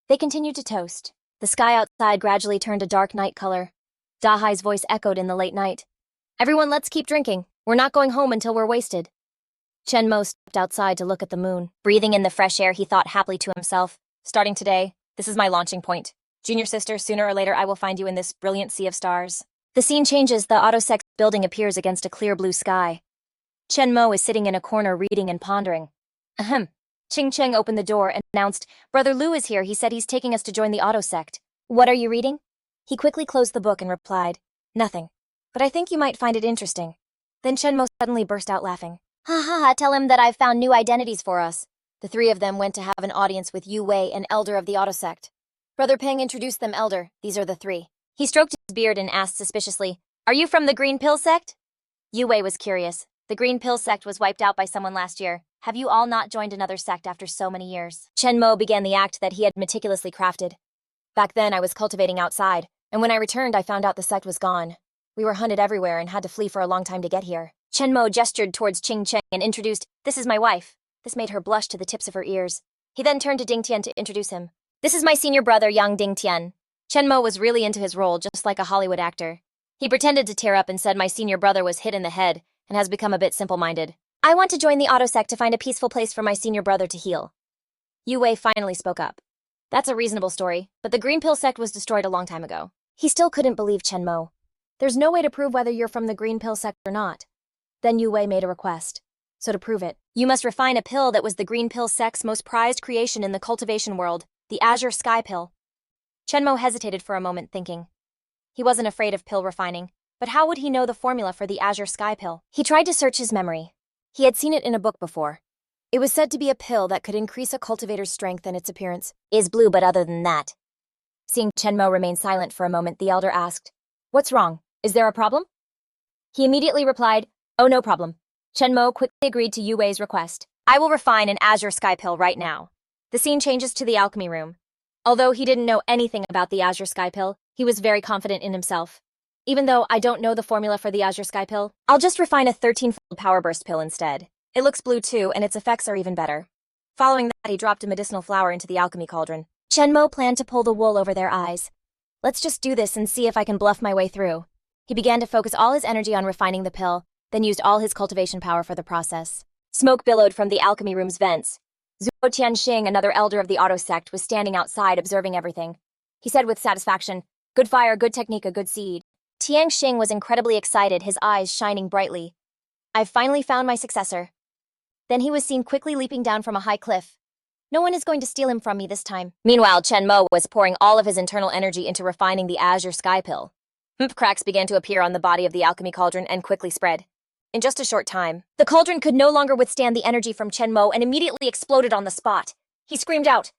They continued to toast. The sky outside gradually turned a dark night color. Da Hai's voice echoed in the late night. Everyone, let's keep drinking. We're not going home until we're wasted. Chen Mo stepped outside to look at the moon. Breathing in the fresh air, he thought happily to himself. Starting today, this is my launching point. Junior sister, sooner or later I will find you in this brilliant sea of stars. The scene changes. The auto-sect building appears against a clear blue sky. Chen Mo is sitting in a corner reading and pondering. Ahem. Ching Cheng opened the door and announced, Brother Lu is here. He said he's taking us to join the auto-sect. What are you reading? He quickly closed the book and replied, Nothing. But I think you might find it interesting. Then Chen Mo suddenly burst out laughing. Ha ha ha, tell him that I've found new identities for us. The three of them went to have an audience with Yu Wei, an elder of the auto-sect. Brother Peng introduced them. Elder, these are the three. He stroked his beard and asked suspiciously, Are you from the Green Pill sect? Yu Wei was curious. The Green Pill sect was wiped out by someone last year. Have you all not joined another sect after so many years? Chen Mo began the act that he had meticulously crafted. Back then I was cultivating outside, and when I returned I found out the sect was gone. We were hunted everywhere and had to flee for a long time to get here. Chen Mo gestured towards Ching Cheng and introduced, This is my wife. This made her blush to the tips of her ears. He then turned to Ding Tian to introduce him. This is my senior brother, young Ding Tian. Chen Mo was really into his role, just like a Hollywood actor. He pretended to tear up and said my senior brother was hit in the head and has become a bit simple-minded. I want to join the auto sect to find a peaceful place for my senior brother to heal. Yu Wei finally spoke up. That's a reasonable story, but the Green Pill sect was destroyed a long time ago. He still couldn't believe Chen Mo. There's no way to prove whether you're from the Green Pill sect or not. Then Yu Wei made a request. So to prove it, you must refine a pill that was the Green Pill sect's most prized creation in the cultivation world, the Azure Sky Pill. Chen Mo hesitated for a moment, thinking. He wasn't afraid of pill refining, but how would he know the formula for the Azure Sky Pill? He tried to search his memory. He had seen it in a book before. It was said to be a pill that could increase a cultivator's strength and its appearance. Is blue, but other than that. Seeing Chen Mo remain silent for a moment, the elder asked, What's wrong? Is there a problem? He immediately replied, Oh, no problem. Chen Mo quickly agreed to Yu Wei's request. I will refine an Azure Sky Pill right now. The scene changes to the alchemy room. Although he didn't know anything about the Azure Sky Pill, he was very confident in himself. Even though I don't know the formula for the Azure Sky Pill, I'll just refine a 13-fold power burst pill instead. It looks blue too, and its effects are even better. Following that, he dropped a medicinal flower into the alchemy cauldron. Chenmo planned to pull the wool over their eyes. Let's just do this and see if I can bluff my way through. He began to focus all his energy on refining the pill, then used all his cultivation power for the process. Smoke billowed from the alchemy room's vents. Zhuo Tianxing, another elder of the auto sect, was standing outside observing everything. He said with satisfaction, "Good fire, good technique, a good seed." Tianxing was incredibly excited, his eyes shining brightly. "I've finally found my successor." Then he was seen quickly leaping down from a high cliff. No one is going to steal him from me this time. Meanwhile, Chen Mo was pouring all of his internal energy into refining the azure sky pill. Cracks began to appear on the body of the alchemy cauldron and quickly spread. In just a short time, the cauldron could no longer withstand the energy from Chen Mo and immediately exploded on the spot. He screamed out,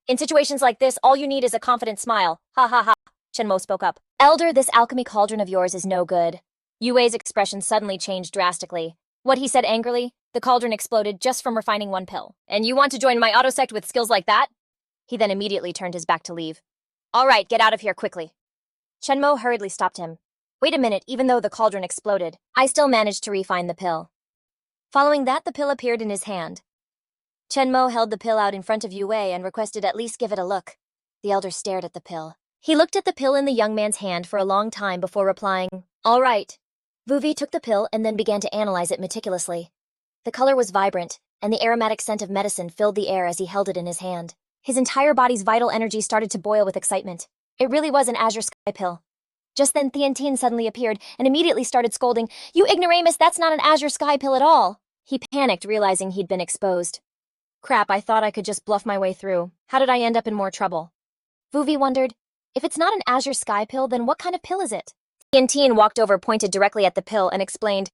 in situations like this, all you need is a confident smile. Ha ha ha. Chen Mo spoke up. Elder, this alchemy cauldron of yours is no good. Yue Wei's expression suddenly changed drastically. What he said angrily, the cauldron exploded just from refining one pill. And you want to join my autosect with skills like that? He then immediately turned his back to leave. All right, get out of here quickly. Chen Mo hurriedly stopped him. Wait a minute, even though the cauldron exploded, I still managed to refine the pill. Following that, the pill appeared in his hand. Chen Mo held the pill out in front of Yue Wei and requested at least give it a look. The elder stared at the pill. He looked at the pill in the young man's hand for a long time before replying, all right. Wu Vi took the pill and then began to analyze it meticulously. The color was vibrant, and the aromatic scent of medicine filled the air as he held it in his hand. His entire body's vital energy started to boil with excitement. It really was an azure sky pill. Just then Tiantin suddenly appeared and immediately started scolding, "You ignoramus, that's not an azure sky pill at all!" He panicked, realizing he'd been exposed. Crap, I thought I could just bluff my way through. How did I end up in more trouble? Wu Vi wondered, if it's not an azure sky pill, then what kind of pill is it? Tiantin walked over, pointed directly at the pill, and explained,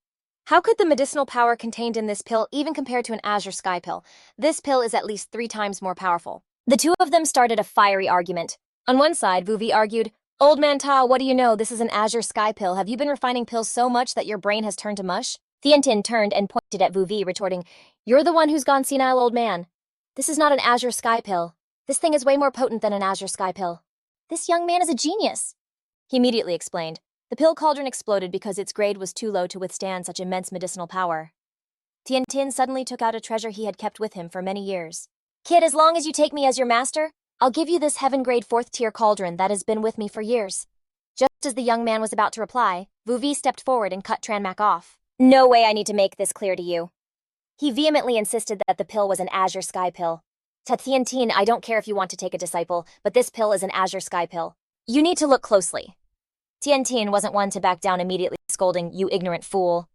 how could the medicinal power contained in this pill even compare to an azure sky pill? This pill is at least 3 times more powerful. The two of them started a fiery argument. On one side, Wu Vi argued, "Old man Ta, what do you know? This is an azure sky pill. Have you been refining pills so much that your brain has turned to mush?" Tiantin turned and pointed at Wu Vi, retorting, "You're the one who's gone senile, old man. This is not an azure sky pill. This thing is way more potent than an azure sky pill. This young man is a genius." He immediately explained, the pill cauldron exploded because its grade was too low to withstand such immense medicinal power. Tiantin suddenly took out a treasure he had kept with him for many years. "Kid, as long as you take me as your master, I'll give you this heaven-grade 4th-tier cauldron that has been with me for years." Just as the young man was about to reply, Wu Vi stepped forward and cut Tranmak off. "No way, I need to make this clear to you." He vehemently insisted that the pill was an azure sky pill. "To Tiantin, I don't care if you want to take a disciple, but this pill is an azure sky pill. You need to look closely." Tiantin wasn't one to back down, immediately scolding, "You ignorant fool."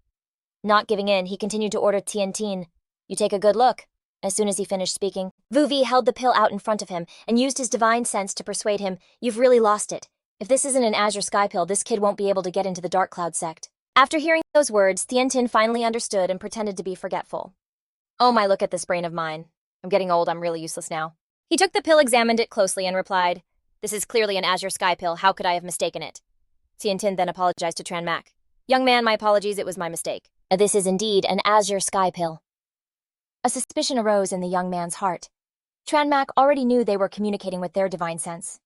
Not giving in, he continued to order Tiantin, "You take a good look." As soon as he finished speaking, Wu Vi held the pill out in front of him and used his divine sense to persuade him, "You've really lost it. If this isn't an azure sky pill, this kid won't be able to get into the Dark Cloud sect." After hearing those words, Tiantin finally understood and pretended to be forgetful. "Oh my, look at this brain of mine. I'm getting old, I'm really useless now." He took the pill, examined it closely, and replied, "This is clearly an azure sky pill. How could I have mistaken it?" Tiantin then apologized to Tranmak. "Young man, my apologies, it was my mistake. This is indeed an azure sky pill." A suspicion arose in the young man's heart. Tranmak already knew they were communicating with their divine sense.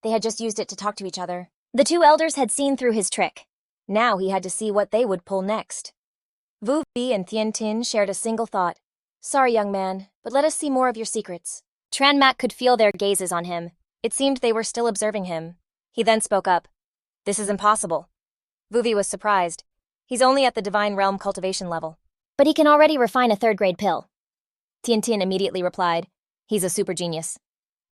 They had just used it to talk to each other. The two elders had seen through his trick. Now he had to see what they would pull next. Wu Vi and Tiantin shared a single thought. "Sorry, young man, but let us see more of your secrets." Tranmak could feel their gazes on him. It seemed they were still observing him. He then spoke up. "This is impossible." Wu Vi was surprised. He's only at the divine realm cultivation level. "But he can already refine a 3rd-grade pill." Tiantin immediately replied, "He's a super genius."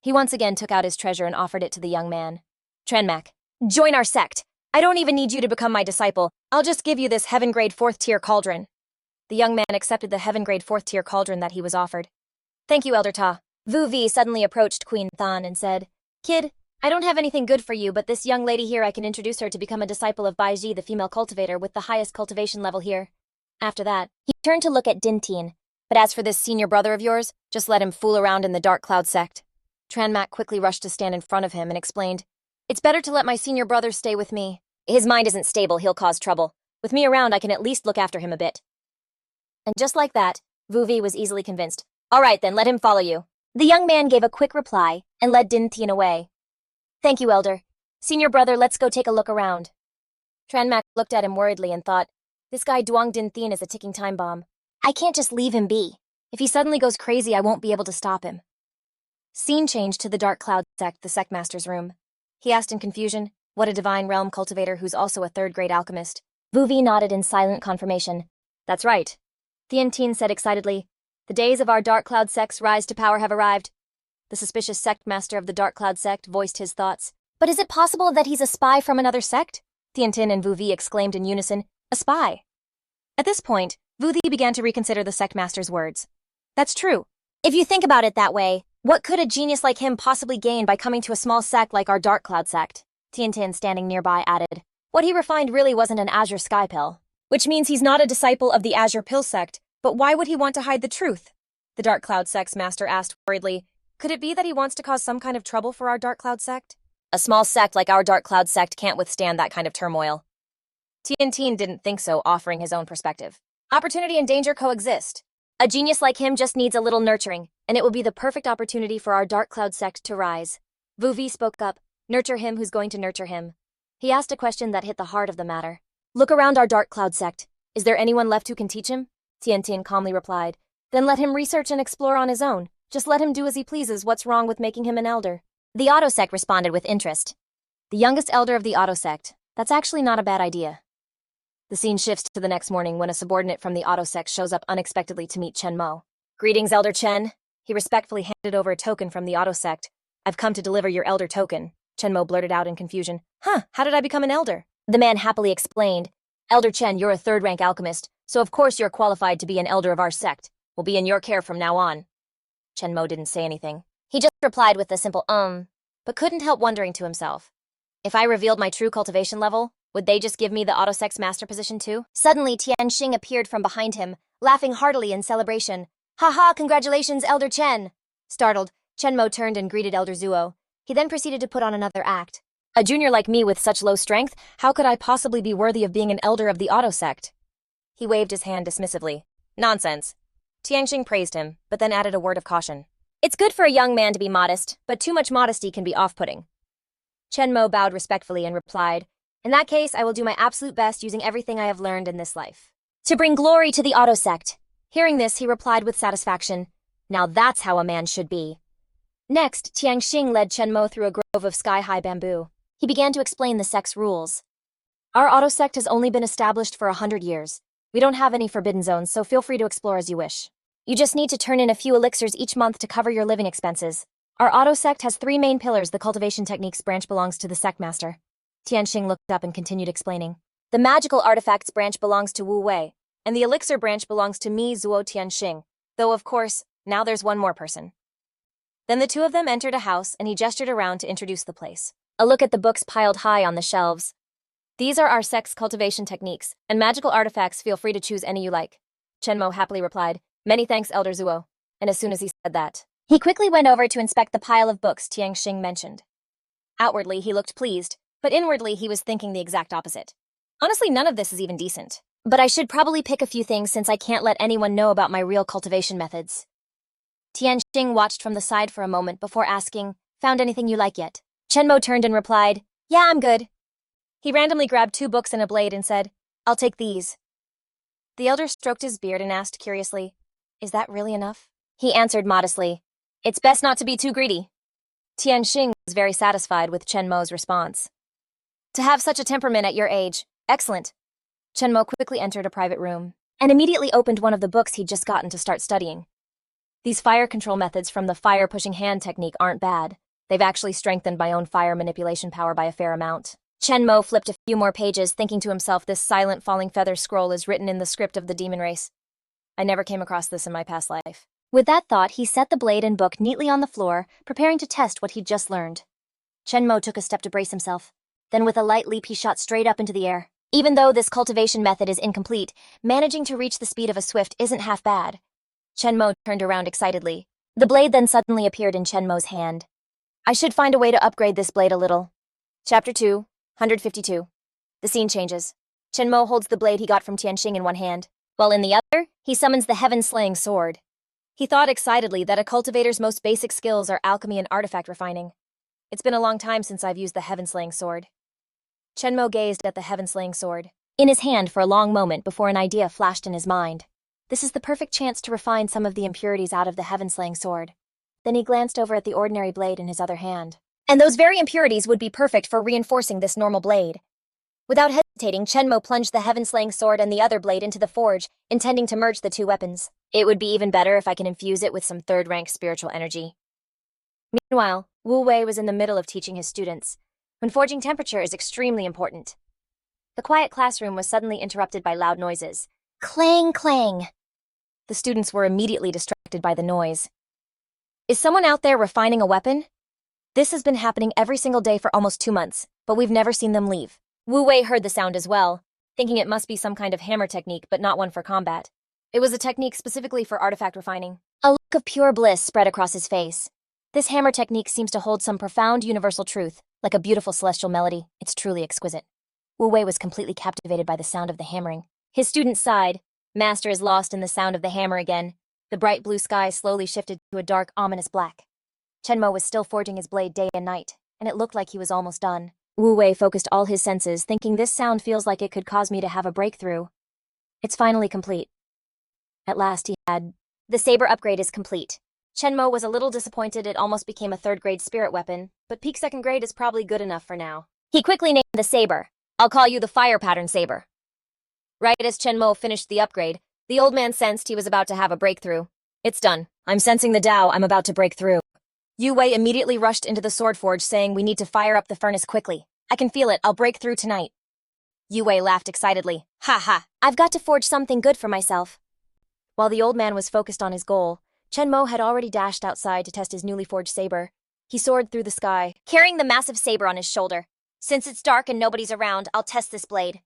He once again took out his treasure and offered it to the young man. "Tranmak, join our sect. I don't even need you to become my disciple. I'll just give you this heaven-grade 4th-tier cauldron." The young man accepted the heaven-grade 4th-tier cauldron that he was offered. "Thank you, Elder Ta." Wu Vi suddenly approached Queen Than and said, "Kid, I don't have anything good for you, but this young lady here, I can introduce her to become a disciple of Baiji, the female cultivator with the highest cultivation level here." After that, he turned to look at Dintin. "But as for this senior brother of yours, just let him fool around in the Dark Cloud sect." Tranmak quickly rushed to stand in front of him and explained, "It's better to let my senior brother stay with me. His mind isn't stable, he'll cause trouble. With me around, I can at least look after him a bit." And just like that, Wu Vi was easily convinced. "All right then, let him follow you." The young man gave a quick reply and led Dintin away. "Thank you, Elder. Senior brother, let's go take a look around." Tranmak looked at him worriedly and thought, this guy Duang Dintin is a ticking time bomb. I can't just leave him be. If he suddenly goes crazy, I won't be able to stop him. Scene change to the Dark Cloud sect, the sect master's room. He asked in confusion, what a divine realm cultivator who's also a third-grade alchemist. Wu Vi nodded in silent confirmation. That's right. Tiantin said excitedly, the days of our Dark Cloud sect's rise to power have arrived. The suspicious sect master of the Dark Cloud sect voiced his thoughts. But is it possible that he's a spy from another sect? Tiantin and Wu Vi exclaimed in unison, a spy. At this point, Wu Vi began to reconsider the sect master's words. That's true. If you think about it that way, what could a genius like him possibly gain by coming to a small sect like our Dark Cloud sect? Tiantin, standing nearby, added. What he refined really wasn't an Azure Sky Pill. Which means he's not a disciple of the Azure Pill sect, but why would he want to hide the truth? The Dark Cloud sect's master asked worriedly. Could it be that he wants to cause some kind of trouble for our Dark Cloud sect? A small sect like our Dark Cloud sect can't withstand that kind of turmoil. Tiantin didn't think so, offering his own perspective. Opportunity and danger coexist. A genius like him just needs a little nurturing, and it will be the perfect opportunity for our Dark Cloud sect to rise. Wu Vi spoke up. Nurture him who's going to nurture him. He asked a question that hit the heart of the matter. Look around our Dark Cloud sect. Is there anyone left who can teach him? Tiantin calmly replied. Then let him research and explore on his own. Just let him do as he pleases. What's wrong with making him an elder? The Auto sect responded with interest. The youngest elder of the Auto sect. That's actually not a bad idea. The scene shifts to the next morning when a subordinate from the Auto sect shows up unexpectedly to meet Chen Mo. Greetings, Elder Chen. He respectfully handed over a token from the Auto sect. I've come to deliver your elder token. Chen Mo blurted out in confusion. Huh, how did I become an elder? The man happily explained. Elder Chen, you're a third-rank alchemist, so of course you're qualified to be an elder of our sect. We'll be in your care from now on. Chen Mo didn't say anything. He just replied with a simple but couldn't help wondering to himself. If I revealed my true cultivation level, would they just give me the Auto sect's master position too? Suddenly, Tianxing appeared from behind him, laughing heartily in celebration. Ha, congratulations, Elder Chen! Startled, Chen Mo turned and greeted Elder Zuo. He then proceeded to put on another act. A junior like me with such low strength, how could I possibly be worthy of being an elder of the Auto sect? He waved his hand dismissively. Nonsense. Tianxing praised him, but then added a word of caution. It's good for a young man to be modest, but too much modesty can be off-putting. Chen Mo bowed respectfully and replied, in that case, I will do my absolute best using everything I have learned in this life. To bring glory to the Auto sect. Hearing this, he replied with satisfaction, now that's how a man should be. Next, Tianxing led Chen Mo through a grove of sky-high bamboo. He began to explain the sect's rules. Our Auto sect has only been established for 100 years. We don't have any forbidden zones, so feel free to explore as you wish. You just need to turn in a few elixirs each month to cover your living expenses. Our Auto sect has 3 main pillars. The cultivation techniques branch belongs to the sect master. Tianxing looked up and continued explaining. The magical artifacts branch belongs to Wu Wei, and the elixir branch belongs to me, Zuo Tianxing. Though, of course, now there's one more person. Then the two of them entered a house, and he gestured around to introduce the place. A look at the books piled high on the shelves. These are our sect's cultivation techniques, and magical artifacts. Feel free to choose any you like. Chen Mo happily replied, many thanks, Elder Zuo. And as soon as he said that, he quickly went over to inspect the pile of books Tianxing mentioned. Outwardly, he looked pleased, but inwardly he was thinking the exact opposite. Honestly, none of this is even decent. But I should probably pick a few things since I can't let anyone know about my real cultivation methods. Tianxing watched from the side for a moment before asking, found anything you like yet? Chen Mo turned and replied, yeah, I'm good. He randomly grabbed 2 books and a blade and said, I'll take these. The elder stroked his beard and asked curiously, is that really enough? He answered modestly, it's best not to be too greedy. Tianxing was very satisfied with Chen Mo's response. To have such a temperament at your age, excellent. Chen Mo quickly entered a private room and immediately opened one of the books he'd just gotten to start studying. These fire control methods from the fire-pushing hand technique aren't bad. They've actually strengthened my own fire manipulation power by a fair amount. Chen Mo flipped a few more pages, thinking to himself, this silent falling feather scroll is written in the script of the demon race. I never came across this in my past life. With that thought, he set the blade and book neatly on the floor, preparing to test what he'd just learned. Chen Mo took a step to brace himself. Then with a light leap, he shot straight up into the air. Even though this cultivation method is incomplete, managing to reach the speed of a swift isn't half bad. Chen Mo turned around excitedly. The blade then suddenly appeared in Chen Mo's hand. I should find a way to upgrade this blade a little. Chapter 2, 152. The scene changes. Chen Mo holds the blade he got from Tianxing in one hand, while in the other, he summons the heaven-slaying sword. He thought excitedly that a cultivator's most basic skills are alchemy and artifact refining. It's been a long time since I've used the heaven-slaying sword. Chen Mo gazed at the heaven-slaying sword in his hand for a long moment before an idea flashed in his mind. This is the perfect chance to refine some of the impurities out of the heaven-slaying sword. Then he glanced over at the ordinary blade in his other hand. And those very impurities would be perfect for reinforcing this normal blade. Without hesitating, Chenmo plunged the heaven-slaying sword and the other blade into the forge, intending to merge the two weapons. It would be even better if I can infuse it with some third-rank spiritual energy. Meanwhile, Wu Wei was in the middle of teaching his students. When forging temperature is extremely important. The quiet classroom was suddenly interrupted by loud noises. Clang, clang! The students were immediately distracted by the noise. Is someone out there refining a weapon? This has been happening every single day for almost 2 months, but we've never seen them leave. Wu Wei heard the sound as well, thinking it must be some kind of hammer technique, but not one for combat. It was a technique specifically for artifact refining. A look of pure bliss spread across his face. This hammer technique seems to hold some profound universal truth, like a beautiful celestial melody. It's truly exquisite. Wu Wei was completely captivated by the sound of the hammering. His student sighed. Master is lost in the sound of the hammer again. The bright blue sky slowly shifted to a dark, ominous black. Chenmo was still forging his blade day and night, and it looked like he was almost done. Wu Wei focused all his senses, thinking this sound feels like it could cause me to have a breakthrough. It's finally complete. At last he had... The saber upgrade is complete. Chenmo was a little disappointed it almost became a third-grade spirit weapon, but peak second grade is probably good enough for now. He quickly named the saber. I'll call you the fire pattern saber. Right as Chenmo finished the upgrade, the old man sensed he was about to have a breakthrough. It's done. I'm sensing the Tao. I'm about to break through. Yu Wei immediately rushed into the sword forge, saying we need to fire up the furnace quickly. I can feel it. I'll break through tonight. Yu Wei laughed excitedly. Ha ha. I've got to forge something good for myself. While the old man was focused on his goal, Chenmo had already dashed outside to test his newly forged saber. He soared through the sky, carrying the massive saber on his shoulder. Since it's dark and nobody's around, I'll test this blade.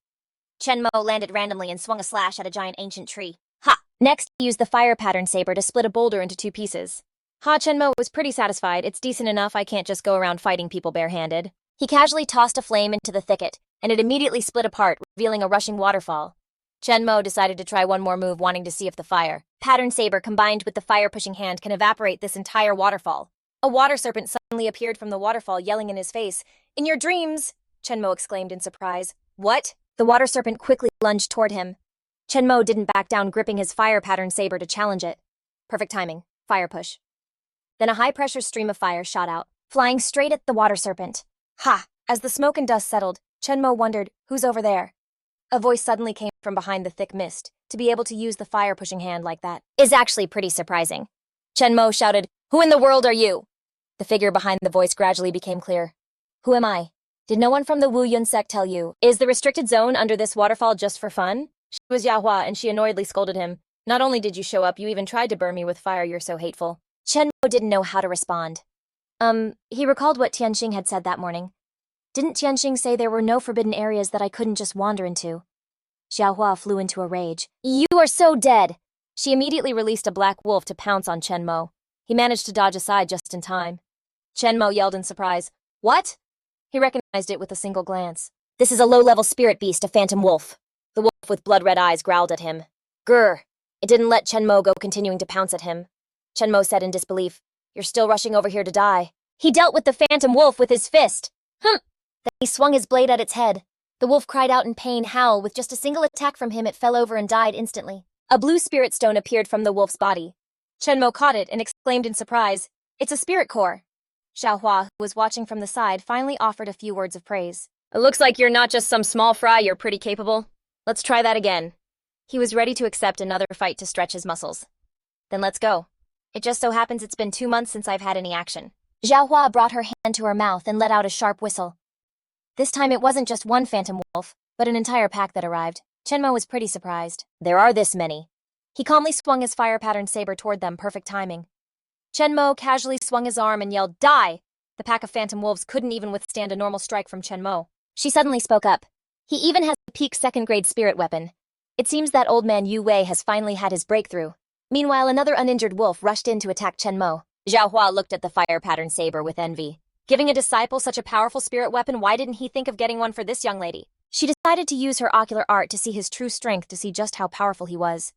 Chenmo landed randomly and swung a slash at a giant ancient tree. Ha! Next, he used the fire pattern saber to split a boulder into 2 pieces. Ha Chenmo was pretty satisfied. It's decent enough I can't just go around fighting people barehanded. He casually tossed a flame into the thicket, and it immediately split apart, revealing a rushing waterfall. Chenmo decided to try one more move, wanting to see if the fire pattern saber combined with the fire-pushing hand can evaporate this entire waterfall. A water serpent suddenly appeared from the waterfall, yelling in his face. In your dreams! Chenmo exclaimed in surprise. What? The water serpent quickly lunged toward him. Chenmo didn't back down, gripping his fire pattern saber to challenge it. Perfect timing. Fire push. Then a high-pressure stream of fire shot out, flying straight at the water serpent. Ha! As the smoke and dust settled, Chenmo wondered, who's over there? A voice suddenly came from behind the thick mist. To be able to use the fire-pushing hand like that is actually pretty surprising. Chenmo shouted, Who in the world are you? The figure behind the voice gradually became clear. Who am I? Did no one from the Wu Yun sect tell you? Is the restricted zone under this waterfall just for fun? She was Yahua, and she annoyedly scolded him. Not only did you show up, you even tried to burn me with fire. You're so hateful. Chenmo didn't know how to respond. He recalled what Tianxing had said that morning. Didn't Tianxing say there were no forbidden areas that I couldn't just wander into? Xiaohua flew into a rage. You are so dead! She immediately released a black wolf to pounce on Chenmo. He managed to dodge aside just in time. Chenmo yelled in surprise. What? He recognized it with a single glance. This is a low-level spirit beast, a phantom wolf. The wolf with blood-red eyes growled at him. Grr! It didn't let Chenmo go, continuing to pounce at him. Chenmo said in disbelief, You're still rushing over here to die. He dealt with the phantom wolf with his fist. Then he swung his blade at its head. The wolf cried out in pain. Howl. With just a single attack from him, it fell over and died instantly. A blue spirit stone appeared from the wolf's body. Chenmo caught it and exclaimed in surprise, It's a spirit core. Xiaohua, who was watching from the side, finally offered a few words of praise. It looks like you're not just some small fry, you're pretty capable. Let's try that again. He was ready to accept another fight to stretch his muscles. Then let's go. It just so happens it's been 2 months since I've had any action. Xiaohua brought her hand to her mouth and let out a sharp whistle. This time it wasn't just one phantom wolf, but an entire pack that arrived. Chenmo was pretty surprised. There are this many. He calmly swung his fire pattern saber toward them, perfect timing. Chenmo casually swung his arm and yelled, Die! The pack of phantom wolves couldn't even withstand a normal strike from Chenmo. She suddenly spoke up. He even has a peak second-grade spirit weapon. It seems that old man Yu Wei has finally had his breakthrough. Meanwhile, another uninjured wolf rushed in to attack Chenmo. Xiaohua looked at the fire pattern saber with envy. Giving a disciple such a powerful spirit weapon, why didn't he think of getting one for this young lady? She decided to use her ocular art to see his true strength, to see just how powerful he was.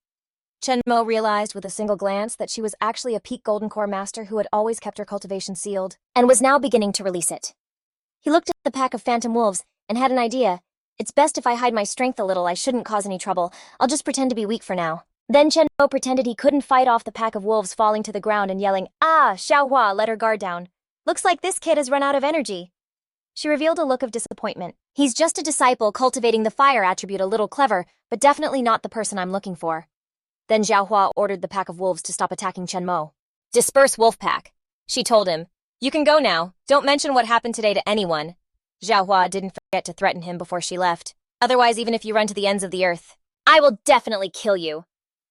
Chenmo realized with a single glance that she was actually a peak golden core master who had always kept her cultivation sealed, and was now beginning to release it. He looked at the pack of phantom wolves and had an idea. It's best if I hide my strength a little. I shouldn't cause any trouble. I'll just pretend to be weak for now. Then Chen Mo pretended he couldn't fight off the pack of wolves falling to the ground and yelling, "Ah!" Xiaohua let her guard down. "Looks like this kid has run out of energy." She revealed a look of disappointment. "He's just a disciple cultivating the fire attribute, a little clever, but definitely not the person I'm looking for." Then Xiaohua ordered the pack of wolves to stop attacking Chen Mo. "Disperse, wolf pack," she told him. "You can go now. Don't mention what happened today to anyone." Xiaohua didn't forget to threaten him before she left. "Otherwise, even if you run to the ends of the earth, I will definitely kill you."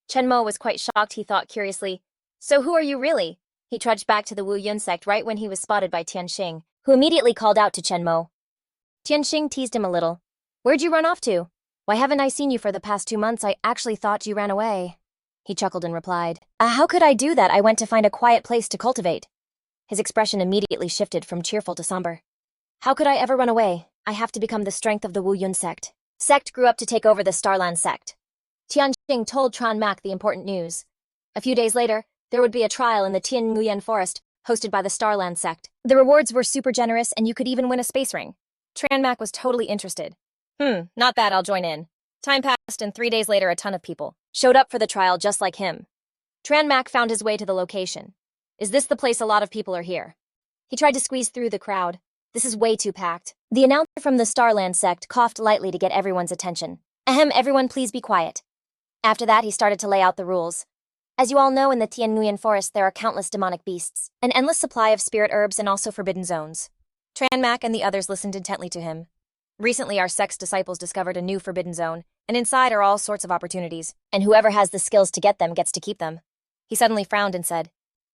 Chen Mo was quite shocked. He thought curiously, "So who are you really?" He trudged back to the Wu Yun sect right when he was spotted by Tianxing, who immediately called out to Chen Mo. Tianxing teased him a little. "Where'd you run off to? Why haven't I seen you for the past 2 months? I actually thought you ran away." He chuckled and replied, "How could I do that? I went to find a quiet place to cultivate." His expression immediately shifted from cheerful to somber. "How could I ever run away? I have to become the strength of the Wu Yun sect." Sect grew up to take over the Starland sect. Tianxing told Tran Mak the important news. A few days later, there would be a trial in the Tian Nguyen forest, hosted by the Starland sect. The rewards were super generous, and you could even win a space ring. Tran Mak was totally interested. Not bad, I'll join in." Time passed, and 3 days later a ton of people showed up for the trial just like him. Tran Mak found his way to the location. "Is this the place a lot of people are here?" He tried to squeeze through the crowd. "This is way too packed." The announcer from the Starland sect coughed lightly to get everyone's attention. "Ahem, everyone please be quiet." After that, he started to lay out the rules. As you all know, in the Tian Nguyen forest there are countless demonic beasts, an endless supply of spirit herbs, and also forbidden zones. Tran Mak and the others listened intently to him. "Recently, our sect's disciples discovered a new forbidden zone, and inside are all sorts of opportunities, and whoever has the skills to get them gets to keep them." He suddenly frowned and said,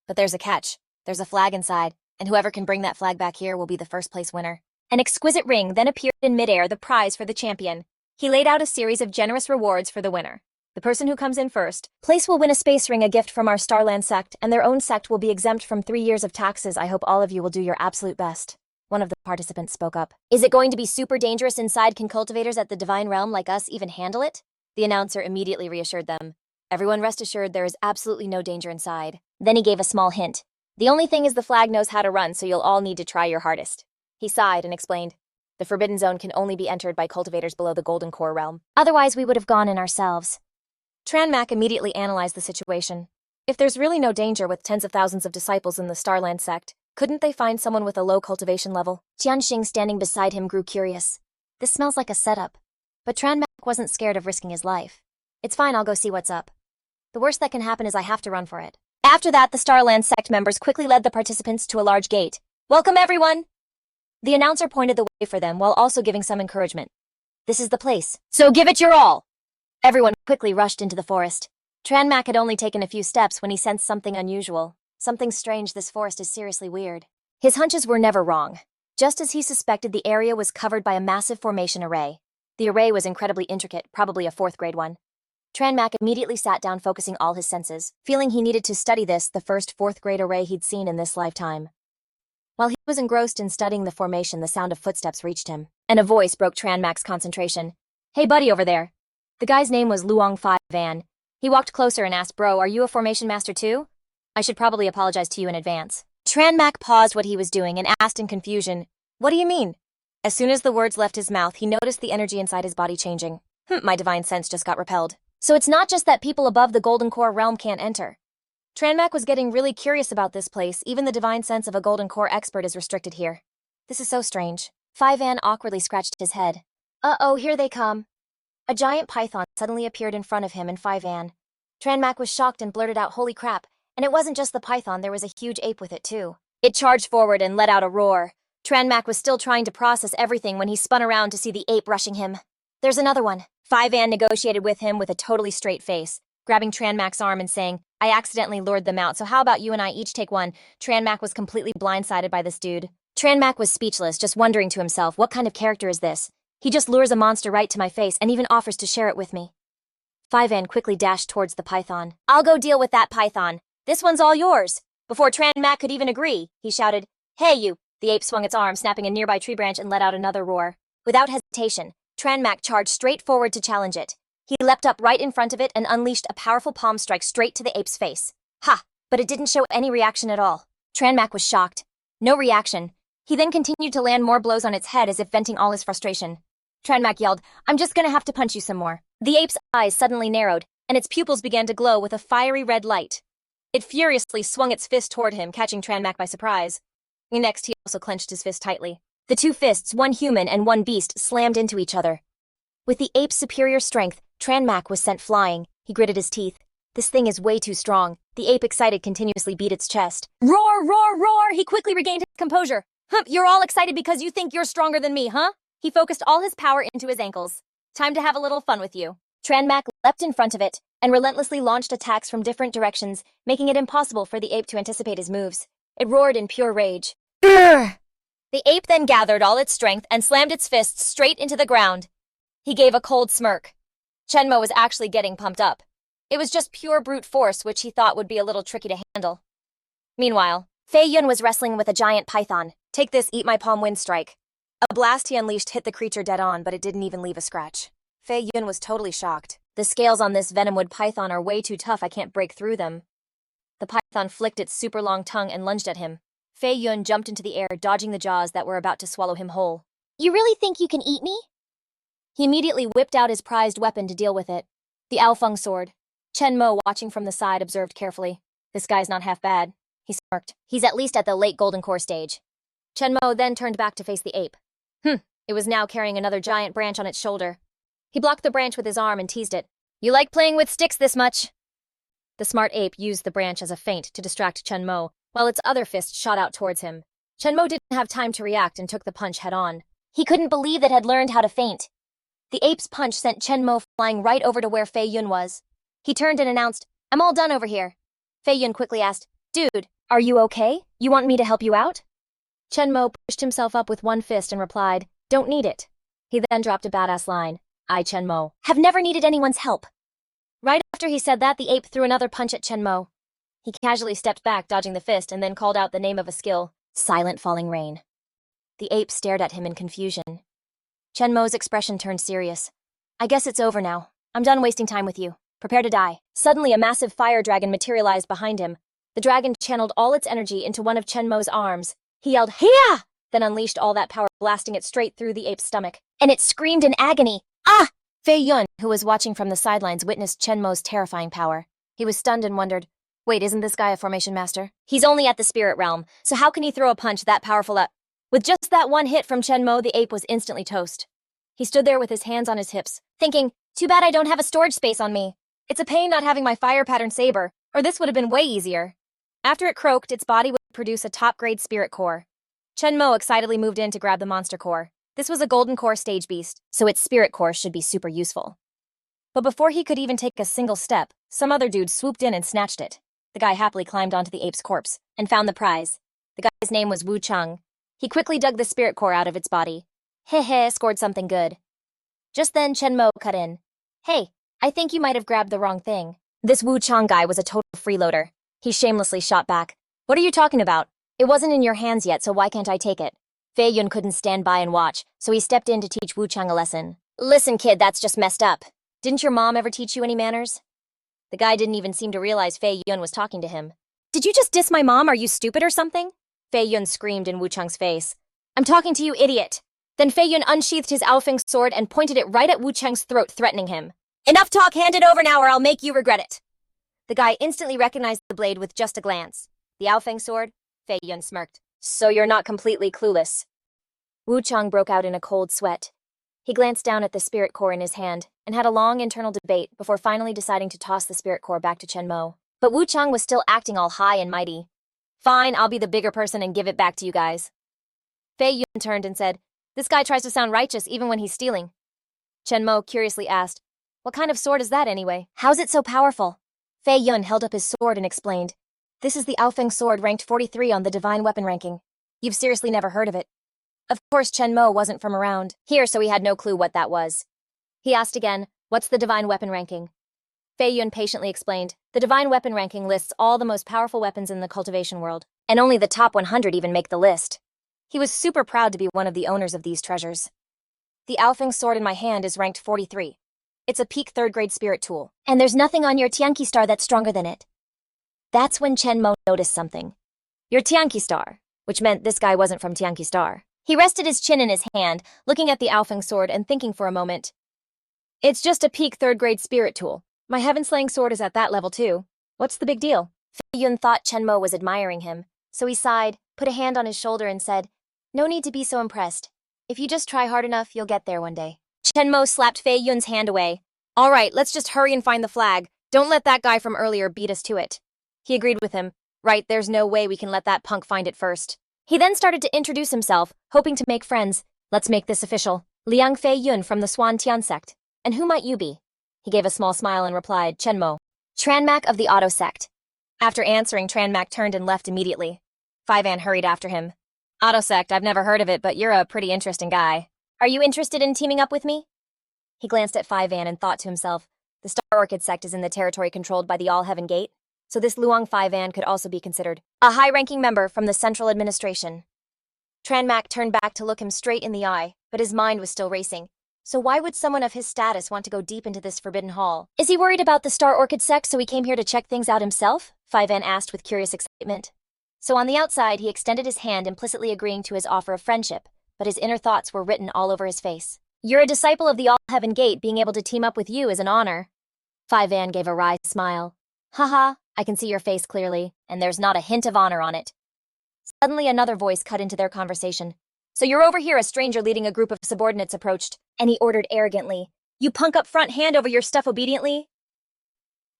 "But there's a catch. There's a flag inside, and whoever can bring that flag back here will be the first place winner." An exquisite ring then appeared in midair, the prize for the champion. He laid out a series of generous rewards for the winner. The person who comes in first place will win a space ring, a gift from our Starland sect, and their own sect will be exempt from 3 years of taxes. I hope all of you will do your absolute best." One of the participants spoke up. "Is it going to be super dangerous inside? Can cultivators at the divine realm like us even handle it?" The announcer immediately reassured them. "Everyone rest assured, there is absolutely no danger inside." Then he gave a small hint. "The only thing is the flag knows how to run, so you'll all need to try your hardest." He sighed and explained, "The forbidden zone can only be entered by cultivators below the Golden Core realm. Otherwise, we would have gone in ourselves." Tran Mak immediately analyzed the situation. If there's really no danger with tens of thousands of disciples in the Starland sect, couldn't they find someone with a low cultivation level? Tianxing, standing beside him, grew curious. "This smells like a setup." But Tran Mak wasn't scared of risking his life. "It's fine, I'll go see what's up. The worst that can happen is I have to run for it." After that, the Starland sect members quickly led the participants to a large gate. "Welcome, everyone!" The announcer pointed the way for them while also giving some encouragement. "This is the place, so give it your all!" Everyone quickly rushed into the forest. Tran Mak had only taken a few steps when he sensed something unusual. Something strange. This forest is seriously weird. His hunches were never wrong. Just as he suspected, the area was covered by a massive formation array. The array was incredibly intricate, probably a 4th grade one. Tran Mak immediately sat down, focusing all his senses, feeling he needed to study this, the first 4th grade array he'd seen in this lifetime. While he was engrossed in studying the formation, the sound of footsteps reached him, and a voice broke Tran Mak's concentration. "Hey buddy over there." The guy's name was Luong Phi Van. He walked closer and asked, "Bro, are you a formation master too? I should probably apologize to you in advance." Tran Mak paused what he was doing and asked in confusion, "What do you mean?" As soon as the words left his mouth, he noticed the energy inside his body changing. My divine sense just got repelled. So it's not just that people above the Golden Core realm can't enter. Tran Mak was getting really curious about this place. Even the divine sense of a Golden Core expert is restricted here. This is so strange. Phi Van awkwardly scratched his head. "Uh-oh, here they come." A giant python suddenly appeared in front of him and Phi Van. Tran Mak was shocked and blurted out, "Holy crap." And it wasn't just the python, there was a huge ape with it too. It charged forward and let out a roar. Tran Mak was still trying to process everything when he spun around to see the ape rushing him. "There's another one." Phi Van negotiated with him with a totally straight face, grabbing Tran Mak's arm and saying, "I accidentally lured them out, so how about you and I each take one?" Tran Mak was completely blindsided by this dude. Tran Mak was speechless, just wondering to himself, what kind of character is this? He just lures a monster right to my face and even offers to share it with me. Phi Van quickly dashed towards the python. "I'll go deal with that python. This one's all yours." Before Tran Mak could even agree, he shouted, "Hey you!" The ape swung its arm, snapping a nearby tree branch, and let out another roar. Without hesitation, Tran Mak charged straight forward to challenge it. He leapt up right in front of it and unleashed a powerful palm strike straight to the ape's face. Ha! But it didn't show any reaction at all. Tran Mak was shocked. No reaction. He then continued to land more blows on its head as if venting all his frustration. Tran Mak yelled, "I'm just gonna have to punch you some more." The ape's eyes suddenly narrowed. and its pupils began to glow with a fiery red light. It furiously swung its fist toward him, catching Tranmak by surprise. Next, he also clenched his fist tightly. The two fists, one human and one beast, slammed into each other. With the ape's superior strength, Tranmak was sent flying. He gritted his teeth. This thing is way too strong. The ape, excited, continuously beat its chest. Roar, roar, roar! He quickly regained his composure. Hump, you're all excited because you think you're stronger than me, huh? He focused all his power into his ankles. Time to have a little fun with you. Tranmak leapt in front of it and relentlessly launched attacks from different directions, making it impossible for the ape to anticipate his moves. It roared in pure rage. Grr! The ape then gathered all its strength and slammed its fists straight into the ground. He gave a cold smirk. Chenmo was actually getting pumped up. It was just pure brute force, which he thought would be a little tricky to handle. Meanwhile, Fei Yun was wrestling with a giant python. Take this, eat my palm wind strike. A blast he unleashed hit the creature dead on, but it didn't even leave a scratch. Fei Yun was totally shocked. The scales on this venomwood python are way too tough, I can't break through them. The python flicked its super long tongue and lunged at him. Fei Yun jumped into the air, dodging the jaws that were about to swallow him whole. You really think you can eat me? He immediately whipped out his prized weapon to deal with it. The Aofeng sword. Chen Mo, watching from the side, observed carefully. This guy's not half bad. He smirked. He's at least at the late golden core stage. Chen Mo then turned back to face the ape. It was now carrying another giant branch on its shoulder. He blocked the branch with his arm and teased it. You like playing with sticks this much? The smart ape used the branch as a feint to distract Chen Mo, while its other fist shot out towards him. Chen Mo didn't have time to react and took the punch head-on. He couldn't believe it had learned how to feint. The ape's punch sent Chen Mo flying right over to where Fei Yun was. He turned and announced, I'm all done over here. Fei Yun quickly asked, Dude, are you okay? You want me to help you out? Chen Mo pushed himself up with one fist and replied, Don't need it. He then dropped a badass line. I, Chen Mo, have never needed anyone's help. Right after he said that, the ape threw another punch at Chen Mo. He casually stepped back, dodging the fist, and then called out the name of a skill, Silent Falling Rain. The ape stared at him in confusion. Chen Mo's expression turned serious. I guess it's over now. I'm done wasting time with you. Prepare to die. Suddenly, a massive fire dragon materialized behind him. The dragon channeled all its energy into one of Chen Mo's arms. He yelled, Hiya! Then unleashed all that power, blasting it straight through the ape's stomach. And it screamed in agony. Ah! Fei Yun, who was watching from the sidelines, witnessed Chen Mo's terrifying power. He was stunned and wondered, wait, isn't this guy a formation master? He's only at the spirit realm, so how can he throw a punch that powerful at... With just that one hit from Chen Mo, the ape was instantly toast. He stood there with his hands on his hips, thinking, too bad I don't have a storage space on me. It's a pain not having my fire pattern saber, or this would have been way easier. After it croaked, its body would produce a top-grade spirit core. Chen Mo excitedly moved in to grab the monster core. This was a golden core stage beast, so its spirit core should be super useful. But before he could even take a single step, some other dude swooped in and snatched it. The guy happily climbed onto the ape's corpse and found the prize. The guy's name was Wu Chang. He quickly dug the spirit core out of its body. Heh, scored something good. Just then, Chen Mo cut in. Hey, I think you might have grabbed the wrong thing. This Wu Chang guy was a total freeloader. He shamelessly shot back. What are you talking about? It wasn't in your hands yet, so why can't I take it? Fei Yun couldn't stand by and watch, so he stepped in to teach Wu Chang a lesson. Listen, kid, that's just messed up. Didn't your mom ever teach you any manners? The guy didn't even seem to realize Fei Yun was talking to him. Did you just diss my mom? Are you stupid or something? Fei Yun screamed in Wu Chang's face. I'm talking to you, idiot. Then Fei Yun unsheathed his Aofeng sword and pointed it right at Wu Chang's throat, threatening him. Enough talk, hand it over now or I'll make you regret it. The guy instantly recognized the blade with just a glance. The Aofeng sword? Fei Yun smirked. So you're not completely clueless. Wu Chang broke out in a cold sweat. He glanced down at the spirit core in his hand and had a long internal debate before finally deciding to toss the spirit core back to Chen Mo. But Wu Chang was still acting all high and mighty. Fine, I'll be the bigger person and give it back to you guys. Fei Yun turned and said, This guy tries to sound righteous even when he's stealing. Chen Mo curiously asked, What kind of sword is that anyway? How's it so powerful? Fei Yun held up his sword and explained, This is the Aofeng sword ranked 43 on the divine weapon ranking. You've seriously never heard of it. Of course, Chen Mo wasn't from around here, so he had no clue what that was. He asked again, What's the divine weapon ranking? Fei Yun patiently explained, The divine weapon ranking lists all the most powerful weapons in the cultivation world, and only the top 100 even make the list. He was super proud to be one of the owners of these treasures. The Aofeng sword in my hand is ranked 43. It's a peak 3rd grade spirit tool, and there's nothing on your Tianqi star that's stronger than it. That's when Chen Mo noticed something. Your Tianqi star, which meant this guy wasn't from Tianqi star. He rested his chin in his hand, looking at the Aofeng sword and thinking for a moment. It's just a peak 3rd grade spirit tool. My heaven-slaying sword is at that level too. What's the big deal? Fei Yun thought Chenmo was admiring him, so he sighed, put a hand on his shoulder and said, "No need to be so impressed. If you just try hard enough, you'll get there one day." Chenmo slapped Fei Yun's hand away. "All right, let's just hurry and find the flag. Don't let that guy from earlier beat us to it." He agreed with him. Right, there's no way we can let that punk find it first. He then started to introduce himself, hoping to make friends. "Let's make this official. Liang Fei Yun from the Swan Tian sect. And who might you be?" He gave a small smile and replied, "Chenmo. Tranmak of the Auto sect." After answering, Tranmak turned and left immediately. Fivan hurried after him. "Auto sect, I've never heard of it, but you're a pretty interesting guy. Are you interested in teaming up with me?" He glanced at Fivan and thought to himself, the Star Orchid sect is in the territory controlled by the All-Heaven Gate, so this Luong Fivan could also be considered a high-ranking member from the central administration. Tranmak turned back to look him straight in the eye, but his mind was still racing. So why would someone of his status want to go deep into this forbidden hall? Is he worried about the Star Orchid sect, so he came here to check things out himself? Fivan asked with curious excitement. So on the outside, he extended his hand, implicitly agreeing to his offer of friendship, but his inner thoughts were written all over his face. "You're a disciple of the All-Heaven Gate. Being able to team up with you is an honor." Fivan gave a wry smile. "Haha, I can see your face clearly, and there's not a hint of honor on it." Suddenly another voice cut into their conversation. "So you're over here," a stranger leading a group of subordinates approached, and he ordered arrogantly, "You punk up front, hand over your stuff obediently."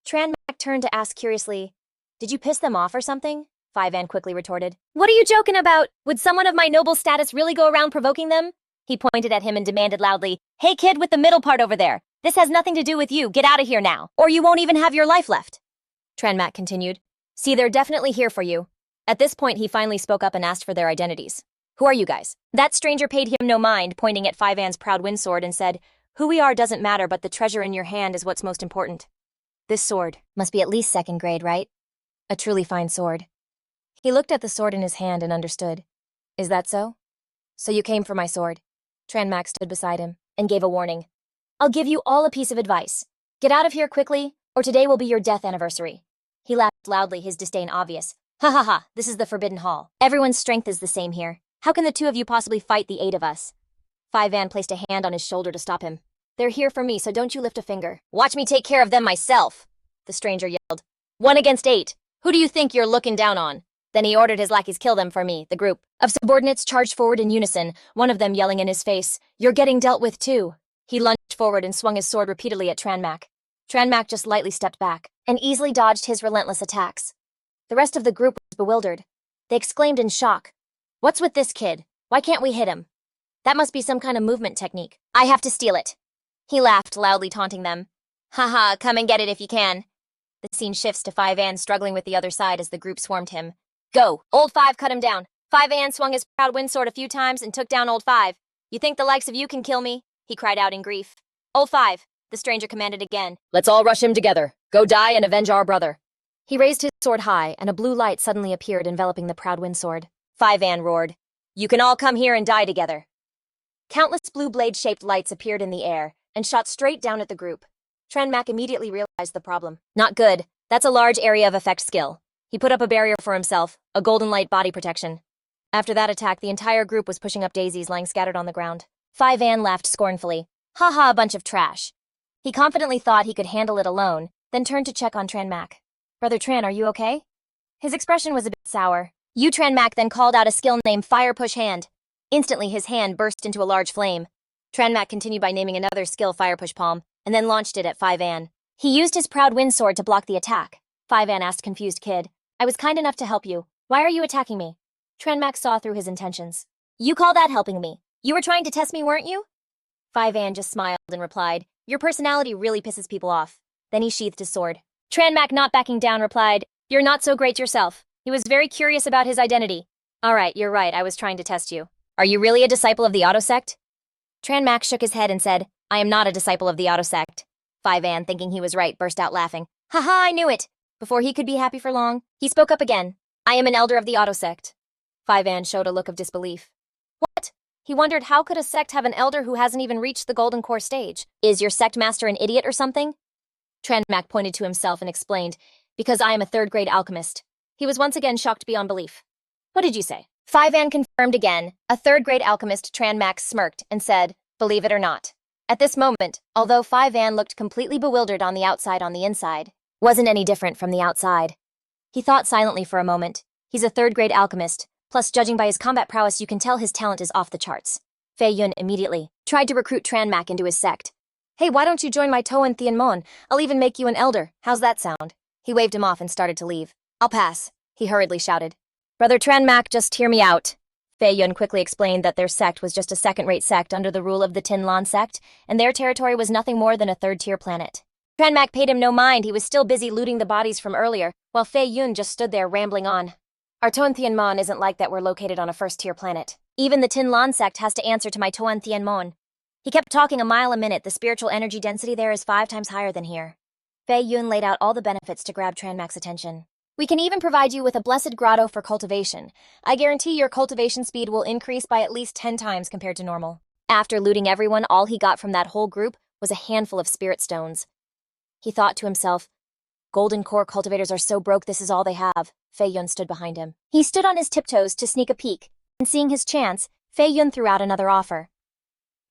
Tranmak turned to ask curiously, "Did you piss them off or something?" Fivan quickly retorted, "What are you joking about? Would someone of my noble status really go around provoking them?" He pointed at him and demanded loudly, "Hey kid with the middle part over there, this has nothing to do with you, get out of here now, or you won't even have your life left." Tranmak continued, "See, they're definitely here for you." At this point, he finally spoke up and asked for their identities. "Who are you guys?" That stranger paid him no mind, pointing at Fivan's proud windsword and said, "Who we are doesn't matter, but the treasure in your hand is what's most important. This sword must be at least second grade, right? A truly fine sword." He looked at the sword in his hand and understood. "Is that so? So you came for my sword." Tranmak stood beside him and gave a warning. "I'll give you all a piece of advice. Get out of here quickly, or today will be your death anniversary." He laughed loudly, his disdain obvious. "Ha ha ha, this is the Forbidden Hall. Everyone's strength is the same here. How can the two of you possibly fight the 8 of us?" Fivan placed a hand on his shoulder to stop him. "They're here for me, so don't you lift a finger." "Watch me take care of them myself," the stranger yelled. "1 against 8. Who do you think you're looking down on?" Then he ordered his lackeys kill them for me. The group of subordinates charged forward in unison, one of them yelling in his face, "You're getting dealt with too." He lunged forward and swung his sword repeatedly at Tranmak. Tranmak just lightly stepped back and easily dodged his relentless attacks. The rest of the group was bewildered. They exclaimed in shock, "What's with this kid? Why can't we hit him? That must be some kind of movement technique. I have to steal it." He laughed, loudly taunting them. "Haha, come and get it if you can." The scene shifts to Fivan struggling with the other side as the group swarmed him. "Go! Old 5 cut him down." Fivan swung his proud windsword a few times and took down Old 5. "You think the likes of you can kill me?" he cried out in grief. "Old 5, the stranger commanded again. "Let's all rush him together. Go die and avenge our brother." He raised his sword high, and a blue light suddenly appeared enveloping the proud windsword. Fivan roared, "You can all come here and die together." Countless blue blade-shaped lights appeared in the air and shot straight down at the group. Tranmak immediately realized the problem. Not good. That's a large area of effect skill. He put up a barrier for himself, a golden light body protection. After that attack, the entire group was pushing up daisies lying scattered on the ground. Fivan laughed scornfully. "Ha ha, a bunch of trash." He confidently thought he could handle it alone, then turned to check on Tranmak. "Brother Tran, are you okay?" His expression was a bit sour. Tranmak then called out a skill named Fire Push Hand. Instantly, his hand burst into a large flame. Tranmak continued by naming another skill, Fire Push Palm, and then launched it at Fivan. He used his proud windsword to block the attack. Fivan asked confused kid, "I was kind enough to help you. Why are you attacking me?" Tranmak saw through his intentions. "You call that helping me? You were trying to test me, weren't you?" Fivan just smiled and replied, "Your personality really pisses people off." Then he sheathed his sword. Tranmak, not backing down, replied, "You're not so great yourself." He was very curious about his identity. "All right, you're right, I was trying to test you. Are you really a disciple of the Auto sect?" Tranmak shook his head and said, "I am not a disciple of the Auto sect." Fivan, thinking he was right, burst out laughing. "Haha, I knew it." Before he could be happy for long, he spoke up again. "I am an elder of the Auto sect." Fivan showed a look of disbelief. What? He wondered, how could a sect have an elder who hasn't even reached the Golden Core stage? Is your sect master an idiot or something? Tranmak pointed to himself and explained, "Because I am a third-grade alchemist." He was once again shocked beyond belief. "What did you say?" Fivan confirmed again. A third-grade alchemist. Tranmak smirked and said, "Believe it or not." At this moment, although Phi Van looked completely bewildered on the inside, wasn't any different from the outside. He thought silently for a moment. He's a third-grade alchemist, plus judging by his combat prowess you can tell his talent is off the charts. Fei Yun immediately tried to recruit Tranmak into his sect. Hey, why don't you join my Toan Mon? I'll even make you an elder. How's that sound? He waved him off and started to leave. I'll pass, he hurriedly shouted. Brother Tranmak, just hear me out. Fei Yun quickly explained that their sect was just a second-rate sect under the rule of the Tin Lan sect, and their territory was nothing more than a third-tier planet. Tranmak paid him no mind. He was still busy looting the bodies from earlier, while Fei Yun just stood there rambling on. Our Toan Mon isn't like that we're located on a first-tier planet. Even the Tin Lan sect has to answer to my Toan Mon. He kept talking a mile a minute. The spiritual energy density there is 5 times higher than here. Fei Yun laid out all the benefits to grab Tranmak's attention. We can even provide you with a blessed grotto for cultivation. I guarantee your cultivation speed will increase by at least 10 times compared to normal. After looting everyone, all he got from that whole group was a handful of spirit stones. He thought to himself, golden core cultivators are so broke this is all they have. Fei Yun stood behind him. He stood on his tiptoes to sneak a peek, and seeing his chance, Fei Yun threw out another offer.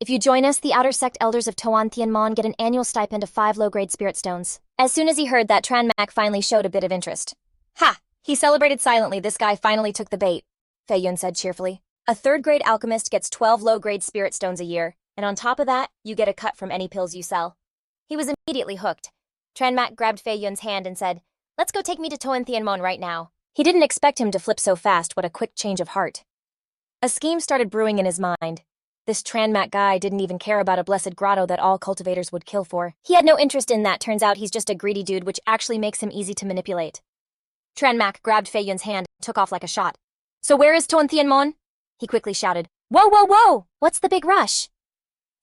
If you join us, the outer sect elders of Toan Mon get an annual stipend of 5 low-grade spirit stones. As soon as he heard that, Tranmak finally showed a bit of interest. Ha! He celebrated silently. This guy finally took the bait, Fei Yun said cheerfully. A third-grade alchemist gets 12 low-grade spirit stones a year, and on top of that, you get a cut from any pills you sell. He was immediately hooked. Tranmak grabbed Fei Yun's hand and said, let's go, take me to Toan Mon right now. He didn't expect him to flip so fast. What a quick change of heart. A scheme started brewing in his mind. This Tranmak guy didn't even care about a blessed grotto that all cultivators would kill for. He had no interest in that. Turns out he's just a greedy dude, which actually makes him easy to manipulate. Tranmak grabbed Fei Yun's hand and took off like a shot. So where is Toan Mon? He quickly shouted. Whoa, whoa, whoa! What's the big rush?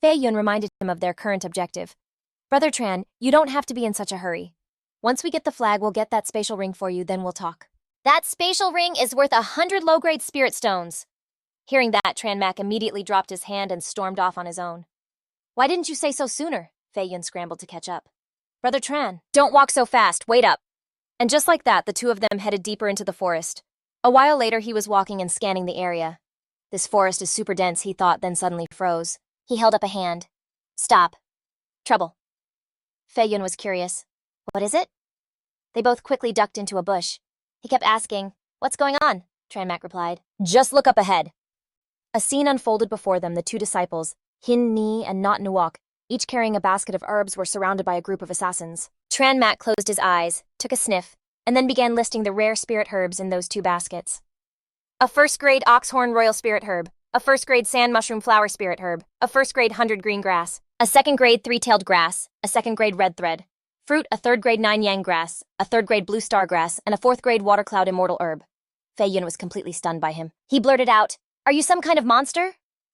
Fei Yun reminded him of their current objective. Brother Tran, you don't have to be in such a hurry. Once we get the flag, we'll get that spatial ring for you, then we'll talk. That spatial ring is worth 100 low-grade spirit stones. Hearing that, Tranmak immediately dropped his hand and stormed off on his own. Why didn't you say so sooner? Fei Yun scrambled to catch up. Brother Tran, don't walk so fast, wait up. And just like that, the two of them headed deeper into the forest. A while later, he was walking and scanning the area. This forest is super dense, he thought, then suddenly froze. He held up a hand. Stop. Trouble. Fei Yun was curious. What is it? They both quickly ducked into a bush. He kept asking, what's going on? Tranmak replied. Just look up ahead. A scene unfolded before them. The two disciples, Hin Ni and Not Nuok, each carrying a basket of herbs, were surrounded by a group of assassins. Tranmak closed his eyes, took a sniff, and then began listing the rare spirit herbs in those 2 baskets. A first-grade oxhorn royal spirit herb, a first-grade sand mushroom flower spirit herb, a first-grade 100 green grass, a second-grade 3-tailed grass, a second-grade red thread, fruit, a third-grade 9 yang grass, a third-grade blue star grass, and a 4th-grade water cloud immortal herb. Fei Yun was completely stunned by him. He blurted out, are you some kind of monster?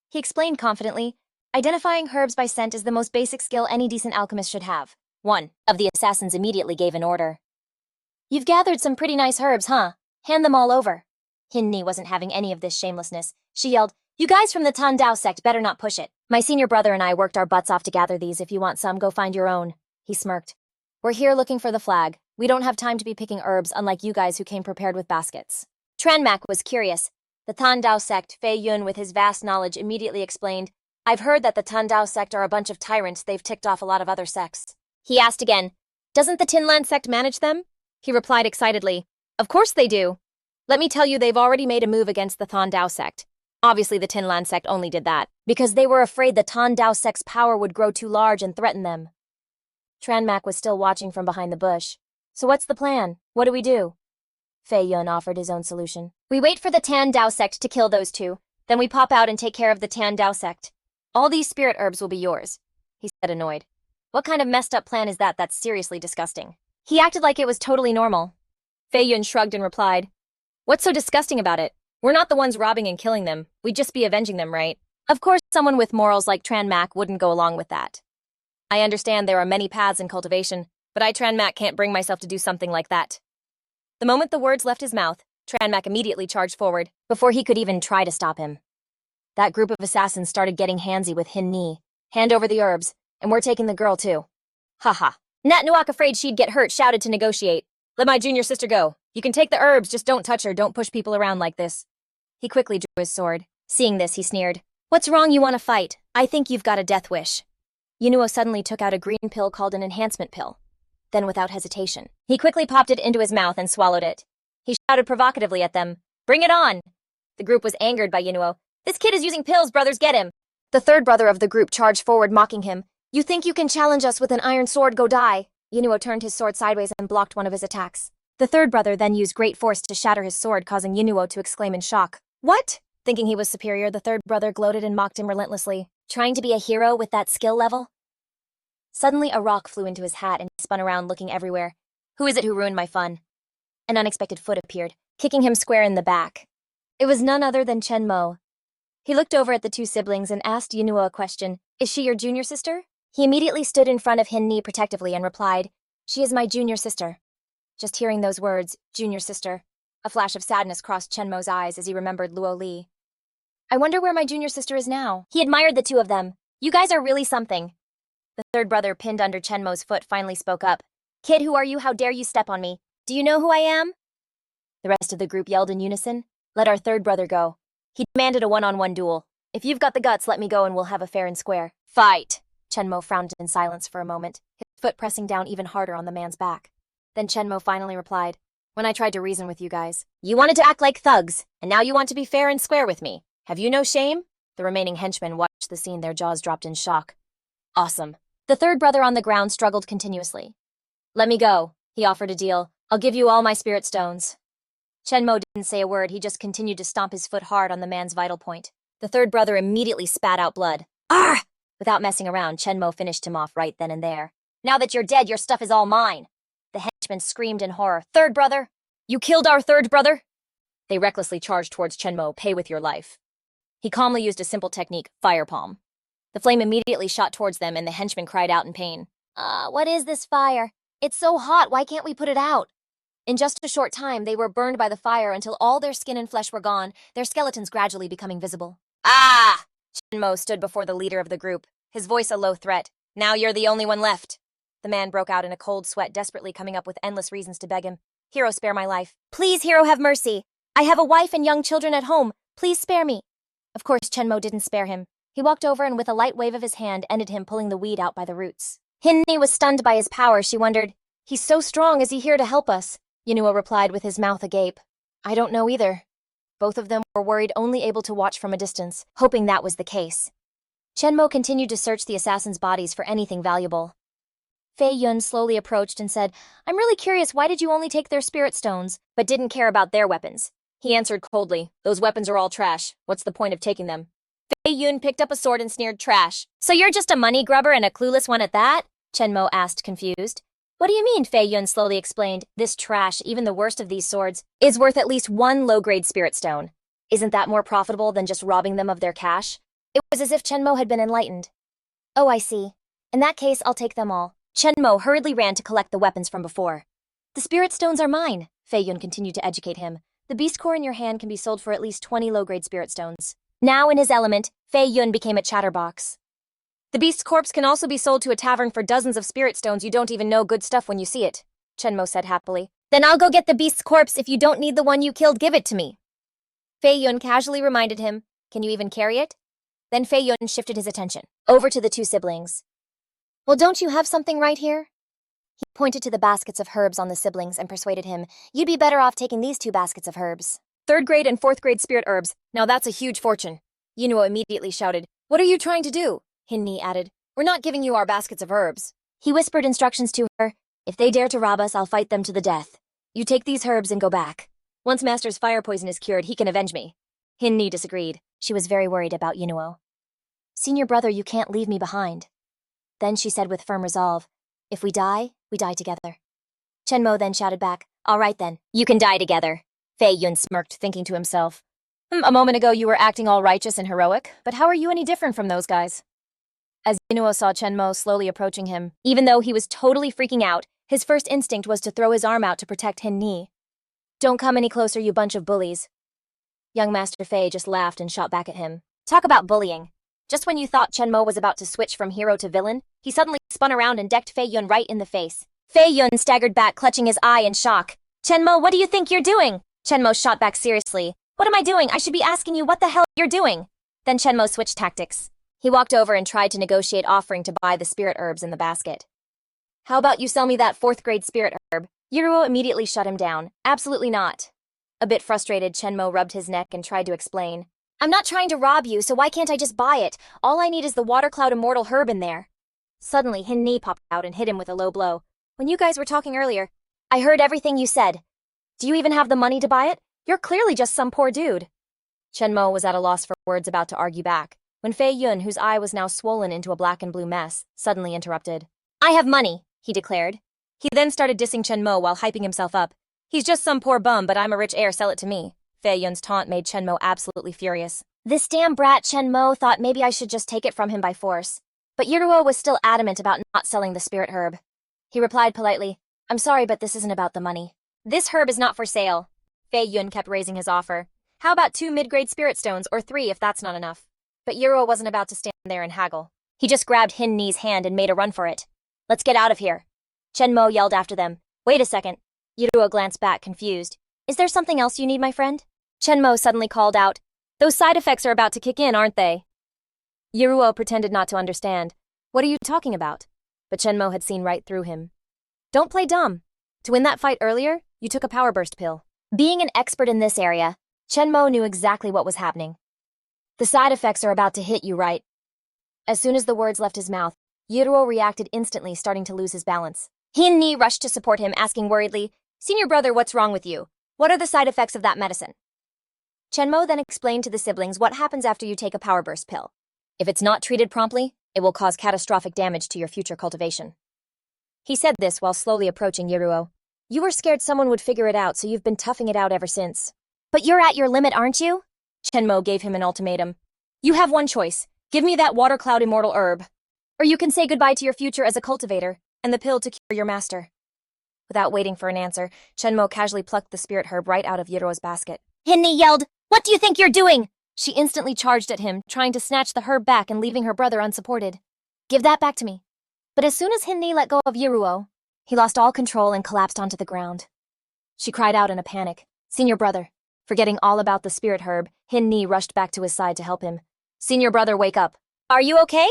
He explained confidently, identifying herbs by scent is the most basic skill any decent alchemist should have. One of the assassins immediately gave an order. You've gathered some pretty nice herbs, huh? Hand them all over. Hin Ni wasn't having any of this shamelessness. She yelled, you guys from the Tan Dao sect better not push it. My senior brother and I worked our butts off to gather these. If you want some, go find your own. He smirked. We're here looking for the flag. We don't have time to be picking herbs, unlike you guys who came prepared with baskets. Tranmak was curious. The Tan Dao sect, Fei Yun with his vast knowledge immediately explained, I've heard that the Tan Dao sect are a bunch of tyrants. They've ticked off a lot of other sects. He asked again, doesn't the Tin Lan sect manage them? He replied excitedly, of course they do. Let me tell you, they've already made a move against the Tan Dao sect. Obviously the Tin Lan sect only did that because they were afraid the Tan Dao sect's power would grow too large and threaten them. Tranmak was still watching from behind the bush. So what's the plan? What do we do? Fei Yun offered his own solution. We wait for the Tan Dao sect to kill those 2, then we pop out and take care of the Tan Dao sect. All these spirit herbs will be yours, he said, annoyed. What kind of messed up plan is that? That's seriously disgusting. He acted like it was totally normal. Fei Yun shrugged and replied, what's so disgusting about it? We're not the ones robbing and killing them. We'd just be avenging them, right? Of course, someone with morals like Tranmak wouldn't go along with that. I understand there are many paths in cultivation, but I, Tranmak, can't bring myself to do something like that. The moment the words left his mouth, Tranmak immediately charged forward, before he could even try to stop him. That group of assassins started getting handsy with Hin Ni. Hand over the herbs, and we're taking the girl too. Haha. Nat Nuak, afraid she'd get hurt, shouted to negotiate. Let my junior sister go. You can take the herbs, just don't touch her, don't push people around like this. He quickly drew his sword. Seeing this, he sneered. What's wrong, you want to fight? I think you've got a death wish. Yunuo suddenly took out a green pill called an enhancement pill. Then without hesitation, he quickly popped it into his mouth and swallowed it. He shouted provocatively at them, "Bring it on!" The group was angered by Yunuo. "This kid is using pills, brothers, get him!" The third brother of the group charged forward, mocking him. "You think you can challenge us with an iron sword? Go die!" Yunuo turned his sword sideways and blocked one of his attacks. The third brother then used great force to shatter his sword, causing Yunuo to exclaim in shock. "What?" Thinking he was superior, the third brother gloated and mocked him relentlessly. Trying to be a hero with that skill level? Suddenly, a rock flew into his hat and he spun around looking everywhere. "Who is it who ruined my fun?" An unexpected foot appeared, kicking him square in the back. It was none other than Chen Mo. He looked over at the two siblings and asked Yunuo a question. "Is she your junior sister?" He immediately stood in front of Hin Ni protectively and replied, "She is my junior sister." Just hearing those words, junior sister, a flash of sadness crossed Chen Mo's eyes as he remembered Luo Li. "I wonder where my junior sister is now." He admired the two of them. "You guys are really something." The third brother pinned under Chen Mo's foot finally spoke up. "Kid, who are you? How dare you step on me? Do you know who I am?" The rest of the group yelled in unison, "Let our third brother go." He demanded a one-on-one duel. "If you've got the guts, let me go and we'll have a fair and square." "Fight!" Chen Mo frowned in silence for a moment, his foot pressing down even harder on the man's back. Then Chen Mo finally replied, "When I tried to reason with you guys, you wanted to act like thugs, and now you want to be fair and square with me. Have you no shame?" The remaining henchmen watched the scene, their jaws dropped in shock. "Awesome." The third brother on the ground struggled continuously. "Let me go," he offered a deal. "I'll give you all my spirit stones." Chen Mo didn't say a word, he just continued to stomp his foot hard on the man's vital point. The third brother immediately spat out blood. "Argh!" Without messing around, Chen Mo finished him off right then and there. "Now that you're dead, your stuff is all mine." The henchmen screamed in horror. "Third brother? You killed our third brother?" They recklessly charged towards Chen Mo. "Pay with your life." He calmly used a simple technique, fire palm. The flame immediately shot towards them and the henchmen cried out in pain. What is this fire? It's so hot, why can't we put it out?" In just a short time, they were burned by the fire until all their skin and flesh were gone, their skeletons gradually becoming visible. "Ah!" Chen Mo stood before the leader of the group, his voice a low threat. "Now you're the only one left." The man broke out in a cold sweat, desperately coming up with endless reasons to beg him. "Hero, spare my life. Please, Hero, have mercy. I have a wife and young children at home. Please spare me." Of course, Chen Mo didn't spare him. He walked over and with a light wave of his hand ended him, pulling the weed out by the roots. Hin Ni was stunned by his power. She wondered, "He's so strong, is he here to help us?" Yunuo replied with his mouth agape, "I don't know either." Both of them were worried, only able to watch from a distance, hoping that was the case. Chen Mo continued to search the assassins' bodies for anything valuable. Fei Yun slowly approached and said, "I'm really curious, why did you only take their spirit stones, but didn't care about their weapons?" He answered coldly, "Those weapons are all trash. What's the point of taking them?" Fei Yun picked up a sword and sneered, "Trash. So you're just a money grubber and a clueless one at that?" Chen Mo asked, confused. "What do you mean?" Fei Yun slowly explained. "This trash, even the worst of these swords, is worth at least one low-grade spirit stone. Isn't that more profitable than just robbing them of their cash?" It was as if Chen Mo had been enlightened. "Oh, I see. In that case, I'll take them all." Chen Mo hurriedly ran to collect the weapons from before. "The spirit stones are mine," Fei Yun continued to educate him. "The beast core in your hand can be sold for at least 20 low-grade spirit stones." Now in his element, Fei Yun became a chatterbox. "The beast's corpse can also be sold to a tavern for dozens of spirit stones. You don't even know good stuff when you see it," Chen Mo said happily. "Then I'll go get the beast's corpse. If you don't need the one you killed, give it to me." Fei Yun casually reminded him, "Can you even carry it?" Then Fei Yun shifted his attention over to the two siblings. "Well, don't you have something right here?" He pointed to the baskets of herbs on the siblings and persuaded him, "You'd be better off taking these two baskets of herbs. 3rd grade and 4th grade spirit herbs. Now that's a huge fortune." Yunuo immediately shouted, "What are you trying to do?" Hin Ni added, "We're not giving you our baskets of herbs." He whispered instructions to her, "If they dare to rob us, I'll fight them to the death. You take these herbs and go back. Once Master's fire poison is cured, he can avenge me." Hin Ni disagreed. She was very worried about Yunuo. "Senior brother, you can't leave me behind." Then she said with firm resolve, "If we die together." Chen Mo then shouted back, "All right then, you can die together." Fei Yun smirked, thinking to himself, A moment ago you were acting all righteous and heroic, but how are you any different from those guys?" As Yunuo saw Chen Mo slowly approaching him, even though he was totally freaking out, his first instinct was to throw his arm out to protect Hin Ni. "Don't come any closer, you bunch of bullies." Young Master Fei just laughed and shot back at him. "Talk about bullying. Just when you thought Chen Mo was about to switch from hero to villain, he suddenly spun around and decked Fei Yun right in the face." Fei Yun staggered back, clutching his eye in shock. "Chen Mo, what do you think you're doing?" Chen Mo shot back seriously. "What am I doing? I should be asking you what the hell you're doing." Then Chen Mo switched tactics. He walked over and tried to negotiate offering to buy the spirit herbs in the basket. How about you sell me that 4th grade spirit herb? Yuruo immediately shut him down. Absolutely not. A bit frustrated, Chenmo rubbed his neck and tried to explain. I'm not trying to rob you, so why can't I just buy it? All I need is the water cloud immortal herb in there. Suddenly, Hin-ni popped out and hit him with a low blow. When you guys were talking earlier, I heard everything you said. Do you even have the money to buy it? You're clearly just some poor dude. Chenmo was at a loss for words, about to argue back, when Fei Yun, whose eye was now swollen into a black and blue mess, suddenly interrupted. I have money, he declared. He then started dissing Chenmo while hyping himself up. He's just some poor bum, but I'm a rich heir, sell it to me. Fei Yun's taunt made Chenmo absolutely furious. This damn brat Chenmo thought maybe I should just take it from him by force. But Yuruo was still adamant about not selling the spirit herb. He replied politely, I'm sorry, but this isn't about the money. This herb is not for sale. Fei Yun kept raising his offer. How about 2 mid-grade spirit stones, or 3 if that's not enough? But Yuruo wasn't about to stand there and haggle. He just grabbed Hin-ni's hand and made a run for it. Let's get out of here. Chenmo yelled after them. Wait a second. Yuruo glanced back, confused. Is there something else you need, my friend? Chenmo suddenly called out. Those side effects are about to kick in, aren't they? Yuruo pretended not to understand. What are you talking about? But Chenmo had seen right through him. Don't play dumb. To win that fight earlier, you took a power burst pill. Being an expert in this area, Chenmo knew exactly what was happening. The side effects are about to hit you, right? As soon as the words left his mouth, Yuruo reacted instantly, starting to lose his balance. Hin-ni rushed to support him, asking worriedly, Senior brother, what's wrong with you? What are the side effects of that medicine? Chenmo then explained to the siblings what happens after you take a power burst pill. If it's not treated promptly, it will cause catastrophic damage to your future cultivation. He said this while slowly approaching Yuruo. You were scared someone would figure it out, so you've been toughing it out ever since. But you're at your limit, aren't you? Chenmo gave him an ultimatum. You have one choice. Give me that water cloud immortal herb. Or you can say goodbye to your future as a cultivator, and the pill to cure your master. Without waiting for an answer, Chenmo casually plucked the spirit herb right out of Yuruo's basket. Hin-ni yelled, What do you think you're doing? She instantly charged at him, trying to snatch the herb back and leaving her brother unsupported. Give that back to me. But as soon as Hin-ni let go of Yuruo, he lost all control and collapsed onto the ground. She cried out in a panic. Senior brother. Forgetting all about the spirit herb, Hin-ni rushed back to his side to help him. Senior brother, wake up. Are you okay?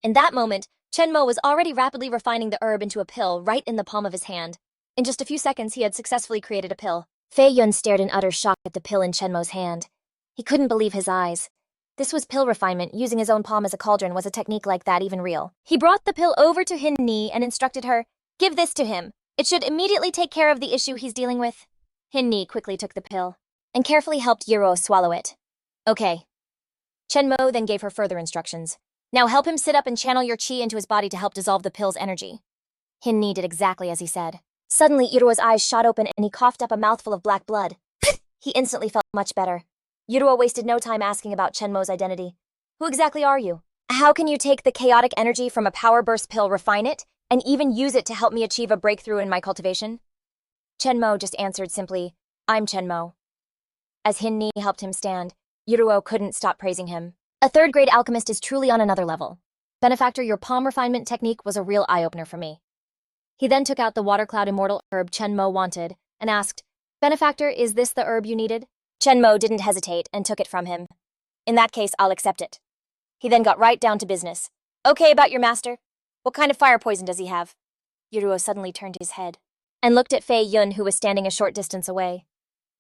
In that moment, Chenmo was already rapidly refining the herb into a pill right in the palm of his hand. In just a few seconds, he had successfully created a pill. Fei Yun stared in utter shock at the pill in Chenmo's hand. He couldn't believe his eyes. This was pill refinement. Using his own palm as a cauldron. Was a technique like that even real? He brought the pill over to Hin-ni and instructed her, Give this to him. It should immediately take care of the issue he's dealing with. Hin-ni quickly took the pill and carefully helped Yuruo swallow it. Okay. Chenmo then gave her further instructions. Now help him sit up and channel your qi into his body to help dissolve the pill's energy. Hin-ni did exactly as he said. Suddenly, Yuruo's eyes shot open and he coughed up a mouthful of black blood. He instantly felt much better. Yuruo wasted no time asking about Chenmo's identity. Who exactly are you? How can you take the chaotic energy from a power burst pill, refine it, and even use it to help me achieve a breakthrough in my cultivation? Chenmo just answered simply, I'm Chenmo. As Hin-ni helped him stand, Yuruo couldn't stop praising him. A 3rd grade alchemist is truly on another level. Benefactor, your palm refinement technique was a real eye-opener for me. He then took out the water cloud immortal herb Chenmo wanted and asked, Benefactor, is this the herb you needed? Chenmo didn't hesitate and took it from him. In that case, I'll accept it. He then got right down to business. Okay, about your master. What kind of fire poison does he have? Yuruo suddenly turned his head and looked at Fei Yun, who was standing a short distance away.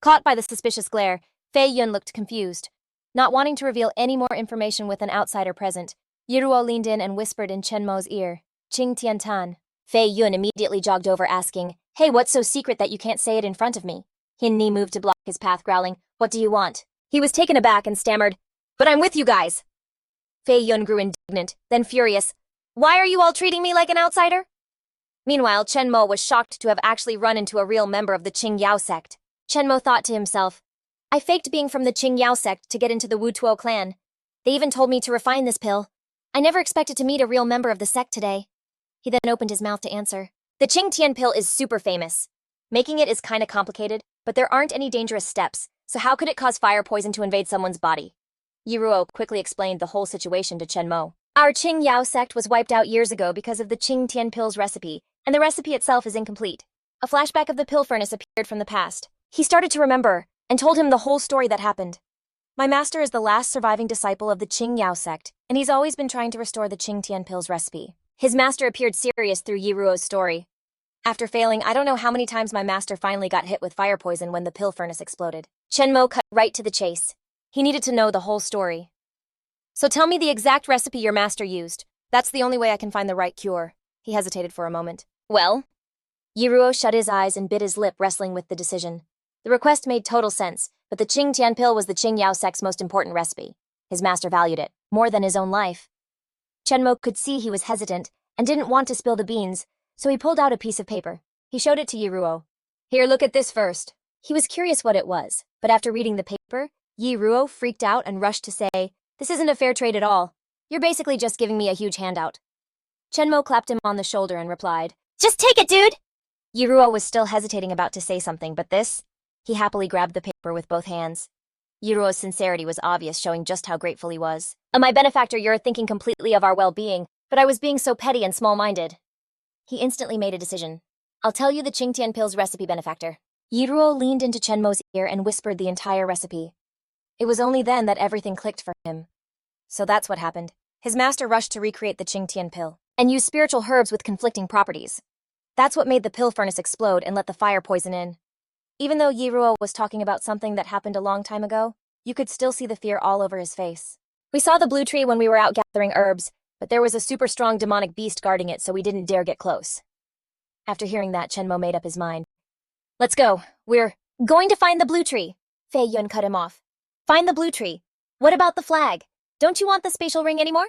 Caught by the suspicious glare, Fei Yun looked confused. Not wanting to reveal any more information with an outsider present, Yuruo leaned in and whispered in Chenmo's ear, Qing Tiantan. Fei Yun immediately jogged over, asking, Hey, what's so secret that you can't say it in front of me? Hin-ni moved to block his path, growling, What do you want? He was taken aback and stammered, But I'm with you guys. Fei Yun grew indignant, then furious. Why are you all treating me like an outsider? Meanwhile, Chenmo was shocked to have actually run into a real member of the Qing Yao sect. Chenmo thought to himself, I faked being from the Qing Yao sect to get into the Wu Tuo clan. They even told me to refine this pill. I never expected to meet a real member of the sect today. He then opened his mouth to answer. The Qing Tian pill is super famous. Making it is kinda complicated, but there aren't any dangerous steps, so how could it cause fire poison to invade someone's body? Yuruo quickly explained the whole situation to Chenmo. Our Qing Yao sect was wiped out years ago because of the Qing Tian pill's recipe, and the recipe itself is incomplete. A flashback of the pill furnace appeared from the past. He started to remember, and told him the whole story that happened. My master is the last surviving disciple of the Qing Yao sect, and he's always been trying to restore the Qing Tian Pill's recipe. His master appeared serious through Yiruo's story. After failing, I don't know how many times my master finally got hit with fire poison when the pill furnace exploded. Chenmo cut right to the chase. He needed to know the whole story. So tell me the exact recipe your master used. That's the only way I can find the right cure. He hesitated for a moment. Well? Yiruo shut his eyes and bit his lip, wrestling with the decision. The request made total sense, but the Qing Tian pill was the Qing Yao sect's most important recipe. His master valued it, more than his own life. Chenmo could see he was hesitant and didn't want to spill the beans, so he pulled out a piece of paper. He showed it to Yiruo. Here, look at this first. He was curious what it was, but after reading the paper, Yiruo freaked out and rushed to say, "This isn't a fair trade at all. You're basically just giving me a huge handout." Chenmo clapped him on the shoulder and replied, "Just take it, dude!" Yiruo was still hesitating about to say something, but this? He happily grabbed the paper with both hands. Yiruo's sincerity was obvious, showing just how grateful he was. My benefactor, you're thinking completely of our well-being, but I was being so petty and small-minded." He instantly made a decision. "I'll tell you the Qing Tian pill's recipe, benefactor." Yiruo leaned into Chenmo's ear and whispered the entire recipe. It was only then that everything clicked for him. So that's what happened. His master rushed to recreate the Qing Tian pill and used spiritual herbs with conflicting properties. That's what made the pill furnace explode and let the fire poison in. Even though Yiruo was talking about something that happened a long time ago, you could still see the fear all over his face. "We saw the blue tree when we were out gathering herbs, but there was a super strong demonic beast guarding it, so we didn't dare get close." After hearing that, Chenmo made up his mind. "Let's go. We're going to find the blue tree." Fei Yun cut him off. "Find the blue tree. What about the flag? Don't you want the spatial ring anymore?"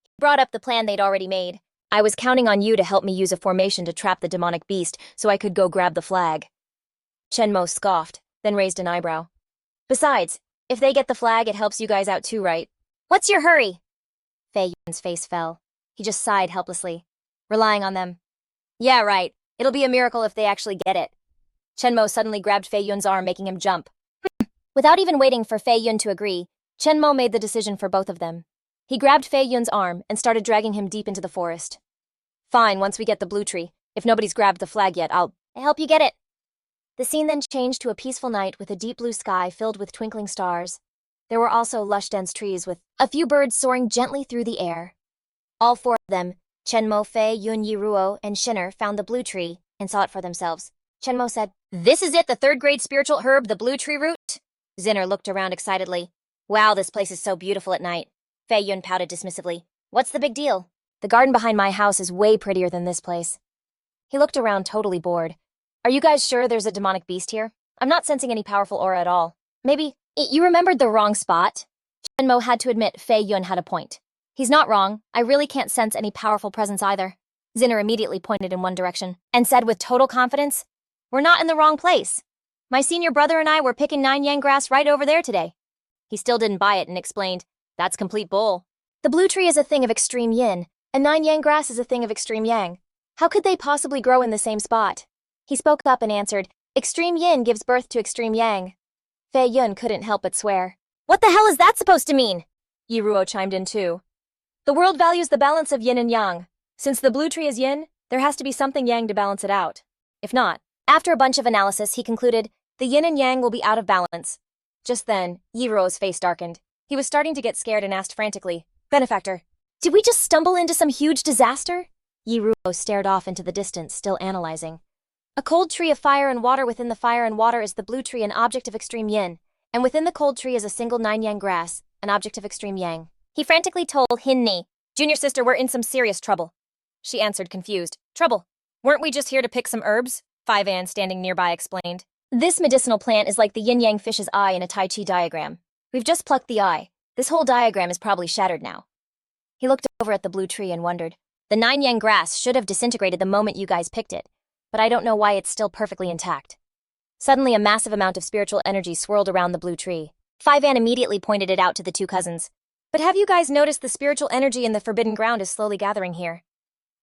He brought up the plan they'd already made. "I was counting on you to help me use a formation to trap the demonic beast so I could go grab the flag." Chenmo scoffed, then raised an eyebrow. "Besides, if they get the flag, it helps you guys out too, right? What's your hurry?" Fei Yun's face fell. He just sighed helplessly. "Relying on them." "Yeah, right. It'll be a miracle if they actually get it." Chenmo suddenly grabbed Fei Yun's arm, making him jump. Without even waiting for Fei Yun to agree, Chenmo made the decision for both of them. He grabbed Fei Yun's arm and started dragging him deep into the forest. "Fine, once we get the blue tree. If nobody's grabbed the flag yet, I'll help you get it." The scene then changed to a peaceful night with a deep blue sky filled with twinkling stars. There were also lush dense trees with a few birds soaring gently through the air. All four of them, Chenmo, Fei Yun, Yiruo, and Shinner, found the blue tree and saw it for themselves. Chenmo said, "This is it, the third-grade spiritual herb, the blue tree root?" Zinner looked around excitedly. "Wow, this place is so beautiful at night." Fei Yun pouted dismissively. "What's the big deal? The garden behind my house is way prettier than this place." He looked around totally bored. "Are you guys sure there's a demonic beast here? I'm not sensing any powerful aura at all. Maybe you remembered the wrong spot?" Chenmo had to admit Fei Yun had a point. "He's not wrong. I really can't sense any powerful presence either." Zinner immediately pointed in one direction and said with total confidence, "We're not in the wrong place. My senior brother and I were picking 9-yang grass right over there today." He still didn't buy it and explained, "That's complete bull. The blue tree is a thing of extreme yin, and 9-yang grass is a thing of extreme yang. How could they possibly grow in the same spot?" He spoke up and answered, "Extreme yin gives birth to extreme yang." Fei Yun couldn't help but swear. "What the hell is that supposed to mean?" Yiruo chimed in too. "The world values the balance of yin and yang. Since the blue tree is yin, there has to be something yang to balance it out. If not..." After a bunch of analysis, he concluded, "The yin and yang will be out of balance." Just then, Yiruo's face darkened. He was starting to get scared and asked frantically, "Benefactor, did we just stumble into some huge disaster?" Yiruo stared off into the distance, still analyzing. "A cold tree of fire and water. Within the fire and water is the blue tree, an object of extreme yin, and within the cold tree is a single 9-yang grass, an object of extreme yang." He frantically told Hinni, "Junior sister, we're in some serious trouble." She answered confused, "Trouble? Weren't we just here to pick some herbs?" Fivan, standing nearby, explained. "This medicinal plant is like the yin-yang fish's eye in a Tai Chi diagram. We've just plucked the eye. This whole diagram is probably shattered now." He looked over at the blue tree and wondered, "The 9-yang grass should have disintegrated the moment you guys picked it, but I don't know why it's still perfectly intact." Suddenly, a massive amount of spiritual energy swirled around the blue tree. Fivan immediately pointed it out to the two cousins. "But have you guys noticed the spiritual energy in the forbidden ground is slowly gathering here?"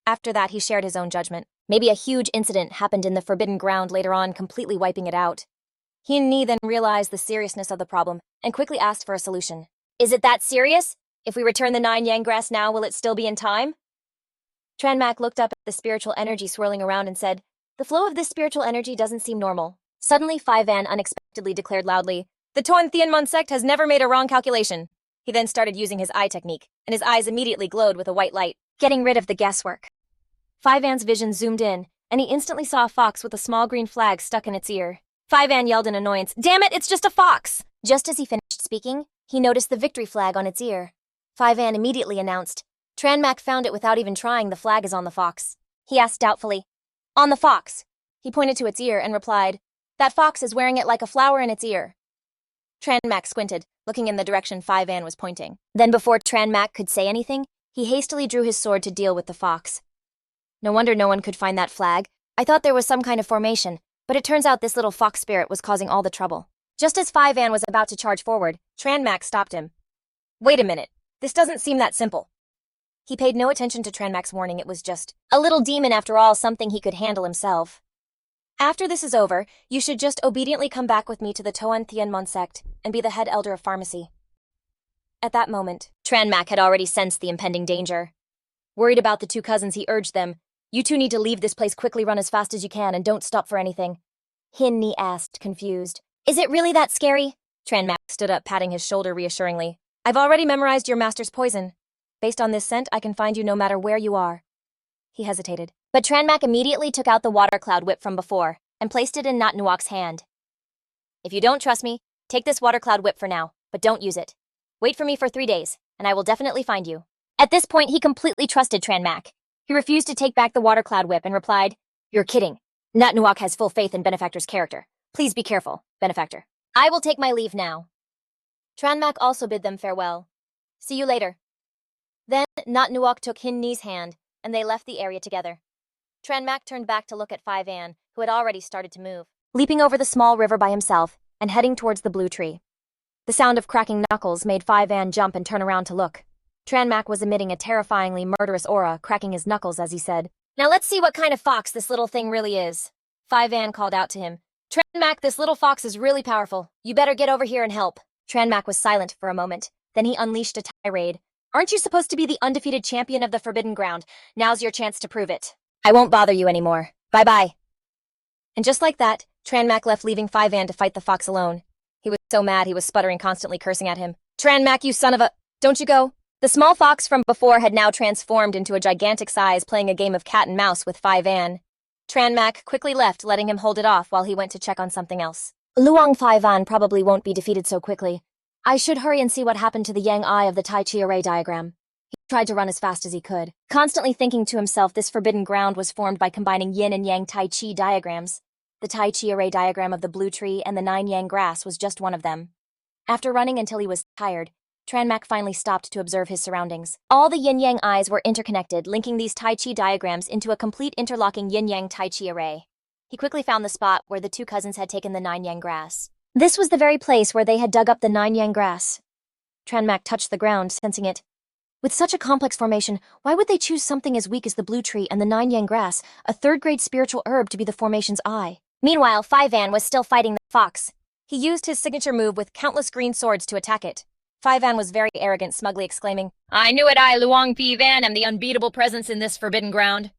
After that, he shared his own judgment. Maybe a huge incident happened in the forbidden ground later on, completely wiping it out. He and Ni then realized the seriousness of the problem and quickly asked for a solution. "Is it that serious? If we return the 9-yang grass now, will it still be in time?" Tranmak looked up at the spiritual energy swirling around and said, "The flow of this spiritual energy doesn't seem normal." Suddenly, Fivan unexpectedly declared loudly, The Talismans sect has never made a wrong calculation. He then started using his eye technique, and his eyes immediately glowed with a white light, getting rid of the guesswork. 5An's vision zoomed in, and he instantly saw a fox with a small green flag stuck in its ear. 5An yelled in annoyance, "Damn it, it's just a fox!" Just as he finished speaking, he noticed the victory flag on its ear. 5An immediately announced, "Tranmak found it without even trying, the flag is on the fox." He asked doubtfully, "On the fox?" He pointed to its ear and replied, "That fox is wearing it like a flower in its ear." Tranmak squinted, looking in the direction 5An was pointing. Then before Tranmak could say anything, he hastily drew his sword to deal with the fox. "No wonder no one could find that flag. I thought there was some kind of formation, but it turns out this little fox spirit was causing all the trouble." Just as 5An was about to charge forward, Tranmak stopped him. "Wait a minute. This doesn't seem that simple." He paid no attention to Tranmak's warning. It was just a little demon after all, something he could handle himself. "After this is over, you should just obediently come back with me to the Talismans sect and be the head elder of pharmacy." At that moment, Tranmak had already sensed the impending danger. Worried about the two cousins, he urged them, "You two need to leave this place quickly, run as fast as you can, and don't stop for anything." Hinni asked, confused. "Is it really that scary?" Tranmak stood up, patting his shoulder reassuringly. "I've already memorized your master's poison. Based on this scent, I can find you no matter where you are." He hesitated. But Tranmak immediately took out the water cloud whip from before and placed it in Natnuok's hand. "If you don't trust me, take this water cloud whip for now, but don't use it. Wait for me for 3 days, and I will definitely find you." At this point, he completely trusted Tranmak. He refused to take back the water cloud whip and replied, "You're kidding. Natnuok has full faith in Benefactor's character. Please be careful, Benefactor. I will take my leave now." Tranmak also bid them farewell. "See you later." Then Natnuok took Hinni's hand, and they left the area together. Tranmak turned back to look at 5An, who had already started to move, leaping over the small river by himself and heading towards the blue tree. The sound of cracking knuckles made 5An jump and turn around to look. Tranmak was emitting a terrifyingly murderous aura, cracking his knuckles as he said, "Now let's see what kind of fox this little thing really is." 5An called out to him, "Tranmak, this little fox is really powerful. You better get over here and help." Tranmak was silent for a moment. Then he unleashed a tirade. "Aren't you supposed to be the undefeated champion of the Forbidden Ground? Now's your chance to prove it. I won't bother you anymore. Bye-bye." And just like that, Tranmak left, leaving 5An to fight the fox alone. He was so mad he was sputtering, constantly cursing at him. "Tranmak, you son of a... Don't you go." The small fox from before had now transformed into a gigantic size, playing a game of cat and mouse with 5An. Tranmak quickly left, letting him hold it off while he went to check on something else. "Luong 5An probably won't be defeated so quickly. I should hurry and see what happened to the yang eye of the Tai Chi array diagram." He tried to run as fast as he could, constantly thinking to himself this forbidden ground was formed by combining yin and yang Tai Chi diagrams. The Tai Chi array diagram of the blue tree and the 9 yang grass was just one of them. After running until he was tired, Tranmak finally stopped to observe his surroundings. All the yin-yang eyes were interconnected, linking these Tai Chi diagrams into a complete interlocking yin-yang Tai Chi array. He quickly found the spot where the two cousins had taken the 9 yang grass. This was the very place where they had dug up the 9 yang grass. Tranmak touched the ground, sensing it. With such a complex formation, why would they choose something as weak as the blue tree and the 9 yang grass, a third-grade spiritual herb, to be the formation's eye? Meanwhile, 5An was still fighting the fox. He used his signature move with countless green swords to attack it. 5An was very arrogant, smugly exclaiming, "I knew it, I, Luong 5An, am the unbeatable presence in this forbidden ground."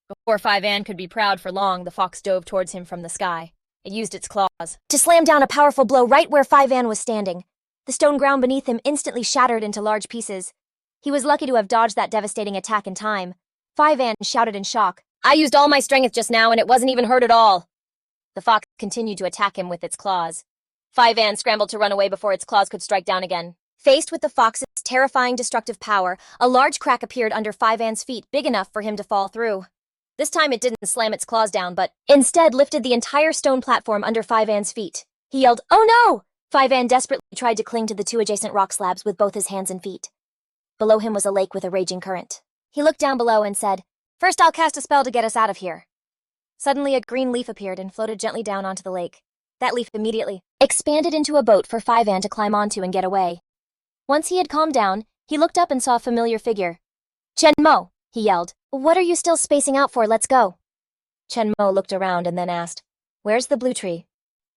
Before 5An could be proud for long, the fox dove towards him from the sky. It used its claws to slam down a powerful blow right where 5An was standing. The stone ground beneath him instantly shattered into large pieces. He was lucky to have dodged that devastating attack in time. 5An shouted in shock, "I used all my strength just now and it wasn't even hurt at all." The fox continued to attack him with its claws. 5An scrambled to run away before its claws could strike down again. Faced with the fox's terrifying destructive power, a large crack appeared under 5An's feet, big enough for him to fall through. This time it didn't slam its claws down, but instead lifted the entire stone platform under 5An's feet. He yelled, "Oh no!" 5An desperately tried to cling to the two adjacent rock slabs with both his hands and feet. Below him was a lake with a raging current. He looked down below and said, "First I'll cast a spell to get us out of here." Suddenly a green leaf appeared and floated gently down onto the lake. That leaf immediately expanded into a boat for 5An to climb onto and get away. Once he had calmed down, he looked up and saw a familiar figure. "Chen Mo," he yelled. "What are you still spacing out for? Let's go." Chen Mo looked around and then asked, "Where's the blue tree?"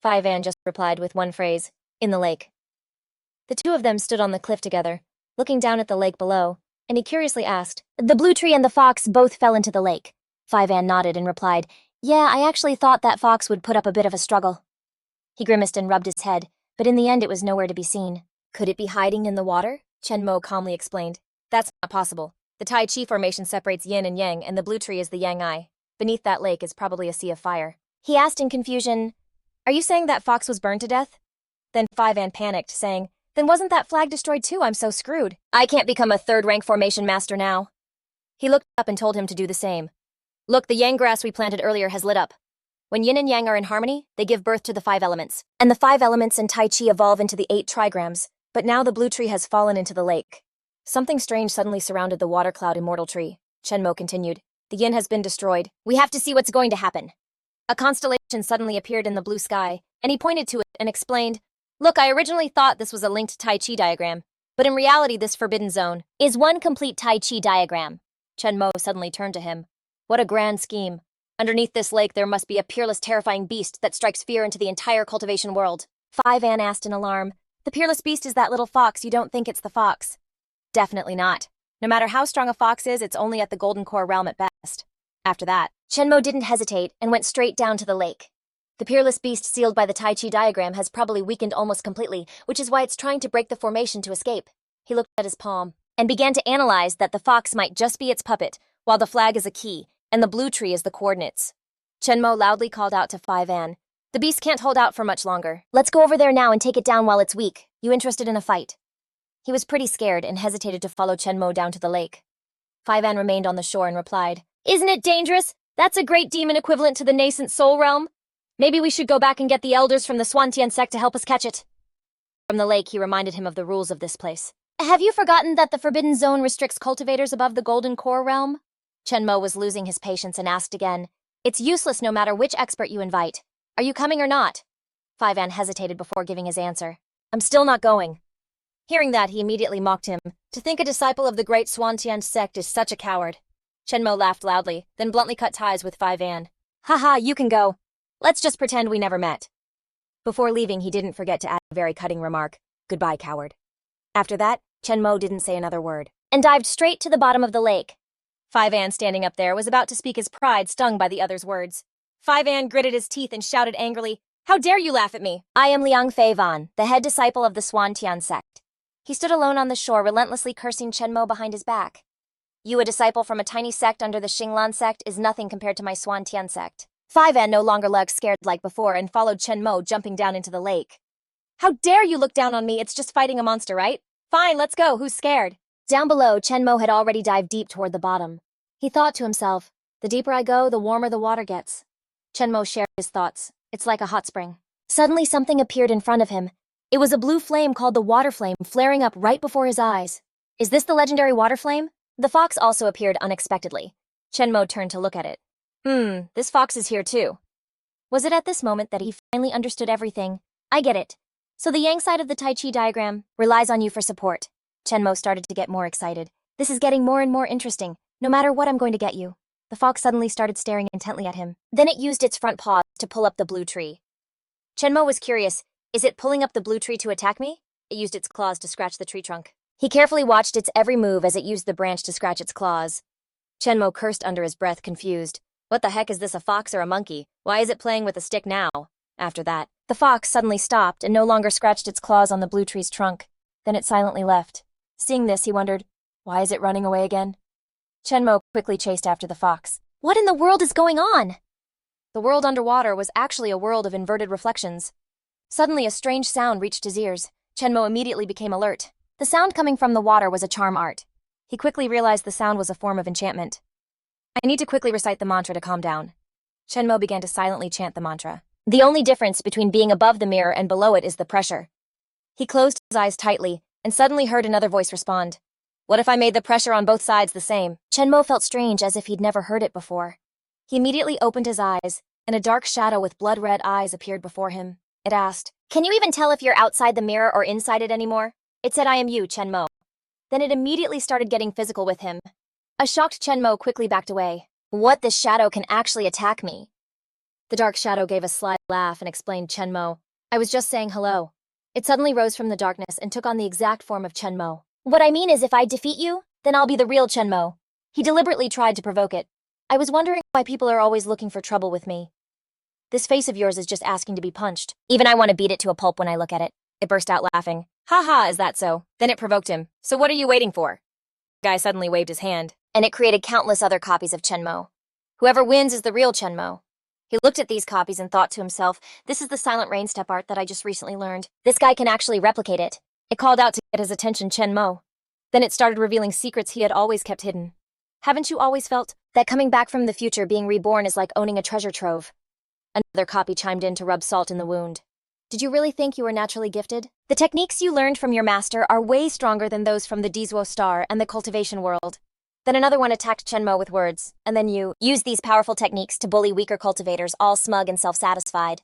5An just replied with one phrase, "In the lake." The two of them stood on the cliff together, looking down at the lake below, and he curiously asked, "The blue tree and the fox both fell into the lake?" 5An nodded and replied, "Yeah, I actually thought that fox would put up a bit of a struggle." He grimaced and rubbed his head, but in the end it was nowhere to be seen. Could it be hiding in the water? Chen Mo calmly explained. That's not possible. The Tai Chi formation separates yin and yang, and the blue tree is the yang eye. Beneath that lake is probably a sea of fire. He asked in confusion, Are you saying that fox was burned to death? Then Fivan panicked, saying, Then wasn't that flag destroyed too? I'm so screwed. I can't become a third-rank formation master now. He looked up and told him to do the same. Look, the yang grass we planted earlier has lit up. When yin and yang are in harmony, they give birth to the 5 elements. And the 5 elements in Tai Chi evolve into the 8 trigrams, but now the blue tree has fallen into the lake. Something strange suddenly surrounded the water cloud immortal tree. Chen Mo continued. The yin has been destroyed. We have to see what's going to happen. A constellation suddenly appeared in the blue sky, and he pointed to it and explained, Look, I originally thought this was a linked Tai Chi diagram, but in reality this forbidden zone is one complete Tai Chi diagram. Chen Mo suddenly turned to him. What a grand scheme. Underneath this lake there must be a peerless, terrifying beast that strikes fear into the entire cultivation world. Fivan asked in alarm. The peerless beast is that little fox. You don't think it's the fox? Definitely not. No matter how strong a fox is, it's only at the golden core realm at best. After that, Chen Mo didn't hesitate and went straight down to the lake. The peerless beast sealed by the Tai Chi diagram has probably weakened almost completely, which is why it's trying to break the formation to escape. He looked at his palm and began to analyze that the fox might just be its puppet, while the flag is a key, and the blue tree is the coordinates. Chen Mo loudly called out to Fivan. The beast can't hold out for much longer. Let's go over there now and take it down while it's weak. You interested in a fight? He was pretty scared and hesitated to follow Chen Mo down to the lake. Fivan remained on the shore and replied, Isn't it dangerous? That's a great demon equivalent to the nascent soul realm. Maybe we should go back and get the elders from the Swantian sect to help us catch it. From the lake, he reminded him of the rules of this place. Have you forgotten that the Forbidden Zone restricts cultivators above the Golden Core realm? Chen Mo was losing his patience and asked again, It's useless no matter which expert you invite. Are you coming or not? Fivan hesitated before giving his answer. I'm still not going. Hearing that, he immediately mocked him. To think a disciple of the great Swantian sect is such a coward. Chen Mo laughed loudly, then bluntly cut ties with Fivan. Haha, you can go. Let's just pretend we never met. Before leaving, he didn't forget to add a very cutting remark. Goodbye, coward. After that, Chen Mo didn't say another word, and dived straight to the bottom of the lake. Fivan, standing up there, was about to speak his pride, stung by the other's words. Fivan gritted his teeth and shouted angrily, How dare you laugh at me? I am Liang Feivan, the head disciple of the Swantian sect. He stood alone on the shore, relentlessly cursing Chen Mo behind his back. You, a disciple from a tiny sect under the Xinglan sect, is nothing compared to my Swantian sect. Fivan no longer looked scared like before and followed Chen Mo, jumping down into the lake. How dare you look down on me? It's just fighting a monster, right? Fine, let's go. Who's scared? Down below, Chen Mo had already dived deep toward the bottom. He thought to himself, the deeper I go, the warmer the water gets. Chen Mo shared his thoughts. It's like a hot spring. Suddenly something appeared in front of him. It was a blue flame called the water flame, flaring up right before his eyes. Is this the legendary water flame? The fox also appeared unexpectedly. Chen Mo turned to look at it. This fox is here too. Was it at this moment that he finally understood everything? I get it. So the yang side of the Tai Chi diagram relies on you for support. Chen Mo started to get more excited. This is getting more and more interesting. No matter what, I'm going to get you. The fox suddenly started staring intently at him. Then it used its front paws to pull up the blue tree. Chen Mo was curious. Is it pulling up the blue tree to attack me? It used its claws to scratch the tree trunk. He carefully watched its every move as it used the branch to scratch its claws. Chen Mo cursed under his breath, confused. What the heck is this, a fox or a monkey? Why is it playing with a stick now? After that, the fox suddenly stopped and no longer scratched its claws on the blue tree's trunk. Then it silently left. Seeing this, he wondered, why is it running away again? Chen Mo quickly chased after the fox. What in the world is going on? The world underwater was actually a world of inverted reflections. Suddenly, a strange sound reached his ears. Chen Mo immediately became alert. The sound coming from the water was a charm art. He quickly realized the sound was a form of enchantment. I need to quickly recite the mantra to calm down. Chen Mo began to silently chant the mantra. The only difference between being above the mirror and below it is the pressure. He closed his eyes tightly and suddenly heard another voice respond. What if I made the pressure on both sides the same? Chen Mo felt strange, as if he'd never heard it before. He immediately opened his eyes, and a dark shadow with blood-red eyes appeared before him. It asked, Can you even tell if you're outside the mirror or inside it anymore? It said, I am you, Chen Mo. Then it immediately started getting physical with him. A shocked Chen Mo quickly backed away. What, this shadow can actually attack me? The dark shadow gave a sly laugh and explained, Chen Mo, I was just saying hello. It suddenly rose from the darkness and took on the exact form of Chen Mo. What I mean is, if I defeat you, then I'll be the real Chen Mo. He deliberately tried to provoke it. I was wondering why people are always looking for trouble with me. This face of yours is just asking to be punched. Even I want to beat it to a pulp when I look at it. It burst out laughing. Ha ha, is that so? Then it provoked him. So what are you waiting for? The guy suddenly waved his hand, and it created countless other copies of Chenmo. Whoever wins is the real Chenmo. He looked at these copies and thought to himself, this is the silent rain step art that I just recently learned. This guy can actually replicate it. It called out to get his attention, Chenmo. Then it started revealing secrets he had always kept hidden. Haven't you always felt that coming back from the future, being reborn, is like owning a treasure trove? Another copy chimed in to rub salt in the wound. Did you really think you were naturally gifted? The techniques you learned from your master are way stronger than those from the Dizwo Star and the cultivation world. Then another one attacked Chenmo with words, and then you used these powerful techniques to bully weaker cultivators, all smug and self-satisfied.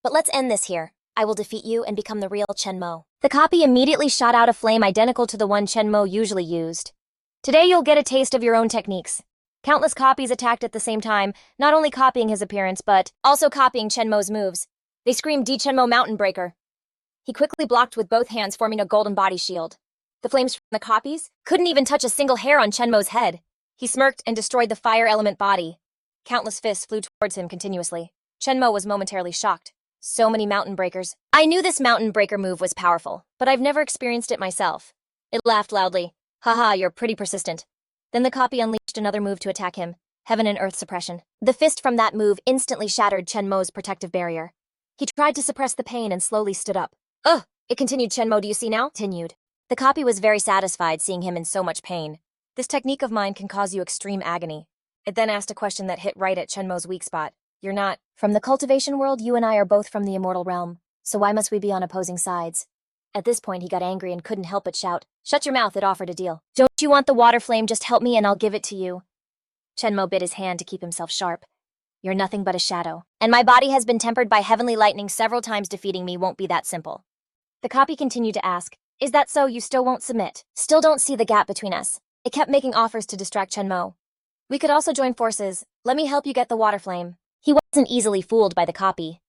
But let's end this here. I will defeat you and become the real Chenmo. The copy immediately shot out a flame identical to the one Chenmo usually used. Today you'll get a taste of your own techniques. Countless copies attacked at the same time, not only copying his appearance, but also copying Chenmo's moves. They screamed, D-Chenmo Mountain Breaker. He quickly blocked with both hands, forming a golden body shield. The flames from the copies couldn't even touch a single hair on Chenmo's head. He smirked and destroyed the fire element body. Countless fists flew towards him continuously. Chenmo was momentarily shocked. So many mountain breakers. I knew this mountain breaker move was powerful, but I've never experienced it myself. It laughed loudly. Haha, you're pretty persistent. Then the copy unleashed another move to attack him. Heaven and Earth Suppression. The fist from that move instantly shattered Chenmo's protective barrier. He tried to suppress the pain and slowly stood up. Ugh! It continued. Chenmo, do you see now? Continued. The copy was very satisfied seeing him in so much pain. This technique of mine can cause you extreme agony. It then asked a question that hit right at Chenmo's weak spot. You're not from the cultivation world. You and I are both from the immortal realm. So why must we be on opposing sides? At this point, he got angry and couldn't help but shout. Shut your mouth, it offered a deal. Don't you want the water flame? Just help me and I'll give it to you. Chenmo bit his hand to keep himself sharp. You're nothing but a shadow. And my body has been tempered by heavenly lightning several times. Defeating me won't be that simple. The copy continued to ask, is that so? You still won't submit? Still don't see the gap between us. It kept making offers to distract Chenmo. We could also join forces. Let me help you get the water flame. He wasn't easily fooled by the copy.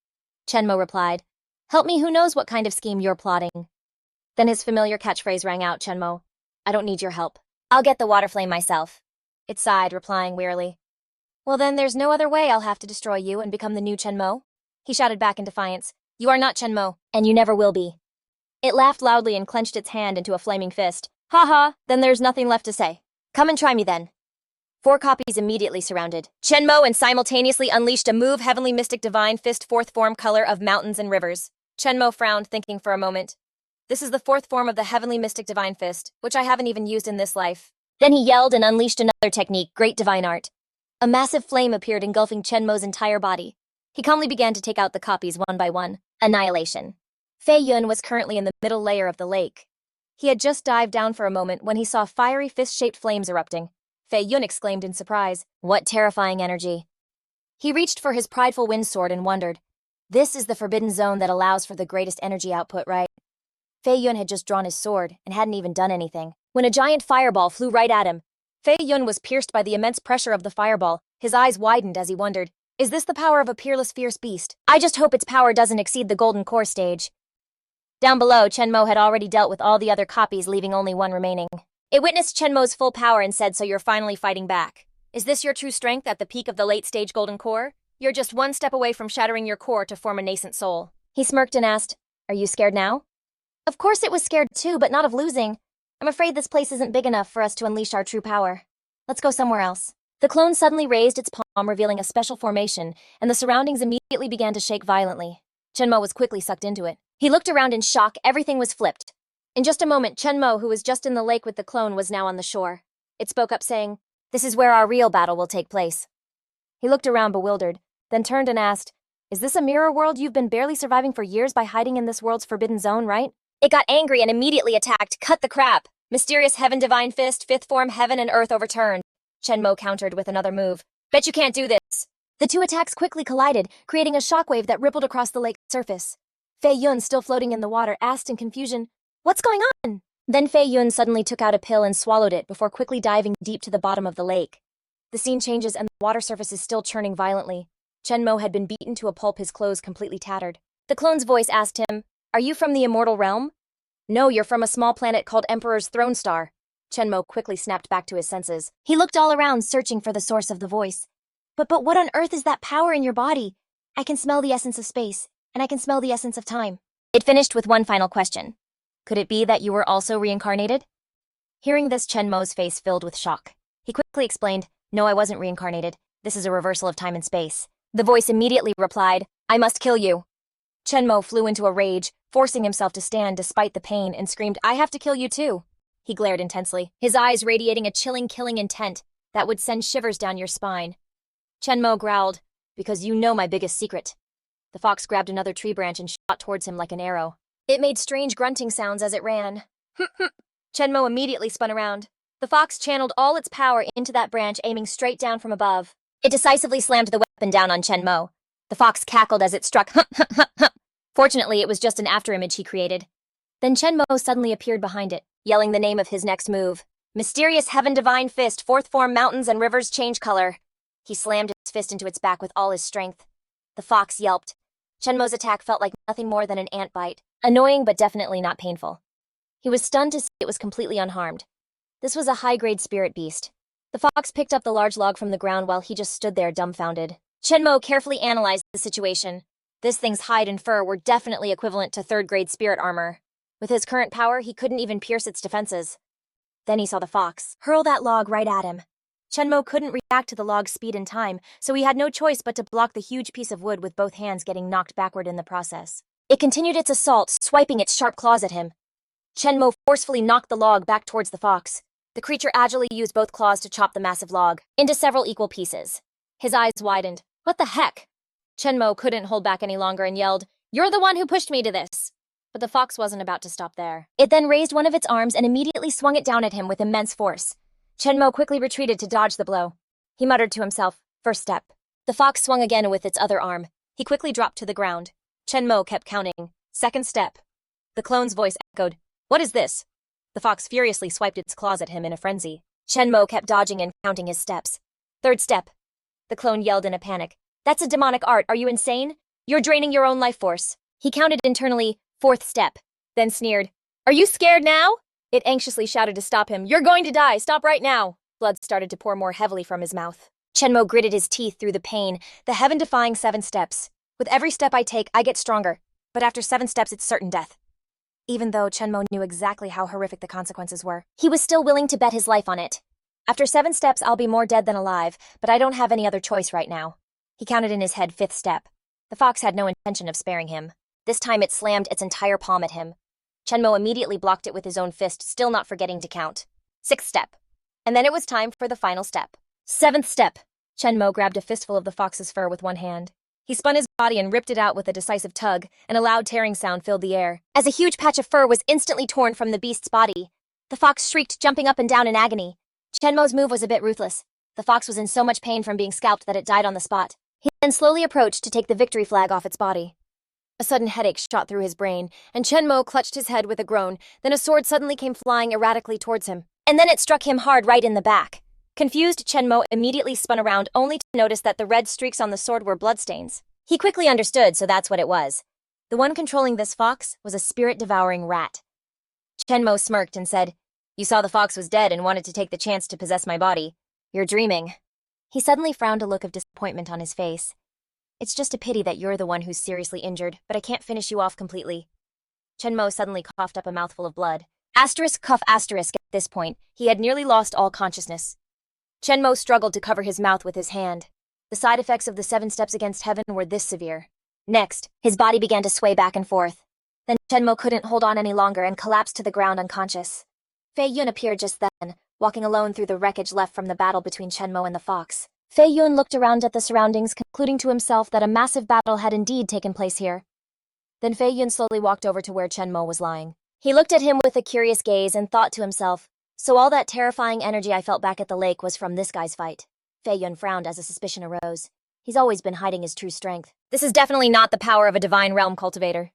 Chenmo replied, help me, who knows what kind of scheme you're plotting. Then his familiar catchphrase rang out, Chenmo, I don't need your help. I'll get the water flame myself. It sighed, replying wearily. Well then, there's no other way. I'll have to destroy you and become the new Chenmo. He shouted back in defiance, you are not Chenmo, and you never will be. It laughed loudly and clenched its hand into a flaming fist. Ha ha, then there's nothing left to say. Come and try me then. 4 copies immediately surrounded Chenmo and simultaneously unleashed a move, Heavenly Mystic Divine Fist, 4th form, color of mountains and rivers. Chenmo frowned, thinking for a moment. This is the 4th form of the Heavenly Mystic Divine Fist, which I haven't even used in this life. Then he yelled and unleashed another technique, Great Divine Art. A massive flame appeared, engulfing Chenmo's entire body. He calmly began to take out the copies one by one. Annihilation. Fei Yun was currently in the middle layer of the lake. He had just dived down for a moment when he saw fiery fist-shaped flames erupting. Fei Yun exclaimed in surprise, what terrifying energy. He reached for his prideful wind sword and wondered, this is the forbidden zone that allows for the greatest energy output, right? Fei Yun had just drawn his sword and hadn't even done anything when a giant fireball flew right at him. Fei Yun was pierced by the immense pressure of the fireball. His eyes widened as he wondered, is this the power of a peerless, fierce beast? I just hope its power doesn't exceed the golden core stage. Down below, Chenmo had already dealt with all the other copies, leaving only one remaining. It witnessed Chenmo's full power and said, so you're finally fighting back. Is this your true strength at the peak of the late-stage golden core? You're just one step away from shattering your core to form a nascent soul. He smirked and asked, are you scared now? Of course it was scared too, but not of losing. I'm afraid this place isn't big enough for us to unleash our true power. Let's go somewhere else. The clone suddenly raised its palm, revealing a special formation, and the surroundings immediately began to shake violently. Chenmo was quickly sucked into it. He looked around in shock. Everything was flipped. In just a moment, Chenmo, who was just in the lake with the clone, was now on the shore. It spoke up saying, this is where our real battle will take place. He looked around bewildered, then turned and asked, is this a mirror world? You've been barely surviving for years by hiding in this world's forbidden zone, right? It got angry and immediately attacked. Cut the crap. Mysterious Heaven Divine Fist, 5th form, Heaven and Earth overturned. Chenmo countered with another move. Bet you can't do this. The 2 attacks quickly collided, creating a shockwave that rippled across the lake's surface. Fei Yun, still floating in the water, asked in confusion, what's going on? Then Fei Yun suddenly took out a pill and swallowed it before quickly diving deep to the bottom of the lake. The scene changes and the water surface is still churning violently. Chenmo had been beaten to a pulp, his clothes completely tattered. The clone's voice asked him, are you from the immortal realm? No, you're from a small planet called Emperor's Throne Star. Chenmo quickly snapped back to his senses. He looked all around, searching for the source of the voice. But what on earth is that power in your body? I can smell the essence of space, and I can smell the essence of time. It finished with one final question. Could it be that you were also reincarnated? Hearing this, Chenmo's face filled with shock. He quickly explained, no, I wasn't reincarnated. This is a reversal of time and space. The voice immediately replied, I must kill you. Chenmo flew into a rage, forcing himself to stand despite the pain, and screamed, I have to kill you too. He glared intensely, his eyes radiating a chilling, killing intent that would send shivers down your spine. Chenmo growled, because you know my biggest secret. The fox grabbed another tree branch and shot towards him like an arrow. It made strange grunting sounds as it ran. Chenmo immediately spun around. The fox channeled all its power into that branch, aiming straight down from above. It decisively slammed the weapon down on Chenmo. The fox cackled as it struck. Fortunately, it was just an afterimage he created. Then Chenmo suddenly appeared behind it, yelling the name of his next move. Mysterious Heaven Divine Fist, fourth form mountains and rivers change color. He slammed his fist into its back with all his strength. The fox yelped. Chenmo's attack felt like nothing more than an ant bite. Annoying, but definitely not painful. He was stunned to see it was completely unharmed. This was a high-grade spirit beast. The fox picked up the large log from the ground while he just stood there dumbfounded. Chenmo carefully analyzed the situation. This thing's hide and fur were definitely equivalent to third-grade spirit armor. With his current power, he couldn't even pierce its defenses. Then he saw the fox hurl that log right at him. Chenmo couldn't react to the log's speed and time, so he had no choice but to block the huge piece of wood with both hands, getting knocked backward in the process. It continued its assault, swiping its sharp claws at him. Chenmo forcefully knocked the log back towards the fox. The creature agilely used both claws to chop the massive log into several equal pieces. His eyes widened. What the heck? Chenmo couldn't hold back any longer and yelled, You're the one who pushed me to this! But the fox wasn't about to stop there. It then raised one of its arms and immediately swung it down at him with immense force. Chenmo quickly retreated to dodge the blow. He muttered to himself, First step. The fox swung again with its other arm. He quickly dropped to the ground. Chenmo kept counting. Second step. The clone's voice echoed, What is this? The fox furiously swiped its claws at him in a frenzy. Chenmo kept dodging and counting his steps. Third step. The clone yelled in a panic. That's a demonic art, are you insane? You're draining your own life force. He counted internally, fourth step, then sneered. Are you scared now? It anxiously shouted to stop him. You're going to die, stop right now. Blood started to pour more heavily from his mouth. Chenmo gritted his teeth through the pain, the heaven-defying 7 steps. With every step I take, I get stronger, but after 7 steps it's certain death. Even though Chenmo knew exactly how horrific the consequences were, he was still willing to bet his life on it. After 7 steps, I'll be more dead than alive, but I don't have any other choice right now. He counted in his head 5th step. The fox had no intention of sparing him. This time it slammed its entire palm at him. Chenmo immediately blocked it with his own fist, still not forgetting to count. 6th step. And then it was time for the final step. 7th step. Chenmo grabbed a fistful of the fox's fur with one hand. He spun his body and ripped it out with a decisive tug, and a loud tearing sound filled the air, as a huge patch of fur was instantly torn from the beast's body. The fox shrieked, jumping up and down in agony. Chenmo's move was a bit ruthless. The fox was in so much pain from being scalped that it died on the spot. He then slowly approached to take the victory flag off its body. A sudden headache shot through his brain, and Chenmo clutched his head with a groan. Then a sword suddenly came flying erratically towards him, and then it struck him hard right in the back. Confused, Chenmo immediately spun around, only to notice that the red streaks on the sword were bloodstains. He quickly understood, so that's what it was. The one controlling this fox was a spirit-devouring rat. Chenmo smirked and said, You saw the fox was dead and wanted to take the chance to possess my body. You're dreaming. He suddenly frowned, a look of disappointment on his face. It's just a pity that you're the one who's seriously injured, but I can't finish you off completely. Chenmo suddenly coughed up a mouthful of blood. Asterisk cuff asterisk. At this point, he had nearly lost all consciousness. Chenmo struggled to cover his mouth with his hand. The side effects of the 7 steps against heaven were this severe. Next, his body began to sway back and forth. Then Chenmo couldn't hold on any longer and collapsed to the ground unconscious. Fei Yun appeared just then, walking alone through the wreckage left from the battle between Chenmo and the fox. Fei Yun looked around at the surroundings, concluding to himself that a massive battle had indeed taken place here. Then Fei Yun slowly walked over to where Chenmo was lying. He looked at him with a curious gaze and thought to himself, so all that terrifying energy I felt back at the lake was from this guy's fight. Fei Yun frowned as a suspicion arose. He's always been hiding his true strength. This is definitely not the power of a divine realm cultivator.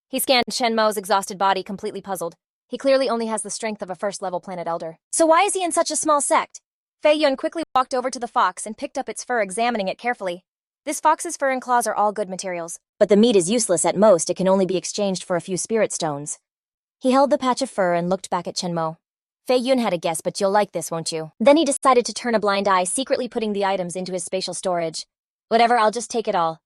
He scanned Chenmo's exhausted body, completely puzzled. He clearly only has the strength of a first-level planet elder. So why is he in such a small sect? Fei Yun quickly walked over to the fox and picked up its fur, examining it carefully. This fox's fur and claws are all good materials, but the meat is useless at most. It can only be exchanged for a few spirit stones. He held the patch of fur and looked back at Chenmo. Fei Yun had a guess, but you'll like this, won't you? Then he decided to turn a blind eye, secretly putting the items into his spatial storage. Whatever, I'll just take it all.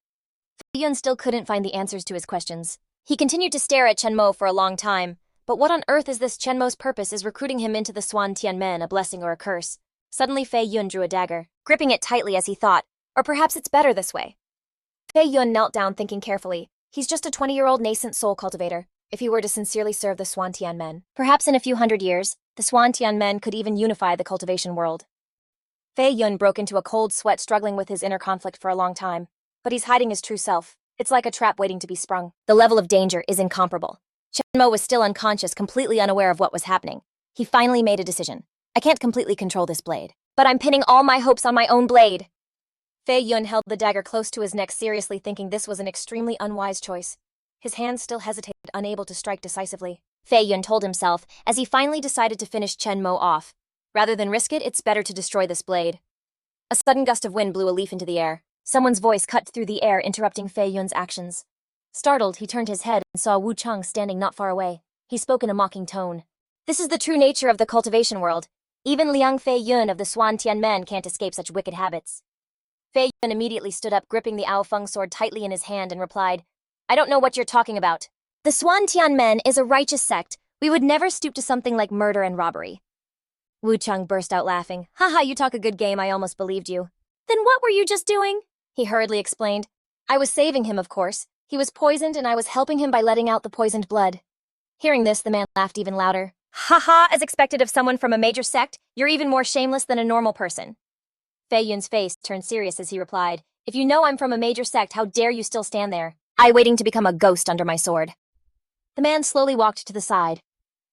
Fei Yun still couldn't find the answers to his questions. He continued to stare at Chen Mo for a long time, but what on earth is this? Chen Mo's purpose is recruiting him into the Swan Tianmen, a blessing or a curse. Suddenly Fei Yun drew a dagger, gripping it tightly as he thought, or perhaps it's better this way. Fei Yun knelt down thinking carefully. He's just a 20-year-old nascent soul cultivator. If he were to sincerely serve the Swan Tianmen, perhaps in a few hundred years, the Swan Tianmen could even unify the cultivation world. Fei Yun broke into a cold sweat, struggling with his inner conflict for a long time. But he's hiding his true self. It's like a trap waiting to be sprung. The level of danger is incomparable. Chen Mo was still unconscious, completely unaware of what was happening. He finally made a decision. I can't completely control this blade, but I'm pinning all my hopes on my own blade. Fei Yun held the dagger close to his neck, seriously thinking this was an extremely unwise choice. His hands still hesitated, unable to strike decisively. Fei Yun told himself, as he finally decided to finish Chen Mo off. Rather than risk it, it's better to destroy this blade. A sudden gust of wind blew a leaf into the air. Someone's voice cut through the air, interrupting Fei Yun's actions. Startled, he turned his head and saw Wu Cheng standing not far away. He spoke in a mocking tone. This is the true nature of the cultivation world. Even Liang Fei Yun of the Swan Tianmen can't escape such wicked habits. Fei Yun immediately stood up, gripping the Ao Feng sword tightly in his hand, and replied, I don't know what you're talking about. The Swan Tianmen is a righteous sect. We would never stoop to something like murder and robbery. Wu Cheng burst out laughing. Haha, you talk a good game, I almost believed you. Then what were you just doing? He hurriedly explained. I was saving him, of course. He was poisoned and I was helping him by letting out the poisoned blood. Hearing this, the man laughed even louder. Haha, as expected of someone from a major sect, you're even more shameless than a normal person. Fei Yun's face turned serious as he replied, If you know I'm from a major sect, how dare you still stand there? I waiting to become a ghost under my sword. The man slowly walked to the side.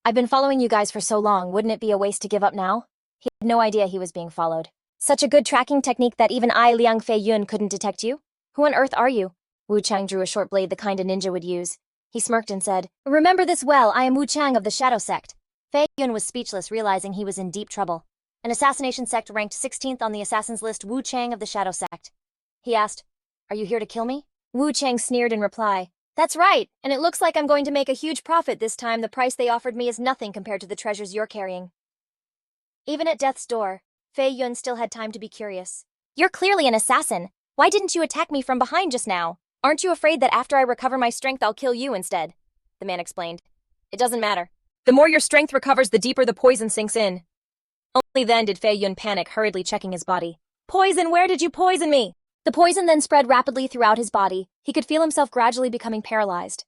I've been following you guys for so long, wouldn't it be a waste to give up now? He had no idea he was being followed. Such a good tracking technique that even I, Liang Fei Yun, couldn't detect you? Who on earth are you? Wu Cheng drew a short blade, the kind a ninja would use. He smirked and said, Remember this well, I am Wu Cheng of the Shadow Sect. Fei Yun was speechless, realizing he was in deep trouble. An assassination sect ranked 16th on the assassins list, Wu Cheng of the Shadow Sect. He asked, Are you here to kill me? Wu Cheng sneered in reply, That's right, and it looks like I'm going to make a huge profit this time. The price they offered me is nothing compared to the treasures you're carrying. Even at death's door, Fei Yun still had time to be curious. You're clearly an assassin. Why didn't you attack me from behind just now? Aren't you afraid that after I recover my strength, I'll kill you instead? The man explained. It doesn't matter. The more your strength recovers, the deeper the poison sinks in. Only then did Fei Yun panic, hurriedly checking his body. Poison, where did you poison me? The poison then spread rapidly throughout his body. He could feel himself gradually becoming paralyzed.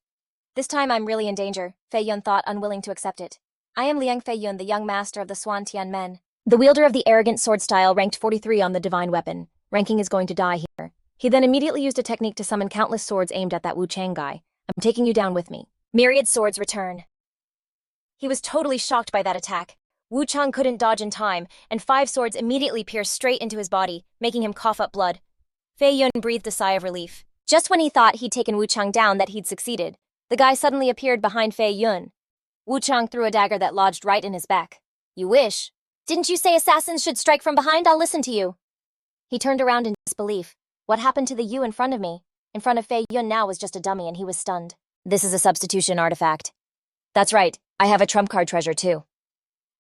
This time I'm really in danger, Fei Yun thought, unwilling to accept it. I am Liang Fei Yun, the young master of the Swan Tianmen. The wielder of the arrogant sword style ranked 43 on the divine weapon. Ranking is going to die here. He then immediately used a technique to summon countless swords aimed at that Wu Cheng guy. I'm taking you down with me. Myriad swords return. He was totally shocked by that attack. Wu Cheng couldn't dodge in time, and 5 swords immediately pierced straight into his body, making him cough up blood. Fei Yun breathed a sigh of relief. Just when he thought he'd taken Wu Cheng down, that he'd succeeded, the guy suddenly appeared behind Fei Yun. Wu Cheng threw a dagger that lodged right in his back. You wish. Didn't you say assassins should strike from behind? I'll listen to you. He turned around in disbelief. What happened to the you in front of me? In front of Fei Yun now was just a dummy, and he was stunned. This is a substitution artifact. That's right, I have a trump card treasure too.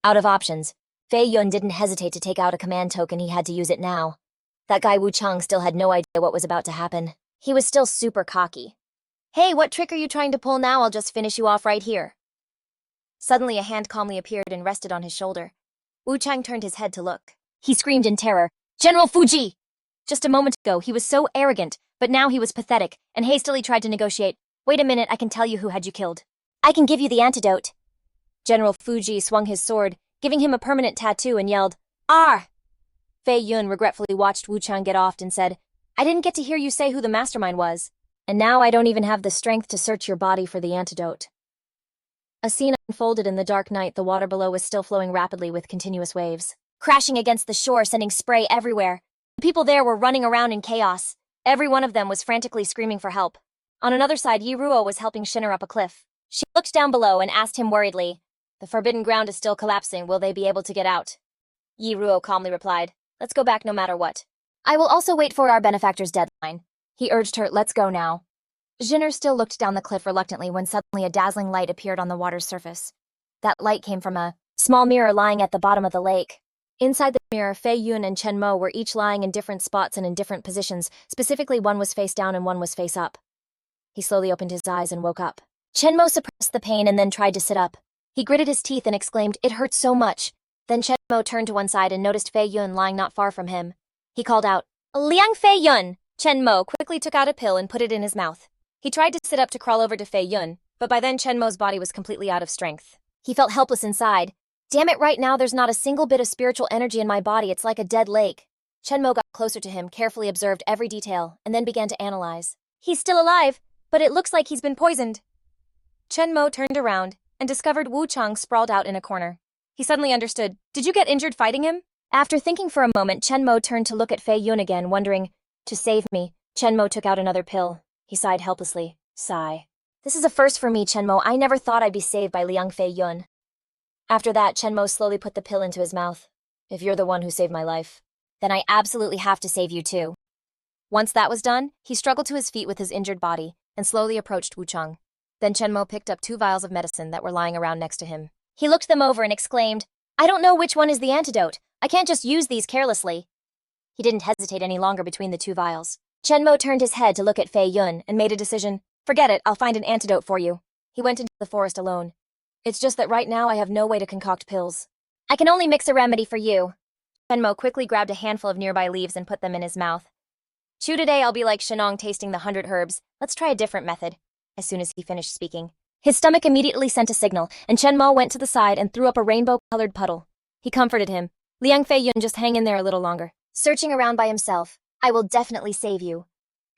Out of options, Fei Yun didn't hesitate to take out a command token. He had to use it now. That guy Wu Cheng still had no idea what was about to happen. He was still super cocky. Hey, what trick are you trying to pull now? I'll just finish you off right here. Suddenly a hand calmly appeared and rested on his shoulder. Wu Cheng turned his head to look. He screamed in terror, General Fuji! Just a moment ago, he was so arrogant, but now he was pathetic, and hastily tried to negotiate. Wait a minute, I can tell you who had you killed. I can give you the antidote. General Fuji swung his sword, giving him a permanent tattoo, and yelled, Arr! Fei Yun regretfully watched Wu Cheng get off and said, I didn't get to hear you say who the mastermind was, and now I don't even have the strength to search your body for the antidote. A scene unfolded in the dark night. The water below was still flowing rapidly with continuous waves, crashing against the shore, sending spray everywhere. The people there were running around in chaos. Every one of them was frantically screaming for help. On another side, Yi Ruo was helping Shinner up a cliff. She looked down below and asked him worriedly, The forbidden ground is still collapsing. Will they be able to get out? Yi Ruo calmly replied, Let's go back no matter what. I will also wait for our benefactor's deadline. He urged her, Let's go now. Jinner still looked down the cliff reluctantly when suddenly a dazzling light appeared on the water's surface. That light came from a small mirror lying at the bottom of the lake. Inside the mirror, Fei Yun and Chen Mo were each lying in different spots and in different positions. Specifically, one was face down and one was face up. He slowly opened his eyes and woke up. Chenmo suppressed the pain and then tried to sit up. He gritted his teeth and exclaimed, "It hurts so much." Then Chenmo turned to one side and noticed Fei Yun lying not far from him. He called out, "Liang Fei Yun!" Chenmo quickly took out a pill and put it in his mouth. He tried to sit up to crawl over to Fei Yun, but by then Chenmo's body was completely out of strength. He felt helpless inside. "Damn it, right now there's not a single bit of spiritual energy in my body, it's like a dead lake." Chenmo got closer to him, carefully observed every detail, and then began to analyze. "He's still alive, but it looks like he's been poisoned." Chenmo turned around and discovered Wu Chang sprawled out in a corner. He suddenly understood. "Did you get injured fighting him?" After thinking for a moment, Chenmo turned to look at Fei Yun again, wondering, "To save me." Chenmo took out another pill. He sighed helplessly. Sigh. "This is a first for me, Chenmo. I never thought I'd be saved by Liang Fei Yun." After that, Chenmo slowly put the pill into his mouth. "If you're the one who saved my life, then I absolutely have to save you too." Once that was done, he struggled to his feet with his injured body and slowly approached Wu Chang. Then Chenmo picked up 2 vials of medicine that were lying around next to him. He looked them over and exclaimed, "I don't know which one is the antidote. I can't just use these carelessly." He didn't hesitate any longer between the 2 vials. Chenmo turned his head to look at Fei Yun and made a decision. "Forget it, I'll find an antidote for you." He went into the forest alone. "It's just that right now I have no way to concoct pills." "I can only mix a remedy for you." Chenmo quickly grabbed a handful of nearby leaves and put them in his mouth. "Chew today, I'll be like Shenong tasting the 100 herbs. Let's try a different method." As soon as he finished speaking, his stomach immediately sent a signal, and Chenmo went to the side and threw up a rainbow-colored puddle. He comforted him. "Liang Fei Yun, just hang in there a little longer." Searching around by himself, "I will definitely save you."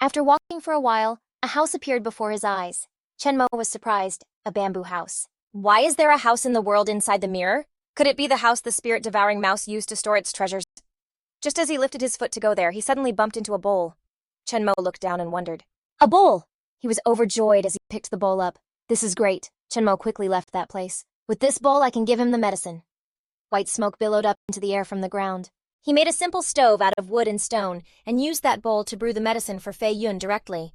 After walking for a while, a house appeared before his eyes. Chenmo was surprised. A bamboo house. Why is there a house in the world inside the mirror? Could it be the house the spirit-devouring mouse used to store its treasures? Just as he lifted his foot to go there, he suddenly bumped into a bowl. Chenmo looked down and wondered. A bowl! He was overjoyed as he picked the bowl up. "This is great." Chenmo quickly left that place. "With this bowl, I can give him the medicine." White smoke billowed up into the air from the ground. He made a simple stove out of wood and stone and used that bowl to brew the medicine for Fei Yun directly.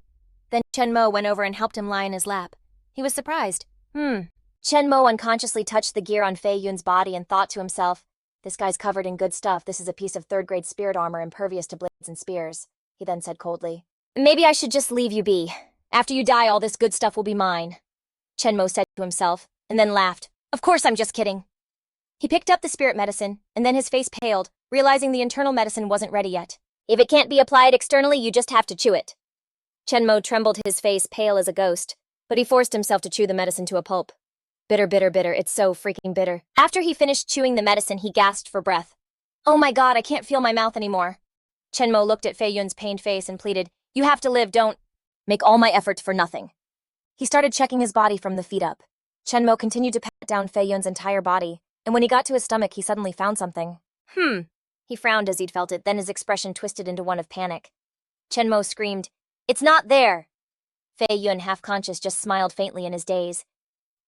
Then Chenmo went over and helped him lie in his lap. He was surprised. Chenmo unconsciously touched the gear on Fei Yun's body and thought to himself, "This guy's covered in good stuff. This is a piece of 3rd-grade spirit armor impervious to blades and spears." He then said coldly, "Maybe I should just leave you be. After you die, all this good stuff will be mine." Chenmo said to himself, and then laughed. "Of course I'm just kidding." He picked up the spirit medicine, and then his face paled, realizing the internal medicine wasn't ready yet. "If it can't be applied externally, you just have to chew it." Chenmo trembled, his face pale as a ghost, but he forced himself to chew the medicine to a pulp. Bitter, bitter, bitter, it's so freaking bitter. After he finished chewing the medicine, he gasped for breath. "Oh my god, I can't feel my mouth anymore." Chenmo looked at Fei Yun's pained face and pleaded, "You have to live, don't make all my efforts for nothing." He started checking his body from the feet up. Chenmo continued to pat down Fei Yun's entire body, and when he got to his stomach, he suddenly found something. He frowned as he'd felt it, then his expression twisted into one of panic. Chenmo screamed, "It's not there!" Fei Yun, half-conscious, just smiled faintly in his daze.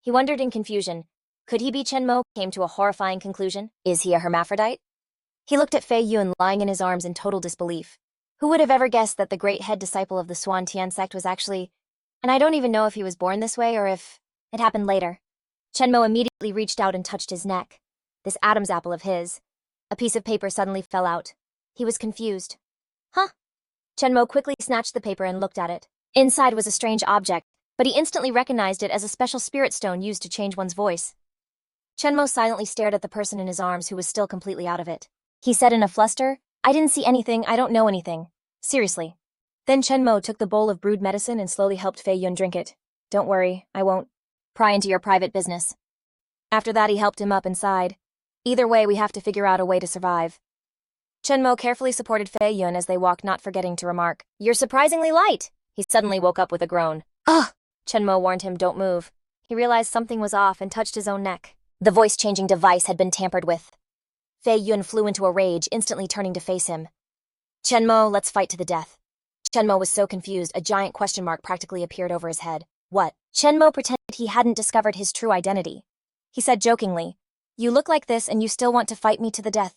He wondered in confusion. Could he be Chenmo? Came to a horrifying conclusion. Is he a hermaphrodite? He looked at Fei Yun lying in his arms in total disbelief. Who would have ever guessed that the great head disciple of the Swan Tian sect was actually... And I don't even know if he was born this way or if it happened later. Chenmo immediately reached out and touched his neck. This Adam's apple of his. A piece of paper suddenly fell out. He was confused. Huh? Chenmo quickly snatched the paper and looked at it. Inside was a strange object, but he instantly recognized it as a special spirit stone used to change one's voice. Chenmo silently stared at the person in his arms who was still completely out of it. He said in a fluster, "I didn't see anything, I don't know anything. Seriously." Then Chenmo took the bowl of brewed medicine and slowly helped Fei Yun drink it. "Don't worry, I won't pry into your private business." After that, he helped him up and sighed. "Either way, we have to figure out a way to survive." Chenmo carefully supported Fei Yun as they walked, not forgetting to remark, "You're surprisingly light." He suddenly woke up with a groan. "Ugh!" Chenmo warned him, "Don't move." He realized something was off and touched his own neck. The voice-changing device had been tampered with. Fei Yun flew into a rage, instantly turning to face him. "Chenmo, let's fight to the death." Chenmo was so confused, a giant question mark practically appeared over his head. What? Chenmo pretended he hadn't discovered his true identity. He said jokingly, "You look like this and you still want to fight me to the death."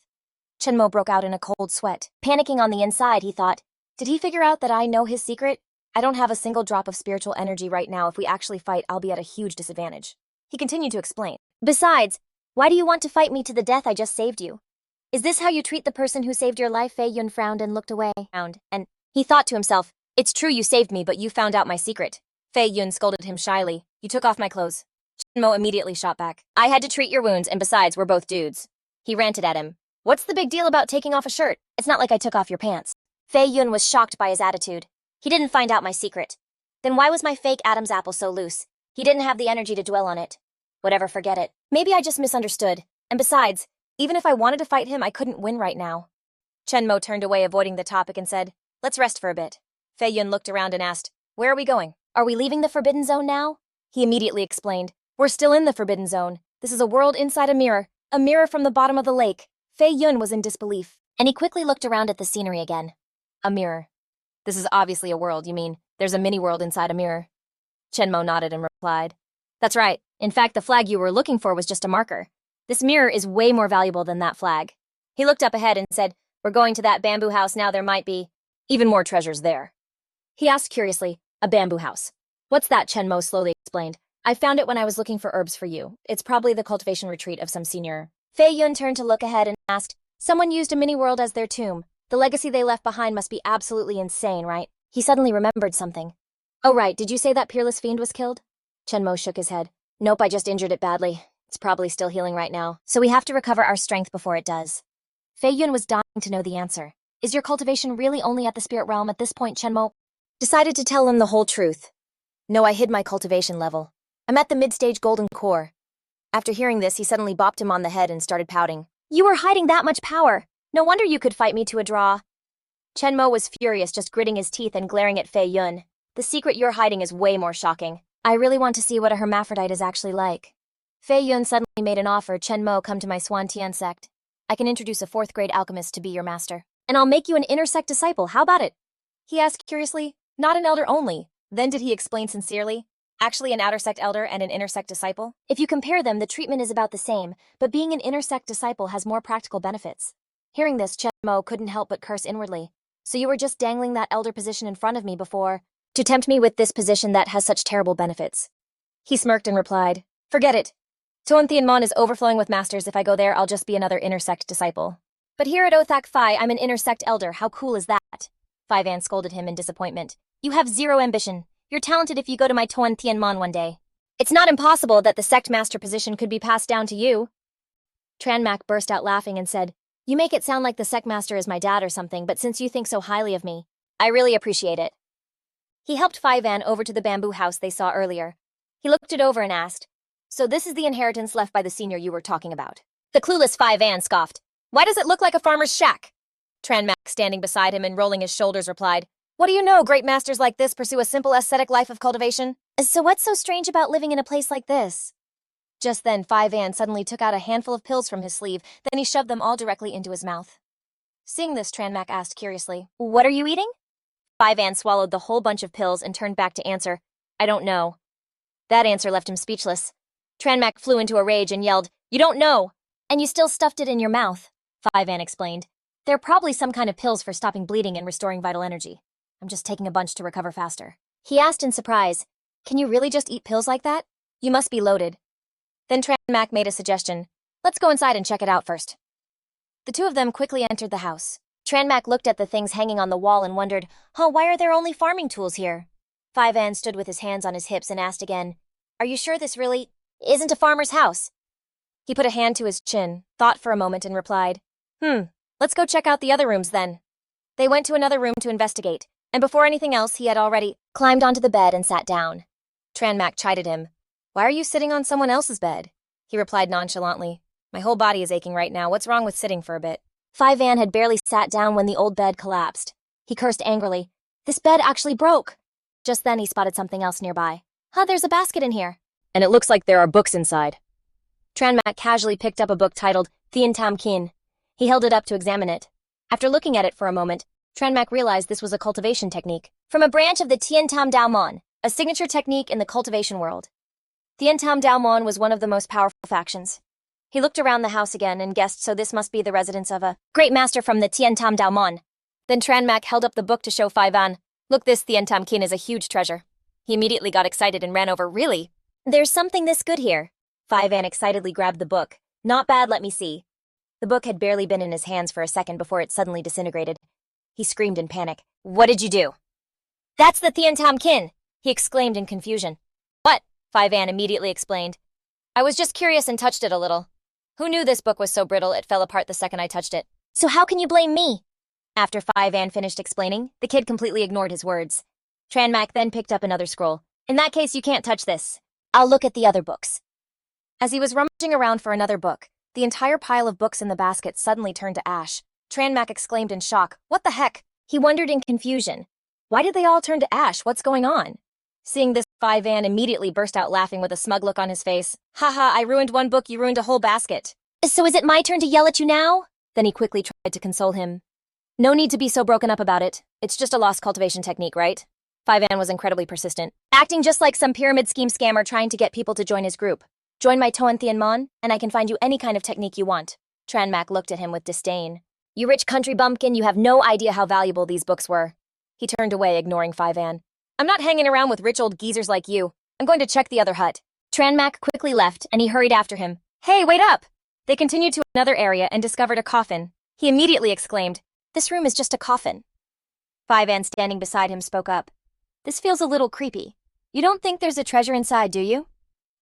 Chenmo broke out in a cold sweat. Panicking on the inside, he thought, did he figure out that I know his secret? I don't have a single drop of spiritual energy right now. If we actually fight, I'll be at a huge disadvantage. He continued to explain. "Besides, why do you want to fight me to the death? I just saved you. Is this how you treat the person who saved your life?" Fei Yun frowned and looked away. And he thought to himself, "It's true you saved me, but you found out my secret." Fei Yun scolded him shyly. You took off my clothes. Chenmo immediately shot back. I had to treat your wounds, and besides, we're both dudes. He ranted at him. What's the big deal about taking off a shirt? It's not like I took off your pants. Fei Yun was shocked by his attitude. He didn't find out my secret. Then why was my fake Adam's apple so loose? He didn't have the energy to dwell on it. Whatever, forget it. Maybe I just misunderstood. And besides, even if I wanted to fight him, I couldn't win right now. Chenmo turned away, avoiding the topic, and said, Let's rest for a bit. Fei Yun looked around and asked, Where are we going? Are we leaving the Forbidden Zone now? He immediately explained, We're still in the Forbidden Zone. This is a world inside a mirror from the bottom of the lake. Fei Yun was in disbelief, and he quickly looked around at the scenery again. A mirror. This is obviously a world, you mean there's a mini-world inside a mirror? Chenmo nodded and replied, That's right. In fact, the flag you were looking for was just a marker. This mirror is way more valuable than that flag. He looked up ahead and said, We're going to that bamboo house now. There might be even more treasures there. He asked curiously, A bamboo house? What's that? Chenmo slowly explained. I found it when I was looking for herbs for you. It's probably the cultivation retreat of some senior. Fei Yun turned to look ahead and asked, Someone used a mini-world as their tomb. The legacy they left behind must be absolutely insane, right? He suddenly remembered something. Oh right, did you say that peerless fiend was killed? Chenmo shook his head. Nope, I just injured it badly. It's probably still healing right now, so we have to recover our strength before it does. Fei Yun was dying to know the answer. Is your cultivation really only at the spirit realm at this point? Chenmo decided to tell him the whole truth. No, I hid my cultivation level. I'm at the mid-stage golden core. After hearing this, he suddenly bopped him on the head and started pouting. You were hiding that much power. No wonder you could fight me to a draw. Chenmo was furious, just gritting his teeth and glaring at Fei Yun. The secret you're hiding is way more shocking. I really want to see what a hermaphrodite is actually like. Fei Yun suddenly made an offer. Chenmo, come to my Swan Tian sect. I can introduce a 4th-grade alchemist to be your master. And I'll make you an inner sect disciple. How about it? He asked curiously. Not an elder only. Then did he explain sincerely? Actually an outer sect elder and an inner sect disciple? If you compare them, the treatment is about the same, but being an inner sect disciple has more practical benefits. Hearing this, Chenmo couldn't help but curse inwardly. So you were just dangling that elder position in front of me before to tempt me with this position that has such terrible benefits. He smirked and replied, Forget it. Tuantianmon is overflowing with masters. If I go there, I'll just be another inner sect disciple. But here at Othak Phi, I'm an inner sect elder. How cool is that? Phi Van scolded him in disappointment. You have zero ambition. You're talented if you go to my Tuantianmon one day. It's not impossible that the sect master position could be passed down to you. Tranmak burst out laughing and said, You make it sound like the sect master is my dad or something, but since you think so highly of me, I really appreciate it. He helped Phi Van over to the bamboo house they saw earlier. He looked it over and asked, So this is the inheritance left by the senior you were talking about? The clueless Phi Van scoffed. Why does it look like a farmer's shack? Tranmak, standing beside him and rolling his shoulders, replied, What do you know? Great masters like this pursue a simple ascetic life of cultivation. So what's so strange about living in a place like this? Just then, Phi Van suddenly took out a handful of pills from his sleeve, then he shoved them all directly into his mouth. Seeing this, Tranmak asked curiously, What are you eating? Phi Van swallowed the whole bunch of pills and turned back to answer, I don't know. That answer left him speechless. Tranmak flew into a rage and yelled, You don't know! And you still stuffed it in your mouth, Phi Van explained. They're probably some kind of pills for stopping bleeding and restoring vital energy. I'm just taking a bunch to recover faster. He asked in surprise, Can you really just eat pills like that? You must be loaded. Then Tranmak made a suggestion. Let's go inside and check it out first. The two of them quickly entered the house. Tranmak looked at the things hanging on the wall and wondered, why are there only farming tools here? Phi Van stood with his hands on his hips and asked again, Are you sure this really isn't a farmer's house? He put a hand to his chin, thought for a moment and replied, Let's go check out the other rooms then. They went to another room to investigate, and before anything else, he had already climbed onto the bed and sat down. Tranmak chided him. Why are you sitting on someone else's bed? He replied nonchalantly. My whole body is aching right now. What's wrong with sitting for a bit? Phi Van had barely sat down when the old bed collapsed. He cursed angrily. This bed actually broke. Just then he spotted something else nearby. There's a basket in here. And it looks like there are books inside. Tranmak casually picked up a book titled Thien Tam Kin. He held it up to examine it. After looking at it for a moment, Tranmak realized this was a cultivation technique from a branch of the Tien Tam Dao Mon, a signature technique in the cultivation world. Tien Tam Dao Mon was one of the most powerful factions. He looked around the house again and guessed so this must be the residence of a great master from the Tien Tam Dao Mon. Then Tranmak held up the book to show Phi Van. Look, this Thien Tam Kin is a huge treasure. He immediately got excited and ran over. Really? There's something this good here. Phi Van excitedly grabbed the book. Not bad, let me see. The book had barely been in his hands for a second before it suddenly disintegrated. He screamed in panic. What did you do? That's the Thien Tam Kin. he exclaimed in confusion. What? 5An immediately explained. I was just curious and touched it a little. Who knew this book was so brittle it fell apart the second I touched it? So how can you blame me? After 5An finished explaining, the kid completely ignored his words. Tranmak then picked up another scroll. In that case, you can't touch this. I'll look at the other books. As he was rummaging around for another book, the entire pile of books in the basket suddenly turned to ash. Tranmak exclaimed in shock. What the heck? He wondered in confusion. Why did they all turn to ash? What's going on? Seeing this, 5An immediately burst out laughing with a smug look on his face. Haha, I ruined one book, you ruined a whole basket. So is it my turn to yell at you now? Then he quickly tried to console him. No need to be so broken up about it. It's just a lost cultivation technique, right? 5An was incredibly persistent, acting just like some pyramid scheme scammer trying to get people to join his group. Join my Toan Mon, and I can find you any kind of technique you want. Tranmak looked at him with disdain. You rich country bumpkin, you have no idea how valuable these books were. He turned away, ignoring 5An. I'm not hanging around with rich old geezers like you. I'm going to check the other hut. Tranmak quickly left, and he hurried after him. Hey, wait up! They continued to another area and discovered a coffin. He immediately exclaimed, This room is just a coffin. 5An standing beside him spoke up. This feels a little creepy. You don't think there's a treasure inside, do you?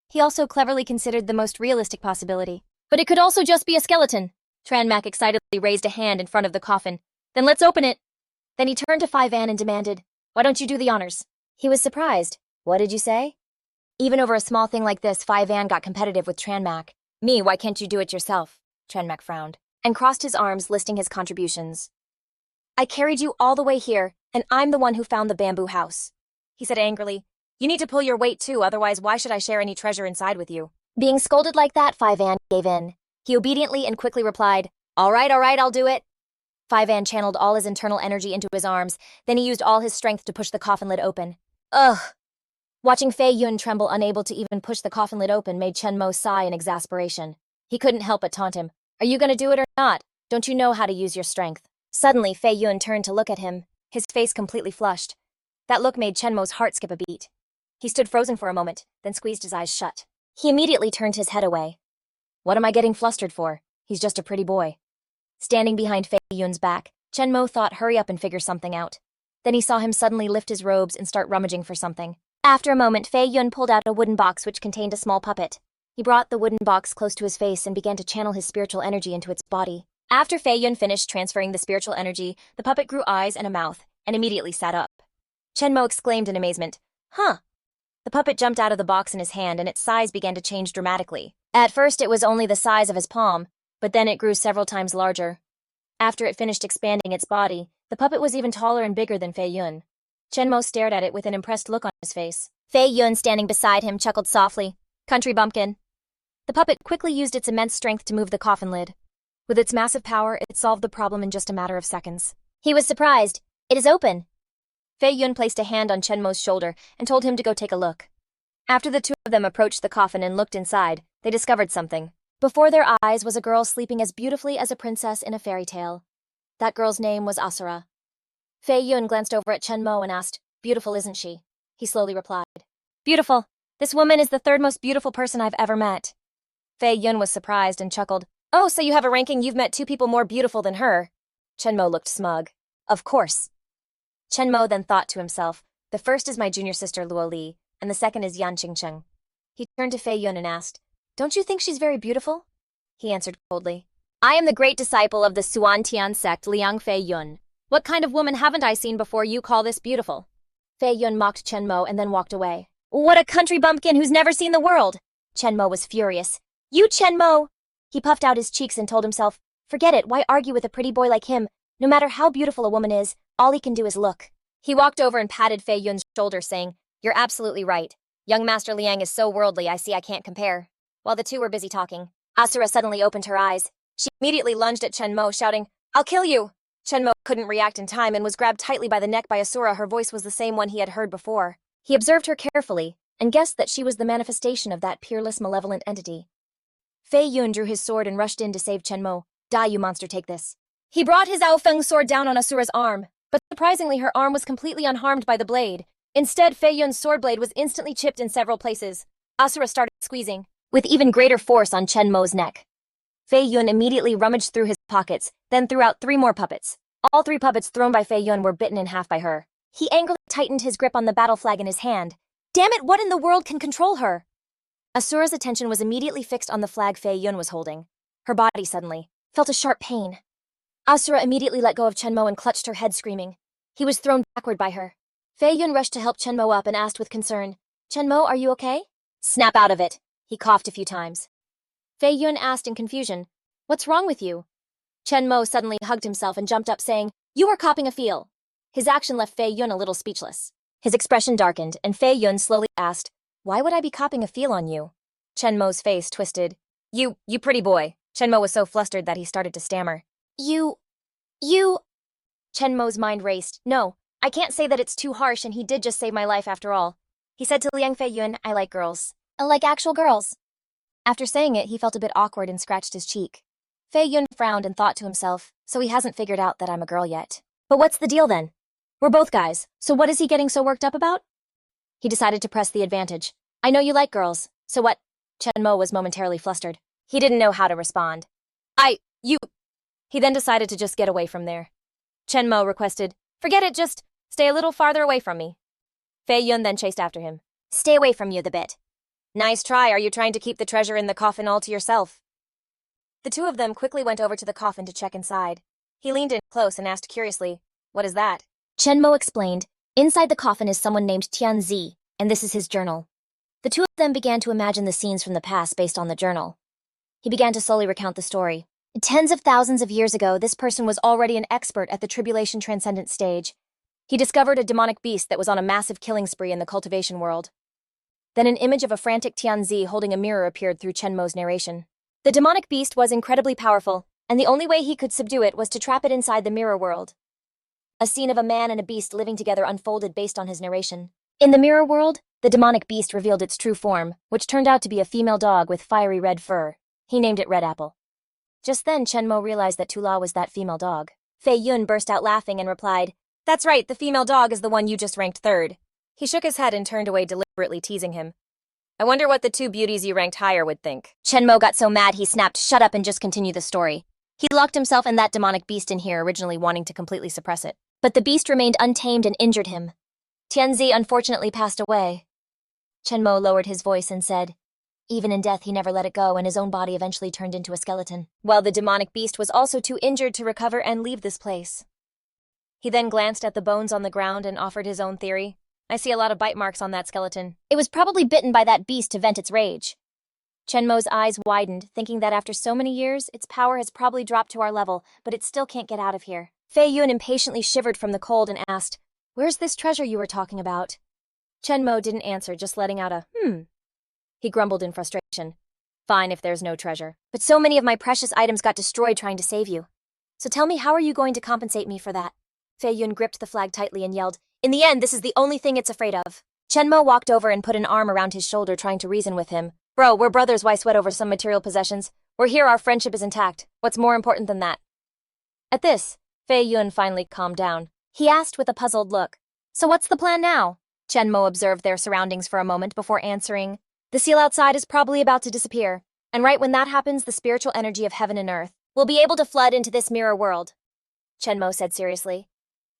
He also cleverly considered the most realistic possibility. But it could also just be a skeleton. Tranmak excitedly raised a hand in front of the coffin. Then let's open it. Then he turned to 5An and demanded, Why don't you do the honors? He was surprised. What did you say? Even over a small thing like this, 5An got competitive with Tranmak. Me, why can't you do it yourself? Tranmak frowned, and crossed his arms, listing his contributions. I carried you all the way here, and I'm the one who found the bamboo house. He said angrily, You need to pull your weight too, otherwise why should I share any treasure inside with you? Being scolded like that, 5An gave in. He obediently and quickly replied, All right, I'll do it. 5An channeled all his internal energy into his arms, then he used all his strength to push the coffin lid open. Ugh! Watching Fei Yun tremble, unable to even push the coffin lid open, made Chen Mo sigh in exasperation. He couldn't help but taunt him. Are you gonna do it or not? Don't you know how to use your strength? Suddenly, Fei Yun turned to look at him, his face completely flushed. That look made Chen Mo's heart skip a beat. He stood frozen for a moment, then squeezed his eyes shut. He immediately turned his head away. What am I getting flustered for? He's just a pretty boy. Standing behind Fei Yun's back, Chen Mo thought hurry up and figure something out. Then he saw him suddenly lift his robes and start rummaging for something. After a moment, Fei Yun pulled out a wooden box which contained a small puppet. He brought the wooden box close to his face and began to channel his spiritual energy into its body. After Fei Yun finished transferring the spiritual energy, the puppet grew eyes and a mouth, and immediately sat up. Chen Mo exclaimed in amazement, Huh! The puppet jumped out of the box in his hand and its size began to change dramatically. At first it was only the size of his palm, but then it grew several times larger. After it finished expanding its body, the puppet was even taller and bigger than Fei Yun. Chen Mo stared at it with an impressed look on his face. Fei Yun, standing beside him, chuckled softly. Country bumpkin. The puppet quickly used its immense strength to move the coffin lid. With its massive power, it solved the problem in just a matter of seconds. He was surprised. It is open. Fei Yun placed a hand on Chen Mo's shoulder and told him to go take a look. After the two of them approached the coffin and looked inside, they discovered something. Before their eyes was a girl sleeping as beautifully as a princess in a fairy tale. That girl's name was Asura. Fei Yun glanced over at Chen Mo and asked, Beautiful, isn't she? He slowly replied, Beautiful. This woman is the third most beautiful person I've ever met. Fei Yun was surprised and chuckled. Oh, so you have a ranking you've met two people more beautiful than her. Chen Mo looked smug. Of course. Chen Mo then thought to himself, the first is my junior sister Luo Li, and the second is Yan Qingcheng. He turned to Fei Yun and asked, Don't you think she's very beautiful? He answered coldly, I am the great disciple of the Suan Tian sect Liang Fei Yun. What kind of woman haven't I seen before you call this beautiful? Fei Yun mocked Chen Mo and then walked away. What a country bumpkin who's never seen the world! Chen Mo was furious. You Chen Mo! He puffed out his cheeks and told himself, Forget it, why argue with a pretty boy like him? No matter how beautiful a woman is, all he can do is look. He walked over and patted Fei Yun's shoulder, saying, You're absolutely right. Young Master Liang is so worldly, I see I can't compare. While the two were busy talking, Asura suddenly opened her eyes. She immediately lunged at Chen Mo, shouting, I'll kill you! Chen Mo couldn't react in time and was grabbed tightly by the neck by Asura. Her voice was the same one he had heard before. He observed her carefully and guessed that she was the manifestation of that peerless, malevolent entity. Fei Yun drew his sword and rushed in to save Chen Mo. Die, you monster, take this. He brought his Aofeng sword down on Asura's arm, but surprisingly her arm was completely unharmed by the blade. Instead, Fei Yun's sword blade was instantly chipped in several places. Asura started squeezing, with even greater force on Chen Mo's neck. Fei Yun immediately rummaged through his pockets, then threw out 3 more puppets. All 3 puppets thrown by Fei Yun were bitten in half by her. He angrily tightened his grip on the battle flag in his hand. Damn it, what in the world can control her? Asura's attention was immediately fixed on the flag Fei Yun was holding. Her body suddenly felt a sharp pain. Asura immediately let go of Chenmo and clutched her head, screaming. He was thrown backward by her. Fei Yun rushed to help Chenmo up and asked with concern, Chenmo, are you okay? Snap out of it. He coughed a few times. Fei Yun asked in confusion, What's wrong with you? Chenmo suddenly hugged himself and jumped up, saying, You are copping a feel. His action left Fei Yun a little speechless. His expression darkened, and Fei Yun slowly asked, Why would I be copping a feel on you? Chenmo's face twisted. You pretty boy. Chenmo was so flustered that he started to stammer. You... Chenmo's mind raced. No, I can't say that it's too harsh, and he did just save my life after all. He said to Liang Fei Yun, I like girls. Like actual girls. After saying it, he felt a bit awkward and scratched his cheek. Fei Yun frowned and thought to himself, so he hasn't figured out that I'm a girl yet. But what's the deal then? We're both guys, so what is he getting so worked up about? He decided to press the advantage. I know you like girls, so what? Chenmo was momentarily flustered. He didn't know how to respond. He then decided to just get away from there. Chenmo requested, Forget it, just stay a little farther away from me. Fei Yun then chased after him. Stay away from you the bit. Nice try, are you trying to keep the treasure in the coffin all to yourself? The two of them quickly went over to the coffin to check inside. He leaned in close and asked curiously, What is that? Chenmo explained, Inside the coffin is someone named Tianzi, and this is his journal. The two of them began to imagine the scenes from the past based on the journal. He began to slowly recount the story. Tens of thousands of years ago, this person was already an expert at the tribulation transcendent stage. He discovered a demonic beast that was on a massive killing spree in the cultivation world. Then an image of a frantic Tianzi holding a mirror appeared through Chenmo's narration. The demonic beast was incredibly powerful, and the only way he could subdue it was to trap it inside the mirror world. A scene of a man and a beast living together unfolded based on his narration. In the mirror world, the demonic beast revealed its true form, which turned out to be a female dog with fiery red fur. He named it Red Apple. Just then, Chenmo realized that Tula was that female dog. Fei Yun burst out laughing and replied, That's right, the female dog is the one you just ranked third. He shook his head and turned away, deliberately teasing him. I wonder what the two beauties you ranked higher would think. Chenmo got so mad he snapped, Shut up and just continue the story. He locked himself and that demonic beast in here, originally wanting to completely suppress it. But the beast remained untamed and injured him. Tianzi unfortunately passed away. Chenmo lowered his voice and said, Even in death, he never let it go, and his own body eventually turned into a skeleton, while the demonic beast was also too injured to recover and leave this place. He then glanced at the bones on the ground and offered his own theory. I see a lot of bite marks on that skeleton. It was probably bitten by that beast to vent its rage. Chenmo's eyes widened, thinking that after so many years, its power has probably dropped to our level, but it still can't get out of here. Fei Yun impatiently shivered from the cold and asked, Where's this treasure you were talking about? Chenmo didn't answer, just letting out a, He grumbled in frustration. Fine if there's no treasure. But so many of my precious items got destroyed trying to save you. So tell me, how are you going to compensate me for that? Fei Yun gripped the flag tightly and yelled, In the end, this is the only thing it's afraid of. Chenmo walked over and put an arm around his shoulder, trying to reason with him. Bro, we're brothers, why sweat over some material possessions? We're here, our friendship is intact. What's more important than that? At this, Fei Yun finally calmed down. He asked with a puzzled look, So what's the plan now? Chenmo observed their surroundings for a moment before answering, The seal outside is probably about to disappear, and right when that happens, the spiritual energy of heaven and earth will be able to flood into this mirror world. Chenmo said seriously.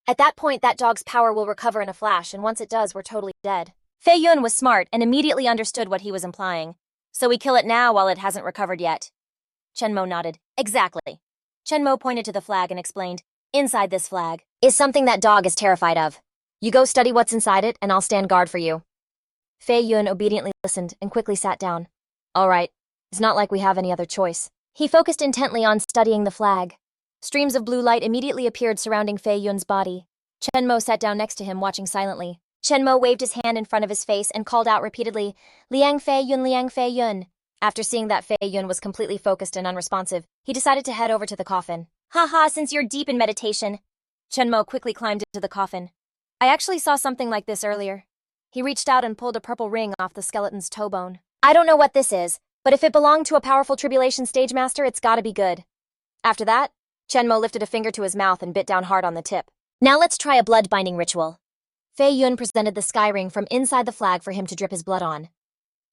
At that point, that dog's power will recover in a flash, and once it does, we're totally dead. Fei Yun was smart and immediately understood what he was implying. So we kill it now while it hasn't recovered yet. Chenmo nodded. Exactly. Chenmo pointed to the flag and explained, Inside this flag is something that dog is terrified of. You go study what's inside it, and I'll stand guard for you. Fei Yun obediently listened and quickly sat down. All right. It's not like we have any other choice. He focused intently on studying the flag. Streams of blue light immediately appeared surrounding Fei Yun's body. Chenmo sat down next to him, watching silently. Chenmo waved his hand in front of his face and called out repeatedly, Liang Fei Yun, Liang Fei Yun. After seeing that Fei Yun was completely focused and unresponsive, he decided to head over to the coffin. Haha, since you're deep in meditation. Chenmo quickly climbed into the coffin. I actually saw something like this earlier. He reached out and pulled a purple ring off the skeleton's toe bone. I don't know what this is, but if it belonged to a powerful tribulation stage master, it's gotta be good. After that, Chenmo lifted a finger to his mouth and bit down hard on the tip. Now let's try a blood binding ritual. Fei Yun presented the sky ring from inside the flag for him to drip his blood on.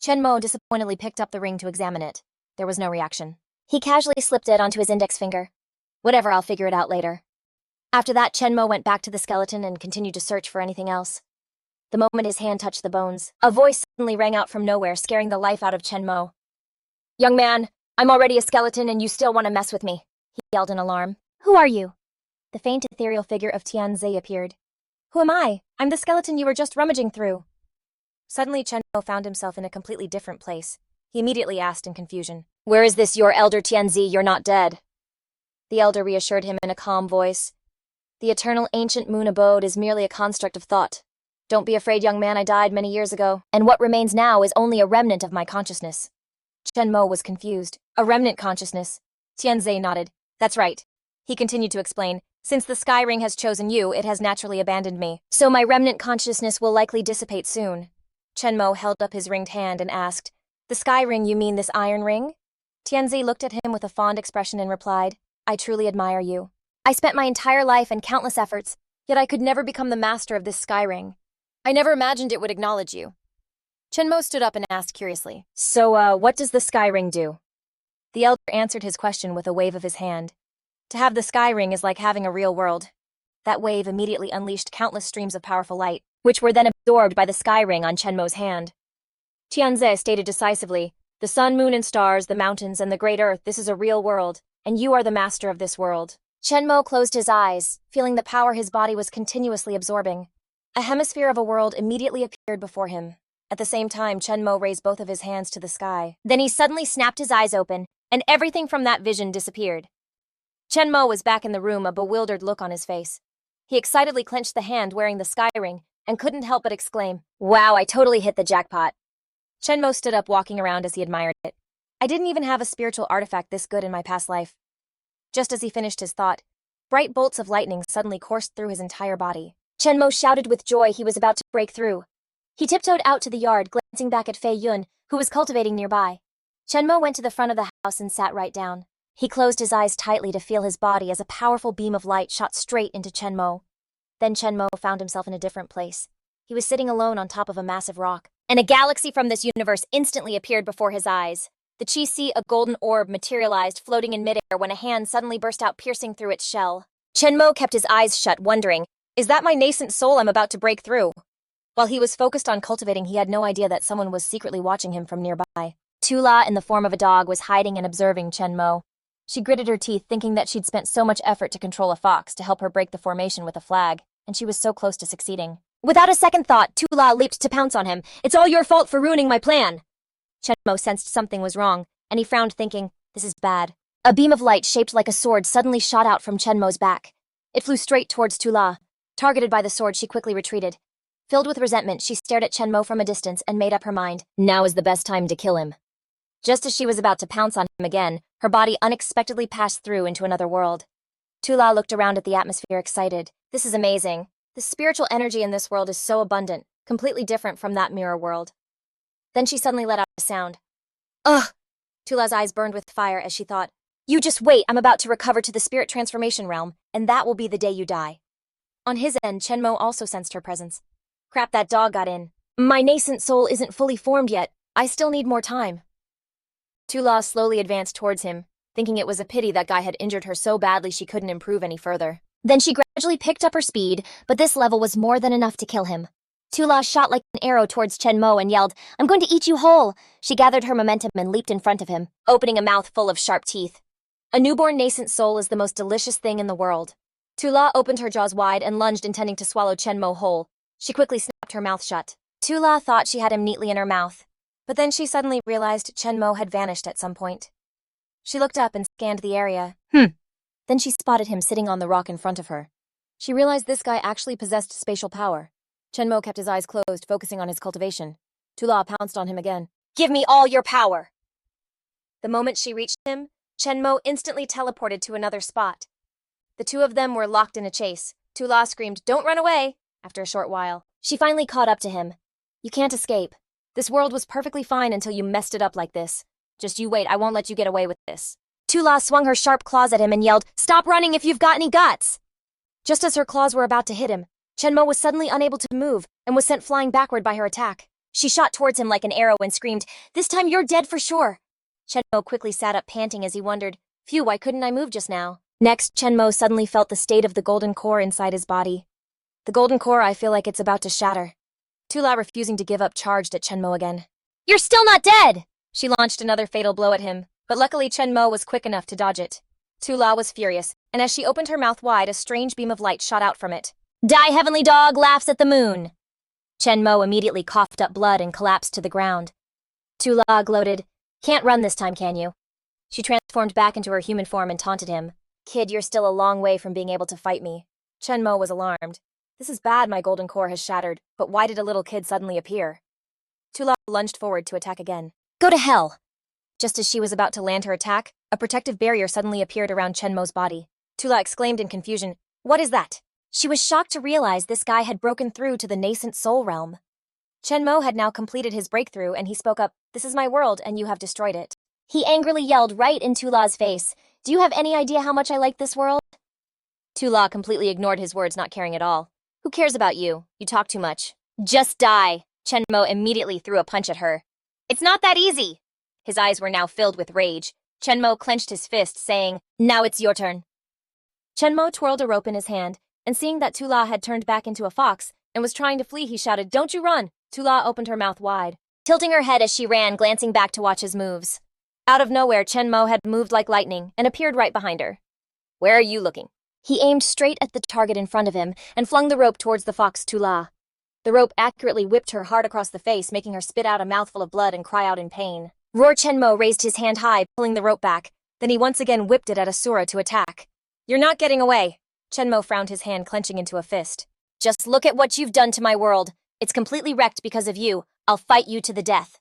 Chenmo disappointedly picked up the ring to examine it. There was no reaction. He casually slipped it onto his index finger. Whatever, I'll figure it out later. After that, Chenmo went back to the skeleton and continued to search for anything else. The moment his hand touched the bones, a voice suddenly rang out from nowhere, scaring the life out of Chen Mo. "Young man, I'm already a skeleton and you still want to mess with me," he yelled in alarm. "Who are you?" The faint ethereal figure of Tianzi appeared. "Who am I? I'm the skeleton you were just rummaging through." Suddenly Chen Mo found himself in a completely different place. He immediately asked in confusion, "Where is this your elder Tianzi? You're not dead." The elder reassured him in a calm voice. "The eternal ancient moon abode is merely a construct of thought. Don't be afraid, young man, I died many years ago, and what remains now is only a remnant of my consciousness." Chen Mo was confused. A remnant consciousness? Tianzi nodded. "That's right." He continued to explain, "Since the Sky Ring has chosen you, it has naturally abandoned me. So my remnant consciousness will likely dissipate soon." Chen Mo held up his ringed hand and asked, "The Sky Ring, you mean this iron ring?" Tianzi looked at him with a fond expression and replied, "I truly admire you. I spent my entire life and countless efforts, yet I could never become the master of this Sky Ring. I never imagined it would acknowledge you." Chen Mo stood up and asked curiously, "So, what does the Sky Ring do?" The elder answered his question with a wave of his hand. "To have the Sky Ring is like having a real world." That wave immediately unleashed countless streams of powerful light, which were then absorbed by the Sky Ring on Chen Mo's hand. Tianzi stated decisively, "The sun, moon, and stars, the mountains, and the great earth, this is a real world, and you are the master of this world." Chen Mo closed his eyes, feeling the power his body was continuously absorbing. A hemisphere of a world immediately appeared before him. At the same time, Chen Mo raised both of his hands to the sky. Then he suddenly snapped his eyes open, and everything from that vision disappeared. Chen Mo was back in the room, a bewildered look on his face. He excitedly clenched the hand wearing the Sky Ring, and couldn't help but exclaim, "Wow, I totally hit the jackpot." Chen Mo stood up, walking around as he admired it. "I didn't even have a spiritual artifact this good in my past life." Just as he finished his thought, bright bolts of lightning suddenly coursed through his entire body. Chen Mo shouted with joy. He was about to break through. He tiptoed out to the yard, glancing back at Fei Yun, who was cultivating nearby. Chen Mo went to the front of the house and sat right down. He closed his eyes tightly to feel his body as a powerful beam of light shot straight into Chen Mo. Then Chen Mo found himself in a different place. He was sitting alone on top of a massive rock, and a galaxy from this universe instantly appeared before his eyes. The Qi, a golden orb, materialized, floating in midair when a hand suddenly burst out, piercing through its shell. Chen Mo kept his eyes shut, wondering, "Is that my nascent soul I'm about to break through?" While he was focused on cultivating, he had no idea that someone was secretly watching him from nearby. Tula, in the form of a dog, was hiding and observing Chen Mo. She gritted her teeth, thinking that she'd spent so much effort to control a fox to help her break the formation with a flag, and she was so close to succeeding. Without a second thought, Tula leaped to pounce on him. "It's all your fault for ruining my plan!" Chen Mo sensed something was wrong, and he frowned, thinking, "This is bad." A beam of light shaped like a sword suddenly shot out from Chen Mo's back. It flew straight towards Tula. Targeted by the sword, she quickly retreated. Filled with resentment, she stared at Chen Mo from a distance and made up her mind. Now is the best time to kill him. Just as she was about to pounce on him again, her body unexpectedly passed through into another world. Tula looked around at the atmosphere, excited. "This is amazing. The spiritual energy in this world is so abundant, completely different from that mirror world." Then she suddenly let out a sound. "Ugh!" Tula's eyes burned with fire as she thought, "You just wait, I'm about to recover to the spirit transformation realm, and that will be the day you die." On his end, Chen Mo also sensed her presence. "Crap, that dog got in. My nascent soul isn't fully formed yet. I still need more time." Tula slowly advanced towards him, thinking it was a pity that guy had injured her so badly she couldn't improve any further. Then she gradually picked up her speed, but this level was more than enough to kill him. Tula shot like an arrow towards Chen Mo and yelled, "I'm going to eat you whole!" She gathered her momentum and leaped in front of him, opening a mouth full of sharp teeth. A newborn nascent soul is the most delicious thing in the world. Tula opened her jaws wide and lunged, intending to swallow Chen Mo whole. She quickly snapped her mouth shut. Tula thought she had him neatly in her mouth, but then she suddenly realized Chen Mo had vanished at some point. She looked up and scanned the area. Then she spotted him sitting on the rock in front of her. She realized this guy actually possessed spatial power. Chen Mo kept his eyes closed, focusing on his cultivation. Tula pounced on him again. "Give me all your power!" The moment she reached him, Chen Mo instantly teleported to another spot. The two of them were locked in a chase. Tula screamed, "Don't run away!" After a short while, she finally caught up to him. "You can't escape. This world was perfectly fine until you messed it up like this. Just you wait, I won't let you get away with this." Tula swung her sharp claws at him and yelled, "Stop running if you've got any guts!" Just as her claws were about to hit him, Chen Mo was suddenly unable to move and was sent flying backward by her attack. She shot towards him like an arrow and screamed, "This time you're dead for sure!" Chen Mo quickly sat up, panting as he wondered, "Phew, why couldn't I move just now?" Next, Chen Mo suddenly felt the state of the golden core inside his body. "The golden core, I feel like it's about to shatter." Tula, refusing to give up, charged at Chenmo again. You're still not dead! She launched another fatal blow at him, but luckily Chenmo was quick enough to dodge it. Tula was furious, and as she opened her mouth wide, a strange beam of light shot out from it. Die, heavenly dog laughs at the moon! Chenmo immediately coughed up blood and collapsed to the ground. Tula gloated. Can't run this time, can you? She transformed back into her human form and taunted him. Kid, you're still a long way from being able to fight me. Chenmo was alarmed. This is bad, my golden core has shattered, but why did a little kid suddenly appear? Tula lunged forward to attack again. Go to hell! Just as she was about to land her attack, a protective barrier suddenly appeared around Chenmo's body. Tula exclaimed in confusion, What is that? She was shocked to realize this guy had broken through to the nascent soul realm. Chenmo had now completed his breakthrough and he spoke up, This is my world and you have destroyed it. He angrily yelled right in Tula's face, Do you have any idea how much I like this world? Tula completely ignored his words, not caring at all. Who cares about you? You talk too much. Just die! Chenmo immediately threw a punch at her. It's not that easy! His eyes were now filled with rage. Chenmo clenched his fist, saying, Now it's your turn. Chenmo twirled a rope in his hand, and seeing that Tula had turned back into a fox and was trying to flee, he shouted, Don't you run! Tula opened her mouth wide, tilting her head as she ran, glancing back to watch his moves. Out of nowhere, Chenmo had moved like lightning and appeared right behind her. Where are you looking? He aimed straight at the target in front of him and flung the rope towards the fox Tula. The rope accurately whipped her hard across the face, making her spit out a mouthful of blood and cry out in pain. Roar Chenmo raised his hand high, pulling the rope back. Then he once again whipped it at Asura to attack. You're not getting away. Chenmo frowned, his hand clenching into a fist. Just look at what you've done to my world. It's completely wrecked because of you. I'll fight you to the death.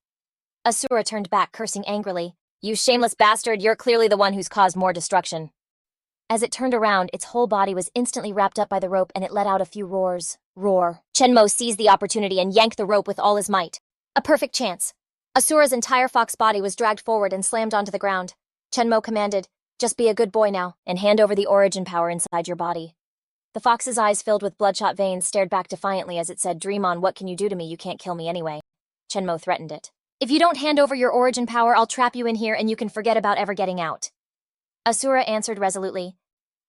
Asura turned back, cursing angrily. You shameless bastard, you're clearly the one who's caused more destruction. As it turned around, its whole body was instantly wrapped up by the rope and it let out a few roars. Roar. Chenmo seized the opportunity and yanked the rope with all his might. A perfect chance. Asura's entire fox body was dragged forward and slammed onto the ground. Chenmo commanded, Just be a good boy now, and hand over the origin power inside your body. The fox's eyes, filled with bloodshot veins, stared back defiantly as it said, Dream on, what can you do to me? You can't kill me anyway. Chenmo threatened it. If you don't hand over your origin power, I'll trap you in here and you can forget about ever getting out. Asura answered resolutely,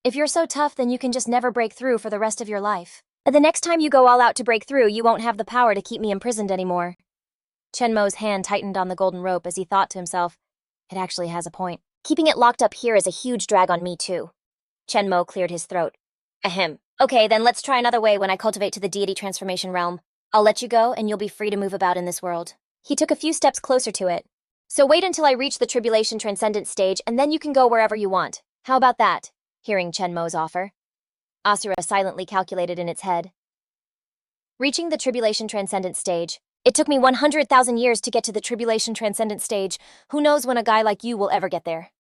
If you're so tough, then you can just never break through for the rest of your life. The next time you go all out to break through, you won't have the power to keep me imprisoned anymore. Chenmo's hand tightened on the golden rope as he thought to himself, It actually has a point. Keeping it locked up here is a huge drag on me too. Chenmo cleared his throat. Ahem. Okay, then let's try another way when I cultivate to the deity transformation realm. I'll let you go and you'll be free to move about in this world. He took a few steps closer to it. So wait until I reach the tribulation transcendent stage and then you can go wherever you want. How about that? Hearing Chenmo's offer. Asura silently calculated in its head. Reaching the tribulation transcendent stage. It took me 100,000 years to get to the tribulation transcendent stage. Who knows when a guy like you will ever get there?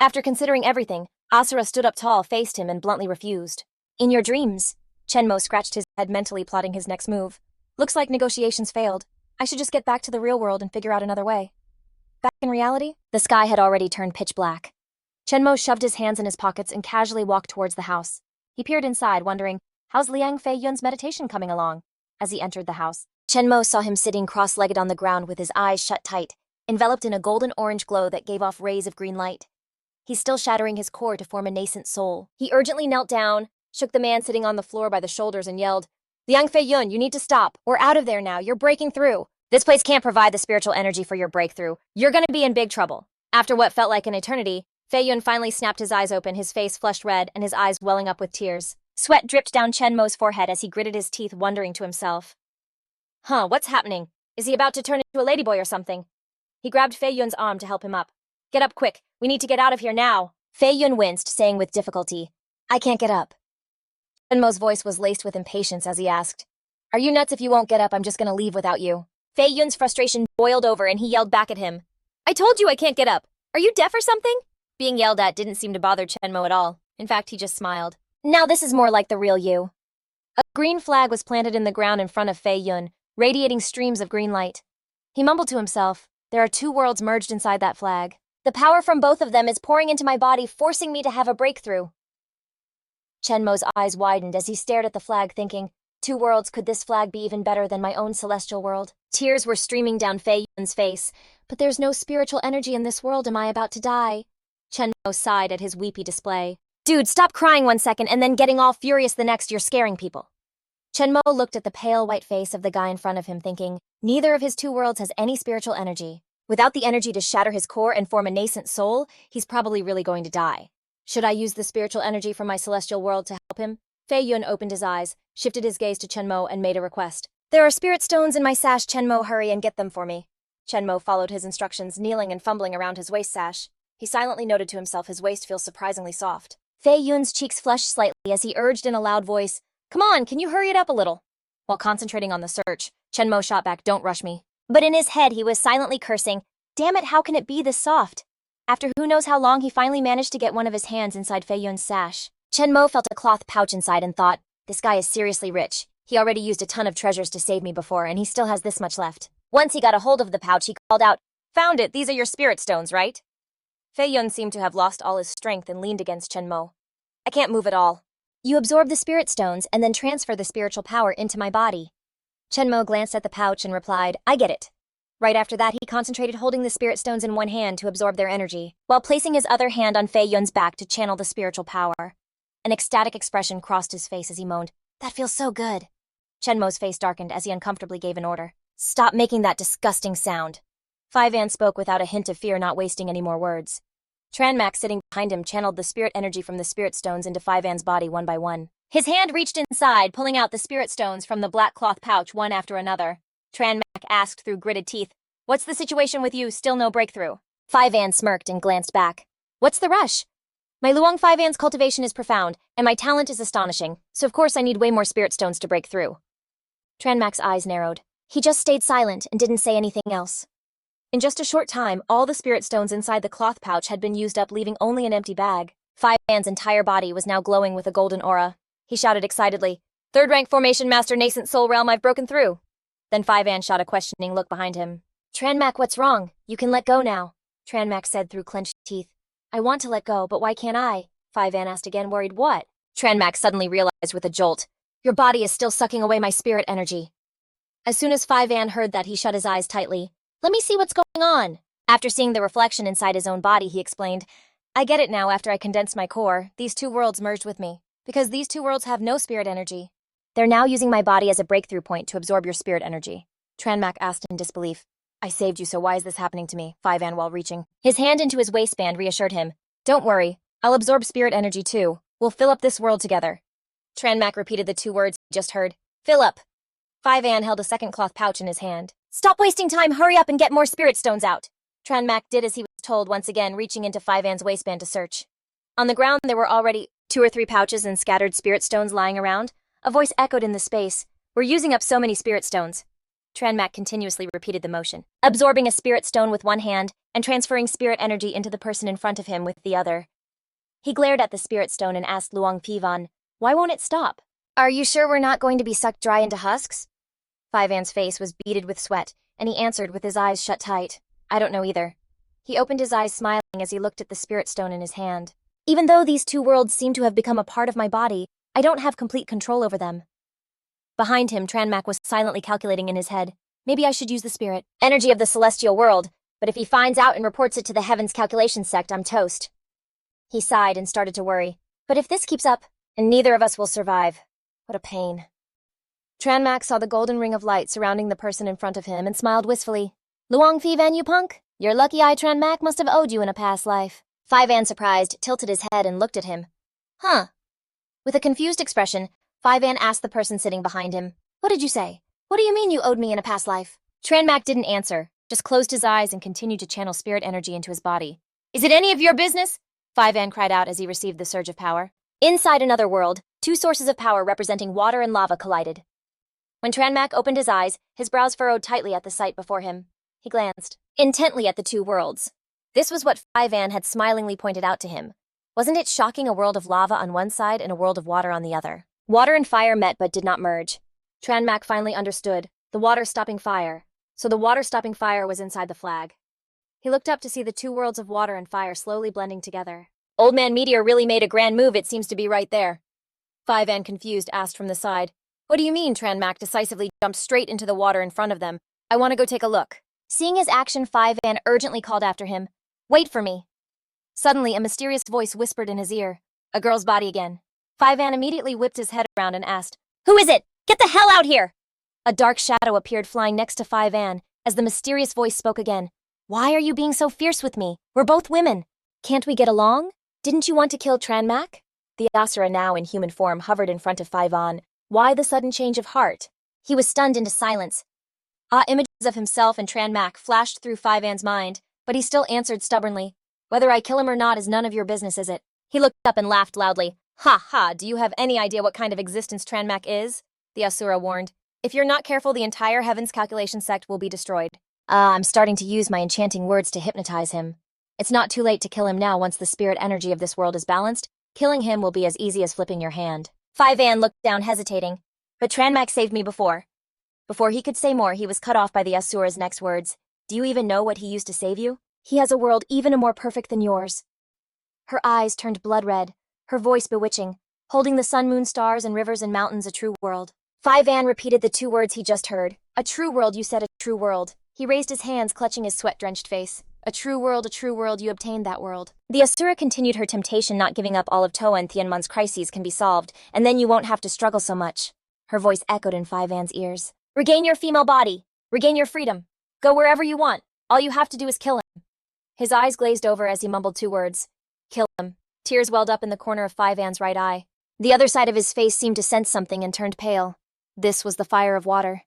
After considering everything, Asura stood up tall, faced him, and bluntly refused. In your dreams. Chenmo scratched his head, mentally plotting his next move. Looks like negotiations failed. I should just get back to the real world and figure out another way. Back in reality, the sky had already turned pitch black. Chenmo shoved his hands in his pockets and casually walked towards the house. He peered inside, wondering, how's Liang Fei Yun's meditation coming along? As he entered the house, Chenmo saw him sitting cross-legged on the ground with his eyes shut tight, enveloped in a golden-orange glow that gave off rays of green light. He's still shattering his core to form a nascent soul. He urgently knelt down, shook the man sitting on the floor by the shoulders and yelled, Liang Fei Yun, you need to stop. We're out of there now. You're breaking through. This place can't provide the spiritual energy for your breakthrough. You're gonna be in big trouble. After what felt like an eternity, Fei Yun finally snapped his eyes open, his face flushed red and his eyes welling up with tears. Sweat dripped down Chenmo's forehead as he gritted his teeth, wondering to himself. What's happening? Is he about to turn into a ladyboy or something? He grabbed Fei Yun's arm to help him up. Get up quick. We need to get out of here now. Fei Yun winced, saying with difficulty, I can't get up. Chenmo's voice was laced with impatience as he asked, Are you nuts? If you won't get up, I'm just gonna leave without you. Fei Yun's frustration boiled over and he yelled back at him, I told you I can't get up. Are you deaf or something? Being yelled at didn't seem to bother Chenmo at all. In fact, he just smiled. Now this is more like the real you. A green flag was planted in the ground in front of Fei Yun, radiating streams of green light. He mumbled to himself, There are two worlds merged inside that flag. The power from both of them is pouring into my body, forcing me to have a breakthrough. Chenmo's eyes widened as he stared at the flag, thinking, Two worlds, could this flag be even better than my own celestial world? Tears were streaming down Fei Yun's face. But there's no spiritual energy in this world. Am I about to die? Chenmo sighed at his weepy display. Dude, stop crying 1 second and then getting all furious the next. You're scaring people. Chenmo looked at the pale white face of the guy in front of him thinking, neither of his two worlds has any spiritual energy. Without the energy to shatter his core and form a nascent soul, he's probably really going to die. Should I use the spiritual energy from my celestial world to help him? Fei Yun opened his eyes, shifted his gaze to Chenmo and made a request. There are spirit stones in my sash, Chenmo, hurry and get them for me. Chenmo followed his instructions, kneeling and fumbling around his waist sash. He silently noted to himself his waist feels surprisingly soft. Fei Yun's cheeks flushed slightly as he urged in a loud voice, come on, can you hurry it up a little? While concentrating on the search, Chenmo shot back, don't rush me. But in his head, he was silently cursing, damn it, how can it be this soft? After who knows how long, he finally managed to get one of his hands inside Fei Yun's sash. Chenmo felt a cloth pouch inside and thought, this guy is seriously rich. He already used a ton of treasures to save me before, and he still has this much left. Once he got a hold of the pouch, he called out, found it, these are your spirit stones, right? Fei Yun seemed to have lost all his strength and leaned against Chenmo. I can't move at all. You absorb the spirit stones and then transfer the spiritual power into my body. Chenmo glanced at the pouch and replied, I get it. Right after that, he concentrated holding the spirit stones in one hand to absorb their energy, while placing his other hand on Fei Yun's back to channel the spiritual power. An ecstatic expression crossed his face as he moaned, that feels so good. Chenmo's face darkened as he uncomfortably gave an order. Stop making that disgusting sound. Fei Van spoke without a hint of fear, not wasting any more words. Tranmak, sitting behind him, channeled the spirit energy from the spirit stones into Fei Van's body one by one. His hand reached inside, pulling out the spirit stones from the black cloth pouch one after another. Tranmak asked through gritted teeth, what's the situation with you? Still no breakthrough. Fei Van smirked and glanced back. What's the rush? My Luong Fei Van's cultivation is profound, and my talent is astonishing, so of course I need way more spirit stones to break through. Tranmak's eyes narrowed. He just stayed silent and didn't say anything else. In just a short time, all the spirit stones inside the cloth pouch had been used up, leaving only an empty bag. Fei Van's entire body was now glowing with a golden aura. He shouted excitedly, Third rank formation master nascent soul realm, I've broken through. Then Fei Van shot a questioning look behind him. Tranmak, what's wrong? You can let go now. Tranmak said through clenched teeth. I want to let go, but why can't I? Fei Van asked again, worried. What? Tranmak suddenly realized with a jolt. Your body is still sucking away my spirit energy. As soon as Fei Van heard that, he shut his eyes tightly. Let me see what's going on. After seeing the reflection inside his own body, he explained, I get it now. After I condensed my core, these two worlds merged with me, because these two worlds have no spirit energy. They're now using my body as a breakthrough point to absorb your spirit energy. Tranmak asked in disbelief. I saved you, so why is this happening to me? Fei Van, while reaching his hand into his waistband, reassured him. Don't worry, I'll absorb spirit energy too. We'll fill up this world together. Tranmak repeated the two words he just heard. Fill up. Fei Van held a second cloth pouch in his hand. Stop wasting time, hurry up and get more spirit stones out. Tranmak did as he was told, once again reaching into Fei Van's waistband to search. On the ground there were already 2 or 3 pouches and scattered spirit stones lying around. A voice echoed in the space. We're using up so many spirit stones. Tranmak continuously repeated the motion, absorbing a spirit stone with one hand and transferring spirit energy into the person in front of him with the other. He glared at the spirit stone and asked Luong Pivan, why won't it stop? Are you sure we're not going to be sucked dry into husks? Fei Van's face was beaded with sweat, and he answered with his eyes shut tight. I don't know either. He opened his eyes smiling as he looked at the spirit stone in his hand. Even though these two worlds seem to have become a part of my body, I don't have complete control over them. Behind him, Tranmak was silently calculating in his head. Maybe I should use the spirit energy of the celestial world, but if he finds out and reports it to the Heavens Calculation Sect, I'm toast. He sighed and started to worry. But if this keeps up, and neither of us will survive. What a pain. Tranmak saw the golden ring of light surrounding the person in front of him and smiled wistfully. Luong Phi Van, you punk? Your lucky eye Tranmak must have owed you in a past life. Fei Van, surprised, tilted his head and looked at him. Huh. With a confused expression, Fei Van asked the person sitting behind him, what did you say? What do you mean you owed me in a past life? Tranmak didn't answer, just closed his eyes and continued to channel spirit energy into his body. Is it any of your business? Fei Van cried out as he received the surge of power. Inside another world, 2 sources of power representing water and lava collided. When Tranmak opened his eyes, his brows furrowed tightly at the sight before him. He glanced intently at the 2 worlds. This was what Fei Van had smilingly pointed out to him. Wasn't it shocking, a world of lava on one side and a world of water on the other? Water and fire met but did not merge. Tranmak finally understood, the water stopping fire. So the water stopping fire was inside the flag. He looked up to see the 2 worlds of water and fire slowly blending together. Old Man Meteor really made a grand move, it seems to be right there. Fei Van, confused, asked from the side. What do you mean? Tranmak decisively jumped straight into the water in front of them. I want to go take a look. Seeing his action, Fei Van urgently called after him. Wait for me. Suddenly, a mysterious voice whispered in his ear. A girl's body again. Fei Van immediately whipped his head around and asked, Who is it? Get the hell out here! A dark shadow appeared flying next to 5An as the mysterious voice spoke again. Why are you being so fierce with me? We're both women. Can't we get along? Didn't you want to kill Tranmak? The Asura, now in human form, hovered in front of 5An. Why the sudden change of heart? He was stunned into silence. Images of himself and Tranmak flashed through 5An's mind, but he still answered stubbornly. Whether I kill him or not is none of your business, is it? He looked up and laughed loudly. Ha ha, do you have any idea what kind of existence Tranmak is? The Asura warned. If you're not careful, the entire Heaven's Calculation sect will be destroyed. I'm starting to use my enchanting words to hypnotize him. It's not too late to kill him now once the spirit energy of this world is balanced. Killing him will be as easy as flipping your hand. 5An looked down, hesitating. But Tranmak saved me before. Before he could say more, he was cut off by the Asura's next words. Do you even know what he used to save you? He has a world even more perfect than yours. Her eyes turned blood red, her voice bewitching, holding the sun, moon, stars, and rivers and mountains, a true world. 5An repeated the two words he just heard. A true world, you said, a true world. He raised his hands, clutching his sweat-drenched face. A true world, you obtained that world. The Asura continued her temptation. Not giving up all of Toa and Tianmon's crises can be solved, and then you won't have to struggle so much. Her voice echoed in 5An's ears. Regain your female body. Regain your freedom. Go wherever you want. All you have to do is kill him. His eyes glazed over as he mumbled two words. Kill him. Tears welled up in the corner of 5An's right eye. The other side of his face seemed to sense something and turned pale. This was the fire of water.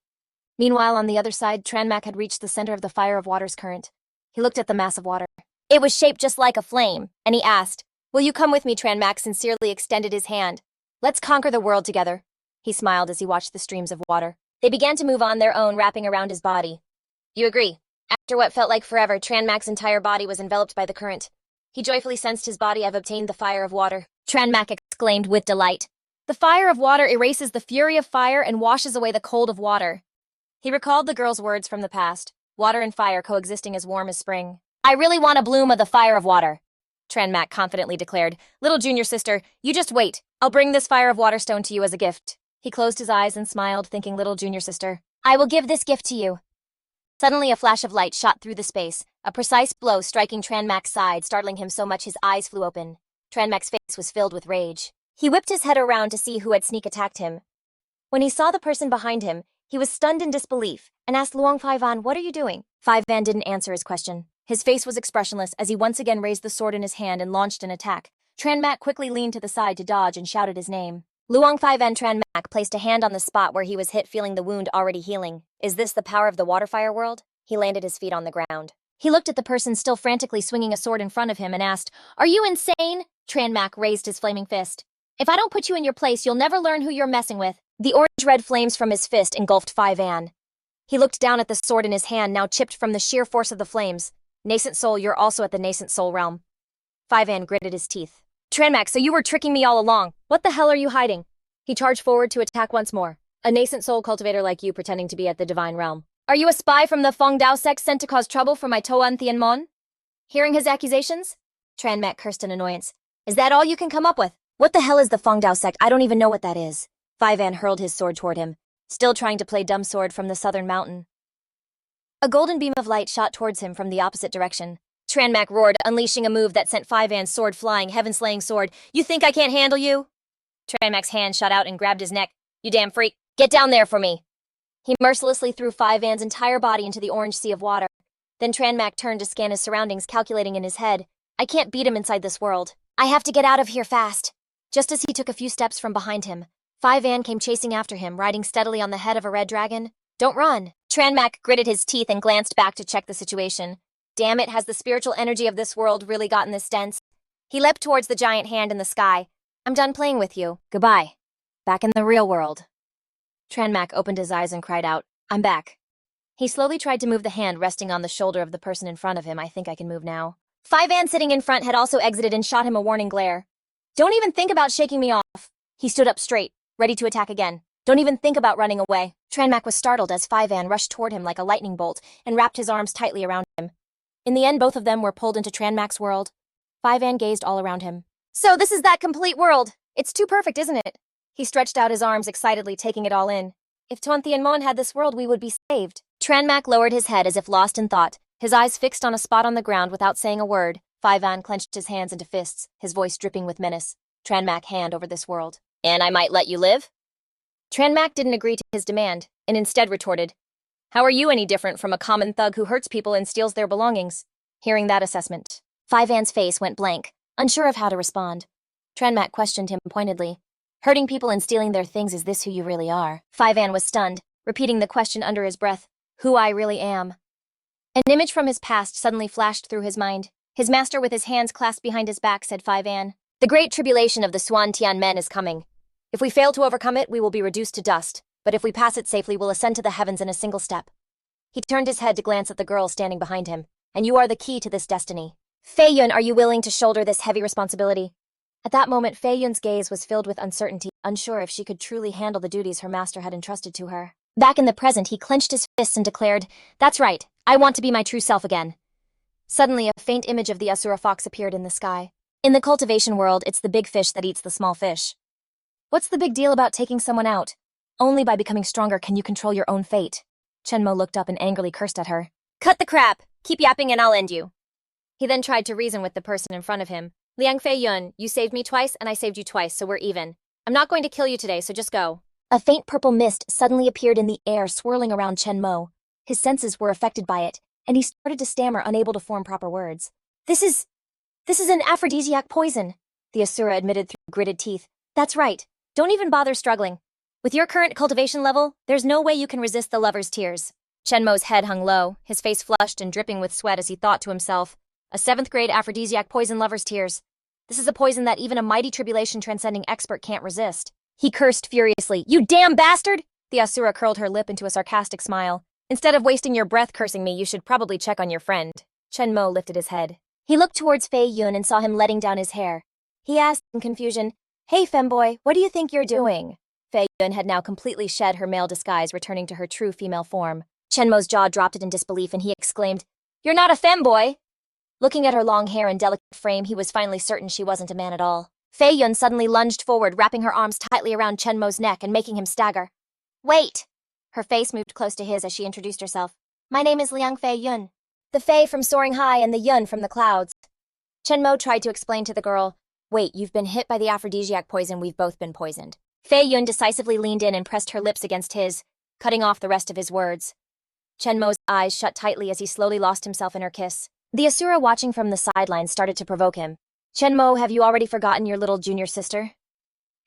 Meanwhile, on the other side, Tranmak had reached the center of the fire of water's current. He looked at the mass of water. It was shaped just like a flame, and he asked, Will you come with me? Tranmak sincerely extended his hand. Let's conquer the world together. He smiled as he watched the streams of water. They began to move on their own, wrapping around his body. You agree. After what felt like forever, Tranmak's entire body was enveloped by the current. He joyfully sensed his body. I've obtained the fire of water. Tranmak exclaimed with delight. The fire of water erases the fury of fire and washes away the cold of water. He recalled the girl's words from the past, water and fire coexisting as warm as spring. I really want a bloom of the fire of water, Tranmak confidently declared. Little junior sister, you just wait. I'll bring this fire of water stone to you as a gift. He closed his eyes and smiled, thinking, little junior sister, I will give this gift to you. Suddenly a flash of light shot through the space, a precise blow striking Tranmak's side, startling him so much his eyes flew open. Tranmak's face was filled with rage. He whipped his head around to see who had sneak attacked him. When he saw the person behind him, he was stunned in disbelief and asked Luong 5An, what are you doing? 5An didn't answer his question. His face was expressionless as he once again raised the sword in his hand and launched an attack. Tranmak quickly leaned to the side to dodge and shouted his name. Luong 5An. Tranmak placed a hand on the spot where he was hit, feeling the wound already healing. Is this the power of the waterfire world? He landed his feet on the ground. He looked at the person still frantically swinging a sword in front of him and asked, Are you insane? Tranmak raised his flaming fist. If I don't put you in your place, you'll never learn who you're messing with. The orange-red flames from his fist engulfed 5An. He looked down at the sword in his hand, now chipped from the sheer force of the flames. Nascent soul, you're also at the nascent soul realm. 5An gritted his teeth. Tranmak, so you were tricking me all along. What the hell are you hiding? He charged forward to attack once more. A nascent soul cultivator like you pretending to be at the divine realm. Are you a spy from the Feng Dao sect sent to cause trouble for my Toa and Tianmon? Hearing his accusations, Tranmak cursed in annoyance. Is that all you can come up with? What the hell is the Feng Dao sect? I don't even know what that is. 5An hurled his sword toward him, still trying to play dumb sword from the southern mountain. A golden beam of light shot towards him from the opposite direction. Tranmak roared, unleashing a move that sent 5An's sword flying, heaven-slaying sword. You think I can't handle you? Tranmak's hand shot out and grabbed his neck. You damn freak. Get down there for me. He mercilessly threw 5An's entire body into the orange sea of water. Then Tranmak turned to scan his surroundings, calculating in his head. I can't beat him inside this world. I have to get out of here fast. Just as he took a few steps from behind him, 5An came chasing after him, riding steadily on the head of a red dragon. Don't run. Tranmak gritted his teeth and glanced back to check the situation. Damn it, has the spiritual energy of this world really gotten this dense? He leapt towards the giant hand in the sky. I'm done playing with you. Goodbye. Back in the real world. Tranmak opened his eyes and cried out, I'm back. He slowly tried to move the hand resting on the shoulder of the person in front of him. I think I can move now. 5An sitting in front had also exited and shot him a warning glare. Don't even think about shaking me off. He stood up straight, ready to attack again. Don't even think about running away. Tranmak was startled as 5An rushed toward him like a lightning bolt and wrapped his arms tightly around him. In the end, both of them were pulled into Tranmak's world. 5An gazed all around him. So this is that complete world. It's too perfect, isn't it? He stretched out his arms excitedly, taking it all in. If Tuan Tianmon had this world, we would be saved. Tranmak lowered his head as if lost in thought, his eyes fixed on a spot on the ground without saying a word. 5An clenched his hands into fists, his voice dripping with menace. Tranmak, hand over this world. And I might let you live? Tranmak didn't agree to his demand, and instead retorted, "How are you any different from a common thug who hurts people and steals their belongings?" Hearing that assessment, Fivan's face went blank, unsure of how to respond. Tranmak questioned him pointedly. "Hurting people and stealing their things, is this who you really are?" Fivan was stunned, repeating the question under his breath, "Who I really am." An image from his past suddenly flashed through his mind. His master with his hands clasped behind his back said Fivan, "The great tribulation of the Swan Tian men is coming. If we fail to overcome it, we will be reduced to dust, but if we pass it safely, we'll ascend to the heavens in a single step." He turned his head to glance at the girl standing behind him. "And you are the key to this destiny. Fei Yun, are you willing to shoulder this heavy responsibility?" At that moment, Fei Yun's gaze was filled with uncertainty, unsure if she could truly handle the duties her master had entrusted to her. Back in the present, he clenched his fists and declared, "That's right, I want to be my true self again." Suddenly, a faint image of the Asura fox appeared in the sky. In the cultivation world, it's the big fish that eats the small fish. What's the big deal about taking someone out? Only by becoming stronger can you control your own fate. Chenmo looked up and angrily cursed at her. "Cut the crap! Keep yapping and I'll end you." He then tried to reason with the person in front of him. "Liang Fei Yun, you saved me twice and I saved you twice, so we're even. I'm not going to kill you today, so just go." A faint purple mist suddenly appeared in the air, swirling around Chenmo. His senses were affected by it, and he started to stammer, unable to form proper words. This is an aphrodisiac poison," the Asura admitted through gritted teeth. "That's right. Don't even bother struggling. With your current cultivation level, there's no way you can resist the lover's tears." Chenmo's head hung low, his face flushed and dripping with sweat as he thought to himself, "A 7th grade aphrodisiac poison lover's tears. This is a poison that even a mighty tribulation transcending expert can't resist." He cursed furiously. "You damn bastard!" The Asura curled her lip into a sarcastic smile. "Instead of wasting your breath cursing me, you should probably check on your friend." Chenmo lifted his head. He looked towards Fei Yun and saw him letting down his hair. He asked in confusion, "Hey, femboy, what do you think you're doing?" Fei Yun had now completely shed her male disguise, returning to her true female form. Chenmo's jaw dropped in disbelief and he exclaimed, "You're not a femboy!" Looking at her long hair and delicate frame, he was finally certain she wasn't a man at all. Fei Yun suddenly lunged forward, wrapping her arms tightly around Chenmo's neck and making him stagger. "Wait!" Her face moved close to his as she introduced herself. "My name is Liang Fei Yun. The Fei from soaring high and the Yun from the clouds." Chenmo tried to explain to the girl, "Wait, you've been hit by the aphrodisiac poison, we've both been poisoned." Fei Yun decisively leaned in and pressed her lips against his, cutting off the rest of his words. Chenmo's eyes shut tightly as he slowly lost himself in her kiss. The Asura watching from the sidelines started to provoke him. "Chenmo, have you already forgotten your little junior sister?"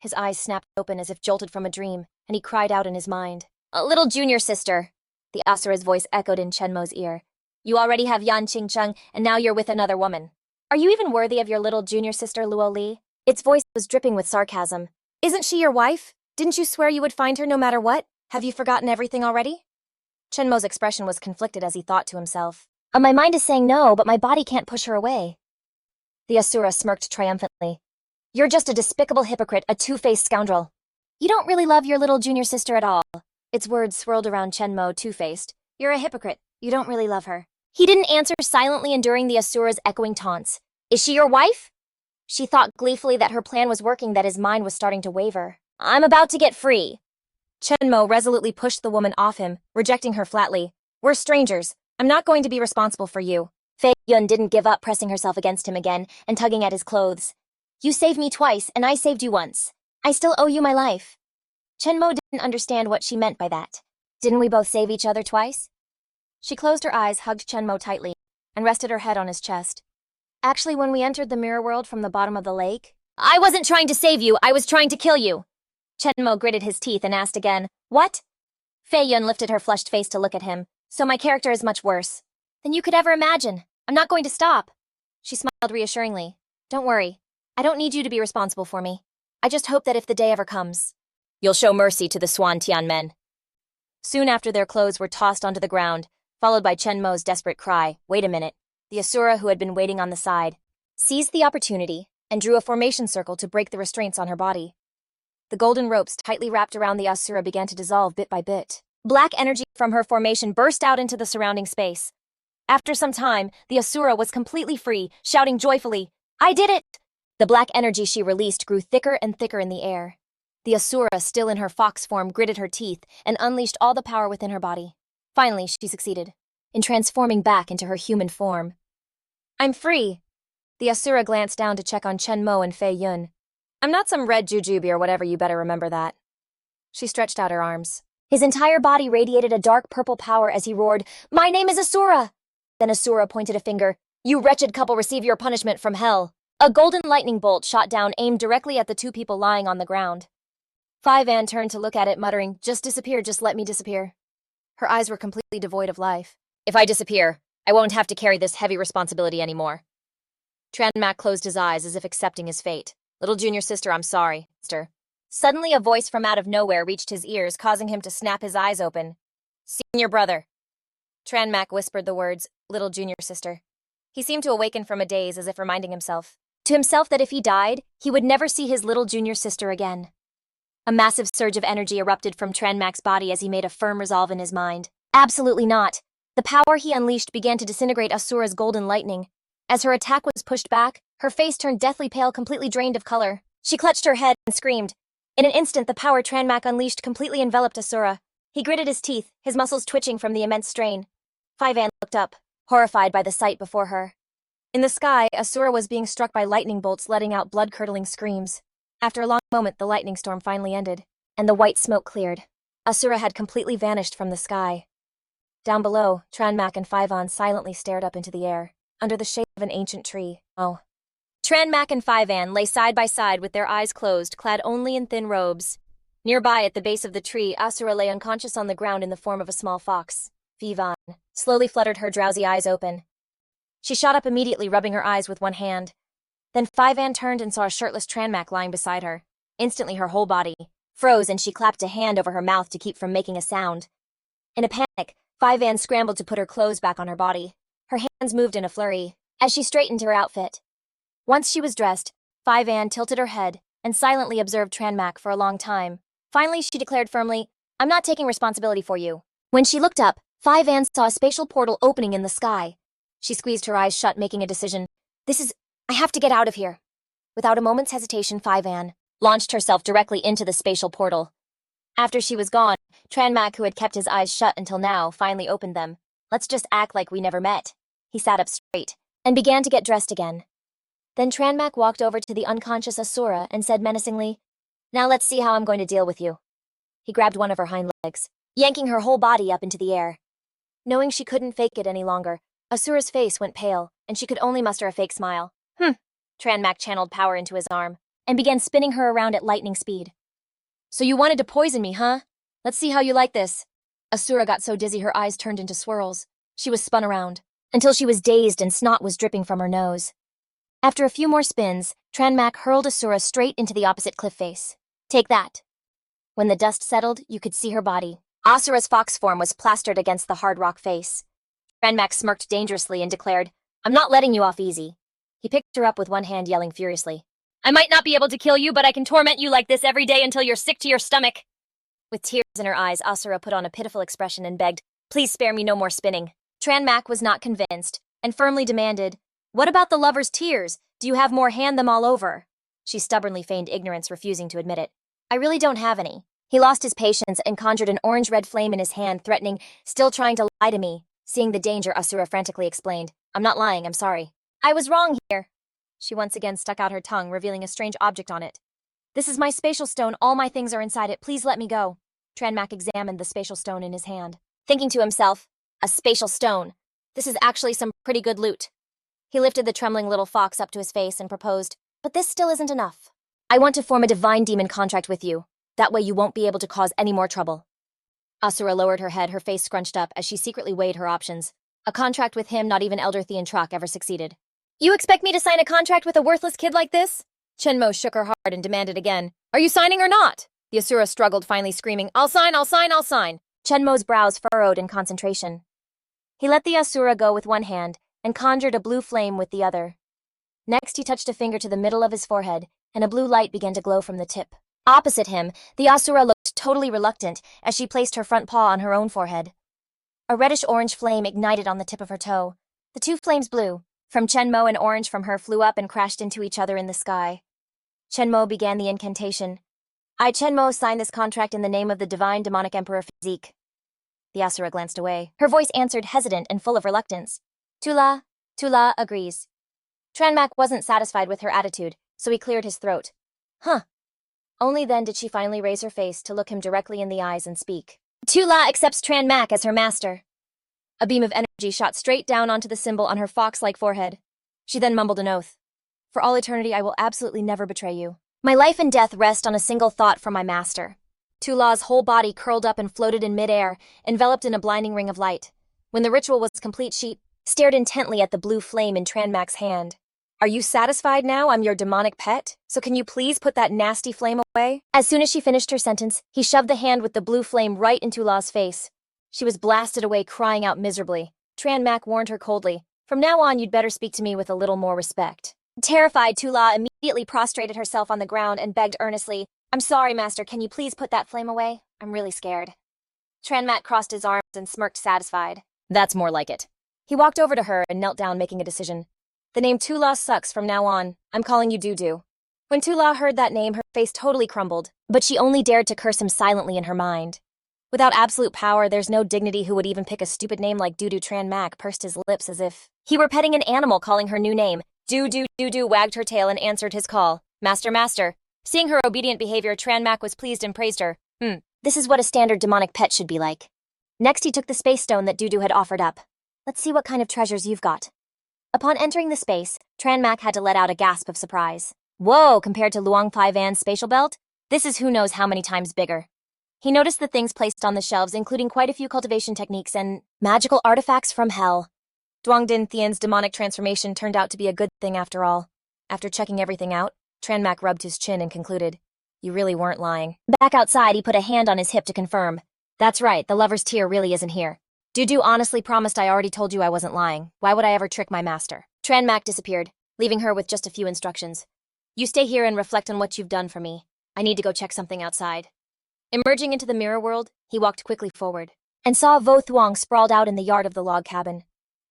His eyes snapped open as if jolted from a dream, and he cried out in his mind, "A little junior sister!" The Asura's voice echoed in Chenmo's ear. "You already have Yan Qingcheng, and now you're with another woman. Are you even worthy of your little junior sister, Luo Li?" Its voice was dripping with sarcasm. "Isn't she your wife? Didn't you swear you would find her no matter what? Have you forgotten everything already?" Chenmo's expression was conflicted as he thought to himself. My mind is saying no, but my body can't push her away." The Asura smirked triumphantly. "You're just a despicable hypocrite, a two-faced scoundrel. You don't really love your little junior sister at all." Its words swirled around Chenmo, two-faced. "You're a hypocrite. You don't really love her." He didn't answer, silently enduring the Asura's echoing taunts. "Is she your wife?" She thought gleefully that her plan was working, that his mind was starting to waver. "I'm about to get free." Chenmo resolutely pushed the woman off him, rejecting her flatly. "We're strangers. I'm not going to be responsible for you." Fei Yun didn't give up, pressing herself against him again and tugging at his clothes. "You saved me twice, and I saved you once. I still owe you my life." Chenmo didn't understand what she meant by that. Didn't we both save each other twice? She closed her eyes, hugged Chenmo tightly, and rested her head on his chest. "Actually, when we entered the mirror world from the bottom of the lake..." "I wasn't trying to save you, I was trying to kill you." Chenmo gritted his teeth and asked again, "What?" Fei Yun lifted her flushed face to look at him. "So my character is much worse than you could ever imagine. I'm not going to stop." She smiled reassuringly. "Don't worry. I don't need you to be responsible for me. I just hope that if the day ever comes, you'll show mercy to the Swan Tian men." Soon after, their clothes were tossed onto the ground, followed by Chenmo's desperate cry, "Wait a minute." The Asura, who had been waiting on the side, seized the opportunity and drew a formation circle to break the restraints on her body. The golden ropes tightly wrapped around the Asura began to dissolve bit by bit. Black energy from her formation burst out into the surrounding space. After some time, the Asura was completely free, shouting joyfully, "I did it!" The black energy she released grew thicker and thicker in the air. The Asura, still in her fox form, gritted her teeth and unleashed all the power within her body. Finally, she succeeded in transforming back into her human form. "I'm free." The Asura glanced down to check on Chenmo and Fei Yun. "I'm not some red jujube or whatever, you better remember that." She stretched out her arms. His entire body radiated a dark purple power as he roared, "My name is Asura!" Then Asura pointed a finger. "You wretched couple receive your punishment from hell." A golden lightning bolt shot down, aimed directly at the two people lying on the ground. Fivan turned to look at it, muttering, "Just disappear, just let me disappear." Her eyes were completely devoid of life. "If I disappear, I won't have to carry this heavy responsibility anymore." Tranmak closed his eyes as if accepting his fate. "Little junior sister, I'm sorry, sister." Suddenly a voice from out of nowhere reached his ears, causing him to snap his eyes open. "Senior brother." Tranmak whispered the words, "Little junior sister." He seemed to awaken from a daze, as if reminding himself that if he died, he would never see his little junior sister again. A massive surge of energy erupted from Tranmak's body as he made a firm resolve in his mind. Absolutely not. The power he unleashed began to disintegrate Asura's golden lightning. As her attack was pushed back, her face turned deathly pale, completely drained of color. She clutched her head and screamed. In an instant, the power Tranmak unleashed completely enveloped Asura. He gritted his teeth, his muscles twitching from the immense strain. Fivan looked up, horrified by the sight before her. In the sky, Asura was being struck by lightning bolts, letting out blood-curdling screams. After a long moment, the lightning storm finally ended, and the white smoke cleared. Asura had completely vanished from the sky. Down below, Tranmak and Fivan silently stared up into the air, under the shade of an ancient tree. Tranmak and Fivan lay side by side with their eyes closed, clad only in thin robes. Nearby, at the base of the tree, Asura lay unconscious on the ground in the form of a small fox. Fivan slowly fluttered her drowsy eyes open. She shot up immediately, rubbing her eyes with one hand. Then Fivan turned and saw a shirtless Tranmak lying beside her. Instantly her whole body froze and she clapped a hand over her mouth to keep from making a sound. In a panic, Fivan scrambled to put her clothes back on her body. Her hands moved in a flurry as she straightened her outfit. Once she was dressed, Fivan tilted her head and silently observed Tranmak for a long time. Finally, she declared firmly, "I'm not taking responsibility for you." When she looked up, Fivan saw a spatial portal opening in the sky. She squeezed her eyes shut, making a decision. I have to get out of here." Without a moment's hesitation, Fivan launched herself directly into the spatial portal. After she was gone, Tranmak, who had kept his eyes shut until now, finally opened them. "Let's just act like we never met." He sat up straight and began to get dressed again. Then Tranmak walked over to the unconscious Asura and said menacingly, "Now let's see how I'm going to deal with you." He grabbed one of her hind legs, yanking her whole body up into the air. Knowing she couldn't fake it any longer, Asura's face went pale, and she could only muster a fake smile. Tranmak channeled power into his arm and began spinning her around at lightning speed. "So you wanted to poison me, huh? Let's see how you like this." Asura got so dizzy her eyes turned into swirls. She was spun around until she was dazed and snot was dripping from her nose. After a few more spins, Tranmak hurled Asura straight into the opposite cliff face. "Take that." When the dust settled, you could see her body. Asura's fox form was plastered against the hard rock face. Tranmak smirked dangerously and declared, "I'm not letting you off easy." He picked her up with one hand, yelling furiously, "I might not be able to kill you, but I can torment you like this every day until you're sick to your stomach." With tears in her eyes, Asura put on a pitiful expression and begged, "Please spare me no more spinning." Tranmak was not convinced and firmly demanded, "What about the lover's tears? Do you have more? Hand them all over." She stubbornly feigned ignorance, refusing to admit it. "I really don't have any." He lost his patience and conjured an orange-red flame in his hand, threatening, "Still trying to lie to me." Seeing the danger, Asura frantically explained, "I'm not lying, I'm sorry. I was wrong here." She once again stuck out her tongue, revealing a strange object on it. "This is my spatial stone. All my things are inside it. Please let me go." Tranmak examined the spatial stone in his hand, thinking to himself, "A spatial stone. This is actually some pretty good loot." He lifted the trembling little fox up to his face and proposed, "But this still isn't enough. I want to form a divine demon contract with you. That way you won't be able to cause any more trouble." Asura lowered her head, her face scrunched up as she secretly weighed her options. A contract with him not even Elder Theon ever succeeded. "You expect me to sign a contract with a worthless kid like this?" Chenmo shook her hard and demanded again, "Are you signing or not?" The Asura struggled, finally screaming, "I'll sign, I'll sign, I'll sign." Chenmo's brows furrowed in concentration. He let the Asura go with one hand and conjured a blue flame with the other. Next, he touched a finger to the middle of his forehead, and a blue light began to glow from the tip. Opposite him, the Asura looked totally reluctant as she placed her front paw on her own forehead. A reddish-orange flame ignited on the tip of her toe. The two flames blew. From Chenmo, and orange from her flew up and crashed into each other in the sky. Chenmo began the incantation. "I, Chenmo, sign this contract in the name of the divine demonic emperor Physique." The Asura glanced away. Her voice answered, hesitant and full of reluctance. "Tula agrees." Tranmak wasn't satisfied with her attitude, so he cleared his throat. "Huh. Only then did she finally raise her face to look him directly in the eyes and speak. Tula accepts Tran Mak as her master. A beam of energy shot straight down onto the symbol on her fox-like forehead. She then mumbled an oath. For all eternity, I will absolutely never betray you. My life and death rest on a single thought from my master. Tula's whole body curled up and floated in midair, enveloped in a blinding ring of light. When the ritual was complete, she stared intently at the blue flame in Tran Mak's hand. Are you satisfied now I'm your demonic pet? So can you please put that nasty flame away? As soon as she finished her sentence, he shoved the hand with the blue flame right into Tula's face. She was blasted away, crying out miserably. Tran Mak warned her coldly, from now on you'd better speak to me with a little more respect. Terrified, Tula immediately prostrated herself on the ground and begged earnestly, I'm sorry, master, can you please put that flame away? I'm really scared. Tran Mak crossed his arms and smirked satisfied. That's more like it. He walked over to her and knelt down, making a decision. The name Tula sucks from now on. I'm calling you Doo-Doo. When Tula heard that name, her face totally crumbled, but she only dared to curse him silently in her mind. Without absolute power, there's no dignity who would even pick a stupid name like Doo-Doo. Tran Mak pursed his lips as if he were petting an animal, calling her new name. Doo-Doo. Doo-Doo wagged her tail and answered his call. Master, master. Seeing her obedient behavior, Tran Mak was pleased and praised her. This is what a standard demonic pet should be like. Next, he took the space stone that Doo-Doo had offered up. Let's see what kind of treasures you've got. Upon entering the space, Tran Mak had to let out a gasp of surprise. Whoa, compared to Luang Pai Van's spatial belt, this is who knows how many times bigger. He noticed the things placed on the shelves, including quite a few cultivation techniques and magical artifacts from hell. Duong Din Thien's demonic transformation turned out to be a good thing after all. After checking everything out, Tran Mak rubbed his chin and concluded, you really weren't lying. Back outside, he put a hand on his hip to confirm. That's right, the lover's tear really isn't here. Doo-Doo honestly promised I already told you I wasn't lying. Why would I ever trick my master? Tran Mak disappeared, leaving her with just a few instructions. You stay here and reflect on what you've done for me. I need to go check something outside. Emerging into the mirror world, he walked quickly forward and saw Vo Thuong sprawled out in the yard of the log cabin.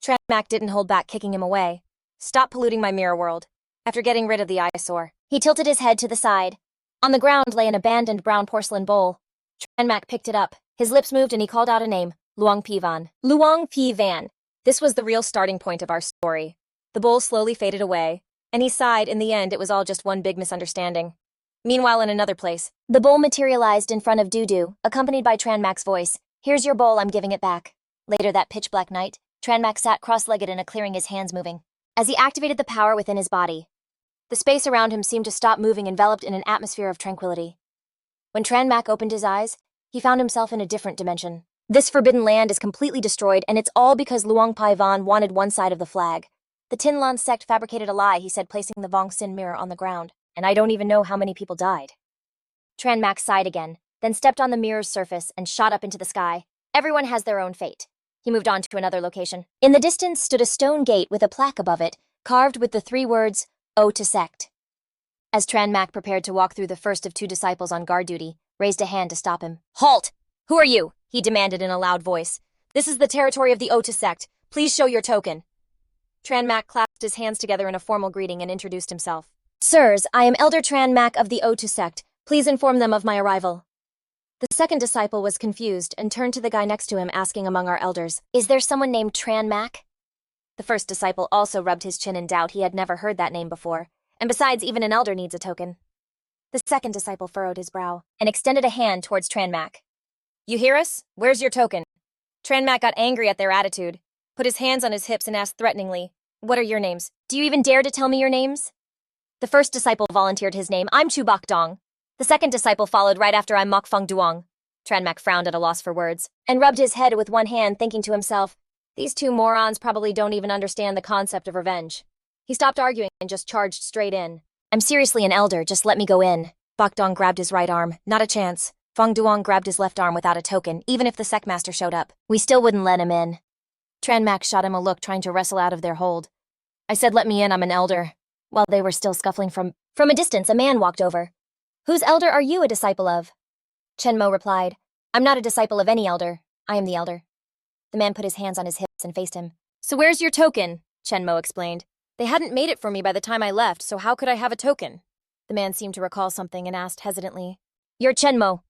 Tran Mak didn't hold back, kicking him away. Stop polluting my mirror world. After getting rid of the eyesore, he tilted his head to the side. On the ground lay an abandoned brown porcelain bowl. Tran Mak picked it up. His lips moved and he called out a name. Luang Pi Van. Luang Pi Van. This was the real starting point of our story. The bowl slowly faded away, and he sighed. In the end, it was all just one big misunderstanding. Meanwhile, in another place, the bowl materialized in front of Doo-Doo, accompanied by Tran Mak's voice. Here's your bowl, I'm giving it back. Later that pitch-black night, Tran Mak sat cross-legged in a clearing, his hands moving. As he activated the power within his body, the space around him seemed to stop moving, enveloped in an atmosphere of tranquility. When Tran Mak opened his eyes, he found himself in a different dimension. This forbidden land is completely destroyed, and it's all because Luang Pai Van wanted one side of the flag. The Tin Lan sect fabricated a lie, he said, placing the Vong Sin mirror on the ground. And I don't even know how many people died. Tran Mak sighed again, then stepped on the mirror's surface and shot up into the sky. Everyone has their own fate. He moved on to another location. In the distance stood a stone gate with a plaque above it, carved with the 3 words, O to sect. As Tran Mak prepared to walk through, the first of 2 disciples on guard duty raised a hand to stop him. Halt! Who are you? He demanded in a loud voice. This is the territory of the Ota sect. Please show your token. Tran Mak clasped his hands together in a formal greeting and introduced himself. Sirs, I am Elder Tran Mak of the Ota sect. Please inform them of my arrival. The second disciple was confused and turned to the guy next to him, asking among our elders, Is there someone named Tran Mak? The first disciple also rubbed his chin in doubt. He had never heard that name before. And besides, even an elder needs a token. The second disciple furrowed his brow and extended a hand towards Tran Mak. You hear us? Where's your token? Tran Mak got angry at their attitude, put his hands on his hips and asked threateningly, What are your names? Do you even dare to tell me your names? The first disciple volunteered his name. I'm Chu Bak Dong. The second disciple followed right after. I'm Mok Fung Duong. Tran Mak frowned at a loss for words and rubbed his head with one hand, thinking to himself, these 2 morons probably don't even understand the concept of revenge. He stopped arguing and just charged straight in. I'm seriously an elder, just let me go in. Bak Dong grabbed his right arm. Not a chance. Fung Duong grabbed his left arm. Without a token, even if the sectmaster showed up, we still wouldn't let him in. Tran Mak shot him a look, trying to wrestle out of their hold. I said let me in, I'm an elder. While they were still scuffling, from a distance, a man walked over. Whose elder are you a disciple of? Chen Mo replied, I'm not a disciple of any elder. I am the elder. The man put his hands on his hips and faced him. So where's your token? Chen Mo explained. They hadn't made it for me by the time I left, so how could I have a token? The man seemed to recall something and asked hesitantly, You're Chen Mo.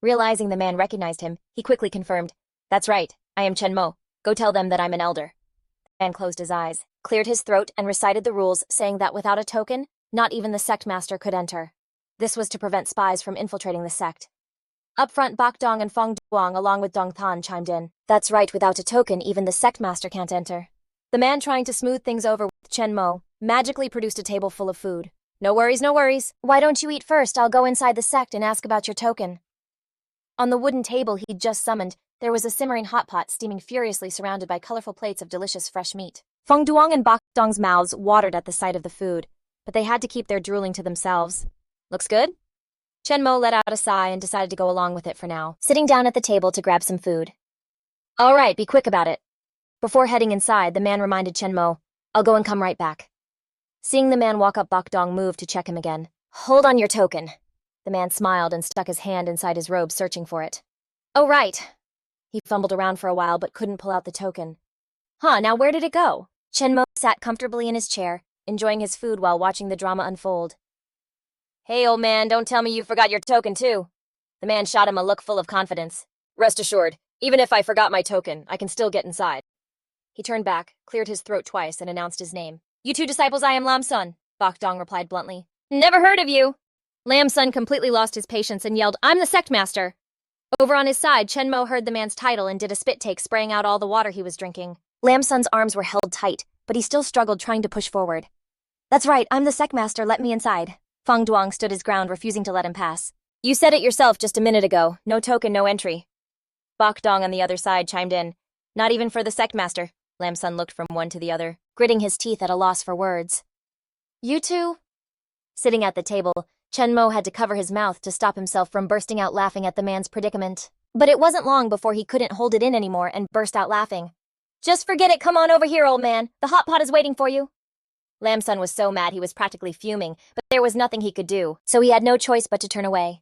Realizing the man recognized him, he quickly confirmed, That's right, I am Chen Mo. Go tell them that I'm an elder. The man closed his eyes, cleared his throat, and recited the rules, saying that without a token, not even the sect master could enter. This was to prevent spies from infiltrating the sect. Up front, Bak Dong and Fong Duong along with Dong Than chimed in. That's right, without a token, even the sect master can't enter. The man trying to smooth things over with Chen Mo magically produced a table full of food. No worries, no worries. Why don't you eat first? I'll go inside the sect and ask about your token. On the wooden table he'd just summoned, there was a simmering hot pot steaming furiously surrounded by colorful plates of delicious fresh meat. Fong Duong and Bak Dong's mouths watered at the sight of the food, but they had to keep their drooling to themselves. Looks good? Chen Mo let out a sigh and decided to go along with it for now, sitting down at the table to grab some food. All right, be quick about it. Before heading inside, the man reminded Chen Mo, I'll go and come right back. Seeing the man walk up, Bak Dong moved to check him again. Hold on your token. The man smiled and stuck his hand inside his robe, searching for it. Oh, right. He fumbled around for a while but couldn't pull out the token. Huh, now where did it go? Chen Mo sat comfortably in his chair, enjoying his food while watching the drama unfold. Hey, old man, don't tell me you forgot your token, too. The man shot him a look full of confidence. Rest assured, even if I forgot my token, I can still get inside. He turned back, cleared his throat twice, and announced his name. You two disciples, I am Lam Sun, Bak Dong replied bluntly. Never heard of you. Lam Sun completely lost his patience and yelled, I'm the sect master. Over on his side, Chen Mo heard the man's title and did a spit take, spraying out all the water he was drinking. Lam Sun's arms were held tight, but he still struggled, trying to push forward. That's right, I'm the sect master, let me inside. Fong Duong stood his ground, refusing to let him pass. You said it yourself just a minute ago. No token, no entry. Bak Dong on the other side chimed in. Not even for the sect master. Lam Sun looked from one to the other, gritting his teeth at a loss for words. You two? Sitting at the table, Chen Mo had to cover his mouth to stop himself from bursting out laughing at the man's predicament. But it wasn't long before he couldn't hold it in anymore and burst out laughing. Just forget it, come on over here, old man. The hot pot is waiting for you. Lam Sun was so mad he was practically fuming, but there was nothing he could do, so he had no choice but to turn away.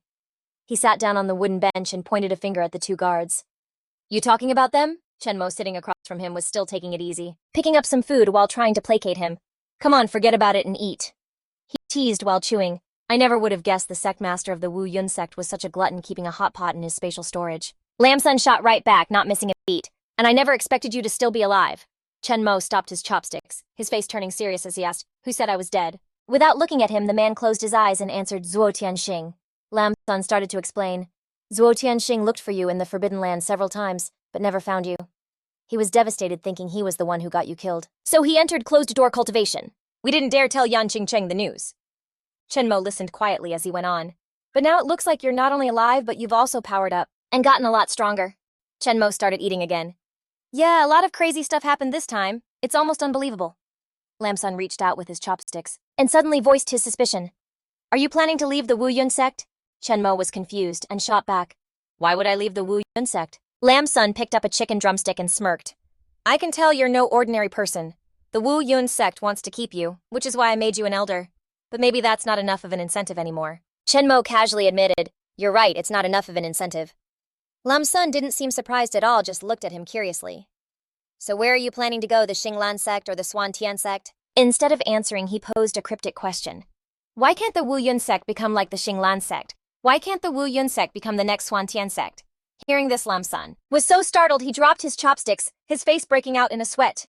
He sat down on the wooden bench and pointed a finger at the two guards. You talking about them? Chen Mo, sitting across from him, was still taking it easy, picking up some food while trying to placate him. Come on, forget about it and eat. He teased while chewing. I never would have guessed the sect master of the Wu Yun sect was such a glutton, keeping a hot pot in his spatial storage. Lam Sun shot right back, not missing a beat. And I never expected you to still be alive. Chen Mo stopped his chopsticks, his face turning serious as he asked, who said I was dead? Without looking at him, the man closed his eyes and answered, Zuo Tianxing. Lam Sun started to explain. Zuo Tianxing looked for you in the Forbidden Land several times, but never found you. He was devastated, thinking he was the one who got you killed. So he entered closed-door cultivation. We didn't dare tell Yan Qingcheng the news. Chen Mo listened quietly as he went on. But now it looks like you're not only alive, but you've also powered up and gotten a lot stronger. Chen Mo started eating again. Yeah, a lot of crazy stuff happened this time. It's almost unbelievable. Lam Sun reached out with his chopsticks and suddenly voiced his suspicion. Are you planning to leave the Wu Yun sect? Chen Mo was confused and shot back. Why would I leave the Wu Yun sect? Lam Sun picked up a chicken drumstick and smirked. I can tell you're no ordinary person. The Wu Yun sect wants to keep you, which is why I made you an elder. But maybe that's not enough of an incentive anymore. Chen Mo casually admitted, you're right, it's not enough of an incentive. Lam Sun didn't seem surprised at all, just looked at him curiously. So where are you planning to go, the Xinglan sect or the Swan Tian sect? Instead of answering, he posed a cryptic question. Why can't the Wu Yun sect become like the Xinglan sect? Why can't the Wu Yun sect become the next Swan Tian sect? Hearing this, Lam Sun was so startled he dropped his chopsticks, his face breaking out in a sweat.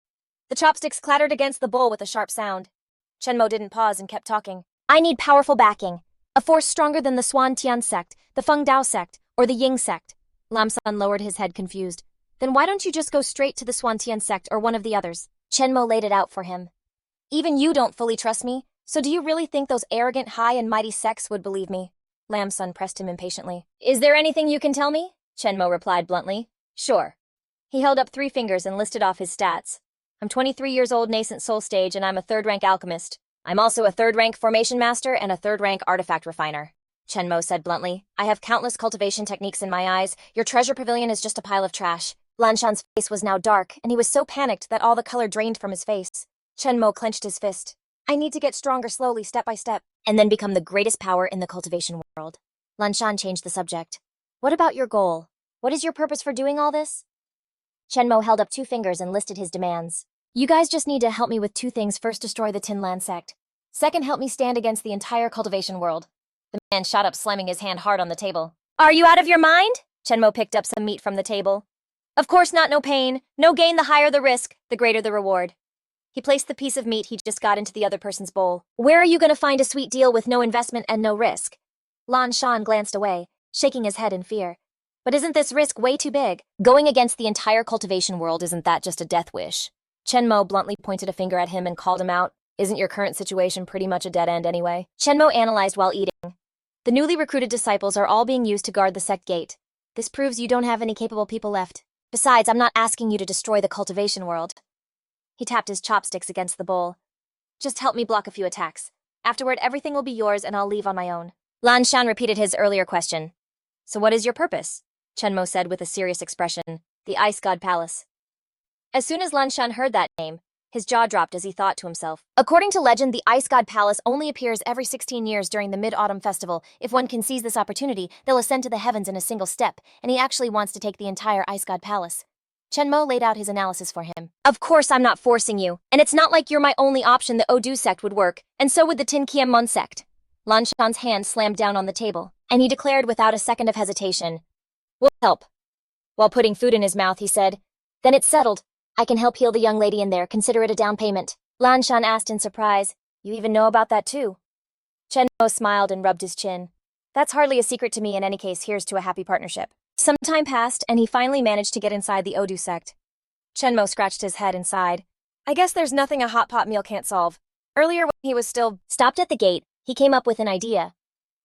The chopsticks clattered against the bowl with a sharp sound. Chen Mo didn't pause and kept talking. I need powerful backing. A force stronger than the Swan Tian sect, the Feng Dao sect, or the Ying sect. Lam Sun lowered his head, confused. Then why don't you just go straight to the Swan Tian sect or one of the others? Chen Mo laid it out for him. Even you don't fully trust me, so do you really think those arrogant, high and mighty sects would believe me? Lam Sun pressed him impatiently. Is there anything you can tell me? Chen Mo replied bluntly. Sure. He held up 3 fingers and listed off his stats. I'm 23 years old, nascent soul stage, and I'm a 3rd-rank alchemist. I'm also a 3rd-rank formation master and a 3rd-rank artifact refiner. Chen Mo said bluntly. I have countless cultivation techniques in my eyes. Your treasure pavilion is just a pile of trash. Lan Shan's face was now dark, and he was so panicked that all the color drained from his face. Chen Mo clenched his fist. I need to get stronger slowly, step by step, and then become the greatest power in the cultivation world. Lan Shan changed the subject. What about your goal? What is your purpose for doing all this? Chen Mo held up 2 fingers and listed his demands. You guys just need to help me with 2 things. First, destroy the Tin Lan sect. Second, help me stand against the entire cultivation world. The man shot up, slamming his hand hard on the table. Are you out of your mind? Chen Mo picked up some meat from the table. Of course not, no pain. No gain, the higher the risk, the greater the reward. He placed the piece of meat he just got into the other person's bowl. Where are you going to find a sweet deal with no investment and no risk? Lan Shan glanced away, shaking his head in fear. But isn't this risk way too big? Going against the entire cultivation world, isn't that just a death wish? Chenmo bluntly pointed a finger at him and called him out. Isn't your current situation pretty much a dead end anyway? Chenmo analyzed while eating. The newly recruited disciples are all being used to guard the sect gate. This proves you don't have any capable people left. Besides, I'm not asking you to destroy the cultivation world. He tapped his chopsticks against the bowl. Just help me block a few attacks. Afterward, everything will be yours and I'll leave on my own. Lan Shan repeated his earlier question. So what is your purpose? Chenmo said with a serious expression. The Ice God Palace. As soon as Lan Shan heard that name, his jaw dropped as he thought to himself. According to legend, the Ice God Palace only appears every 16 years during the Mid-Autumn Festival. If one can seize this opportunity, they'll ascend to the heavens in a single step, and he actually wants to take the entire Ice God Palace. Chenmo laid out his analysis for him. Of course I'm not forcing you, and it's not like you're my only option. The Odu sect would work, and so would the Tin Kiamun sect. Lan Shan's hand slammed down on the table, and he declared without a second of hesitation, "We'll help." While putting food in his mouth, he said, "Then it's settled. I can help heal the young lady in there. Consider it a down payment." Lan Shan asked in surprise, "You even know about that too?" Chenmo smiled and rubbed his chin. "That's hardly a secret to me. In any case, here's to a happy partnership." Some time passed, and he finally managed to get inside the Odu sect. Chenmo scratched his head and sighed. "I guess there's nothing a hot pot meal can't solve. Earlier when he was still stopped at the gate, he came up with an idea.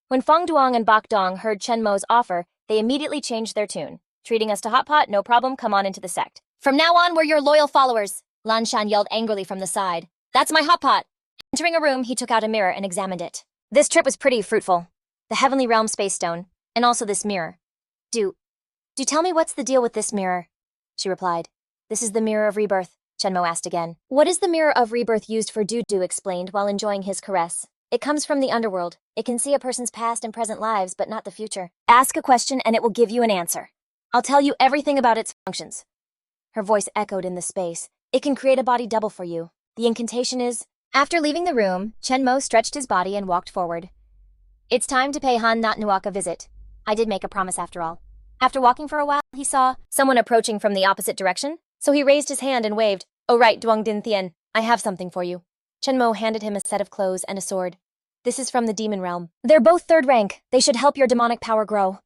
When Feng Duong and Bak Dong heard Chenmo's offer, they immediately changed their tune. "Treating us to hot pot, no problem, come on into the sect." "From now on, we're your loyal followers," Lan Shan yelled angrily from the side. "That's my hot pot." Entering a room, he took out a mirror and examined it. This trip was pretty fruitful. The Heavenly Realm Space Stone, and also this mirror. Do tell me what's the deal with this mirror?" She replied. "This is the Mirror of Rebirth," Chenmo asked again. "What is the Mirror of Rebirth used for?" Du explained while enjoying his caress. "It comes from the underworld. It can see a person's past and present lives, but not the future. Ask a question and it will give you an answer. I'll tell you everything about its functions." Her voice echoed in the space. "It can create a body double for you. The incantation is..." After leaving the room, Chenmo stretched his body and walked forward. "It's time to pay Han Nat Nuak a visit. I did make a promise after all." After walking for a while, he saw someone approaching from the opposite direction, so he raised his hand and waved. "Oh right, Duong Din Thien, I have something for you." Chenmo handed him a set of clothes and a sword. "This is from the demon realm. They're both 3rd rank. They should help your demonic power grow."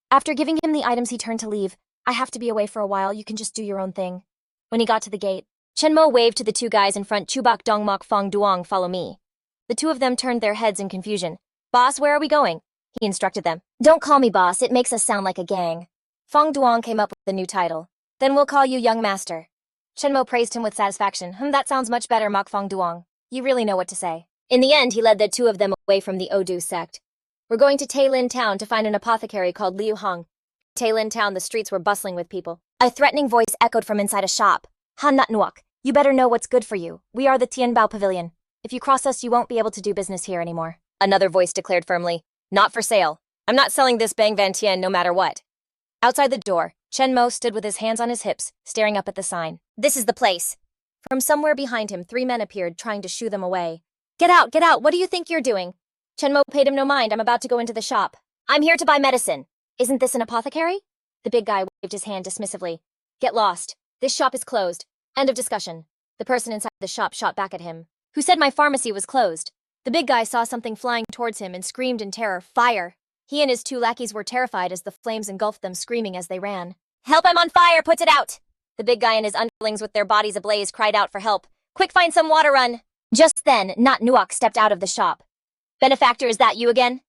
After giving him the items, he turned to leave. "I have to be away for a while. You can just do your own thing." When he got to the gate, Chenmo waved to the 2 guys in front. "Chubak Dongmok Fong Duong, follow me." The 2 of them turned their heads in confusion. "Boss, where are we going?" He instructed them. "Don't call me boss. It makes us sound like a gang." Fong Duong came up with the new title. "Then we'll call you Young Master." Chenmo praised him with satisfaction. That sounds much better, Mok Fong Duong. You really know what to say." In the end, he led the 2 of them away from the Odu sect. "We're going to Tailin Town to find an apothecary called Liu Hong." Tailin Town, the streets were bustling with people. A threatening voice echoed from inside a shop. "Han Nat Nuok, you better know what's good for you. We are the Tianbao Pavilion. If you cross us, you won't be able to do business here anymore." Another voice declared firmly, "Not for sale. I'm not selling this Bang Van Tien no matter what." Outside the door, Chenmo stood with his hands on his hips, staring up at the sign. "This is the place." From somewhere behind him, 3 men appeared, trying to shoo them away. Get out, what do you think you're doing?" Chenmo paid him no mind. "I'm about to go into the shop. I'm here to buy medicine." "Isn't this an apothecary?" The big guy waved his hand dismissively. "Get lost. This shop is closed. End of discussion." The person inside the shop shot back at him. "Who said my pharmacy was closed?" The big guy saw something flying towards him and screamed in terror, "Fire!" He and his 2 lackeys were terrified as the flames engulfed them, screaming as they ran. "Help, I'm on fire! Put it out!" The big guy and his underlings with their bodies ablaze cried out for help. "Quick, find some water, run!" Just then, Nat Nuok stepped out of the shop. "Benefactor, is that you again?"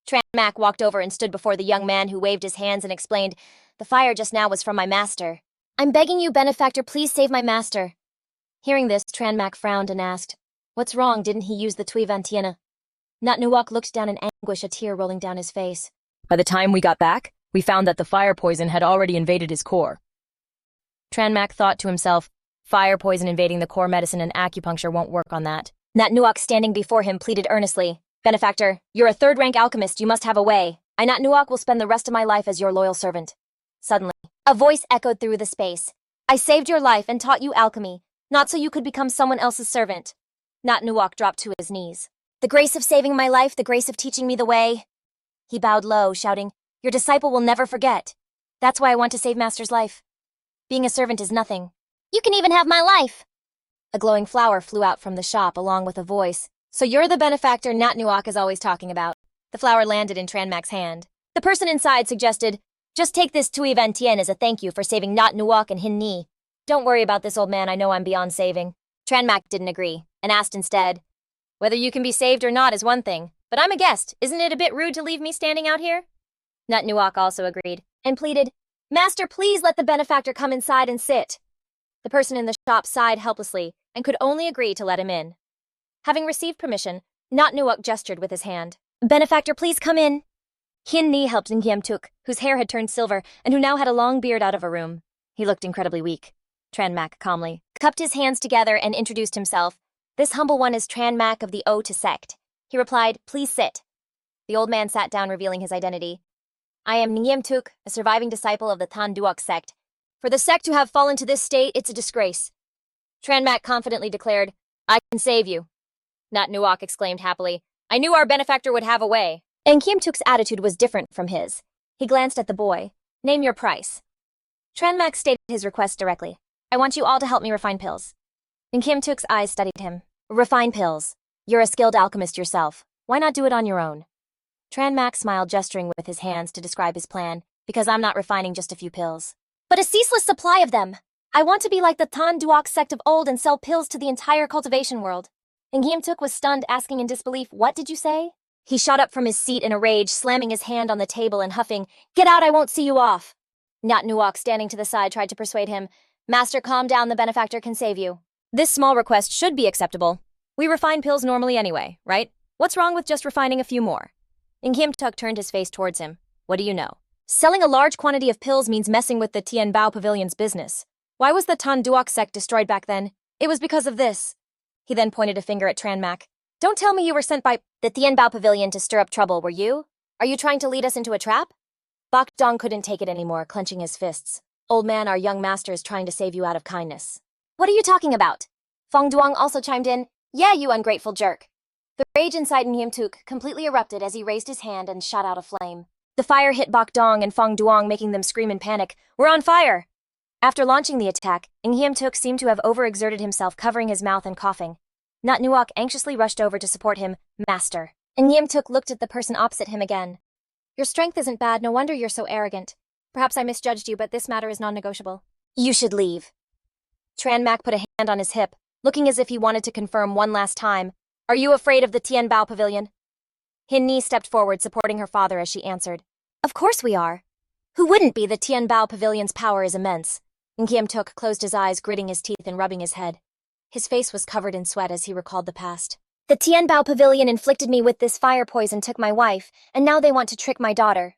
Tran Mak walked over and stood before the young man, who waved his hands and explained, "The fire just now was from my master. I'm begging you, Benefactor, please save my master." Hearing this, Tran Mak frowned and asked, "What's wrong? Didn't he use the Tui Van Tiena?" Nat Nuok looked down in anguish, a tear rolling down his face. "By the time we got back, we found that the fire poison had already invaded his core." Tran Mak thought to himself, fire poison invading the core medicine and acupuncture won't work on that. Nat Nuok, standing before him, pleaded earnestly, "Benefactor, you're a 3rd-rank alchemist. You must have a way. I, Nat Nuok, will spend the rest of my life as your loyal servant." Suddenly, a voice echoed through the space. "I saved your life and taught you alchemy, not so you could become someone else's servant." Nat Nuok dropped to his knees. "The grace of saving my life, the grace of teaching me the way." He bowed low, shouting, "Your disciple will never forget. That's why I want to save Master's life. Being a servant is nothing." "You can even have my life." A glowing flower flew out from the shop along with a voice. "So you're the benefactor Nat Nuok is always talking about." The flower landed in Tranmac's hand. The person inside suggested, just take this Tui Van Tien as a thank you for saving Not Nuok and Hin Ni. Don't worry about this, old man, I know I'm beyond saving. Tranmac didn't agree, and asked instead, whether you can be saved or not is one thing, but I'm a guest, isn't it a bit rude to leave me standing out here? Nut Nuok also agreed, and pleaded, Master, please let the benefactor come inside and sit. The person in the shop sighed helplessly, and could only agree to let him in. Having received permission, Not Nuok gestured with his hand. Benefactor, please come in. Hin Ni helped Ngiam Tuk, whose hair had turned silver, and who now had a long beard, out of a room. He looked incredibly weak. Tranmac calmly cupped his hands together and introduced himself. This humble one is Tranmac of the O to sect. He replied, please sit. The old man sat down, revealing his identity. I am Ngiam Tuk, a surviving disciple of the Tan Duok sect. For the sect to have fallen to this state, it's a disgrace. Tranmac confidently declared, I can save you. Nat Nuok exclaimed happily, I knew our benefactor would have a way. And Ngiam Tuk's attitude was different from his. He glanced at the boy. Name your price. Tranmac stated his request directly. I want you all to help me refine pills. Ngiam Tuk's eyes studied him. Refine pills. You're a skilled alchemist yourself. Why not do it on your own? Tranmac smiled, gesturing with his hands to describe his plan, because I'm not refining just a few pills, but a ceaseless supply of them. I want to be like the Tan Duok sect of old and sell pills to the entire cultivation world. Ngiam Tuk was stunned, asking in disbelief, what did you say? He shot up from his seat in a rage, slamming his hand on the table and huffing, Get out, I won't see you off. Nat Nuok, standing to the side, tried to persuade him, Master, calm down, the benefactor can save you. This small request should be acceptable. We refine pills normally anyway, right? What's wrong with just refining a few more? Ngiam Tuk turned his face towards him. What do you know? Selling a large quantity of pills means messing with the Tien Bao Pavilion's business. Why was the Tan Duok sect destroyed back then? It was because of this. He then pointed a finger at Tranmac. Don't tell me you were sent by the Tien Bao Pavilion to stir up trouble, were you? Are you trying to lead us into a trap? Bok Dong couldn't take it anymore, clenching his fists. Old man, our young master is trying to save you out of kindness. What are you talking about? Fong Duong also chimed in. Yeah, you ungrateful jerk. The rage inside Ngiam Tuk completely erupted as he raised his hand and shot out a flame. The fire hit Bok Dong and Fong Duong, making them scream in panic. We're on fire! After launching the attack, Ngiam Tuk seemed to have overexerted himself, covering his mouth and coughing. Nat Nuok anxiously rushed over to support him. Master. Ngiam Tuk looked at the person opposite him again. Your strength isn't bad, no wonder you're so arrogant. Perhaps I misjudged you, but this matter is non-negotiable. You should leave. Tranmac put a hand on his hip, looking as if he wanted to confirm one last time. Are you afraid of the Tien Bao Pavilion? Hin Ni stepped forward, supporting her father as she answered. Of course we are. Who wouldn't be? The Tien Bao Pavilion's power is immense. Ngiam Tuk closed his eyes, gritting his teeth and rubbing his head. His face was covered in sweat as he recalled the past. The Tien Bao Pavilion inflicted me with this fire poison, took my wife, and now they want to trick my daughter.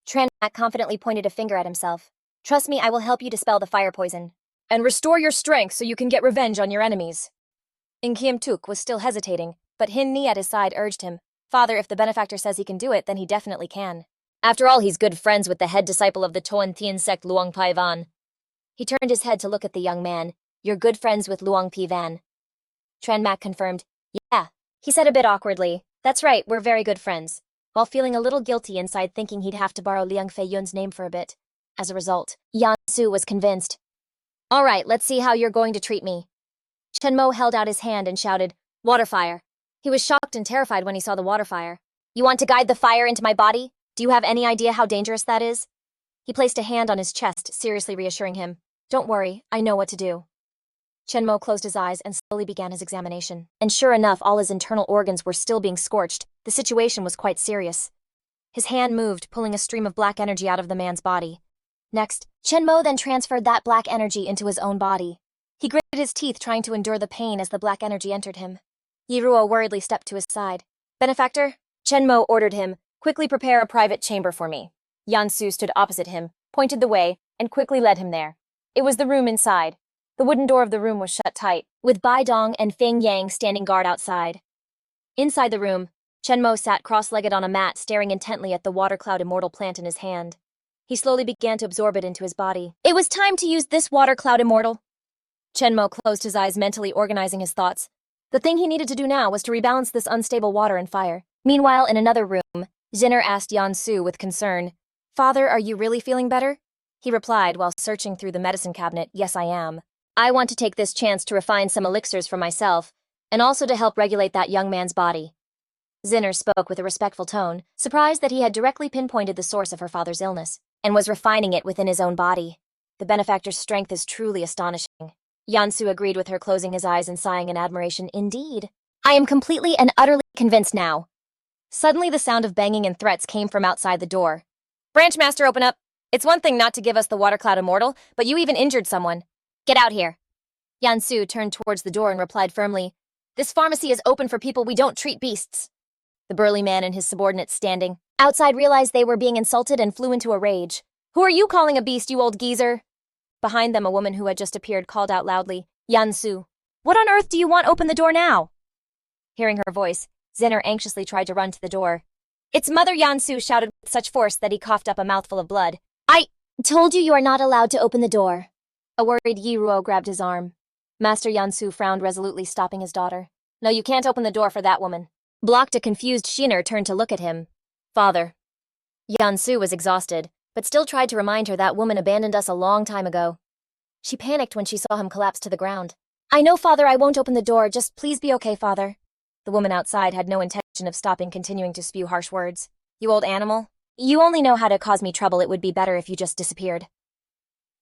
Tranmac confidently pointed a finger at himself. Trust me, I will help you dispel the fire poison. And restore your strength so you can get revenge on your enemies. Ngiam Tuk was still hesitating, but Hin Ni at his side urged him. Father, if the benefactor says he can do it, then he definitely can. After all, he's good friends with the head disciple of the Toan Tien sect, Luang Pai Van. He turned his head to look at the young man. You're good friends with Luang Pi Van. Tranmac confirmed. Yeah. He said a bit awkwardly. That's right, we're very good friends. While feeling a little guilty inside, thinking he'd have to borrow Liang Fei Yun's name for a bit. As a result, Yan Su was convinced. All right, let's see how you're going to treat me. Chen Mo held out his hand and shouted, Water fire. He was shocked and terrified when he saw the water fire. You want to guide the fire into my body? Do you have any idea how dangerous that is? He placed a hand on his chest, seriously reassuring him. Don't worry, I know what to do. Chen Mo closed his eyes and slowly began his examination. And sure enough, all his internal organs were still being scorched. The situation was quite serious. His hand moved, pulling a stream of black energy out of the man's body. Next, Chen Mo then transferred that black energy into his own body. He gritted his teeth, trying to endure the pain as the black energy entered him. Yi Ruo worriedly stepped to his side. Benefactor? Chen Mo ordered him, quickly prepare a private chamber for me. Yan Su stood opposite him, pointed the way, and quickly led him there. It was the room inside. The wooden door of the room was shut tight, with Bai Dong and Feng Yang standing guard outside. Inside the room, Chen Mo sat cross-legged on a mat, staring intently at the water cloud immortal plant in his hand. He slowly began to absorb it into his body. It was time to use this water cloud immortal. Chen Mo closed his eyes, mentally organizing his thoughts. The thing he needed to do now was to rebalance this unstable water and fire. Meanwhile, in another room, Jinner asked Yan Su with concern, Father, are you really feeling better? He replied while searching through the medicine cabinet, Yes, I am. I want to take this chance to refine some elixirs for myself, and also to help regulate that young man's body. Zinner spoke with a respectful tone, surprised that he had directly pinpointed the source of her father's illness, and was refining it within his own body. The benefactor's strength is truly astonishing. Yansu agreed with her, closing his eyes and sighing in admiration. Indeed. I am completely and utterly convinced now. Suddenly the sound of banging and threats came from outside the door. Branch Master, open up. It's one thing not to give us the Water Cloud Immortal, but you even injured someone. Get out here. Yansu turned towards the door and replied firmly, This pharmacy is open for people. We don't treat beasts. The burly man and his subordinates standing outside realized they were being insulted and flew into a rage. Who are you calling a beast, you old geezer? Behind them, a woman who had just appeared called out loudly, Yansu, what on earth do you want? Open the door now. Hearing her voice, Zinner anxiously tried to run to the door. Its mother, Yansu shouted with such force that he coughed up a mouthful of blood. I told you are not allowed to open the door. A worried Yiruo grabbed his arm. Master Yansu frowned resolutely, stopping his daughter. No, you can't open the door for that woman. Blocked, a confused Shiner turned to look at him. Father. Yansu was exhausted, but still tried to remind her that woman abandoned us a long time ago. She panicked when she saw him collapse to the ground. I know, Father, I won't open the door. Just please be okay, Father. The woman outside had no intention of stopping, continuing to spew harsh words. You old animal. You only know how to cause me trouble. It would be better if you just disappeared.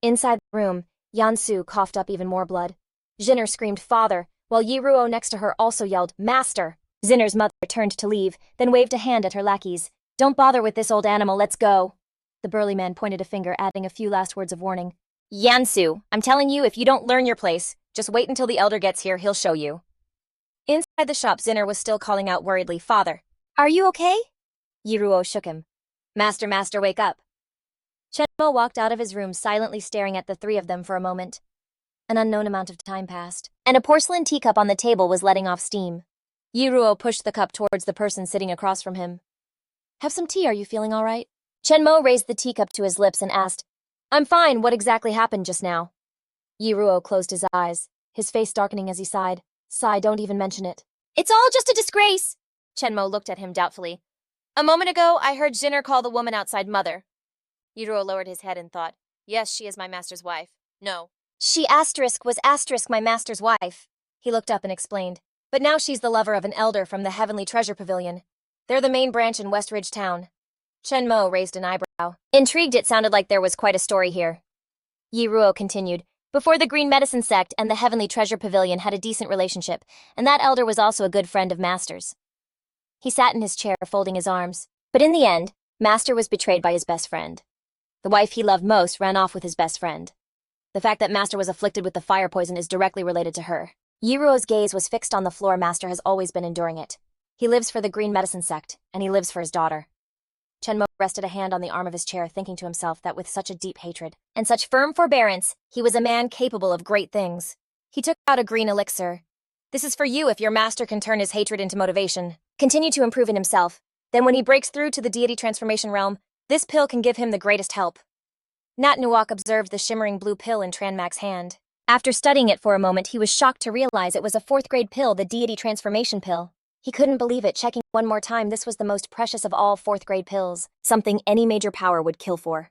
Inside the room, Yansu coughed up even more blood. Jinner screamed, Father, while Yiruo next to her also yelled, Master. Zinner's mother turned to leave, then waved a hand at her lackeys. Don't bother with this old animal, let's go. The burly man pointed a finger, adding a few last words of warning. Yansu, I'm telling you, if you don't learn your place, just wait until the elder gets here, he'll show you. Inside the shop, Zinner was still calling out worriedly, Father. Are you okay? Yiruo shook him. Master, wake up. Chenmo walked out of his room, silently staring at the three of them for a moment. An unknown amount of time passed, and a porcelain teacup on the table was letting off steam. Yiruo pushed the cup towards the person sitting across from him. Have some tea, are you feeling all right? Chenmo raised the teacup to his lips and asked, I'm fine, what exactly happened just now? Yiruo closed his eyes, his face darkening as he sighed. Sigh, don't even mention it. It's all just a disgrace! Chenmo looked at him doubtfully. A moment ago, I heard Jinner call the woman outside mother. Yiruo lowered his head and thought, yes, she is my master's wife. No. She was my master's wife. He looked up and explained. But now she's the lover of an elder from the Heavenly Treasure Pavilion. They're the main branch in West Ridge Town. Chenmo raised an eyebrow. Intrigued, it sounded like there was quite a story here. Yiruo continued. Before the Green Medicine Sect and the Heavenly Treasure Pavilion had a decent relationship, and that elder was also a good friend of Master's. He sat in his chair, folding his arms. But in the end, Master was betrayed by his best friend. The wife he loved most ran off with his best friend. The fact that Master was afflicted with the fire poison is directly related to her. Yiruo's gaze was fixed on the floor. Master has always been enduring it. He lives for the Green Medicine Sect, and he lives for his daughter. Chenmo rested a hand on the arm of his chair, thinking to himself that with such a deep hatred and such firm forbearance, he was a man capable of great things. He took out a green elixir. This is for you if your master can turn his hatred into motivation. Continue to improve in himself. Then when he breaks through to the deity transformation realm, this pill can give him the greatest help. Nat Nuwak observed the shimmering blue pill in Tranmak's hand. After studying it for a moment, he was shocked to realize it was a 4th grade pill, the deity transformation pill. He couldn't believe it. Checking one more time, this was the most precious of all 4th grade pills, something any major power would kill for.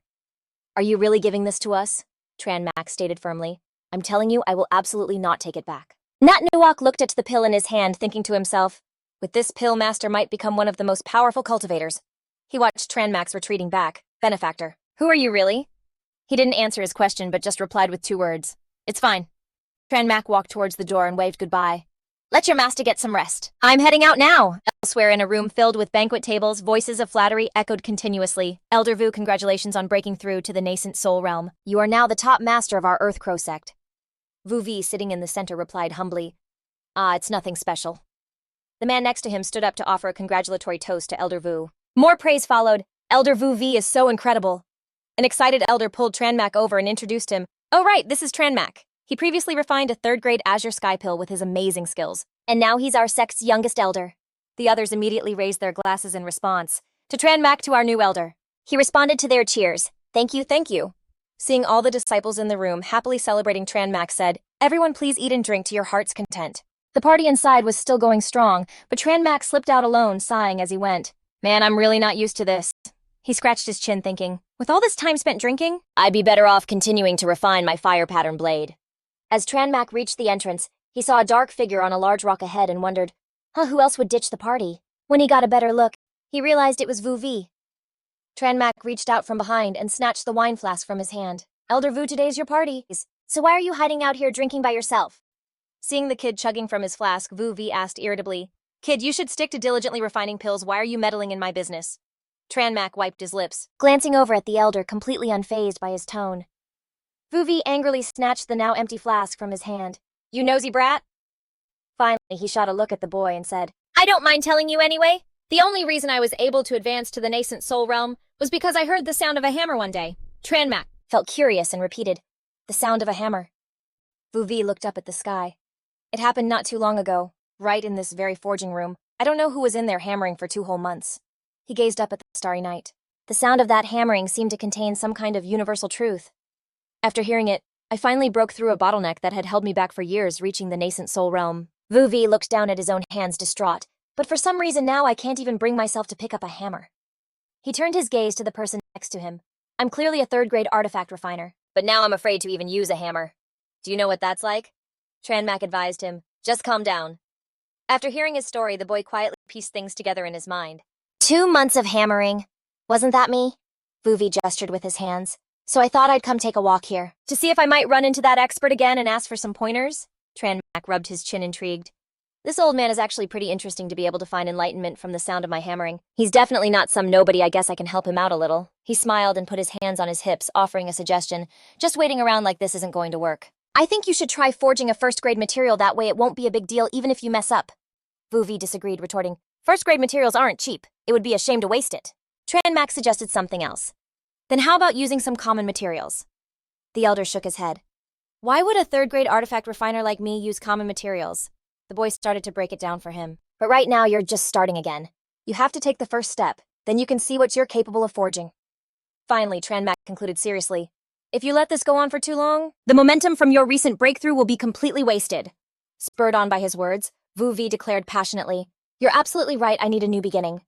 Are you really giving this to us? Tranmak stated firmly. I'm telling you, I will absolutely not take it back. Nat Nuwak looked at the pill in his hand, thinking to himself, with this pill, Master might become one of the most powerful cultivators. He watched Tranmak's retreating back. Benefactor. Who are you really? He didn't answer his question, but just replied with 2 words. It's fine. Tranmak walked towards the door and waved goodbye. Let your master get some rest. I'm heading out now. Elsewhere in a room filled with banquet tables, voices of flattery echoed continuously. Elder Vu, congratulations on breaking through to the nascent soul realm. You are now the top master of our Earth Crow sect. Vu V, sitting in the center, replied humbly. It's nothing special. The man next to him stood up to offer a congratulatory toast to Elder Vu. More praise followed. Elder Vu V is so incredible. An excited elder pulled Tranmak over and introduced him. Oh right, this is Tranmak. He previously refined a 3rd grade Azure Sky Pill with his amazing skills. And now he's our sect's youngest elder. The others immediately raised their glasses in response. To Tranmak, to our new elder. He responded to their cheers. Thank you, thank you. Seeing all the disciples in the room happily celebrating, Tranmak said, Everyone please eat and drink to your heart's content. The party inside was still going strong, but Tranmak slipped out alone, sighing as he went. Man, I'm really not used to this. He scratched his chin, thinking, with all this time spent drinking, I'd be better off continuing to refine my fire pattern blade. As Tranmak reached the entrance, he saw a dark figure on a large rock ahead and wondered, who else would ditch the party? When he got a better look, he realized it was Vu Vi. Tranmak reached out from behind and snatched the wine flask from his hand. Elder Vu, today's your party. So why are you hiding out here drinking by yourself? Seeing the kid chugging from his flask, Vu Vi asked irritably, Kid, you should stick to diligently refining pills. Why are you meddling in my business? Tranmak wiped his lips, glancing over at the elder, completely unfazed by his tone. Vu Vi angrily snatched the now empty flask from his hand. You nosy brat? Finally, he shot a look at the boy and said, I don't mind telling you anyway. The only reason I was able to advance to the nascent soul realm was because I heard the sound of a hammer one day. Tranmak felt curious and repeated, the sound of a hammer. Vu Vi looked up at the sky. It happened not too long ago, right in this very forging room. I don't know who was in there hammering for 2 whole months. He gazed up at the starry night. The sound of that hammering seemed to contain some kind of universal truth. After hearing it, I finally broke through a bottleneck that had held me back for years, reaching the nascent soul realm. Vu Vi looked down at his own hands, distraught, but for some reason now I can't even bring myself to pick up a hammer. He turned his gaze to the person next to him. I'm clearly a 3rd-grade artifact refiner, but now I'm afraid to even use a hammer. Do you know what that's like? Tranmak advised him. Just calm down. After hearing his story, the boy quietly pieced things together in his mind. 2 months of hammering. Wasn't that me? Vu Vi gestured with his hands. So I thought I'd come take a walk here, to see if I might run into that expert again and ask for some pointers. Tranmak rubbed his chin, intrigued. This old man is actually pretty interesting to be able to find enlightenment from the sound of my hammering. He's definitely not some nobody. I guess I can help him out a little. He smiled and put his hands on his hips, offering a suggestion. Just waiting around like this isn't going to work. I think you should try forging a 1st-grade material. That way it won't be a big deal even if you mess up. Vu Vi disagreed, retorting, 1st-grade materials aren't cheap. It would be a shame to waste it. Tranmak suggested something else. Then how about using some common materials? The elder shook his head. Why would a 3rd-grade artifact refiner like me use common materials? The boy started to break it down for him. But right now you're just starting again. You have to take the first step, then you can see what you're capable of forging. Finally, Tranmak concluded seriously. If you let this go on for too long, the momentum from your recent breakthrough will be completely wasted. Spurred on by his words, Vu Vi declared passionately, You're absolutely right, I need a new beginning.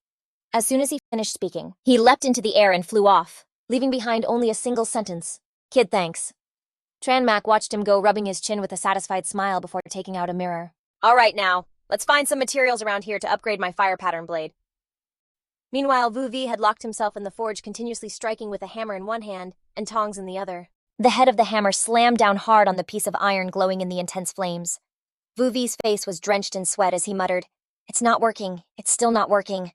As soon as he finished speaking, he leapt into the air and flew off, leaving behind only a single sentence. Kid, thanks. Tranmak watched him go, rubbing his chin with a satisfied smile before taking out a mirror. All right now, let's find some materials around here to upgrade my fire pattern blade. Meanwhile, Vu Vi had locked himself in the forge, continuously striking with a hammer in one hand and tongs in the other. The head of the hammer slammed down hard on the piece of iron glowing in the intense flames. Vu Vi's face was drenched in sweat as he muttered, It's not working. It's still not working.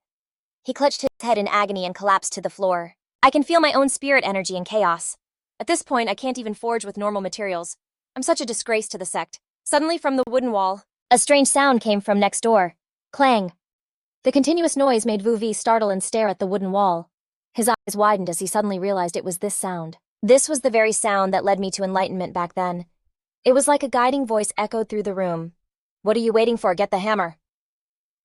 He clutched his head in agony and collapsed to the floor. I can feel my own spirit energy in chaos. At this point, I can't even forge with normal materials. I'm such a disgrace to the sect. Suddenly, from the wooden wall, a strange sound came from next door. Clang. The continuous noise made Vu Vi startle and stare at the wooden wall. His eyes widened as he suddenly realized it was this sound. This was the very sound that led me to enlightenment back then. It was like a guiding voice echoed through the room. What are you waiting for? Get the hammer.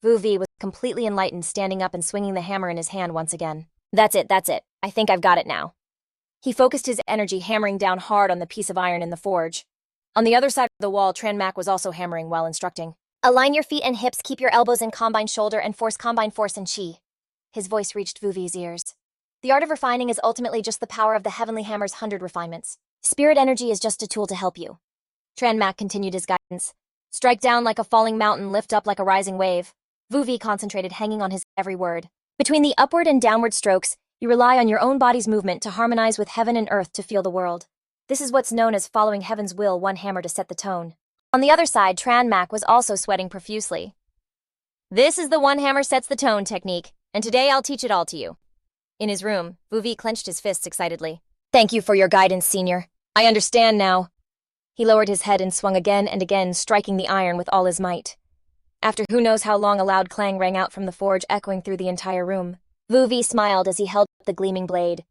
Vu Vi was completely enlightened, standing up and swinging the hammer in his hand once again. That's it. I think I've got it now. He focused his energy, hammering down hard on the piece of iron in the forge. On the other side of the wall, Tranmak was also hammering while instructing. Align your feet and hips, keep your elbows in combine shoulder, and force combine force and Qi. His voice reached Vu Vi's ears. The art of refining is ultimately just the power of the heavenly hammer's 100 refinements. Spirit energy is just a tool to help you. Tranmak continued his guidance. Strike down like a falling mountain, lift up like a rising wave. Vu Vi concentrated, hanging on his every word. Between the upward and downward strokes, you rely on your own body's movement to harmonize with heaven and earth to feel the world. This is what's known as following heaven's will, one hammer to set the tone. On the other side, Tranmak was also sweating profusely. This is the one hammer sets the tone technique, and today I'll teach it all to you. In his room, Vu Vi clenched his fists excitedly. Thank you for your guidance, Senior. I understand now. He lowered his head and swung again and again, striking the iron with all his might. After who knows how long, a loud clang rang out from the forge, echoing through the entire room. Vu Vi smiled as he held up the gleaming blade.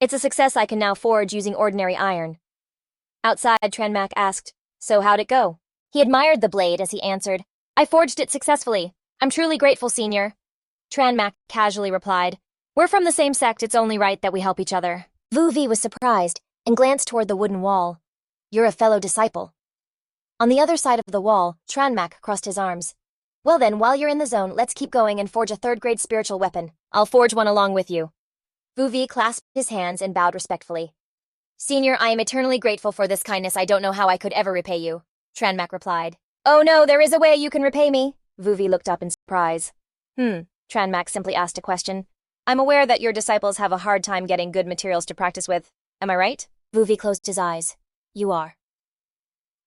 It's a success. I can now forge using ordinary iron. Outside, Tranmak asked, So how'd it go? He admired the blade as he answered, I forged it successfully. I'm truly grateful, Senior. Tranmak casually replied, We're from the same sect, it's only right that we help each other. Vu Vi was surprised and glanced toward the wooden wall. You're a fellow disciple. On the other side of the wall, Tranmak crossed his arms. Well then, while you're in the zone, let's keep going and forge a 3rd-grade spiritual weapon. I'll forge one along with you. Vu Vi clasped his hands and bowed respectfully. Senior, I am eternally grateful for this kindness. I don't know how I could ever repay you. Tranmak replied. Oh no, there is a way you can repay me. Vu Vi looked up in surprise. Tranmax simply asked a question. I'm aware that your disciples have a hard time getting good materials to practice with. Am I right? Vuvi closed his eyes. You are.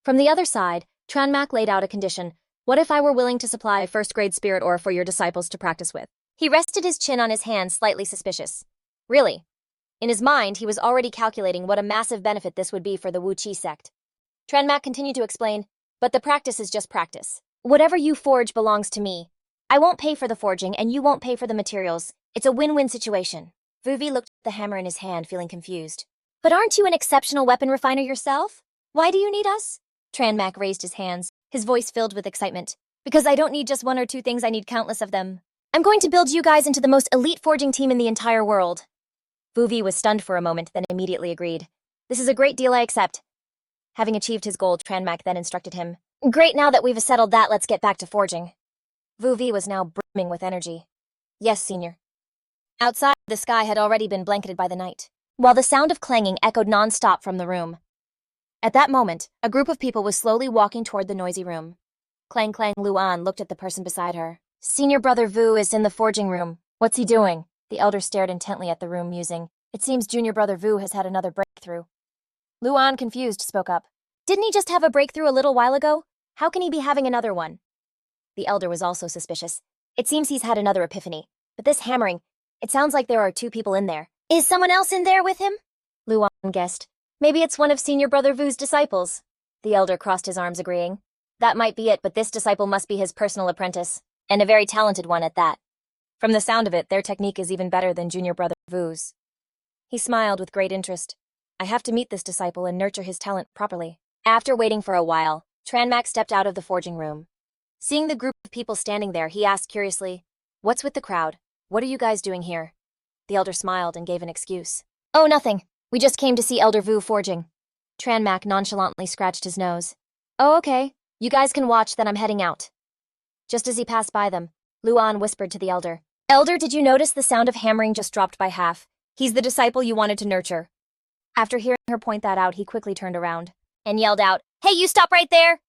From the other side, Tranmac laid out a condition. What if I were willing to supply first-grade spirit ore for your disciples to practice with? He rested his chin on his hand, slightly suspicious. Really? In his mind, he was already calculating what a massive benefit this would be for the Wu Qi sect. Tranmac continued to explain, but the practice is just practice. Whatever you forge belongs to me. I won't pay for the forging, and you won't pay for the materials. It's a win-win situation. Vuvi looked at the hammer in his hand, feeling confused. But aren't you an exceptional weapon refiner yourself? Why do you need us? Tranmac raised his hands, his voice filled with excitement. Because I don't need just one or two things, I need countless of them. I'm going to build you guys into the most elite forging team in the entire world. Vuvi was stunned for a moment, then immediately agreed. This is a great deal, I accept. Having achieved his goal, Tranmac then instructed him. Great, now that we've settled that, let's get back to forging. Vuvi was now brimming with energy. Yes, Senior. Outside, the sky had already been blanketed by the night, while the sound of clanging echoed non-stop from the room. At that moment, a group of people was slowly walking toward the noisy room. Clang Clang Luan looked at the person beside her. Senior Brother Vu is in the forging room. What's he doing? The elder stared intently at the room, musing. It seems Junior Brother Vu has had another breakthrough. Luan, confused, spoke up. Didn't he just have a breakthrough a little while ago? How can he be having another one? The elder was also suspicious. It seems he's had another epiphany. But this hammering, it sounds like there are two people in there. Is someone else in there with him? Luan guessed. Maybe it's one of Senior Brother Vu's disciples. The elder crossed his arms, agreeing. That might be it, but this disciple must be his personal apprentice. And a very talented one at that. From the sound of it, their technique is even better than Junior Brother Vu's. He smiled with great interest. I have to meet this disciple and nurture his talent properly. After waiting for a while, Tranmac stepped out of the forging room. Seeing the group of people standing there, he asked curiously, What's with the crowd? What are you guys doing here? The elder smiled and gave an excuse. Oh, nothing. We just came to see Elder Vu forging. Tranmac nonchalantly scratched his nose. Oh, okay. You guys can watch, then I'm heading out. Just as he passed by them, Luan whispered to the elder. Elder, did you notice the sound of hammering just dropped by half? He's the disciple you wanted to nurture. After hearing her point that out, he quickly turned around and yelled out, Hey, you stop right there!